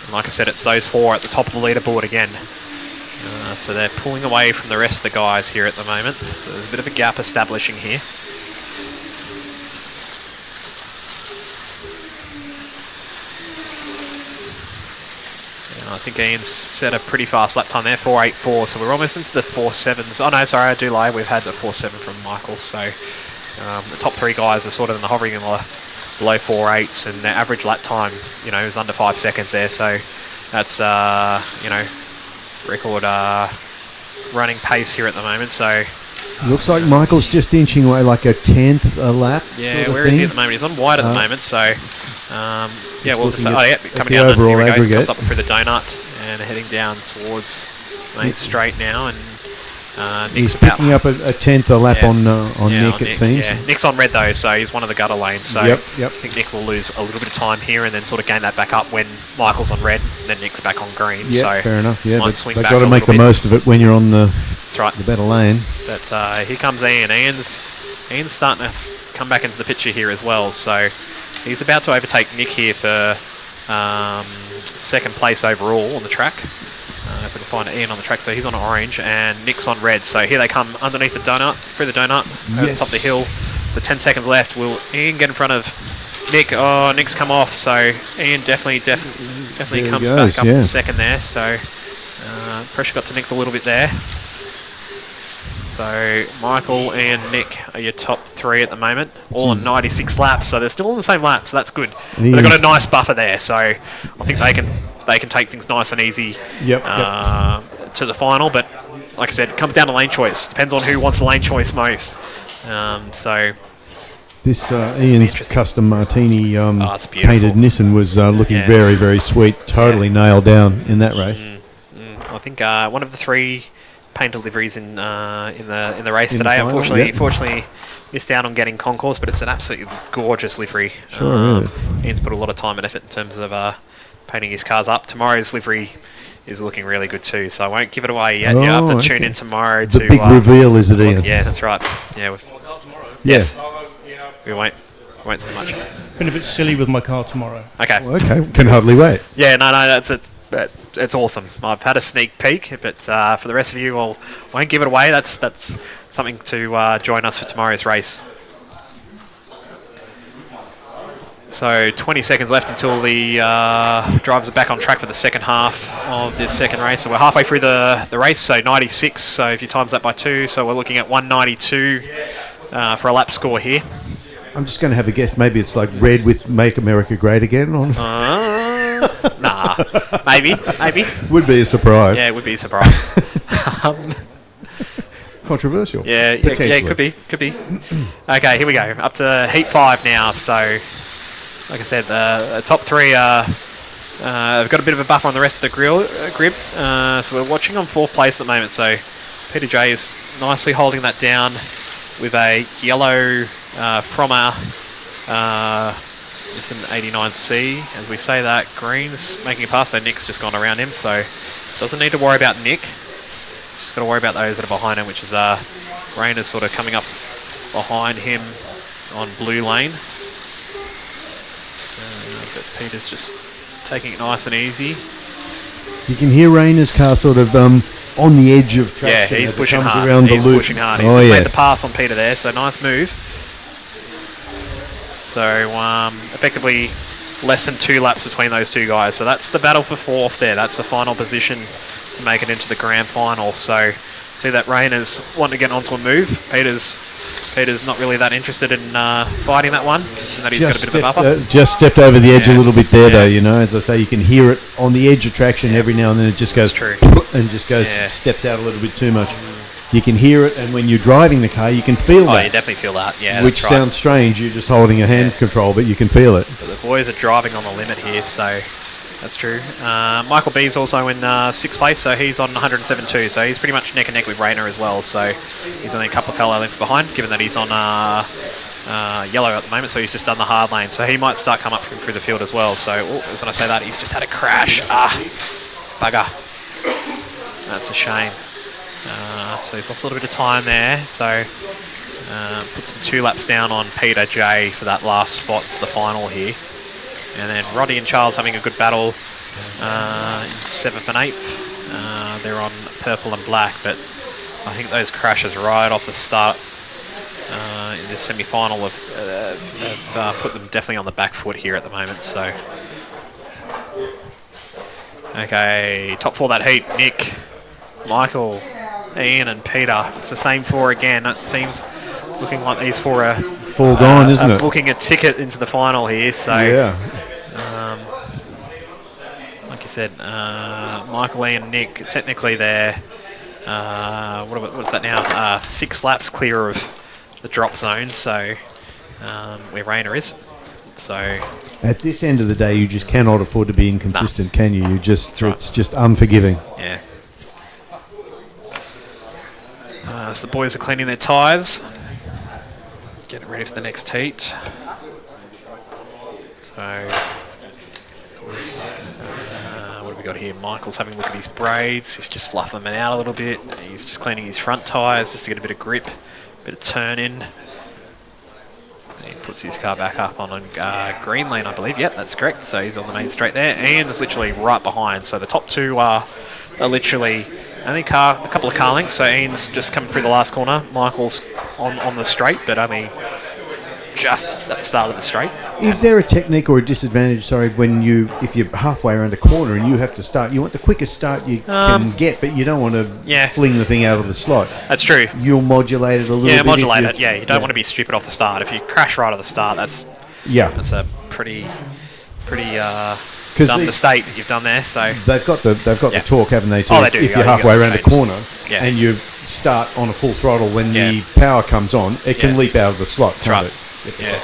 B: And like I said, it's those 4 at the top of the leaderboard again. So they're pulling away from the rest of the guys here at the moment. So there's a bit of a gap establishing here. I think Ian's set a pretty fast lap time there, 4.84, so we're almost into the 4.7s. Oh no, sorry, I do lie, we've had the 4.7 from Michael, so the top 3 guys are sort of hovering in the low 4.8s, and their average lap time, you know, is under 5 seconds there, so that's, you know, record running pace here at the moment, so...
M: Looks like Michael's just inching away like a 10th a lap.
B: Yeah,
M: sort of
B: where is he at the moment? He's on white at the moment, so... yeah, we'll just say, oh yeah, coming down,
M: overall
B: here we go,
M: aggregate.
B: comes up through the donut and heading down towards Main Straight now, and Nick's
M: he's picking up a 10th a lap on Nick, it seems.
B: Yeah, Nick's on red though, so he's one of the gutter lanes, so
M: yep.
B: I think Nick will lose a little bit of time here and then sort of gain that back up when Michael's on red and then Nick's back on green.
M: Yeah,
B: so
M: fair enough. Yeah,
B: they've
M: got to make the most of it when you're on the better lane.
B: But here comes Ian. Ian's starting to come back into the picture here as well, so he's about to overtake Nick here for 2nd place overall on the track. If we can find Ian on the track, so he's on orange and Nick's on red. So here they come underneath the donut, through the donut, over the top of the hill. So 10 seconds left. Will Ian get in front of Nick? Oh, Nick's come off. So Ian definitely comes back up in 2nd there. So pressure got to Nick a little bit there. So Michael and Nick are your top 3 at the moment, all on 96 laps. So they're still on the same lap, so that's good. But they've got a nice buffer there, so I think they can take things nice and easy to the final. But like I said, it comes down to lane choice. Depends on who wants the lane choice most. So
M: this Ian's custom martini painted Nissan was looking very, very sweet. Totally nailed down in that race.
B: I think one of the 3 paint deliveries in the race today. Unfortunately, missed out on getting Concourse, but it's an absolutely gorgeous livery.
M: Sure is.
B: Ian's put a lot of time and effort in terms of painting his cars up. Tomorrow's livery is looking really good too, so I won't give it away yet. You have to tune in tomorrow.
M: The big reveal, is it, Ian?
B: Yeah, that's right. Yeah. Yes. We won't say much.
F: Been a bit silly with my car tomorrow.
B: Okay.
M: Okay. Can hardly wait.
B: Yeah. No. That's it. It's awesome. I've had a sneak peek, but for the rest of you, I won't give it away. That's something to join us for tomorrow's race. So 20 seconds left until the drivers are back on track for the 2nd half of this 2nd race. So we're halfway through the race, so 96. So if you times that by 2, so we're looking at 192 for a lap score here.
M: I'm just going to have a guess. Maybe it's like red with "Make America Great Again." Honestly.
B: Nah, maybe.
M: Would be a surprise.
B: Yeah, it would be a surprise.
M: Controversial.
B: Yeah, could be. Okay, here we go. Up to Heat 5 now. So, like I said, the top 3 have got a bit of a buffer on the rest of the grid. So we're watching on 4th place at the moment. So Peter J is nicely holding that down with a yellow from our it's an 89C. As we say that, Green's making a pass, so Nick's just gone around him, so doesn't need to worry about Nick. Just got to worry about those that are behind him, which is Rain is sort of coming up behind him on blue lane. But Peter's just taking it nice and easy.
M: You can hear Rayner's car sort of on the edge of traction.
B: Yeah, he's
M: as it
B: pushing
M: comes
B: hard.
M: around
B: He's
M: the loop.
B: pushing hard. He's
M: Oh,
B: just made
M: yes.
B: the pass on Peter there, so nice move. So effectively less than 2 laps between those two guys. So that's the battle for 4th there. That's the final position to make it into the grand final. So see that Rayner's wanting to get onto a move. Peter's not really that interested in fighting that one, and that he's got a bit of a buffer.
M: Just stepped over the edge a little bit there, though. You know, as I say, you can hear it on the edge of traction every now and then. It just goes and just goes steps out a little bit too much. You can hear it, and when you're driving the car, you can feel that.
B: Oh, you definitely feel that. Yeah,
M: which
B: that's right.
M: sounds strange. You're just holding a hand control, but you can feel it.
B: But the boys are driving on the limit here, so that's true. Michael B's also in 6th place, so he's on 107.2, so he's pretty much neck and neck with Rayner as well, so he's only a couple of colour lengths behind, given that he's on yellow at the moment, so he's just done the hard lane, so he might start coming up through the field as well. So as I say that, he's just had a crash. Bugger. That's a shame. So he's lost a little bit of time there, so put some 2 laps down on Peter J for that last spot to the final here. And then Roddy and Charles having a good battle in 7th and 8th. They're on purple and black, but I think those crashes right off the start in the semi-final have put them definitely on the back foot here at the moment. So, okay, top 4 that heat: Nick, Michael, Ian, and Peter. It's the same 4 again. It seems it's looking like these 4 are
M: foregone, isn't it?
B: Booking a ticket into the final here. So
M: yeah.
B: Like you said, Michael, Ian, Nick, technically they're what's that now? 6 laps clear of the drop zone, so where Rayner is. So
M: at this end of the day, you just cannot afford to be inconsistent, can you? You just it's just unforgiving.
B: Yeah. So the boys are cleaning their tyres, getting ready for the next heat. So what have we got here? Michael's having a look at his braids. He's just fluffing them out a little bit. He's just cleaning his front tyres just to get a bit of grip, a bit of turn in. He puts his car back up on green lane, I believe. Yep, that's correct. So he's on the main straight there. Ian's literally right behind. So the top 2 are literally only a couple of car lengths. So Ian's just coming through the last corner. Michael's on the straight, but only just at the start of the straight.
M: Is there a technique or a disadvantage, when if you're halfway around a corner and you have to start, you want the quickest start you can get, but you don't want to fling the thing out of the slot?
B: That's true.
M: You'll modulate it a little bit.
B: Yeah, modulate it. Yeah, you don't want to be stupid off the start. If you crash right at the start, that's a pretty dumb mistake that you've done there. So
M: they've got the torque, haven't they?
B: Oh, they do.
M: If you're halfway around a corner
B: and
M: you start on a full throttle when the power comes on, it can leap out of the slot, can't it?
B: Yeah.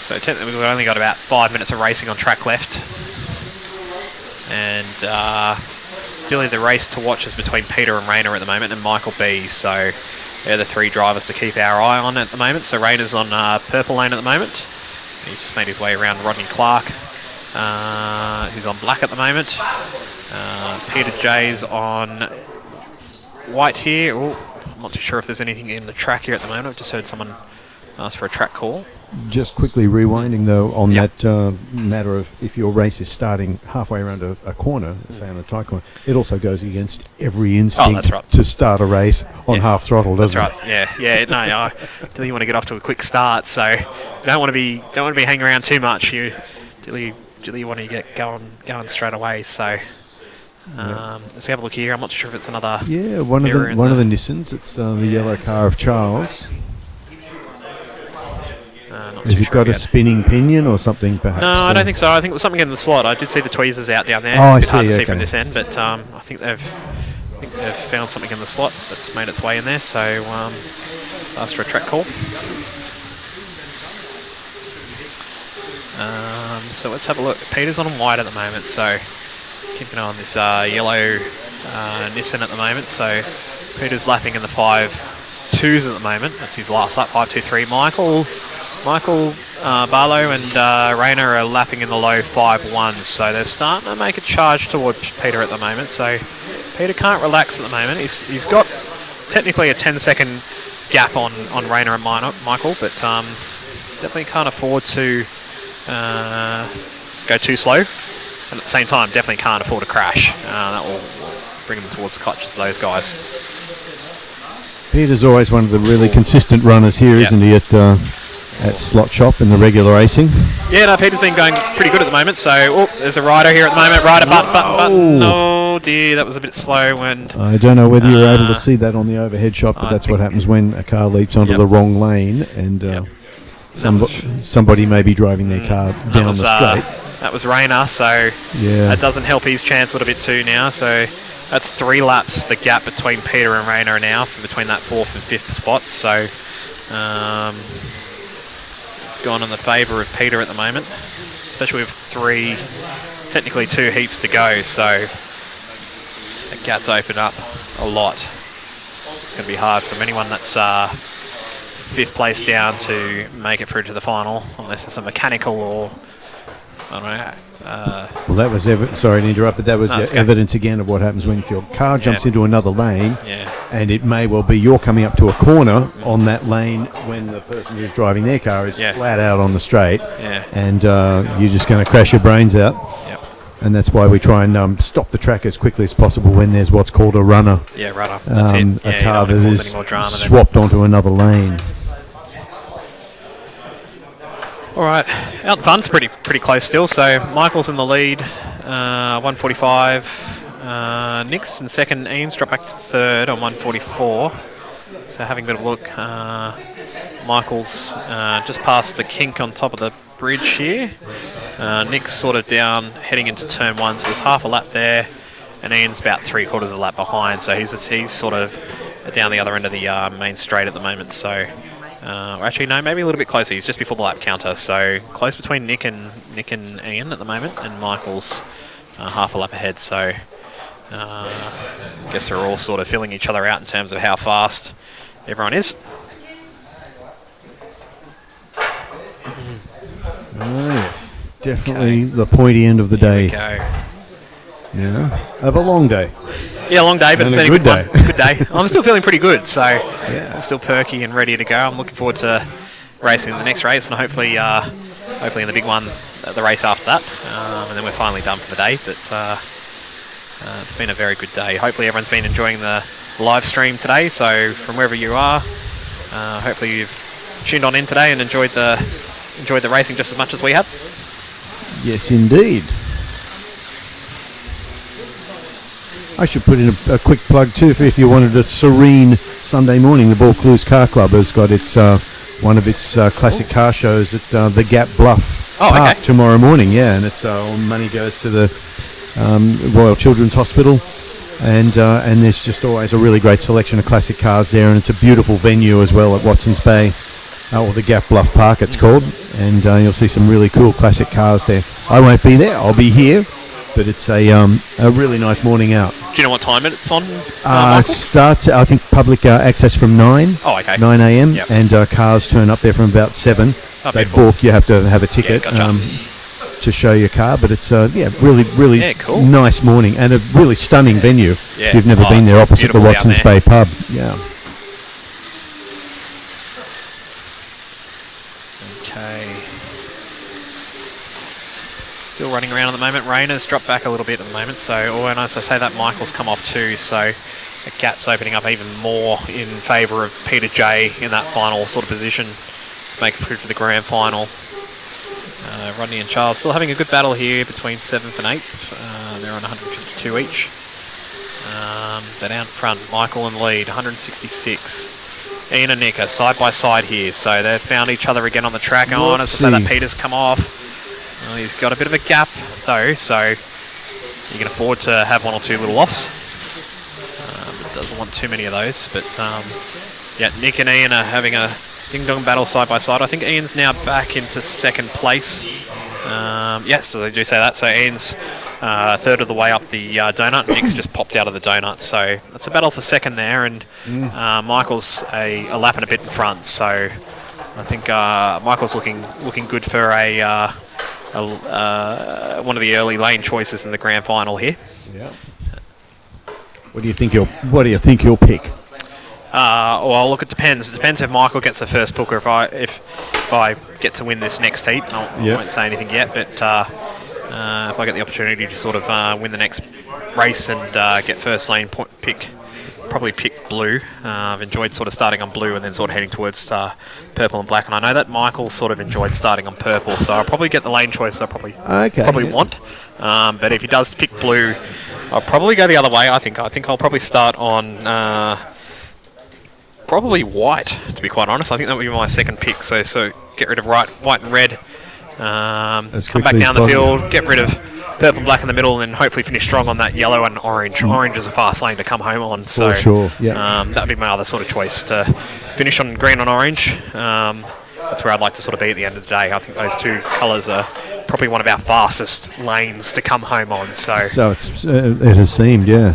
B: So technically we've only got about 5 minutes of racing on track left. And really the race to watch is between Peter and Rayner at the moment, and Michael B. So they're the 3 drivers to keep our eye on at the moment. So Rayner's on purple lane at the moment. He's just made his way around Rodney Clark, who's on black at the moment. Peter J's on white here. Ooh, I'm not too sure if there's anything in the track here at the moment. I've just heard someone ask for a track call.
M: Just quickly rewinding though on that matter of if your race is starting halfway around a corner, say on a tight corner, it also goes against every instinct to start a race on half throttle, doesn't it?
B: That's right. Yeah. No, I really want to get off to a quick start, so you don't want to be hanging around too much. You really want to get going straight away. So let's have a look here. I'm not sure if it's another.
M: Yeah, one of the Nissans. It's the yellow car of Charles. Has it got a spinning pinion or something, perhaps?
B: No, I don't think so. I think it was something in the slot. I did see the tweezers out down there.
M: Oh,
B: it's a bit hard to see
M: okay.
B: from this end, but I think they've found something in the slot that's made its way in there. So asked for a track call. So let's have a look. Peter's on white at the moment, so keep an eye on this yellow Nissan at the moment. So Peter's lapping in the 5.2s at the moment. That's his last lap, 5.23. Michael Barlow and Rayner are lapping in the low 5.1s, so they're starting to make a charge towards Peter at the moment. So Peter can't relax at the moment. He's got technically a 10-second gap on Rayner and Michael, but definitely can't afford to go too slow. And at the same time, definitely can't afford to crash. That will bring them towards the clutches, those guys.
M: Peter's always one of the really consistent runners here, isn't he, at Slot Shop in the regular racing?
B: Yeah, no, Peter's been going pretty good at the moment. So, there's a rider here at the moment. Rider, button. Oh dear, that was a bit slow when...
M: I don't know whether you were able to see that on the overhead shot, but that's what happens when a car leaps onto the wrong lane, and somebody may be driving their car down the straight.
B: That was Rayner, so that doesn't help his chance a little bit too now. So that's 3 laps, the gap between Peter and Rayner now, between that 4th and 5th spot. So it's gone in the favour of Peter at the moment, especially with technically 2 heats to go. So the gap's opened up a lot. It's going to be hard for anyone that's 5th place down to make it through to the final, unless it's a mechanical or... I don't know.
M: Well, that was sorry to interrupt, but that was evidence again of what happens when your car jumps into another lane, and it may well be you're coming up to a corner on that lane when the person who's driving their car is flat out on the straight, and you're just going to crash your brains out. And that's why we try and stop the track as quickly as possible when there's what's called a runner.
B: Yeah, runner. That's it.
M: A car that is swapped onto another lane.
B: All right, out the fun's pretty close still. So Michael's in the lead, 145. Nick's in second. Ian's dropped back to third on 144. So having a bit of a look, Michael's just past the kink on top of the bridge here. Nick's sort of down, heading into turn 1, so there's half a lap there, and Ian's about 3/4 of a lap behind. So he's sort of down the other end of the main straight at the moment. So. Actually, no, maybe a little bit closer. He's just before the lap counter, so close between Nick and Ian at the moment, and Michael's half a lap ahead. So, I guess they're all sort of filling each other out in terms of how fast everyone is.
M: Oh, yes, definitely the pointy end of the day. Yeah, of a long day.
B: Yeah, long day, but it's been a good day. Good day. I'm still feeling pretty good, so
M: I'm
B: still perky and ready to go. I'm looking forward to racing the next race, and hopefully in the big one, the race after that, and then we're finally done for the day. But it's been a very good day. Hopefully everyone's been enjoying the live stream today. So from wherever you are, hopefully you've tuned on in today and enjoyed the racing just as much as we have.
M: Yes, indeed. I should put in a quick plug too for if you wanted a serene Sunday morning. The Vaucluse Car Club has got its one of its classic car shows at the Gap Bluff Park tomorrow morning. Yeah, and it's all money goes to the Royal Children's Hospital, and there's just always a really great selection of classic cars there, and it's a beautiful venue as well at Watson's Bay, or the Gap Bluff Park it's called, and you'll see some really cool classic cars there. I won't be there. I'll be here. But it's a really nice morning out.
B: Do you know what time it's on?
M: It starts, I think, public access from 9.
B: Oh, okay.
M: 9 a.m. And cars turn up there from about 7. They book. You have to have a ticket to show your car. But it's really
B: cool.
M: Nice morning and a really stunning venue.
B: Yeah.
M: If you've never been there, opposite the Watson's Bay pub. Yeah.
B: Okay. Still running around at the moment. Rayner's dropped back a little bit at the moment, so and as I say that, Michael's come off too, so the gap's opening up even more in favour of Peter J in that final sort of position to make it through to the grand final. Rodney and Charles still having a good battle here between 7th and 8th. They're on 152 each. They're down front, Michael in lead, 166. Ian and Nick are side by side here, so they've found each other again on the track. On as I say that, Peter's come off. Well, he's got a bit of a gap though, so you can afford to have 1 or 2 little offs. But doesn't want too many of those. But yeah, Nick and Ian are having a ding-dong battle side by side. I think Ian's now back into second place. Yes, so they do say that. So Ian's third of the way up the donut. Nick's just popped out of the donut. So it's a battle for second there, and Michael's a lap and a bit in front. So I think Michael's looking good for one of the early lane choices in the grand final here.
M: Yeah. What do you think you'll pick?
B: Well, look, it depends. It depends if Michael gets the first book or if I get to win this next heat. I won't say anything yet, but if I get the opportunity to sort of win the next race and get first lane probably pick blue. I've enjoyed sort of starting on blue and then sort of heading towards purple and black, and I know that Michael sort of enjoyed starting on purple, so I'll probably get the lane choice I probably want. But if he does pick blue, I'll probably go the other way. I think I'll probably start on probably white, to be quite honest. I think that would be my second pick. So get rid of white and red. Come back down the field, get rid of purple and black in the middle, and then hopefully finish strong on that yellow and orange. Orange is a fast lane to come home on. So
M: for sure, yeah.
B: That'd be my other sort of choice, to finish on green and orange. That's where I'd like to sort of be at the end of the day. I think those two colours are probably one of our fastest lanes to come home on. So
M: it has seemed, yeah.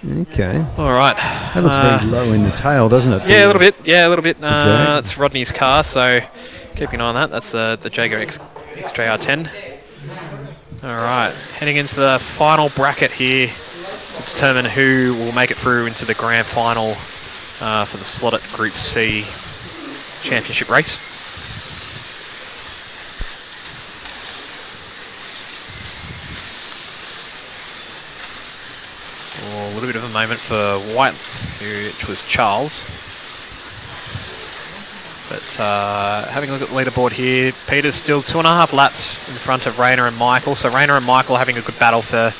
M: Okay.
B: All right.
M: That looks very low in the tail, doesn't it?
B: Yeah, a little bit. Yeah, a little bit. That's Rodney's car, so keep an eye on that. That's the Jaguar XJR10. All right, heading into the final bracket here to determine who will make it through into the grand final for the Slot.it Group C championship race. A little bit of a moment for white, which was Charles. But having a look at the leaderboard here, Peter's still 2.5 laps in front of Rayner and Michael. So Rayner and Michael having a good battle for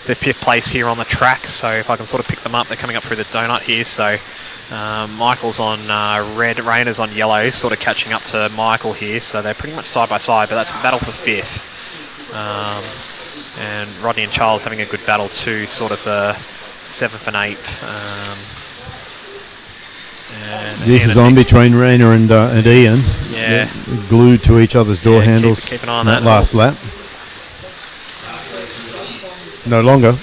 B: their 5th place here on the track. So if I can sort of pick them up, they're coming up through the donut here. So Michael's on red, Rayner's on yellow, sort of catching up to Michael here. So they're pretty much side by side, but that's a battle for 5th. And Rodney and Charles having a good battle too, sort of the 7th and 8th.
M: This is on between Rayner and Ian.
B: Yeah.
M: Glued to each other's door handles.
B: Keep an eye on
M: that
B: that
M: last lap. No longer,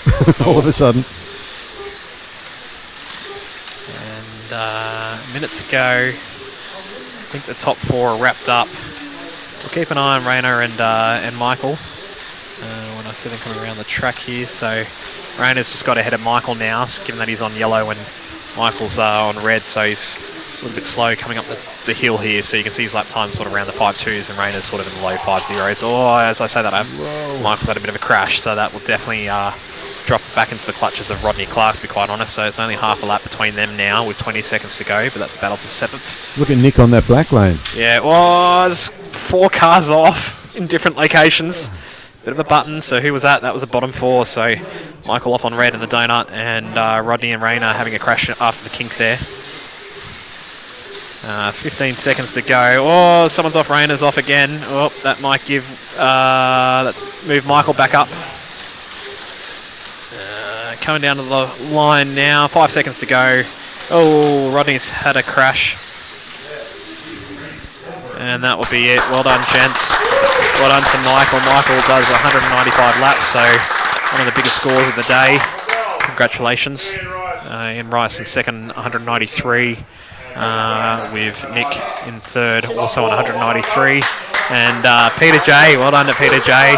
M: all of a sudden.
B: And a minute to go. I think the top 4 are wrapped up. We'll keep an eye on Rayner and Michael when I see them coming around the track here. So Rayner's just got ahead of Michael now, given that he's on yellow and Michael's on red, so he's a little bit slow coming up the hill here. So you can see his lap time sort of around the 5.2s and Rayner's sort of in the low 5.0s. Oh, as I say that, Michael's had a bit of a crash, so that will definitely drop back into the clutches of Rodney Clark, to be quite honest. So it's only half a lap between them now with 20 seconds to go, but that's battle for 7th.
M: Look at Nick on that black lane.
B: Yeah, it was 4 cars off in different locations. Bit of a button, so who was that? That was the bottom 4, so Michael off on red in the donut, and Rodney and Rayner having a crash after the kink there. 15 seconds to go. Oh, someone's off, Rayner's off again. Oh, that might give... let's move Michael back up. Coming down to the line now, 5 seconds to go. Oh, Rodney's had a crash. And that will be it. Well done, gents. Well done to Michael. Michael does 195 laps, so one of the biggest scores of the day. Congratulations. Ian Rice in second, 193. With Nick in third, also on 193. And Peter J, well done to Peter J.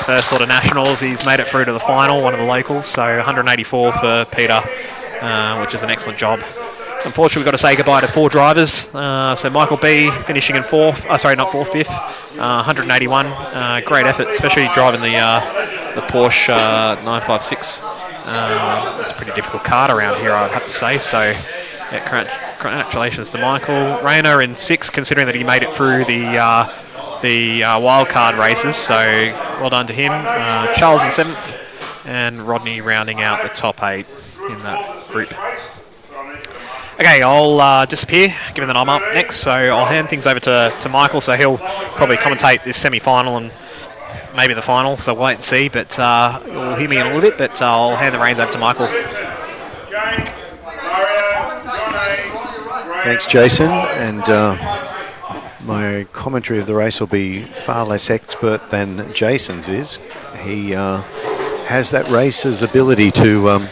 B: First sort of nationals, he's made it through to the final, one of the locals. So 184 for Peter, which is an excellent job. Unfortunately, we've got to say goodbye to 4 drivers. So Michael B finishing in 4th, sorry, not 4th, 5th, 181. Great effort, especially driving the Porsche 956. It's a pretty difficult card around here, I'd have to say. So, yeah, congratulations to Michael. Rayner in 6th, considering that he made it through the wildcard races. So, well done to him. Charles in 7th, and Rodney rounding out the top 8 in that group. Okay, I'll disappear, given that I'm up next, so I'll hand things over to Michael, so he'll probably commentate this semi-final and maybe the final, so wait and see, but you'll hear me in a little bit, but I'll hand the reins over to Michael.
C: Thanks, Jason, and my commentary of the race will be far less expert than Jason's is. He has that racer's ability to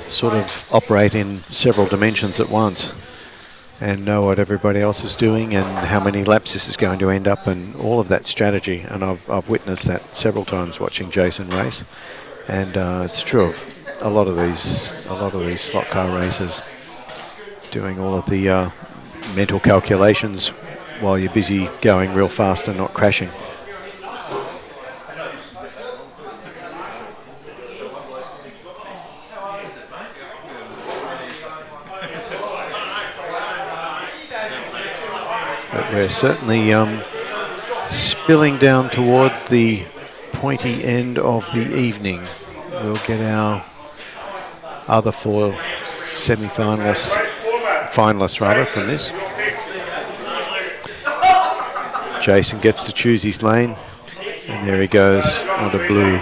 C: sort of operate in several dimensions at once and know what everybody else is doing and how many laps this is going to end up and all of that strategy. And I've witnessed that several times watching Jason race, and it's true of a lot of these slot car racers doing all of the mental calculations while you're busy going real fast and not crashing. But we're certainly spilling down toward the pointy end of the evening. We'll get our other 4 finalists rather from this. Jason gets to choose his lane, and there he goes onto blue.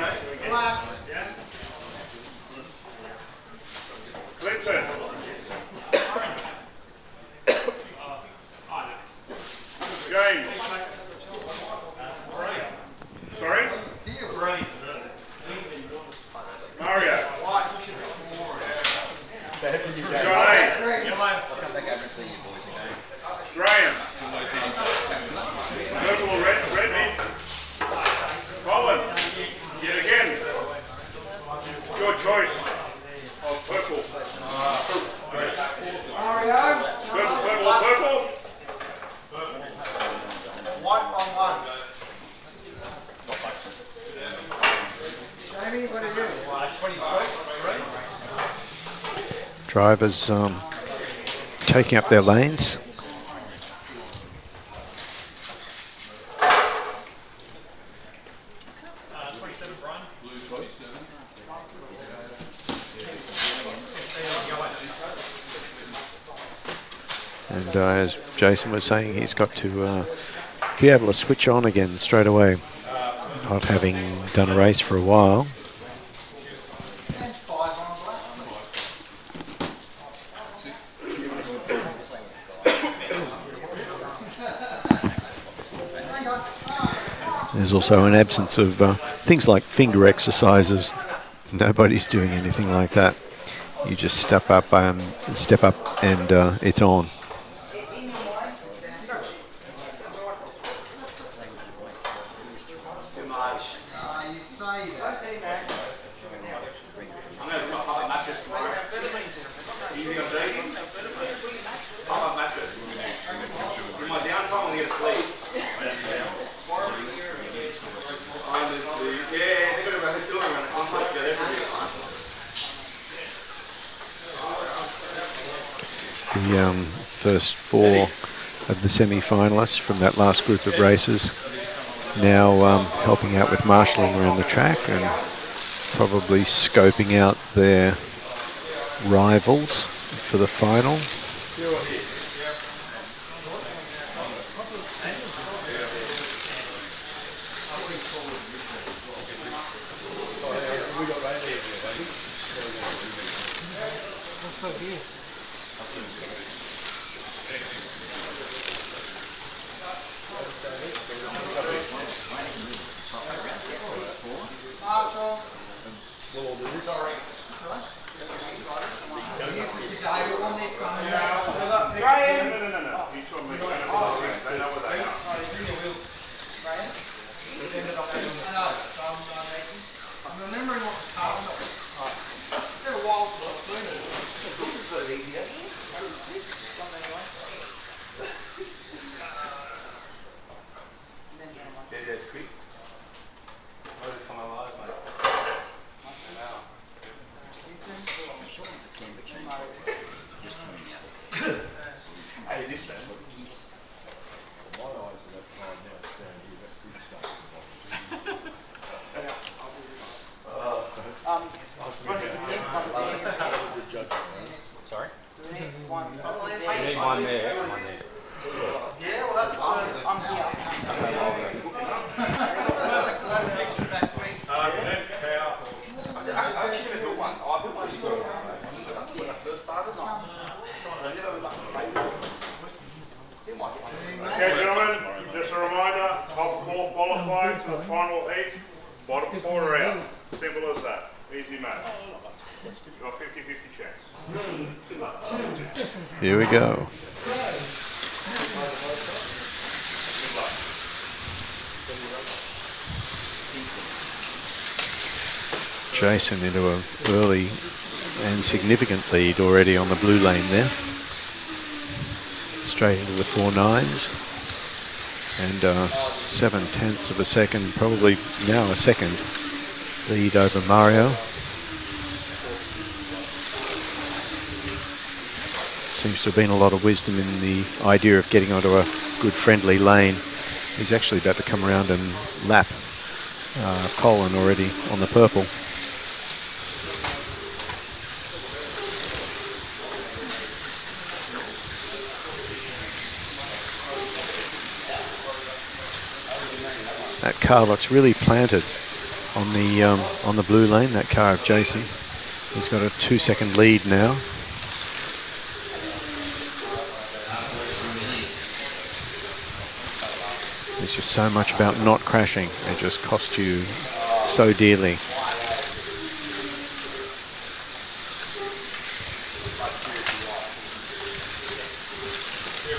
C: Drivers taking up their lanes. And as Jason was saying, he's got to be able to switch on again straight away, not having done a race for a while. There's also an absence of things like finger exercises. Nobody's doing anything like that. You just step up and it's on. The first 4 of the semi-finalists from that last group of races now helping out with marshalling around the track and probably scoping out their rivals for the final.
A: Sorry?
P: You need one there.
A: One there.
P: Yeah, well that's I'm here. I'm actually going to do one. I put one when I first started.
D: Okay, gentlemen, just a reminder, top 4 qualifying to the final 8, bottom 4 are out. Simple as that. Easy math. You've got 50-50 chance.
C: Here we go. Jason into an early and significant lead already on the blue lane there. Straight into the 4.9s. And 0.7 of a second, probably now a second, lead over Mario. Seems to have been a lot of wisdom in the idea of getting onto a good friendly lane. He's actually about to come around and lap Colin already on the purple. That car looks really planted on the blue lane, that car of Jason. He's got a 2-second lead now. There's just so much about not crashing. It just costs you so dearly.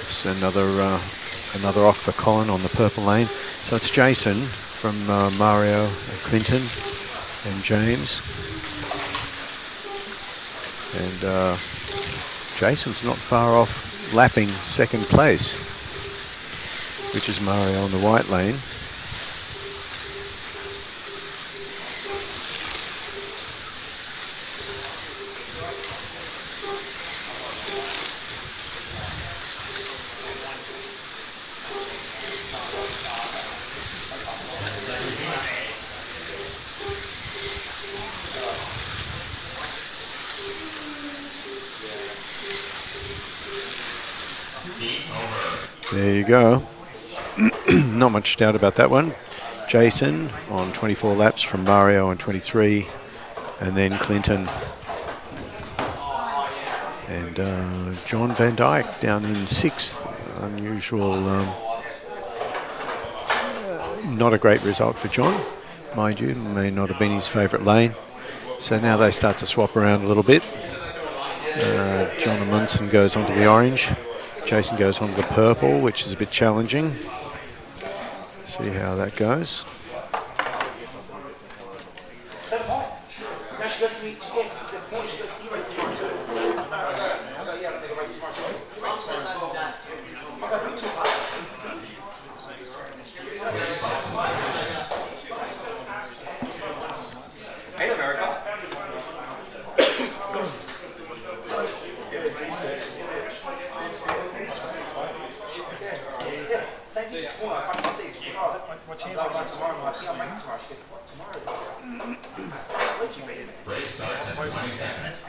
C: Just another off for Colin on the purple lane. So it's Jason from Mario and Clinton and James. And Jason's not far off lapping second place, which is Mario on the white lane. There you go. Not much doubt about that one. Jason on 24 laps from Mario on 23, and then Clinton. And John Van Dyke down in 6th. Unusual, not a great result for John, mind you. May not have been his favourite lane. So now they start to swap around a little bit. John Amundsen goes onto the orange. Jason goes onto the purple, which is a bit challenging. See how that goes.
N: Race starts in 20 seconds.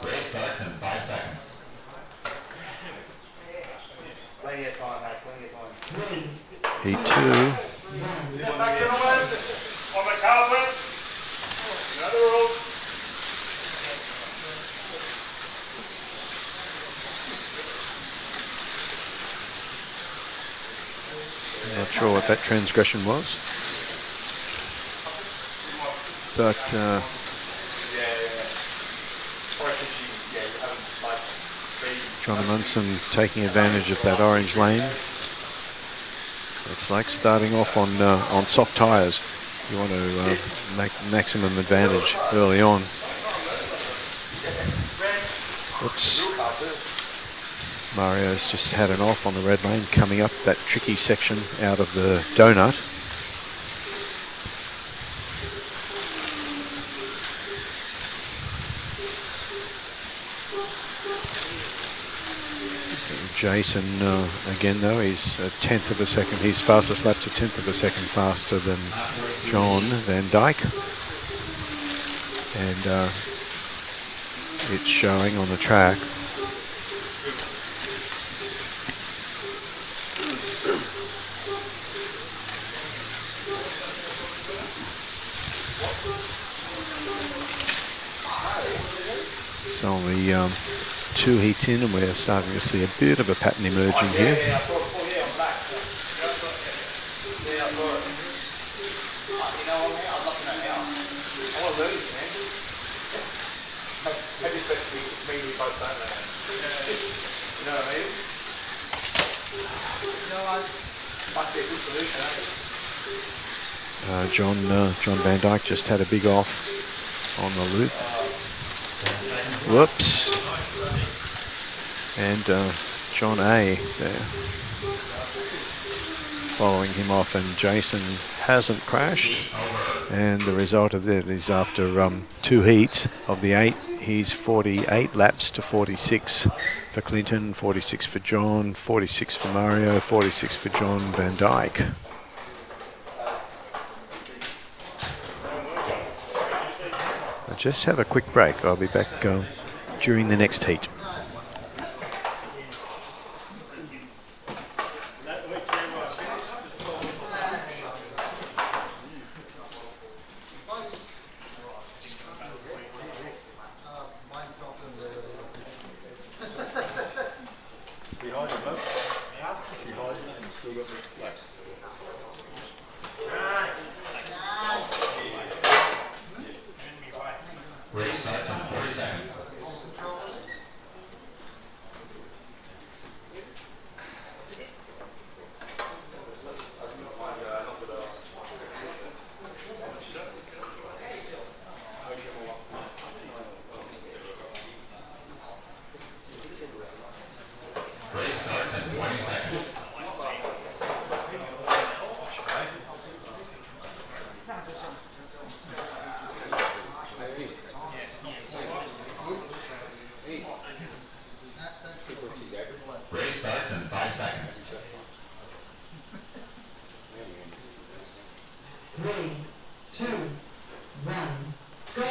N: Race starts in 5 seconds.
C: Heat 2.
D: Back, gentlemen. On the carpet. Another roll.
C: Not sure what that transgression was, but John Amundsen taking advantage of that orange lane. It's like starting off on soft tyres. You want to make maximum advantage early on. Oops. Mario's just had an off on the red lane, coming up that tricky section out of the donut. Jason, again though, he's a 1/10 of a second. His fastest lap's a 1/10 of a second faster than John Van Dyke. And it's showing on the track. It's only 2 heats in and we're starting to see a bit of a pattern emerging here.
K: speed we both don't land. You know what I mean? Must be a good solution,
C: John Van Dyke just had a big off on the loop. Whoops. And John A there following him off, and Jason hasn't crashed. And the result of that is after 2 heats of the 8, he's 48 laps to 46 for Clinton, 46 for John, 46 for Mario, 46 for John Van Dyke. I'll just have a quick break. I'll be back during the next heat.
N: Race starts in 30 seconds. Race starts in 20 seconds. Race starts in 5 seconds.
T: 3, 2, 1, go!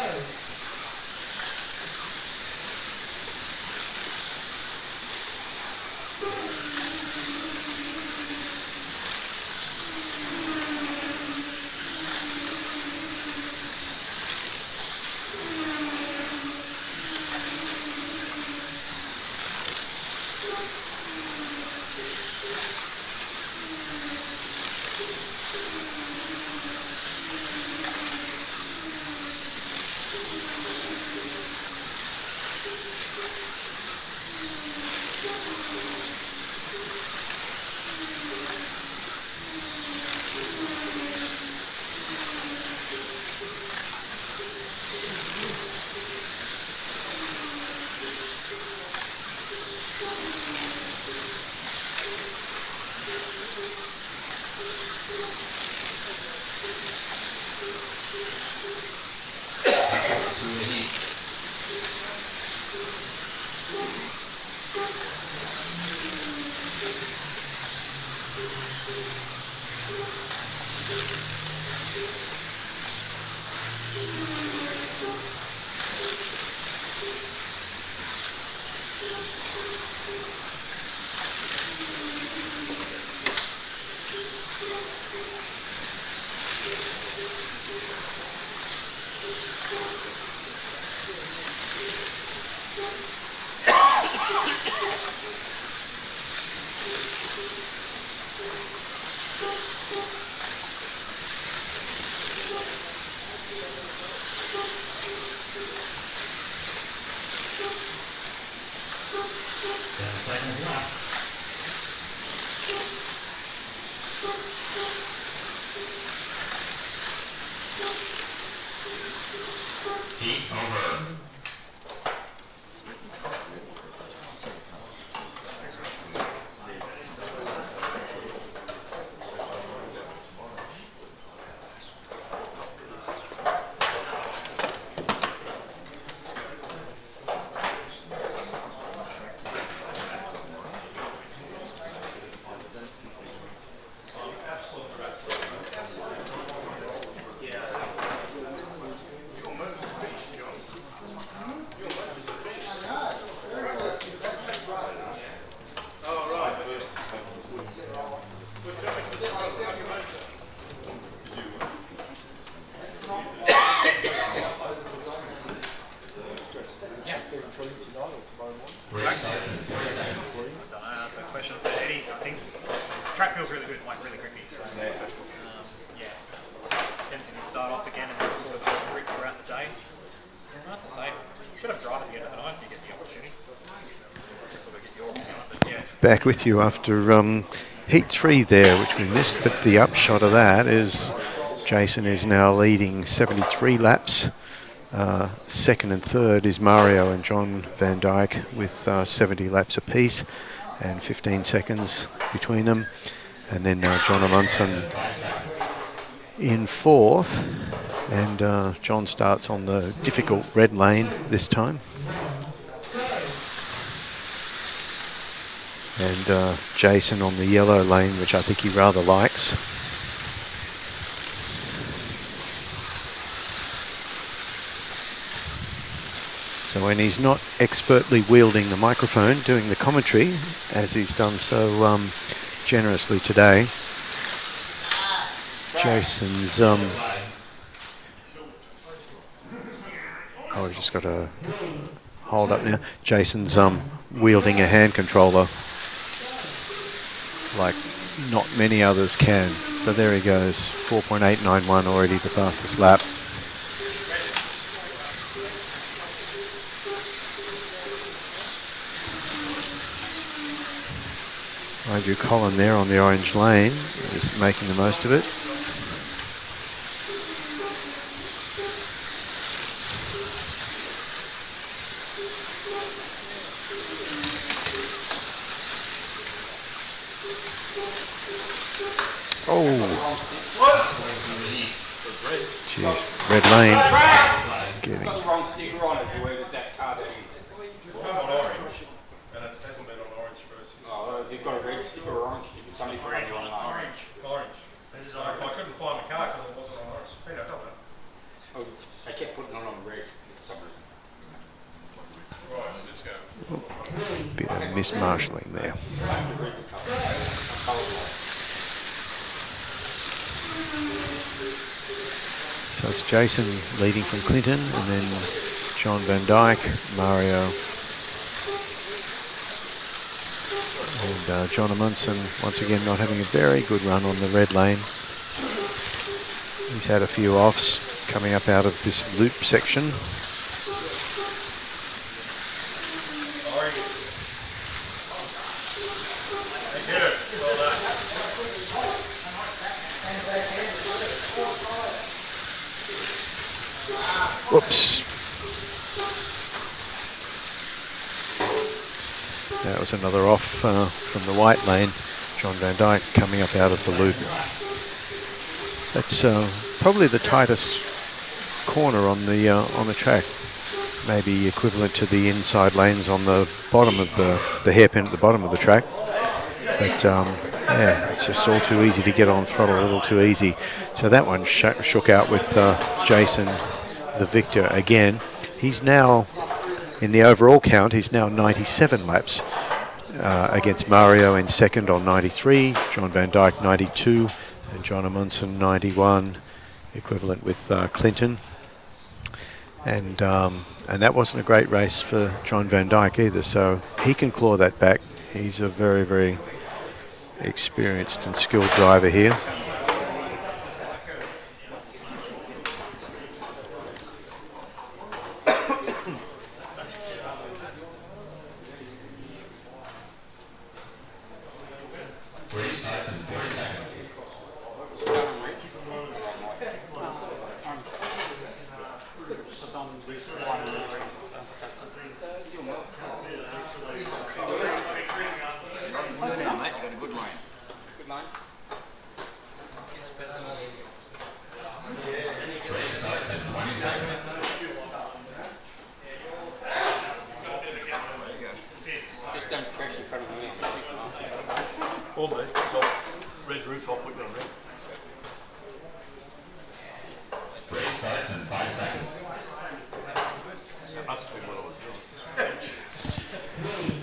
N: Heat over.
B: Race starts in 40 seconds. I don't know, that's a question for Eddie. I think track feels really good, like really grippy. So yeah, depends if you start off again and then sort of grip throughout the day. Hard to say. Should have drive at the end of the night if you get the opportunity.
C: Back with you after heat 3 there, which we missed, but the upshot of that is Jason is now leading 73 laps. Second and third is Mario and John Van Dyke with 70 laps apiece and 15 seconds between them. And then John Amundsen in fourth, and John starts on the difficult red lane this time. And Jason on the yellow lane, which I think he rather likes. So when he's not expertly wielding the microphone, doing the commentary, as he's done so generously today, Jason's... we've just got to hold up now. Jason's wielding a hand controller like not many others can. So there he goes, 4.891 already, the fastest lap. Mind you, Colin there on the orange lane is making the most of it. Jeez, red lane.
S: It's got the wrong sticker on it, whoever's that car that is.
K: It's on orange, and it hasn't been on orange for us.
S: Oh, has it got a red sticker or orange sticker? Somebody put it on
K: Orange. I couldn't find the car because it wasn't on orange. Peter, help me.
S: Oh, they kept putting it on red for some reason.
K: Right, let's go.
C: Bit of mis-marshalling there. So it's Jason leading from Clinton, and then John Van Dyke, Mario, and John Amundsen once again not having a very good run on the red lane. He's had a few offs coming up out of this loop section. Whoops. That was another off from the white lane. John Van Dyke coming up out of the loop. That's probably the tightest corner on the track. Maybe equivalent to the inside lanes on the bottom of the hairpin at the bottom of the track. But yeah, it's just all too easy to get on throttle, a little too easy. So that one shook out with Jason, the victor again. He's now, in the overall count, he's now 97 laps against Mario in second on 93, John Van Dyke 92, and John Amundsen 91, equivalent with Clinton. And that wasn't a great race for John Van Dyke either, so he can claw that back. He's a very, very experienced and skilled driver here.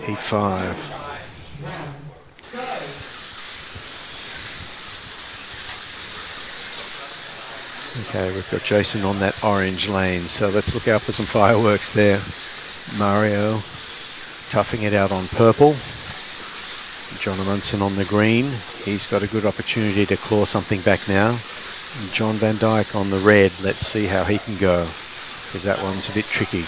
C: Heat 5. Okay, we've got Jason on that orange lane, so let's look out for some fireworks there. Mario toughing it out on purple. John Amundsen on the green. He's got a good opportunity to claw something back now. And John Van Dyke on the red. Let's see how he can go, because that one's a bit tricky.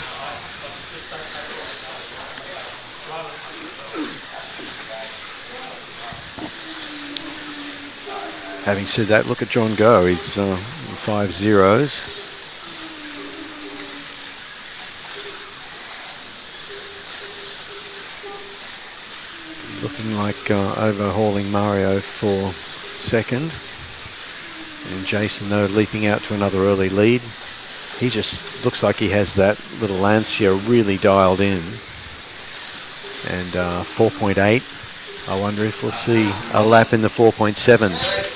C: Having said that, look at John go. He's 5 zeros. Looking like overhauling Mario for second. And Jason, though, leaping out to another early lead. He just looks like he has that little Lancia really dialed in. And 4.8. I wonder if we'll see a lap in the 4.7s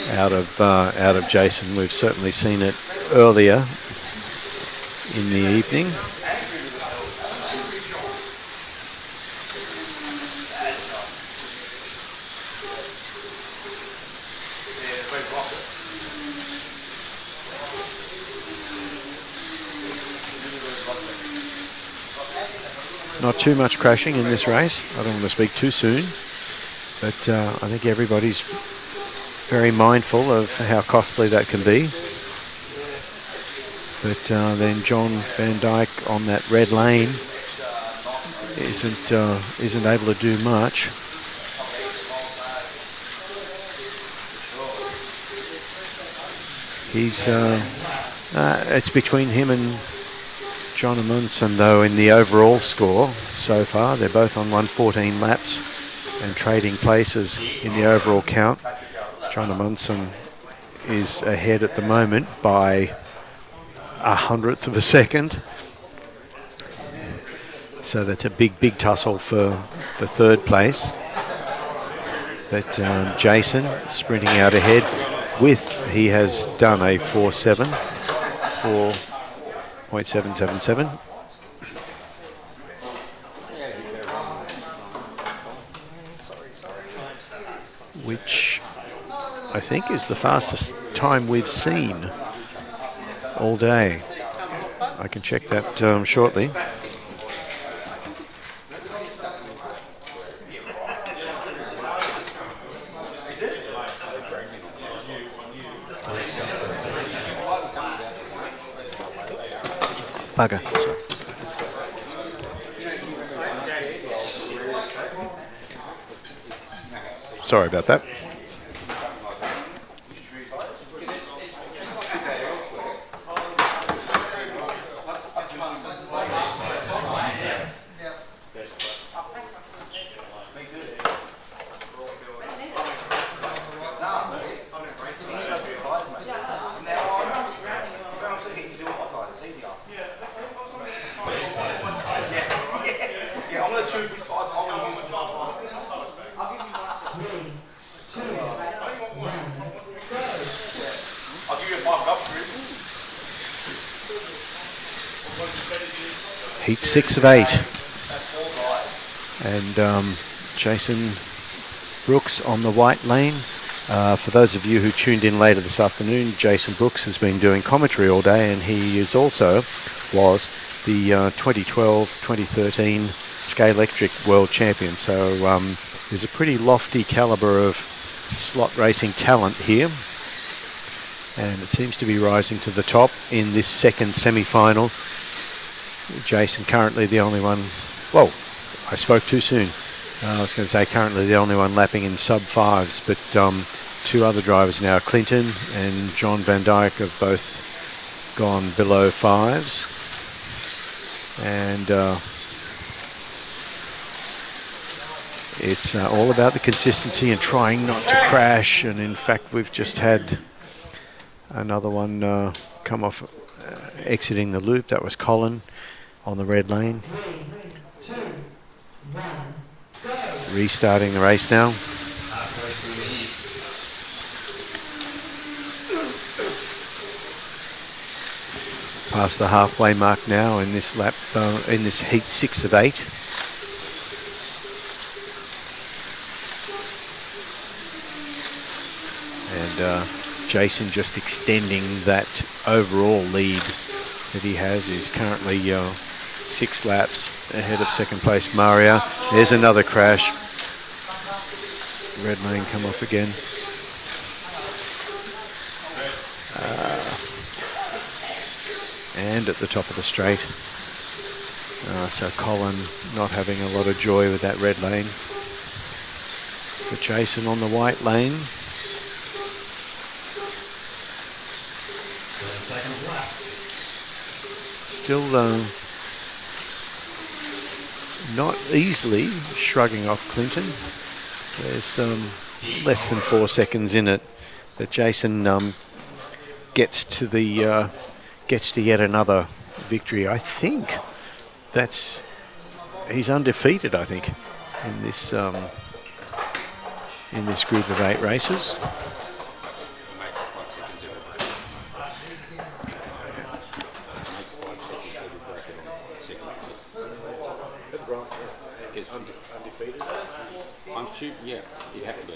C: out of Jason. We've certainly seen it earlier in the evening. Not too much crashing in this race. I don't want to speak too soon, but I think everybody's very mindful of how costly that can be. But then John Van Dyke on that red lane isn't able to do much. He's it's between him and John Amundsen, though, in the overall score so far. They're both on 114 laps and trading places in the overall count. John Amundsen is ahead at the moment by 100th of a second. So that's a big tussle for third place. But Jason sprinting out ahead he has done a 4.777. Which I think is the fastest time we've seen all day. I can check that shortly. Bugger. Sorry about that. Heat 6 of 8. And Jason Brooks on the white lane. For those of you who tuned in later this afternoon, Jason Brooks has been doing commentary all day, and he was the 2012-2013 Scalextric World Champion. So there's a pretty lofty caliber of slot racing talent here. And it seems to be rising to the top in this second semi-final. Jason currently the only one, whoa, I spoke too soon. I was going to say currently the only one lapping in sub-5s, but two other drivers now, Clinton and John Van Dyke, have both gone below 5s. And it's all about the consistency and trying not to crash. And in fact, we've just had another one come off exiting the loop. That was Colin on the red lane.
T: 3, 2, 1, go.
C: Restarting the race now. Past the halfway mark now in this lap, in this heat 6 of 8. And Jason just extending that overall lead that he has. He's currently 6 laps ahead of second place Mario. There's another crash. Red lane come off again. And at the top of the straight. So Colin not having a lot of joy with that red lane. But Jason on the white lane. still not easily shrugging off Clinton. There's less than 4 seconds in it, but Jason gets to yet another victory. I think he's undefeated, I think, in this group of 8 races.
L: Undefeated? I'm sure, yeah, you'd have to be.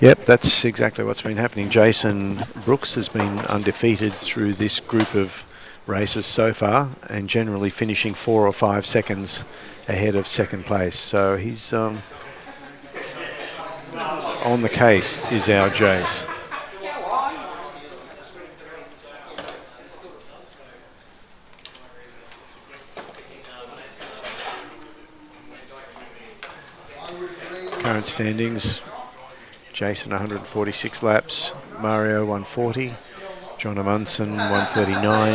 C: Yep, that's exactly what's been happening. Jason Brooks has been undefeated through this group of races so far, and generally finishing 4 or 5 seconds ahead of second place. So he's on the case, is our Jace. Current standings: Jason 146 laps, Mario 140, John Amundsen 139,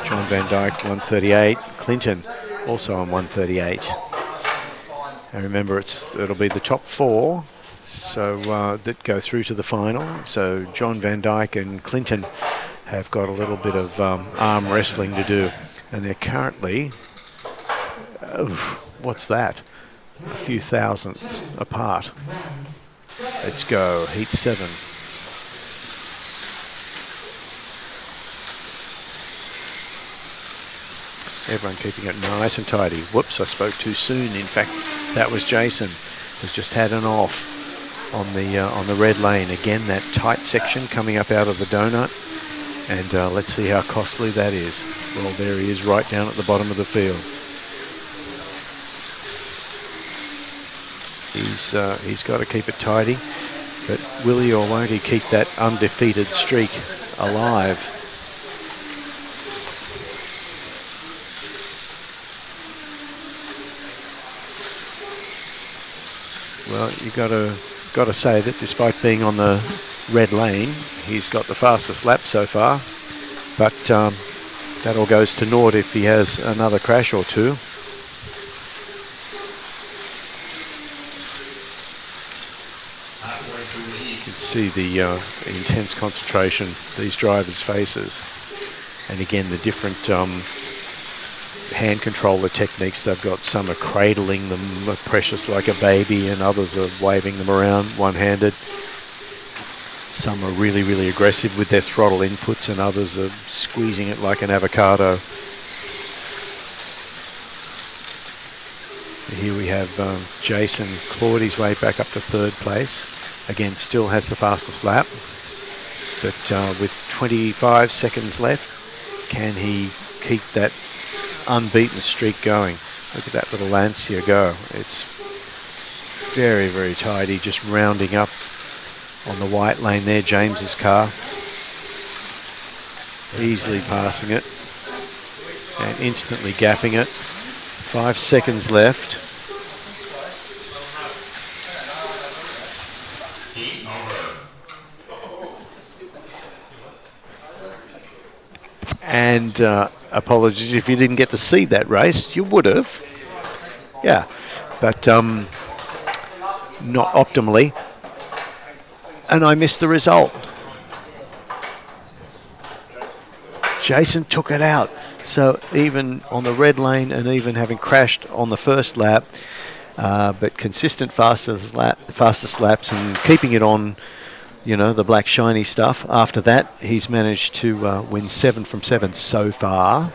C: John Van Dyke 138, Clinton also on 138. And remember, it'll be the top 4 that go through to the final. So John Van Dyke and Clinton have got a little bit of arm wrestling to do, and they're currently, what's that? A few thousandths apart. Let's go, heat 7. Everyone keeping it nice and tidy. Whoops, I spoke too soon. In fact, that was Jason, who's just had an off on the red lane. Again, that tight section coming up out of the donut. And let's see how costly that is. Well, there he is right down at the bottom of the field. He's got to keep it tidy, but will he or won't he keep that undefeated streak alive? Well, you got to say that despite being on the red lane, he's got the fastest lap so far, but that all goes to naught if he has another crash or two. You can see the intense concentration these drivers faces, and again the different hand controller techniques they've got. Some are cradling them precious like a baby, and others are waving them around one-handed. Some are really, really aggressive with their throttle inputs, and others are squeezing it like an avocado. Here we have Jason clawed his way back up to 3rd place. Again, still has the fastest lap, but with 25 seconds left, can he keep that unbeaten streak going? Look at that little Lancia go. It's very, very tidy, just rounding up on the white lane there, James's car. Easily passing it and instantly gapping it. 5 seconds left. And apologies if you didn't get to see that race. You would have. Yeah, but not optimally. And I missed the result. Jason took it out. So even on the red lane, and even having crashed on the first lap, but consistent fastest laps and keeping it on, you know, the black shiny stuff. After that, he's managed to win 7 from 7 so far.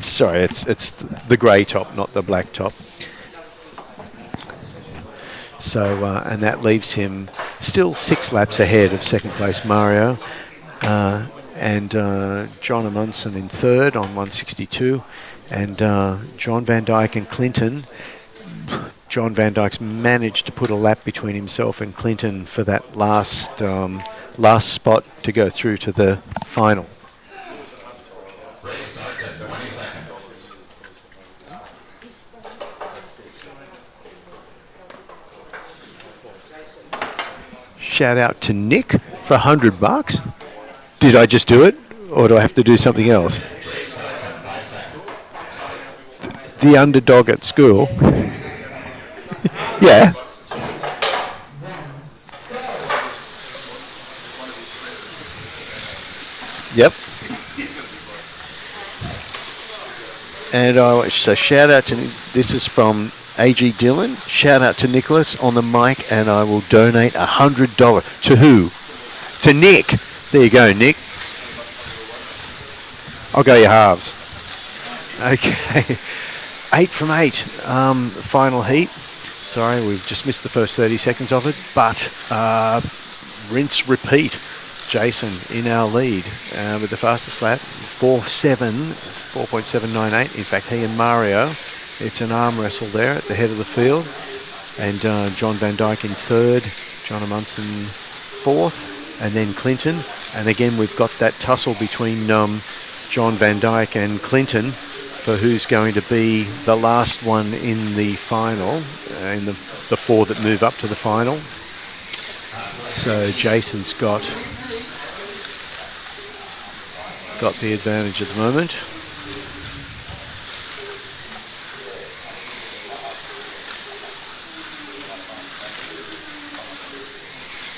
C: Sorry, it's the grey top, not the black top. So, and that leaves him still 6 laps ahead of second place Mario, and John Amundsen in 3rd on 162, and John Van Dyke and Clinton. John Van Dyke's managed to put a lap between himself and Clinton for that last spot to go through to the final.
N: Race starts at 20 seconds.
C: shout out to Nick for $100. Did I just do it, or do I have to do something else? The underdog at school. Yeah. Yep. And so shout out to, this is from A.G. Dillon. Shout out to Nicholas on the mic, and I will donate $100. To who? To Nick. There you go, Nick. I'll go your halves. Okay. 8 from 8. Final heat. Sorry, we've just missed the first 30 seconds of it, but rinse, repeat. Jason in our lead with the fastest lap, 4.798. In fact, he and Mario, it's an arm wrestle there at the head of the field. And John Van Dyke in third, John Amundsen fourth, and then Clinton. And again, we've got that tussle between John Van Dyke and Clinton for who's going to be the last one in the final, in the four that move up to the final. So Jason's got the advantage at the moment.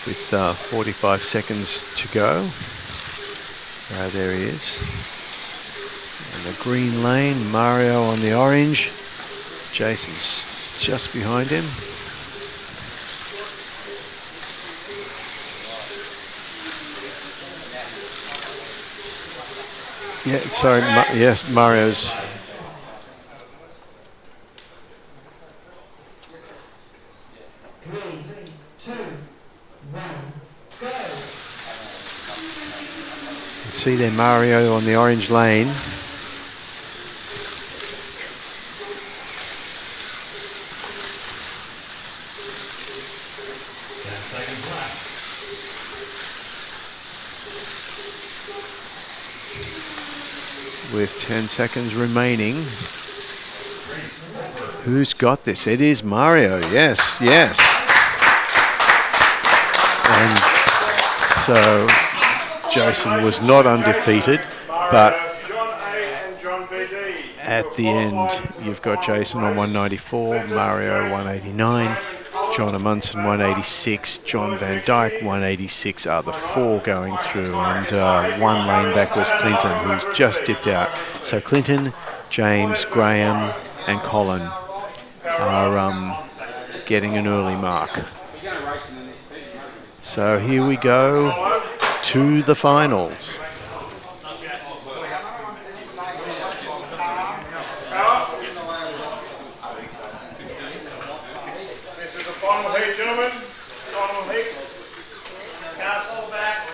C: With 45 seconds to go. There he is. In the green lane, Mario on the orange. Jason's just behind him. Yeah, sorry, yes, Mario's.
T: Three, two, one, go.
C: See there, Mario on the orange lane. With 10 seconds remaining. Who's got this? It is Mario. Yes, yes. And so Jason was not undefeated, but at the end you've got Jason on 194, Mario 189, John Amundsen 186, John Van Dyke 186 are the four going through, and one lane back was Clinton, who's just dipped out. So Clinton, James, Graham and Colin are getting an early mark. So here we go to the finals.
D: This is the final heat, gentlemen. Final heat. Castle back.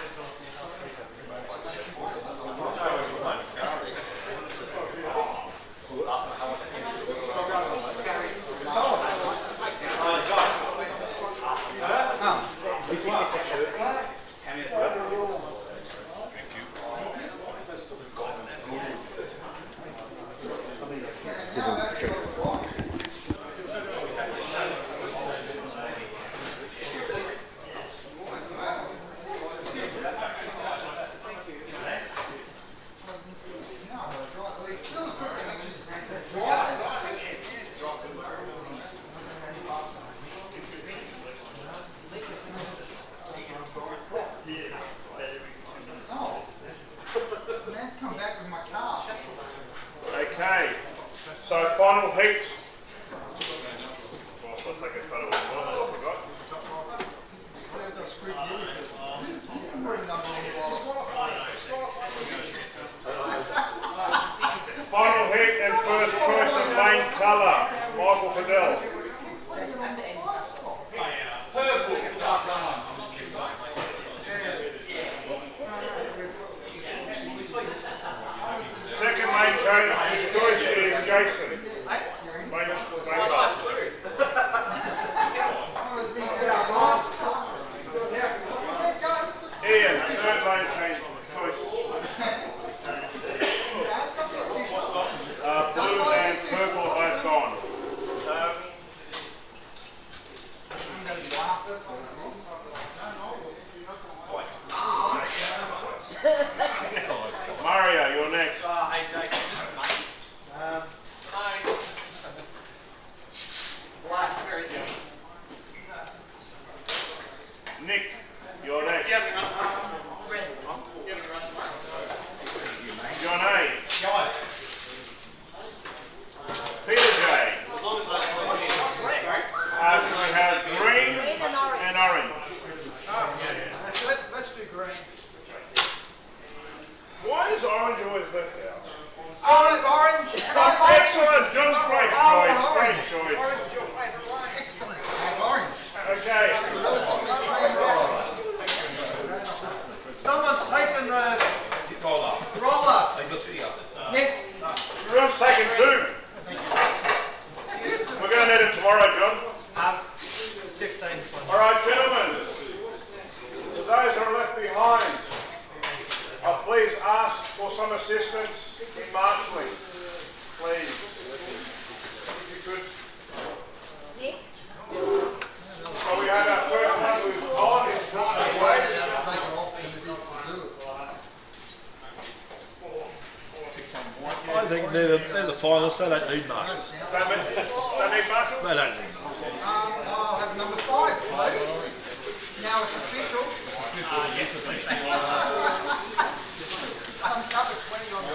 D: Okay, so final heat. Whilst I take a photo of the one I forgot. Final heat and first choice of main colour, Michael Fidel. Second main choice is Jason. Main Ian, third main choice. Blue and purple are both gone. next. Nick, you're next. John A. Peter J. So we have green and orange.
A: Let's do green.
D: Why is orange always left out?
A: Orange.
D: Excellent, John. Great choice. Great choice.
A: Orange is your favourite line.
H: Excellent. Orange.
D: Okay.
A: Someone's taken the roller. Nick.
D: Everyone's taken two. We're going to need it tomorrow, John.
A: 15.
D: All right, gentlemen. For those that are left behind, please ask for some assistance in marshalling. Please. If you could.
U: Nick?
D: So we have our first one who's on in front of the way.
K: I think they're the finalists. They don't need marshals.
D: They need marshals?
K: They don't need
H: I'll have number 5, please. Now it's official. Number 20 on the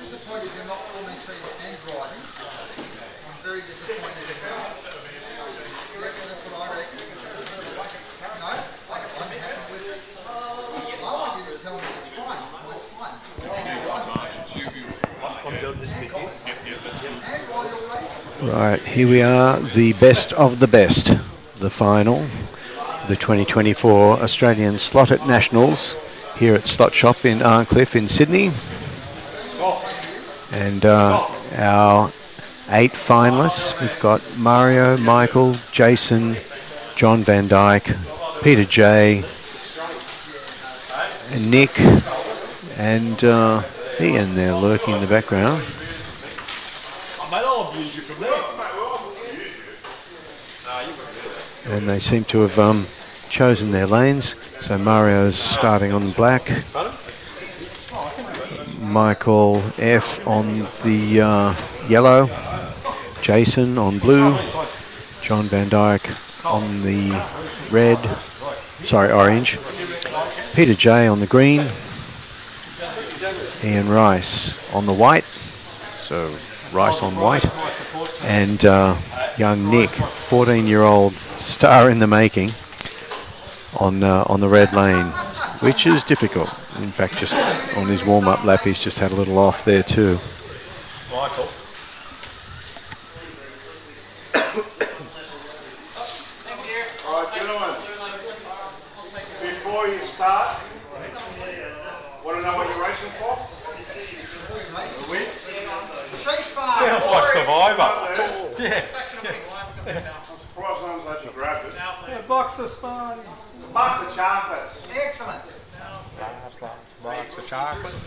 H: disappointed you're not forming teams and driving. I'm very disappointed in that. That's what I reckon. No, I'm happy with it. I want you to tell me the time.
K: I'm doing this bit here.
H: And while you're racing.
C: Right, here we are, the best of the best, the final, the 2024 Australian Slot.it Nationals here at Slot Shop in Arncliffe in Sydney. And our 8 finalists, we've got Mario, Michael, Jason, John Van Dyke, Peter J, and Nick, and Ian there lurking in the background. And they seem to have chosen their lanes. So Mario's starting on black, Michael F on the yellow, Jason on blue, John Van Dyke on the orange, Peter J on the green, Ian Rice on the white, so Rice on white, and young Nick, 14-year-old star in the making, on the red lane, which is difficult. In fact, just on his warm-up lap, he's just had a little off there too.
K: Michael.
D: All right, gentlemen. Before you start, want to know what you're racing for?
K: Sounds like Survivor. Yeah.
D: I'm surprised no one's actually grabbed it.
K: Yeah, box of Spartans.
D: Box of chocolates.
H: Excellent.
K: Box of chocolates.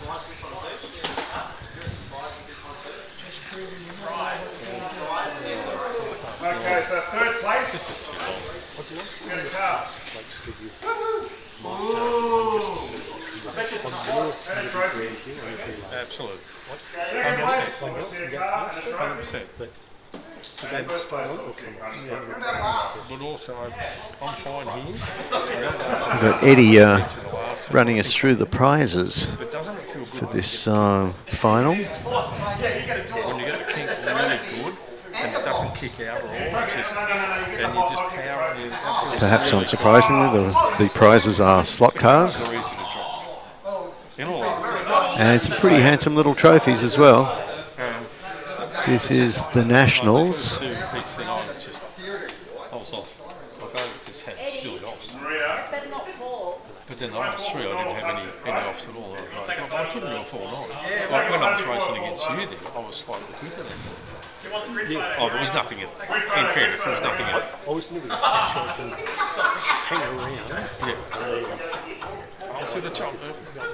D: Okay, so third place.
K: This is too long. What do you want?
D: Get a car.
K: Absolutely.
D: Second place. Let's get a car and a trophy.
K: 100%. But but also, I'm fine here.
C: We've got Eddie running us through the prizes for this final.
K: When you get the kink really good and it doesn't kick out at all, and you just power it in.
C: Perhaps unsurprisingly, the prizes are slot cars.
K: They're easy to drop. In all honesty.
C: And some pretty handsome little trophies as well. This is the Nationals.
K: I was off. Like I just had silly offs. But then the last 3 I didn't have any offs at all. I couldn't do a 4-9. Like when I was racing against you there, I was slightly quicker than you. Yeah. Oh, there was nothing in it. In fairness, there was nothing in it.
U: I was never sure I can hang around.
K: Yeah. So the top.
U: I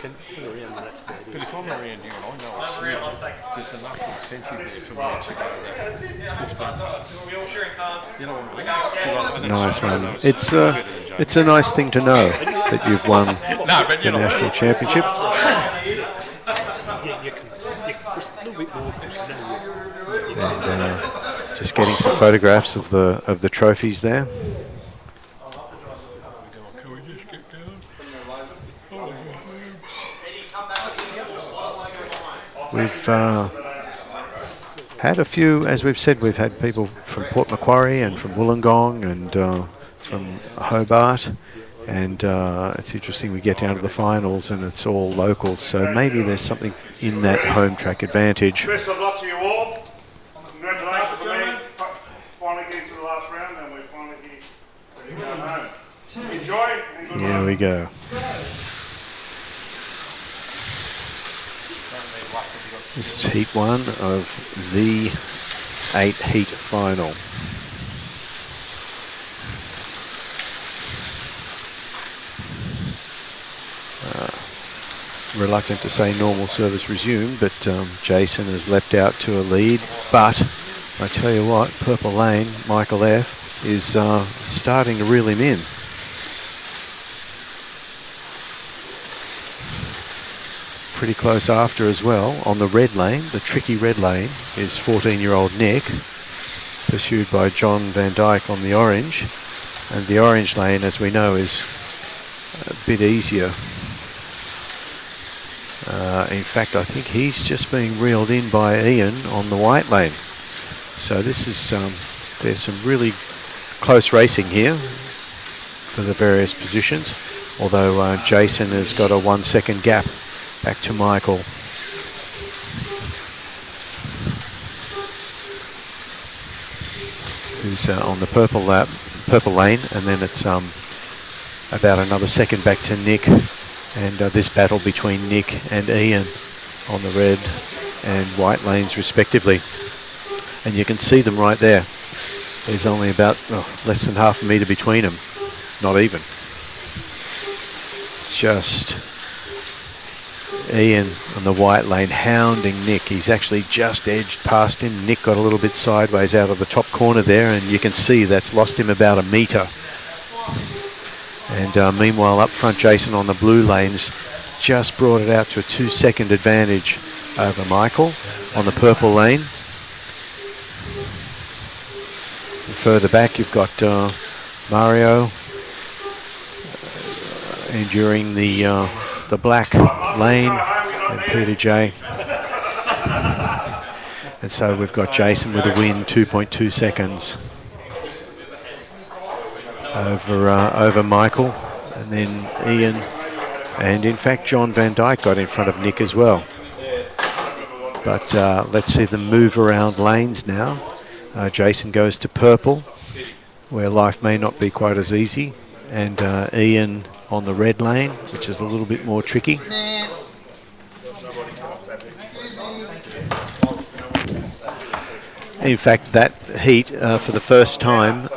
U: can hang around and that's good.
K: But if I'm around you and I know it's you, there's enough incentive there for me to go you know what I mean?
C: Nice one. It's a nice thing to know that you've won the national championship.
U: Yeah, you can push a little bit more because you know
C: And, just getting some photographs of the trophies there. We've had a few, as we've said, we've had people from Port Macquarie and from Wollongong and from Hobart, and it's interesting we get down to the finals and it's all locals, so maybe there's something in that home track advantage.
D: Best of luck to you all. Congratulations for me. Finally getting to the last round and we're finally ready to go home. Enjoy and good luck.
C: Here we go. This is heat 1 of the 8 heat final. Reluctant to say normal service resume, but Jason has leapt out to a lead. But I tell you what, Purple Lane, Michael F, is starting to reel him in. Pretty close after as well. On the red lane, the tricky red lane, is 14-year-old Nick, pursued by John Van Dyke on the orange. And the orange lane, as we know, is a bit easier. In fact, I think he's just being reeled in by Ian on the white lane. So this is, there's some really close racing here for the various positions, although Jason has got a 1 second gap back to Michael. Who's on the purple lane, and then it's about another second back to Nick, and this battle between Nick and Ian on the red and white lanes respectively. And you can see them right there. There's only about less than half a metre between them, not even. Just Ian on the white lane hounding Nick. He's actually just edged past him. Nick got a little bit sideways out of the top corner there, and you can see that's lost him about a metre. And meanwhile up front, Jason on the blue lanes just brought it out to a 2 second advantage over Michael on the purple lane. And further back you've got Mario enduring the black lane, and Peter J. And so we've got Jason with a win, 2.2 seconds over Michael, and then Ian, and in fact John Van Dyke got in front of Nick as well. But let's see them move around lanes now. Jason goes to purple, where life may not be quite as easy, and Ian on the red lane, which is a little bit more tricky. In fact, that heat for the first time.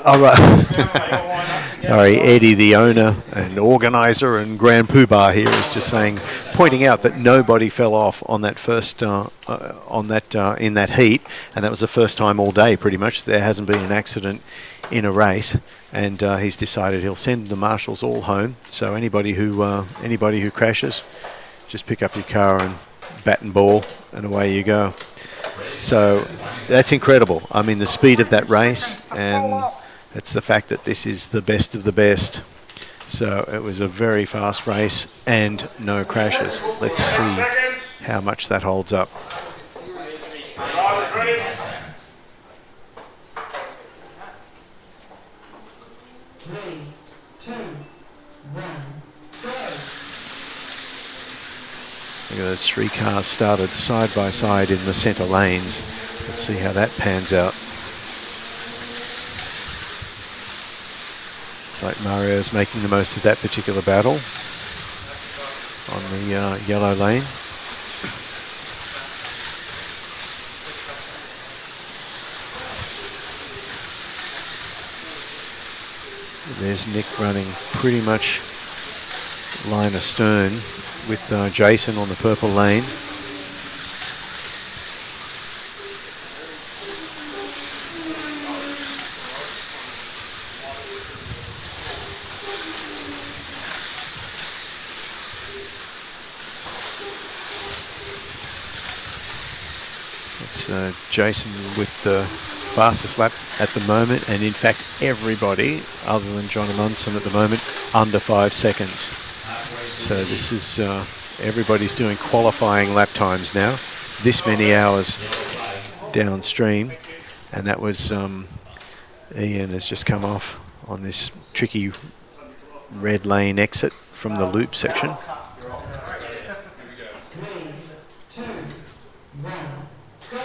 C: All right. Sorry, Eddie, the owner and organizer and grand poobah here, is just saying, pointing out that nobody fell off on that first in that heat, and that was the first time all day pretty much. There hasn't been an accident in a race, and he's decided he'll send the marshals all home. So anybody who crashes, just pick up your car and bat and ball, and away you go. So that's incredible. I mean, the speed of that race, and it's the fact that this is the best of the best. So it was a very fast race and no crashes. Let's see how much that holds up.
T: 3, 2, 1, go.
C: Look at those three cars started side by side in the centre lanes. Let's see how that pans out. It's like Mario's making the most of that particular battle on the yellow lane. There's Nick running pretty much line astern with Jason on the purple lane. It's Jason with the fastest lap at the moment, and in fact everybody other than John Amundsen at the moment under 5 seconds. So this is everybody's doing qualifying lap times now, this many hours downstream, and that was Ian has just come off on this tricky red lane exit from the loop section.
T: 3, 2, 1, go.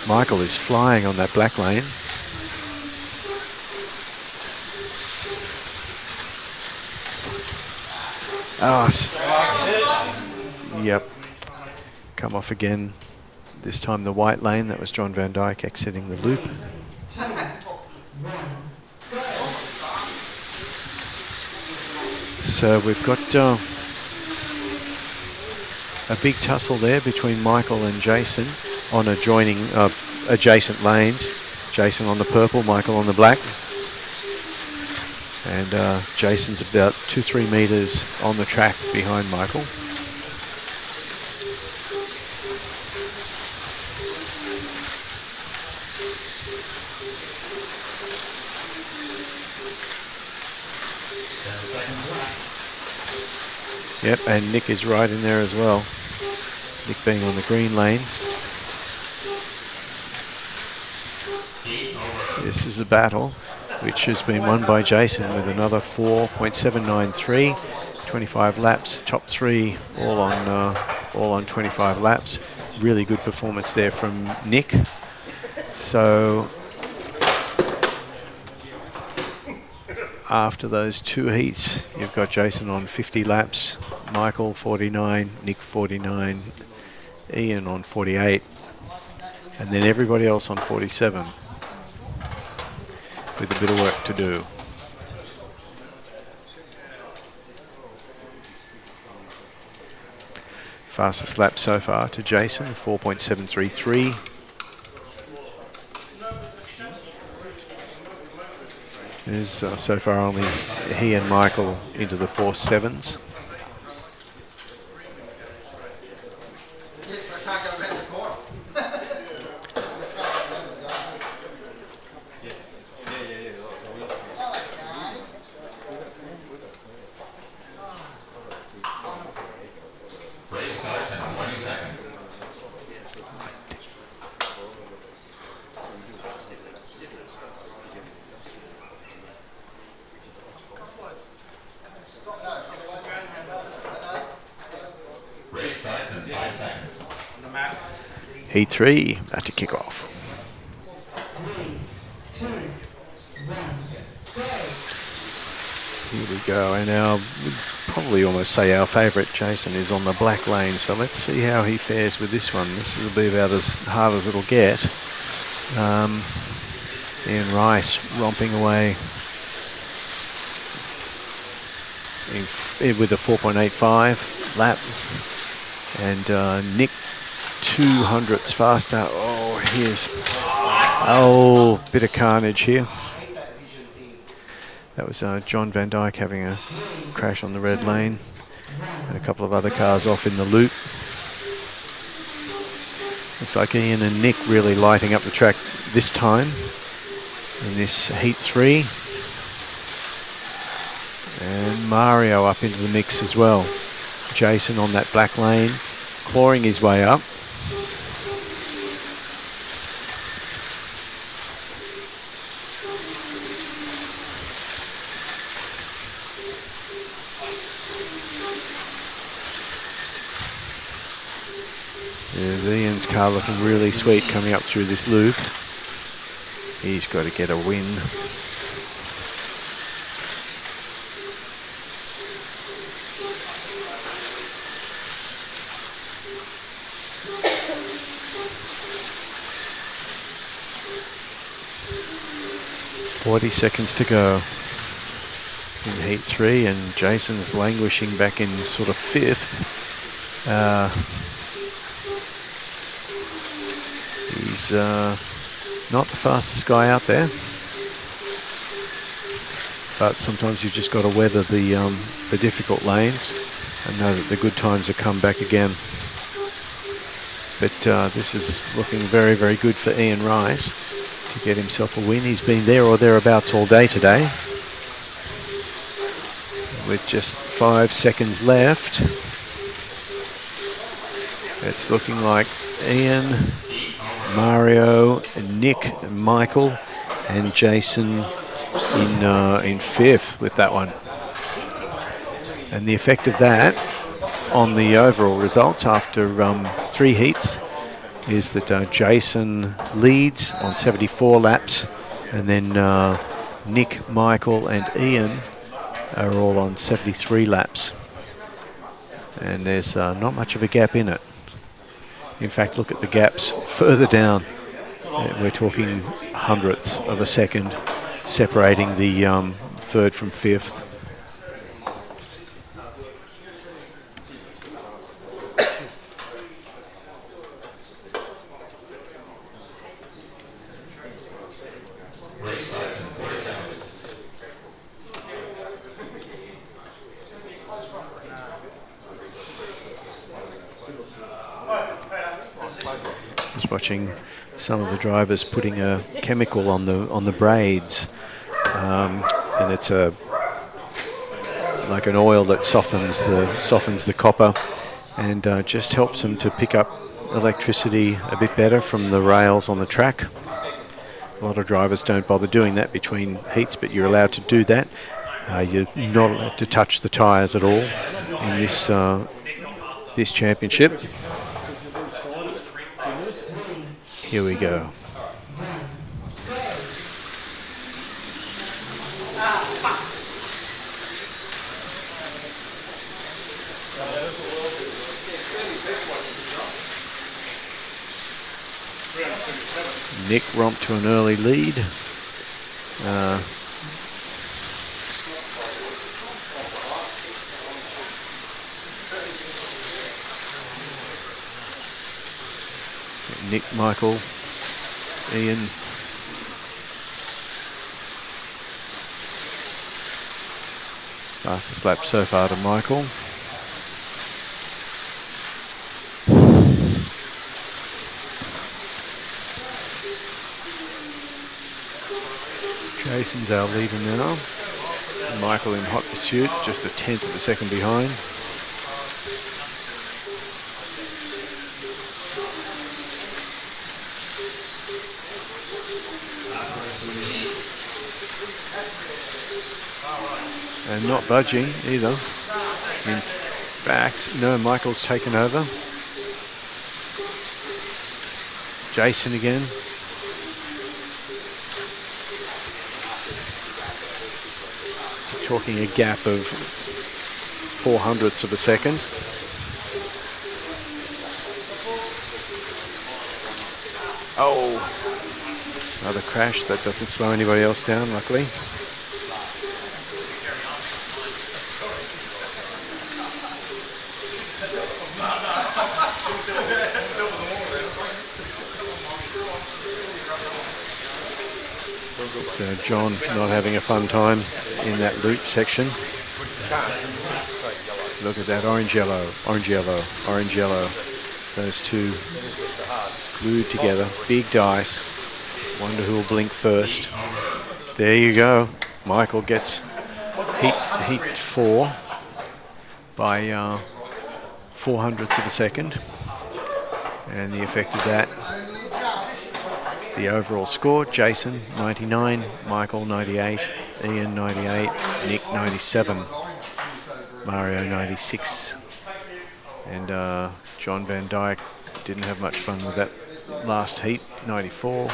C: Michael is flying on that black lane. Yep. Come off again. This time the white lane. That was John Van Dyke exiting the loop. So we've got a big tussle there between Michael and Jason on adjoining adjacent lanes. Jason on the purple, Michael on the black. And Jason's about 2-3 meters on the track behind Michael. Yep, and Nick is right in there as well. Nick being on the green lane. This is a battle which has been won by Jason with another 4.793, 25 laps, top three, all on 25 laps. Really good performance there from Nick. So after those two heats, you've got Jason on 50 laps, Michael 49, Nick 49, Ian on 48, and then everybody else on 47 with a bit of work to do. Fastest lap so far to Jason, 4.733. There's so far only he and Michael into the 4.7s.
N: Race starts in 20 seconds. Race starts in 5 seconds.
C: Heat 3 about to kick off.
T: 3, 2, 1, go.
C: Here we go, and our, we'd probably almost say our favourite Jason is on the black lane, so let's see how he fares with this one. This will be about as hard as it'll get. Ian Rice romping away with a 4.85 lap, and Nick 200ths faster. Oh, bit of carnage here. That was John Van Dyke having a crash on the red lane, and a couple of other cars off in the loop. Looks like Ian and Nick really lighting up the track this time in this heat 3. And Mario up into the mix as well. Jason on that black lane, clawing his way up. There's Ian's car looking really sweet coming up through this loop. He's got to get a win. 40 seconds to go in heat 3, and Jason's languishing back in sort of 5th. He's not the fastest guy out there, but sometimes you've just got to weather the difficult lanes and know that the good times will come back again. But this is looking very, very good for Ian Rice to get himself a win. He's been there or thereabouts all day today. With just 5 seconds left, it's looking like Ian, Mario, Nick, Michael, and Jason in 5th with that one. And the effect of that on the overall results after 3 heats is that Jason leads on 74 laps, and then Nick, Michael, and Ian are all on 73 laps. And there's not much of a gap in it. In fact, look at the gaps further down. We're talking hundredths of a second separating the 3rd from 5th. Just watching some of the drivers putting a chemical on the braids, and it's like an oil that softens the copper and just helps them to pick up electricity a bit better from the rails on the track. A lot of drivers don't bother doing that between heats, but you're allowed to do that. You're not allowed to touch the tyres at all in this championship. Here we go. Nick romped to an early lead. Nick, Michael, Ian. Fastest lap so far to Michael. Jason's our leader now. Michael in hot pursuit, just 1/10 of a second behind. And not budging either. In fact, no, Michael's taken over. Jason again. Talking a gap of 400ths of a second. Oh, another crash. That doesn't slow anybody else down, luckily. John not having a fun time in that loop section. Look at that, orange yellow, orange yellow, orange yellow. Those two glued together, big dice. Wonder who will blink first. There you go. Michael gets heat 4 by 400ths of a second. And the effect of that, the overall score, Jason 99, Michael 98, Ian 98, Nick 97, Mario 96, and John Van Dyke didn't have much fun with that last heat, 94.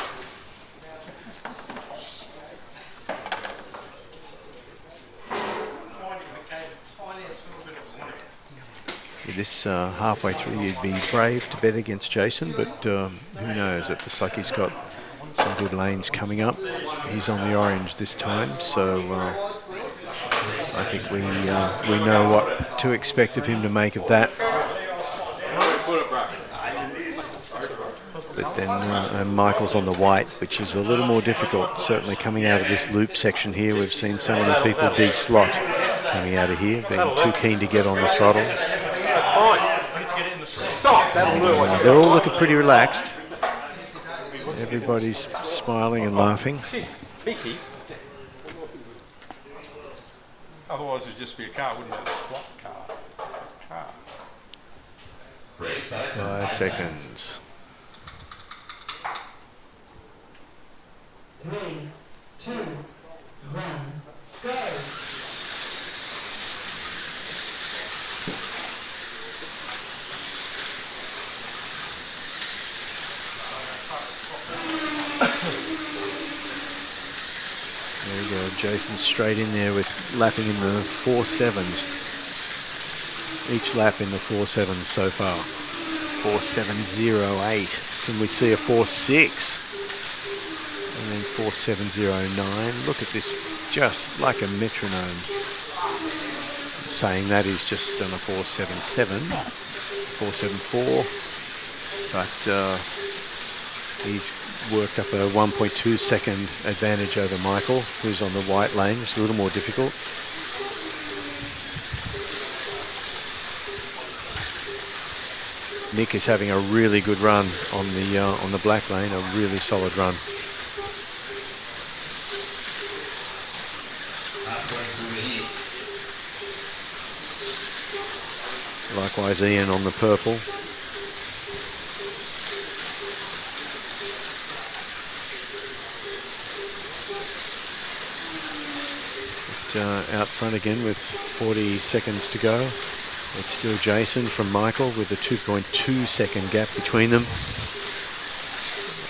C: This halfway through you'd be brave to bet against Jason, but who knows, it looks like he's got Some good lanes coming up. He's on the orange this time, so I think we know what to expect of him to make of that. But then and Michael's on the white, which is a little more difficult. Certainly coming out of this loop section here, we've seen so many people de-slot coming out of here, being too keen to get on the throttle. They're all looking pretty relaxed. Everybody's smiling and laughing.
K: Otherwise it'd just be a car, wouldn't it? A slot car.
C: 5 seconds.
T: 3, 2, 1, go!
C: There we go, Jason straight in there with lapping in the 4.7s. Each lap in the 4.7s so far. 4.708. Can we see a 4.6? And then 4.709. Look at this, just like a metronome. Saying that he's just done a 4.77, 4.74, but he's worked up a 1.2 second advantage over Michael, who's on the white lane. It's a little more difficult. Nick is having a really good run on the black lane, a really solid run. Likewise Ian on the purple. Out front again with 40 seconds to go. It's still Jason from Michael with a 2.2 second gap between them.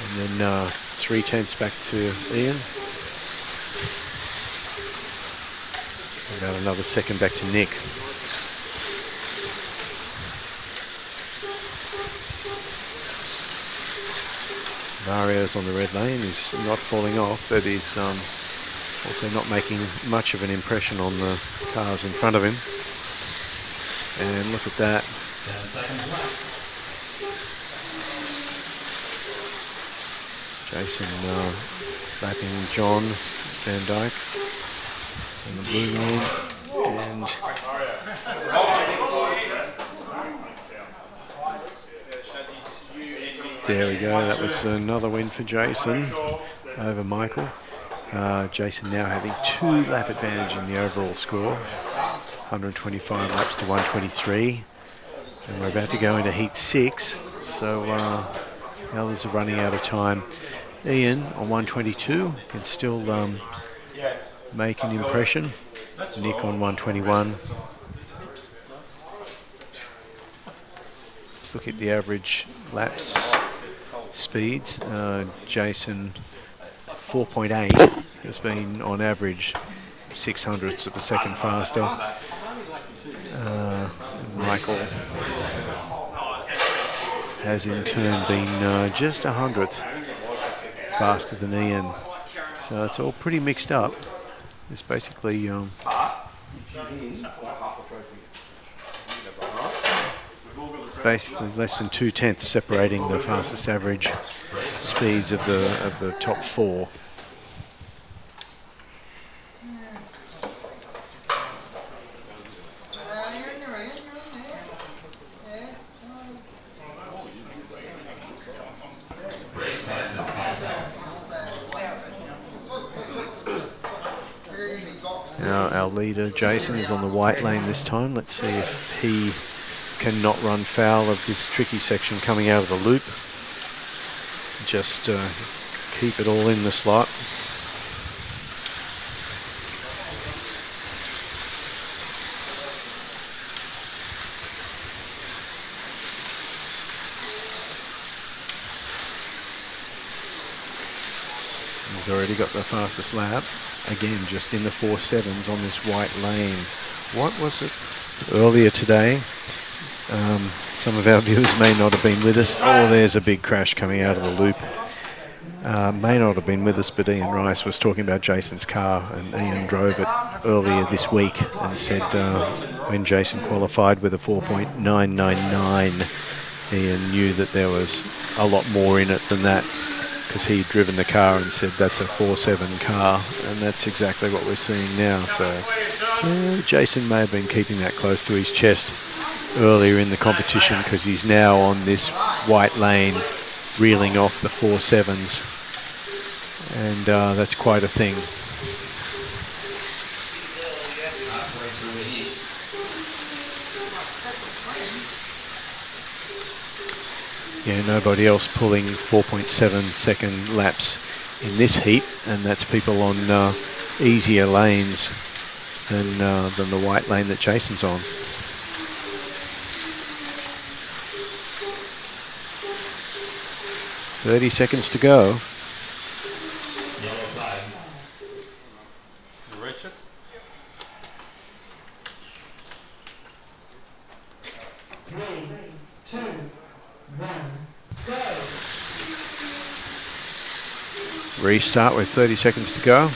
C: And then 0.3 back to Ian. About another second back to Nick. Mario's on the red lane. He's not falling off, but he's also not making much of an impression on the cars in front of him. And look at that. Jason lapping John Van Dyke in the blue lane. And there we go. That was another win for Jason over Michael. Jason now having 2 lap advantage in the overall score. 125 laps to 123. And we're about to go into heat 6. So the others are running out of time. Ian on 122 can still make an impression. Nick on 121. Let's look at the average laps speeds. Jason 4.8 has been on average 600ths of a second faster. Michael has in turn been just 100th faster than Ian. So it's all pretty mixed up. It's basically less than 2/10 separating the fastest average speeds of the top 4. Now our leader Jason is on the white lane this time. Let's see if he cannot run foul of this tricky section coming out of the loop. Just keep it all in the slot. He's already got the fastest lap. Again, just in the 4.7s on this white lane. What was it earlier today? Some of our viewers may not have been with us. Oh, there's a big crash coming out of the loop. may not have been with us, but Ian Rice was talking about Jason's car, and Ian drove it earlier this week and said when Jason qualified with a 4.999, Ian knew that there was a lot more in it than that, because he'd driven the car and said that's a 4.7 car, and that's exactly what we're seeing now. So Jason may have been keeping that close to his chest earlier in the competition, because he's now on this white lane reeling off the 4.7s, and that's quite a thing. Yeah, nobody else pulling 4.7 second laps in this heat, and that's people on easier lanes than the white lane that Jason's on. .30 seconds to go.
K: You reach it?
T: Three, two, one, go.
C: Restart with 30 seconds to go.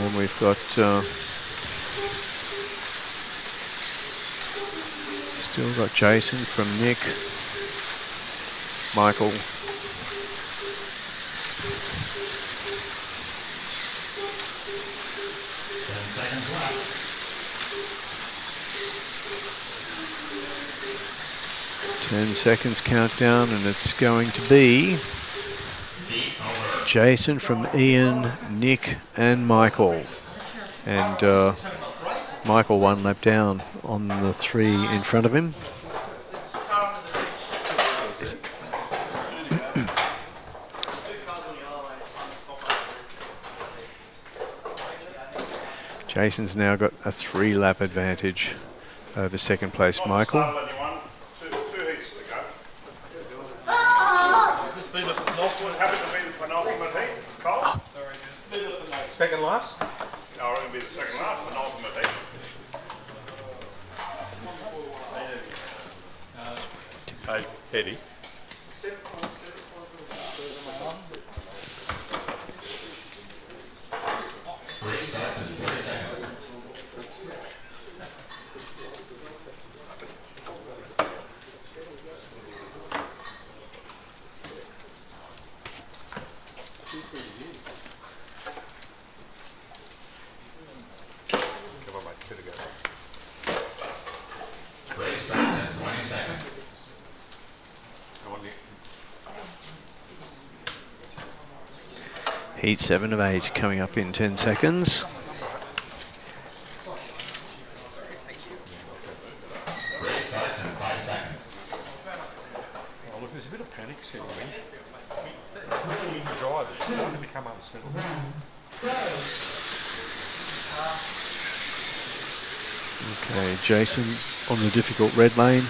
C: And we've got still got Jason from Nick, Michael. Ten seconds countdown, and it's going to be Jason from Ian, Nick and Michael. And Michael one lap down on the three in front of him. Jason's now got a 3-lap advantage over second place Michael.
K: Second last?
D: No, it'll be the second last, penultimate heat.
K: Hey, Eddie.
N: Restart in 30 seconds.
K: Come on, mate, two to go.
N: Restart in 20 seconds.
K: Come on, Nick.
C: Heat 7 of 8 coming up in 10 seconds.
N: Restart in 5 seconds.
K: Oh, look, there's a bit of panic settling in. The drivers are starting to become unsettled.
C: Okay, Jason on the difficult red lane,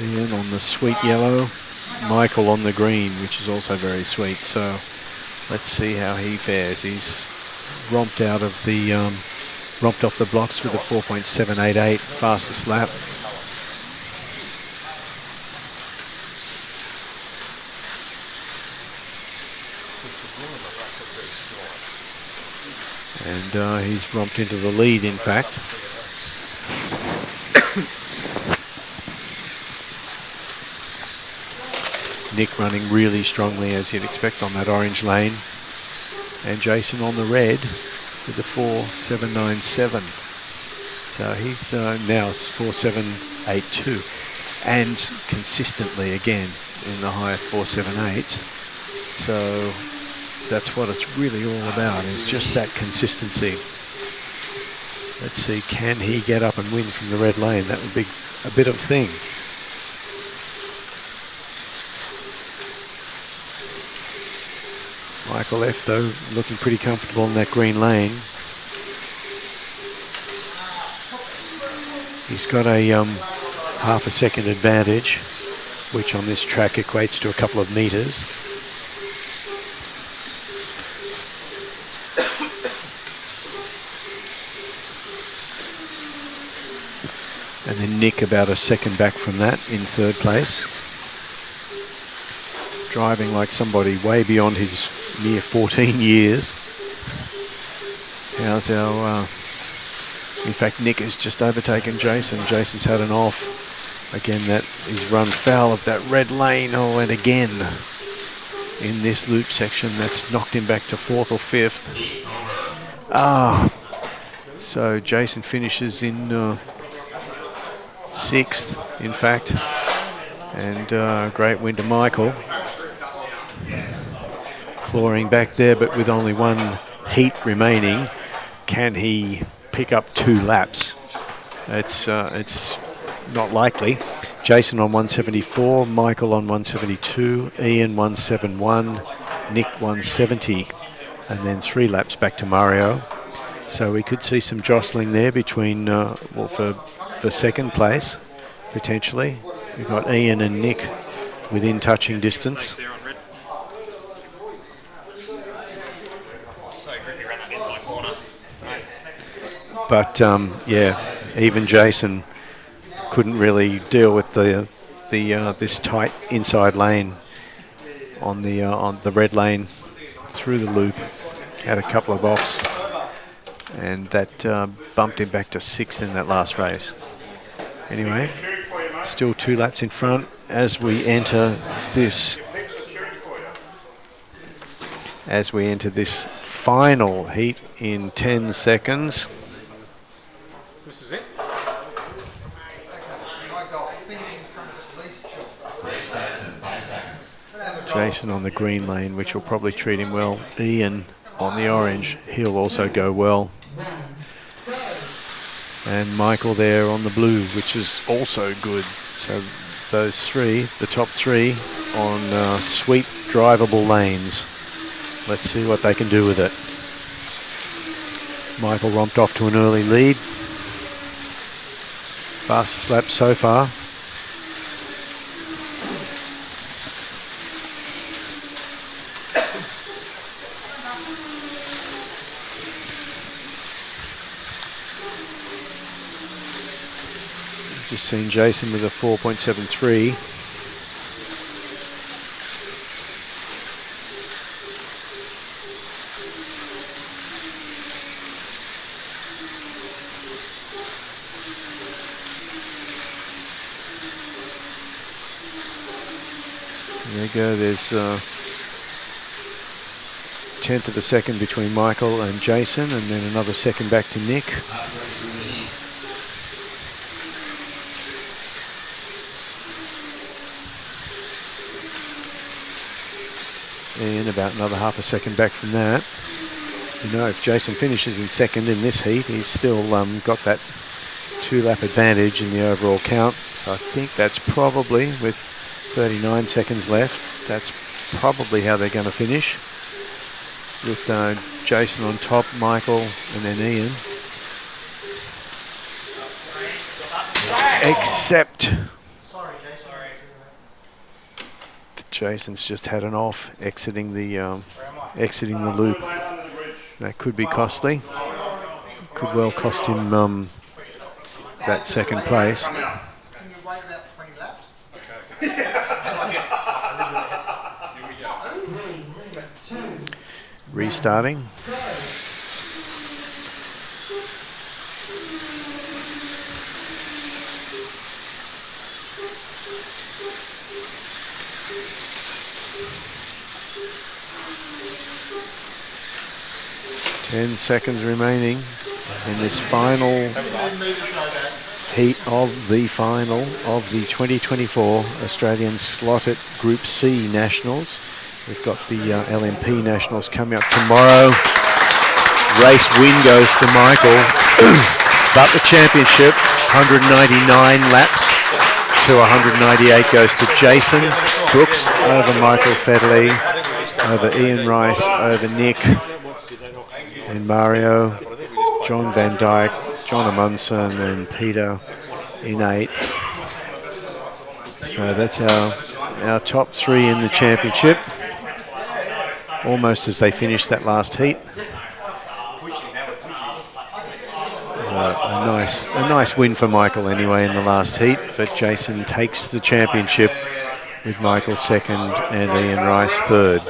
C: Ian on the sweet yellow, Michael on the green, which is also very sweet. So let's see how he fares. He's romped out of the romped off the blocks with a 4.788 fastest lap. And he's romped into the lead, in fact. Nick running really strongly, as you'd expect, on that orange lane. And Jason on the red with a 4.797. So he's now 4.782. And consistently again in the high 4.78s. So that's what it's really all about, is just that consistency. Let's see, can he get up and win from the red lane? That would be a bit of a thing. Michael F, though, looking pretty comfortable in that green lane. He's got a half a second advantage, which on this track equates to a couple of meters. And then Nick about a second back from that in third place. driving like somebody way beyond his mere 14 years. How's our... in fact, Nick has just overtaken Jason. Jason's had an off. Again, that is run foul of that red lane. Oh, and again, in this loop section, that's knocked him back to 4th or 5th. So Jason finishes in 6th, in fact. And great win to Michael. Clawing back there, but with only one heat remaining. Can he pick up 2 laps? It's not likely. Jason on 174, Michael on 172, Ian 171, Nick 170, and then 3 laps back to Mario. So we could see some jostling there between, for second place, potentially. We've got Ian and Nick within touching distance. But even Jason couldn't really deal with this tight inside lane on the red lane through the loop. Had a couple of offs, and that bumped him back to 6th in that last race. Anyway, still 2 laps in front as we enter this final heat in 10 seconds.
K: This is it.
C: Jason on the green lane, which will probably treat him well. Ian on the orange, he'll also go well. And Michael there on the blue, which is also good. So those 3, the top 3 on sweet drivable lanes. Let's see what they can do with it. Michael romped off to an early lead. Fastest lap so far. Just seen Jason with a 4.73. There you go, there's 1/10 of a second between Michael and Jason, and then another second back to Nick. And about another half a second back from that. You know, if Jason finishes in second in this heat, he's still got that 2-lap advantage in the overall count. So I think that's probably, with 39 seconds left, that's probably how they're going to finish. With Jason on top, Michael, and then Ian. Except Jason's just had an off, exiting the loop. That could be costly. Could well cost him that second place.
H: Can you wait about 20 laps?
C: Restarting. Ten seconds remaining in this final heat of the final of the 2024 Australian Slot.it Group C Nationals. We've got the LMP Nationals coming up tomorrow. Race win goes to Michael, but the championship, 199 laps to 198, goes to Jason Brooks over Michael Federley, over Ian Rice, over Nick and Mario, John Van Dyke, John Amundsen and Peter in 8th. So that's our top 3 in the championship. Almost as they finish that last heat. A nice win for Michael anyway in the last heat, but Jason takes the championship with Michael second and Ian Rice third.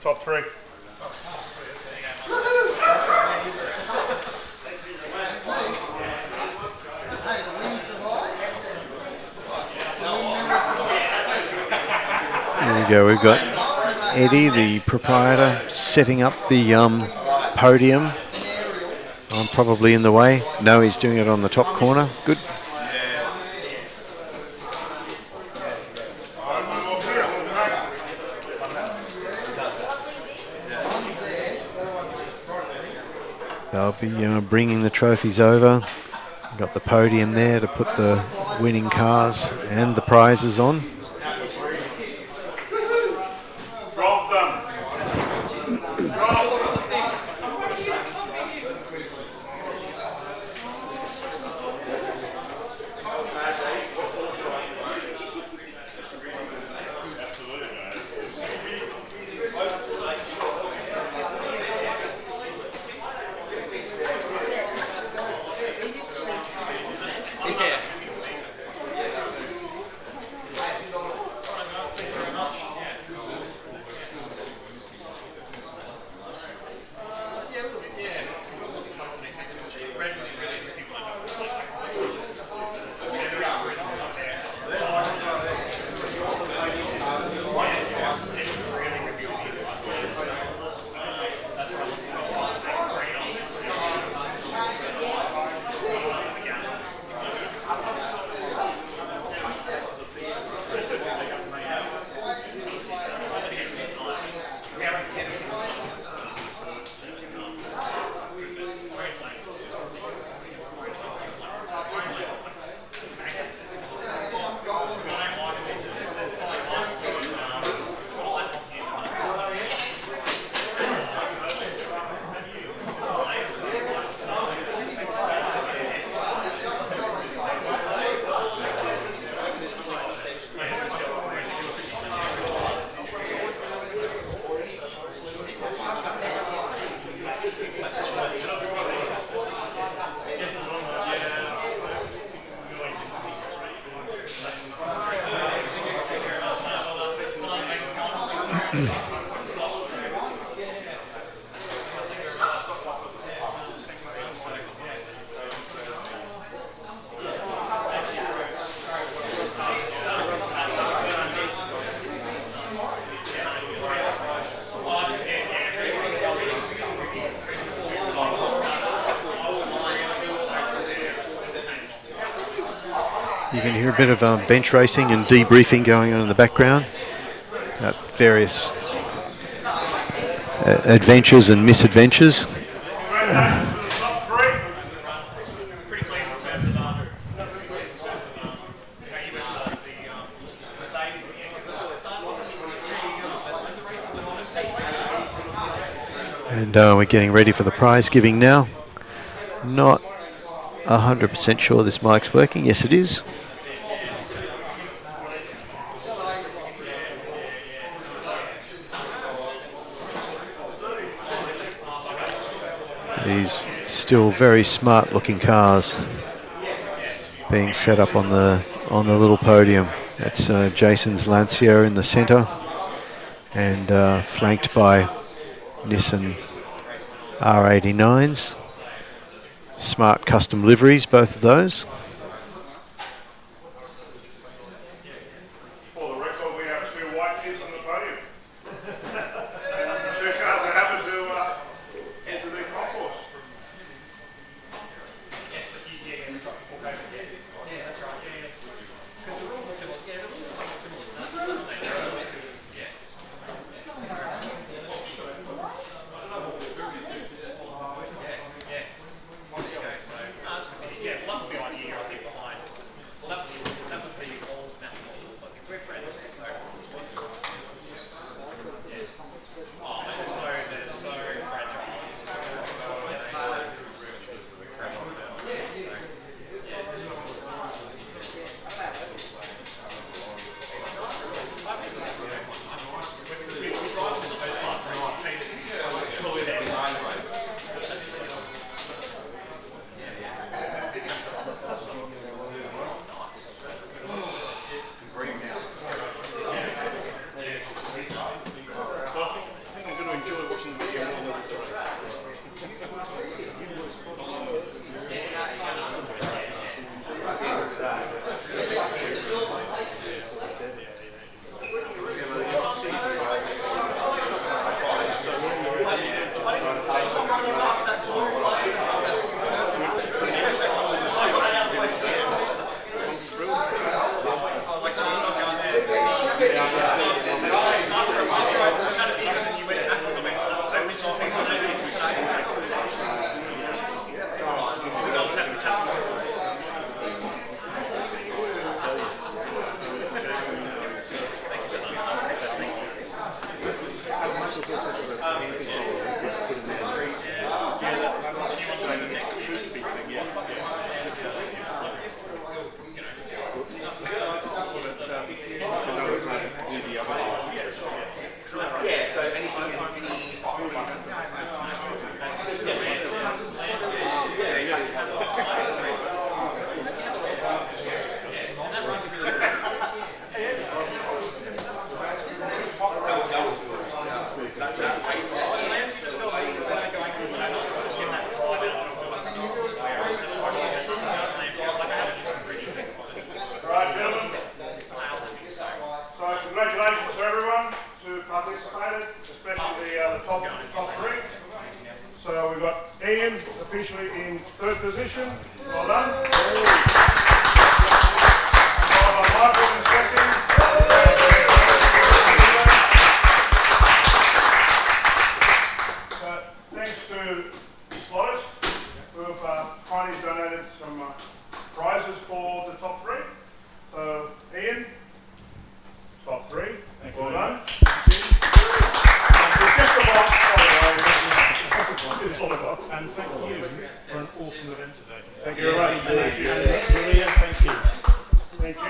D: Top three.
C: There we go, we've got Eddie, the proprietor, setting up the podium. I'm probably in the way. No, he's doing it on the top corner. Good. They'll be bringing the trophies over. Got the podium there to put the winning cars and the prizes on.
D: Drop them.
C: You can hear a bit of bench racing and debriefing going on in the background about various adventures and misadventures. And we're getting ready for the prize giving now. Not 100% sure this mic's working. Yes, it is. These still very smart looking cars being set up on the little podium. That's Jason's Lancia in the centre and flanked by Nissan R89s. Smart custom liveries, both of those.
D: For the record, we have two white kids on the podium. Two cars that happen to enter the concourse.
B: Yes, yeah, that's right. Yeah, that's right. Yeah, because the rules are similar. Yeah, the rules are somewhat similar to that. Yeah. Yeah. Okay, so, that's good. Yeah, that was the idea.
D: Ian officially in third position. Well done. Followed by Michael in second. Thanks to Slot.it, who have kindly donated some prizes for the top three. So, Ian, top three. Well done.
F: And thank you for an awesome event today.
D: Thank you very much. Thank you.
F: Maria, thank you.
D: Thank you.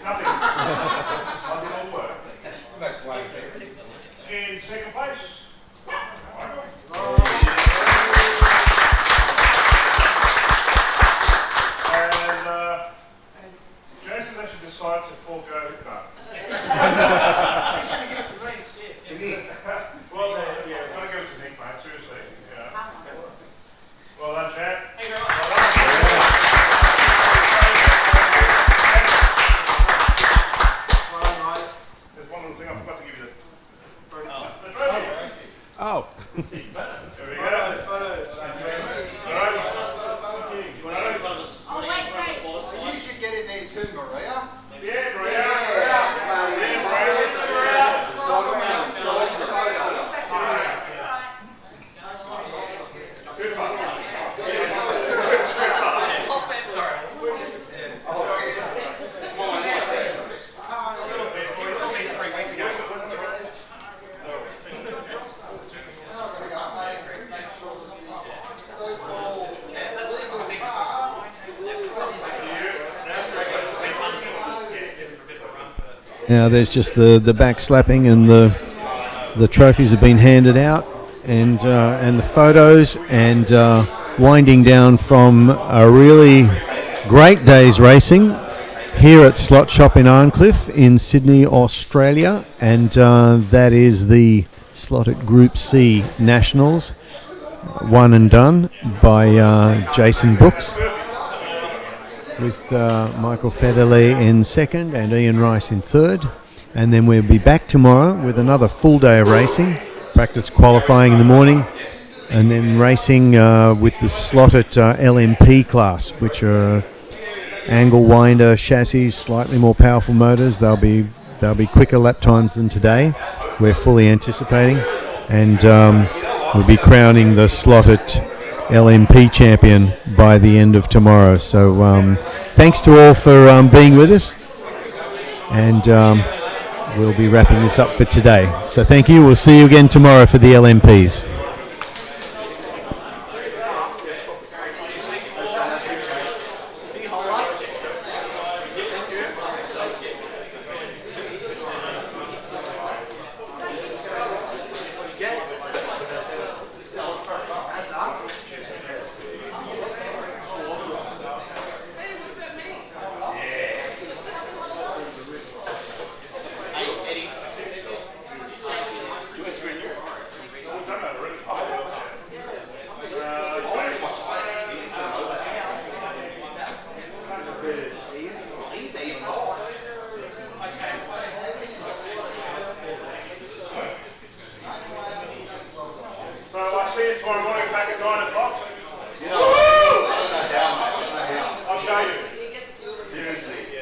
D: Nothing. I did all the work. In second place, Michael. And Jason actually decided to forego his car. Well, yeah, I've got to give it to Nick, mate, seriously. Yeah. Well done, chap. Thank you very much. Well done. There's one little thing I forgot to give you the trophy.
M: Oh.
D: There we go.
H: You should get in there too, Maria.
D: Yeah, Maria.
M: Now there's just the back slapping, and the trophies have been handed out, and the photos, and winding down from a really great day's racing here at Slot Shop in Arncliffe in Sydney, Australia, and that is the Slot.it Group C Nationals, won and done by Jason Brooks, with Michael Federley in second and Ian Rice in third. And then we'll be back tomorrow with another full day of racing, practice qualifying in the morning, and then racing with the Slot.it LMP class, which are angle winder chassis, slightly more powerful motors. They'll be quicker lap times than today, we're fully anticipating, and we'll be crowning the Slot.it LMP champion by the end of tomorrow. So thanks to all for being with us, and we'll be wrapping this up for today. So thank you. We'll see you again tomorrow for the LMPs.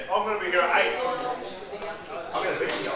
D: I'm going to be here at 8. I'm going to be here.